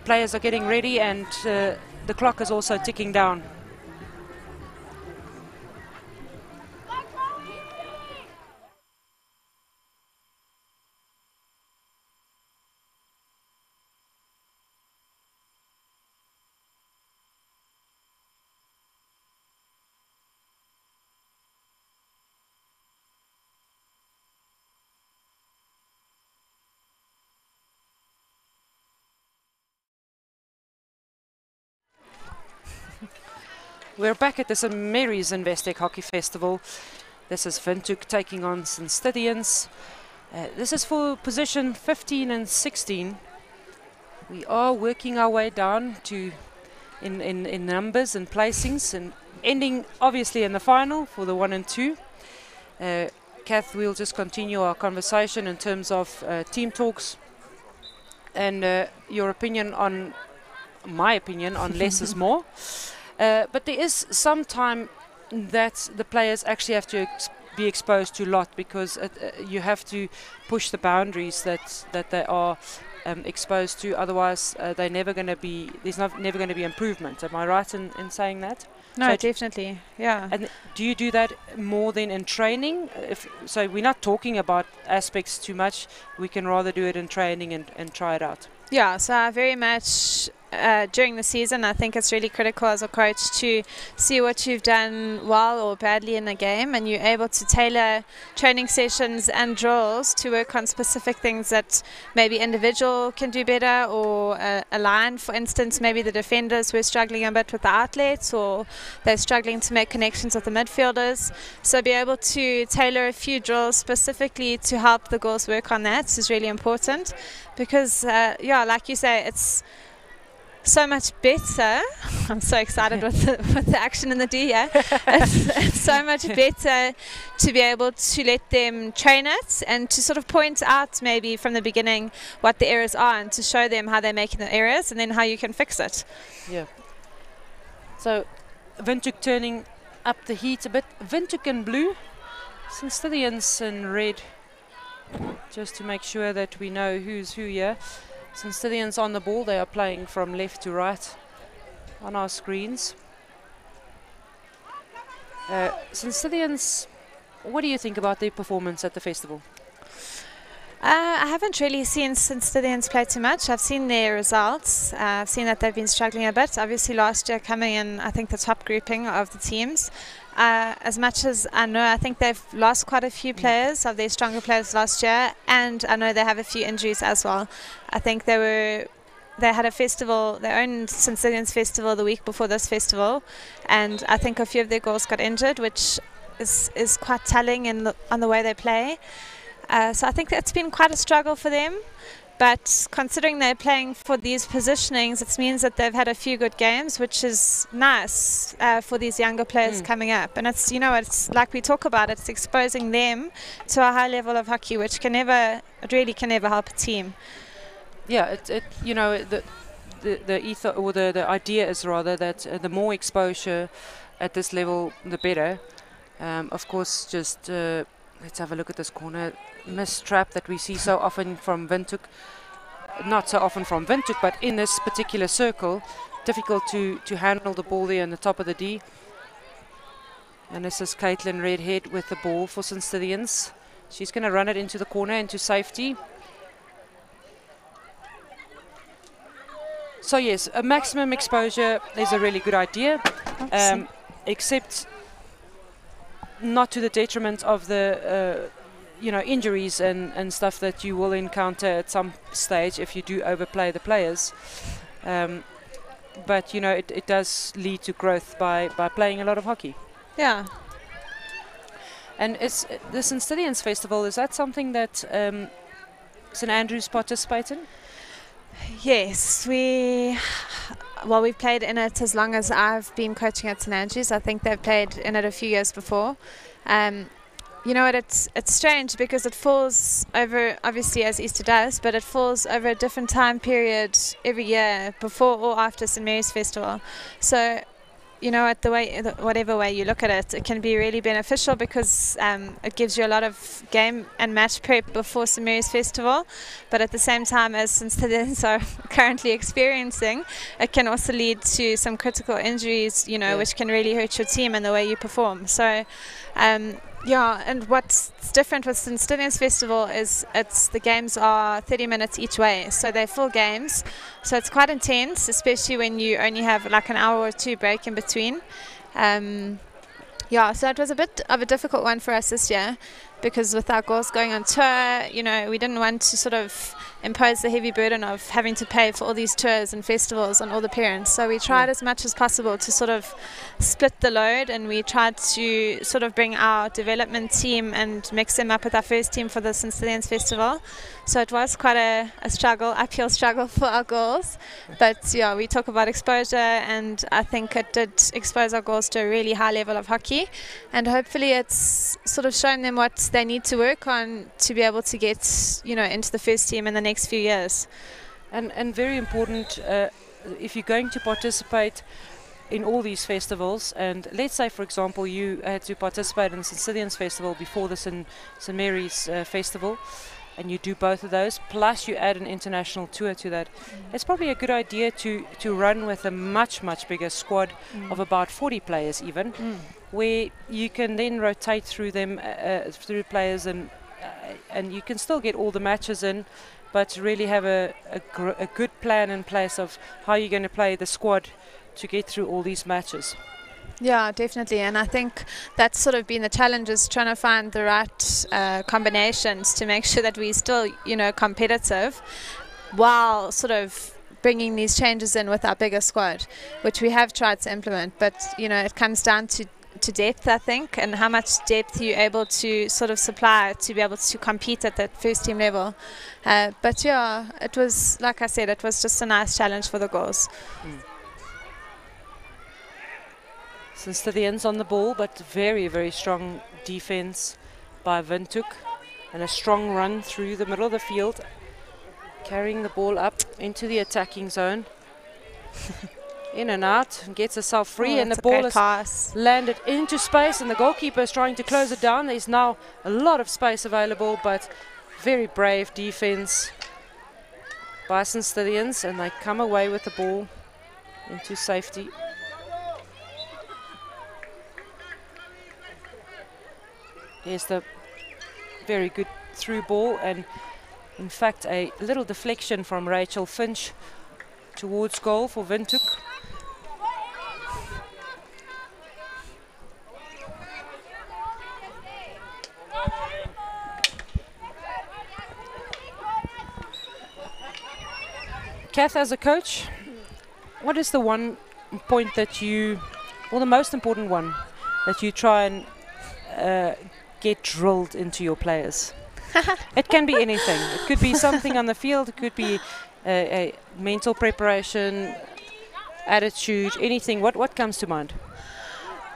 Players are getting ready, and the clock is also ticking down. We're back at the St. Mary's Investec Hockey Festival. This is Windhoek taking on St. Stithians. This is for position 15 and 16. We are working our way down to in numbers and placings, and ending obviously in the final for the 1 and 2. Kath, we'll just continue our conversation in terms of team talks. and your opinion on, my opinion on less is more. But there is some time that the players actually have to be exposed to a lot, because you have to push the boundaries that they are exposed to. Otherwise, they're never going to be. There's never going to be improvement. Am I right in saying that? No, So definitely. Yeah. and do you do that more than in training? So we're not talking about aspects too much. We can rather do it in training and try it out. Yeah, so I very much during the season, I think it's really critical as a coach to see what you've done well or badly in a game, and you're able to tailor training sessions and drills to work on specific things that maybe individual can do better, or a line, for instance, maybe the defenders were struggling a bit with the outlets, or they're struggling to make connections with the midfielders. So be able to tailor a few drills specifically to help the girls work on that is really important, because yeah, like you say, it's so much better. I'm so excited with the action in the D here. It's so much better to be able to let them train it and to sort of point out maybe from the beginning what the errors are, and to show them how they're making the errors and then how you can fix it. Yeah. So Windhoek turning up the heat a bit. Windhoek in blue, St. Stithians in red, just to make sure that we know who's who here. St. Stithians on the ball. They are playing from left to right on our screens. St. Stithians, what do you think about their performance at the festival? I haven't really seen St. Stithians play too much. I've seen their results. I've seen that they've been struggling a bit. Obviously last year coming in, I think, the top grouping of the teams. As much as I know, I think they've lost quite a few players of their stronger players last year, and I know they have a few injuries as well. I think they had a festival, their own St. Stithians festival the week before this festival, and I think a few of their girls got injured, which is quite telling on the way they play. So I think that's been quite a struggle for them. But considering they're playing for these positionings, it means that they've had a few good games, which is nice for these younger players coming up. And it's, you know, it's like we talk about, it's exposing them to a high level of hockey, which really can never help a team. Yeah, you know, the ether, or the idea is rather that the more exposure at this level, the better. Of course, just let's have a look at this corner. Missed trap that we see so often from Windhoek. Not so often from Windhoek, but in this particular circle, difficult to handle the ball there in the top of the D. And this is Caitlin Redhead with the ball for St. Stithians. She's going to run it into the corner, into safety. So yes, a maximum exposure is a really good idea, except not to the detriment of the you know, injuries and stuff that you will encounter at some stage if you do overplay the players. But you know, it does lead to growth by playing a lot of hockey. Yeah. And it's the St. Stithians Festival, is that something that St. Andrews participate in? Yes, we've played in it as long as I've been coaching at St. Andrews. I think they've played in it a few years before. You know what, it's strange because it falls over, obviously as Easter does, but it falls over a different time period every year, before or after St. Mary's Festival. So, you know, whatever way you look at it, it can be really beneficial because it gives you a lot of game and match prep before St. Mary's Festival. But at the same time, as St. Stithians are currently experiencing, it can also lead to some critical injuries, you know, which can really hurt your team and the way you perform. So, yeah, and what's different with St. Stithians Festival is the games are 30 minutes each way, so they're full games. So it's quite intense, especially when you only have like an hour or two break in between. Yeah, so it was a bit of a difficult one for us this year because with our girls going on tour, you know, we didn't want to sort of impose the heavy burden of having to pay for all these tours and festivals on all the parents. So we tried as much as possible to sort of split the load, and we tried to sort of bring our development team and mix them up with our first team for the St. Stithians Festival. So it was quite a uphill struggle for our girls. But yeah, we talk about exposure, and I think it did expose our girls to a really high level of hockey. And hopefully it's sort of shown them what they need to work on to be able to get, you know, into the first team in the next few years. And very important, if you're going to participate in all these festivals, and let's say, for example, you had to participate in the St. Stithians Festival before the St. Mary's Festival, and you do both of those, plus you add an international tour to that, it's probably a good idea to run with a much bigger squad of about 40 players even, where you can then rotate through them, through players, and you can still get all the matches in, but really have a good plan in place of how you're going to play the squad to get through all these matches. Yeah, definitely, and I think that's sort of been the challenge, is trying to find the right combinations to make sure that we're still, you know, competitive, while sort of bringing these changes in with our bigger squad, which we have tried to implement. But you know, it comes down to depth, I think, and how much depth you're able to sort of supply to be able to compete at that first team level. But yeah, it was, like I said, it was just a nice challenge for the girls. St. Stithians on the ball, but very strong defense by Windhoek, and a strong run through the middle of the field, carrying the ball up into the attacking zone. In and out, and gets herself free, and the ball is landed into space, and the goalkeeper is trying to close it down. There's now a lot of space available, but very brave defense by St. Stithians, and they come away with the ball into safety. Here's the very good through ball, and in fact a little deflection from Rachel Finch towards goal for Windhoek. Kath, as a coach, what is the one point that you, or the most important one, that you try and get drilled into your players? It can be anything. It could be something on the field. It could be a mental preparation, attitude, anything. What comes to mind?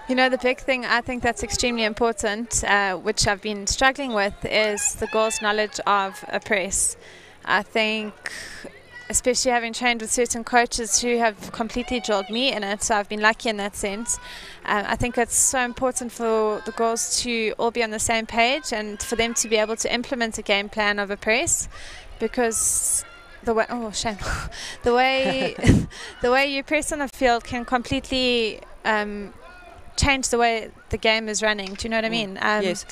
You know, the big thing I think that's extremely important, which I've been struggling with, is the girls' knowledge of a press. I think, especially having trained with certain coaches who have completely drilled me in it, so I've been lucky in that sense. I think it's so important for the girls to all be on the same page, and for them to be able to implement a game plan of a press, because the way the way you press on the field can completely change the way the game is running. Do you know what I mean? Yes.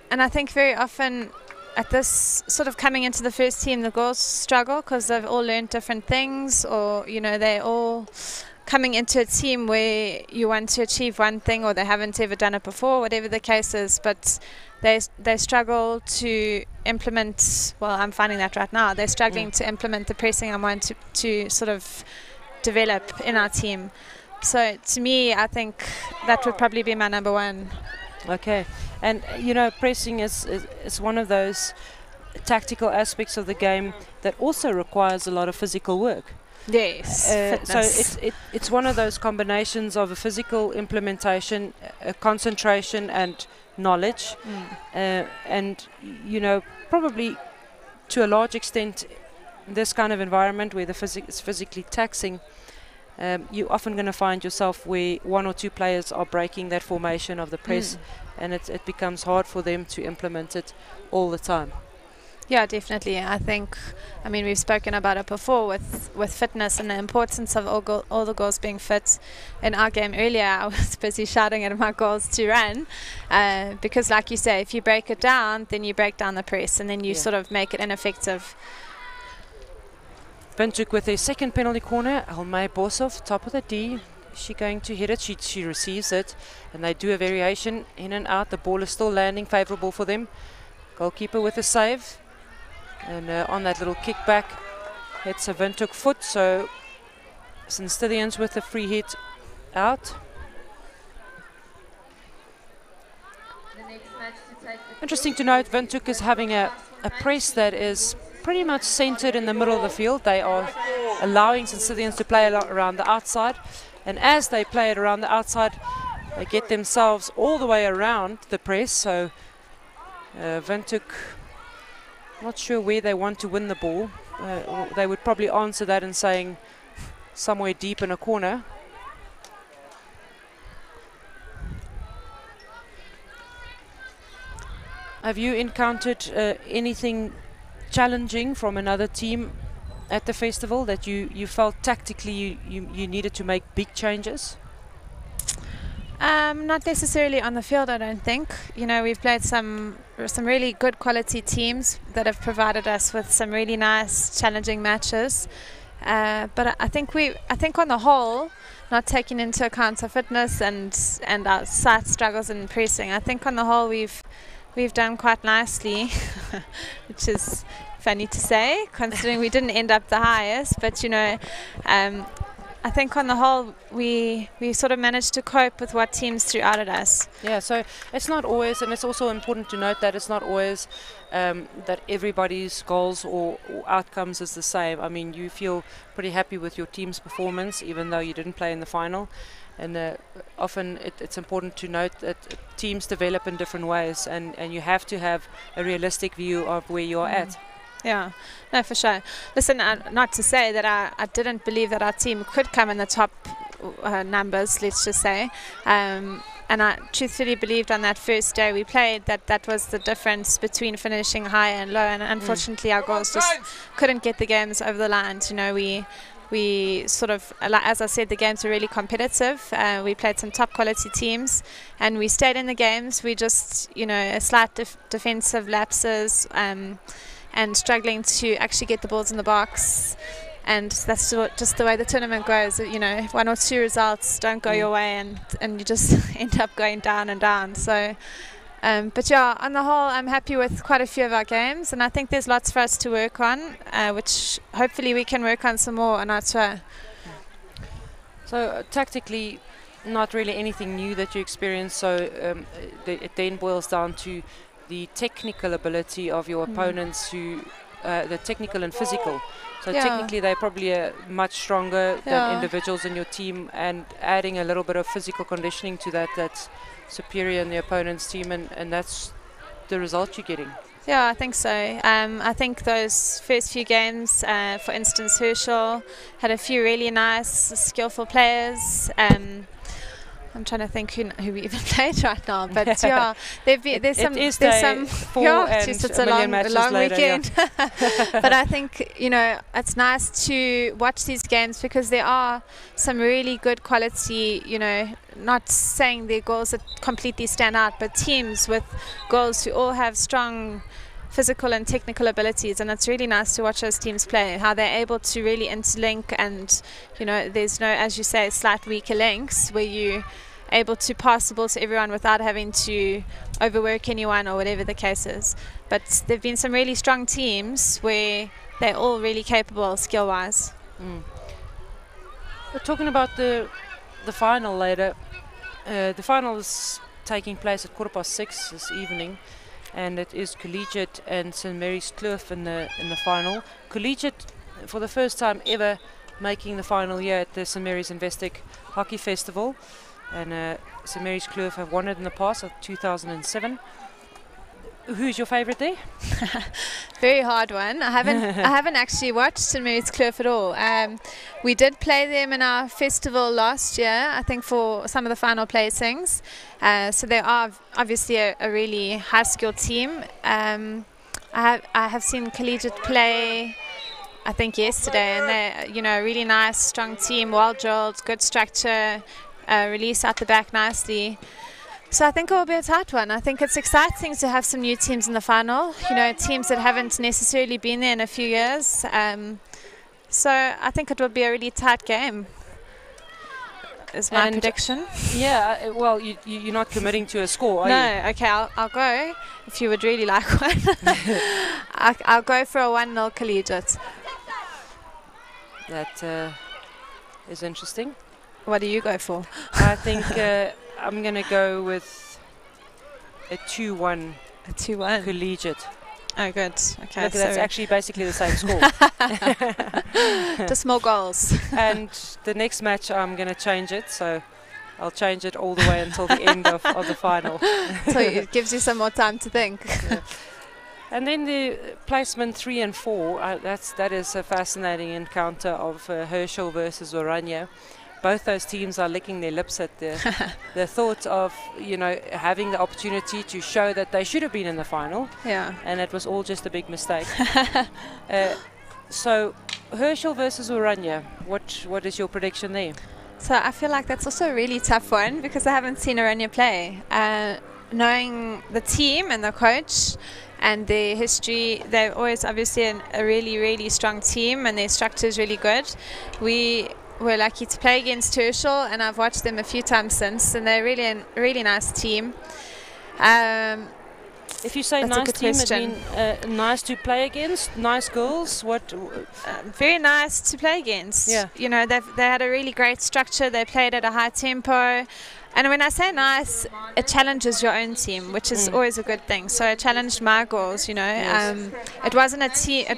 And I think very often at this sort of coming into the first team, the girls struggle because they've all learned different things, or you know, they're all coming into a team where you want to achieve one thing, or they haven't ever done it before, whatever the case is, but they struggle to implement. Well, I'm finding that right now, they're struggling to implement the pressing I want to sort of develop in our team. So to me, I think that would probably be my number one. Okay, and you know, pressing is one of those tactical aspects of the game that also requires a lot of physical work. Yes, so it's one of those combinations of a physical implementation, a concentration and knowledge, and you know, probably to a large extent, this kind of environment where the is physically taxing, you're often going to find yourself where one or two players are breaking that formation of the press, and it becomes hard for them to implement it all the time. Yeah, definitely. I think, I mean, we've spoken about it before with fitness and the importance of all the girls being fit. In our game earlier, I was busy shouting at my girls to run, because like you say, if you break it down, then you break down the press, and then you sort of make it ineffective. Windhoek with a second penalty corner. Almay Boshoff, top of the D. Is she going to hit it? She receives it, and they do a variation in and out. The ball is still landing favourable for them. Goalkeeper with a save. And on that little kickback, it's a Windhoek foot, so St. Stithians with a free hit out. Interesting to note, Windhoek is having a press that is pretty much centred in the middle of the field. They are allowing St. Stithians to play a lot around the outside, and as they play it around the outside, they get themselves all the way around the press. So Windhoek, not sure where they want to win the ball. they would probably answer that in saying somewhere deep in a corner. Have you encountered anything challenging from another team at the festival that you felt tactically you needed to make big changes? Not necessarily on the field, I don't think. You know, we've played some really good quality teams that have provided us with some really nice, challenging matches. But I think on the whole, not taking into account our fitness and our slight struggles in pressing, I think on the whole we've done quite nicely, which is funny to say, considering we didn't end up the highest. But you know, I think on the whole we sort of managed to cope with what teams threw out at us. Yeah, so it's not always, and it's also important to note that it's not always that everybody's goals or outcomes is the same. I mean, you feel pretty happy with your team's performance, even though you didn't play in the final. And often it's important to note that teams develop in different ways, and you have to have a realistic view of where you're at. Yeah, no, for sure. Listen, not to say that I didn't believe that our team could come in the top numbers, let's just say. And I truthfully believed on that first day we played that was the difference between finishing high and low. And unfortunately, our goals just couldn't get the games over the line. You know, we sort of, as I said, the games were really competitive. We played some top quality teams and we stayed in the games. We just, you know, a slight defensive lapses and struggling to actually get the balls in the box. And that's just the way the tournament goes. You know, 1 or 2 results don't go your way and you just end up going down and down. So, but yeah, on the whole, I'm happy with quite a few of our games, and I think there's lots for us to work on, which hopefully we can work on some more on our tour. So tactically, not really anything new that you experience. So it then boils down to the technical ability of your opponents, who the technical and physical. So technically they're probably much stronger than individuals in your team, and adding a little bit of physical conditioning to that's superior in the opponent's team, and that's the result you're getting. Yeah, I think so. I think those first few games, for instance, Herschel had a few really nice, skillful players. I'm trying to think who we even played right now, but yeah, there's some. Yeah, it's a long weekend. But I think, you know, it's nice to watch these games because there are some really good quality. You know, not saying their goals that completely stand out, but teams with goals who all have strong physical and technical abilities, and it's really nice to watch those teams play, how they're able to really interlink, and you know, there's no, as you say, slight weaker links where you able to pass the ball to everyone without having to overwork anyone or whatever the case is. But there have been some really strong teams where they're all really capable skill wise. We're talking about the final later. The final is taking place at 6:15 this evening, and it is Collegiate and St Mary's Kloof in the final. Collegiate, for the first time ever, making the final here at the St Mary's Investec Hockey Festival, and St Mary's Kloof have won it in the past of 2007. Who's your favourite there? Very hard one. I haven't actually watched St Mary's Kloof at all. We did play them in our festival last year, I think, for some of the final placings. So they are obviously a really high-skilled team. I have seen Collegiate play, I think, yesterday, and they're, you know, a really nice, strong team, well drilled, good structure, release out the back nicely. So I think it will be a tight one. I think it's exciting to have some new teams in the final, you know, teams that haven't necessarily been there in a few years. So I think it will be a really tight game, is my prediction. Yeah, well, you're not committing to a score, are you? No, okay, I'll go, if you would really like one. I'll go for a 1-0 Collegiate. That is interesting. What do you go for? I think I'm going to go with a 2-1. A 2-1? Collegiate. Oh, good. Okay, look, that's actually basically the same score. Just more goals. And the next match, I'm going to change it, so I'll change it all the way until the end of the final. So it gives you some more time to think. And then the placement 3 and 4, that is a fascinating encounter of Herschel versus Oranje. Both those teams are licking their lips at the thought of, you know, having the opportunity to show that they should have been in the final. Yeah. And it was all just a big mistake. So Herschel versus Oranje, what is your prediction there? So I feel like that's also a really tough one because I haven't seen Oranje play. Knowing the team and the coach and their history, they're always obviously a really, really strong team and their structure is really good. We're lucky to play against Herschel, and I've watched them a few times since, and they're really a really nice team. If you say nice team, it means nice to play against, nice girls. What? Very nice to play against. Yeah. You know, they had a really great structure. They played at a high tempo. And when I say nice, it challenges your own team, which is always a good thing. So it challenged my goals, you know. Yes. It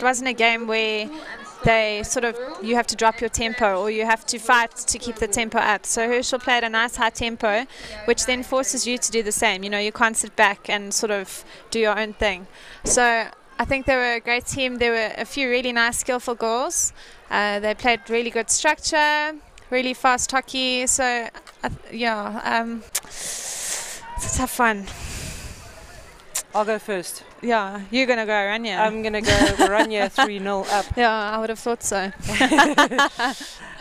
wasn't a game where they sort of, you have to drop your tempo or you have to fight to keep the tempo up. So Herschel played a nice high tempo, which then forces you to do the same. You know, you can't sit back and sort of do your own thing. So I think they were a great team. There were a few really nice, skillful goals. They played really good structure, really fast hockey. So, it's a tough one. I'll go first. Yeah, you're going to go Oranje. I'm going to go Oranje 3-0 up. Yeah, I would have thought so.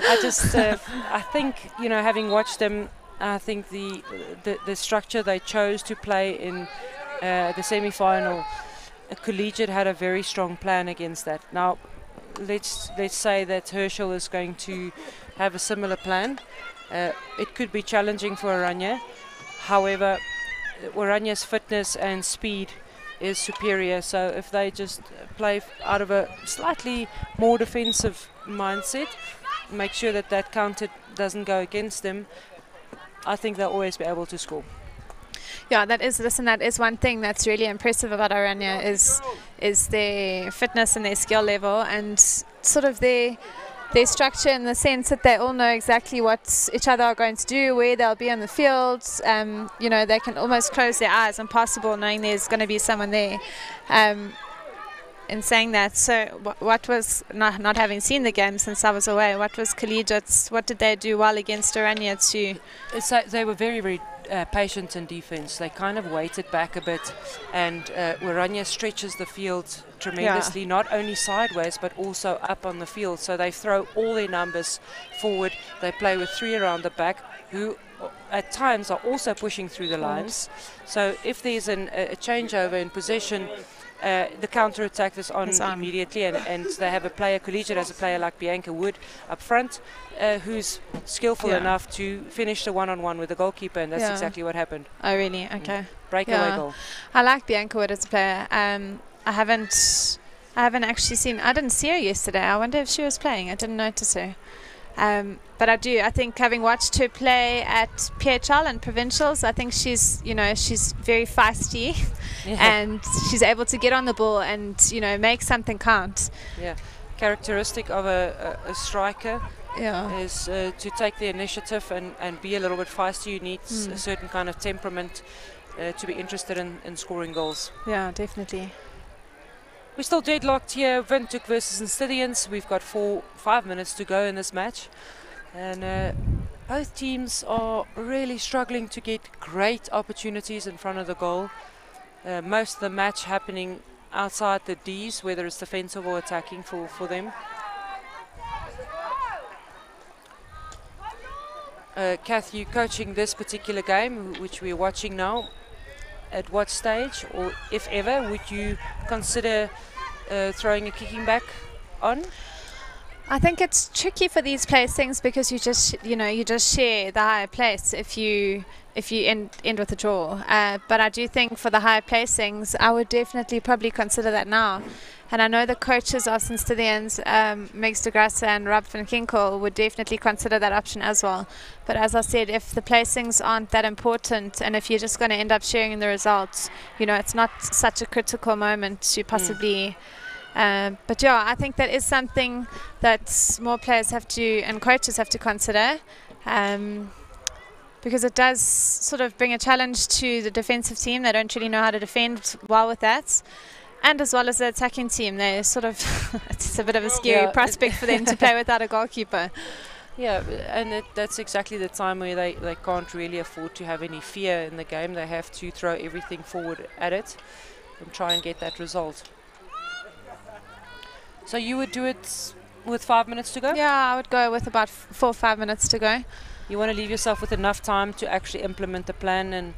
I think, you know, having watched them, I think the structure they chose to play in the semi-final, Collegiate had a very strong plan against that. Now, let's say that Herschel is going to have a similar plan. It could be challenging for Oranje. However, Oranje's fitness and speed is superior, so if they just play out of a slightly more defensive mindset, make sure that counter doesn't go against them, I think they'll always be able to score. Yeah, that is one thing that's really impressive about Oranje is their fitness and their skill level and sort of their structure in the sense that they all know exactly what each other are going to do, where they'll be on the field. You know, they can almost close their eyes and pass the ball knowing there's going to be someone there. In saying that, so what was, not having seen the game since I was away, what was Collegiate's, what did they do well against Oranje to? So they were very, very patient in defense. They kind of waited back a bit, and Oranje stretches the field tremendously, not only sideways but also up on the field. So they throw all their numbers forward. They play with 3 around the back, who at times are also pushing through the lines. So if there's a changeover in possession, the counter-attack is on immediately, and they have a player, Collegiate has a player like Bianca Wood up front, who's skillful enough to finish the one-on-one with the goalkeeper, and that's exactly what happened. Oh, really? Okay. Breakaway goal. I like Bianca Wood as a player. I haven't actually seen, I didn't see her yesterday. I wonder if she was playing. I didn't notice her. But I do. I think having watched her play at PHL and provincials, I think she's very feisty, and she's able to get on the ball and make something count. Yeah, characteristic of a striker is to take the initiative and be a little bit feisty. You need a certain kind of temperament to be interested in scoring goals. Yeah, definitely. We're still deadlocked here, Windhoek versus Instithians. We've got 5 minutes to go in this match. And both teams are really struggling to get great opportunities in front of the goal. Most of the match happening outside the Ds, whether it's defensive or attacking for them. Kath, you coaching this particular game, which we're watching now. At what stage, or if ever, would you consider throwing a kicking back on? I think it's tricky for these placings because you just share the higher place if you end with a draw. But I do think for the higher placings, I would definitely probably consider that now. And I know the coaches of St. Stithians, Megs de Grasse and Rob van Kinkel, would definitely consider that option as well. But as I said, if the placings aren't that important and if you're just going to end up sharing the results, it's not such a critical moment to possibly... but yeah, I think that is something that more players have to, and coaches have to consider, because it does sort of bring a challenge to the defensive team. They don't really know how to defend well with that. and as well as the attacking team, they sort of it's a bit of a scary prospect for them to play without a goalkeeper. Yeah, and that's exactly the time where they can't really afford to have any fear in the game. They have to throw everything forward at it and try and get that result. So you would do it with 5 minutes to go? Yeah, I would go with about 4 or 5 minutes to go. You want to leave yourself with enough time to actually implement the plan, and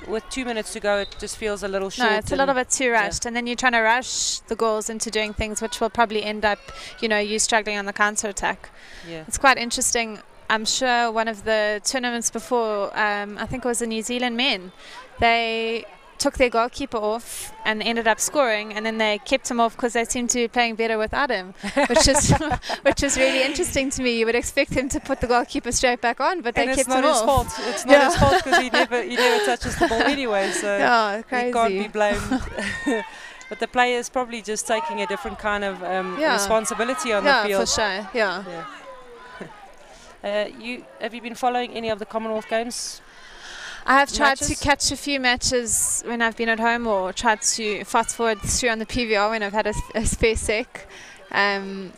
with 2 minutes to go, it just feels a little short. No, it's a little bit too rushed, and then you're trying to rush the goals into doing things which will probably end up, you struggling on the counter attack. Yeah. It's quite interesting. I'm sure one of the tournaments before, I think it was the New Zealand men, they took their goalkeeper off and ended up scoring, and then they kept him off because they seemed to be playing better without him, which is really interesting to me. You would expect him to put the goalkeeper straight back on, but they kept him off. It's not his fault because he never touches the ball anyway, so he can't be blamed. But the player is probably just taking a different kind of responsibility on the field. Yeah, for sure. Yeah. Have you been following any of the Commonwealth Games? I have tried to catch a few matches when I've been at home, or tried to fast forward through on the PVR when I've had a spare sec. I've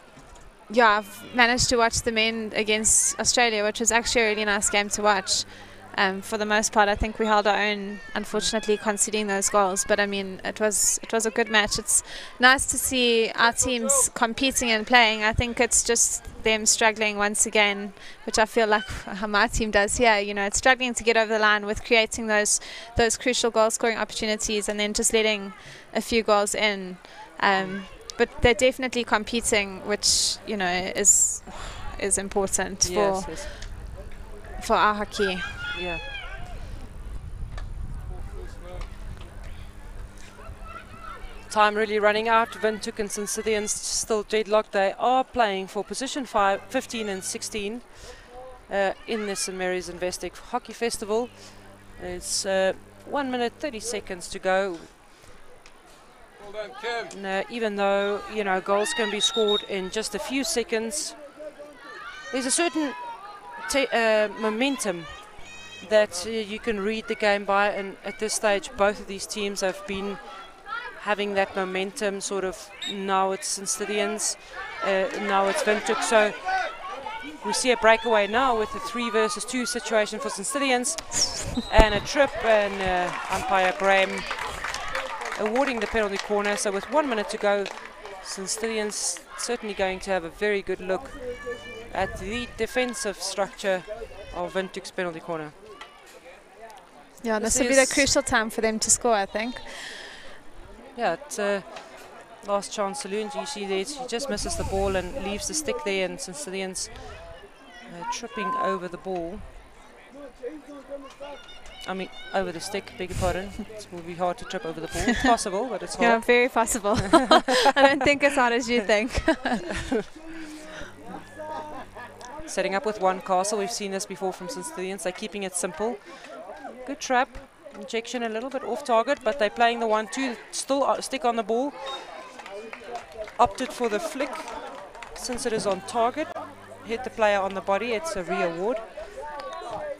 managed to watch the men against Australia, which was actually a really nice game to watch. For the most part, I think we held our own, unfortunately conceding those goals. But I mean, it was a good match. It's nice to see our teams competing and playing. I think it's just them struggling once again, which I feel like how my team does here. It's struggling to get over the line with creating those crucial goal scoring opportunities, and then just letting a few goals in. But they're definitely competing, which is important for our hockey. Yeah. Time really running out. Windhoek and St. Sithians still deadlocked. They are playing for position 15 and 16 in the St. Mary's Investec Hockey Festival. It's 1 minute 30 seconds to go. Well done, Kim. And, even though goals can be scored in just a few seconds, there's a certain momentum that you can read the game by, and at this stage both of these teams have been having that momentum. Sort of now it's St. Sithians, now it's Windhoek, so we see a breakaway now with a 3 versus 2 situation for St. Sithians and a trip, and umpire Graham awarding the penalty corner. So with 1 minute to go, St. Sithians certainly going to have a very good look at the defensive structure of Windhoek's penalty corner. Yeah, this will be the crucial time for them to score, I think. Yeah, it's last chance saloon. You see there, she just misses the ball and leaves the stick there, and St. Sithians tripping over the ball. I mean, over the stick, beg your pardon. It will be hard to trip over the ball. It's possible, but it's hard. Yeah, very possible. I don't think as hard as you think. Setting up with one castle. We've seen this before from St. Sithians. They're keeping it simple. Good trap. Injection a little bit off target, but they're playing the 1-2. Still stick on the ball. Opted for the flick since it is on target. Hit the player on the body. It's a re-award.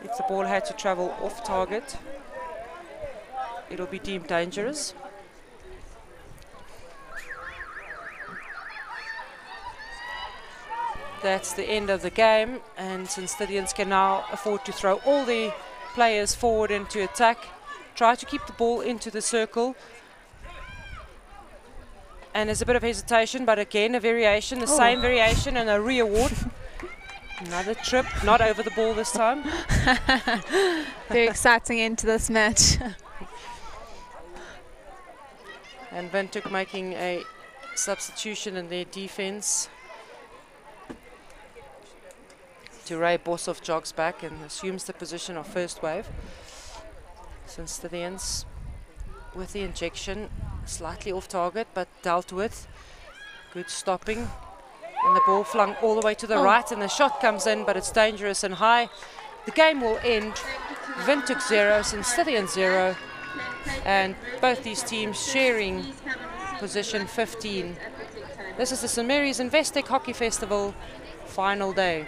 If the ball had to travel off target, it'll be deemed dangerous. That's the end of the game, and St. Sithians can now afford to throw all the players forward into attack, try to keep the ball into the circle. And there's a bit of hesitation, but again a variation, the same variation, and a re-award. Another trip, not over the ball this time. Very exciting end to this match. And Windhoek making a substitution in their defense. Ray Boshoff jogs back and assumes the position of first wave. St. Sithians with the injection, slightly off target but dealt with. Good stopping, and the ball flung all the way to the right, and the shot comes in, but it's dangerous and high. The game will end Windhoek 0, St. Sithians 0, and both these teams sharing position 15. This is the St. Mary's Investec Hockey Festival final day.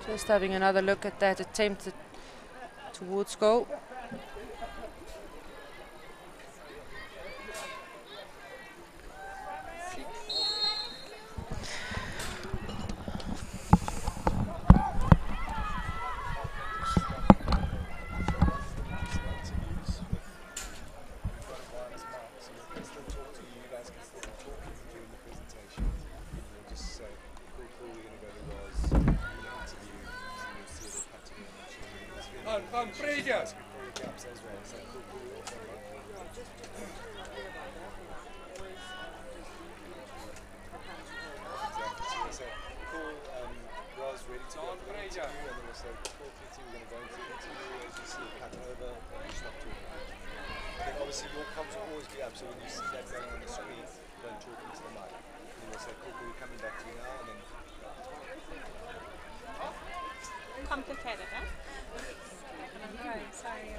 Just having another look at that attempt towards goal. Obviously your comms will always be up, so when you see that going on the screen, don't talk into the mic. And we'll say, cool, we're coming back to you now, and then... Complicated, huh? Sorry.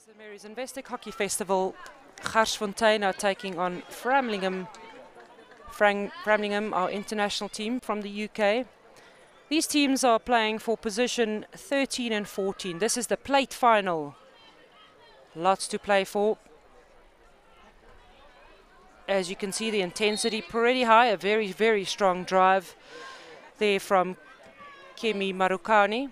The Mary's Investec Hockey Festival. Garsfontein are taking on Framlingham. Framlingham, our international team from the UK. These teams are playing for position 13 and 14. This is the plate final. Lots to play for. As you can see, the intensity pretty high. A very, very strong drive there from Kemi Marukani.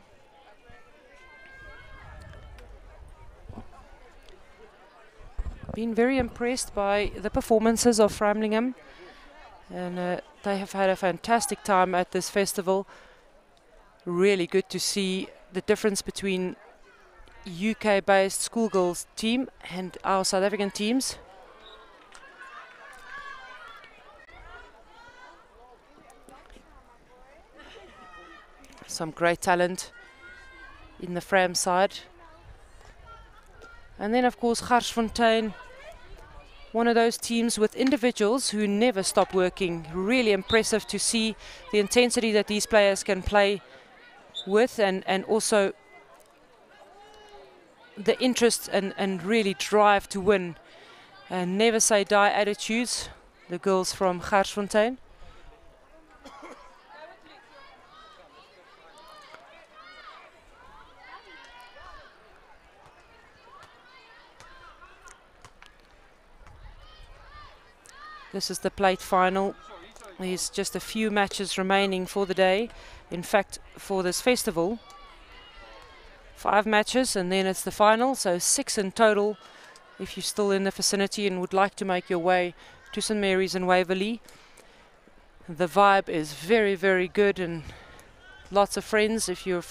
Been very impressed by the performances of Framlingham, and they have had a fantastic time at this festival. Really good to see the difference between UK-based schoolgirls team and our South African teams. Some great talent in the Fram side. And then of course Garsfontein, one of those teams with individuals who never stop working. Really impressive to see the intensity that these players can play with, and also the interest and really drive to win. And never say die attitudes, the girls from Garsfontein. This is the plate final. There's just a few matches remaining for the day. In fact, for this festival, 5 matches and then it's the final, so 6 in total. If you're still in the vicinity and would like to make your way to St Mary's in Waverley, the vibe is very, very good and lots of friends. If you're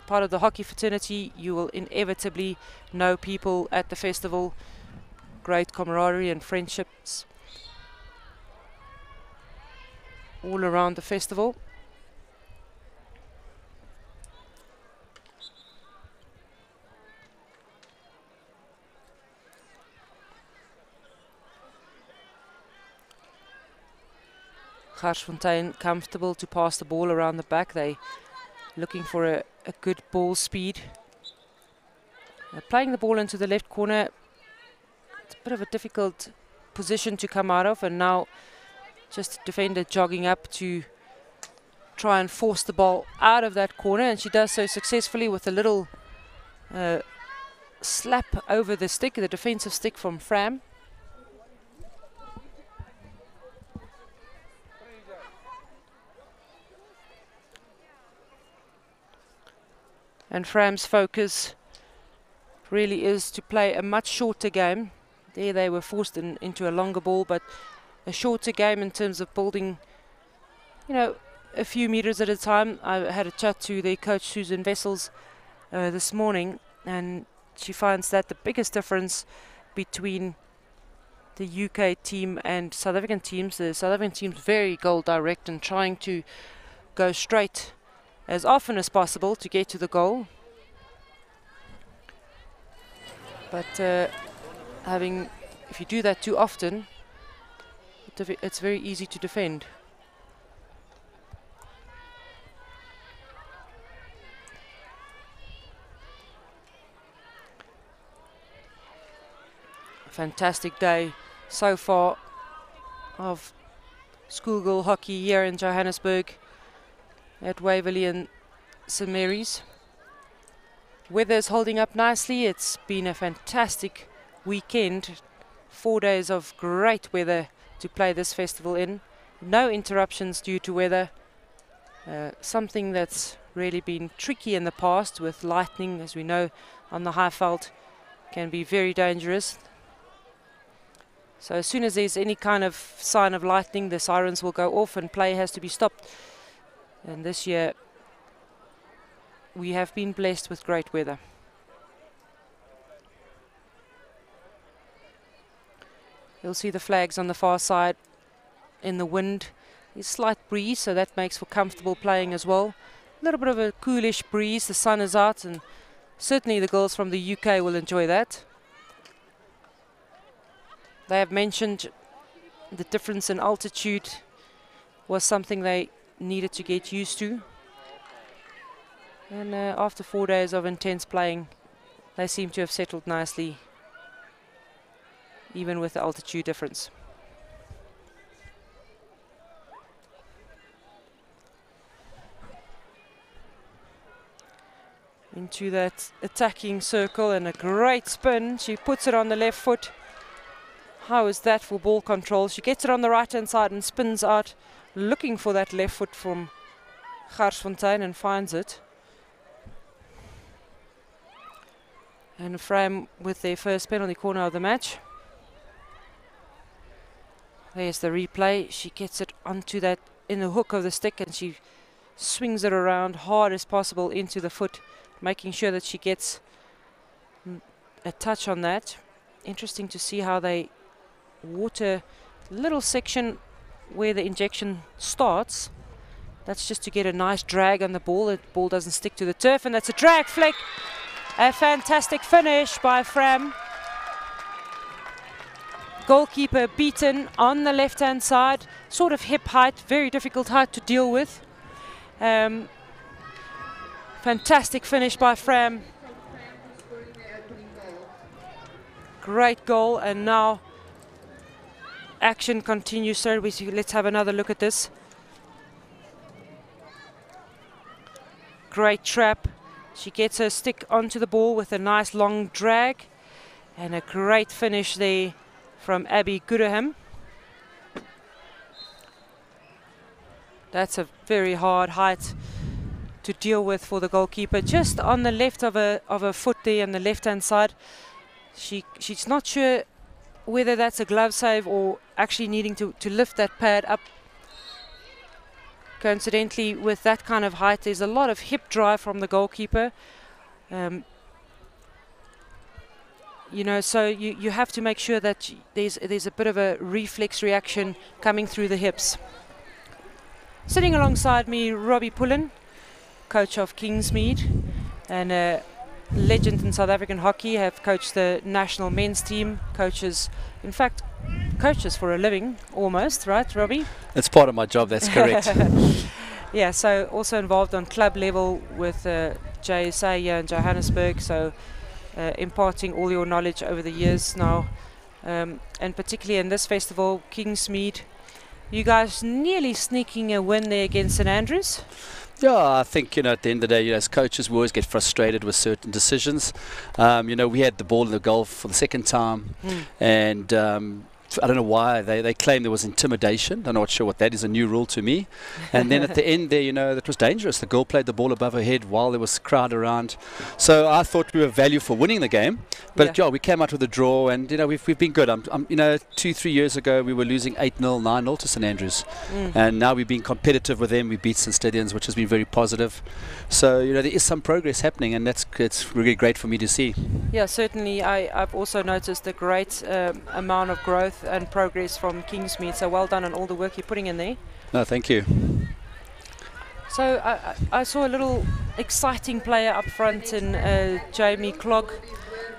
part of the hockey fraternity, you will inevitably know people at the festival. Great camaraderie and friendships all around the festival. Garsfontein comfortable to pass the ball around the back. They looking for a good ball speed. Playing the ball into the left corner. It's a bit of a difficult position to come out of, and now just defender jogging up to try and force the ball out of that corner, and she does so successfully with a little slap over the stick, the defensive stick from Fram. And Fram's focus really is to play a much shorter game. There they were forced into a longer ball, but a shorter game in terms of building, you know, a few meters at a time. I had a chat to their coach Susan Wessels this morning, and she finds that the biggest difference between the UK team and South African teams, the South African team's very goal direct and trying to go straight as often as possible to get to the goal. But if you do that too often, it's very easy to defend. Fantastic day so far of schoolgirl hockey here in Johannesburg at Waverley and St Mary's. Weather's holding up nicely. It's been a fantastic weekend. 4 days of great weather to play this festival in. No interruptions due to weather. Something that's really been tricky in the past with lightning, as we know, on the Highveld can be very dangerous. So as soon as there's any kind of sign of lightning, the sirens will go off and play has to be stopped. And this year we have been blessed with great weather. You'll see the flags on the far side in the wind. There's slight breeze, so that makes for comfortable playing as well. A little bit of a coolish breeze, the sun is out, and certainly the girls from the UK will enjoy that. They have mentioned the difference in altitude was something they needed to get used to. And after 4 days of intense playing, they seem to have settled nicely, even with the altitude difference. Into that attacking circle and a great spin. She puts it on the left foot. How is that for ball control? She gets it on the right hand side and spins out, looking for that left foot from Garsfontein, and finds it. And Fram with their first penalty corner of the match. There's the replay. She gets it onto that in the hook of the stick, and she swings it around hard as possible into the foot, making sure that she gets a touch on that. Interesting to see how they water little section where the injection starts. That's just to get a nice drag on the ball. The ball doesn't stick to the turf, and that's a drag flick. A fantastic finish by Fram. Goalkeeper beaten on the left hand side, sort of hip height, very difficult height to deal with. Fantastic finish by Fram. Great goal, and now action continues. So let's have another look at this. Great trap. She gets her stick onto the ball with a nice long drag, and a great finish there from Abby Goodham. That's a very hard height to deal with for the goalkeeper. Just on the left of a foot there on the left hand side. She's not sure whether that's a glove save or actually needing to lift that pad up. Coincidentally, with that kind of height, there's a lot of hip drive from the goalkeeper. You know, so you have to make sure that there's a bit of a reflex reaction coming through the hips. Sitting alongside me, Robbie Pullen, coach of Kingsmead, and a legend in South African hockey, have coached the national men's team, coaches for a living, almost, right, Robbie? It's part of my job, that's correct. Yeah, so also involved on club level with JSA here in Johannesburg, so imparting all your knowledge over the years now, and particularly in this festival, Kingsmead. You guys nearly sneaking a win there against St Andrews. Yeah, I think, at the end of the day, as coaches, we always get frustrated with certain decisions. We had the ball in the goal for the second time, and I don't know why they claim there was intimidation. I'm not sure what that is, a new rule to me. And then at the end there, that was dangerous. The girl played the ball above her head while there was a crowd around. So I thought we were value for winning the game. But we came out with a draw, and we've been good. 2-3 years ago we were losing 8-0, 9-0 to St Andrews, and now we've been competitive with them. We beat St Stadions, which has been very positive. So there is some progress happening, and it's really great for me to see. Yeah, certainly. I've also noticed a great amount of growth and progress from Kingsmead, so well done on all the work you're putting in there. No, thank you. So I saw a little exciting player up front in Jamie Clogg.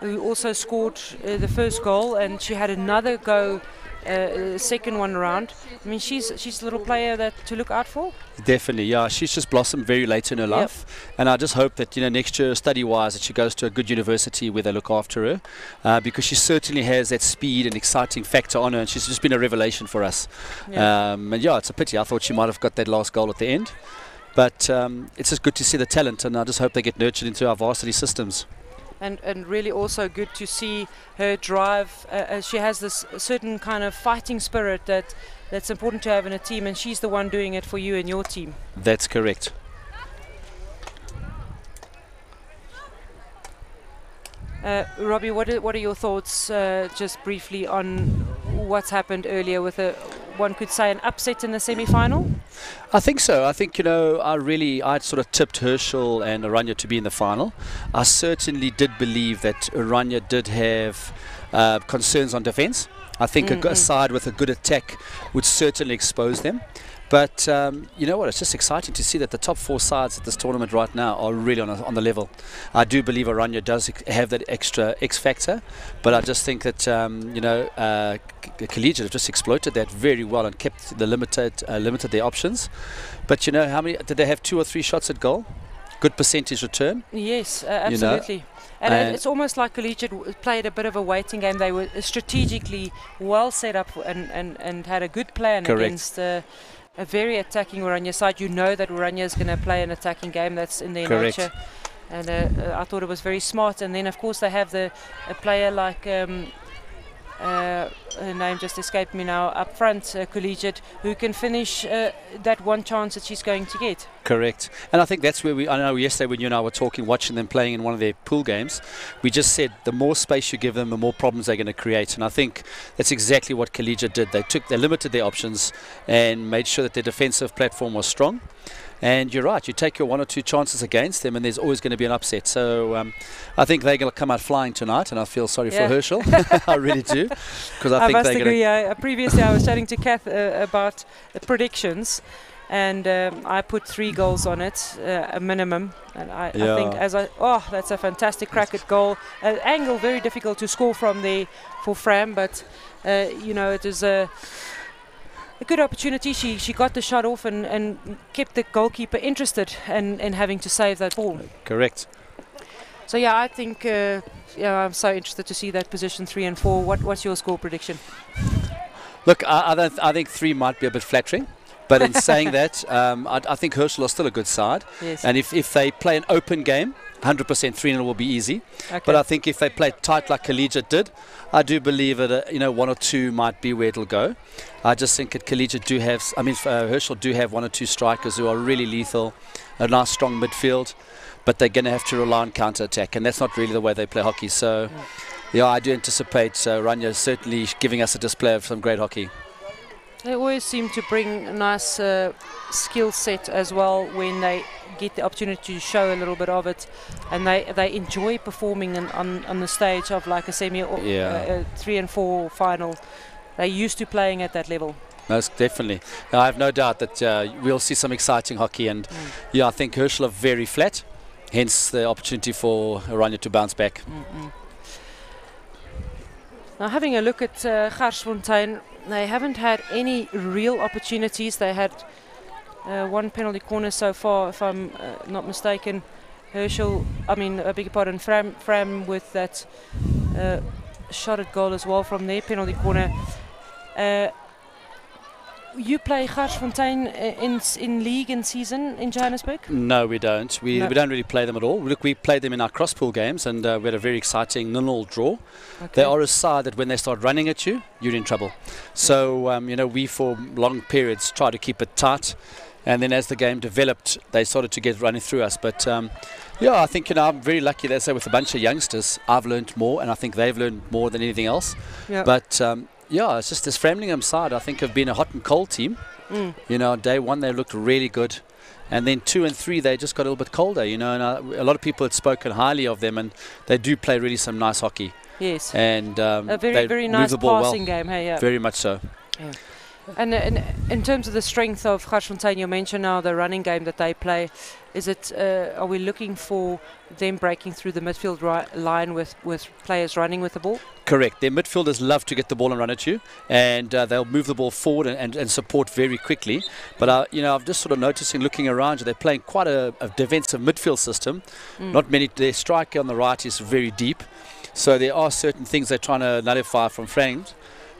who also scored the first goal, and she had another go, second one around. I mean, she's a little player that to look out for. Definitely, yeah. She's just blossomed very late in her life, and I just hope that next year, study-wise, that she goes to a good university where they look after her, because she certainly has that speed and exciting factor on her, and she's just been a revelation for us. And yeah, it's a pity. I thought she might have got that last goal at the end, but it's just good to see the talent, and I just hope they get nurtured into our varsity systems. And really also good to see her drive. She has this certain kind of fighting spirit that's important to have in a team, and she's the one doing it for you and your team. That's correct. Robbie, what are your thoughts, just briefly, on what's happened earlier with one could say, an upset in the semi-final? I think so. I think, I'd sort of tipped Herschel and Oranje to be in the final. I certainly did believe that Oranje did have concerns on defence. I think a side with a good attack would certainly expose them. But you know what, it's just exciting to see that the top 4 sides at this tournament right now are really on the level. I do believe Oranje does have that extra X factor, but I just think that Collegiate have just exploited that very well and kept the limited their options. But how many did they have? 2 or 3 shots at goal? Good percentage return. Yes, absolutely. And it's almost like Collegiate played a bit of a waiting game. They were strategically well set up and had a good plan against a very attacking Oranje side. You know that Oranje is going to play an attacking game. That's in their nature. And I thought it was very smart. And then, of course, they have a player like, her name just escaped me now, up front, Collegiate, who can finish that one chance that she's going to get. Correct. And I think that's where I know yesterday when you and I were talking, watching them playing in one of their pool games, we just said the more space you give them, the more problems they're going to create. And I think that's exactly what Collegiate did. They limited their options and made sure that their defensive platform was strong. And you're right, you take your 1 or 2 chances against them and there's always going to be an upset. So I think they're going to come out flying tonight, and I feel sorry for Herschel. I really do. Because I think must agree. Previously I was chatting to Kath about the predictions, and I put 3 goals on it, a minimum. And I think that's a fantastic crack at goal. Angle very difficult to score from there for Fram, but it is a good opportunity. She got the shot off and kept the goalkeeper interested in having to save that ball. Correct. So I think I'm so interested to see that position 3 and 4. What's your score prediction? Look, I think 3 might be a bit flattering. But in saying that, I think Herschel are still a good side. Yes. And if they play an open game, 100% 3-0 will be easy. Okay. But I think if they play tight like Collegiate did, I do believe that 1 or 2 might be where it'll go. I just think that Collegiate Herschel do have 1 or 2 strikers who are really lethal, a nice strong midfield, but they're going to have to rely on counter-attack, and that's not really the way they play hockey. So, I do anticipate Oranje certainly giving us a display of some great hockey. They always seem to bring a nice skill set as well when they get the opportunity to show a little bit of it, and they enjoy performing on the stage of like a semi or 3 and 4 final. They're used to playing at that level. Most definitely. I have no doubt that we'll see some exciting hockey, and I think Herschel are very flat, hence the opportunity for Oranje to bounce back. Now, having a look at Garsfontein, they haven't had any real opportunities. They had 1 penalty corner so far, if I'm not mistaken. Herschel, I beg your pardon, Fram with that shot at goal as well from their penalty corner. You play Garsfontein in league and season in Johannesburg? No, we don't. We don't really play them at all. Look, we played them in our cross-pool games, and we had a very exciting 0-0 draw. Okay. They are a side that when they start running at you, you're in trouble. So, we for long periods try to keep it tight, and then as the game developed, they started to get running through us. But I think I'm very lucky. They say with a bunch of youngsters, I've learned more, and I think they've learned more than anything else. Yep. But it's just this Framlingham side, I think, have been a hot and cold team. Day 1 they looked really good, and then 2 and 3 they just got a little bit colder. And a lot of people had spoken highly of them, and they do play really some nice hockey. Yes. And a very nice passing game. Hey, yeah. Very much so. Yeah. And in terms of the strength of Garsfontein, you mentioned now the running game that they play. Is it? Are we looking for them breaking through the midfield line with players running with the ball? Correct. Their midfielders love to get the ball and run at you, and they'll move the ball forward and support very quickly. But you know, I'm just sort of noticing, looking around you, they're playing quite a defensive midfield system. Not many. Their striker on the right is very deep, so there are certain things they're trying to nullify from frames.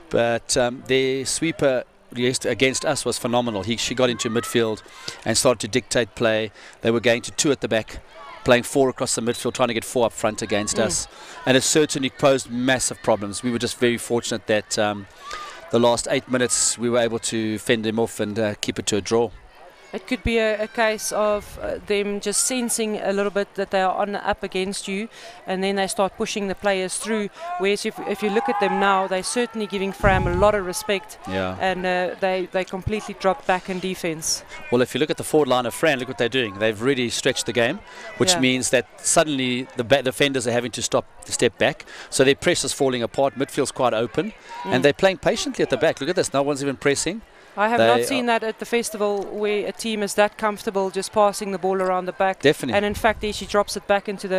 But their sweeper against us was phenomenal. She got into midfield and started to dictate play. They were going to 2 at the back, playing 4 across the midfield, trying to get 4 up front against us. And it certainly posed massive problems. We were just very fortunate that the last 8 minutes we were able to fend them off and keep it to a draw. It could be a case of them just sensing a little bit that they are on the up against you, and then they start pushing the players through. Whereas if you look at them now, they're certainly giving Fram a lot of respect, and they completely dropped back in defence. Well, if you look at the forward line of Fran, look what they're doing. They've really stretched the game, which means that suddenly the defenders are having to step back. So their press is falling apart. Midfield's quite open, and they're playing patiently at the back. Look at this. No one's even pressing. I have not seen that at the festival where a team is that comfortable just passing the ball around the back. Definitely. And in fact, there she drops it back into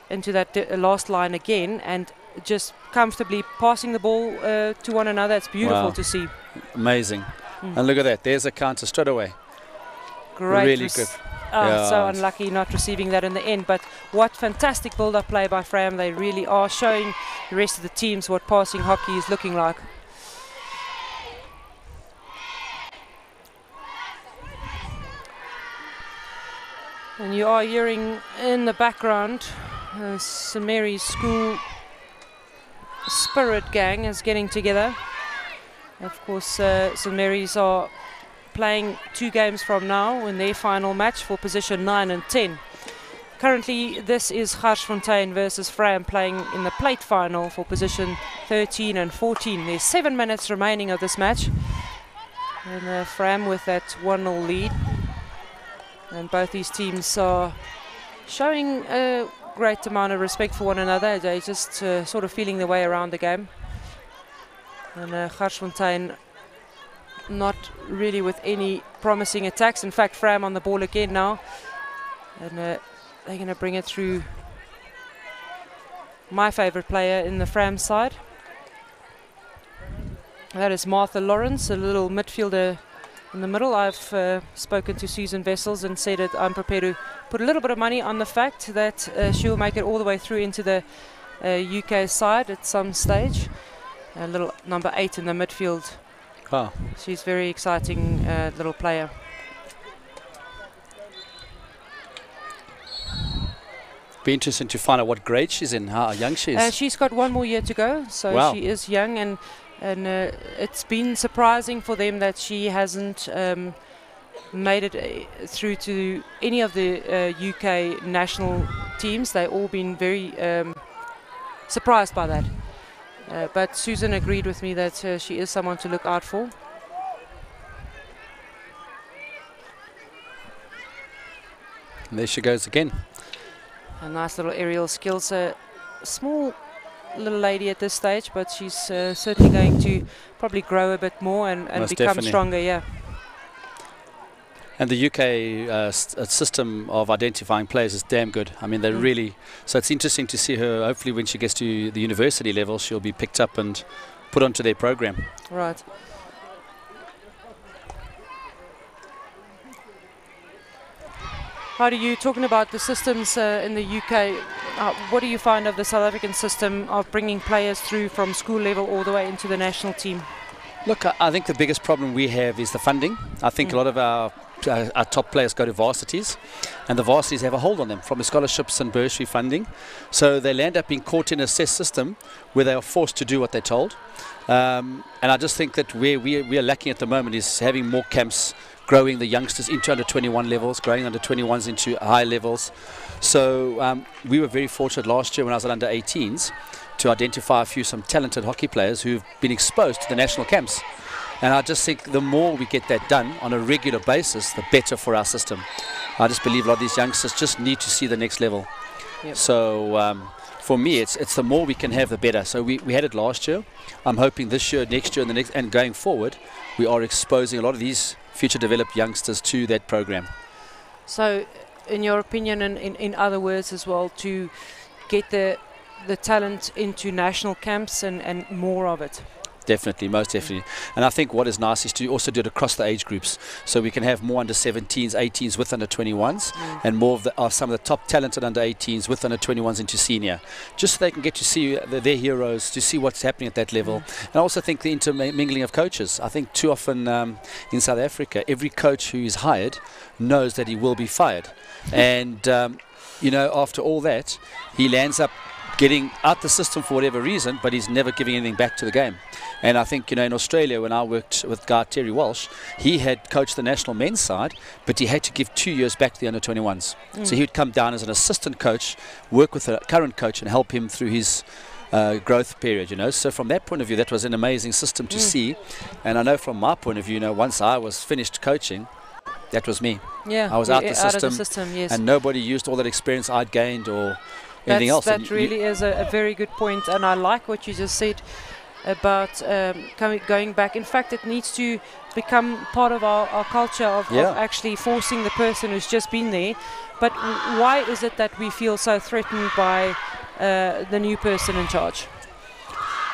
that last line again, and just comfortably passing the ball to one another. It's beautiful to see. Amazing. And look at that. There's a counter straight away. Great. Really good. So unlucky not receiving that in the end. But what fantastic build-up play by Fram. They really are showing the rest of the teams what passing hockey is looking like. And you are hearing in the background St Mary's School Spirit Gang is getting together. Of course, St Mary's are playing 2 games from now in their final match for position 9 and 10. Currently, this is Garsfontein versus Fram playing in the plate final for position 13 and 14. There's 7 minutes remaining of this match. And Fram with that 1-0 lead. And both these teams are showing a great amount of respect for one another. They're just sort of feeling their way around the game. And Garsfontein not really with any promising attacks. In fact, Fram on the ball again now. And they're going to bring it through my favourite player in the Fram side. That is Martha Lawrence, a little midfielder in the middle. I've spoken to Susan Vessels and said that I'm prepared to put a little bit of money on the fact that she will make it all the way through into the UK side at some stage. A little number 8 in the midfield. She's very exciting little player. Be interesting to find out what grade she's in, how young she is. She's got 1 more year to go, so she is young, and it's been surprising for them that she hasn't made it through to any of the UK national teams. They've all been very surprised by that. But Susan agreed with me that she is someone to look out for. And there she goes again. A nice little aerial skills. A small little lady at this stage, but she's certainly going to probably grow a bit more and become stronger, yeah. And the UK system of identifying players is damn good. I mean, they're really... So it's interesting to see her. Hopefully when she gets to the university level, she'll be picked up and put onto their program. Right. How do you, talking about the systems in the UK, what do you find of the South African system of bringing players through from school level all the way into the national team? Look, I think the biggest problem we have is the funding. I think a lot of our top players go to varsities, and the varsities have a hold on them from the scholarships and bursary funding. So they land up being caught in a system where they are forced to do what they're told. And I just think that where we are lacking at the moment is having more camps, growing the youngsters into under 21 levels, growing under 21s into high levels. So we were very fortunate last year when I was at under 18s to identify some talented hockey players who've been exposed to the national camps. And I just think the more we get that done on a regular basis, the better for our system. I just believe a lot of these youngsters just need to see the next level. Yep. So for me, it's the more we can have, the better. So we had it last year. I'm hoping this year, next year, and the next, and going forward, we are exposing a lot of these future developed youngsters to that program. So, in your opinion, and in other words as well, to get the talent into national camps and more of it. Definitely, most definitely. And I think what is nice is to also do it across the age groups, so we can have more under 17s, 18s with under 21s, and more of some of the top talented under 18s with under 21s into senior, just so they can get to see their heroes, to see what's happening at that level. And I also think the intermingling of coaches. I think too often in South Africa, every coach who is hired knows that he will be fired. And, you know, after all that, he lands up getting out the system for whatever reason, but he's never giving anything back to the game. And I think, you know, in Australia, when I worked with guy Terry Walsh, he had coached the national men's side, but he had to give 2 years back to the under-21s. So he would come down as an assistant coach, work with the current coach and help him through his growth period, you know. So from that point of view, that was an amazing system to see. And I know from my point of view, you know, once I was finished coaching, that was me. Yeah, I was out the of the system, yes. and nobody used all that experience I'd gained or anything else. That really is a very good point, and I like what you just said about going back. In fact, it needs to become part of our culture of actually forcing the person who's just been there. But why is it that we feel so threatened by the new person in charge?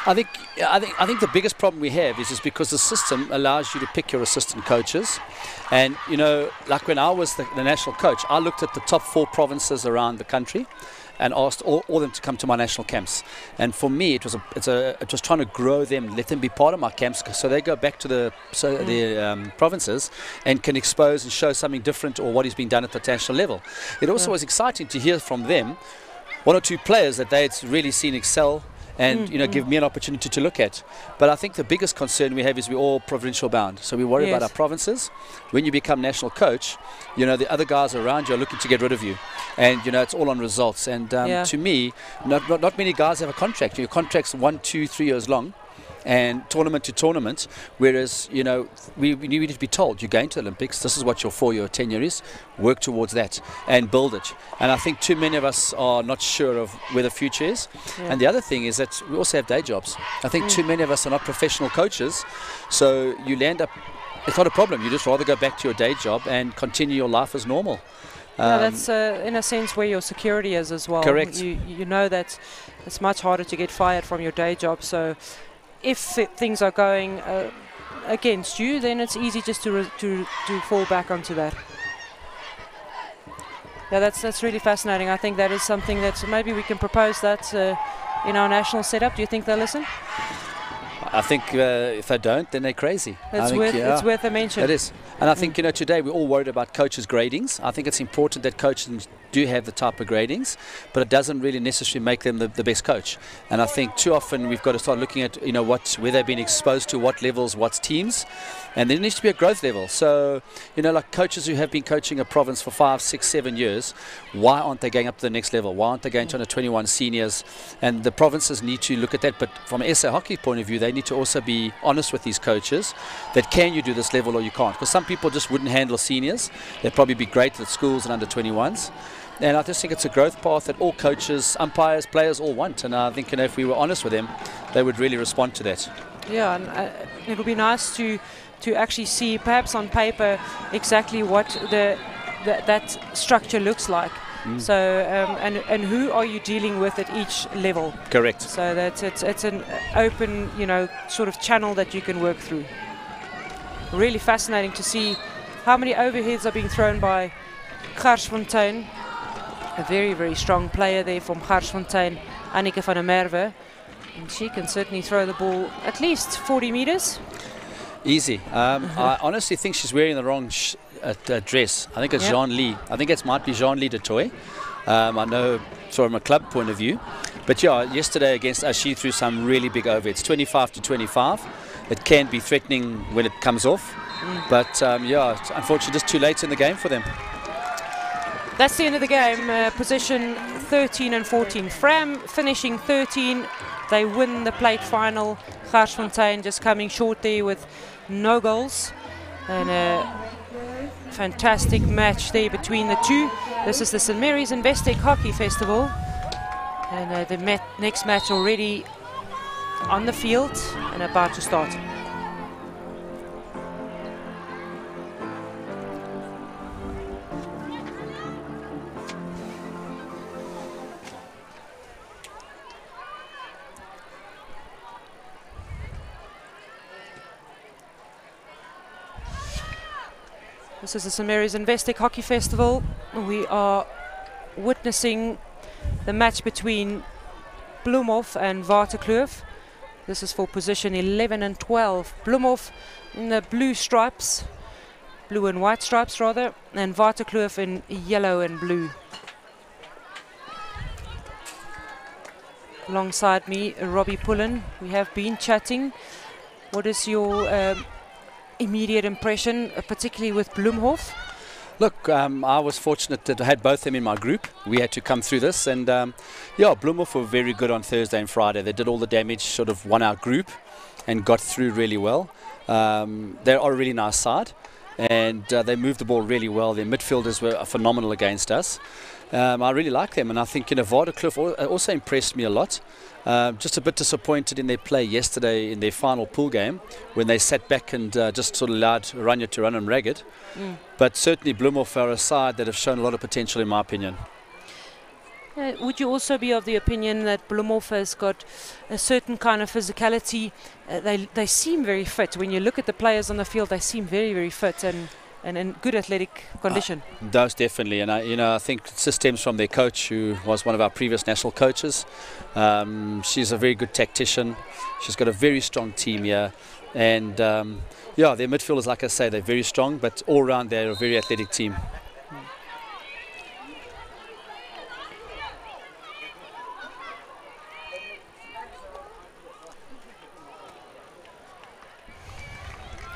I think the biggest problem we have is because the system allows you to pick your assistant coaches. And, you know, like when I was the national coach, I looked at the top 4 provinces around the country and asked all of them to come to my national camps. And for me, it was trying to grow them, let them be part of my camps, so they go back to the provinces and can expose and show something different or what is being done at the national level. It also was exciting to hear from them 1 or 2 players that they had really seen excel and you know, give me an opportunity to look at. But I think the biggest concern we have is we're all provincial bound, so we worry about our provinces. When you become national coach, you know, the other guys around you are looking to get rid of you, and you know, it's all on results. And to me, not many guys have a contract. Your contract's 1, 2, 3 years long, and tournament to tournament, whereas, you know, we need to be told, you're going to the Olympics, this is what your 4-year or 10-year is, work towards that and build it. And I think too many of us are not sure of where the future is. And the other thing is that we also have day jobs. I think too many of us are not professional coaches, so you land up, it's not a problem, you just rather go back to your day job and continue your life as normal. That's in a sense where your security is as well. Correct. You know that it's much harder to get fired from your day job, so if things are going against you, then it's easy just to fall back onto that. Yeah, that's really fascinating. I think that is something that maybe we can propose that in our national setup. Do you think they'll listen? I think if they don't, then they're crazy. It's worth a mention. It is. And I think, you know, today we're all worried about coaches' gradings. I think it's important that coaches do have the type of gradings, but it doesn't really necessarily make them the best coach. And I think too often we've got to start looking at, you know, where they've been exposed to, what levels, what teams, and there needs to be a growth level. So, you know, like coaches who have been coaching a province for 5, 6, 7 years, why aren't they going up to the next level? Why aren't they going to under 21 seniors? And the provinces need to look at that. But from an SA hockey point of view, they need to also be honest with these coaches that can you do this level or you can't? Because some people just wouldn't handle seniors. They'd probably be great at schools and under 21s. And I just think it's a growth path that all coaches, umpires, players all want. And I think, you know, if we were honest with them, they would really respond to that. Yeah, and it'll be nice to actually see, perhaps on paper, exactly what that structure looks like. So and who are you dealing with at each level? Correct. So that it's an open, you know, sort of channel that you can work through. Really fascinating to see how many overheads are being thrown by Garsfontein. A very, very strong player there from Garsfontein, Anneke van der Merwe. And she can certainly throw the ball at least 40 meters. Easy. I honestly think she's wearing the wrong dress. I think it's Jean Lee. I think it might be Jean Lee de Toy. I know from a club point of view. But yeah, yesterday against us, she threw some really big overheads, 25 to 25. It can be threatening when it comes off. But yeah, unfortunately just too late in the game for them. That's the end of the game. Position 13 and 14. Fram finishing 13. They win the plate final. Garsfontein just coming short there with no goals. And a fantastic match there between the two. This is the St. Mary's Investec Hockey Festival. And the next match already on the field and about to start. This is the St. Mary's Investec Hockey Festival. We are witnessing the match between Bloemhof and Waterkloof. This is for position 11 and 12. Bloemhof in the blue stripes, blue and white stripes rather, and Waterkloof in yellow and blue. Alongside me, Robbie Pullen. We have been chatting. What is your immediate impression, particularly with Bloemhof? Look, I was fortunate that I had both of them in my group. We had to come through this, and yeah, Bloemhof were very good on Thursday and Friday. They did all the damage, sort of won our group and got through really well. They are a really nice side, and they moved the ball really well. Their midfielders were phenomenal against us. I really like them, and I think Waterkloof also impressed me a lot. Just a bit disappointed in their play yesterday in their final pool game when they sat back and just sort of allowed Oranje to run them ragged. But certainly Bloemhof are a side that have shown a lot of potential in my opinion. Would you also be of the opinion that Bloemhof has got a certain kind of physicality? They seem very fit. When you look at the players on the field, they seem very, very fit and in good athletic condition. Those definitely, and I think it stems from their coach, who was one of our previous national coaches. She's a very good tactician. She's got a very strong team here, and yeah, their midfielders, like I say, they're very strong, but all round they're a very athletic team.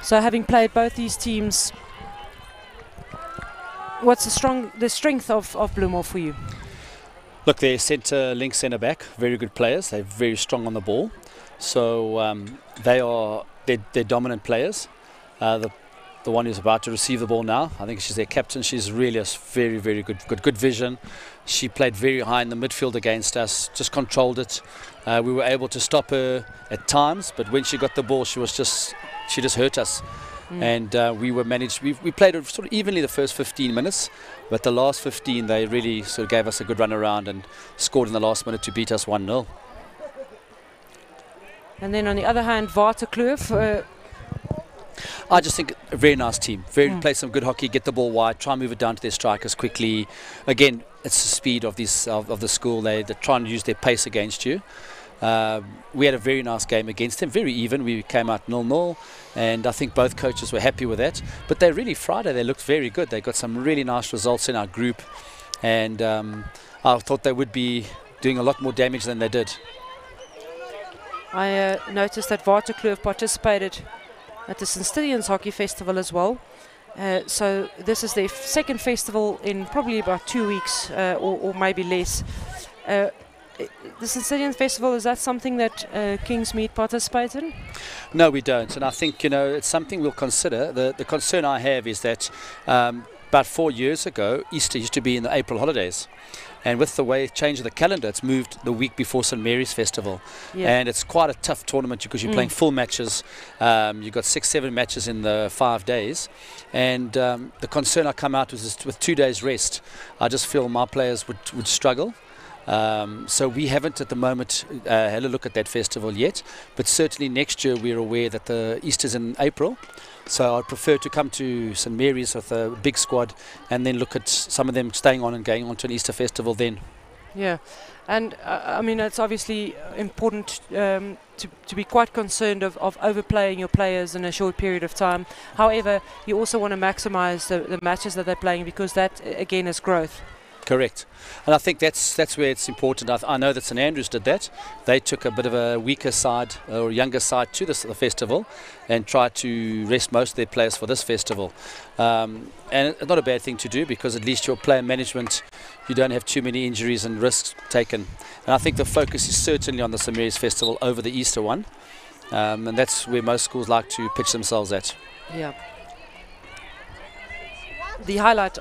So having played both these teams, what's the strength of Bloemhof for you? Look, they're link centre back, very good players. They're very strong on the ball, so they're dominant players. The one who's about to receive the ball now, I think she's their captain. She's really a very, very good vision. She played very high in the midfield against us, just controlled it. We were able to stop her at times, but when she got the ball, she just hurt us. And we played it sort of evenly the first 15 minutes, but the last 15 they really sort of gave us a good run around and scored in the last minute to beat us 1-0. And then on the other hand, Waterkloof. I just think a very nice team. Play some good hockey, get the ball wide, try and move it down to their strikers quickly. Again, it's the speed of the school. They try and use their pace against you. We had a very nice game against them, very even. We came out 0-0, and I think both coaches were happy with that. But Friday they looked very good. They got some really nice results in our group, and I thought they would be doing a lot more damage than they did. I noticed that Waterkloof participated at the St. Stithians Hockey Festival as well. So this is their second festival in probably about 2 weeks or maybe less. The St. Stithians Festival, is that something that Kingsmead participates in? No, we don't, and I think it's something we'll consider. The concern I have is that about 4 years ago, Easter used to be in the April holidays. And with the way it changed the calendar, it's moved the week before St. Mary's Festival. Yeah. And it's quite a tough tournament because you're playing full matches. You've got 6-7 matches in the 5 days. And the concern I come out with is with 2 days rest, I just feel my players would struggle. So we haven't at the moment had a look at that festival yet. But certainly next year we're aware that the Easter's in April. So I'd prefer to come to St. Mary's with a big squad and then look at some of them staying on and going on to an Easter festival then. Yeah, and I mean it's obviously important to be quite concerned of overplaying your players in a short period of time. However, you also want to maximise the matches that they're playing, because that again is growth. Correct, and I think that's where it's important. I know that St Andrews did that. They took a bit of a weaker side or younger side to the festival and tried to rest most of their players for this festival. And it's not a bad thing to do, because at least your player management, you don't have too many injuries and risks taken. And I think the focus is certainly on the St Mary's Festival over the Easter one, and that's where most schools like to pitch themselves at. Yeah. The highlight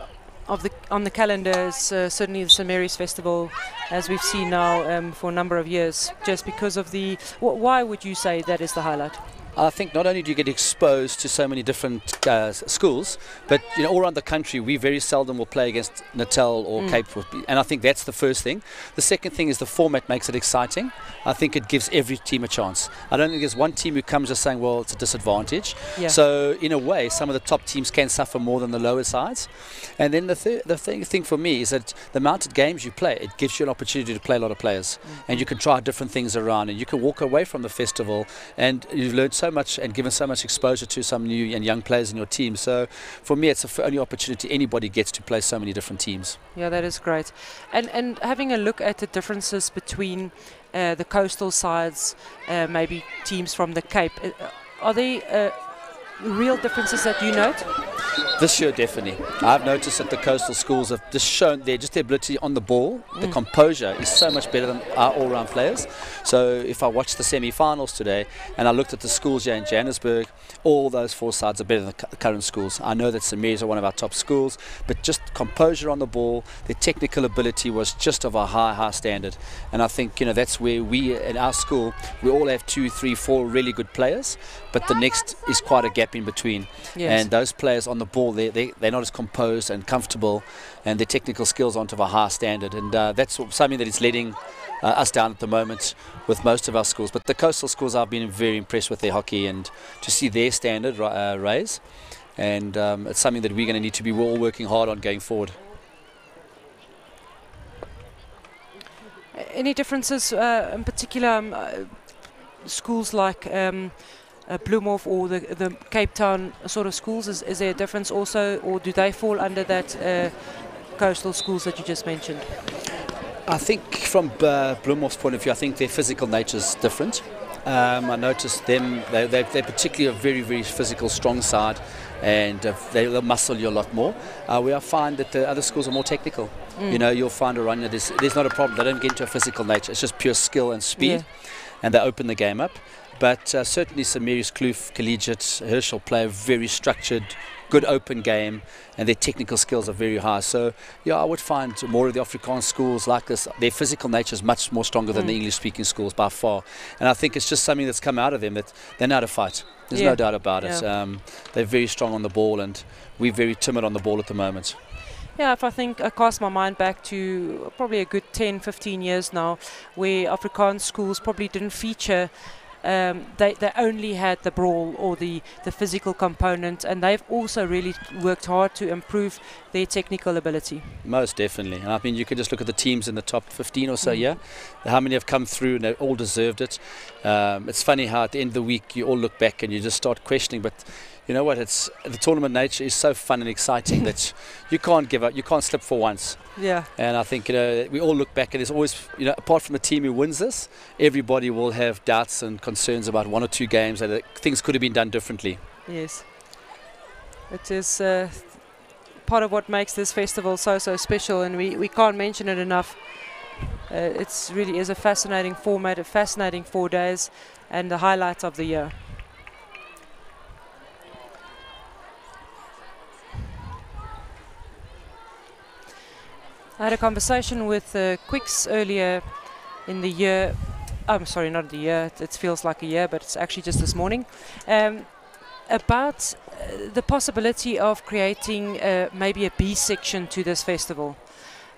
on the calendar is certainly the St Mary's Festival, as we've seen now for a number of years. Just because of the, why would you say that is the highlight? I think not only do you get exposed to so many different schools, but all around the country we very seldom will play against Natal or Cape, and I think that's the first thing. The second thing is the format makes it exciting. I think it gives every team a chance. I don't think there's one team who comes just saying, well, it's a disadvantage. Yeah. So in a way, some of the top teams can suffer more than the lower sides. And then the thing for me is that the amount of games you play, it gives you an opportunity to play a lot of players, and you can try different things around, and you can walk away from the festival and you've learned so much and given so much exposure to some new and young players in your team. So for me, it's the only opportunity anybody gets to play so many different teams. Yeah, that is great. And having a look at the differences between the coastal sides, maybe teams from the Cape, are there real differences that you note? This year, definitely. I've noticed that the coastal schools have just shown their ability on the ball. The composure is so much better than our all-round players. So if I watched the semi-finals today and I looked at the schools here in Johannesburg, all those four sides are better than the current schools. I know that St Mary's are one of our top schools, but just composure on the ball, their technical ability was just of a high standard. And I think that's where we in our school, we all have 2, 3, 4 really good players, but the next is quite a gap in between. Yes. And those players on the ball, they're not as composed and comfortable, and their technical skills aren't of a high standard, and that's something that is letting us down at the moment with most of our schools. But the coastal schools, I've been very impressed with their hockey, and to see their standard raise, and it's something that we're going to need to be all working hard on going forward. Any differences in particular, schools like Bloemhof or the Cape Town sort of schools, is there a difference also, or do they fall under that coastal schools that you just mentioned? I think from Bloemhof's point of view, I think their physical nature is different. I noticed them, they're particularly a very, very physical, strong side, and they'll muscle you a lot more. Where I find that the other schools are more technical. You'll find Oranje, there's not a problem. They don't get into a physical nature. It's just pure skill and speed, and they open the game up. But certainly St Mary's, Kloof, Collegiate, Herschel play a very structured, good open game, and their technical skills are very high. So yeah, I would find more of the Afrikaans schools like this, their physical nature is much more stronger than the English-speaking schools by far. And I think it's just something that's come out of them, that they know how to fight. There's no doubt about it. They're very strong on the ball, and we're very timid on the ball at the moment. Yeah, if I think I cast my mind back to probably a good 10, 15 years now, where Afrikaans schools probably didn't feature. They only had the brawl or the physical component, and they've also really worked hard to improve their technical ability. Most definitely. And I mean, you can just look at the teams in the top 15 or so, how many have come through, and they all deserved it. It's funny how at the end of the week you all look back and you just start questioning, but you know what, the tournament nature is so fun and exciting that you can't give up, you can't slip for once. Yeah. And I think we all look back, and there's always, apart from the team who wins this, everybody will have doubts and concerns about 1 or 2 games that things could have been done differently. Yes. It is part of what makes this festival so special, and we can't mention it enough. It's really is a fascinating format, a fascinating 4 days, and the highlight of the year. I had a conversation with Quicks earlier in the year. I'm sorry, not the year. It feels like a year, but it's actually just this morning. About the possibility of creating maybe a B section to this festival,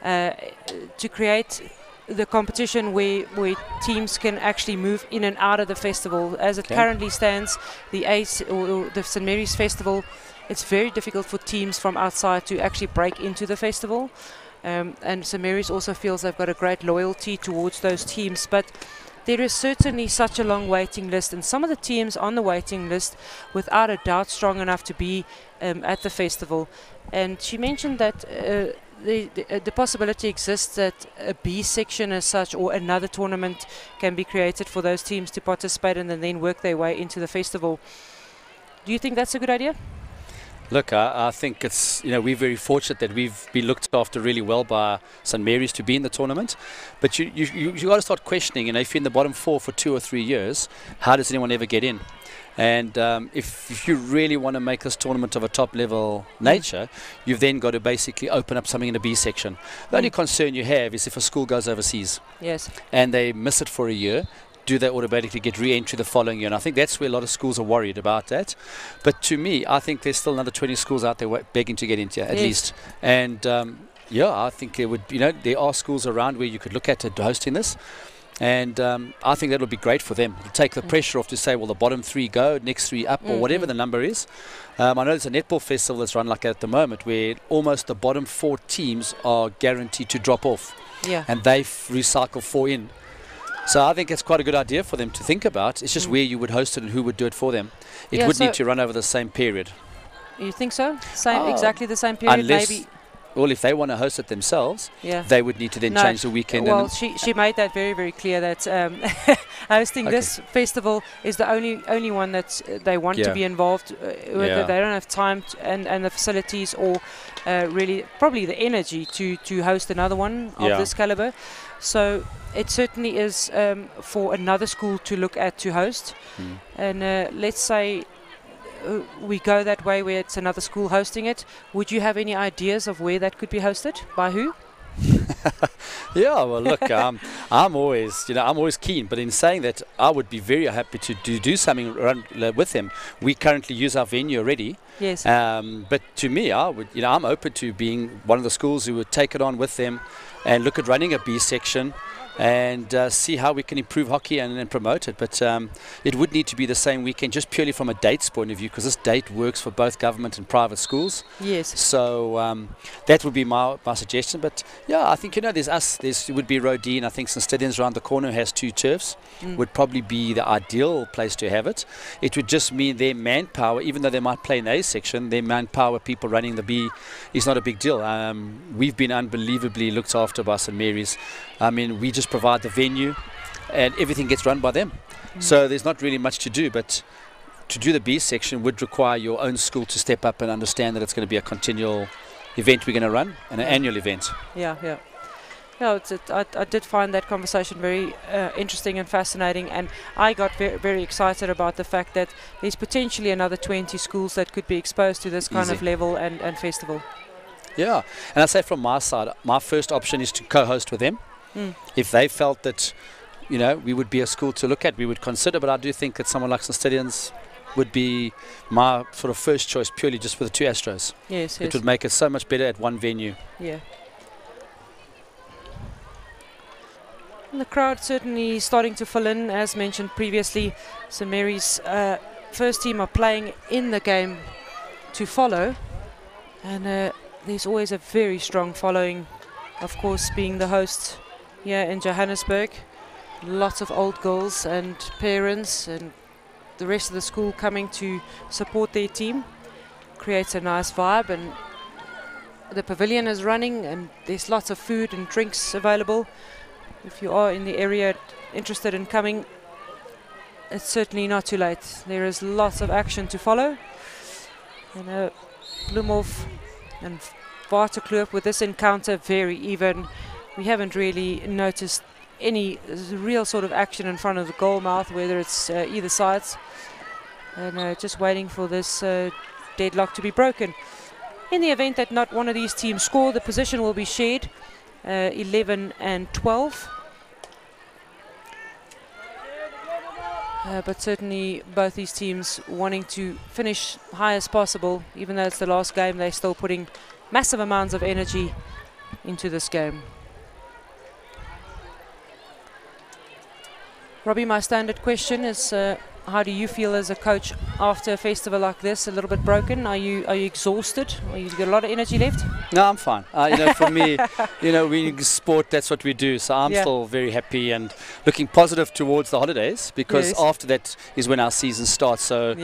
to create the competition where teams can actually move in and out of the festival. As it currently stands, the the St Mary's Festival, it's very difficult for teams from outside to actually break into the festival. And St Mary's also feels they've got a great loyalty towards those teams, but there is certainly such a long waiting list, and some of the teams on the waiting list, without a doubt, strong enough to be at the festival. And she mentioned that the possibility exists that a B section as such, or another tournament, can be created for those teams to participate and then work their way into the festival. Do you think that's a good idea? Look, I think it's, we're very fortunate that we've been looked after really well by St Mary's to be in the tournament. But you got to start questioning, if you're in the bottom 4 for 2 or 3 years, how does anyone ever get in? And if you really want to make this tournament of a top level nature, you've then got to basically open up something in the B section. The only concern you have is if a school goes overseas, yes, and they miss it for a year, do they automatically get re-entry the following year? And I think that's where a lot of schools are worried about that. But to me, I think there's still another 20 schools out there begging to get into at least. And yeah, I think it would, you know, there are schools around where you could look at hosting this. And I think that would be great for them. It'll take the pressure off to say, well, the bottom 3 go, next 3 up, or whatever the number is. I know there's a netball festival that's run like that at the moment where almost the bottom 4 teams are guaranteed to drop off. Yeah. And they recycle 4 in. So I think it's quite a good idea for them to think about. It's just where you would host it and who would do it for them. It would need to run over the same period. You think so? Exactly the same period? Unless, maybe. Well, if they want to host it themselves, they would need to then change the weekend. Well, she made that very, very clear that hosting this festival is the only one that they want to be involved with. They don't have time and the facilities or really probably the energy to host another one of this caliber. So it certainly is for another school to look at to host. And let's say we go that way where it's another school hosting it. Would you have any ideas of where that could be hosted? By who? Yeah, well, look, I'm always keen. But in saying that, I would be very happy to do something with them. We currently use our venue already. Yes. But to me, I'm open to being one of the schools who would take it on with them and look at running a B section and see how we can improve hockey and promote it. But it would need to be the same weekend, just purely from a dates point of view, because this date works for both government and private schools. Yes. So that would be my suggestion. But yeah, I think, there's us. It would be Rodine. I think St. Stadions around the corner has 2 turfs. Would probably be the ideal place to have it. It would just mean their manpower, even though they might play in the A section, their manpower, people running the B, is not a big deal. We've been unbelievably looked after by St. Mary's. I mean, we just provide the venue and everything gets run by them. So there's not really much to do, but to do the B section would require your own school to step up and understand that it's going to be a continual event we're going to run and an annual event. Yeah. I did find that conversation very interesting and fascinating, and I got very, very excited about the fact that there's potentially another 20 schools that could be exposed to this kind of level and festival. Yeah, and I say from my side, my first option is to co-host with them. If they felt that, we would be a school to look at, we would consider, but I do think that someone like St. Stadions would be my sort of first choice, purely just for the 2 Astros. Yes. It would make it so much better at one venue. Yeah. And the crowd certainly starting to fill in, as mentioned previously. St. Mary's first team are playing in the game to follow, and there's always a very strong following, of course, being the host here in Johannesburg. Lots of old girls and parents and the rest of the school coming to support their team. Creates a nice vibe, and the pavilion is running and there's lots of food and drinks available. If you are in the area interested in coming, it's certainly not too late. There is lots of action to follow. And Bloemhof and Waterkloof with this encounter very even. We haven't really noticed any real sort of action in front of the goal mouth, whether it's either sides. And just waiting for this deadlock to be broken. In the event that not one of these teams score, the position will be shared, 11 and 12. But certainly both these teams wanting to finish high as possible. Even though it's the last game, they're still putting massive amounts of energy into this game. Robbie, my standard question is, how do you feel as a coach after a festival like this? A little bit broken? Are you exhausted? Or you got a lot of energy left? No, I'm fine. For me, we sport, that's what we do. So I'm still very happy and looking positive towards the holidays, because after that is when our season starts. So,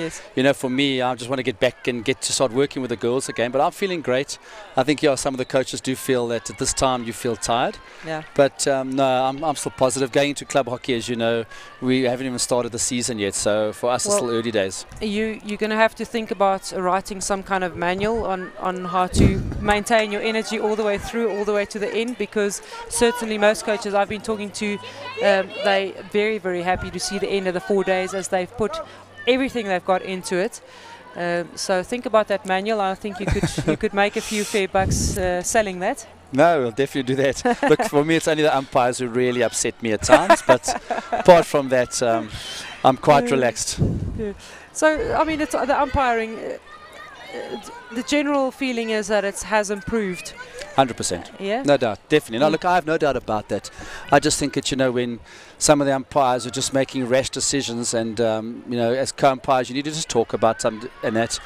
for me, I just want to get back and get to start working with the girls again. But I'm feeling great. I think some of the coaches do feel that at this time you feel tired. Yeah. But no, I'm still positive. Going into club hockey, as you know, we haven't even started the season yet. So for us, it's still early days. You're going to have to think about writing some kind of manual on how to maintain your energy all the way through, all the way to the end, because certainly most coaches I've been talking to, they're very, very happy to see the end of the 4 days, as they've put everything they've got into it. So think about that manual. I think you could you could make a few fair bucks selling that. No, we'll definitely do that. Look, for me, it's only the umpires who really upset me at times. But apart from that, I'm quite relaxed. Yeah. So, I mean, it's the umpiring. The general feeling is that it has improved. 100%. Yeah? No doubt, definitely. No, Mm. look, I have no doubt about that. I just think that, you know, when some of the umpires are just making rash decisions and, you know, as co-umpires, you need to just talk about some and that.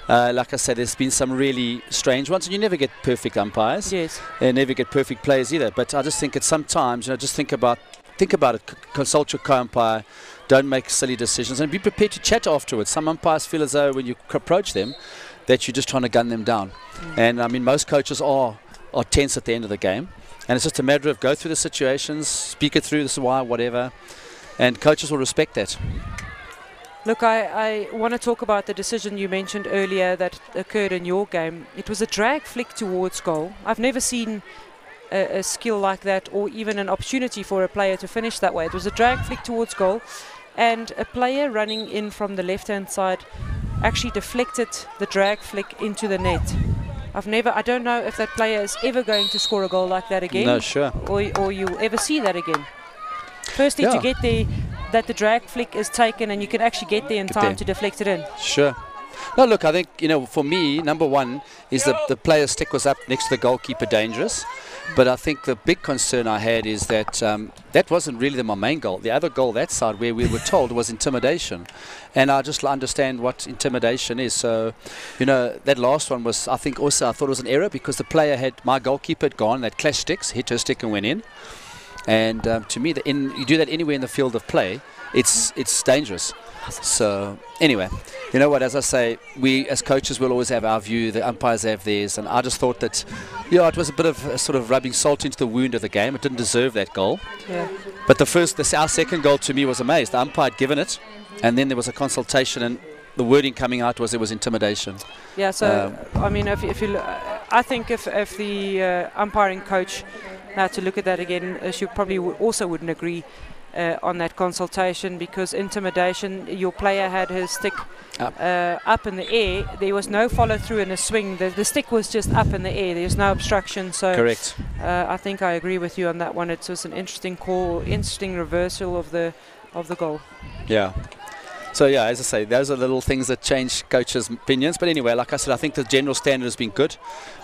Like I said, there's been some really strange ones, and you never get perfect umpires. Yes. And never get perfect players either. But I just think it's sometimes, you know, just think about it. Consult your co-umpire. Don't make silly decisions, and be prepared to chat afterwards. Some umpires feel as though when you approach them, that you're just trying to gun them down. And I mean, most coaches are tense at the end of the game, and it's just a matter of go through the situations, speak it through, this is why, whatever, and coaches will respect that. Look, I want to talk about the decision you mentioned earlier that occurred in your game. It was a drag flick towards goal. I've never seen a skill like that, or even an opportunity for a player to finish that way. It was a drag flick towards goal, and a player running in from the left-hand side actually deflected the drag flick into the net. I don't know if that player is ever going to score a goal like that again. No, sure. Or you'll ever see that again. Firstly, to get there, that the drag flick is taken and you can actually get there in time to deflect it in. Sure. No, look, I think, you know, for me, number one is the player's stick was up next to the goalkeeper, dangerous. But I think the big concern I had is that that wasn't really my main goal. The other goal that side where we were told was intimidation. And I just understand what intimidation is. So, you know, that last one was, I think also, I thought it was an error because my goalkeeper had gone, that clashed sticks, hit her stick and went in. And to me, you do that anywhere in the field of play, it's dangerous. So anyway, you know what, as I say, we as coaches will always have our view, the umpires have theirs, and I just thought that, yeah, it was a bit of a sort of rubbing salt into the wound of the game. It didn't deserve that goal. Yeah. But our second goal to me was amazed. The umpire had given it, and then there was a consultation, and the wording coming out was it was intimidation. Yeah, so I mean, I think if the umpiring coach had to look at that again, she probably also wouldn't agree on that consultation, because intimidation, your player had his stick up in the air. There was no follow through in a swing. The stick was just up in the air. There's no obstruction. So correct. I think I agree with you on that one. It was an interesting call, interesting reversal of the goal. Yeah. So yeah, as I say, those are little things that change coaches' opinions. But anyway, like I said, I think the general standard has been good.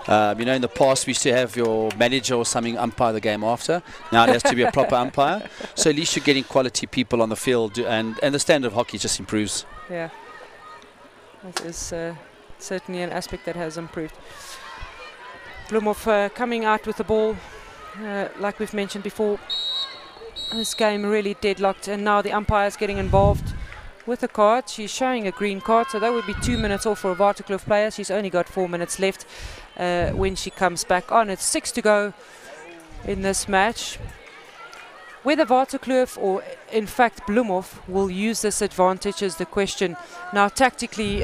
You know, in the past we used to have your manager or something umpire the game after. Now it has to be a proper umpire. So at least you're getting quality people on the field, and the standard of hockey just improves. Yeah, that is certainly an aspect that has improved. Blumhoff coming out with the ball, like we've mentioned before. This game really deadlocked, and now the umpire is getting involved with a card. She's showing a green card, so that would be 2 minutes off for a Waterkloof player. She's only got 4 minutes left when she comes back on. It's 6 to go in this match. Whether Waterkloof or in fact Blumhoff will use this advantage is the question. Now tactically,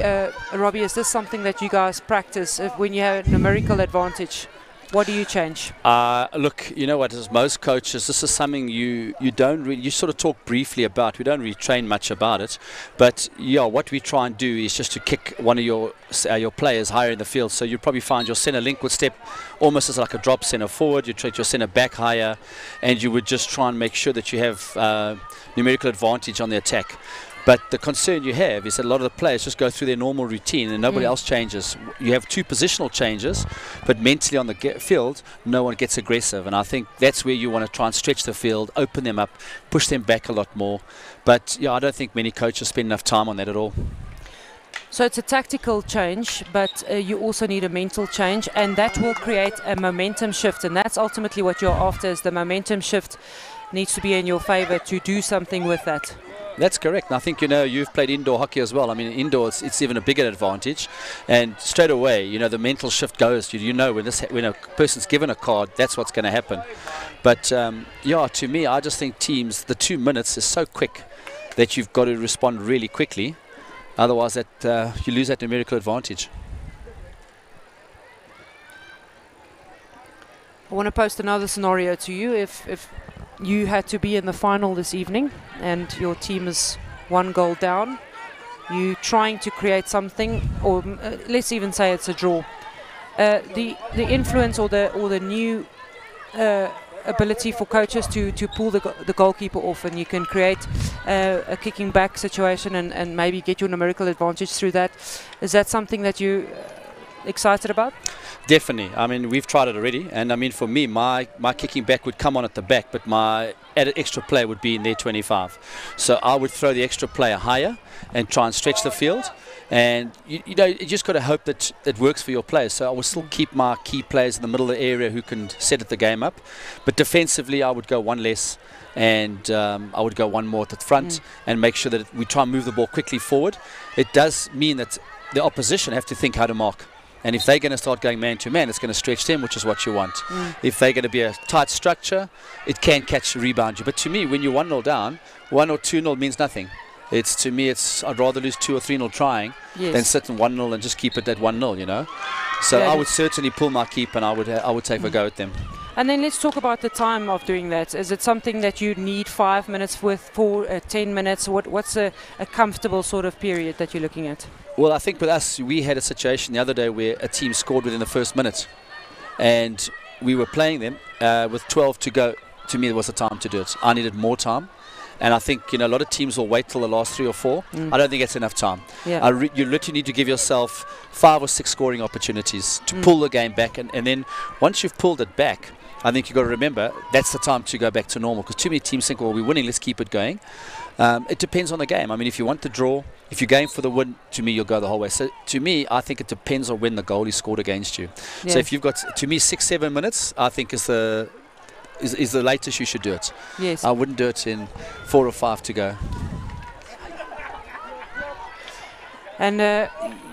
Robbie, is this something that you guys practice when you have a numerical advantage? What do you change? Look, you know what, as most coaches, this is something you don't really, you sort of talk briefly about. We don't really train much about it. But yeah, what we try and do is just to kick one of your players higher in the field. So you probably find your centre link would step almost as like a drop centre forward. You treat your centre back higher, and you would just try and make sure that you have numerical advantage on the attack. But the concern you have is that a lot of the players just go through their normal routine and nobody else changes. You have 2 positional changes, but mentally on the field, no one gets aggressive. And I think that's where you want to try and stretch the field, open them up, push them back a lot more. But yeah, I don't think many coaches spend enough time on that at all. So it's a tactical change, but you also need a mental change, and that will create a momentum shift. And that's ultimately what you're after, is the momentum shift needs to be in your favor to do something with that. That's correct. And I think, you know, you've played indoor hockey as well. I mean, indoors, it's even a bigger advantage. And straight away, you know, the mental shift goes. You know, when a person's given a card, that's what's going to happen. But, yeah, to me, I just think teams, the 2 minutes is so quick that you've got to respond really quickly. Otherwise, you lose that numerical advantage. I want to post another scenario to you. If you had to be in the final this evening and your team is 1 goal down, you trying to create something, or let's even say it's a draw. The influence or the new ability for coaches to pull the goalkeeper off, and you can create a kicking back situation and maybe get your numerical advantage through that. Is that something that you excited about? Definitely. I mean, we've tried it already, and I mean, for me, my kicking back would come on at the back, but my added extra player would be in their 25. So I would throw the extra player higher and try and stretch the field. And you know, you just got to hope that it works for your players. So I will still keep my key players in the middle of the area who can set the game up. But defensively, I would go one less, and I would go one more at the front and make sure that we try and move the ball quickly forward. It does mean that the opposition have to think how to mark. And if they're going to start going man-to-man, it's going to stretch them, which is what you want. If they're going to be a tight structure, it can catch rebound you. But to me, when you're 1-0 down, 1 or 2-0 means nothing. It's, to me, I'd rather lose 2 or 3-0 trying than sit in 1-0 and just keep it at 1-0, you know. So I would certainly pull my keep, and I would take a go at them. And then let's talk about the time of doing that. Is it something that you need 5 minutes with, 4, 10 minutes? What's a comfortable sort of period that you're looking at? Well, I think with us, we had a situation the other day where a team scored within the first minute, and we were playing them with 12 to go. To me, it was the time to do it. I needed more time. And I think, you know, a lot of teams will wait till the last 3 or 4. I don't think that's enough time. Yeah. You literally need to give yourself 5 or 6 scoring opportunities to pull the game back. And then once you've pulled it back, I think you've got to remember that's the time to go back to normal. Because too many teams think, well, we're winning, let's keep it going. It depends on the game. I mean, if you want the draw, if you're going for the win, to me, you'll go the whole way. So to me, I think it depends on when the goal is scored against you. Yeah. So if you've got, to me, 6-7 minutes, I think is the latest you should do it. Yes. I wouldn't do it in 4 or 5 to go. And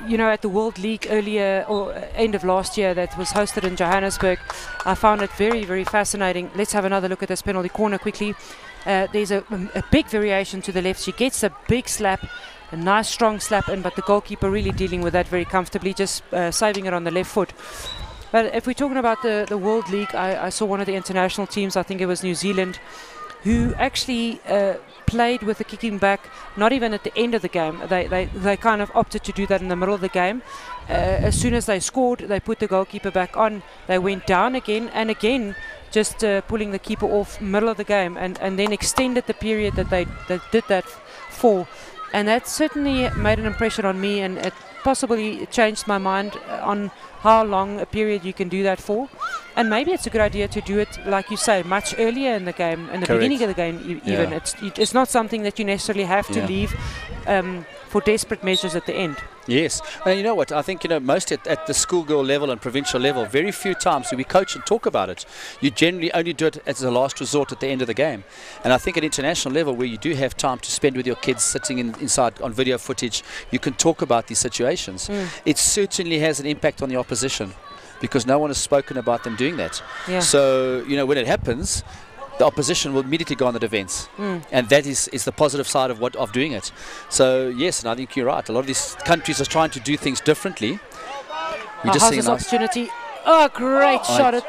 you know, at the World League earlier, or end of last year, that was hosted in Johannesburg, I found it very, very fascinating. Let's have another look at this penalty corner quickly. There's a big variation to the left. She gets a big slap, a nice strong slap in, but the goalkeeper really dealing with that very comfortably, just saving it on the left foot. But if we're talking about the World League, I saw one of the international teams, I think it was New Zealand, who actually played with the kicking back, not even at the end of the game. They kind of opted to do that in the middle of the game. As soon as they scored, they put the goalkeeper back on. They went down again and again, just pulling the keeper off middle of the game, and then extended the period that they did that for. And that certainly made an impression on me, and it possibly changed my mind on how long a period you can do that for. And maybe it's a good idea to do it, like you say, much earlier in the game, in the beginning of the game even. It's not something that you necessarily have to leave for desperate measures at the end. Yes, and you know what, I think, you know, most at the schoolgirl level and provincial level, very few times do we coach and talk about it. You generally only do it as a last resort at the end of the game. And I think at international level, where you do have time to spend with your kids sitting inside on video footage, you can talk about these situations. It certainly has an impact on the opposition, because no one has spoken about them doing that. Yeah. So, you know, when it happens, the opposition will immediately go on the defense. And that is the positive side of doing it. So, yes, and I think you're right. A lot of these countries are trying to do things differently. We just see this opportunity. Oh, great shot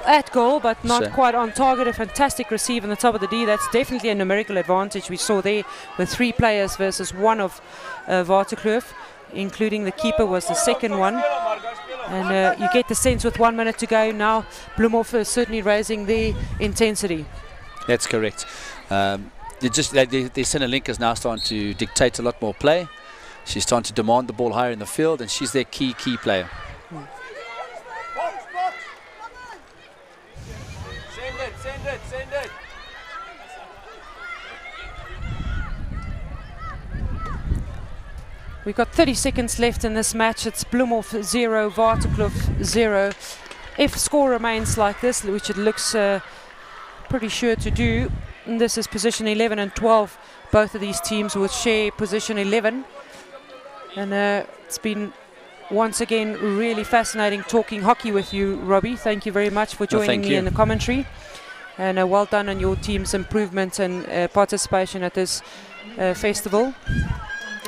at goal, but not quite on target. A fantastic receive on the top of the D. That's definitely a numerical advantage we saw there, with 3 players versus 1 of Waterkloof, including the keeper was the second one. And you get the sense with 1 minute to go now, Bloemhof is certainly raising the intensity. That's correct. Their Senelink is now starting to dictate a lot more play. She's starting to demand the ball higher in the field, and she's their key player. Send it. We've got 30 seconds left in this match. It's Bloemhof 0, Waterkloof 0. If score remains like this, which it looks pretty sure to do, and this is position 11 and 12. Both of these teams will share position 11. And it's been, once again, really fascinating talking hockey with you, Robbie. Thank you very much for joining me in the commentary. And well done on your team's improvement and participation at this festival.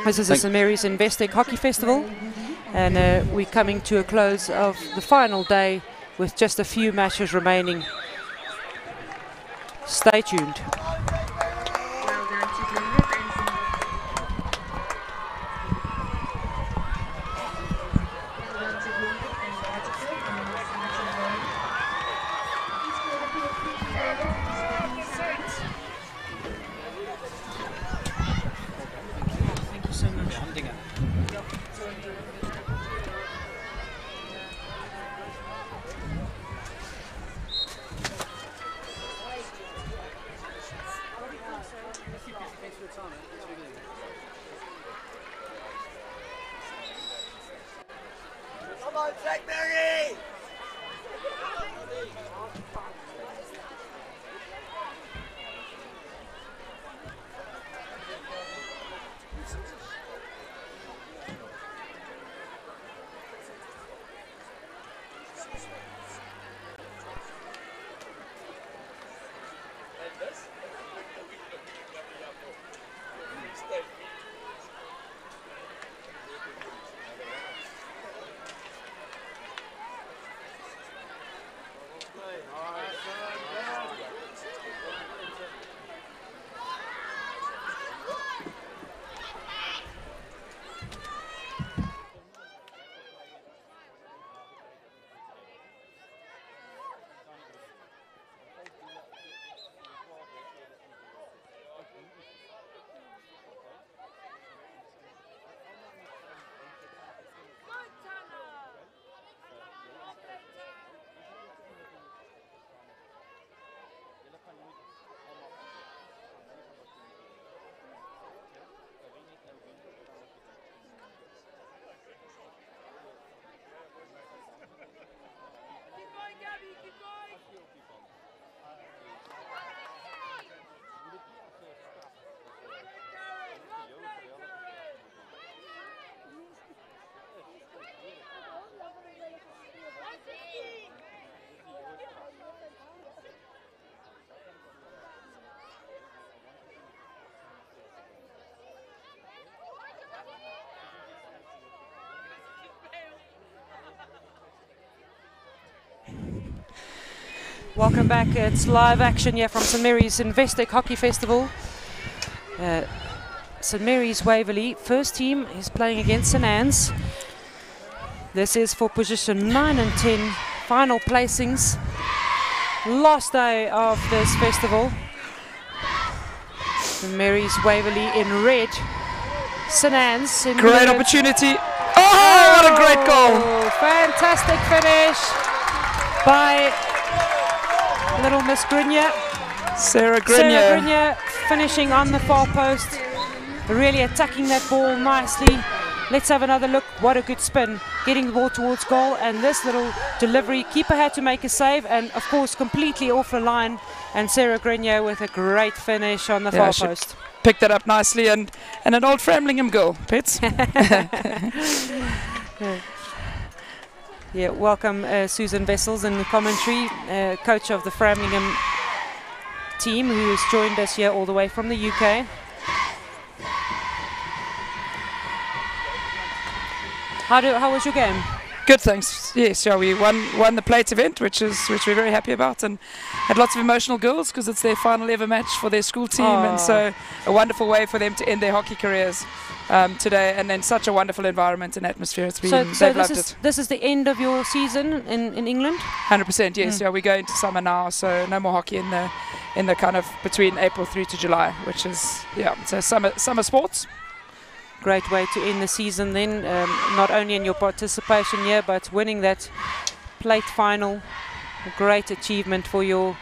This is the St Mary's Investec Hockey Festival, and we're coming to a close of the final day with just a few matches remaining. Stay tuned. Welcome back. It's live action here from St Mary's Investec Hockey Festival. St Mary's Waverley first team is playing against St Anne's. This is for position 9 and 10 final placings. Last day of this festival. St Mary's Waverley in red. St Anne's in Great blue. opportunity. Oh, what a great goal! Fantastic finish by little Miss Grenier. Sarah Grenier. Sarah Grenier finishing on the far post. Really attacking that ball nicely. Let's have another look. What a good spin. Getting the ball towards goal, and this little delivery. Keeper had to make a save, and of course completely off the line. And Sarah Grenier with a great finish on the far post. Picked that up nicely, and an old Framlingham goal, Pets. Yeah, welcome Susan Vessels in the commentary, coach of the Framlingham team, who has joined us here all the way from the UK. How was your game? Good, thanks. Yes, yeah, we won the plate event, which we're very happy about, and had lots of emotional girls because it's their final ever match for their school team, and so a wonderful way for them to end their hockey careers today, and then such a wonderful environment and atmosphere. It's been, they've loved it. This is the end of your season in England? 100%, yes. Yeah, we go into summer now, so no more hockey in the kind of between April through to July, which is so summer sports. Great way to end the season then, not only in your participation here, but winning that plate final. A great achievement for your...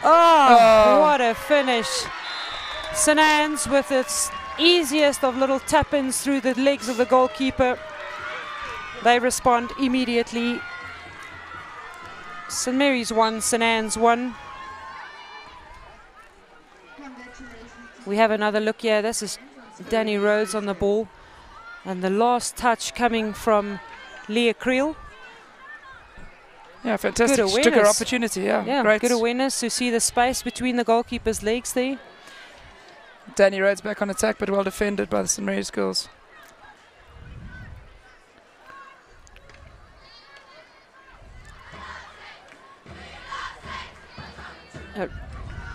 Oh, what a finish. St Anne's with its easiest of little tap-ins through the legs of the goalkeeper. They respond immediately. St Mary's 1, St Anne's 1. We have another look here. This is Danny Rhodes on the ball, and the last touch coming from Leah Creel. Yeah, fantastic. She took her opportunity. Yeah, great. Good awareness to see the space between the goalkeeper's legs there. Danny Rhodes back on attack, but well defended by the St Mary's girls.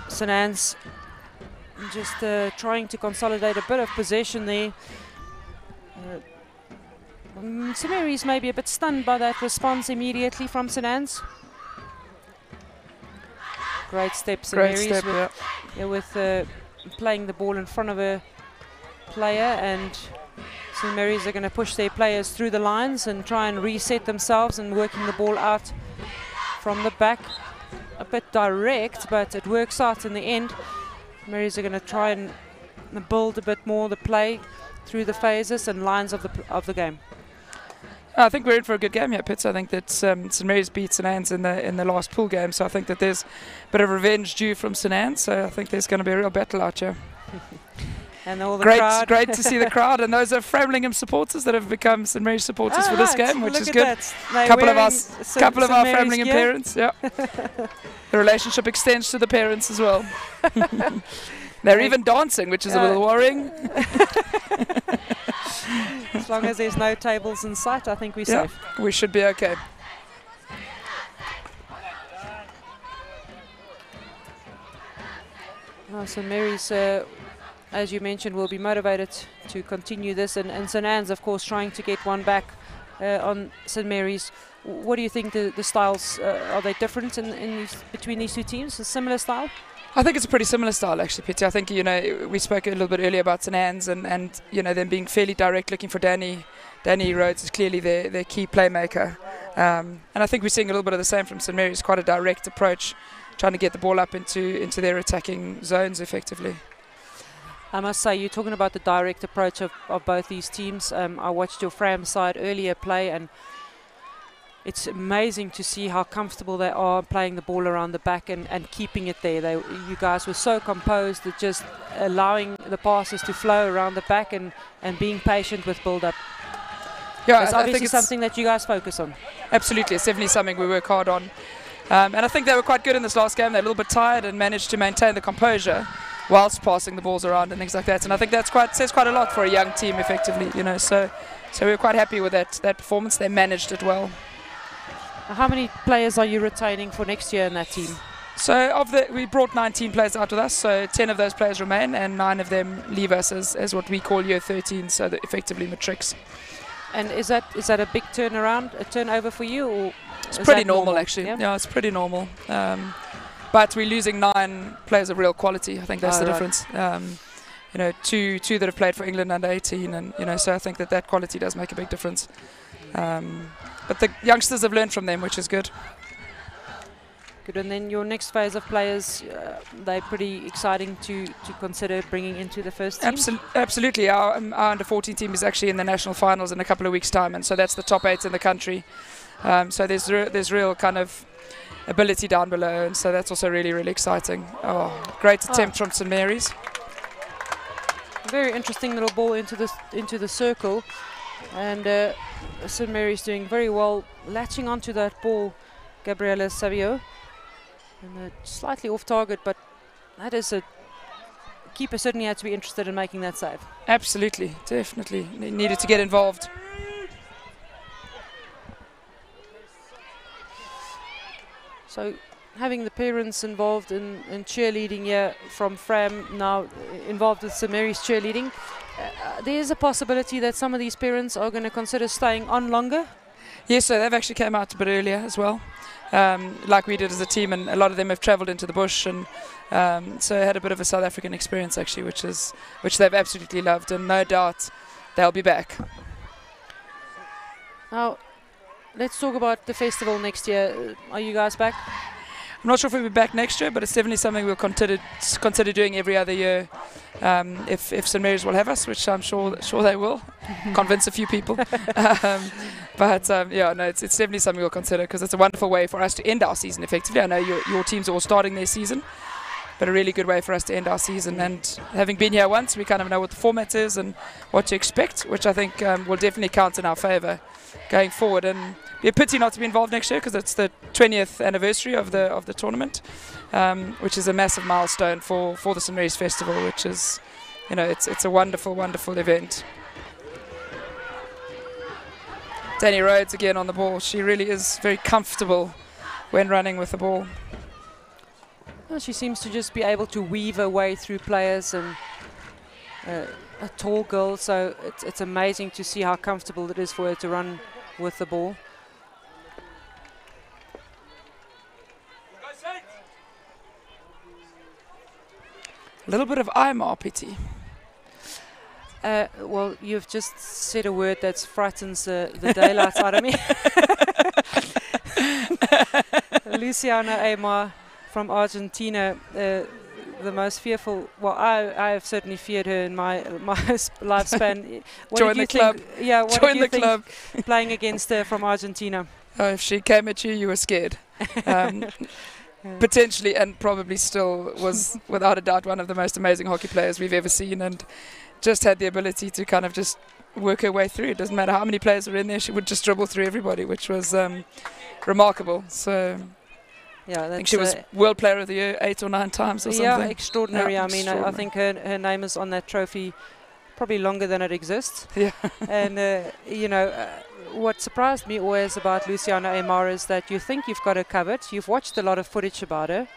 St Anne's just trying to consolidate a bit of possession there. St Mary's may be a bit stunned by that response immediately from St Anne's. Great step, St Mary's with playing the ball in front of a player, and St Mary's are going to push their players through the lines and try and reset themselves, and working the ball out from the back. A bit direct, but it works out in the end. Mary's are going to try and build a bit more the play through the phases and lines of the game. I think we're in for a good game here, Pitts. I think that St Mary's beat St Anne's in the last pool game, so I think that there's a bit of revenge due from St Anne's. So I think there's going to be a real battle out here. And all the crowd. Great to see the crowd, and those are Framlingham supporters that have become St Mary's supporters for this game, which is good. Couple of our Framlingham parents. Yeah. The relationship extends to the parents as well. They're even dancing, which is a little worrying. As long as there's no tables in sight, I think we're safe. We should be okay. Well, St Mary's, as you mentioned, will be motivated to continue this, and St Anne's, of course, trying to get one back on St Mary's. What do you think the styles, are they different between these two teams? A similar style? I think it's a pretty similar style, actually, Pitty. I think, we spoke a little bit earlier about St Anne's and them being fairly direct, looking for Danny Rhodes is clearly their key playmaker. And I think we're seeing a little bit of the same from St Mary's, quite a direct approach, trying to get the ball up into their attacking zones effectively. I must say, you're talking about the direct approach of both these teams. I watched your Fram side earlier play, and it's amazing to see how comfortable they are playing the ball around the back and keeping it there. You guys were so composed at just allowing the passes to flow around the back and being patient with build-up. Yeah, it's I obviously think it's something that you guys focus on. Absolutely, it's definitely something we work hard on. And I think they were quite good in this last game. They're a little bit tired and managed to maintain the composure whilst passing the balls around and things like that. And I think that says quite a lot for a young team, effectively. So we were quite happy with that performance. They managed it well. How many players are you retaining for next year in that team? So we brought 19 players out with us, so 10 of those players remain and 9 of them leave us as what we call year 13, so effectively matrics. And is that a big turnover for you? Or it's pretty normal, actually. Yeah, it's pretty normal. But we're losing 9 players of real quality. I think that's the difference. Two that have played for England under 18, and so I think that quality does make a big difference. But the youngsters have learned from them, which is good. Good, and then your next phase of players, they're pretty exciting to consider bringing into the first team? Absolutely. Our under-14 team is actually in the national finals in a couple of weeks' time, and so that's the top 8 in the country. So there's real kind of ability down below, and so that's also really, really exciting. Great attempt from St Mary's. Very interesting little ball into the circle, and St Mary's doing very well, latching onto that ball, Gabriela Savio. And slightly off target, but that is a keeper certainly had to be interested in making that save. Absolutely, definitely needed to get involved. So having the parents involved in cheerleading here from Fram, now involved with St Mary's cheerleading, there is a possibility that some of these parents are going to consider staying on longer? Yes, so they've actually came out a bit earlier as well. Like we did as a team, and a lot of them have travelled into the bush, and so had a bit of a South African experience actually, which they've absolutely loved, and no doubt they'll be back. Now, let's talk about the festival next year. Are you guys back? I'm not sure if we'll be back next year, but it's definitely something we'll consider doing every other year if St Mary's will have us, which I'm sure they will. Convince a few people. But it's definitely something we'll consider, because it's a wonderful way for us to end our season effectively. I know your teams are all starting their season, but a really good way for us to end our season. And having been here once, we kind of know what the format is and what to expect, which I think will definitely count in our favour going forward. And it'd be a pity not to be involved next year, because it's the 20th anniversary of the tournament, which is a massive milestone for the St Mary's Festival, which is, it's a wonderful, wonderful event. Danny Rhodes again on the ball. She really is very comfortable when running with the ball. Well, she seems to just be able to weave her way through players, and a tall girl, so it's amazing to see how comfortable it is for her to run with the ball. A little bit of IMR pity. Well, you've just said a word that frightens the daylights out of me. Luciana Aymar from Argentina the most fearful. Well, I have certainly feared her in my lifespan. What Join did you the club. think? Yeah, what Join did you the think club. playing against her from Argentina? Oh, if she came at you, you were scared. Potentially, and probably still was, without a doubt, one of the most amazing hockey players we've ever seen, and just had the ability to kind of just work her way through. It doesn't matter how many players were in there, she would just dribble through everybody, which was remarkable. So yeah, I think she was World Player of the Year 8 or 9 times or something. Yeah, extraordinary. Yeah, I mean, I think her name is on that trophy probably longer than it exists. Yeah. And, you know, what surprised me always about Luciana Aymar is that you think you've got her covered. You've watched a lot of footage about her.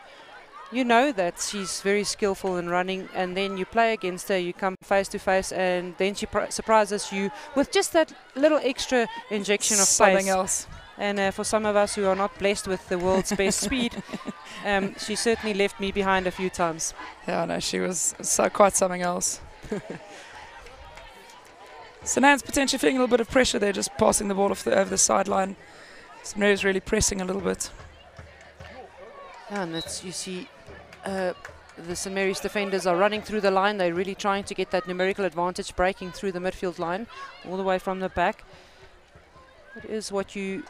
You know that she's very skillful in running, and then you play against her, you come face to face, and then she surprises you with just that little extra injection of something pace. else. And for some of us who are not blessed with the world's best speed, she certainly left me behind a few times. Yeah, no, she was quite something else. St. Anne's potentially feeling a little bit of pressure there, just passing the ball over the sideline. St. Mary's really pressing a little bit. Yeah, and that's, you see, the St. Mary's defenders are running through the line. They're really trying to get that numerical advantage, breaking through the midfield line all the way from the back. It is what you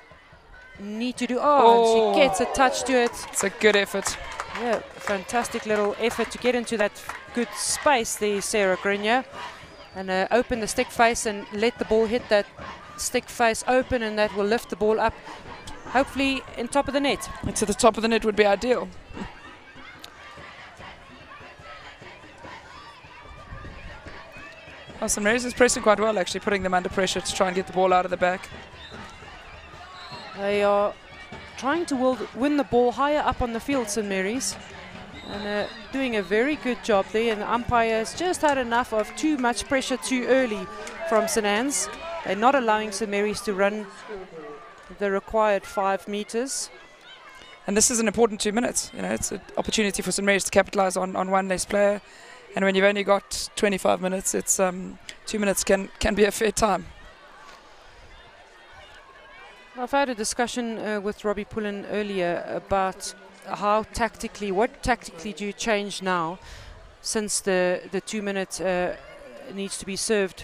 need to do. Oh, and she gets a touch to it. It's a good effort. Yeah, fantastic little effort to get into that good space there, Sarah Grenier. And open the stick face and let the ball hit that stick face open, and that will lift the ball up, hopefully in top of the net. To the top of the net would be ideal. Oh, St. Mary's is pressing quite well, actually, putting them under pressure to try and get the ball out of the back. They are trying to win the ball higher up on the field, St. Mary's, and doing a very good job there. And the umpire has just had enough of too much pressure too early from St. Anne's. They're not allowing St. Mary's to run the required 5 meters. And this is an important 2 minutes. You know, it's an opportunity for St. Mary's to capitalize on one less player. And when you've only got 25 minutes, it's 2 minutes can be a fair time. I've had a discussion with Robbie Pullen earlier about what tactically do you change now, since the 2 minutes needs to be served.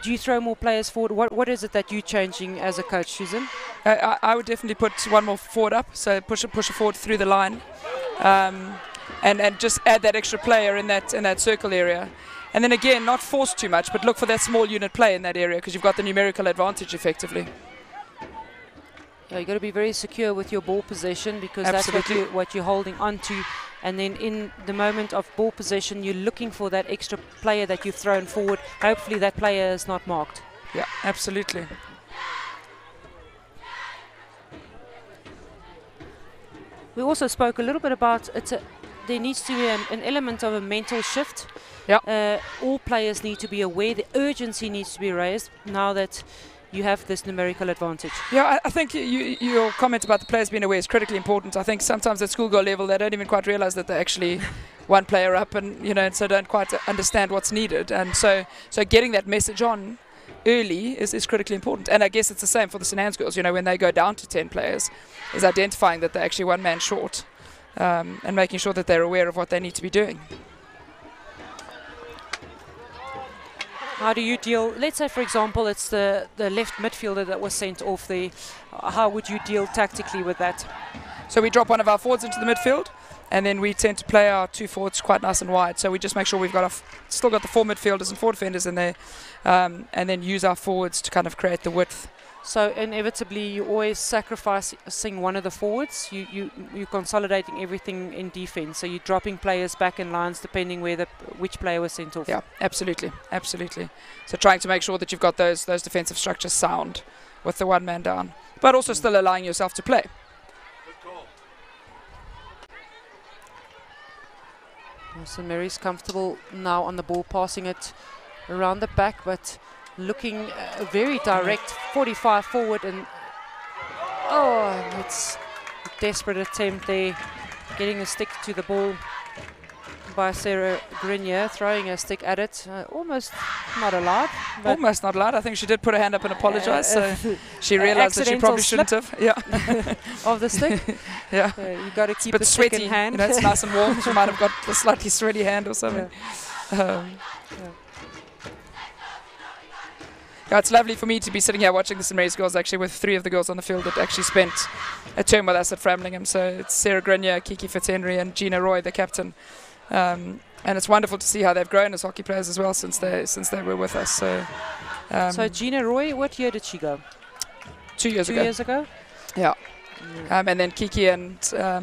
Do you throw more players forward? What is it that you're changing as a coach, Susan? I would definitely put one more forward up, so push it forward through the line, and just add that extra player in that circle area. And then again, not force too much, but look for that small unit play in that area, because you've got the numerical advantage effectively. Yeah, you've got to be very secure with your ball possession, because Absolutely. that's what you're holding on to. And then in the moment of ball possession, you're looking for that extra player that you've thrown forward. Hopefully that player is not marked. Yeah, absolutely. We also spoke a little bit about there needs to be an element of a mental shift. Yeah. All players need to be aware. The urgency needs to be raised now that you have this numerical advantage. Yeah, I think your comment about the players being aware is critically important. I think sometimes at schoolgirl level they don't even quite realize that they're actually one player up, and and so don't quite understand what's needed. And so getting that message on early is critically important. And I guess it's the same for the St. Anne's girls. When they go down to 10 players, is identifying that they're actually one man short, and making sure that they're aware of what they need to be doing. How do you deal, let's say for example it's the left midfielder that was sent off there, how would you deal tactically with that? So we drop one of our forwards into the midfield, and then we tend to play our 2 forwards quite nice and wide. So we just make sure we've got still got the 4 midfielders and 4 defenders in there, and then use our forwards to kind of create the width. So inevitably you're always sacrificing one of the forwards. You're consolidating everything in defense. So you're dropping players back in lines depending which player was sent off. Yeah, absolutely. So trying to make sure that you've got those defensive structures sound with the one man down, but also still allowing yourself to play. St. Mary's comfortable now on the ball, passing it around the back, but looking very direct, 45 forward, and it's a desperate attempt there, getting a stick to the ball by Sarah Grenier, throwing a stick at it. Almost not allowed. But almost not allowed. I think she did put her hand up and apologise. So she realised that she probably shouldn't have. Yeah. Of the stick. Yeah. You got to keep the stick sweaty in hand. You know, it's nice and warm. She might have got a slightly sweaty hand or something. Yeah. Yeah, it's lovely for me to be sitting here watching the St Mary's girls, actually, with 3 of the girls on the field that actually spent a term with us at Framlingham. So it's Sarah Grenier, Kiki Fitzhenry and Gina Roy, the captain. And it's wonderful to see how they've grown as hockey players as well since they were with us. So Gina Roy, what year did she go? 2 years ago. 2 years ago? Yeah. And then Kiki and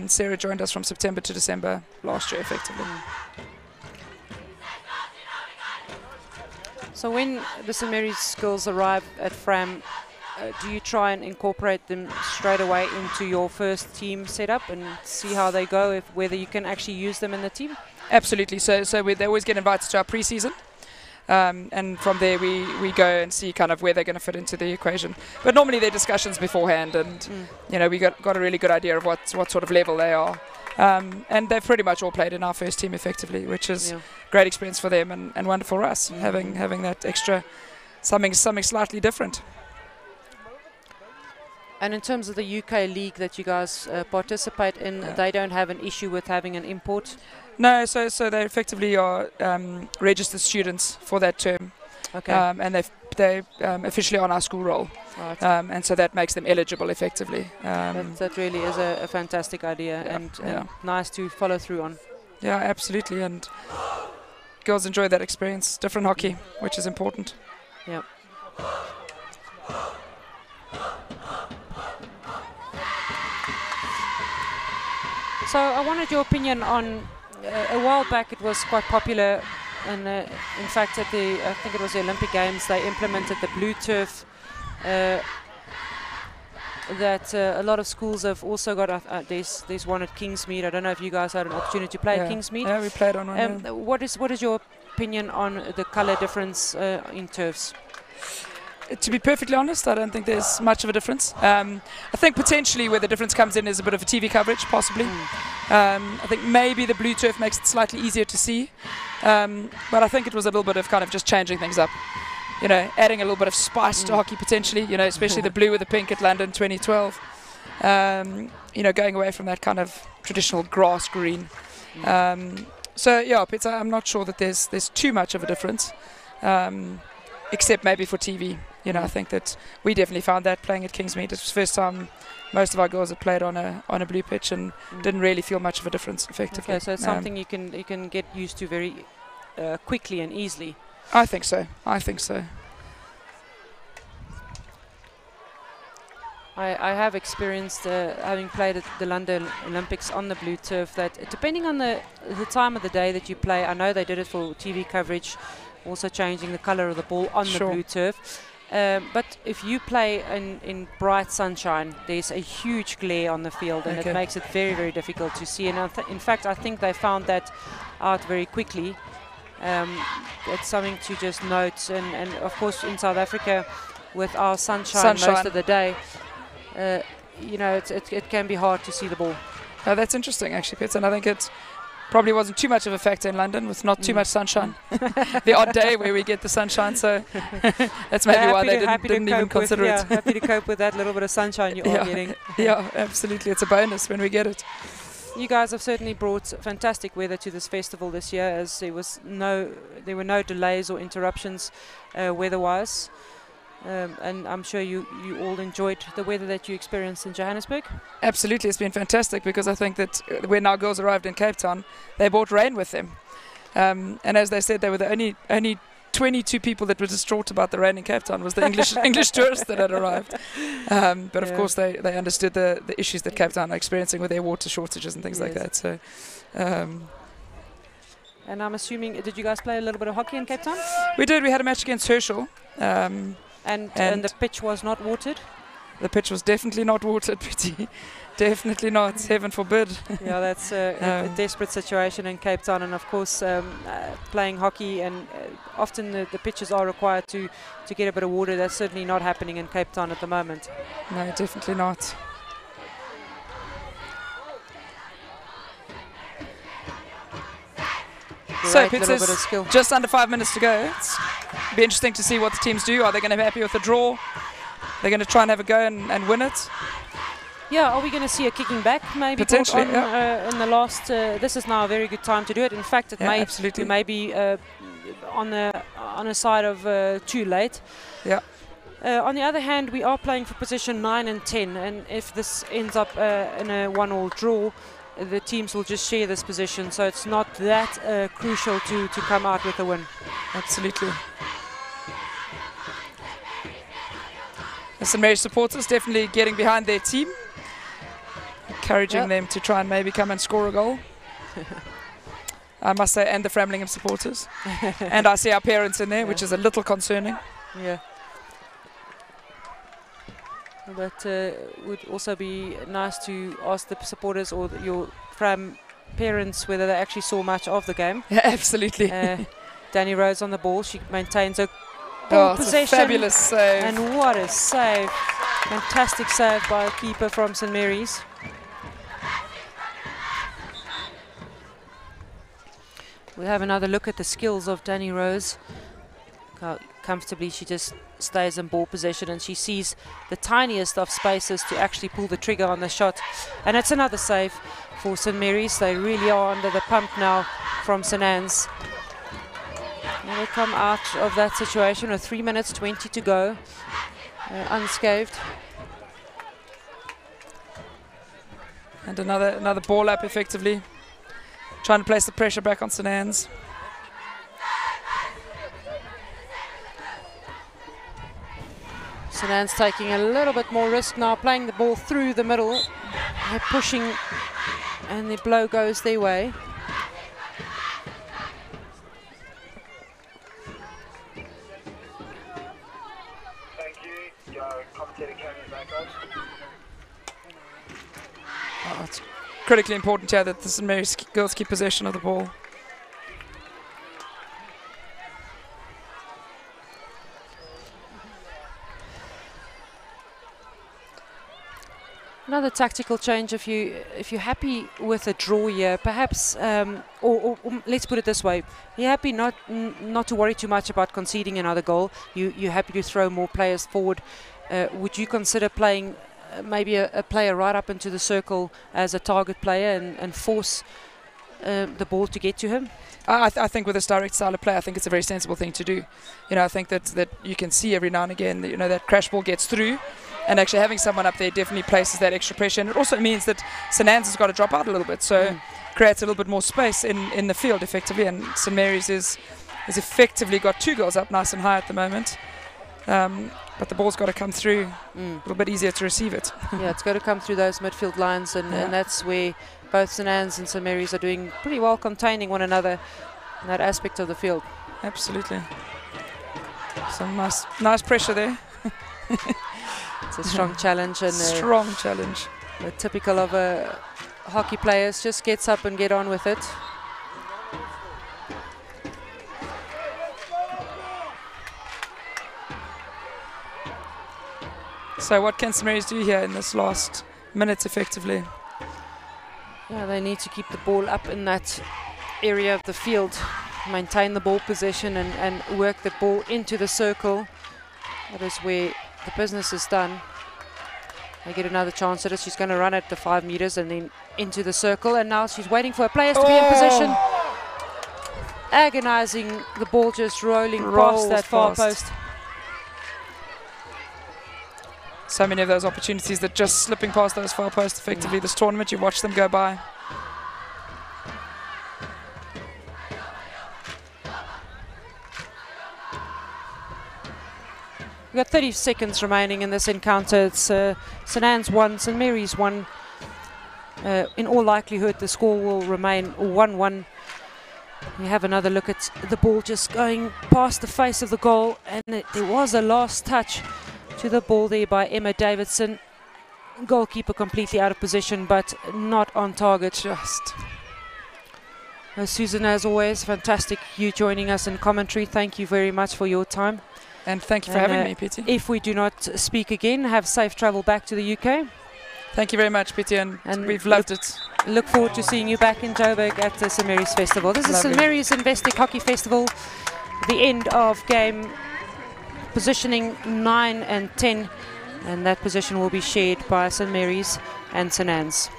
Sarah joined us from September to December last year, effectively. So when the St Mary's girls arrive at Fram, do you try and incorporate them straight away into your first team setup and see how they go, whether you can actually use them in the team? Absolutely. So they always get invited to our pre-season. And from there we go and see kind of where they're going to fit into the equation. But normally there are discussions beforehand, and you know, we got a really good idea of what sort of level they are. And they've pretty much all played in our first team effectively, which is great experience for them and wonderful for us, having that extra something slightly different. And in terms of the UK league that you guys participate in, they don't have an issue with having an import? No, so they effectively are registered students for that term. Okay. And they're officially on our school roll. Right. And so that makes them eligible effectively. That really is a fantastic idea and nice to follow through on. Yeah, absolutely. And girls enjoy that experience, different hockey, which is important. Yeah. So I wanted your opinion on, a while back it was quite popular, and in fact at I think it was the Olympic Games, they implemented the blue turf that a lot of schools have also got. There's one at Kingsmead. I don't know if you guys had an opportunity to play at Kingsmead. Yeah, we played on one. What is your opinion on the colour difference in turfs? To be perfectly honest, I don't think there's much of a difference. I think potentially where the difference comes in is a bit of a TV coverage, possibly. I think maybe the blue turf makes it slightly easier to see. But I think it was a little bit of kind of just changing things up. You know, adding a little bit of spice to hockey potentially, you know, especially the blue with the pink at London 2012. You know, going away from that kind of traditional grass green. So, yeah, I'm not sure that there's too much of a difference. Except maybe for TV. You know, I think that we definitely found that playing at Kingsmead. It was the first time most of our girls had played on a blue pitch and didn't really feel much of a difference, effectively. Okay, so it's something you can get used to very quickly and easily. I think so. I think so. I have experienced, having played at the London Olympics on the blue turf, that depending on the time of the day that you play, I know they did it for TV coverage, also changing the colour of the ball on the blue turf. But if you play in bright sunshine, there's a huge glare on the field, and it makes it very, very difficult to see. And in fact, I think they found that out very quickly. It's something to just note. And of course, in South Africa, with our sunshine most of the day, you know, it can be hard to see the ball. Oh, that's interesting, actually, Pets. And I think it probably wasn't too much of a factor in London with not too much sunshine. The odd day where we get the sunshine, so that's maybe why they didn't even consider it. Happy to cope with that little bit of sunshine you are getting. Yeah, absolutely. It's a bonus when we get it. You guys have certainly brought fantastic weather to this festival this year, as there were no delays or interruptions weather-wise. And I'm sure you all enjoyed the weather that you experienced in Johannesburg. Absolutely, it's been fantastic, because I think that when our girls arrived in Cape Town, they brought rain with them. And as they said, they were the only 22 people that were distraught about the rain in Cape Town was the English tourists that had arrived. But of course, they understood the issues that Cape Town are experiencing with their water shortages and things like that. So. And I'm assuming, did you guys play a little bit of hockey in Cape Town? We did. We had a match against Herschel. And the pitch was not watered? The pitch was definitely not watered, Pretty. Definitely not. Heaven forbid. Yeah, that's a desperate situation in Cape Town. And of course, playing hockey, and often the pitches are required to get a bit of water. That's certainly not happening in Cape Town at the moment. No, definitely not. So Great little bit of skill. just under 5 minutes to go. It's be interesting to see what the teams do. Are they going to be happy with the draw? They're going to try and have a go and win it. Yeah, are we going to see a kicking back maybe Potentially, on, in the last? This is now a very good time to do it. In fact, it may absolutely. we may be on a side of too late. Yeah. On the other hand, we are playing for position 9 and 10, and if this ends up in a 1-all draw, the teams will just share this position. So it's not that crucial to come out with a win. Absolutely. The St. Mary's supporters definitely getting behind their team, encouraging them to try and maybe come and score a goal. I must say, and the Framlingham supporters. And I see our parents in there, which is a little concerning. Yeah. But would also be nice to ask the supporters or your Fram parents whether they actually saw much of the game. Yeah, absolutely. Danny Rose on the ball. She maintains a ball possession. It's a fabulous save. And what a save. Fantastic save by a keeper from St. Mary's. We'll have another look at the skills of Danny Rose. Comfortably, she just stays in ball possession and she sees the tiniest of spaces to actually pull the trigger on the shot. And it's another save for St. Mary's. They really are under the pump now from St. Anne's. And they come out of that situation with 3 minutes 20 to go, unscathed. And another ball up effectively. Trying to place the pressure back on St. Anne's. St. Anne's taking a little bit more risk now, playing the ball through the middle. They're pushing and the blow goes their way. Thank you. Your commentator camera back on. Oh, it's critically important here that the St. Mary's girls keep possession of the ball. Another tactical change, if you're happy with a draw here, perhaps, or let's put it this way: you're happy not to worry too much about conceding another goal. You're happy to throw more players forward. Would you consider playing maybe a player right up into the circle as a target player and force the ball to get to him? I think with this direct style of play, I think it's a very sensible thing to do. You know, I think that you can see every now and again that, you know, that crash ball gets through, and actually having someone up there definitely places that extra pressure. And it also means that St. Anne's has got to drop out a little bit, so creates a little bit more space in the field effectively. And St. Mary's has effectively got 2 goals up nice and high at the moment. But the ball's got to come through a little bit easier to receive it. Yeah, it's got to come through those midfield lines, and that's where both St. Anne's and St. Mary's are doing pretty well, containing one another in that aspect of the field. Absolutely. Some nice pressure there. It's a strong challenge. And strong challenge. Typical of hockey players, just gets up and get on with it. So what can St. Mary's do here in this last minute effectively? Yeah, they need to keep the ball up in that area of the field, maintain the ball possession and work the ball into the circle. That is where the business is done. They get another chance at it. She's going to run at the 5 meters and then into the circle, and now she's waiting for her players to be in position. Agonizing, the ball just rolling past that far post. So many of those opportunities that just slipping past those far posts effectively this tournament. You watch them go by. We've got 30 seconds remaining in this encounter. It's St. Anne's 1, St. Mary's 1. In all likelihood, the score will remain 1-1. We have another look at the ball just going past the face of the goal, and there was a last touch to the ball there by Emma Davidson. Goalkeeper completely out of position, but not on target. Just. Susan, as always, fantastic you joining us in commentary. Thank you very much for your time. And thank you for having me, Pity. If we do not speak again, have safe travel back to the UK. Thank you very much, Pity, and we've loved it. look forward to seeing you back in Joburg at the St Mary's Festival. This is St Mary's investec Hockey Festival. The end of game positioning 9 and 10, and that position will be shared by St Mary's and St Anne's.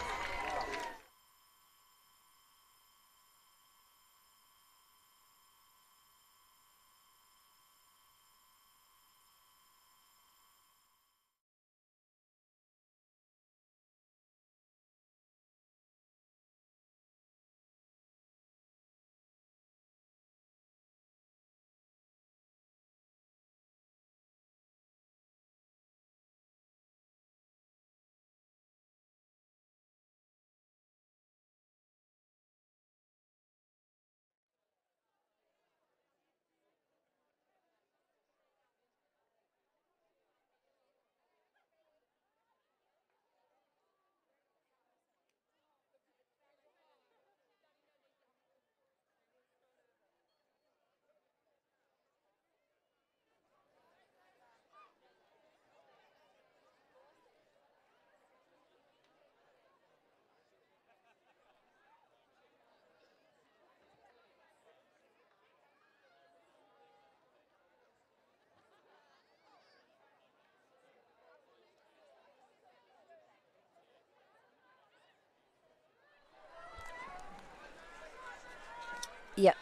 Yep.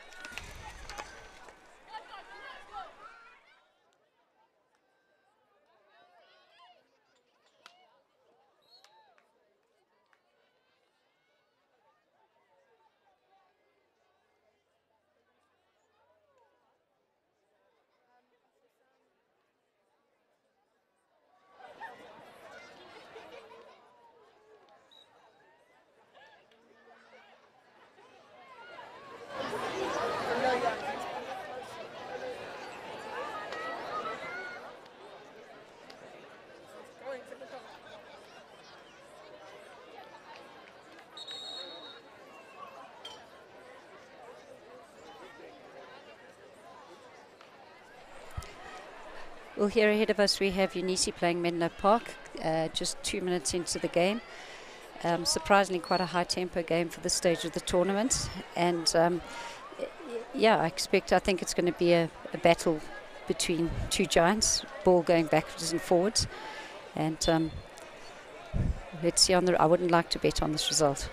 Well, here ahead of us we have Unisi playing Menlo Park, just 2 minutes into the game. Surprisingly quite a high tempo game for this stage of the tournament, and yeah, I think it's going to be a battle between two giants, ball going backwards and forwards, and let's see. I wouldn't like to bet on this result.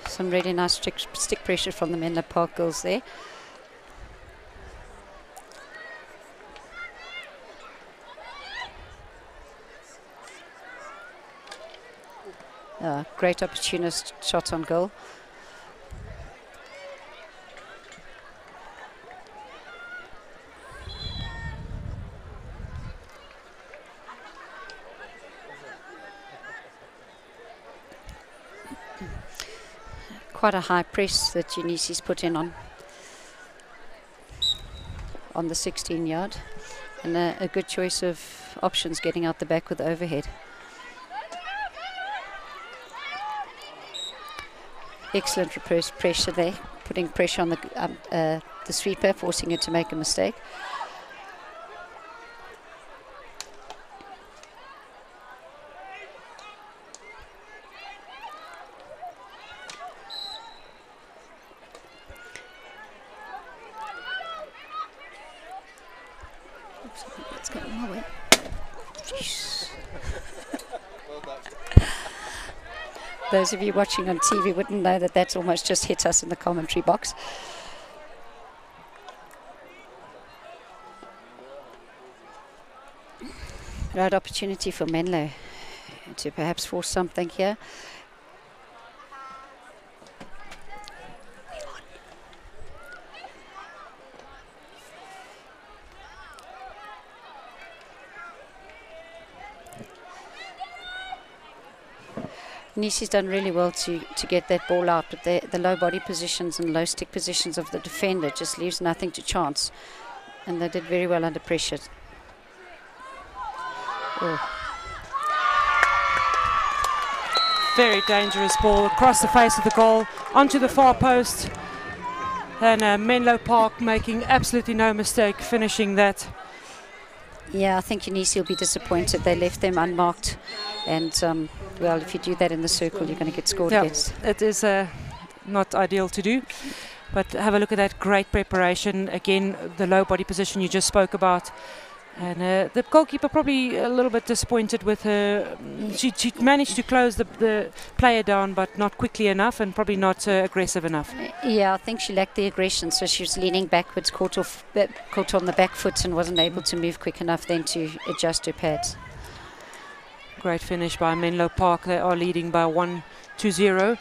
Some really nice stick pressure from the Menlo Park girls there. Great opportunist shot on goal. Quite a high press that Unisi's put in on the 16-yard, and a good choice of options getting out the back with the overhead. Excellent reverse pressure there, putting pressure on the sweeper, forcing it to make a mistake. It's going my way. Those of you watching on TV wouldn't know that that's almost just hit us in the commentary box. Right opportunity for Menlo to perhaps force something here. Unisi's done really well to get that ball out, but the low body positions and low stick positions of the defender just leaves nothing to chance, and they did very well under pressure. Oh. Very dangerous ball across the face of the goal, onto the far post. And Menlo Park making absolutely no mistake finishing that. Yeah, I think Eunice will be disappointed. They left them unmarked. And, well, if you do that in the circle, you're going to get scored against. It is not ideal to do. But have a look at that great preparation. Again, the low body position you just spoke about. And the goalkeeper probably a little bit disappointed with her. She managed to close the player down, but not quickly enough and probably not aggressive enough. Yeah, I think she lacked the aggression, so she was leaning backwards, caught on the back foot and wasn't able to move quick enough then to adjust her pads. Great finish by Menlo Park. They are leading by 1-0.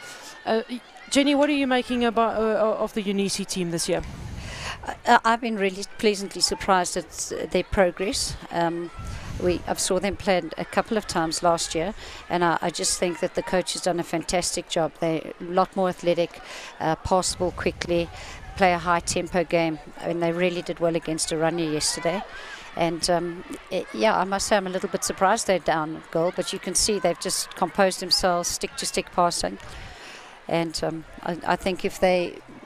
Jenny, what are you making about of the Eunice team this year? I've been really pleasantly surprised at their progress. I've saw them play a couple of times last year, and I just think that the coach has done a fantastic job. They're a lot more athletic, pass the ball quickly, play a high tempo game, and they really did well against Oranje yesterday. And I must say I'm a little bit surprised they're down a goal, but you can see they've just composed themselves, stick-to-stick passing. And I think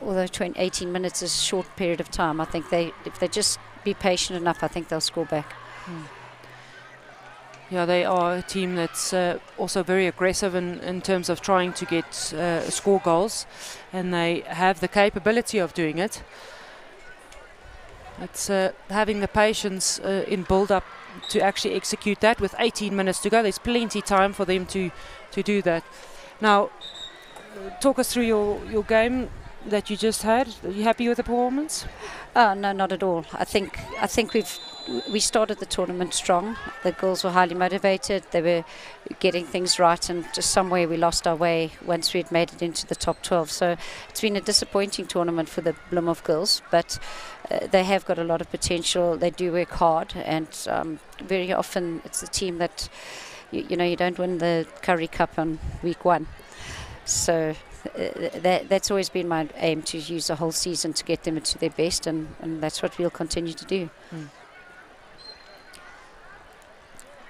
although 18 minutes is a short period of time, I think if they just be patient enough, I think they'll score back. Yeah, they are a team that's also very aggressive in terms of trying to get score goals, and they have the capability of doing it. It's having the patience in build-up to actually execute that. With 18 minutes to go, there's plenty time for them to do that. Now, talk us through your game that you just had. Are you happy with the performance? No, not at all. I think we started the tournament strong. The girls were highly motivated. They were getting things right, and just somewhere we lost our way once we had made it into the top 12. So it's been a disappointing tournament for the Bloemhof girls, but they have got a lot of potential. They do work hard, and very often it's a team that you don't win the Currie Cup on week 1. So that's always been my aim, to use the whole season to get them into their best, and that's what we'll continue to do.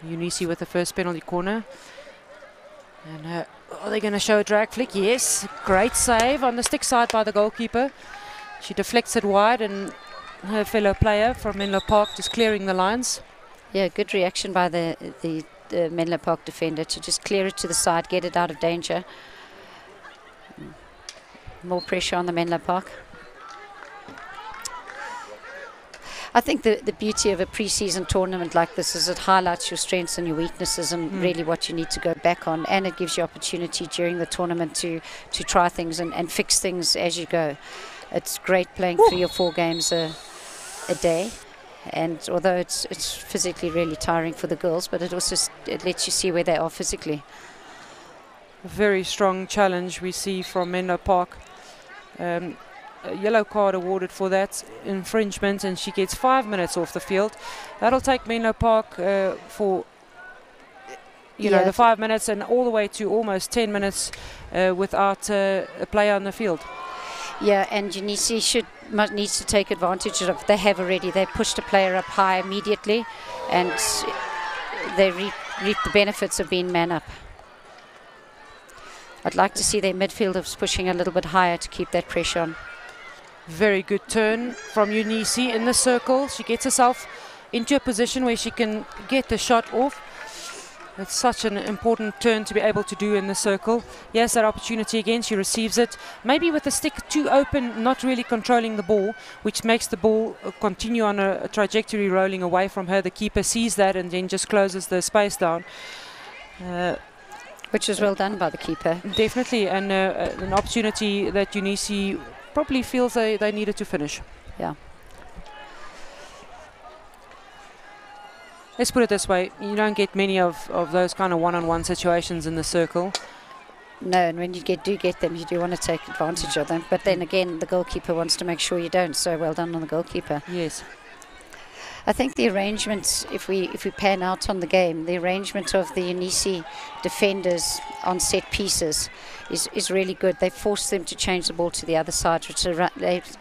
Eunice with the first penalty corner. And are they going to show a drag flick? Yes, great save on the stick side by the goalkeeper. She deflects it wide, and her fellow player from Menlo Park just clearing the lines. Yeah, good reaction by the Menlo Park defender to just clear it to the side, get it out of danger. More pressure on the Menlo Park. I think the beauty of a pre-season tournament like this is it highlights your strengths and your weaknesses, and really what you need to go back on, and it gives you opportunity during the tournament to try things and fix things as you go. It's great playing 3 or 4 games a day, and although it's physically really tiring for the girls, but it also it lets you see where they are physically. A very strong challenge we see from Menlo Park. A yellow card awarded for that infringement, and she gets 5 minutes off the field. That'll take Menlo Park for the 5 minutes and all the way to almost 10 minutes without a player on the field. Yeah, and Eunice needs to take advantage of. They have already. They pushed a player up high immediately, and they reap the benefits of being man up. I'd like to see their midfielders pushing a little bit higher to keep that pressure on. Very good turn from Eunice in the circle. She gets herself into a position where she can get the shot off. It's such an important turn to be able to do in the circle. Yes, that opportunity again, she receives it. Maybe with the stick too open, not really controlling the ball, which makes the ball continue on a trajectory rolling away from her. The keeper sees that and then just closes the space down. Which is well done by the keeper. Definitely, and an opportunity that Eunice probably feels they needed to finish. Yeah. Let's put it this way, you don't get many of those kind of one-on-one situations in the circle. No, and when you do get them, you do want to take advantage of them. But then again, the goalkeeper wants to make sure you don't, so well done on the goalkeeper. Yes. I think the arrangement, if we pan out on the game, the arrangement of the Eunice defenders on set pieces is really good. They force them to change the ball to the other side, which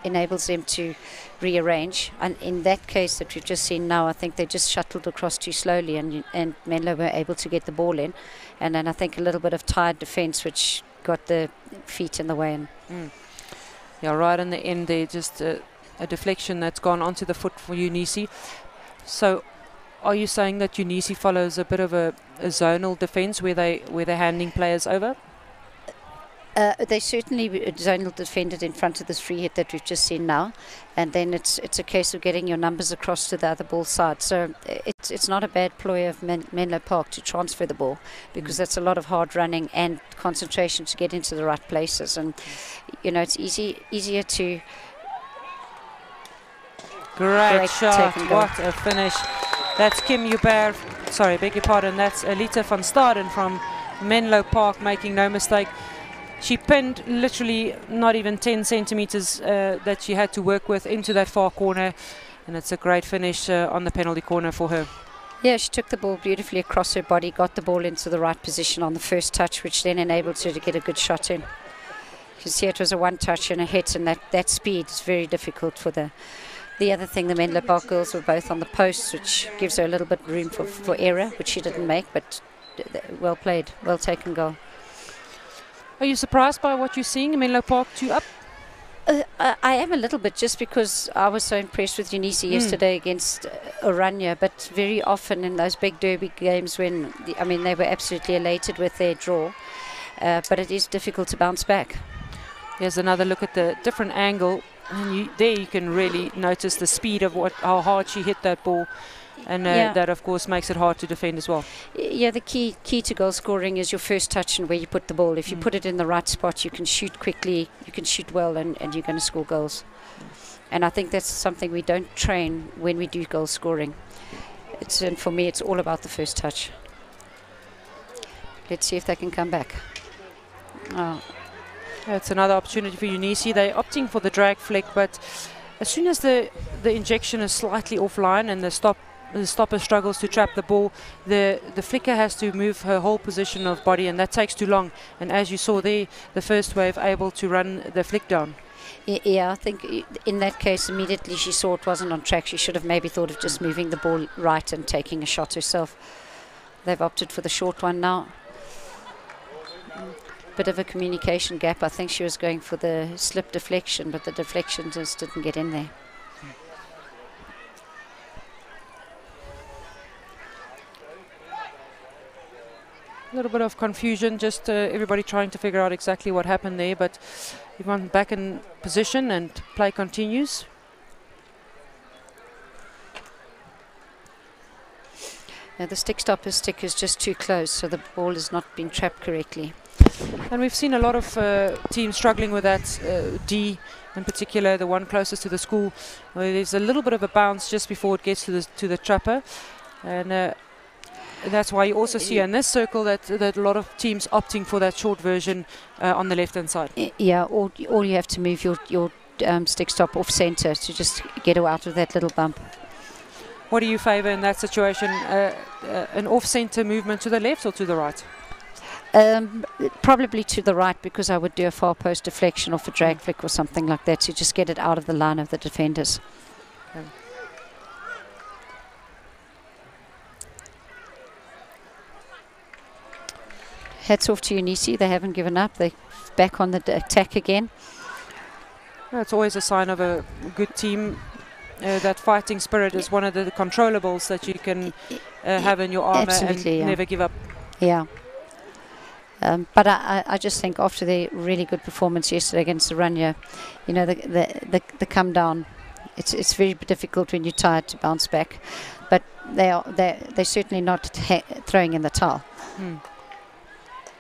enables them to rearrange. And in that case that we've just seen now, I think they just shuttled across too slowly, and Menlo were able to get the ball in. And then I think a little bit of tired defence, which got the feet in the way. Yeah, right in the end there, just a deflection that's gone onto the foot for Eunice. So, are you saying that Eunice follows a bit of a zonal defence where they're handing players over? They certainly zonal defended in front of this free hit that we've just seen now, and then it's a case of getting your numbers across to the other ball side. So it's not a bad ploy of Menlo Park to transfer the ball, because that's a lot of hard running and concentration to get into the right places. And you know, it's easier to. Great shot! What a finish! That's Kim Hubert. Sorry, beg your pardon. That's Alita van Staden from Menlo Park, making no mistake. She pinned literally not even 10 centimeters that she had to work with into that far corner, and it's a great finish on the penalty corner for her. Yeah, she took the ball beautifully across her body, got the ball into the right position on the first touch, which then enabled her to get a good shot in. You can see it was a one touch and a hit, and that speed is very difficult for the other thing. The Menlo Park girls were both on the posts, which gives her a little bit room for error, which she didn't make, but well played, well taken goal. Are you surprised by what you're seeing in Menlo Park 2 up? I am a little bit, just because I was so impressed with Eunice yesterday against Oranje, but very often in those big derby games when, they were absolutely elated with their draw, but it is difficult to bounce back. Here's another look at the different angle, and there you can really notice the speed of how hard she hit that ball. And that, of course, makes it hard to defend as well. Yeah, the key to goal scoring is your first touch and where you put the ball. If you put it in the right spot, you can shoot quickly, you can shoot well, and you're going to score goals. And I think that's something we don't train when we do goal scoring. And for me, it's all about the first touch. Let's see if they can come back. Oh. It's another opportunity for Eunice. They're opting for the drag flick, but as soon as the injection is slightly offline and the stopper struggles to trap the ball, the flicker has to move her whole position of body, and that takes too long. And as you saw there, the first wave able to run the flick down. Yeah, I think in that case, immediately she saw it wasn't on track. She should have maybe thought of just moving the ball right and taking a shot herself. They've opted for the short one now. Bit of a communication gap. I think she was going for the slip deflection, but the deflection just didn't get in there. A little bit of confusion, just everybody trying to figure out exactly what happened there, but everyone back in position and play continues. Now the stopper stick is just too close, so the ball is not being trapped correctly. And we've seen a lot of teams struggling with that, D in particular, the one closest to the school, where there's a little bit of a bounce just before it gets to the trapper. And that's why you also see in this circle that a lot of teams opting for that short version on the left-hand side. Yeah, or you have to move your stick stop off centre to just get her out of that little bump. What do you favour in that situation? An off-centre movement to the left or to the right? Probably to the right, because I would do a far post deflection off a drag flick or something like that to just get it out of the line of the defenders. Okay. Hats off to Eunice. They haven't given up. They're back on the attack again. It's always a sign of a good team. That fighting spirit is one of the controllables that you can have in your armour and never give up. Yeah. But I just think after their really good performance yesterday against Oranje, you know, the come down, it's very difficult when you're tired to bounce back. But they're certainly not throwing in the towel.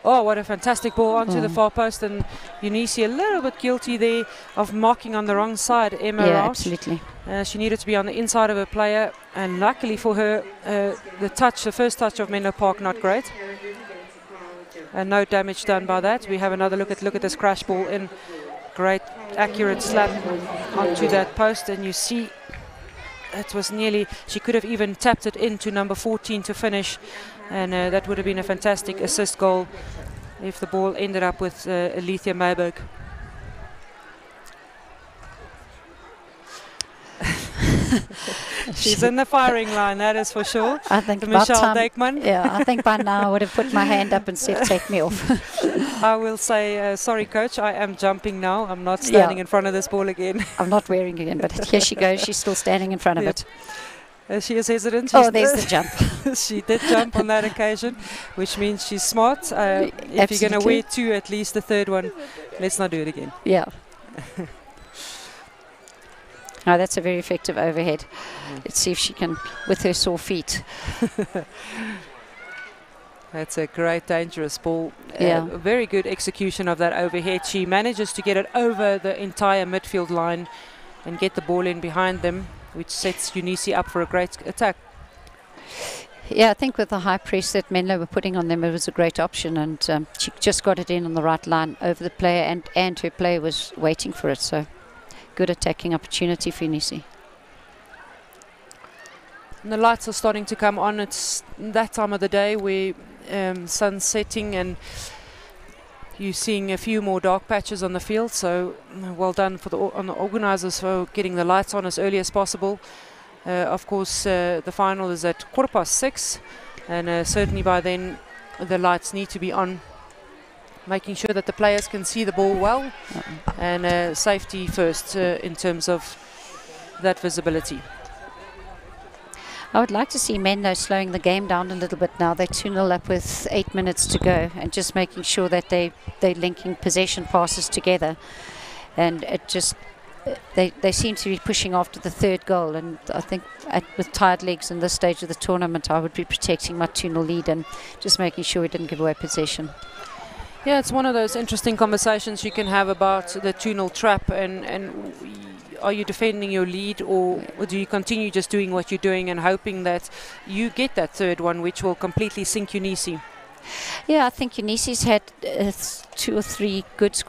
Oh, what a fantastic ball onto the far post, and Eunice a little bit guilty there of marking on the wrong side. Emma Yeah, Rauch. absolutely. She needed to be on the inside of her player, and luckily for her, the first touch of Menlo Park, not great. And no damage done by that. We have another look at this crash ball in. Great accurate slap onto that post, and you see it was nearly, she could have even tapped it into number 14 to finish, and that would have been a fantastic assist goal if the ball ended up with Alethea Mayberg. She's in the firing line, that is for sure. I think by Michelle time, Dijkman. yeah, I think by now I would have put my hand up and said, take me off. I will say, sorry, coach, I am jumping now. I'm not standing in front of this ball again. I'm not wearing it again, but here she goes. She's still standing in front of it. She is hesitant. Oh, there's the jump. She did jump on that occasion, which means she's smart. If you're going to wear two, at least the third one, let's not do it again. Yeah. No, that's a very effective overhead. Let's see if she can, with her sore feet. That's a great, dangerous ball. Yeah. Very good execution of that overhead. She manages to get it over the entire midfield line and get the ball in behind them, which sets Eunice up for a great attack. Yeah, I think with the high press that Menlo were putting on them, it was a great option, and she just got it in on the right line over the player, and her player was waiting for it, so good attacking opportunity for Eunice. And the lights are starting to come on. It's that time of the day where sun's setting and you're seeing a few more dark patches on the field, so well done for the organisers for getting the lights on as early as possible. Of course, the final is at 6:15, and certainly by then the lights need to be on, making sure that the players can see the ball well, and safety first in terms of that visibility. I would like to see Menlo slowing the game down a little bit now. They're 2-0 up with 8 minutes to go, and just making sure that they're linking possession passes together. And it just they seem to be pushing after the third goal, and I think with tired legs in this stage of the tournament, I would be protecting my 2-0 lead and just making sure we didn't give away possession. Yeah, it's one of those interesting conversations you can have about the 2-0 trap, and are you defending your lead, or do you continue just doing what you're doing and hoping that you get that third one, which will completely sink Eunice? Yeah, I think Eunice's had 2 or 3 good,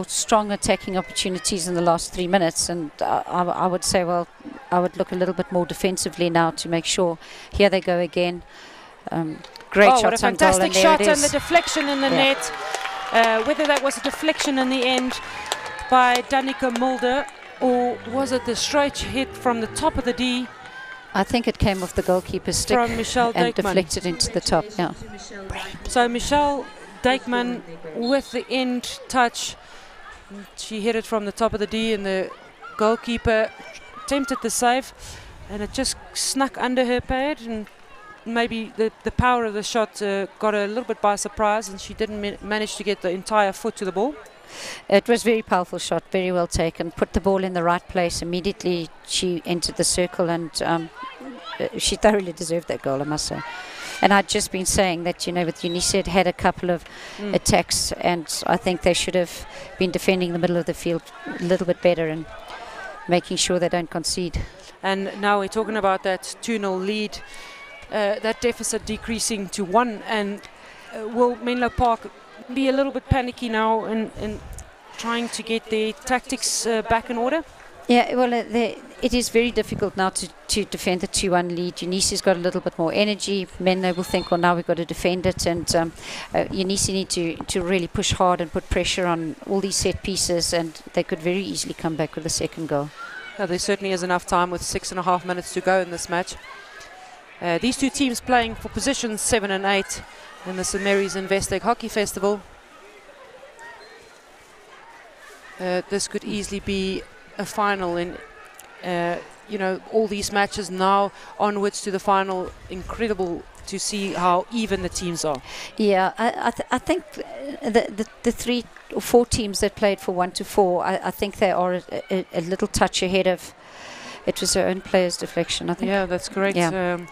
strong attacking opportunities in the last 3 minutes, and I would say, well, I would look a little bit more defensively now to make sure. Here they go again. Great what a shots on goal, fantastic shot, and the deflection in the net. Whether that was a deflection in the end by Danica Mulder, or was it the straight hit from the top of the D? I think it came off the goalkeeper's stick from Michelle and Dijkman. deflected into the top. Yeah. So Michelle Dijkman with the end touch. She hit it from the top of the D, and the goalkeeper attempted the save, and it just snuck under her pad, and maybe the power of the shot got her a little bit by surprise, and she didn't manage to get the entire foot to the ball. It was a very powerful shot, very well taken. Put the ball in the right place. Immediately she entered the circle, and she thoroughly deserved that goal, I must say. And I'd just been saying that, with Eunice had a couple of attacks, and I think they should have been defending the middle of the field a little bit better and making sure they don't concede. And now we're talking about that 2-0 lead, that deficit decreasing to 1, and will Menlo Park be a little bit panicky now and trying to get their tactics back in order? Yeah, well, it is very difficult now to defend the 2-1 lead. Eunice's got a little bit more energy. Menlo will think, well, now we've got to defend it, and Eunice need to really push hard and put pressure on all these set pieces, and they could very easily come back with a second goal. There certainly is enough time with 6.5 minutes to go in this match. These two teams playing for positions 7 and 8 in the St Mary's Investec Hockey Festival. This could easily be a final in, all these matches now onwards to the final. Incredible to see how even the teams are. Yeah, I think the 3 or 4 teams that played for 1 to 4, I think they are a little touch ahead of. It was their own players' deflection, I think. Yeah, that's correct. Yeah.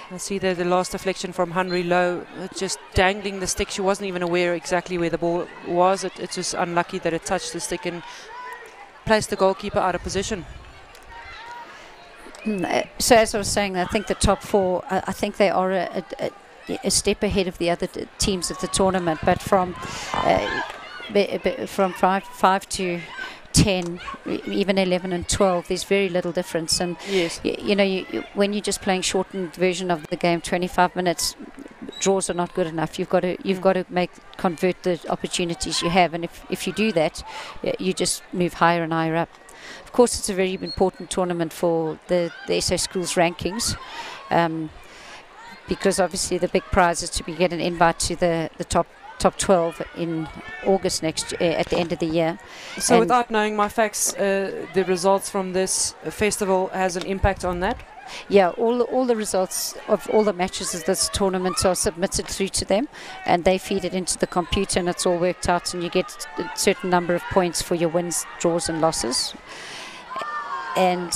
I see there the last deflection from Henry Lowe, just dangling the stick. She wasn't even aware exactly where the ball was. It's just unlucky that it touched the stick and placed the goalkeeper out of position. So as I was saying, I think the top 4, I think they are a step ahead of the other teams of the tournament. But from 5 to 10, even 11 and 12, there's very little difference. And yes, when you're just playing shortened version of the game, 25 minutes, draws are not good enough. You've got to convert the opportunities you have, and if you do that, you just move higher and higher up. Of course, it's a very important tournament for the SA Schools rankings, because obviously the big prize is to get an invite to the top 12 in August next at the end of the year. So without knowing my facts, the results from this festival has an impact on that? Yeah, all the results of all the matches of this tournament are submitted through to them, and they feed it into the computer, and it's all worked out, and you get a certain number of points for your wins, draws and losses. And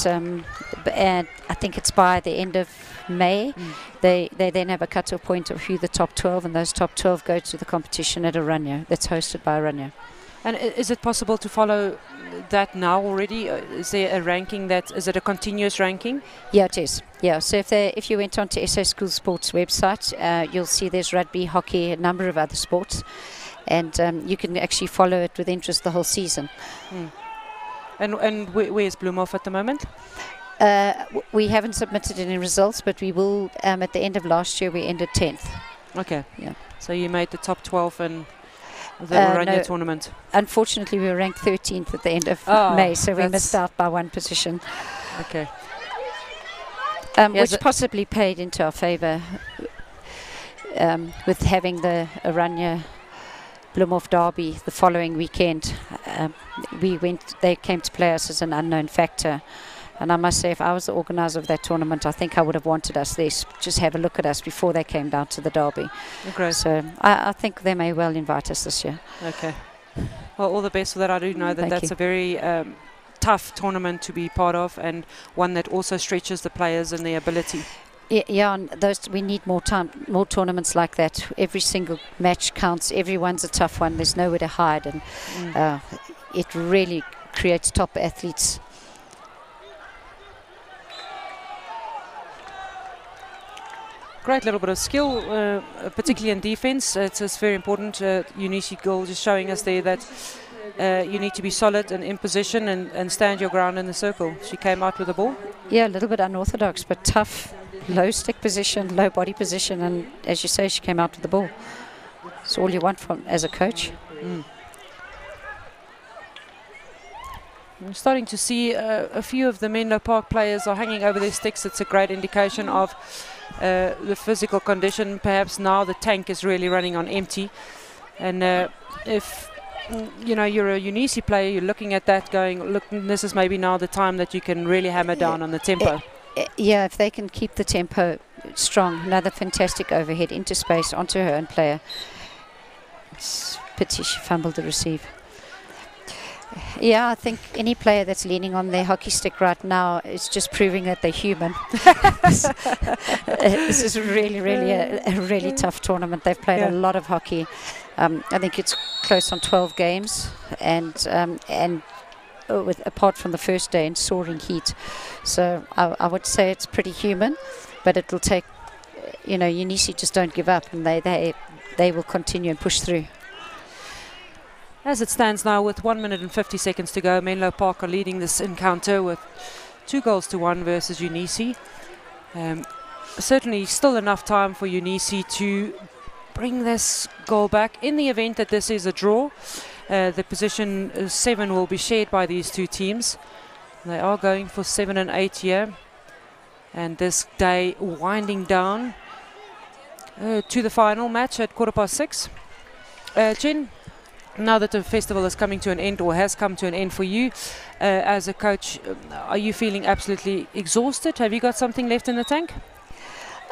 I think it's by the end of May, they then have a cut-off point of who the top 12, and those top 12 go to the competition at Oranje that's hosted by Oranje. And is it possible to follow that now already? Is there a ranking is it a continuous ranking? Yeah, it is. Yeah, so if you went onto SA School Sports website, you'll see there's rugby, hockey, a number of other sports, and you can actually follow it with interest the whole season. And where's Bloemhof at the moment? We haven't submitted any results, but we will. At the end of last year, we ended 10th. Okay. Yeah. So you made the top 12 in the Oranje tournament. Unfortunately, we were ranked 13th at the end of May, so we missed out by one position. Okay. Which possibly played into our favour with having the Oranje Bloemhof derby the following weekend. They came to play us as an unknown factor. And I must say, if I was the organiser of that tournament, I think I would have wanted us there, just have a look at us before they came down to the derby. Okay. So I think they may well invite us this year. Okay. Well, all the best for that. I do know that that's a very tough tournament to be part of, and one that also stretches the players and their ability. Yeah, and we need more tournaments like that. Every single match counts. Everyone's a tough one. There's nowhere to hide, and it really creates top athletes. Great little bit of skill, particularly in defense. It's very important. Eunice Gill just showing us there that you need to be solid and in position and stand your ground in the circle. She came out with the ball. Yeah, a little bit unorthodox, but tough. Low stick position, low body position, and as you say, she came out with the ball. It's all you want from as a coach. I'm starting to see a few of the Menlo Park players are hanging over their sticks. It's a great indication of the physical condition. Perhaps now the tank is really running on empty, and if you're a Eunice player, you're looking at that going, look, this is maybe now the time that you can really hammer down on the tempo. Yeah, if they can keep the tempo strong. Another fantastic overhead into space onto her own player. It's pity she fumbled the receive. Yeah, I think any player that's leaning on their hockey stick right now is just proving that they're human. This is really a really tough tournament. They've played a lot of hockey. I think it's close on 12 games, and apart from the first day in soaring heat. So I would say it's pretty human, but it will take, Eunice just don't give up, and they will continue and push through. As it stands now with 1 minute and 50 seconds to go, Menlo Park are leading this encounter with 2-1 versus Eunice. Certainly still enough time for Eunice to bring this goal back. In the event that this is a draw, the position 7 will be shared by these two teams. They are going for 7 and 8 here. And this day winding down to the final match at 6:15. Jen, now that the festival is coming to an end, or has come to an end for you, as a coach, are you feeling absolutely exhausted? Have you got something left in the tank?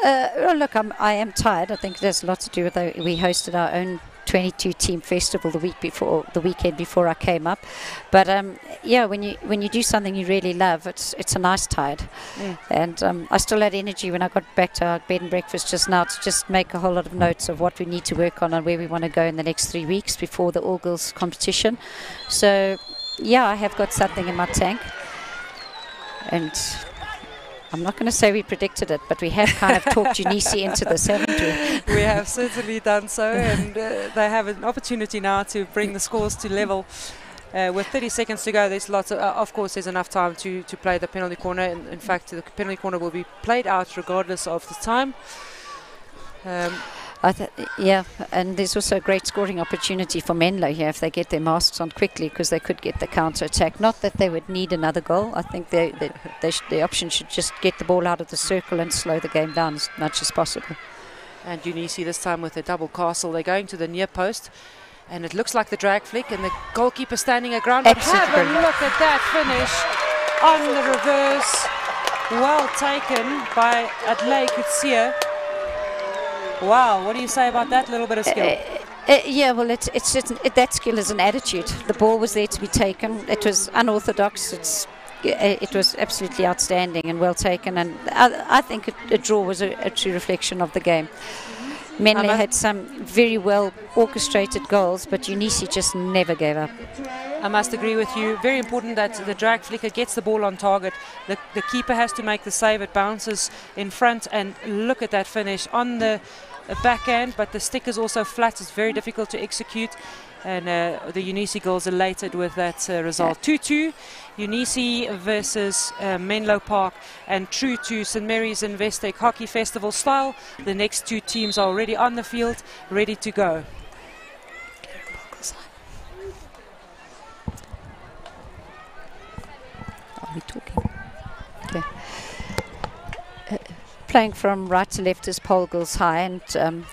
Well, look, I am tired. I think there's a lot to do with we hosted our own 22-team festival the weekend before I came up. But yeah, when you do something you really love, it's a nice tide. And I still had energy when I got back to our bed and breakfast just now to just make a whole lot of notes of what we need to work on and where we want to go in the next 3 weeks before the All Girls competition. So yeah, I have got something in my tank, and I'm not going to say we predicted it, but we have kind of talked Eunice into this, haven't we? We have certainly done so, and they have an opportunity now to bring the scores to level. With 30 seconds to go, there's lots of course, there's enough time to play the penalty corner. In fact, the penalty corner will be played out regardless of the time. Yeah, and there's also a great scoring opportunity for Menlo here if they get their masks on quickly, because they could get the counter attack. Not that they would need another goal. I think the option should just get the ball out of the circle and slow the game down as much as possible. And Unisi this time with a double castle. They're going to the near post, and it looks like the drag flick, and the goalkeeper standing aground. But have a look at that finish on the reverse. Well taken by Adlai Kutsia. Wow, what do you say about that little bit of skill? Yeah, well, that skill is an attitude. The ball was there to be taken. It was unorthodox. It was absolutely outstanding and well taken. And I think a draw was a true reflection of the game. Menlo had some very well orchestrated goals, but Unisi just never gave up. I must agree with you. Very important that the drag flicker gets the ball on target. The keeper has to make the save. It bounces in front, and look at that finish on the backhand, but the stick is also flat. It's very difficult to execute, and the Unisi girls elated with that result. 2-2, Unisi versus Menlo Park, and true to St Mary's Investec Hockey Festival style, the next two teams are already on the field, ready to go. Are we talking? Okay. Playing from right to left is Paul Girls High, and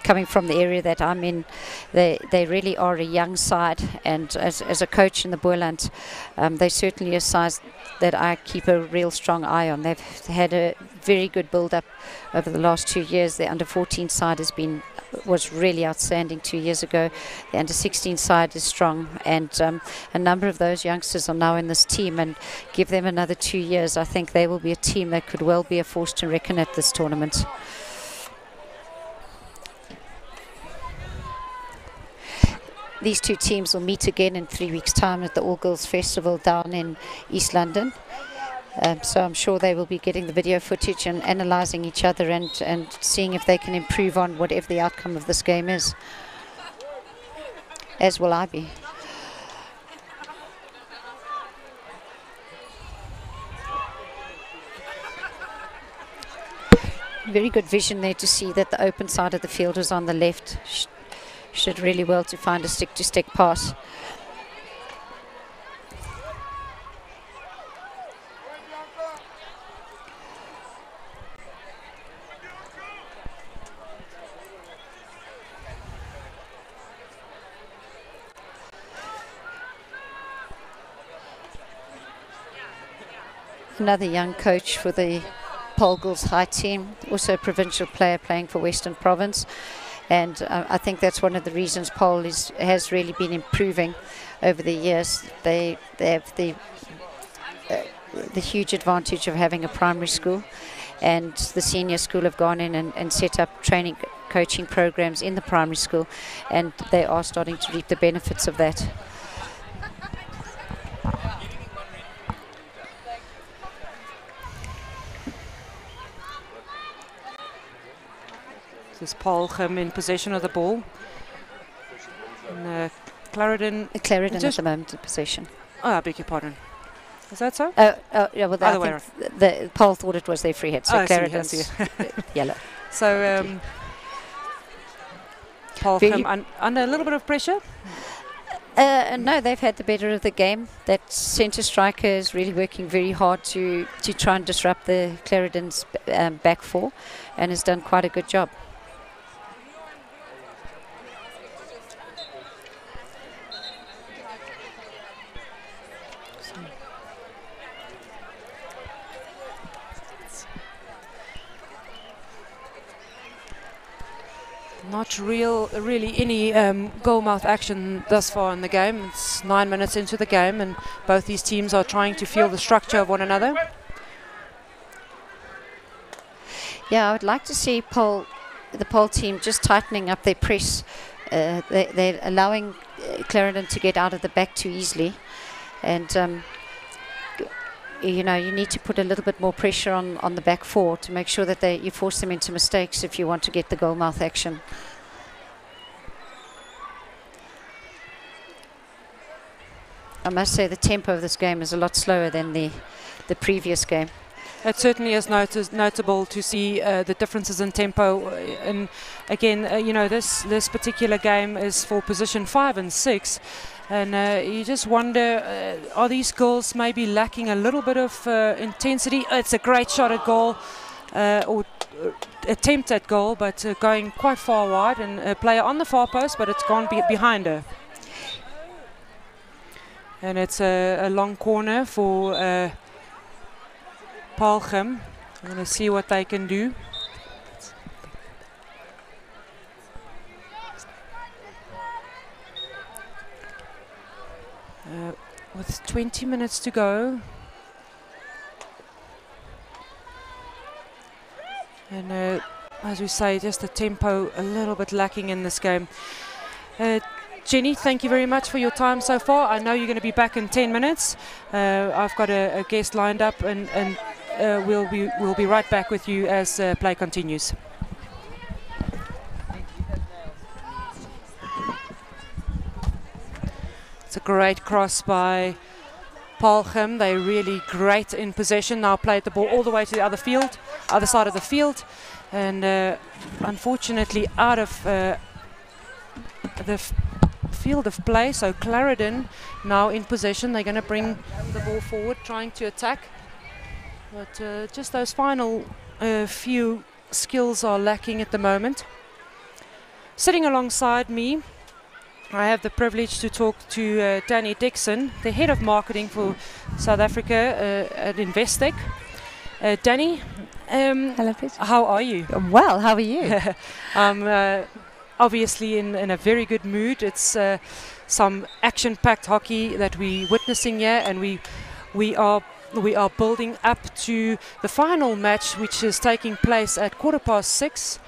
coming from the area that I'm in, they really are a young side, and as a coach in the Boerland, they certainly a side that I keep a real strong eye on. They've had a very good build-up over the last 2 years. The under-14 side was really outstanding 2 years ago. The under-16 side is strong, and a number of those youngsters are now in this team, and give them another 2 years, I think they will be a team that could well be a force to reckon at this tournament. These two teams will meet again in 3 weeks' time at the All Girls Festival down in East London. So I'm sure they will be getting the video footage and analysing each other and seeing if they can improve on whatever the outcome of this game is. As will I be. Very good vision there to see that the open side of the field was on the left. Should really well to find a stick-to-stick pass. Another young coach for the Paul Girls High team, also a provincial player playing for Western Province. And I think that's one of the reasons Paul has really been improving over the years. They have the huge advantage of having a primary school, and the senior school have gone in and set up training, coaching programs in the primary school, and they are starting to reap the benefits of that. This is Paul in possession of the ball. And Clarendon at the moment in possession. Oh, I beg your pardon. Is that so? Yeah, well, I think Paul thought it was their free hit, so Clarendon's yellow. So Paul under a little bit of pressure? No, they've had the better of the game. That centre striker is really working very hard to try and disrupt the Clarendon's back four, and has done quite a good job. Not really any goal-mouth action thus far in the game. It's 9 minutes into the game, and both these teams are trying to feel the structure of one another. Yeah, I would like to see the Paul team just tightening up their press. They're allowing Clarendon to get out of the back too easily, and you know, you need to put a little bit more pressure on the back four to make sure that you force them into mistakes if you want to get the goal-mouth action. I must say the tempo of this game is a lot slower than the previous game. It certainly is notable to see the differences in tempo. And again, this particular game is for position 5 and 6. And you just wonder, are these girls maybe lacking a little bit of intensity? It's a great shot at goal, or attempt at goal, but going quite far wide, and a player on the far post, but it's gone behind her. And it's a long corner for Palchem. I'm going to see what they can do. With 20 minutes to go. And as we say, just the tempo a little bit lacking in this game. Jenny, thank you very much for your time so far. I know you're going to be back in 10 minutes. I've got a guest lined up, and we'll be right back with you as play continues. It's a great cross by Palchem. They're really great in possession. Now played the ball all the way to the other side of the field, and unfortunately out of the field of play. So Clarendon now in possession. They're going to bring the ball forward, trying to attack, but just those final few skills are lacking at the moment. Sitting alongside me, I have the privilege to talk to Danny Dixon, the head of marketing for South Africa at Investec. Danny, hello, Peter. How are you? Well, how are you? I'm obviously in a very good mood. It's some action-packed hockey that we're witnessing here, and we are building up to the final match, which is taking place at 6:15.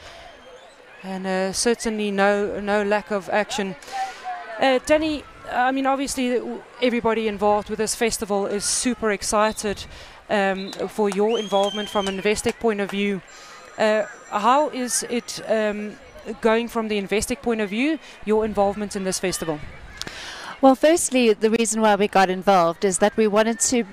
And certainly no lack of action. Danny, I mean, obviously everybody involved with this festival is super excited for your involvement from an Investec point of view. How is it going from the Investec point of view, your involvement in this festival? Well, firstly, the reason why we got involved is that we wanted to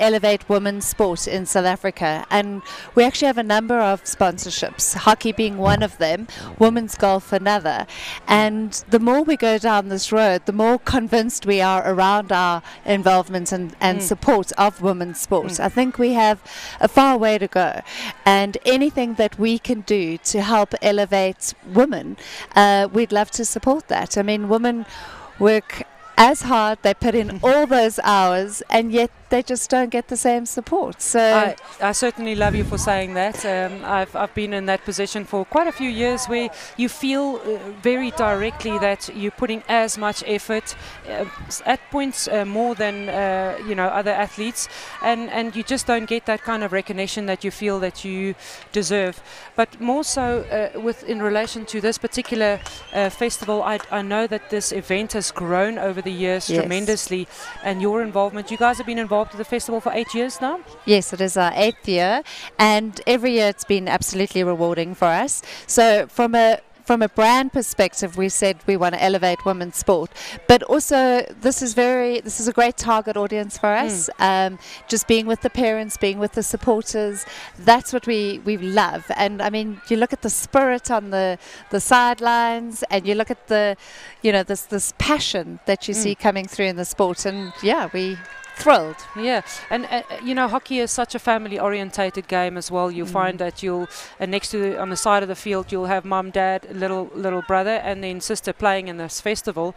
elevate women's sport in South Africa, and we actually have a number of sponsorships, hockey being one of them, women's golf another. And the more we go down this road, the more convinced we are around our involvement and support of women's sport. I think we have a far way to go, and anything that we can do to help elevate women, we'd love to support that. I mean, women work as hard, they put in all those hours, and yet they just don't get the same support. So I certainly love you for saying that. I've been in that position for quite a few years, where you feel very directly that you're putting as much effort, at points more than other athletes, and you just don't get that kind of recognition that you feel that you deserve. But more so in relation to this particular festival, I know that this event has grown over the years tremendously, and your involvement. You guys have been involved with the festival for 8 years now? Yes, it is our 8th year, and every year it's been absolutely rewarding for us. So from a brand perspective, we said we want to elevate women's sport, but also this is a great target audience for us. Just being with the parents, being with the supporters, that's what we love. And I mean, you look at the spirit on the sidelines, and you look at the this passion that you see coming through in the sport, and we thrilled. Yeah, and hockey is such a family-orientated game as well. You'll find that next to on the side of the field, you'll have mum, dad, little brother, and then sister playing in this festival,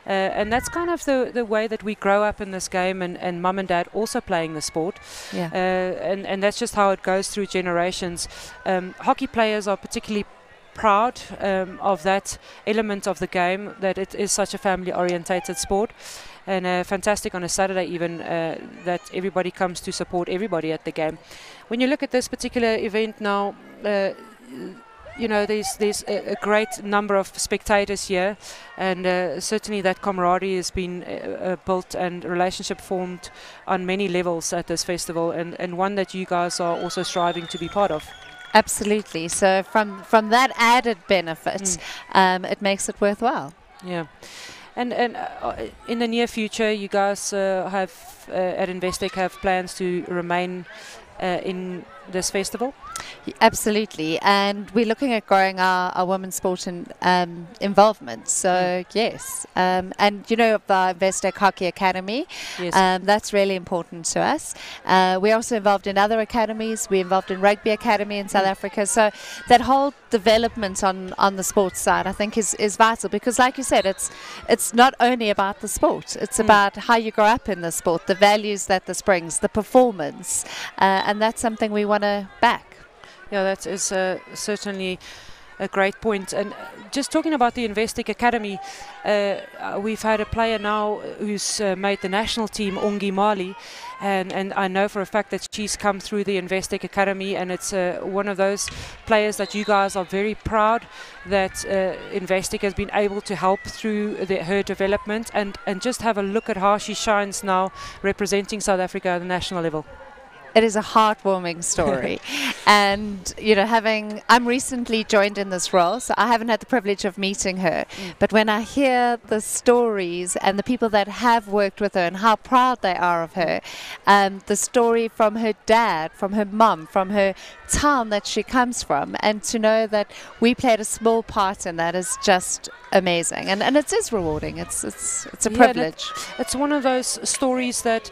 and that's kind of the way that we grow up in this game, and mum and dad also playing the sport. And that's just how it goes through generations. Hockey players are particularly proud of that element of the game, that it is such a family-orientated sport. And fantastic on a Saturday even that everybody comes to support everybody at the game. When you look at this particular event now, there's a great number of spectators here, and certainly that camaraderie has been built and relationship formed on many levels at this festival, and one that you guys are also striving to be part of. Absolutely. So from that added benefit, it makes it worthwhile. Yeah. And in the near future, you guys have at Investec have plans to remain in this festival? Absolutely, and we're looking at growing our women's sport and involvement. So yes, and you know, the investec Hockey Academy, Yes. that's really important to us. We're also involved in other academies. We're involved in Rugby Academy in South Africa. So that whole development on the sports side, I think, is vital, because, like you said, it's not only about the sport. It's about how you grow up in the sport, the values that this brings, the performance, and that's something we want to back. Yeah, that is certainly a great point. And just talking about the investec Academy, we've had a player now who's made the national team, Ongi Mali, and I know for a fact that she's come through the investec Academy, and it's one of those players that you guys are very proud that investec has been able to help through her development, and just have a look at how she shines now representing South Africa at the national level. It is a heartwarming story. And, you know, I'm recently joined in this role, so I haven't had the privilege of meeting her. But when I hear the stories and the people that have worked with her and how proud they are of her, the story from her dad, from her mum, from her town that she comes from, and to know that we played a small part in that is just amazing, and it is rewarding. It's a privilege. It's one of those stories that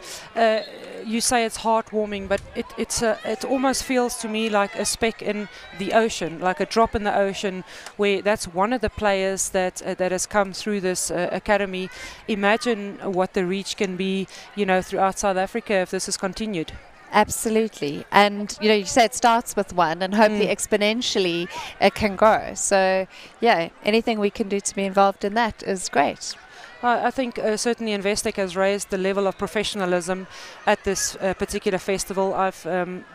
you say it's heartwarming, but it almost feels to me like a speck in the ocean, like a drop in the ocean, where that's one of the players that has come through this academy. Imagine what the reach can be, you know, throughout South Africa if this is continued. Absolutely. And, you know, you say it starts with one, and hopefully exponentially it can grow. So, yeah, anything we can do to be involved in that is great. I think certainly investec has raised the level of professionalism at this particular festival. I've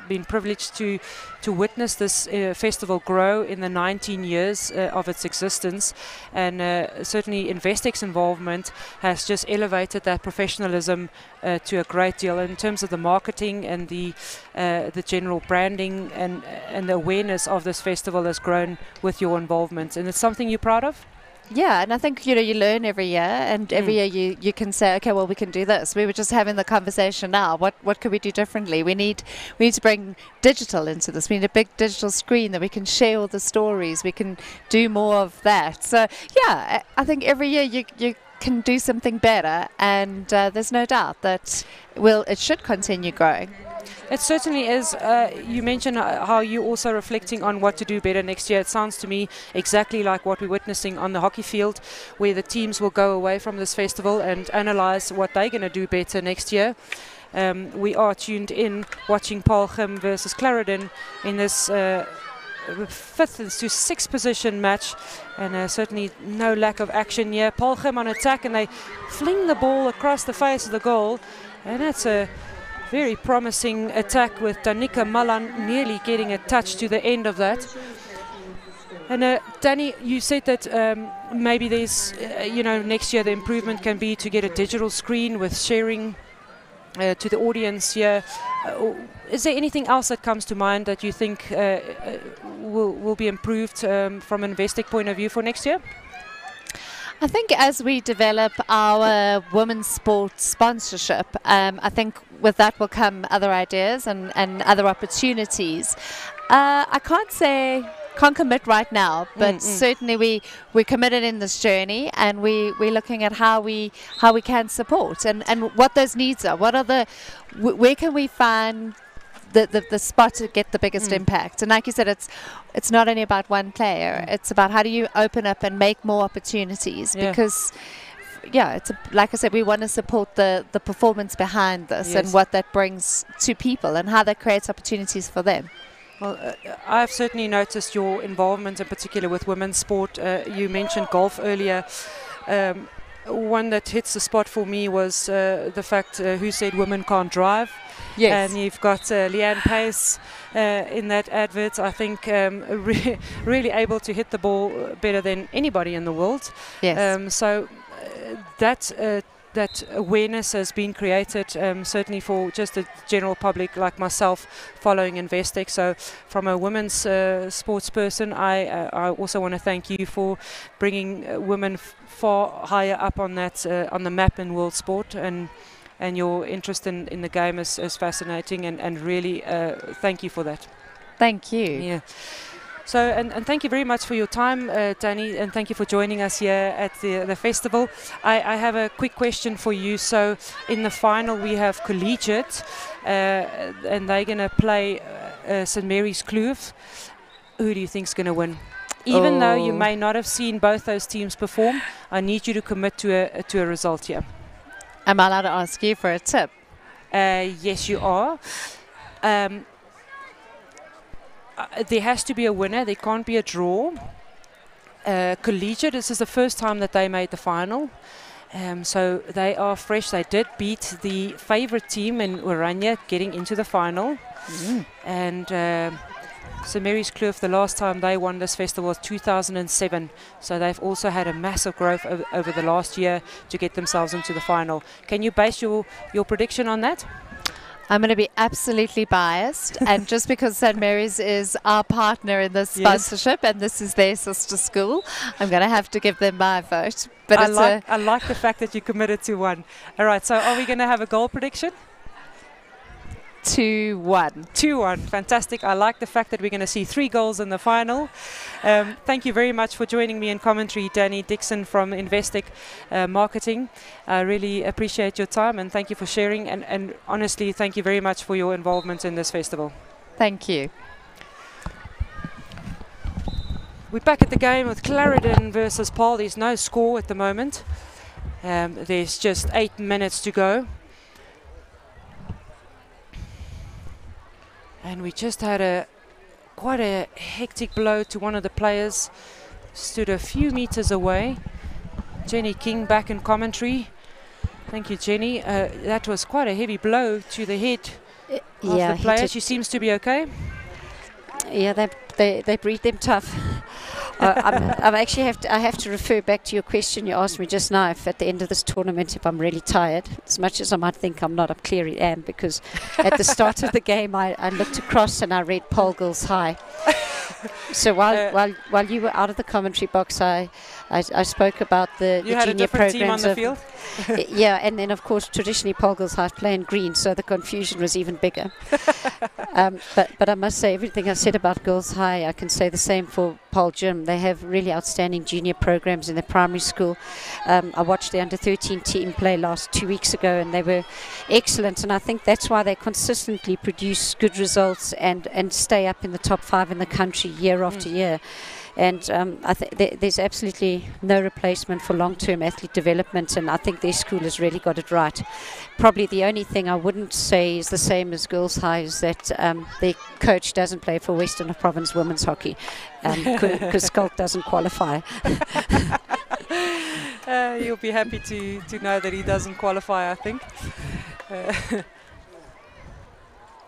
been privileged to witness this festival grow in the 19 years of its existence, and certainly investec's involvement has just elevated that professionalism to a great deal in terms of the marketing and the general branding, and the awareness of this festival has grown with your involvement. And it's something you're proud of? Yeah, and I think, you know, you learn every year, and every year you can say, okay, well, we can do this. We were just having the conversation now. What could we do differently? We need to bring digital into this. We need a big digital screen that we can share all the stories. We can do more of that. So, yeah, I think every year you can do something better, and there's no doubt that it should continue growing. It certainly is. You mentioned how you're also reflecting on what to do better next year. It sounds to me exactly like what we're witnessing on the hockey field, where the teams will go away from this festival and analyse what they're going to do better next year. We are tuned in watching Paarlgym versus Clarendon in this 5th to 6th position match, and certainly no lack of action here. Paarlgym on attack, and they fling the ball across the face of the goal, and that's a very promising attack with Danica Malan nearly getting a touch to the end of that. And Danny, you said that maybe there's, you know, next year the improvement can be to get a digital screen with sharing to the audience here. Is there anything else that comes to mind that you think will be improved from an investec point of view for next year? I think as we develop our women's sports sponsorship, I think with that will come other ideas and other opportunities. I can't commit right now, but certainly we're committed in this journey, and we're looking at how we can support and what those needs are. Where can we find the spot to get the biggest impact? And like you said, it's not only about one player. It's about how do you open up and make more opportunities, because like I said, we want to support the performance behind this and what that brings to people and how that creates opportunities for them. Well, I've certainly noticed your involvement in particular with women's sport. You mentioned golf earlier. One that hits the spot for me was the fact who said women can't drive. Yes. And you've got Leanne Pace in that advert. I think really able to hit the ball better than anybody in the world. Yes. So that awareness has been created, certainly for just the general public like myself following investec. So from a women's sports person, I also want to thank you for bringing women far higher up on that on the map in world sport, and and your interest in the game is fascinating, and really thank you for that. Thank you. Yeah. So, and thank you very much for your time, Danny, and thank you for joining us here at the festival. I have a quick question for you. So, in the final, we have Collegiate, and they're going to play St. Mary's Kloof. Who do you think is going to win? Even though you may not have seen both those teams perform, I need you to commit to a result here. Am I allowed to ask you for a tip? Yes, you are. There has to be a winner. There can't be a draw. Collegiate, this is the first time that they made the final. So they are fresh. They did beat the favorite team in Oranje, getting into the final. And St. Mary's Kloof, the last time they won this festival was 2007. So they've also had a massive growth over the last year to get themselves into the final. Can you base your prediction on that? I'm going to be absolutely biased, and just because St. Mary's is our partner in this sponsorship, and this is their sister school, I'm going to have to give them my vote. But I like the fact that you committed to one. All right, so are we going to have a goal prediction? 2-1. 2-1. Fantastic. I like the fact that we're going to see 3 goals in the final. Thank you very much for joining me in commentary, Danny Dixon from Investec Marketing. I really appreciate your time, and thank you for sharing. And honestly, thank you very much for your involvement in this festival. Thank you. We're back at the game with Clarendon versus Paul. There's no score at the moment. There's just 8 minutes to go. And we just had quite a hectic blow to one of the players. Stood a few meters away. Jenny King back in commentary. Thank you, Jenny. That was quite a heavy blow to the head of the player. She seems to be okay. Yeah, they breed them tough. I have to refer back to your question you asked me just now. If at the end of this tournament, if I'm really tired, as much as I might think I'm not, I clearly am, because at the start of the game I looked across and I read Paul Girls High. So while you were out of the commentary box, I spoke about the junior programs. Team on the field? Yeah, and then of course traditionally Paul Girls High play in green, so the confusion was even bigger. But I must say, everything I said about Girls High, I can say the same for Paul Gym. They have really outstanding junior programs in their primary school. I watched the under-13 team play 2 weeks ago, and they were excellent. And I think that's why they consistently produce good results and stay up in the top 5 in the country year after year. And I think there's absolutely no replacement for long-term athlete development, and I think their school has really got it right. Probably the only thing I wouldn't say is the same as Girls High is that their coach doesn't play for Western Province women's hockey because Skulk doesn't qualify. You'll be happy to know that he doesn't qualify, I think.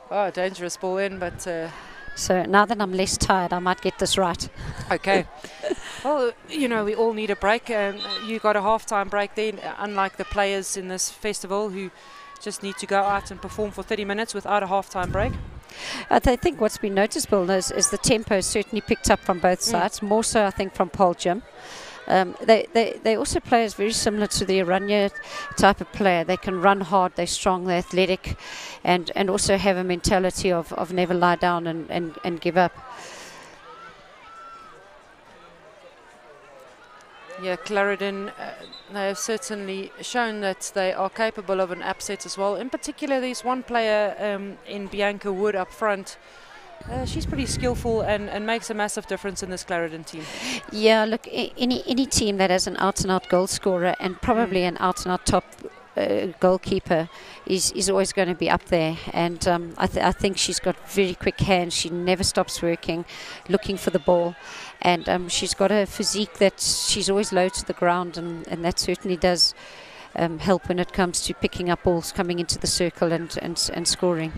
Oh, dangerous ball in, but... So now that I'm less tired, I might get this right. Okay. Well, you know, we all need a break. You got a half-time break then, unlike the players in this festival who just need to go out and perform for 30 minutes without a half-time break. I think what's been noticeable is the tempo certainly picked up from both sides, more so I think from Paul Gym. They also play as very similar to the Oranje type of player. They can run hard, they're strong, they're athletic, and also have a mentality of never lie down and give up. Yeah, Clarendon, they have certainly shown that they are capable of an upset as well. In particular, there's one player in Bianca Wood up front. She's pretty skillful and makes a massive difference in this Clarendon team. Yeah, look, any team that has an out-and-out goal scorer and probably an out-and-out top goalkeeper is always going to be up there. And I think she's got very quick hands. She never stops working, looking for the ball. And she's got a physique that she's always low to the ground, and that certainly does help when it comes to picking up balls coming into the circle and scoring.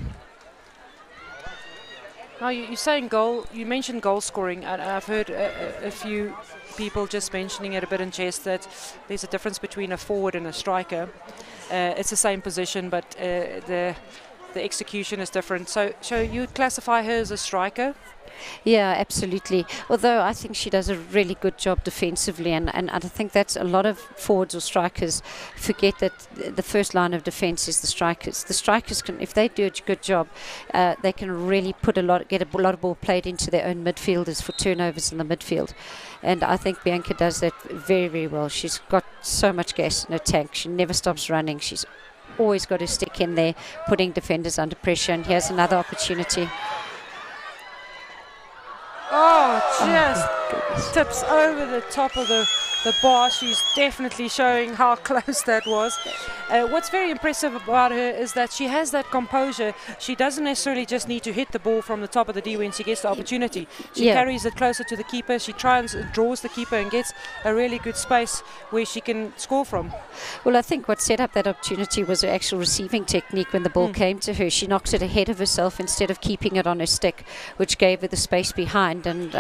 Now you're saying goal. You mentioned goal scoring, and I've heard a few people just mentioning it a bit in jest that there's a difference between a forward and a striker. It's the same position, but the execution is different. So you would classify her as a striker? Yeah, absolutely. Although I think she does a really good job defensively, and I think that's a lot of forwards or strikers forget that the first line of defence is the strikers. The strikers can, if they do a good job, they can really get a lot of ball played into their own midfielders for turnovers in the midfield. And I think Bianca does that very, very well. She's got so much gas in her tank. She never stops running. She's always got her stick in there, putting defenders under pressure. And here's another opportunity. Just tips over the top of the bar. She's definitely showing how close that was. What's very impressive about her is that she has that composure. She doesn't necessarily just need to hit the ball from the top of the D when she gets the opportunity. She carries it closer to the keeper. She tries and draws the keeper and gets a really good space where she can score from. Well, I think what set up that opportunity was her actual receiving technique when the ball came to her. She knocked it ahead of herself instead of keeping it on her stick, which gave her the space behind. And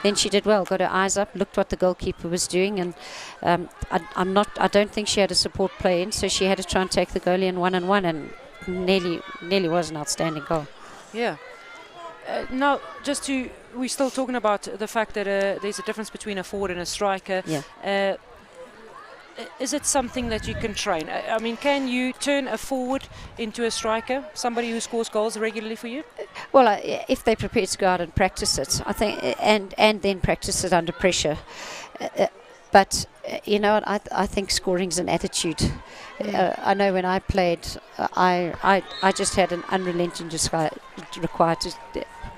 then she did well, got her eyes up, looked what the goalkeeper was doing. And I don't think she had a support play in, so she had to try and take the goalie in 1-on-1, and nearly was an outstanding goal. Yeah. Now, we're still talking about the fact that there's a difference between a forward and a striker. Yeah. Is it something that you can train? I mean, can you turn a forward into a striker, somebody who scores goals regularly for you? Well, if they're prepared to go out and practice it, I think, and then practice it under pressure. But you know, I think scoring's an attitude. I know when I played, I just had an unrelenting desire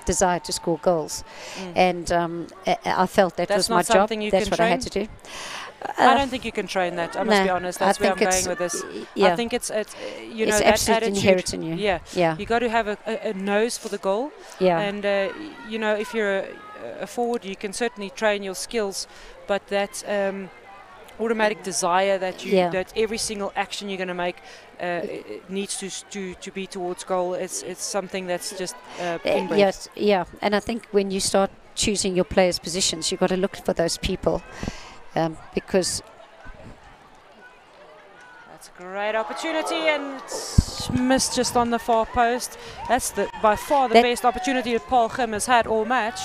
to score goals, and I felt that was my job. That's what I had to do. I don't think you can train that. I must be honest. That's where I'm going with this. I think it's you know, it's that attitude. inherent in you. Yeah. You got to have a nose for the goal. Yeah. And you know, if you're a forward, you can certainly train your skills, but that automatic desire that that every single action you're going to make needs to be towards goal. It's something that's just inbred. Yes, yeah. And I think when you start choosing your players' positions, you've got to look for those people. Because that's a great opportunity, and it's missed just on the far post. That's by far the best opportunity that Paul Gim has had all match.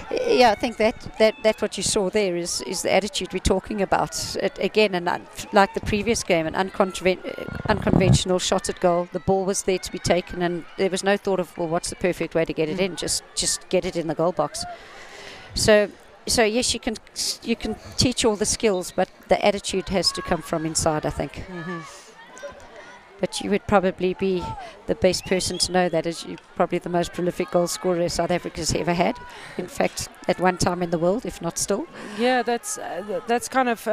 Yeah, I think that what you saw there is the attitude we're talking about. Again, and like the previous game, an unconventional shot at goal. The ball was there to be taken, and there was no thought of, well, what's the perfect way to get it in? Just get it in the goal box. So yes, you can teach all the skills, but the attitude has to come from inside, I think. But you would probably be the best person to know that, as you're probably the most prolific goal scorer South Africa's ever had. In fact, at one time in the world, if not still. Yeah, that's kind of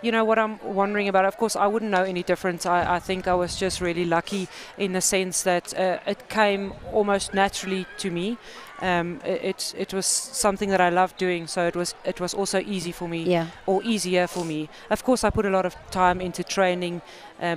you know what I'm wondering about. Of course, I wouldn't know any different. I think I was just really lucky in the sense that it came almost naturally to me. It was something that I loved doing, so it was also easy for me, or easier for me. Of course, I put a lot of time into training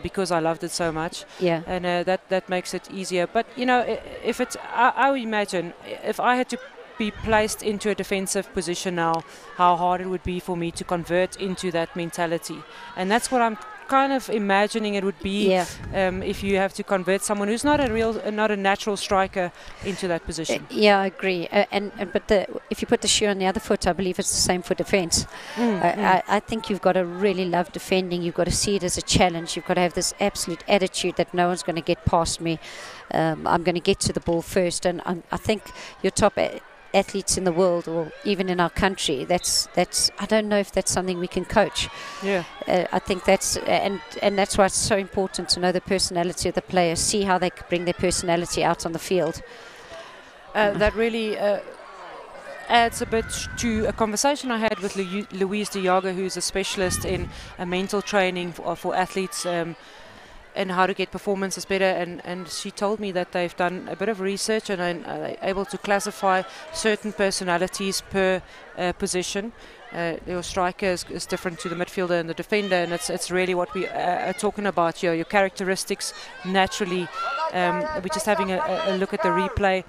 because I loved it so much, and that makes it easier. But you know, if it's, I would imagine if I had to be placed into a defensive position now, how hard it would be for me to convert into that mentality, and that's what I'm kind of imagining it would be if you have to convert someone who's not a natural striker into that position. Yeah, I agree. But if you put the shoe on the other foot, I believe it's the same for defence. I think you've got to really love defending. You've got to see it as a challenge. You've got to have this absolute attitude that no one's going to get past me. I'm going to get to the ball first, and I think your top athletes in the world, or even in our country, that's I don't know if that's something we can coach. I think that's and that's why it's so important to know the personality of the players, see how they bring their personality out on the field. That really adds a bit to a conversation I had with Louise de Jager, who's a specialist in mental training for athletes, and how to get performances better, and she told me that they've done a bit of research and are able to classify certain personalities per position. Your striker is different to the midfielder and the defender, and it's really what we are talking about here. Your characteristics naturally. We're just having a look at the replay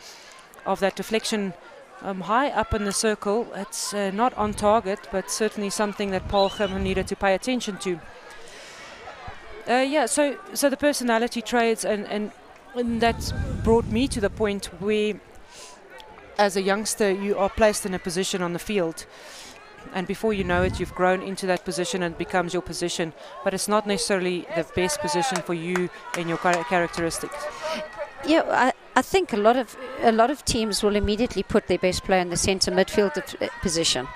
of that deflection high up in the circle. It's not on target, but certainly something that Paul Gim needed to pay attention to. So the personality traits, and that brought me to the point where as a youngster, you are placed in a position on the field. And before you know it, you've grown into that position and it becomes your position. But it's not necessarily the best position for you and your characteristics. Yeah, I think a lot of teams will immediately put their best player in the centre midfield position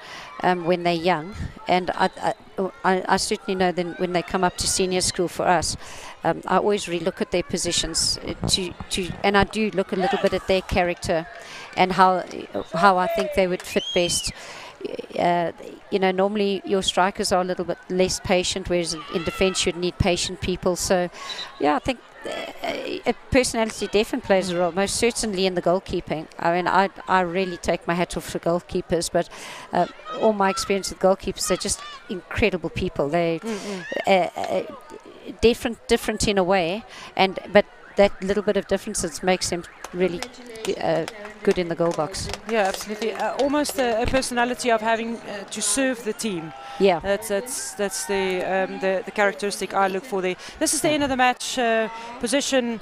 when they're young, and I certainly know then when they come up to senior school for us, I always relook at their positions and I do look a little bit at their character and how I think they would fit best. Normally your strikers are a little bit less patient, whereas in defence you'd need patient people. So, yeah, I think personality definitely plays a role, most certainly in the goalkeeping. I mean, I really take my hat off for goalkeepers, but all my experience with goalkeepers, they're just incredible people. They different in a way, but that little bit of differences makes them really good in the goal box. Yeah, absolutely. Almost a personality of having to serve the team. Yeah, that's the characteristic I look for there. This is the end of the match. Position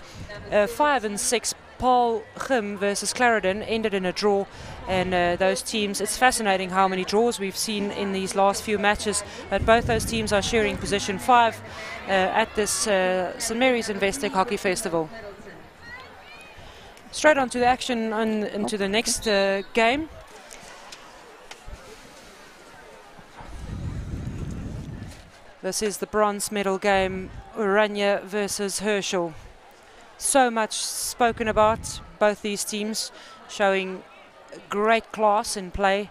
5 and 6. Paul Gym versus Clarendon ended in a draw, and those teams, it's fascinating how many draws we've seen in these last few matches, but both those teams are sharing position 5 at this St Mary's Investec Hockey Festival. Straight on to the action into the next game. This is the bronze medal game, Oranje versus Herschel. So much spoken about, both these teams showing great class in play.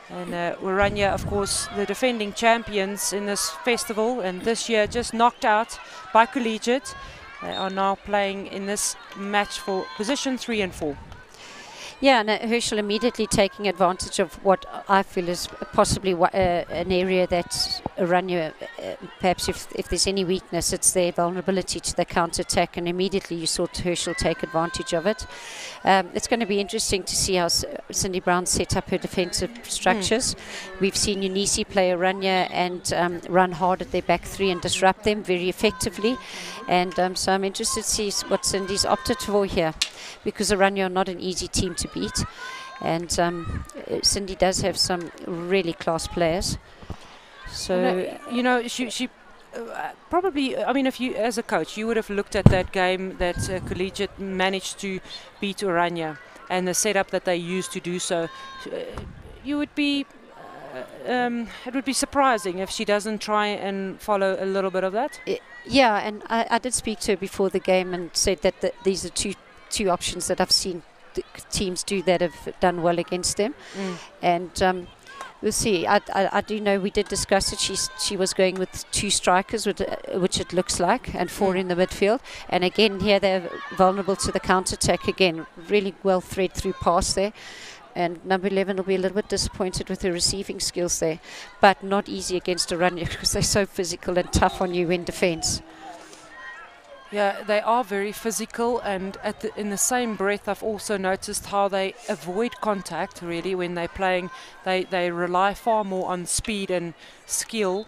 And Oranje, of course, the defending champions in this festival, and this year just knocked out by Collegiate. They are now playing in this match for position 3 and 4. Yeah, and Herschel immediately taking advantage of what I feel is possibly an area that Oranje, perhaps if there's any weakness, it's their vulnerability to the counter-attack, and immediately you saw Herschel take advantage of it. It's going to be interesting to see how Cindy Brown set up her defensive structures. We've seen Eunice play Oranje and run hard at their back three and disrupt them very effectively. And so I'm interested to see what Cindy's opted for here, because Oranje are not an easy team to beat, and Cindy does have some really class players. So she probably, I mean, if you as a coach, you would have looked at that game that Collegiate managed to beat Oranje and the setup that they used to do so. You would be it would be surprising if she doesn't try and follow a little bit of that. Yeah, and I did speak to her before the game and said that these are two options that I've seen the teams do that have done well against them. And we'll see. I do know we did discuss it. She was going with 2 strikers, which it looks like, and 4 in the midfield. And again, here they're vulnerable to the counter-attack again. Really well thread through pass there. And number 11 will be a little bit disappointed with her receiving skills there, but not easy against Oranje because they're so physical and tough on you in defence. Yeah, they are very physical, and in the same breath, I've also noticed how they avoid contact. Really, when they're playing, they rely far more on speed and skill.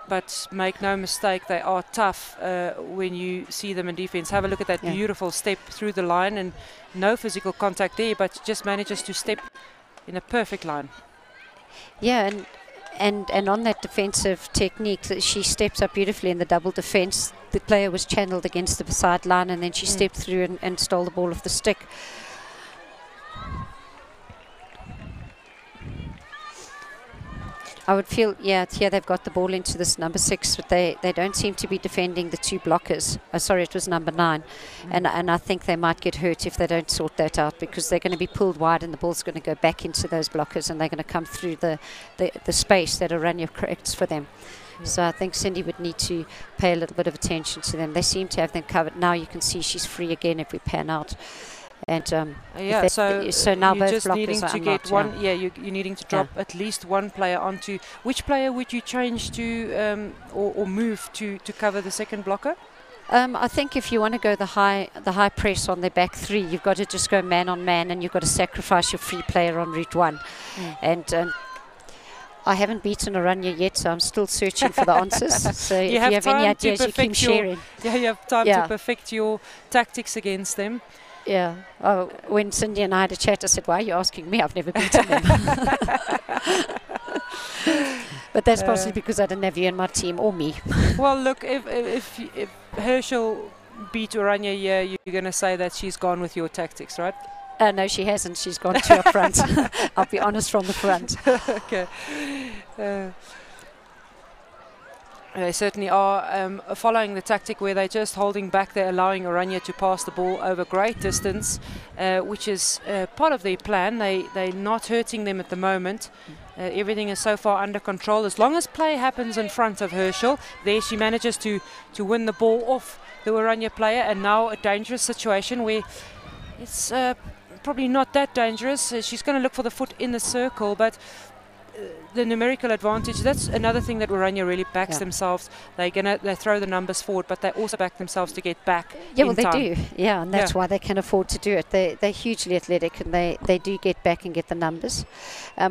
But make no mistake, they are tough when you see them in defense. Have a look at that beautiful step through the line, and no physical contact there, but just manages to step in a perfect line. Yeah, and on that defensive technique, she steps up beautifully in the double defense. The player was channeled against the side line, and then she stepped through and stole the ball off the stick. I would feel, here they've got the ball into this number 6, but they don't seem to be defending the 2 blockers. Sorry, it was number 9. And I think they might get hurt if they don't sort that out, because they're going to be pulled wide and the ball's going to go back into those blockers, and they're going to come through the space that Oranje creates for them. So I think Cindy would need to pay a little bit of attention to them. They seem to have them covered. Now you can see she's free again if we pan out. And so now you're both just blockers needing are to unlocked, get one. You're needing to drop at least one player onto. Which player would you change to or move to cover the second blocker? I think if you want to go the high press on their back 3, you've got to just go man on man, and you've got to sacrifice your free player on route 1. And I haven't beaten Oranje yet, so I'm still searching for the answers. So if you have any ideas, you keep sharing. Yeah, you have time to perfect your tactics against them. Yeah. Oh, when Cindy and I had a chat, I said, "Why are you asking me? I've never beaten them." But that's possibly because I didn't have you in my team or me. Well, look, if Herschel beat Oranje here, you're going to say that she's gone with your tactics, right? No, she hasn't. She's gone too up front. I'll be honest from the front. Okay. They certainly are following the tactic where they're just holding back. They're allowing Oranje to pass the ball over great distance, which is part of their plan. They're not hurting them at the moment. Everything is so far under control. As long as play happens in front of Herschel, there she manages to win the ball off the Oranje player. And now a dangerous situation where it's probably not that dangerous. She's going to look for the foot in the circle, but the numerical advantage, that's another thing that Oranje really backs themselves. They throw the numbers forward, but they also back themselves to get back. Yeah, well, they do. Yeah, and that's why they can afford to do it. They're hugely athletic, and they do get back and get the numbers.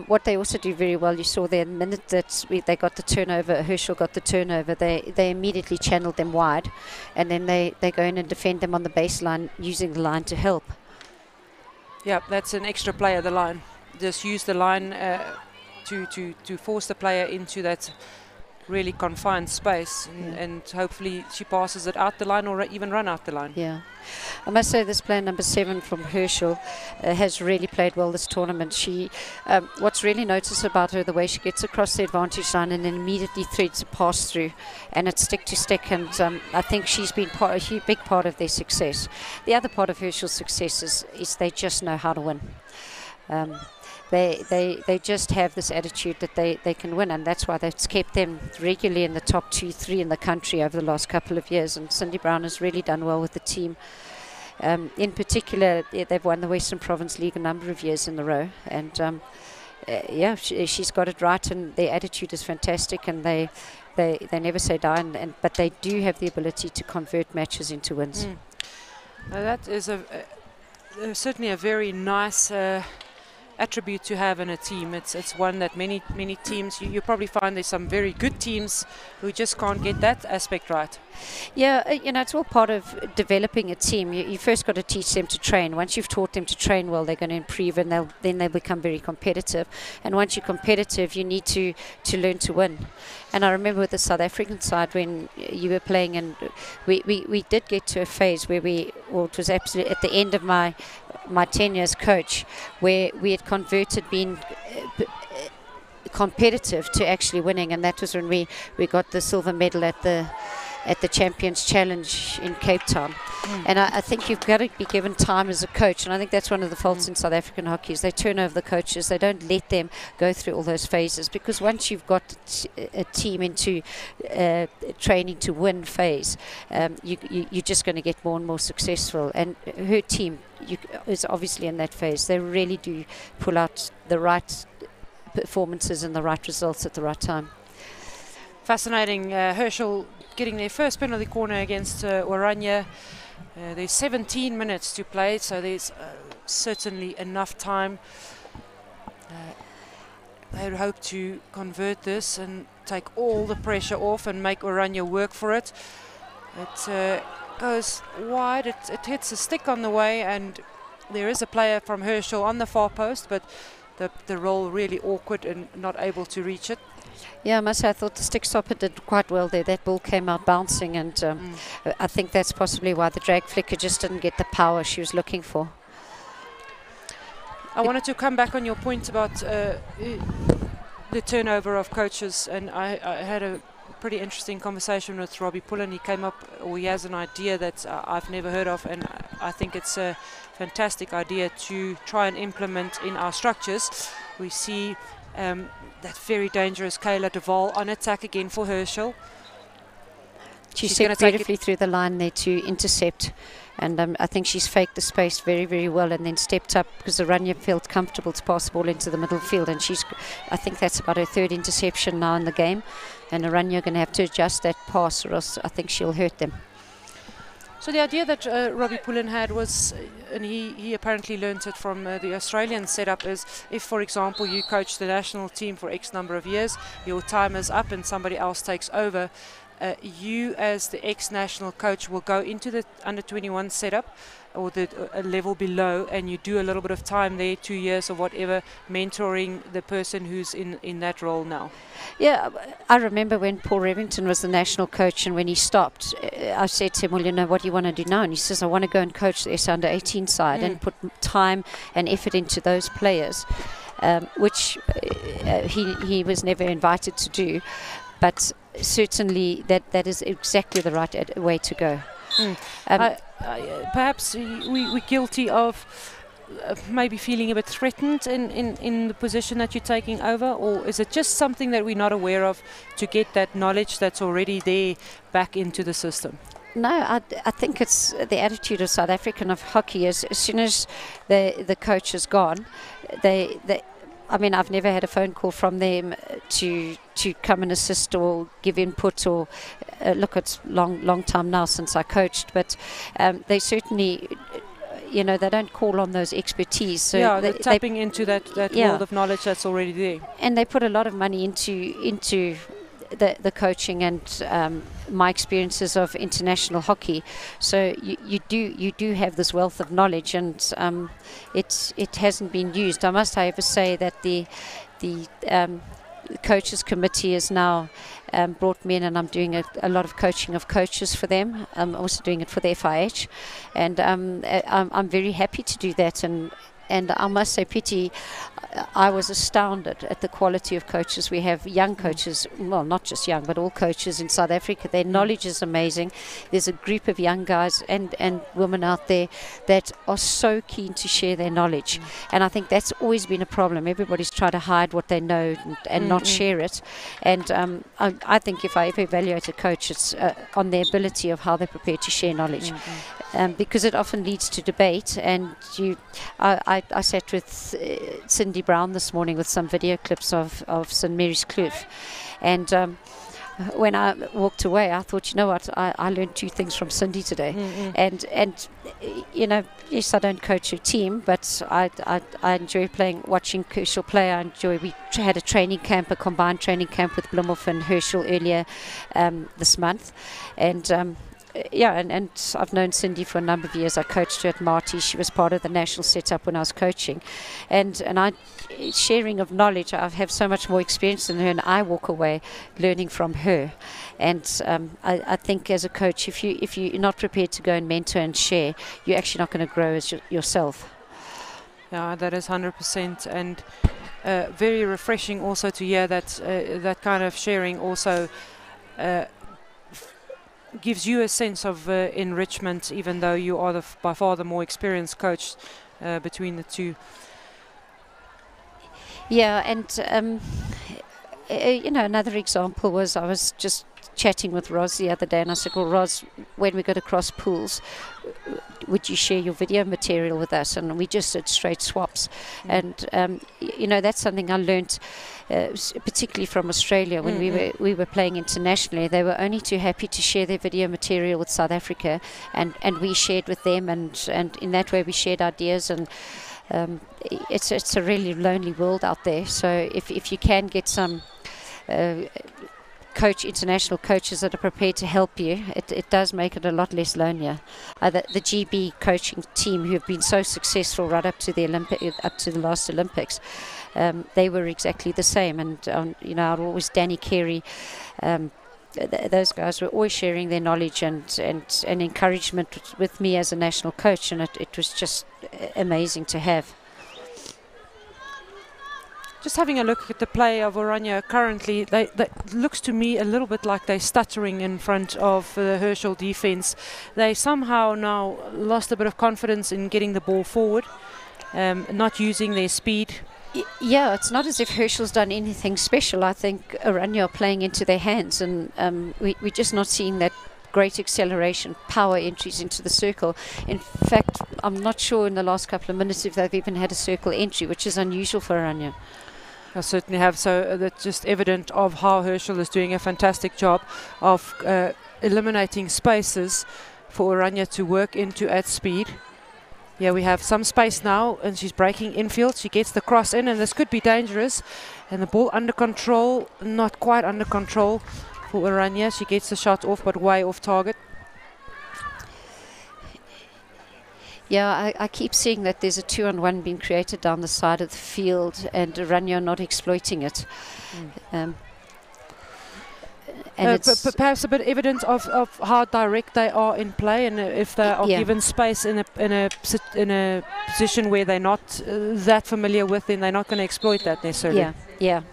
What they also do very well, you saw there, the minute that they got the turnover, Herschel got the turnover, they immediately channeled them wide, and then they go in and defend them on the baseline, using the line to help. Yeah, that's an extra player, the line. Just use the line to force the player into that really confined space, and hopefully she passes it out the line or even run out the line. Yeah, I must say this player number 7 from Herschel has really played well this tournament. She, what's really noticed about her, the way she gets across the advantage line and then immediately threads a pass through, and it's stick to stick, and I think she's been a big part of their success. The other part of Herschel's success is they just know how to win. They just have this attitude that they can win, and that's why that's kept them regularly in the top 2-3 in the country over the last couple of years. And Cindy Brown has really done well with the team. In particular, they've won the Western Province League a number of years in a row, and yeah, she's got it right, and their attitude is fantastic, and they never say die, but they do have the ability to convert matches into wins. That is certainly a very nice attribute to have in a team. It's one that many teams, you probably find there's some very good teams who just can't get that aspect right. Yeah, it's all part of developing a team. You first got to teach them to train. Once you've taught them to train well, they're going to improve, and then they'll become very competitive. And once you're competitive, you need to learn to win. And I remember with the South African side when you were playing, and we did get to a phase where it was absolutely at the end of my tenure as coach, where we had converted being competitive to actually winning, and that was when we got the silver medal at the Champions Challenge in Cape Town. And I think you've got to be given time as a coach, and I think that's one of the faults in South African hockey is they turn over the coaches. They don't let them go through all those phases, because once you've got a team into training to win phase, you're just going to get more and more successful. And her team is obviously in that phase. They really do pull out the right performances and the right results at the right time. Fascinating. Herschel getting their first penalty corner against Oranje. There's 17 minutes to play, so there's certainly enough time. They hope to convert this and take all the pressure off and make Oranje work for it. It goes wide, it hits a stick on the way, and there is a player from Herschel on the far post, but the roll really awkward and not able to reach it. Yeah, I must say I thought the stick stopper did quite well there. That ball came out bouncing, and I think that's possibly why the drag flicker just didn't get the power she was looking for. I wanted to come back on your point about the turnover of coaches, and I had a pretty interesting conversation with Robbie Pullen. He came up, or he has an idea that I've never heard of, and I think it's a fantastic idea to try and implement in our structures. We see that very dangerous Kayla Duval on attack again for Herschel. She's going to beautifully through the line there to intercept, and I think she's faked the space very, very well, and then stepped up because Oranje felt comfortable to pass the ball into the middle field, and I think that's about her third interception now in the game, and Oranje are going to have to adjust that pass, or else I think she'll hurt them. So the idea that Robbie Pullen had was, and he apparently learnt it from the Australian setup, is if, for example, you coach the national team for X number of years, your time is up and somebody else takes over, you as the ex-national coach will go into the under-21 setup, or a level below, and you do a little bit of time there, 2 years or whatever, mentoring the person who's in that role now? Yeah, I remember when Paul Revington was the national coach, and when he stopped, I said to him, well, you know, what do you want to do now? And he says, I want to go and coach the under-18 side and put time and effort into those players, which he was never invited to do. But certainly that is exactly the right way to go. Perhaps we're guilty of maybe feeling a bit threatened in the position that you're taking over, or is it just something that we're not aware of to get that knowledge that's already there back into the system? No, I think it's the attitude of South African of hockey. As soon as the coach is gone, I mean, I've never had a phone call from them to come and assist or give input or look. It's long time now since I coached, but they certainly, you know, they don't call on those expertise. So yeah, they're tapping into that world of knowledge that's already there, and they put a lot of money into the coaching and my experiences of international hockey. So you do have this wealth of knowledge, and it hasn't been used. I must, however, say that the coaches committee is now brought me in, and I'm doing a lot of coaching of coaches for them. I'm also doing it for the FIH, and I'm very happy to do that. And I must say, Pity, I was astounded at the quality of coaches we have. Young coaches, well, not just young, but all coaches in South Africa. Their knowledge is amazing. There's a group of young guys and women out there that are so keen to share their knowledge. And I think that's always been a problem. Everybody's trying to hide what they know and not share it. And I think if I ever evaluate a coach, it's on their ability of how they're prepared to share knowledge. Because it often leads to debate. And I sat with Cindy Brown this morning with some video clips of St. Mary's Kloof, and when I walked away, I thought, you know what, I learned 2 things from Cindy today. And you know, yes, I don't coach a team, but I enjoy watching Herschel play. We had a training camp, a combined training camp with Blumhoff and Herschel earlier this month, and yeah, and I've known Cindy for a number of years. I coached her at Marty. She was part of the national setup when I was coaching, and sharing of knowledge. I have so much more experience than her, and I walk away learning from her. And I think as a coach, if you're not prepared to go and mentor and share, you're actually not going to grow as yourself. Yeah, that is 100%, and very refreshing also to hear that that kind of sharing also gives you a sense of enrichment, even though you are by far the more experienced coach between the two. Yeah, and you know, another example was I was just chatting with Roz the other day, and I said, well, Roz, when we go to cross pools, would you share your video material with us? And we just did straight swaps. And you know, that's something I learnt particularly from Australia when we were playing internationally. They were only too happy to share their video material with South Africa, and we shared with them, and in that way we shared ideas. And it's a really lonely world out there. So if you can get some international coaches that are prepared to help you, it does make it a lot less lonelier. The GB coaching team, who have been so successful right up to the last Olympics, they were exactly the same. And you know, always Danny Carey, those guys were always sharing their knowledge and encouragement with me as a national coach, and it was just amazing to have. Just having a look at the play of Oranje currently, that looks to me a little bit like they're stuttering in front of the Herschel defense. They somehow now lost a bit of confidence in getting the ball forward, not using their speed. Yeah, it's not as if Herschel's done anything special. I think Oranje are playing into their hands, and we're just not seeing that great acceleration, power entries into the circle. In fact, I'm not sure in the last couple of minutes if they've even had a circle entry, which is unusual for Oranje. I certainly have. So that's just evident of how Herschel is doing a fantastic job of eliminating spaces for Oranje to work into at speed. Yeah, we have some space now, and she's breaking infield. She gets the cross in, and this could be dangerous. And the ball under control, not quite under control for Oranje. She gets the shot off, but way off target. Yeah, I keep seeing that there's a 2-on-1 being created down the side of the field, and Oranje are not exploiting it. And it's perhaps a bit evidence of how direct they are in play, and if they are given space in a position where they're not that familiar with, then they're not going to exploit that necessarily. Yeah.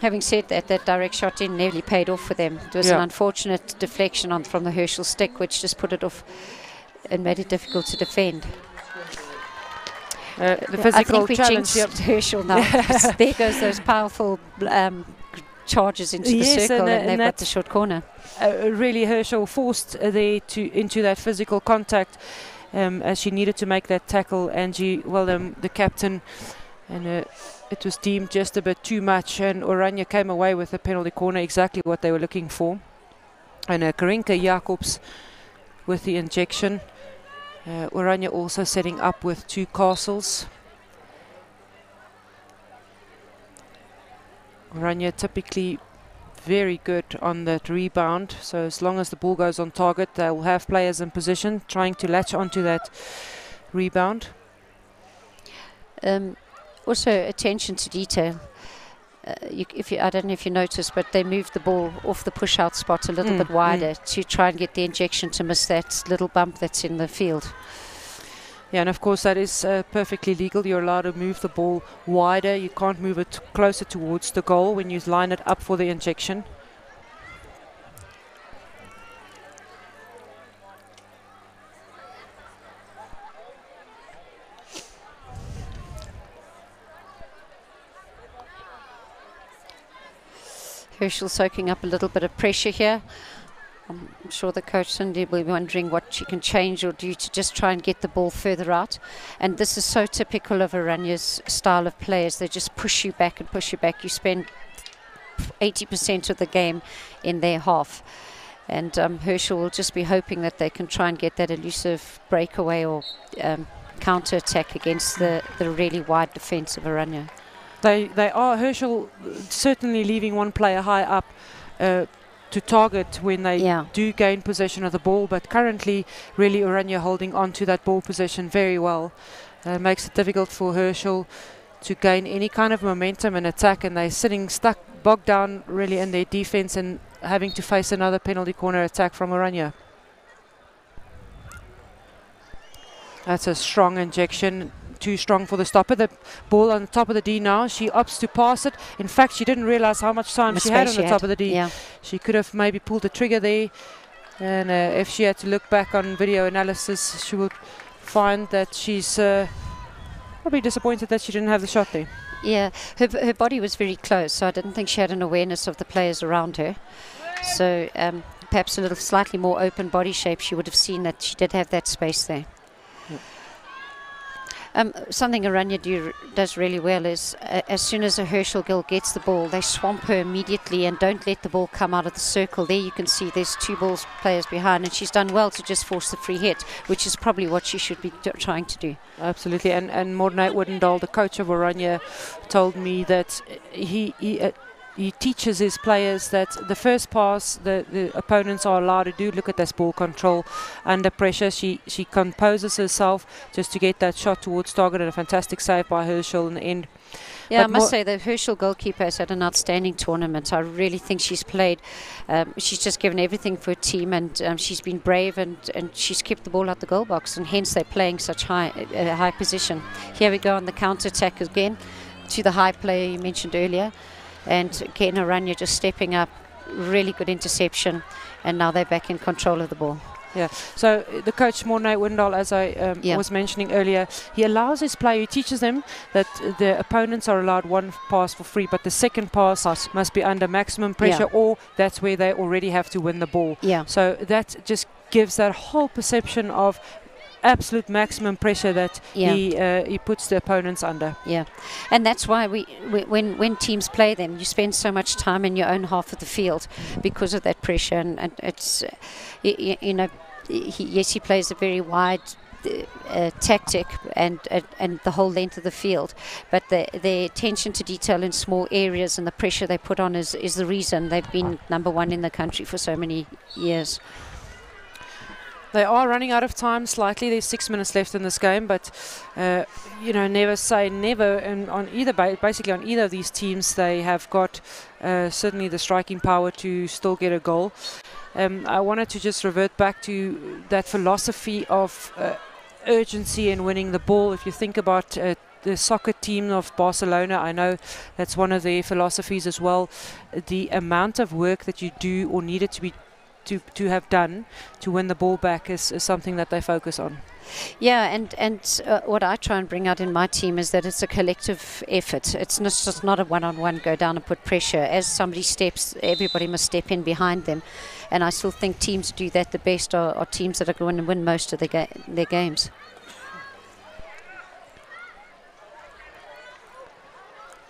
Having said that, that direct shot in nearly paid off for them. It was an unfortunate deflection from the Herschel stick, which just put it off and made it difficult to defend. The physical I think we challenge. jinxed Herschel now. There goes those powerful charges into the circle, and they've got the short corner. Really, Herschel forced into that physical contact as she needed to make that tackle. Angie, the captain, and it was deemed just a bit too much, and Oranje came away with a penalty corner, exactly what they were looking for. And Karinka Jacobs with the injection. Oranje also setting up with 2 castles. Oranje typically very good on that rebound, so as long as the ball goes on target, they will have players in position trying to latch onto that rebound. Also, attention to detail. I don't know if you noticed, but they moved the ball off the push-out spot a little bit wider to try and get the injection to miss that little bump that's in the field. Yeah, and of course that is perfectly legal. You're allowed to move the ball wider. You can't move it closer towards the goal when you line it up for the injection. Herschel soaking up a little bit of pressure here. I'm sure the coach Cindy will be wondering what she can change or do to just try and get the ball further out. And this is so typical of Oranje's style of players. They just push you back and push you back. You spend 80% of the game in their half. And Herschel will just be hoping that they can try and get that elusive breakaway or counter-attack against the really wide defence of Oranje. They are, Herschel certainly leaving one player high up to target when they do gain possession of the ball, but currently really Oranje holding on to that ball possession very well. Makes it difficult for Herschel to gain any kind of momentum and attack, and they're sitting stuck, bogged down really in their defense and having to face another penalty corner attack from Oranje. That's a strong injection. Too strong for the stopper. The ball on the top of the D now. She opts to pass it. In fact, she didn't realize how much time she had on the top of the D. Yeah. She could have maybe pulled the trigger there. And if she had to look back on video analysis, she would find that she's probably disappointed that she didn't have the shot there. Yeah, her body was very close, so I didn't think she had an awareness of the players around her. So perhaps a little slightly more open body shape, she would have seen that she did have that space there. Something Oranje does really well is as soon as a Herschel girl gets the ball, they swamp her immediately and don't let the ball come out of the circle. There you can see there's 2 players behind, and she's done well to just force the free hit, which is probably what she should be trying to do. Absolutely, and Mornay Woodendal, the coach of Oranje, told me that he teaches his players that the first pass the opponents are allowed to do, look at this ball control under pressure. She composes herself just to get that shot towards target, and a fantastic save by Herschel in the end. Yeah, but I must say the Herschel goalkeeper has had an outstanding tournament. I really think she's played. She's just given everything for her team, and she's been brave, and she's kept the ball out the goal box, and hence they're playing such high position. Here we go on the counter-attack again to the high player you mentioned earlier. And again, Oranje just stepping up, really good interception, and now they're back in control of the ball. Yeah, so the coach Mornay Woodendal, as I was mentioning earlier, he allows his player, he teaches them that the opponents are allowed 1 pass for free, but the second pass must be under maximum pressure, or that's where they already have to win the ball. Yeah. So that just gives that whole perception of absolute maximum pressure that he puts the opponents under. Yeah, and that's why when teams play them, you spend so much time in your own half of the field because of that pressure, and it's he plays a very wide tactic and the whole length of the field, but the attention to detail in small areas and the pressure they put on is the reason they've been #1 in the country for so many years. They are running out of time slightly. There's 6 minutes left in this game, but you know, never say never. And on either, basically on either of these teams, they have got certainly the striking power to still get a goal. I wanted to just revert back to that philosophy of urgency in winning the ball. If you think about the soccer team of Barcelona, I know that's one of their philosophies as well. The amount of work that you do or needed to be to have done to win the ball back is something that they focus on. Yeah, and what I try and bring out in my team is that it's a collective effort. It's just not a one-on-one go down and put pressure. As somebody steps, everybody must step in behind them. And I still think teams who do that the best are teams that are going to win most of their games.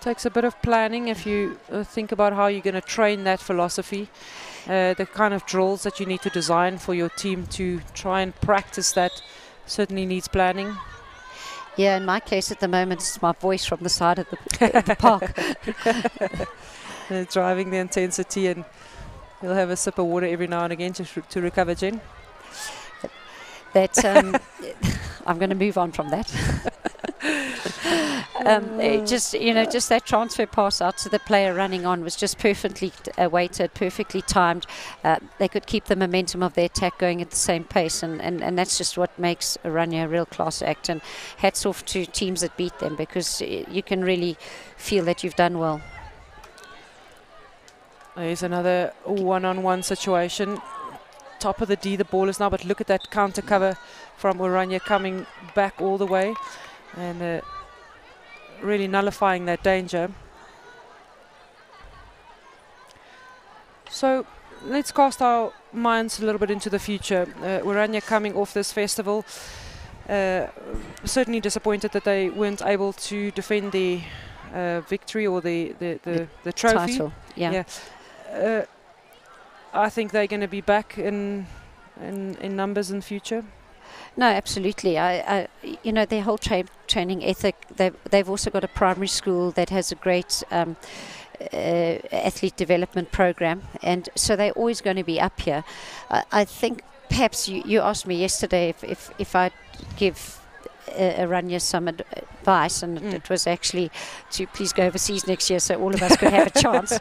Takes a bit of planning if you think about how you're going to train that philosophy. The kind of drills that you need to design for your team to try and practice that certainly needs planning. Yeah, in my case at the moment, it's my voice from the side of the park. Driving the intensity, and you'll have a sip of water every now and again to recover, Jen. That I'm going to move on from that. Just that transfer pass out to the player running on was just perfectly weighted, perfectly timed. They could keep the momentum of their attack going at the same pace, and that's just what makes Oranje a real class act. And hats off to teams that beat them, because you can really feel that you've done well. There's another one-on-one situation. Top of the D, the ball is now, but look at that counter cover from Oranje coming back all the way and really nullifying that danger. So let's cast our minds a little bit into the future. Oranje coming off this festival, certainly disappointed that they weren't able to defend the victory or the trophy. Title, yeah. I think they're going to be back in numbers in future. No, absolutely. Their whole training ethic. They've also got a primary school that has a great athlete development program, and so they're always going to be up here. I think perhaps you asked me yesterday if I'd give Oranje some advice, and it was actually to please go overseas next year so all of us could have a chance.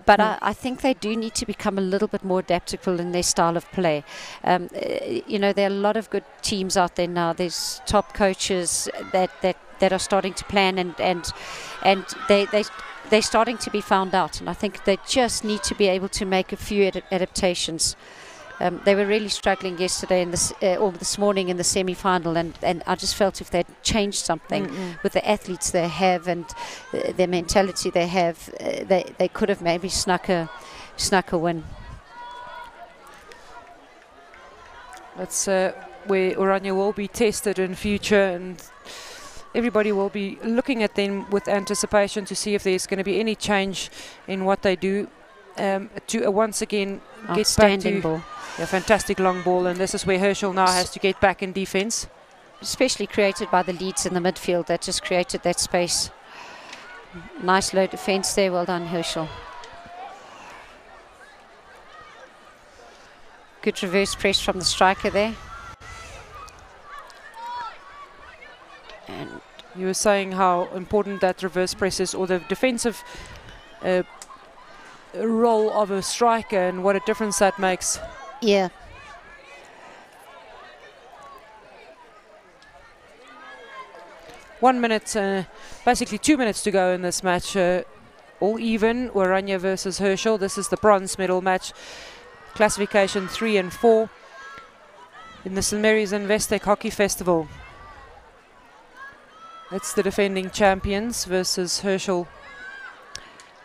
But I think they do need to become a little bit more adaptable in their style of play. There are a lot of good teams out there now. There's top coaches that are starting to plan, and they're starting to be found out. And I think they just need to be able to make a few adaptations. They were really struggling yesterday or this morning in the semi-final, and I just felt if they'd changed something with the athletes they have and their mentality they have, they could have maybe snuck a win. That's where Oranje will be tested in future, and everybody will be looking at them with anticipation to see if there's going to be any change in what they do. To once again get back to ball. A fantastic long ball, and this is where Herschel now has to get back in defense. Especially created by the leads in the midfield that just created that space. Nice low defense there, well done Herschel. Good reverse press from the striker there. And you were saying how important that reverse press is, or the defensive role of a striker, and what a difference that makes. Yeah. One minute, basically 2 minutes to go in this match. All even, Oranje versus Herschel. This is the bronze medal match. Classification 3 and 4 in the St. Mary's Investec Hockey Festival. It's the defending champions versus Herschel,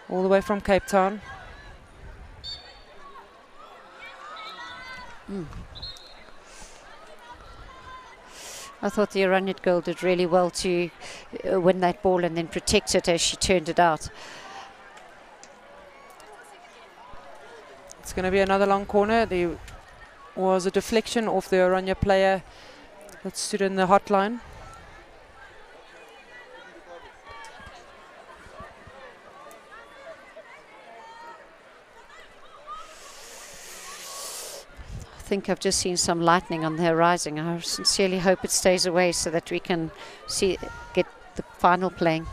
all the way from Cape Town. I thought the Oranje girl did really well to win that ball and then protect it as she turned it out. It's going to be another long corner. There was a deflection off the Oranje player that stood in the hotline. I think I've just seen some lightning on the horizon. I sincerely hope it stays away so that we can get the final playing.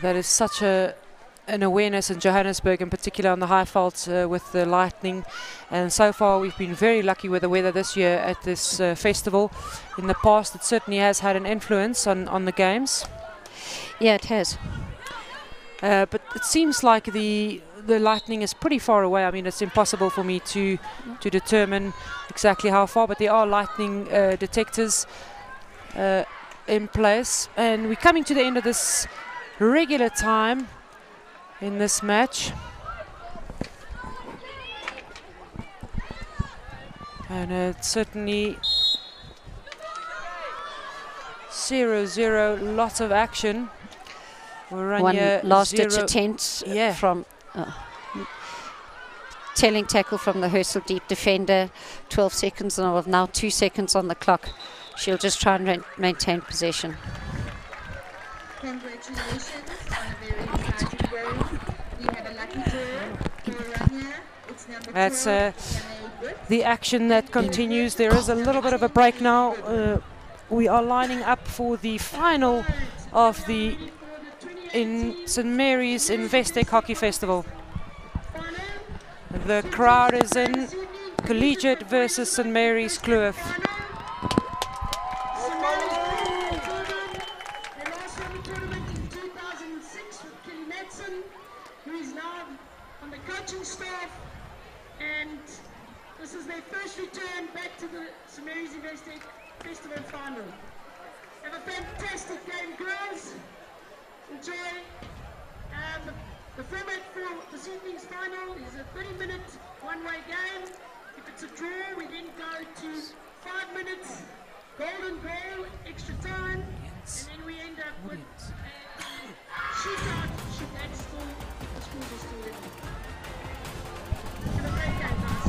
That is such an awareness in Johannesburg, in particular on the high faults with the lightning. And so far we've been very lucky with the weather this year at this festival. In the past it certainly has had an influence on the games. Yeah, it has. But it seems like the lightning is pretty far away. I mean, it's impossible for me to determine exactly how far, but there are lightning detectors in place. And we're coming to the end of this regular time in this match. And it's certainly 0-0, lots of action. One last-ditch attempt from telling tackle from the Herschel deep defender. 12 seconds, and now 2 seconds on the clock. She'll just try and maintain possession. Congratulations on a very exciting game. We had a lucky draw for Rania. It's number 12. That's the action that continues. There is a little bit of a break now. We are lining up for the final of the St. Mary's Investec Hockey Festival. The crowd is in. Collegiate versus St. Mary's Kloof. Staff, and this is their first return back to the St. Mary's Investec Festival final. Have a fantastic game, girls. Enjoy. The format for this evening's final is a 30-minute one-way game. If it's a draw, we then go to 5 minutes, golden goal, extra time, and then we end up with a shootout. That's still, the schools are still in. Have a great game, guys.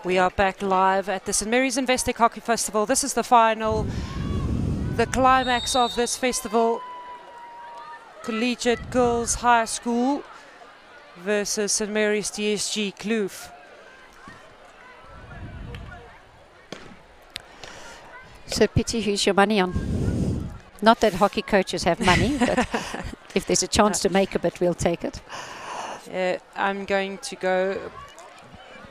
We are back live at the St. Mary's Investec Hockey Festival. This is the final, the climax of this festival. Collegiate Girls High School versus St. Mary's TSG Kloof. So, Pity, who's your money on? Not that hockey coaches have money, but if there's a chance to make a bit, we'll take it. I'm going to go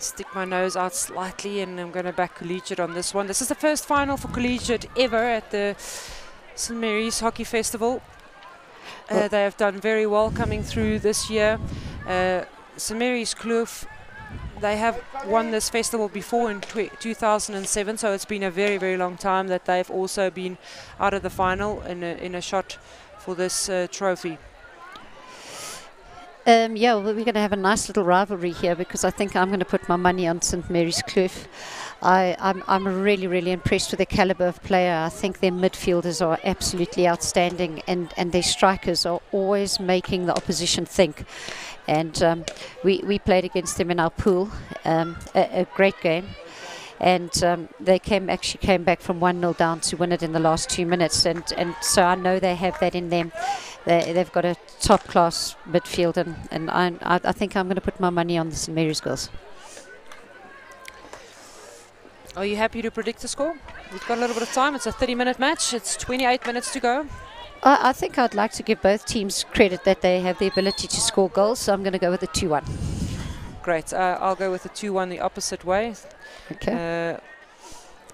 stick my nose out slightly, and I'm going to back Collegiate on this one. This is the first final for Collegiate ever at the St. Mary's Hockey Festival. They have done very well coming through this year. St. Mary's Kloof, they have won this festival before in 2007, so it's been a very, very long time that they've also been out of the final in a shot for this trophy. Yeah, well, we're going to have a nice little rivalry here, because I think I'm going to put my money on St. Mary's Kloof. I'm really, really impressed with the caliber of player. I think their midfielders are absolutely outstanding, and their strikers are always making the opposition think. And we played against them in our pool, a great game. And they actually came back from 1-0 down to win it in the last 2 minutes. And so I know they have that in them. They've got a top-class midfield, and I think I'm going to put my money on the St. Mary's girls. Are you happy to predict the score? We've got a little bit of time. It's a 30-minute match. It's 28 minutes to go. I think I'd like to give both teams credit that they have the ability to score goals, so I'm going to go with a 2-1. Great. I'll go with a 2-1 the opposite way. Okay.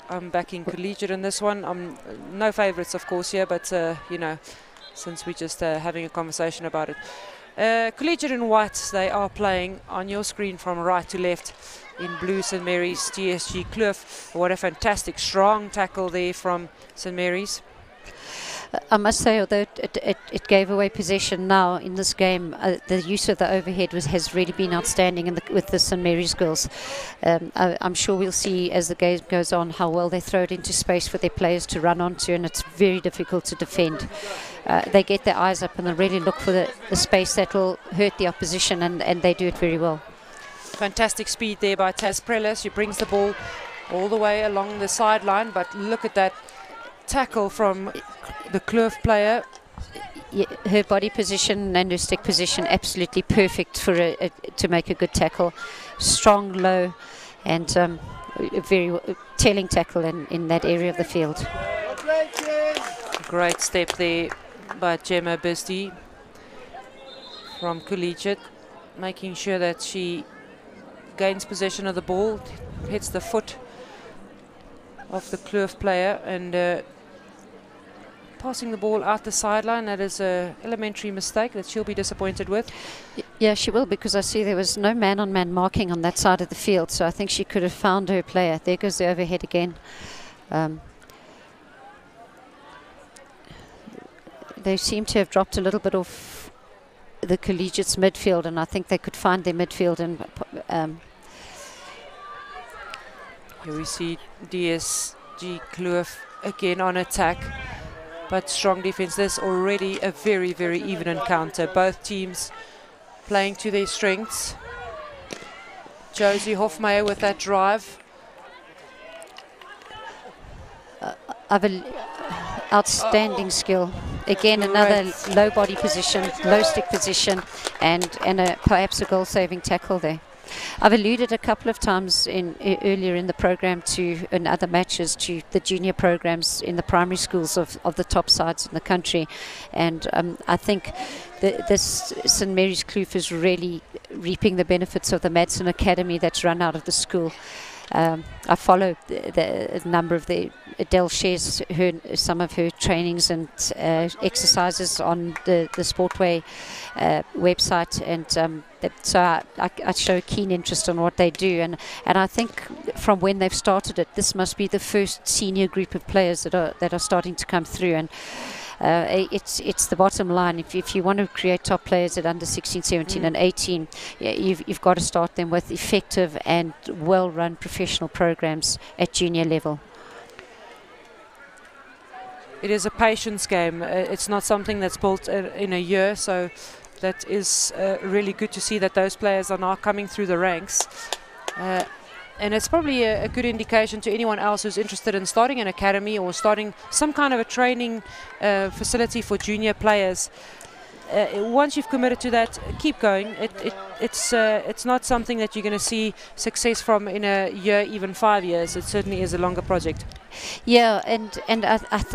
I'm backing Collegiate in this one. No favourites, of course, here, but, you know, since we're just having a conversation about it. Collegiate in white, they are playing on your screen from right to left. In blue, St. Mary's TSG Kloof. What a fantastic strong tackle there from St. Mary's. I must say, although it gave away possession now in this game, the use of the overhead has really been outstanding with the St Mary's girls. I'm sure we'll see as the game goes on how well they throw it into space for their players to run onto, and it's very difficult to defend. They get their eyes up and they really look for the space that will hurt the opposition, and they do it very well. Fantastic speed there by Taz Prelis, who brings the ball all the way along the sideline, but look at that tackle from the Kloof player. Yeah, her body position and her stick position absolutely perfect for to make a good tackle. Strong, low, and a very telling tackle in that area of the field. Great step there by Gemma Bisty from Collegiate, making sure that she gains possession of the ball, hits the foot of the Kloof player, and passing the ball out the sideline. That is an elementary mistake that she'll be disappointed with. Yeah, she will, because I see there was no man-on-man marking on that side of the field, so I think she could have found her player. There goes the overhead again. They seem to have dropped a little bit off the Collegiate's midfield, and I think they could find their midfield. And here we see DSG Kloof again on attack, but strong defense. There's already a very, very even encounter. Both teams playing to their strengths. Josie Hofmeyer with that drive. Outstanding skill. Again, another low body position, low stick position, and perhaps a goal-saving tackle there. I've alluded a couple of times earlier in the program in other matches to the junior programs in the primary schools of the top sides in the country, and I think this St Mary's Kloof is really reaping the benefits of the Madsen Academy that's run out of the school. I follow the number of Adele shares some of her trainings and exercises on the Sportway website, and so I show keen interest in what they do, and I think from when they've started it, this must be the first senior group of players that are starting to come through, and it's the bottom line. If you want to create top players at under 16, 17 and 18, you've got to start them with effective and well-run professional programs at junior level. It is a patience game. It's not something that's built in a year, so that is really good to see that those players are now coming through the ranks. And it's probably a good indication to anyone else who's interested in starting an academy or starting some kind of a training facility for junior players. Once you've committed to that, keep going. It's not something that you're going to see success from in a year, even 5 years. It certainly is a longer project. Yeah, and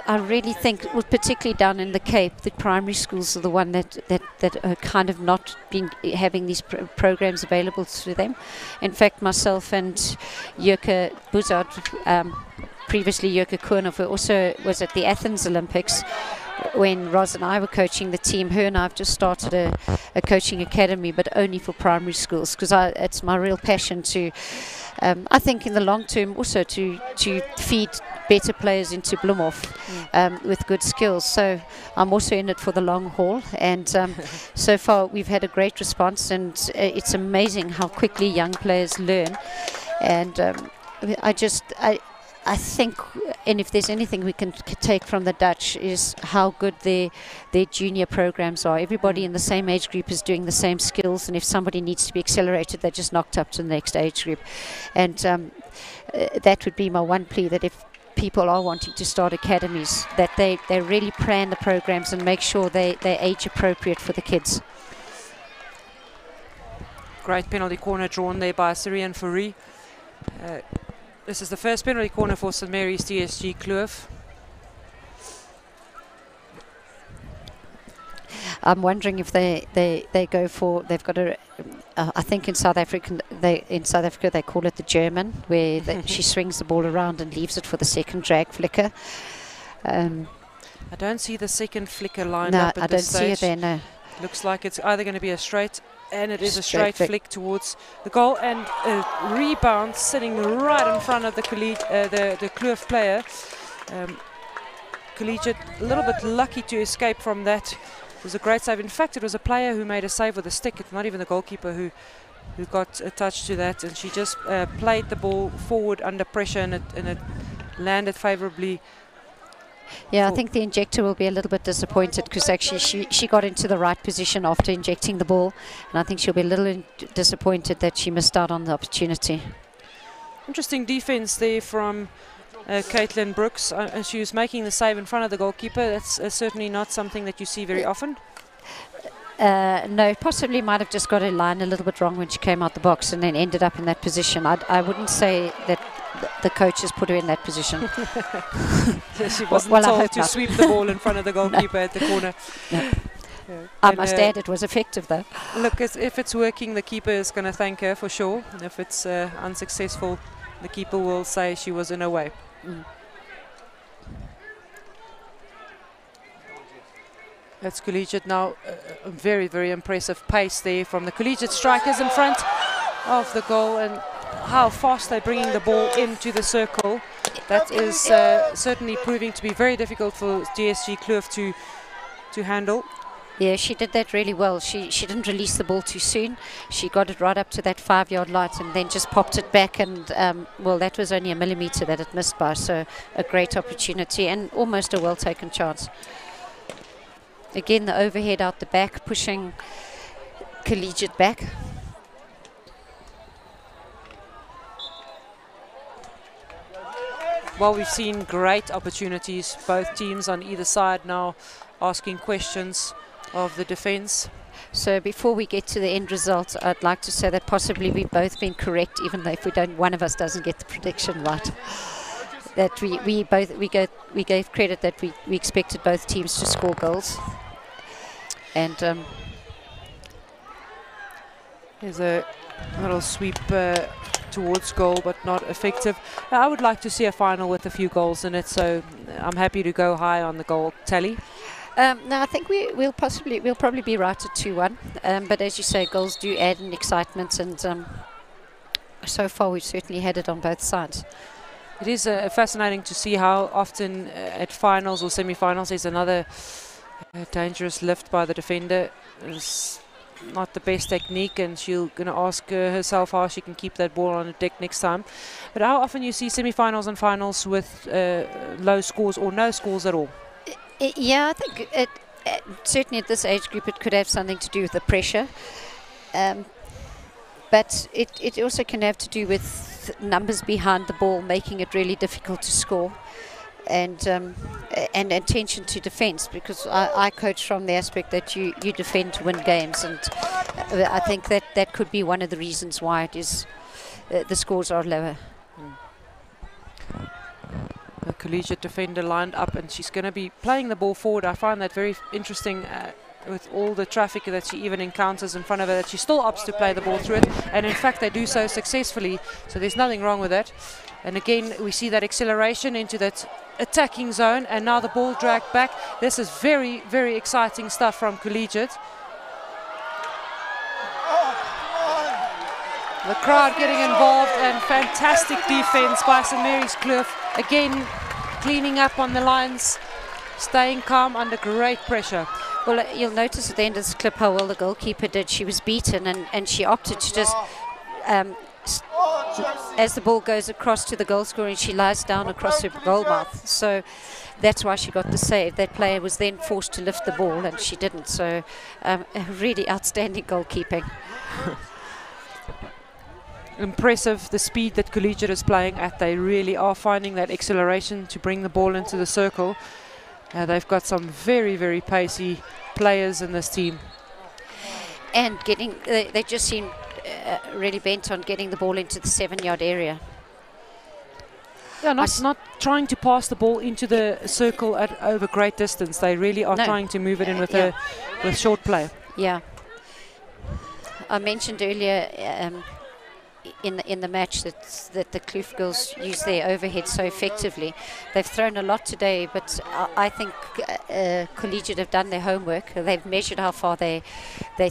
I really think, well, particularly down in the Cape, the primary schools are the one that are kind of not been having these programs available to them. In fact, myself and Jurke Buzard, previously Jurke Koornhoff, also was at the Athens Olympics when Roz and I were coaching the team. Her and I have just started a coaching academy, but only for primary schools, because it's my real passion to, I think in the long term also to feed better players into Bloemhof with good skills. So I'm also in it for the long haul, and so far we've had a great response, and it's amazing how quickly young players learn. And I think, and if there's anything we can take from the Dutch, is how good their junior programs are. Everybody in the same age group is doing the same skills, and if somebody needs to be accelerated, they're just knocked up to the next age group. And that would be my one plea, that if people are wanting to start academies, that they really plan the programs and make sure they're age appropriate for the kids. Great penalty corner drawn there by Syrian Fourie. This is the first penalty corner for St Mary's DSG Kloof. I'm wondering if they go for, they've got a, I think in South Africa they call it the German, where she swings the ball around and leaves it for the second drag flicker. I don't see the second flicker lined no, up at I this don't stage. see it there, no. Looks like it's either going to be a straight, and it is a straight flick towards the goal, and a rebound sitting right in front of the Kloof player. Collegiate a little bit lucky to escape from that. It was a great save. In fact, it was a player who made a save with a stick. It's not even the goalkeeper who got attached to that, and she just played the ball forward under pressure, and it landed favourably. Yeah, I think the injector will be a little bit disappointed because actually she got into the right position after injecting the ball, and I think she'll be a little disappointed that she missed out on the opportunity. Interesting defence there from Caitlin Brooks. She was making the save in front of the goalkeeper. That's certainly not something that you see very often. No, possibly might have just got her line a little bit wrong when she came out the box and then ended up in that position. I wouldn't say that the coach has put her in that position. So she wasn't told to sweep the ball in front of the goalkeeper at the corner. No. I must add it was effective though. Look, if it's working, the keeper is going to thank her for sure. If it's unsuccessful, the keeper will say she was in her way. That's Collegiate now. A very, very impressive pace there from the Collegiate strikers in front of the goal, and how fast they're bringing the ball into the circle. That is certainly proving to be very difficult for DSG Kloof to handle. Yeah, she did that really well. She didn't release the ball too soon. She got it right up to that 5-yard line and then just popped it back, and well, that was only a millimetre that it missed by, so a great opportunity and almost a well taken chance. Again, the overhead out the back, pushing Collegiate back. Well, we've seen great opportunities, both teams on either side now asking questions of the defence. So before we get to the end result, I'd like to say that possibly we've both been correct, even though if one of us doesn't get the prediction right. That we gave credit that we expected both teams to score goals. And there's a little sweep towards goal, but not effective. I would like to see a final with a few goals in it, so I'm happy to go high on the goal tally. No, I think we'll probably be right at 2-1. But as you say, goals do add an excitement, and so far we've certainly had it on both sides. It is fascinating to see how often at finals or semi-finals there's another dangerous lift by the defender. It's not the best technique, and she's going to ask herself how she can keep that ball on the deck next time. But how often you see semi-finals and finals with low scores or no scores at all? Yeah, I think certainly at this age group it could have something to do with the pressure. But it also can have to do with numbers behind the ball, making it really difficult to score. And attention to defence, because I coach from the aspect that you defend to win games, and I think that could be one of the reasons why it is the scores are lower. A Collegiate defender lined up, and she's going to be playing the ball forward. I find that very interesting with all the traffic that she even encounters in front of her, that she still opts to play the ball through it, and in fact they do so successfully, so there's nothing wrong with that. And again we see that acceleration into that attacking zone, and now the ball dragged back. This is very, very exciting stuff from Collegiate. The crowd getting involved, and fantastic defense by St. Mary's Kloof. Again, cleaning up on the lines, staying calm under great pressure. Well, you'll notice at the end of this clip how well the goalkeeper did. She was beaten, and she opted to just, as the ball goes across to the goal scorer, she lies down across her goal mouth. So that's why she got the save. That player was then forced to lift the ball, and she didn't. So really outstanding goalkeeping. Impressive the speed that Collegiate is playing at. They really are finding that acceleration to bring the ball into the circle. They've got some very, very pacey players in this team. And they just seem really bent on getting the ball into the 7-yard area. Yeah, not trying to pass the ball into the circle at over great distance. They really are trying to move it in with with short play. Yeah. I mentioned earlier in the match that the Kloof girls use their overhead so effectively. They've thrown a lot today, but I think Collegiate have done their homework. They've measured how far they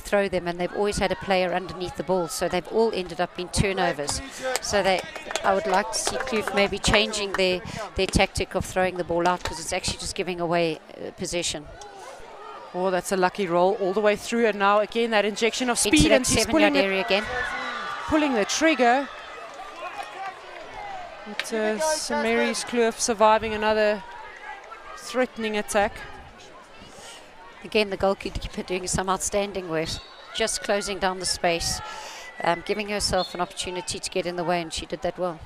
throw them, and they've always had a player underneath the ball, so they've all ended up being turnovers. So I would like to see Kloof maybe changing their tactic of throwing the ball out, because it's actually just giving away possession. Oh, that's a lucky roll all the way through, and now again that injection of speed, Into that and she's 7-yard area again. pulling the trigger. But St. Mary's Kloof surviving another threatening attack. Again, the goalkeeper doing some outstanding work, just closing down the space, giving herself an opportunity to get in the way, and she did that well.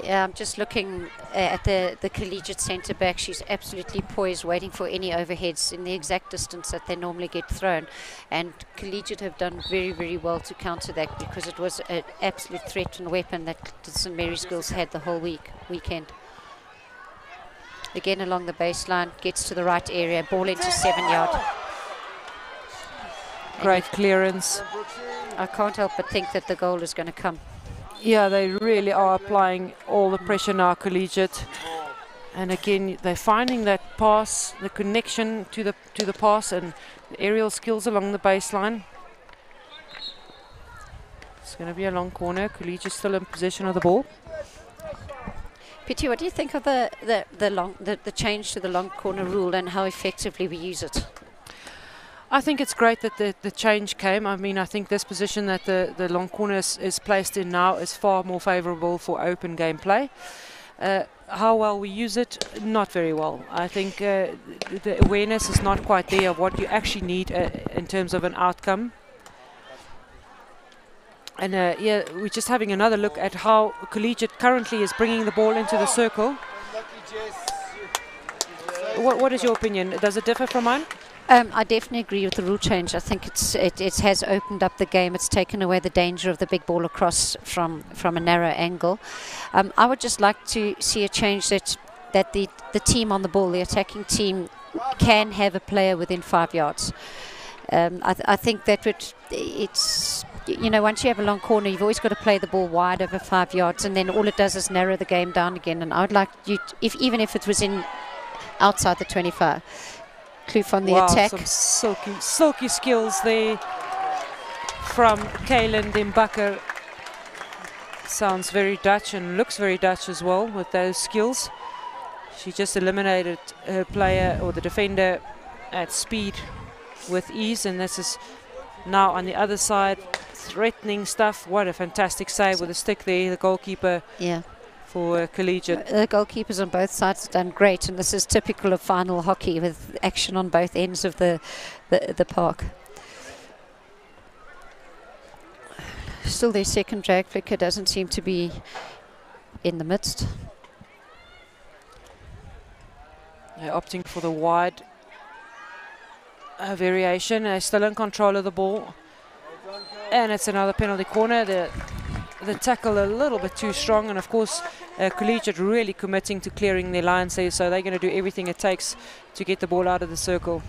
Yeah, I'm just looking at the collegiate centre back. She's absolutely poised, waiting for any overheads in the exact distance that they normally get thrown. And collegiate have done very, very well to counter that, because it was an absolute threat and weapon that the St. Mary's girls had the whole weekend. Again along the baseline, gets to the right area, ball into 7-yard. Great clearance. I can't help but think that the goal is going to come. Yeah, they really are applying all the pressure now, collegiate. And again, they're finding that pass, the connection to the pass, and the aerial skills along the baseline. It's going to be a long corner. Collegiate still in possession of the ball. Pity, what do you think of the change to the long corner rule and how effectively we use it? I think it's great that the change came. I mean, I think this position that the long corner is placed in now is far more favourable for open gameplay. How well we use it, not very well. I think the awareness is not quite there of what you actually need in terms of an outcome. And yeah, we're just having another look at how collegiate currently is bringing the ball into the circle. What is your opinion? Does it differ from mine? I definitely agree with the rule change. I think it has opened up the game. It's taken away the danger of the big ball across from a narrow angle. I would just like to see a change that the team on the ball, the attacking team, can have a player within 5 yards. I think that it's, you know, once you have a long corner, you've always got to play the ball wide over 5 yards, and then all it does is narrow the game down again. And I would like you, even if it was outside the 25. Kloof on the attack. Some silky skills there from Kaylin Dembakker. Sounds very Dutch and looks very Dutch as well with those skills. She just eliminated her player or the defender at speed with ease, and this is now on the other side, threatening stuff. What a fantastic save with a stick there, the goalkeeper. Yeah. For collegiate. The goalkeepers on both sides have done great, and this is typical of final hockey with action on both ends of the park. Still their second drag flicker doesn't seem to be in the midst. They're opting for the wide variation. They're still in control of the ball, and it's another penalty corner. The tackle a little bit too strong, and of course collegiate really committing to clearing their lines there, so they're going to do everything it takes to get the ball out of the circle.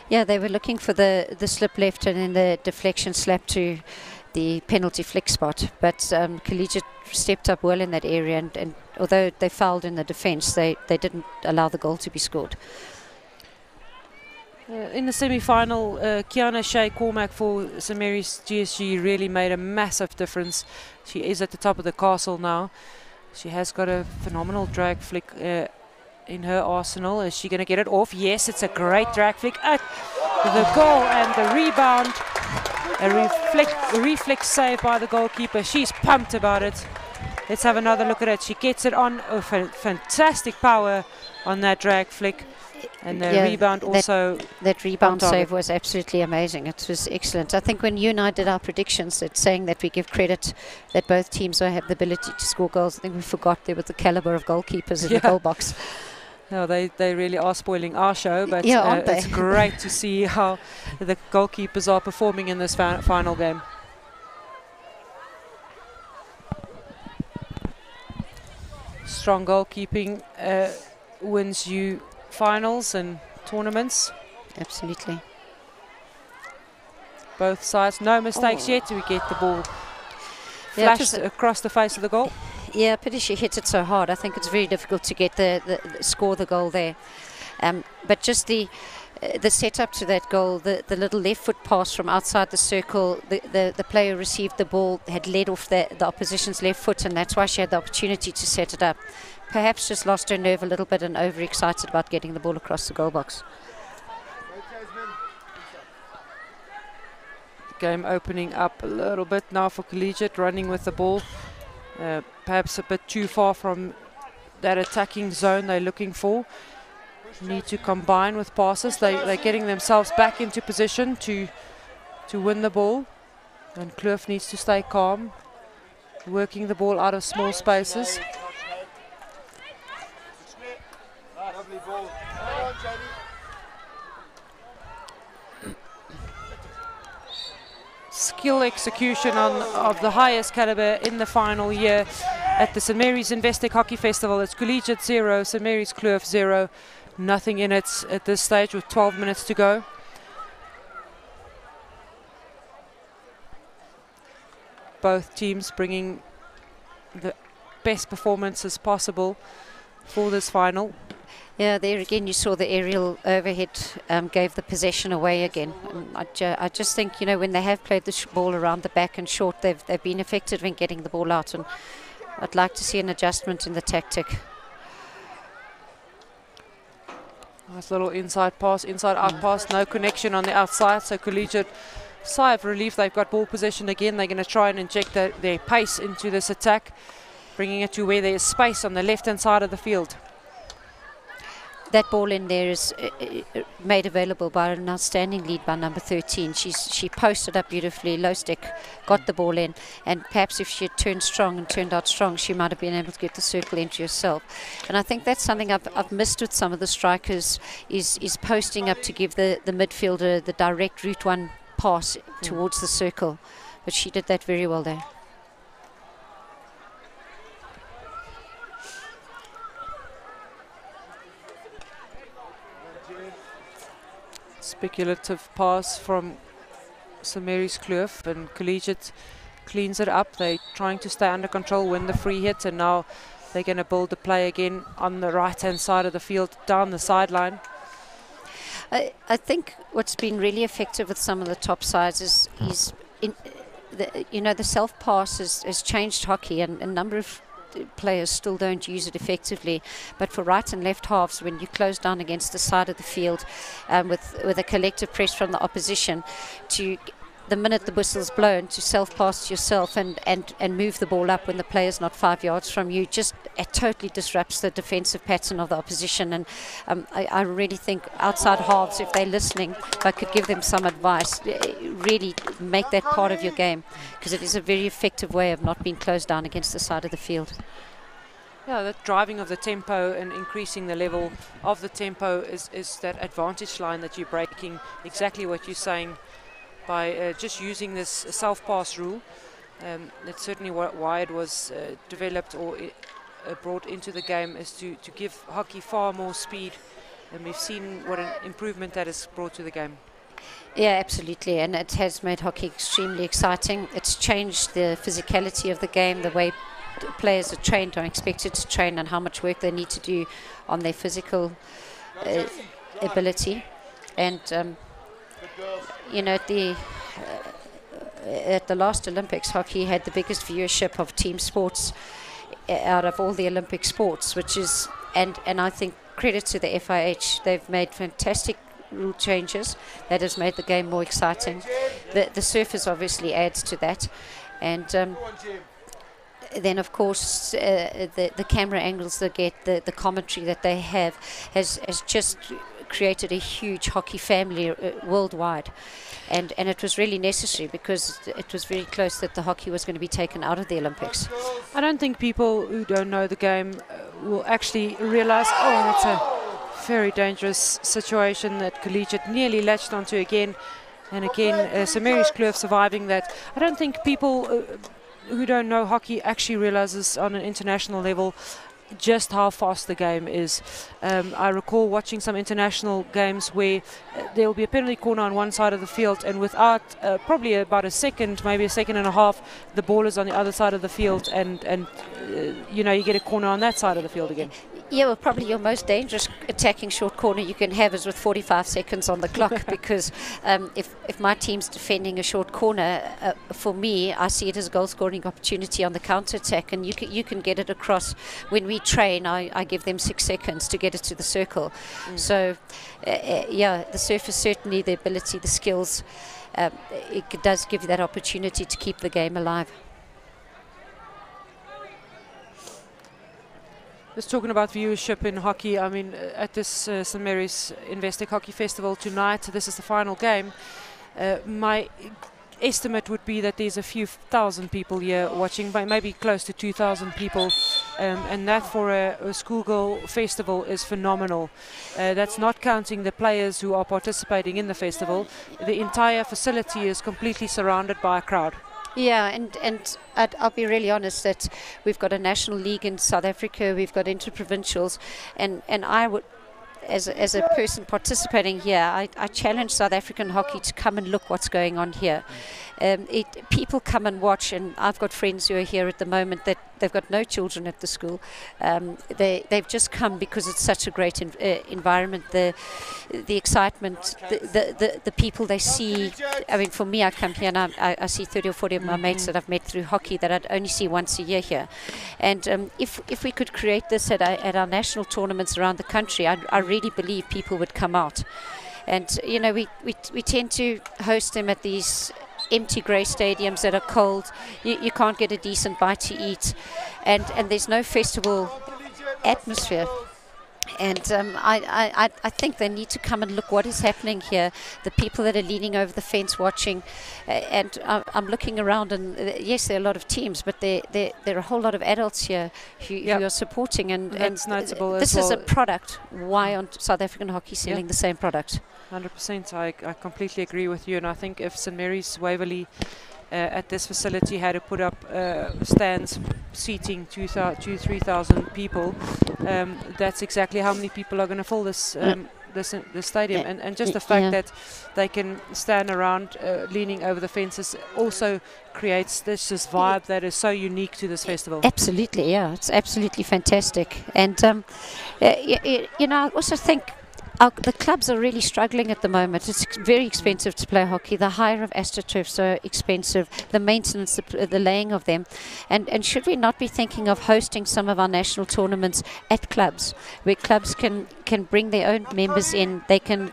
Yeah, they were looking for the slip left and then the deflection slap to the penalty flick spot, but collegiate stepped up well in that area, and although they fouled in the defence, they didn't allow the goal to be scored. In the semi-final, Kiana Shea Cormack for St. Mary's GSG really made a massive difference. She is at the top of the castle now. She has got a phenomenal drag flick in her arsenal. Is she going to get it off? Yes, it's a great drag flick. The goal and the rebound. A reflex save by the goalkeeper. She's pumped about it. Let's have another look at it. She gets it on. Oh, fantastic power on that drag flick. And the rebound also. That rebound save was absolutely amazing. It was excellent. I think when you and I did our predictions, it's saying that we give credit that both teams have the ability to score goals. I think we forgot there was the caliber of goalkeepers in the goal box. No, they really are spoiling our show, but aren't they? It's great to see how the goalkeepers are performing in this final game. Strong goalkeeping wins you finals and tournaments. Absolutely. Both sides, no mistakes yet. We get the ball flashed across the face of the goal. Yeah, pity she hit it so hard. I think it's very difficult to get score the goal there. But just the setup to that goal, the little left foot pass from outside the circle, the player received the ball, had led off the opposition's left foot, and that's why she had the opportunity to set it up. Perhaps just lost her nerve a little bit and overexcited about getting the ball across the goal box. Game opening up a little bit now for Collegiate, running with the ball. Perhaps a bit too far from that attacking zone they're looking for. Need to combine with passes. They're getting themselves back into position to win the ball. And Kloof needs to stay calm, working the ball out of small spaces. Lovely ball. Come on, Jamie. Skill execution of the highest caliber in the final year at the St Mary's Investec Hockey Festival. It's Collegiate 0, St Mary's Kloof 0. Nothing in it at this stage with 12 minutes to go. Both teams bringing the best performances possible for this final. Yeah, there again you saw the aerial overhead gave the possession away again. I just think, you know, when they have played the ball around the back and short, they've been effective in getting the ball out, and I'd like to see an adjustment in the tactic. Nice little inside pass, inside out pass, no connection on the outside, so Collegiate, sigh of relief, they've got ball possession again. They're going to try and inject their pace into this attack, bringing it to where there is space on the left-hand side of the field. That ball in there is made available by an outstanding lead by number 13. She posted up beautifully, low stick, got the ball in, and perhaps if she had turned strong and turned out strong, she might have been able to get the circle into herself. And I think that's something I've missed with some of the strikers, is posting up to give the midfielder the direct route one pass towards the circle. But she did that very well there. Speculative pass from St Mary's Kloof, and Collegiate cleans it up. They're trying to stay under control, win the free hit, and now they're going to build the play again on the right-hand side of the field, down the sideline. I think what's been really effective with some of the top sides is the self-pass has changed hockey, and a number of players still don't use it effectively, but for right and left halves, when you close down against the side of the field with a collective press from the opposition, to the minute the whistle's blown, to self-pass yourself and move the ball up when the player's not 5 yards from you, it totally disrupts the defensive pattern of the opposition. And I really think outside halves, if they're listening, if I could give them some advice, really make that part of your game, because it is a very effective way of not being closed down against the side of the field. Yeah, the driving of the tempo and increasing the level of the tempo is that advantage line that you're breaking, exactly what you're saying, by just using this self-pass rule. That's certainly why it was developed or brought into the game, is to give hockey far more speed, and we've seen what an improvement that has brought to the game. Yeah, absolutely, and it has made hockey extremely exciting. It's changed the physicality of the game, the way players are trained, are expected to train, and how much work they need to do on their physical ability. And you know, at the last Olympics, hockey had the biggest viewership of team sports out of all the Olympic sports, which is, and I think credit to the FIH, they've made fantastic rule changes that has made the game more exciting. The surface obviously adds to that, and then of course the camera angles they get, the commentary that they have has just created a huge hockey family worldwide, and it was really necessary, because it was very close that the hockey was going to be taken out of the Olympics. I don't think people who don't know the game will actually realize, oh, that's a very dangerous situation that Collegiate nearly latched onto again and again. St Mary's Kloof surviving that. I don't think people who don't know hockey actually realizes on an international level just how fast the game is. I recall watching some international games where there will be a penalty corner on one side of the field, and without probably about a second, maybe a second and a half, the ball is on the other side of the field, and you know, you get a corner on that side of the field again. Yeah, well, probably your most dangerous attacking short corner you can have is with 45 seconds on the clock, because if my team's defending a short corner, for me, I see it as a goal-scoring opportunity on the counter-attack, and you can get it across. When we train, I give them 6 seconds to get it to the circle. So, yeah, the surface, certainly the ability, the skills, it does give you that opportunity to keep the game alive. Just talking about viewership in hockey, I mean, at this St. Mary's Investec Hockey Festival tonight, this is the final game. My estimate would be that there's a few thousand people here watching, but maybe close to 2,000 people, and that for a schoolgirl festival is phenomenal. That's not counting the players who are participating in the festival. The entire facility is completely surrounded by a crowd. Yeah, and I'll be really honest that we've got a national league in South Africa, we've got interprovincials, and I would, as a person participating here, I challenge South African hockey to come and look what's going on here. People come and watch, and I've got friends who are here at the moment that they've got no children at the school. They've just come because it's such a great environment. The excitement, the people they see. I mean, for me, I come here and I see 30 or 40 of my mates that I've met through hockey that I'd only see once a year here. And if we could create this at our national tournaments around the country, I really believe people would come out. And you know, we tend to host them at these empty grey stadiums that are cold. You can't get a decent bite to eat, and there's no festival atmosphere. And I think they need to come and look what is happening here. The people that are leaning over the fence watching, and I'm looking around, and yes, there are a lot of teams, but there are a whole lot of adults here who are supporting. And noticeable. This is a product. Why aren't South African hockey selling the same product? 100%. I completely agree with you, and I think if St. Mary's Waverley at this facility had to put up stands seating 2,000-3,000 people, that's exactly how many people are going to fill this this stadium. And just the fact that they can stand around leaning over the fences also creates this vibe that is so unique to this festival. Absolutely, yeah, it's absolutely fantastic. And you know, I also think the clubs are really struggling at the moment. It's very expensive to play hockey. The hire of AstroTurf so expensive. The maintenance, the laying of them, and should we not be thinking of hosting some of our national tournaments at clubs, where clubs can bring their own members in? They can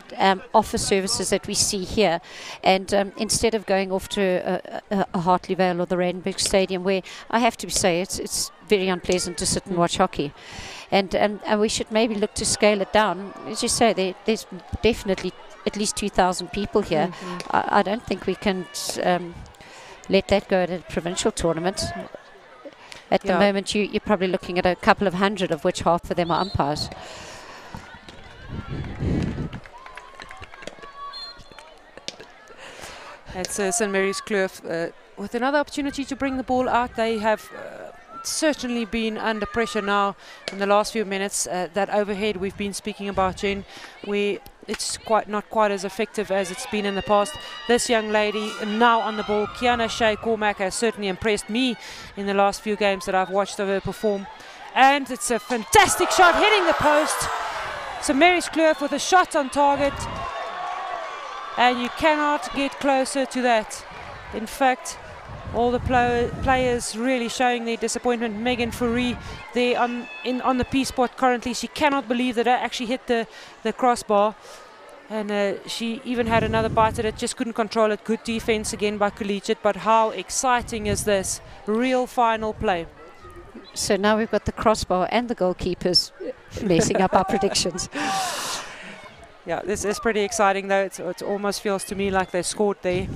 offer services that we see here, and instead of going off to a Hartley Vale or the Randburg Stadium, where I have to say it's very unpleasant to sit and watch hockey. And we should maybe look to scale it down. As you say, there's definitely at least 2,000 people here. I don't think we can let that go at a provincial tournament. At the moment, you're probably looking at a couple of hundred, of which half of them are umpires. It's St. Mary's Kloof with another opportunity to bring the ball out. They have certainly been under pressure now in the last few minutes. That overhead we've been speaking about, Jen, where it's not quite as effective as it's been in the past. This young lady now on the ball, Kiana Shea Cormac, has certainly impressed me in the last few games that I've watched of her perform. And it's a fantastic shot hitting the post. St. Mary's Kloof with a shot on target, and you cannot get closer to that. In fact, all the players really showing their disappointment. Megan Fourie there on the P spot currently. She cannot believe that I actually hit the crossbar. And she even had another bite at it, just couldn't control it. Good defense again by Collegiate, but how exciting is this? Real final play. So now we've got the crossbar and the goalkeepers messing up our predictions. Yeah, this is pretty exciting though. It almost feels to me like they scored there.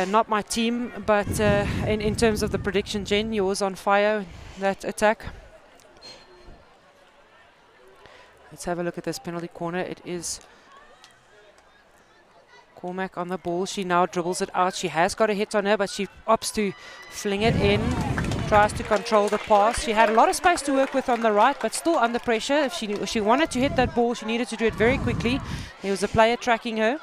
Not my team, but in terms of the prediction, Jen, yours on fire, that attack. Let's have a look at this penalty corner. It is Cormac on the ball. She now dribbles it out. She has got a hit on her, but she opts to fling it in. tries to control the pass. She had a lot of space to work with on the right, but still under pressure. If she wanted to hit that ball, she needed to do it very quickly. There was a player tracking her.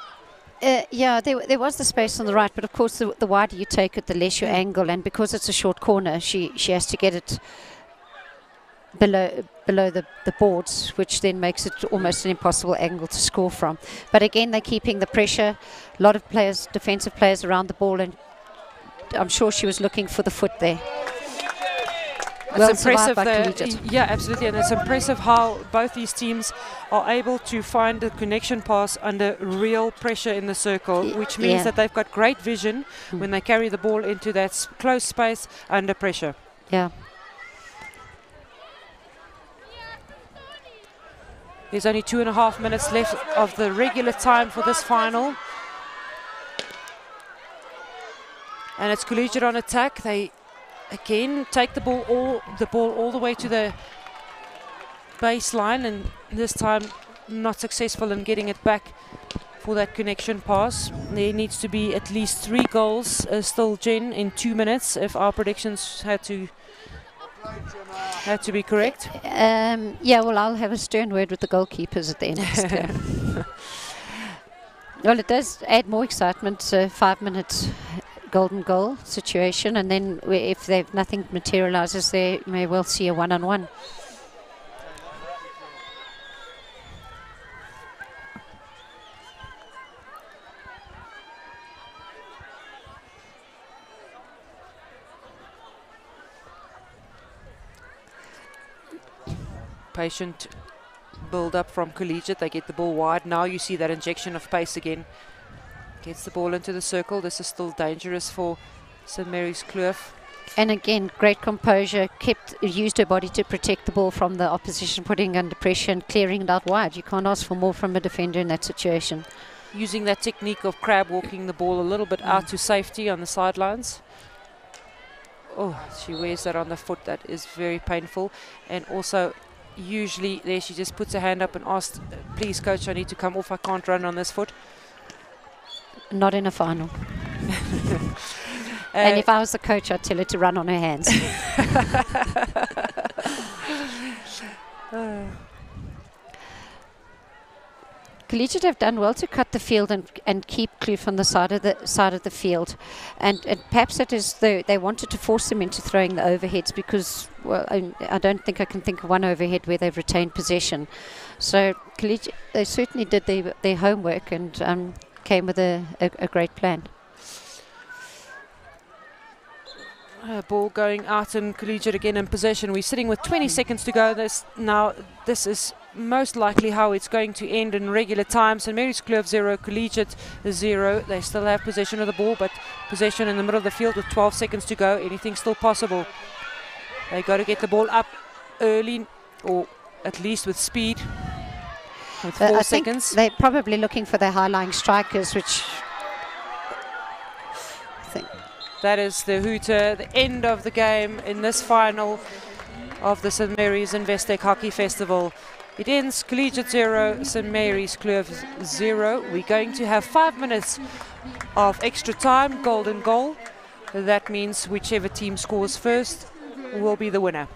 Yeah, there was the space on the right, but of course the wider you take it, the less your angle, and because it's a short corner, she has to get it below the boards, which then makes it almost an impossible angle to score from. But again, they're keeping the pressure. A lot of players, defensive players around the ball, and I'm sure she was looking for the foot there. Well It's survived by impressive. Collegiate. Yeah, absolutely, and it's impressive how both these teams are able to find the connection pass under real pressure in the circle, which means yeah. that they've got great vision when they carry the ball into that close space under pressure. Yeah. There's only 2.5 minutes left of the regular time for this final. And it's Collegiate on attack. They again take the ball all the way to the baseline, and this time not successful in getting it back for that connection pass. There needs to be at least 3 goals still, Jen, in 2 minutes if our predictions had to be correct. Yeah, well, I'll have a stern word with the goalkeepers at the end of this game. Well, it does add more excitement, 5 minutes golden goal situation, and then if nothing materializes, they may well see a one-on-one. Patient build up from Collegiate. They get the ball wide. Now you see that injection of pace again. Gets the ball into the circle. This is still dangerous for St. Mary's Kloof. And again, great composure, used her body to protect the ball from the opposition, putting under pressure and clearing it out wide. You can't ask for more from a defender in that situation. Using that technique of crab walking the ball a little bit out to safety on the sidelines. Oh, she wears that on the foot. That is very painful. And also, usually there she just puts her hand up and asks, please coach, I need to come off, I can't run on this foot. Not in a final. And if I was the coach, I'd tell her to run on her hands. Collegiate have done well to cut the field and keep Kloof on the side of the field, and perhaps it is they wanted to force them into throwing the overheads, because, well, I don't think I can think of one overhead where they've retained possession. So Collegiate, they certainly did their homework and came with a great plan. Ball going out, and Collegiate again in possession. We're sitting with 20 seconds to go. This is most likely how it's going to end in regular time. St. Mary's Kloof 0, Collegiate 0. They still have possession of the ball, but possession in the middle of the field with 12 seconds to go. Anything's still possible. They got to get the ball up early, or at least with speed. With 4 seconds. They're probably looking for their high-lying strikers, which I think. That is the hooter, the end of the game in this final of the St. Mary's Investec Hockey Festival. It ends Collegiate 0, St. Mary's Kloof 0. We're going to have 5 minutes of extra time, golden goal. That means whichever team scores first will be the winner.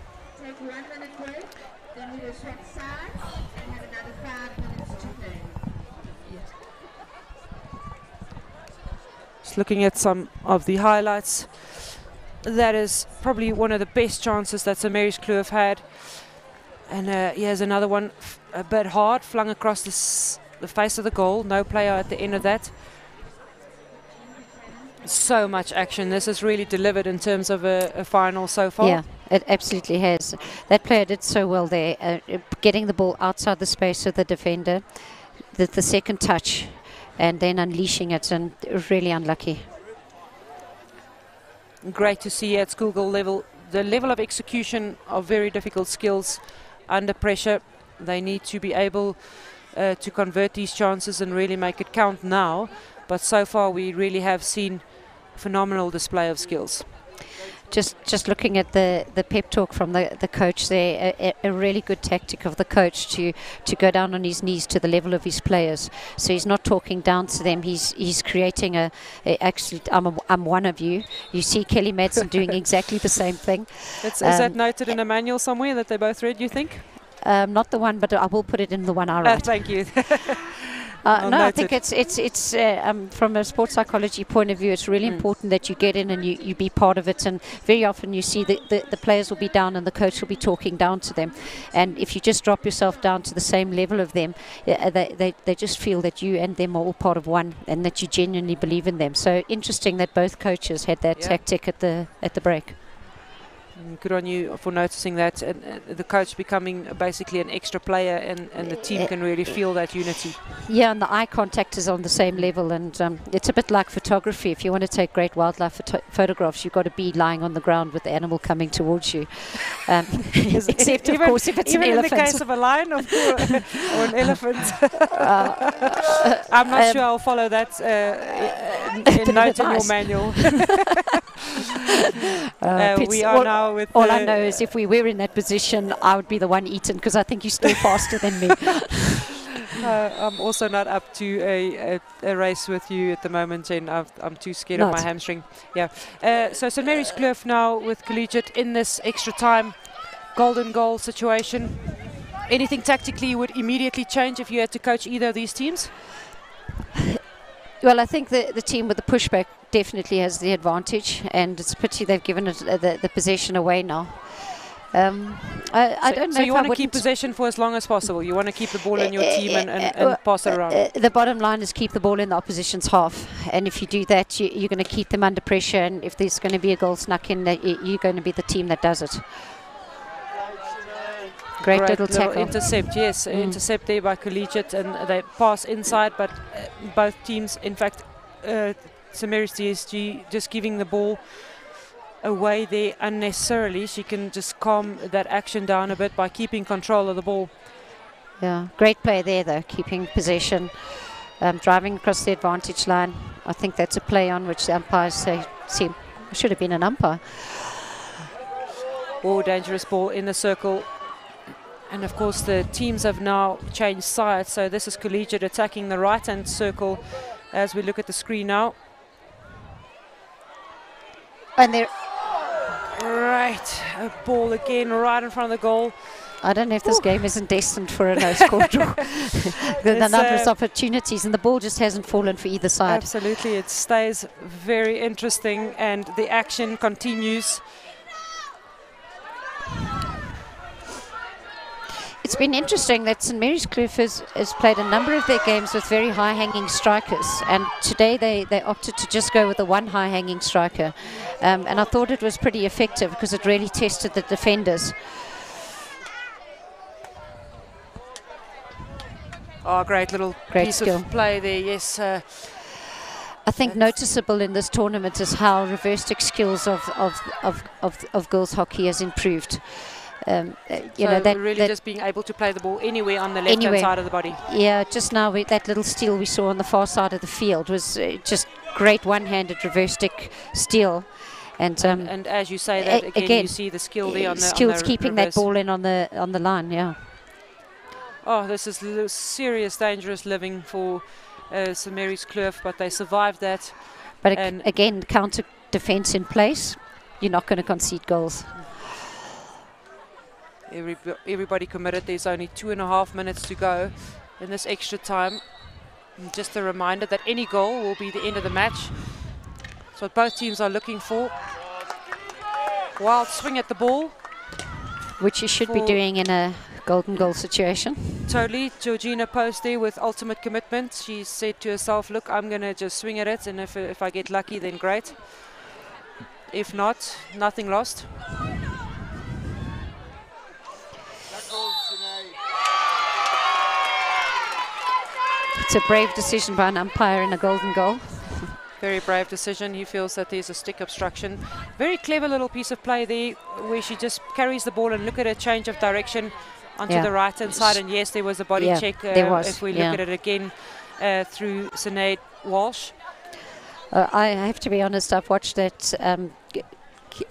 Take 1 minute break, then we will swap sides and have another 5 minutes to play. Just looking at some of the highlights. That is probably one of the best chances that St. Mary's Kloof had. And here's another one, a bit hard, flung across the face of the goal. No player at the end of that. So much action. This has really delivered in terms of a final so far. Yeah, it absolutely has. That player did so well there, getting the ball outside the space of the defender, the second touch, and then unleashing it, and really unlucky. Great to see at schoolgirl level, the level of execution of very difficult skills under pressure. They need to be able to convert these chances and really make it count now. But so far we really have seen phenomenal display of skills. just looking at the pep talk from the coach there, a really good tactic of the coach to go down on his knees to the level of his players. So he's not talking down to them. He's creating actually, I'm one of you. You see Kelly Madsen doing exactly the same thing. Is that noted in a manual somewhere that they both read, you think? Not the one, but I will put it in the one I write. Thank you. No, I think it's from a sports psychology point of view, it's really important that you get in and you be part of it. And very often you see the players will be down and the coach will be talking down to them. And if you just drop yourself down to the same level of them, they just feel that you and them are all part of one and that you genuinely believe in them. So interesting that both coaches had that tactic at the break. Good on you for noticing that, and the coach becoming basically an extra player, and the team can really feel that unity. Yeah, and the eye contact is on the same level, and it's a bit like photography. If you want to take great wildlife photographs, you've got to be lying on the ground with the animal coming towards you. Except, of course, if it's an elephant. Even in the case of a lion or an elephant. I'm not sure I'll follow that note in your manual. We are now with all I know is if we were in that position, I would be the one eaten because I think you're still faster than me. I'm also not up to a race with you at the moment, and I'm too scared of my hamstring. Yeah. So St Mary's Kloof now with Collegiate in this extra time golden goal situation. Anything tactically you would immediately change if you had to coach either of these teams? Well, I think the team with the pushback definitely has the advantage, and it's a pity they've given it the possession away now. I don't know. So you want to keep possession for as long as possible. You want to keep the ball in your team and pass it around. The bottom line is keep the ball in the opposition's half, and if you do that, you're going to keep them under pressure. And if there's going to be a goal snuck in, you're going to be the team that does it. Great little tackle. Intercept, yes. Intercept there by Collegiate, and they pass inside, but both teams, in fact, St Mary's DSG just giving the ball away there unnecessarily. She can just calm that action down a bit by keeping control of the ball. Yeah, great play there though, keeping possession, driving across the advantage line. I think that's a play on which the umpires say, should have been an umpire. Oh, dangerous ball in the circle. And of course the teams have now changed sides, so this is Collegiate attacking the right-hand circle as we look at the screen now. And they're right, a ball again right in front of the goal. I don't know if this game isn't destined for a no-score draw. the number of opportunities, and the ball just hasn't fallen for either side. Absolutely, it stays very interesting, and the action continues. It's been interesting that St Mary's Kloof has played a number of their games with very high-hanging strikers, and today they opted to just go with the one high-hanging striker, and I thought it was pretty effective because it really tested the defenders. Oh, great little piece of play there, yes. I think noticeable in this tournament is how reverse stick skills of girls hockey has improved. You know, that really just being able to play the ball anywhere on the left-hand side of the body. Yeah, just now that little steal we saw on the far side of the field was just great one-handed reverse stick steal. And as you say that again, you see the skill there on the skills keeping that ball in on the line. Yeah. Oh, this is serious, dangerous living for St Mary's Kloof, but they survived that. But again, counter defence in place, you're not going to concede goals. Everybody committed. There's only 2.5 minutes to go in this extra time. And just a reminder that any goal will be the end of the match. That's what both teams are looking for. Wild swing at the ball. Which you should be doing in a golden goal situation. Totally. Georgina Post there with ultimate commitment. She said to herself, look, I'm going to just swing at it, and if I get lucky, then great. If not, nothing lost. It's a brave decision by an umpire in a golden goal. Very brave decision. He feels that there's a stick obstruction. Very clever little piece of play there where she just carries the ball, and look at her change of direction onto the right-hand side. And yes, there was a body check if we look at it again through Sinead Walsh. I have to be honest, I've watched that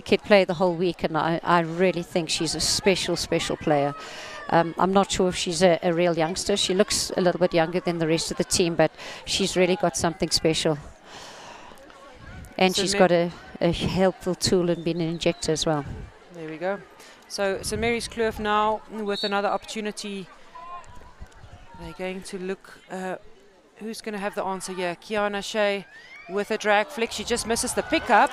kid play the whole week, and I really think she's a special player. I'm not sure if she's a real youngster. She looks a little bit younger than the rest of the team, but she's really got something special. And So she's got a helpful tool in being an injector as well. There we go. So Mary's Kloof now with another opportunity. They're going to look, who's going to have the answer here? Kiana Shea with a drag flick. She just misses the pickup.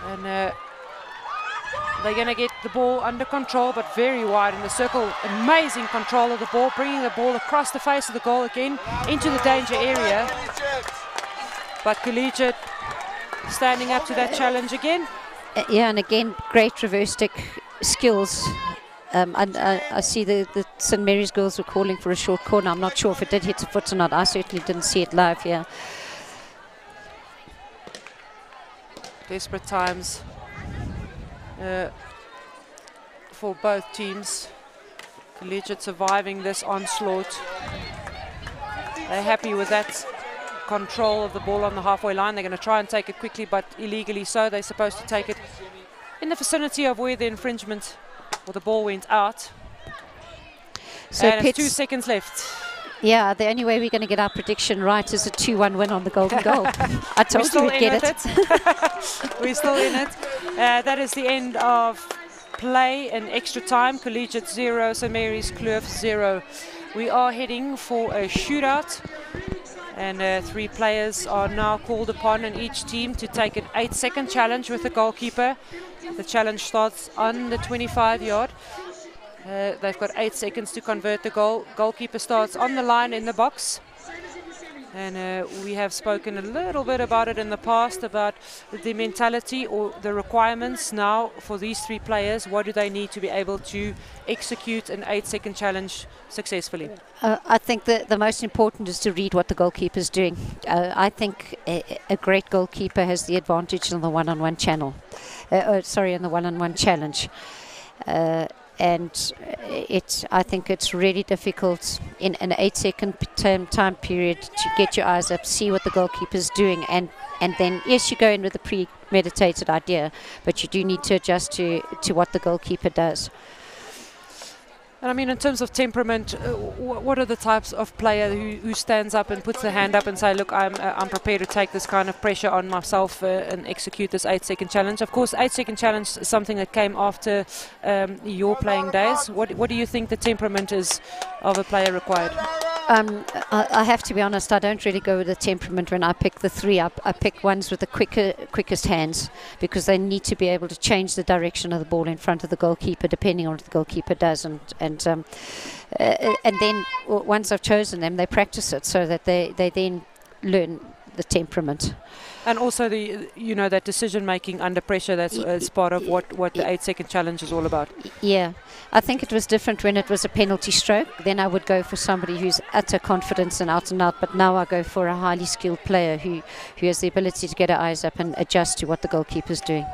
And they're going to get the ball under control, but very wide in the circle. Amazing control of the ball, bringing the ball across the face of the goal again into the danger area. But Collegiate standing up to that challenge again. Yeah, and again, great reverse stick skills. I see the St. Mary's girls were calling for a short corner. I'm not sure if it did hit the foot or not. I certainly didn't see it live here. Desperate times for both teams. Collegiate surviving this onslaught. They're happy with that control of the ball on the halfway line. They're going to try and take it quickly, but illegally so. They're supposed to take it in the vicinity of where the infringement or the ball went out. So and it's 2 seconds left. Yeah, the only way we're going to get our prediction right is a 2-1 win on the golden goal. I told you we'd get it. We're still in it. That is the end of play in extra time. Collegiate 0, St. Mary's Kloof 0. We are heading for a shootout. And 3 players are now called upon in each team to take an 8-second challenge with the goalkeeper. The challenge starts on the 25-yard. They've got 8 seconds to convert the goal. Goalkeeper starts on the line in the box. And we have spoken a little bit about it in the past, about the mentality or the requirements now for these 3 players. What do they need to be able to execute an 8-second challenge successfully? I think that the most important is to read what the goalkeeper's doing. I think a great goalkeeper has the advantage on the one-on-one channel. In the one-on-one challenge. And I think it's really difficult in an 8-second time period to get your eyes up, see what the goalkeeper's doing, and then, yes, you go in with a premeditated idea, but you do need to adjust to what the goalkeeper does. And I mean, in terms of temperament, what are the types of player who stands up and puts their hand up and say, look, I'm prepared to take this kind of pressure on myself and execute this 8-second challenge? Of course, 8-second challenge is something that came after your playing days. What do you think the temperament is of a player required? I have to be honest, I don't really go with the temperament when I pick the 3 up. I pick ones with the quickest hands, because they need to be able to change the direction of the ball in front of the goalkeeper depending on what the goalkeeper does. And then once I've chosen them, they practice it so that they then learn the temperament. And also that decision making under pressure, that's part of what the 8-second challenge is all about. Yeah, I think it was different when it was a penalty stroke. Then I would go for somebody who's utter confidence and out, but now I go for a highly skilled player who has the ability to get her eyes up and adjust to what the goalkeeper's doing.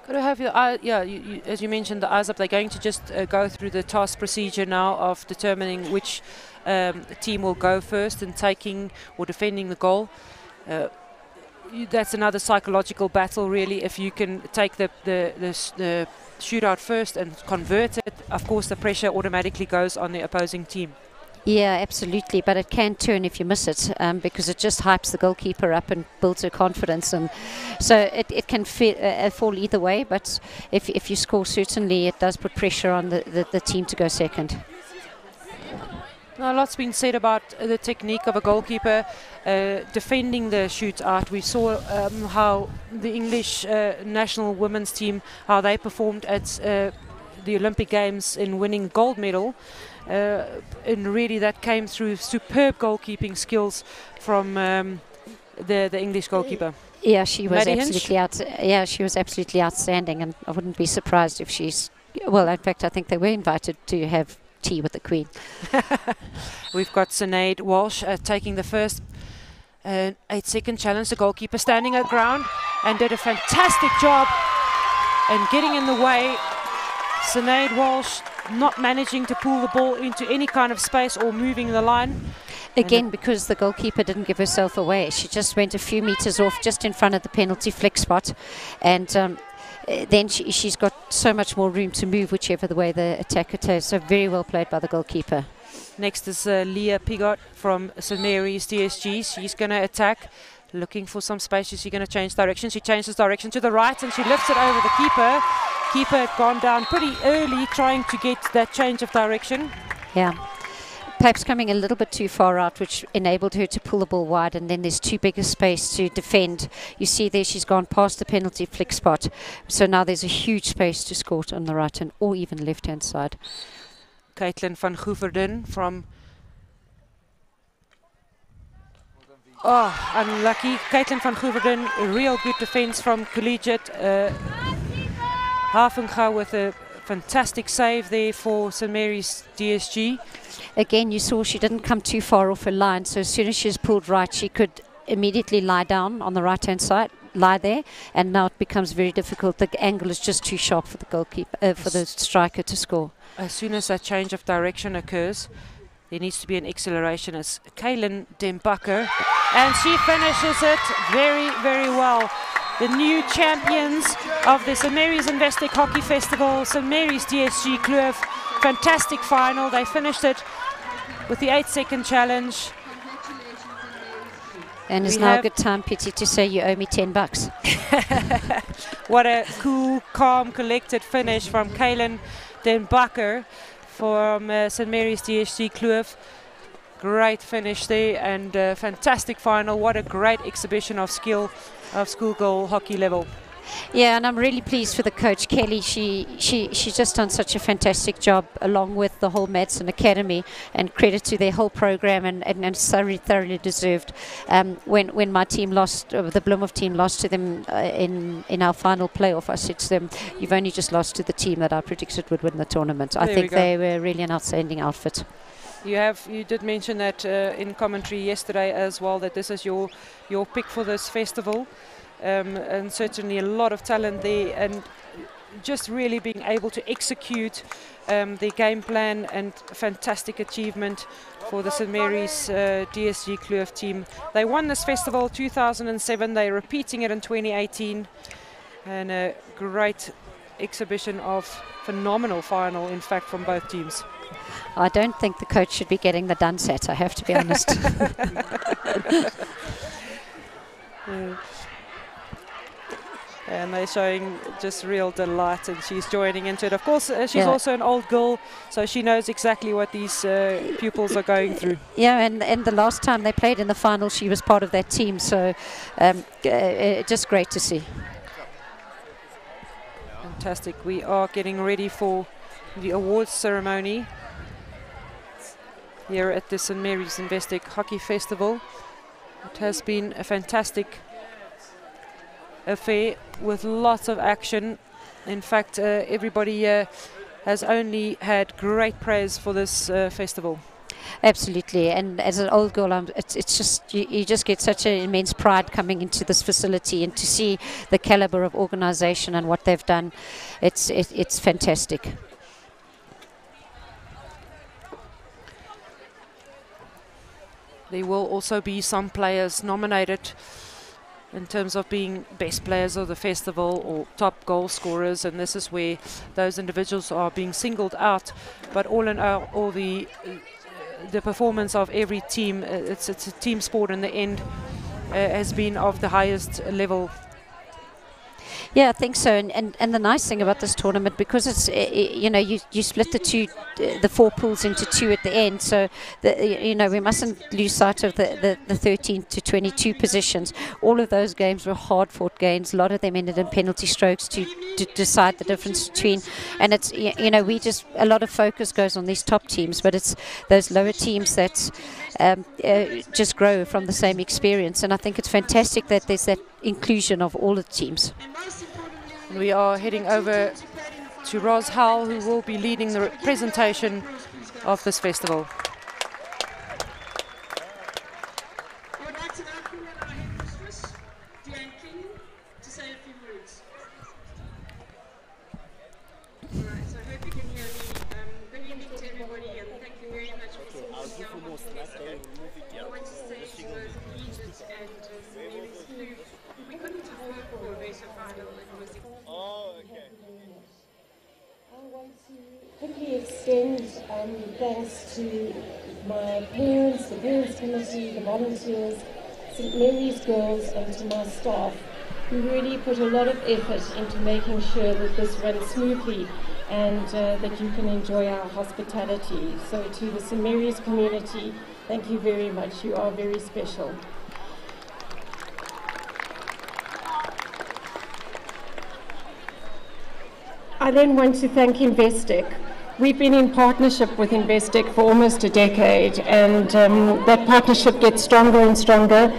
Got to have your eye, as you mentioned, the eyes up. They're going to just go through the task procedure now of determining which team will go first in taking or defending the goal. That's another psychological battle, really. If you can take the shootout first and convert it, of course the pressure automatically goes on the opposing team. Yeah, absolutely, but it can turn if you miss it, because it just hypes the goalkeeper up and builds her confidence, and so it can fall either way. But if you score, certainly it does put pressure on the team to go second. Now, a lot's been said about the technique of a goalkeeper defending the shootout. We saw how the English national women's team, how they performed at the Olympic Games in winning gold medal. And really that came through superb goalkeeping skills from the English goalkeeper. Yeah, she was Maddie absolutely she was absolutely outstanding, and I wouldn't be surprised if she's, well, in fact I think they were invited to have tea with the Queen. We've got Sinead Walsh taking the first 8-second challenge. The goalkeeper standing her ground and did a fantastic job and getting in the way. Sinead Walsh not managing to pull the ball into any kind of space or moving the line. Again, because the goalkeeper didn't give herself away. She just went a few meters off just in front of the penalty flick spot. And then she's got so much more room to move whichever the way the attacker takes. So very well played by the goalkeeper. Next is Leah Pigot from St Mary's DSG. She's going to attack, looking for some space. She's going to change direction. She changes direction to the right and she lifts it over the keeper. Keeper had gone down pretty early trying to get that change of direction. Yeah. Perhaps coming a little bit too far out, which enabled her to pull the ball wide, and then there's too big a space to defend. You see there she's gone past the penalty flick spot. So now there's a huge space to score on the right hand or even left hand side. Caitlin van Goeverden from... Oh, unlucky. Caitlin van Goeverden, a real good defense from Collegiate. Havenga with a fantastic save there for St Mary's DSG. Again, you saw she didn't come too far off her line, so as soon as she's pulled right, she could immediately lie down on the right-hand side, lie there, and now it becomes very difficult. The angle is just too sharp for the goalkeeper, for the striker to score. As soon as that change of direction occurs, there needs to be an acceleration as Kaylin Dembakker, and she finishes it very, very well. The new champions of the St Mary's Investec Hockey Festival, St Mary's DSG Kloof. Fantastic final. They finished it with the 8-second challenge. And it's now a good time, Pity, to say you owe me $10. What a cool, calm, collected finish from Kaylin Dembakker from St Mary's DSG Kloof. Great finish there and fantastic final. What a great exhibition of skill of schoolgirl hockey level. Yeah, and I'm really pleased for the coach, Kelly. She's just done such a fantastic job along with the whole Madsen Academy, and credit to their whole program, and thoroughly deserved. When my team lost, the Bloemhof team lost to them in our final playoff, I said to them, you've only just lost to the team that I predicted would win the tournament. I think they were really an outstanding outfit. You did mention that in commentary yesterday as well, that this is your pick for this festival. And certainly a lot of talent there, and just really being able to execute the game plan, and fantastic achievement for the St Mary's DSG Kloof team. They won this festival 2007, they're repeating it in 2018, and a great exhibition of phenomenal final, in fact, from both teams. I don't think the coach should be getting the done set, I have to be honest. And they're showing just real delight, and she's joining into it. Of course, she's also an old girl, so she knows exactly what these pupils are going through. Yeah, and the last time they played in the final, she was part of that team, so just great to see. Fantastic. We are getting ready for the awards ceremony here at the St Mary's Investec Hockey Festival. It has been a fantastic affair with lots of action. In fact, everybody has only had great praise for this festival. Absolutely, and as an old girl, it's just you just get such an immense pride coming into this facility, and to see the caliber of organisation and what they've done, it's fantastic. There will also be some players nominated in terms of being best players of the festival or top goal scorers, and this is where those individuals are being singled out. But all in all, the performance of every team, it's a team sport in the end, has been of the highest level. Yeah, I think so, and the nice thing about this tournament, because it's you split the 4 pools into 2 at the end, so we mustn't lose sight of the 13 to 22 positions. All of those games were hard-fought games. A lot of them ended in penalty strokes to decide the difference between, and it's a lot of focus goes on these top teams, but it's those lower teams that just grow from the same experience, and I think it's fantastic that there's that inclusion of all the teams. And we are heading over to Ros Howell, who will be leading the presentation of this festival. I would like to now call on our head mistress, Deanne King, to say a few words. Alright, so I hope you can hear me. Good evening to everybody, and thank you very much for supporting our festival. Oh, okay. I want to quickly extend thanks to my parents, the parents committee, the volunteers, St Mary's girls, and to my staff, who really put a lot of effort into making sure that this runs smoothly and that you can enjoy our hospitality. So to the St Mary's community, thank you very much. You are very special. I then want to thank Investec. We've been in partnership with Investec for almost a decade, and that partnership gets stronger and stronger.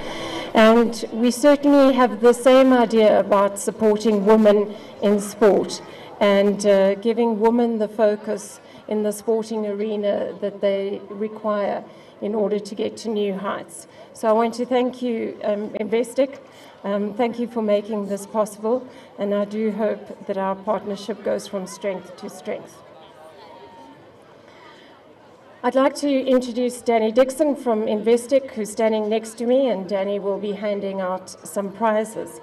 And we certainly have the same idea about supporting women in sport and giving women the focus in the sporting arena that they require in order to get to new heights. So I want to thank you, Investec. Thank you for making this possible, and I do hope that our partnership goes from strength to strength. I'd like to introduce Danny Dixon from Investec, who's standing next to me, and Danny will be handing out some prizes.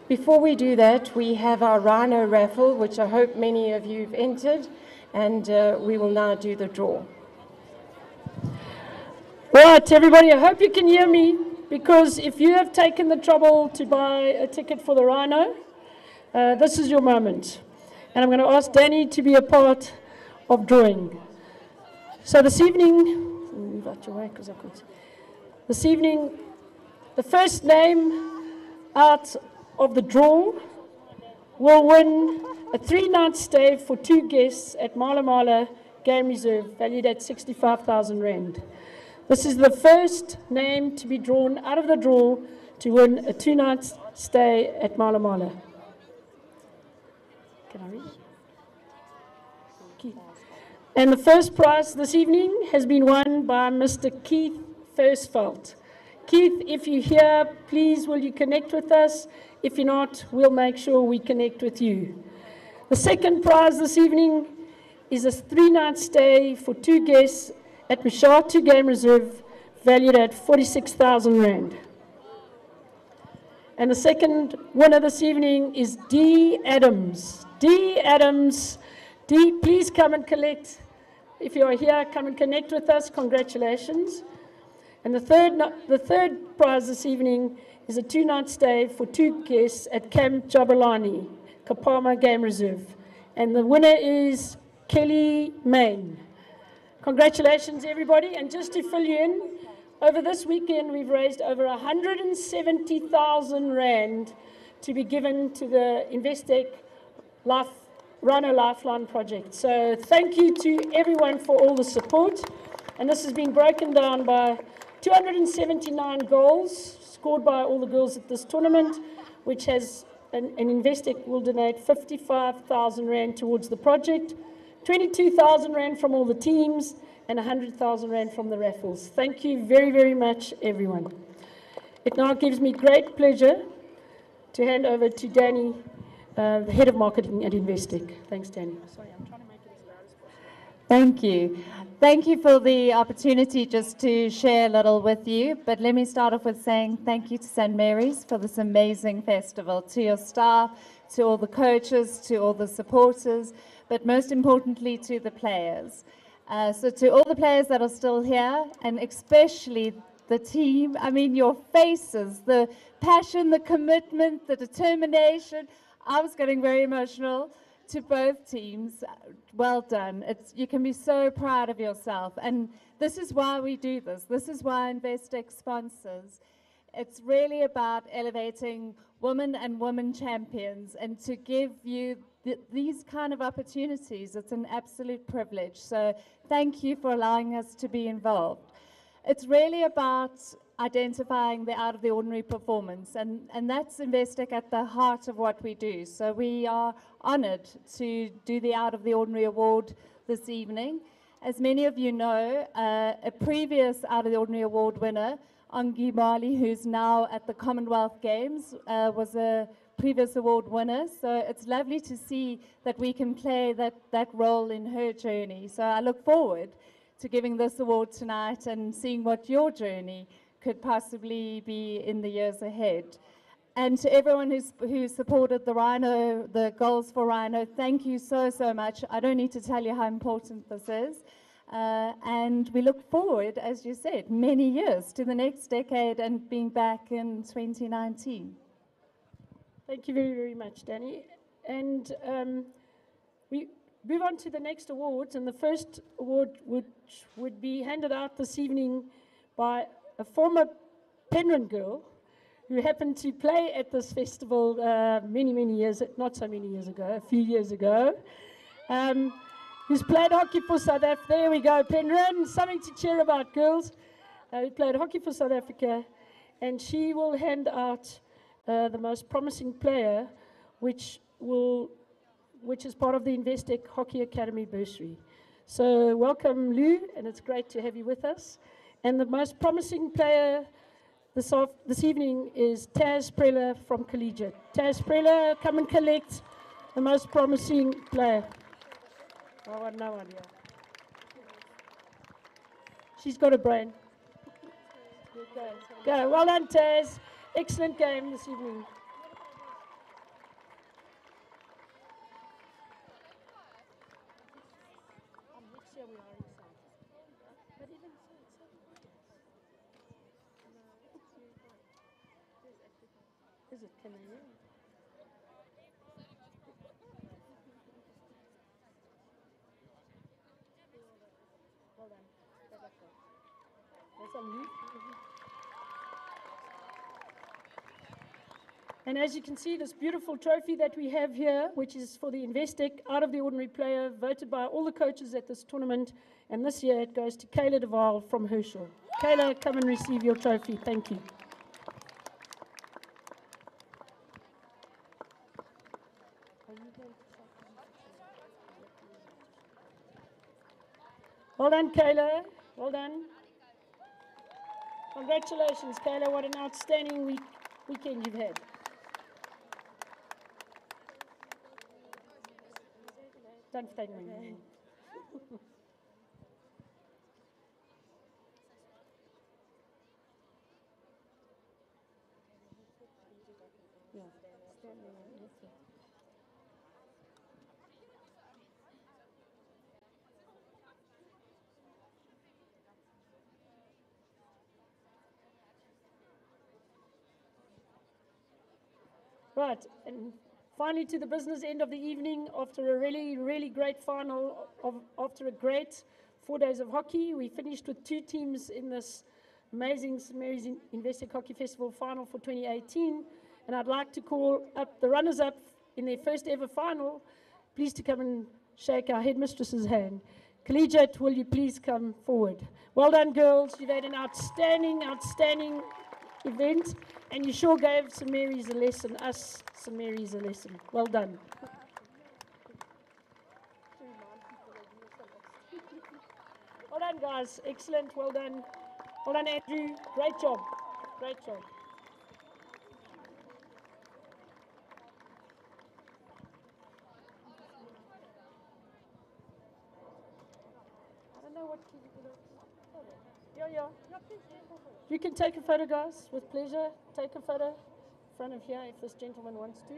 Before we do that, we have our Rhino raffle, which I hope many of you have entered, and we will now do the draw. Right, everybody, I hope you can hear me, because if you have taken the trouble to buy a ticket for the Rhino, this is your moment. And I'm going to ask Danny to be a part of drawing. So this evening, move out your way because I can't. This evening, the first name out of the draw will win a 3-night stay for 2 guests at Mala Mala Game Reserve, valued at 65,000 Rand. This is the first name to be drawn out of the draw to win a 2-night stay at Mala Mala. Can I read? Keith. And the first prize this evening has been won by Mr. Keith Versfeld. Keith, if you're here, please will you connect with us? If you're not, we'll make sure we connect with you. The second prize this evening is a 3-night stay for 2 guests at Mishatu Game Reserve, valued at 46,000 Rand. And the second winner this evening is D. Adams. D. Adams. D, please come and collect. If you are here, come and connect with us. Congratulations. And the third prize this evening is a 2-night stay for 2 guests at Camp Jabulani, Kapama Game Reserve. And the winner is Kelly Main. Congratulations, everybody. And just to fill you in, over this weekend, we've raised over 170,000 Rand to be given to the Investec Rhino Lifeline project. So thank you to everyone for all the support. And this has been broken down by 279 goals scored by all the girls at this tournament, which has an Investec will donate 55,000 Rand towards the project, 22,000 Rand from all the teams, and 100,000 Rand from the raffles. Thank you very, very much, everyone. It now gives me great pleasure to hand over to Danny, the Head of Marketing at Investec. Thanks, Danny. Sorry, I'm trying to make it as loud as possible. Thank you. Thank you for the opportunity just to share a little with you. But let me start off with saying thank you to St. Mary's for this amazing festival, to your staff, to all the coaches, to all the supporters, but most importantly to the players. So to all the players that are still here, and especially the team, I mean your faces, the passion, the commitment, the determination. I was getting very emotional. To both teams, well done. You can be so proud of yourself. And this is why we do this. This is why Investec sponsors. It's really about elevating women and women champions and to give you these kind of opportunities. It's an absolute privilege. So thank you for allowing us to be involved. It's really about identifying the out-of-the-ordinary performance, and that's Investec at the heart of what we do. So we are honoured to do the Out-of-the-Ordinary Award this evening. As many of you know, a previous Out-of-the-Ordinary Award winner, Angi Mali, who's now at the Commonwealth Games, was a previous award winner. So it's lovely to see that we can play that role in her journey. So I look forward to giving this award tonight and seeing what your journey could possibly be in the years ahead. And to everyone who supported the Rhino, the goals for Rhino, thank you so, so much. I don't need to tell you how important this is. And we look forward, as you said, many years to the next decade and being back in 2019. Thank you very, very much, Danny. And we move on to the next awards. And the first award would be handed out this evening by a former Penryn girl who happened to play at this festival many, many years, not so many years ago, a few years ago, who's played hockey for South Africa. There we go, Penryn, something to cheer about, girls. Who played hockey for South Africa, and she will hand out the most promising player, which is part of the Investec Hockey Academy bursary. So welcome, Lou, and it's great to have you with us. And the most promising player this evening is Taz Preller from Collegiate. Taz Preller, come and collect the most promising player. Oh, no one, yeah. She's got a brain. Go. Well done, Taz. Excellent game this evening. Is it Canadian? Well done. That's on you. And as you can see, this beautiful trophy that we have here, which is for the Investec Out of the Ordinary Player, voted by all the coaches at this tournament. And this year it goes to Kayla de Waal from Herschel. Kayla, come and receive your trophy. Thank you. Well done, Kayla. Well done. Congratulations, Kayla. What an outstanding weekend you've had. Don't thank me. Right, and finally to the business end of the evening, after a really, really great final, after a great 4 days of hockey, we finished with 2 teams in this amazing St. Mary's Investec Hockey Festival final for 2018, and I'd like to call up the runners-up in their first ever final. Please to come and shake our headmistress's hand. Collegiate, will you please come forward? Well done, girls. You've had an outstanding, outstanding event, and you sure gave St. Mary's a lesson, us St. Mary's a lesson. Well done. Well done, guys. Excellent. Well done. Well done, Andrew. Great job. Great job. I don't know what to do. Yeah. You can take a photo, guys, with pleasure. Take a photo in front of here if this gentleman wants to.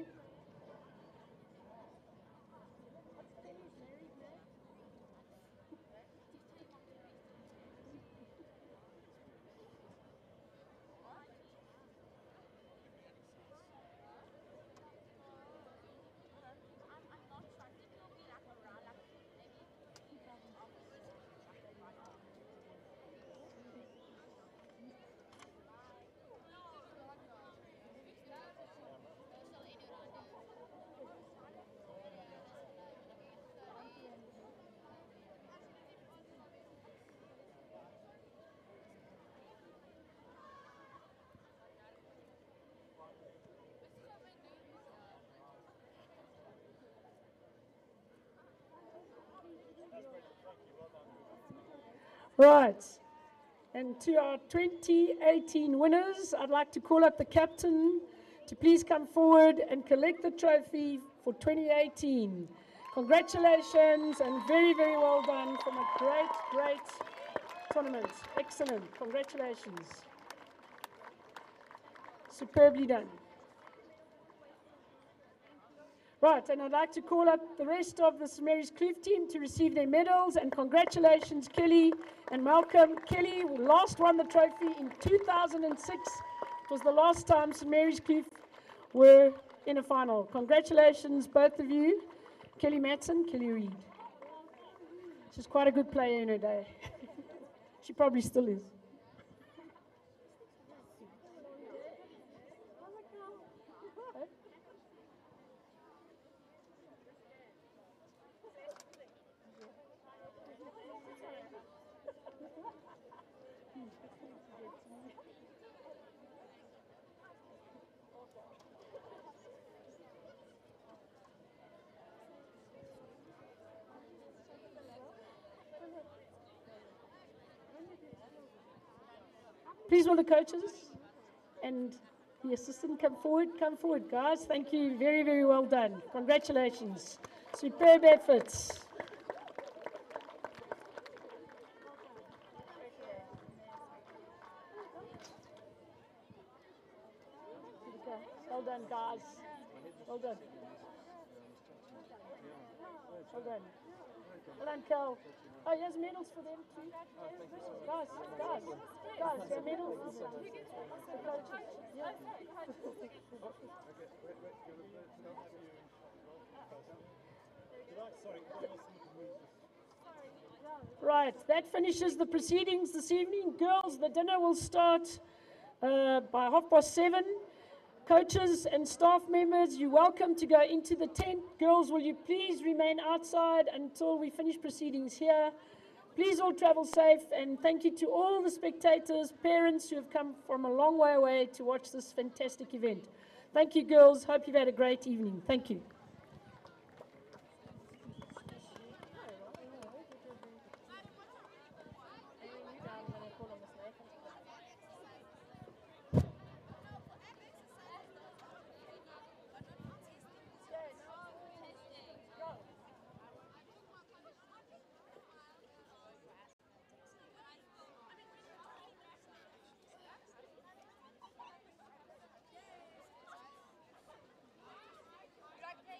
Right, and to our 2018 winners, I'd like to call up the captain to please come forward and collect the trophy for 2018. Congratulations and very, very well done from a great, great tournament. Excellent. Congratulations. Superbly done. Right, and I'd like to call up the rest of the St. Mary's Kloof team to receive their medals, and congratulations, Kelly and Malcolm. Kelly last won the trophy in 2006. It was the last time St. Mary's Kloof were in a final. Congratulations, both of you. Kelly Matson, Kelly Reid. She's quite a good player in her day. She probably still is. Please will the coaches and the assistant come forward, guys. Thank you, very, very well done. Congratulations. Superb efforts. Well done, guys. Well done. Well done. Well done, Kel. Oh, here's medals for them too. Guys, there are medals. The coaches. Yeah. Right, that finishes the proceedings this evening. Girls, the dinner will start by 7:30. Coaches and staff members, you're welcome to go into the tent. Girls, will you please remain outside until we finish proceedings here? Please all travel safe, and thank you to all the spectators, parents who have come from a long way away to watch this fantastic event. Thank you, girls. Hope you've had a great evening. Thank you. Like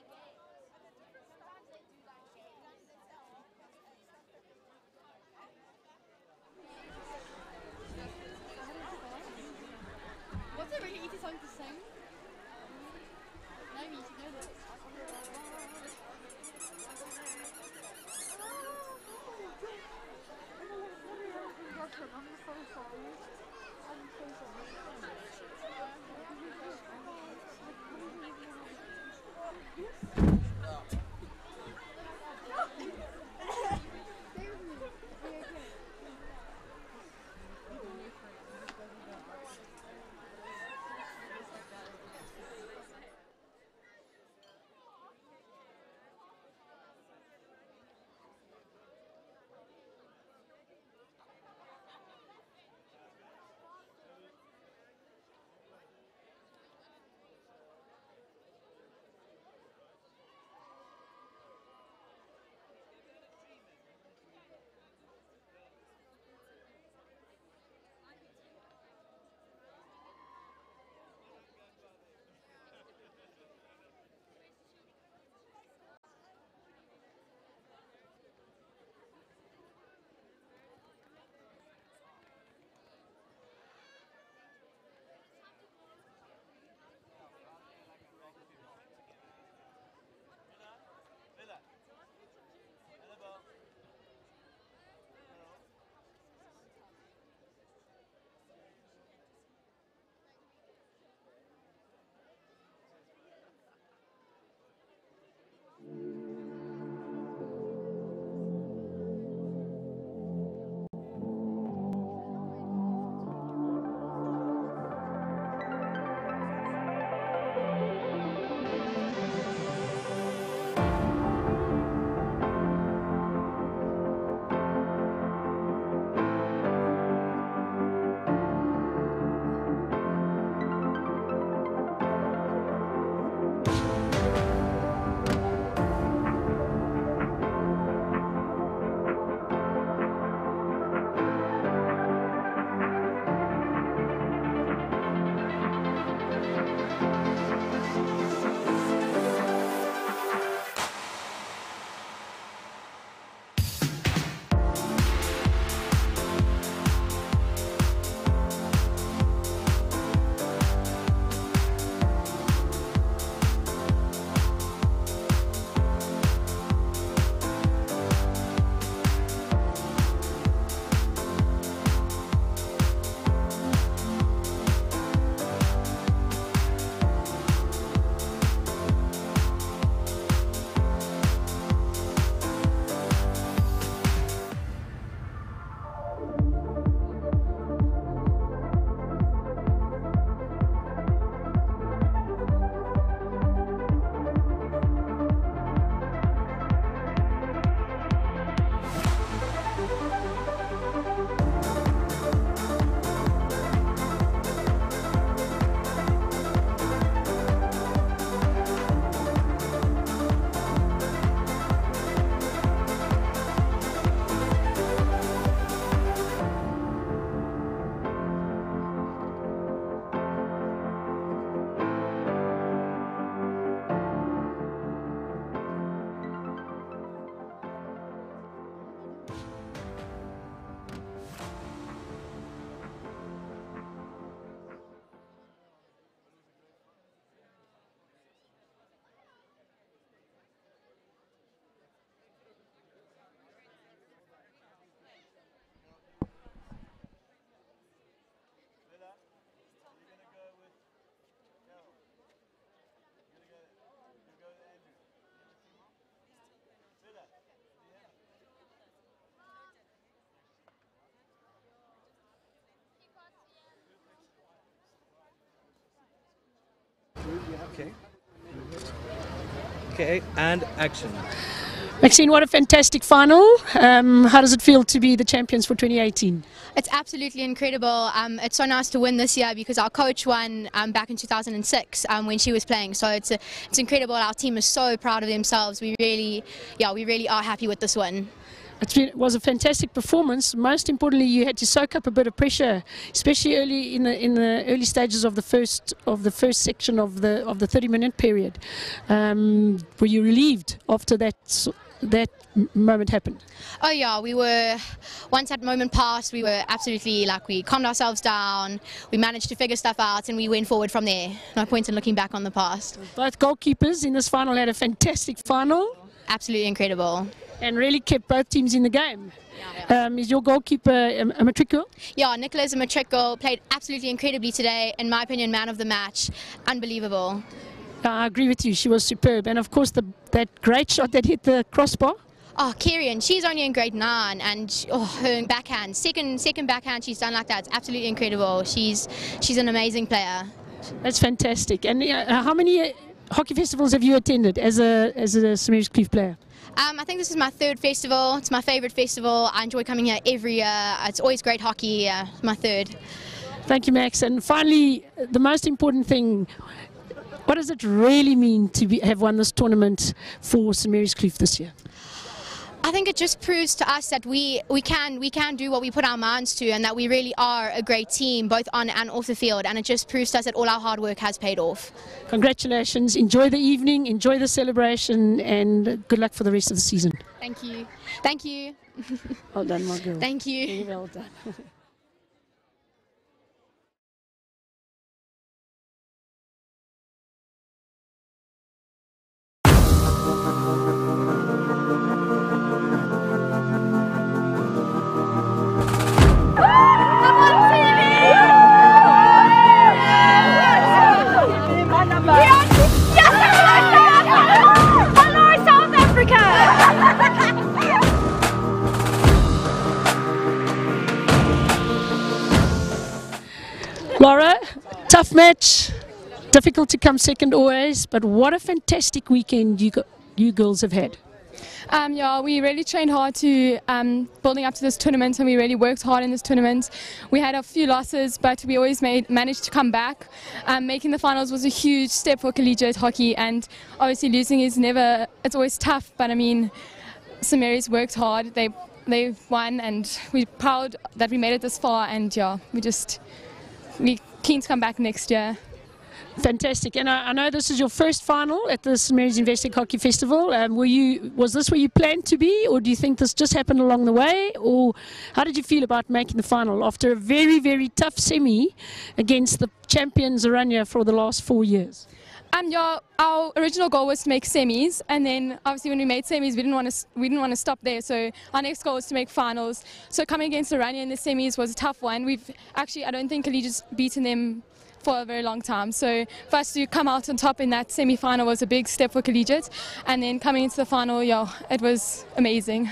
Okay. Okay, and action. Maxine, what a fantastic final. How does it feel to be the champions for 2018? It's absolutely incredible. It's so nice to win this year because our coach won back in 2006 when she was playing. So it's incredible. Our team is so proud of themselves. We really are happy with this win. It was a fantastic performance. Most importantly, you had to soak up a bit of pressure, especially early in the early stages of the first section of the 30-minute period. Were you relieved after that moment happened? Oh yeah, we were, once that moment passed, we were absolutely, we calmed ourselves down, we managed to figure stuff out and we went forward from there. No point in looking back on the past. Both goalkeepers in this final had a fantastic final. Absolutely incredible. And really kept both teams in the game. Is your goalkeeper a matric girl? Yeah, Nicola's a matric girl, played absolutely incredibly today, in my opinion, man of the match. Unbelievable. I agree with you, she was superb. And of course that great shot that hit the crossbar. Oh, Kieran, she's only in grade 9 and her backhand, second backhand she's done like that. It's absolutely incredible. She's an amazing player. That's fantastic. And how many hockey festivals have you attended as a St Mary's Kloof player? I think this is my 3rd festival. It's my favourite festival. I enjoy coming here every year. It's always great hockey. My 3rd. Thank you, Max. And finally, the most important thing, what does it really mean to have won this tournament for St Mary's Kloof this year? I think it just proves to us that we can do what we put our minds to and that we really are a great team both on and off the field, and it just proves to us that all our hard work has paid off. Congratulations, enjoy the evening, enjoy the celebration and good luck for the rest of the season. Thank you. Thank you. Well done, my girl. Thank you. Very well done. Laura, tough match, difficult to come second always, but what a fantastic weekend you girls have had. Yeah, we really trained hard to building up to this tournament, and we really worked hard in this tournament. We had a few losses, but we always managed to come back. Making the finals was a huge step for collegiate hockey, and obviously losing is it's always tough, but I mean, St Mary's worked hard. They won, and we're proud that we made it this far, and yeah, we're keen to come back next year. Fantastic. And I know this is your first final at the St Mary's Investec Hockey Festival. Was this where you planned to be, or do you think this just happened along the way? Or how did you feel about making the final after a very, very tough semi against the champions Oranje for the last 4 years? Yeah, our original goal was to make semis, and then obviously when we made semis, we didn't want to stop there. So our next goal was to make finals. So coming against Oranje in the semis was a tough one. I don't think Collegiate's beaten them for a very long time. So for us to come out on top in that semi-final was a big step for Collegiate, and then coming into the final, yeah, it was amazing.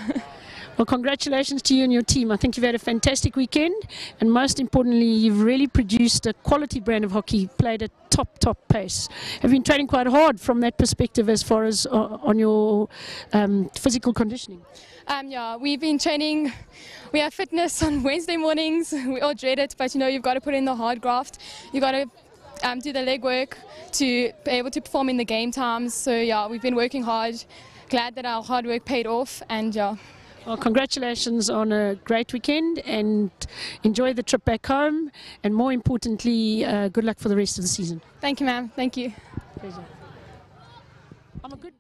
Well, congratulations to you and your team. I think you've had a fantastic weekend, and most importantly, you've really produced a quality brand of hockey, played at top pace. Have you been training quite hard from that perspective as far as on your physical conditioning? Yeah, we've been training. We have fitness on Wednesday mornings. We all dread it, but you've got to put in the hard graft. You've got to do the leg work to be able to perform in the game times. So yeah, we've been working hard. Glad that our hard work paid off, and yeah. Well, congratulations on a great weekend, and enjoy the trip back home, and more importantly, good luck for the rest of the season. Thank you, ma'am. Thank you. Pleasure. I'm a good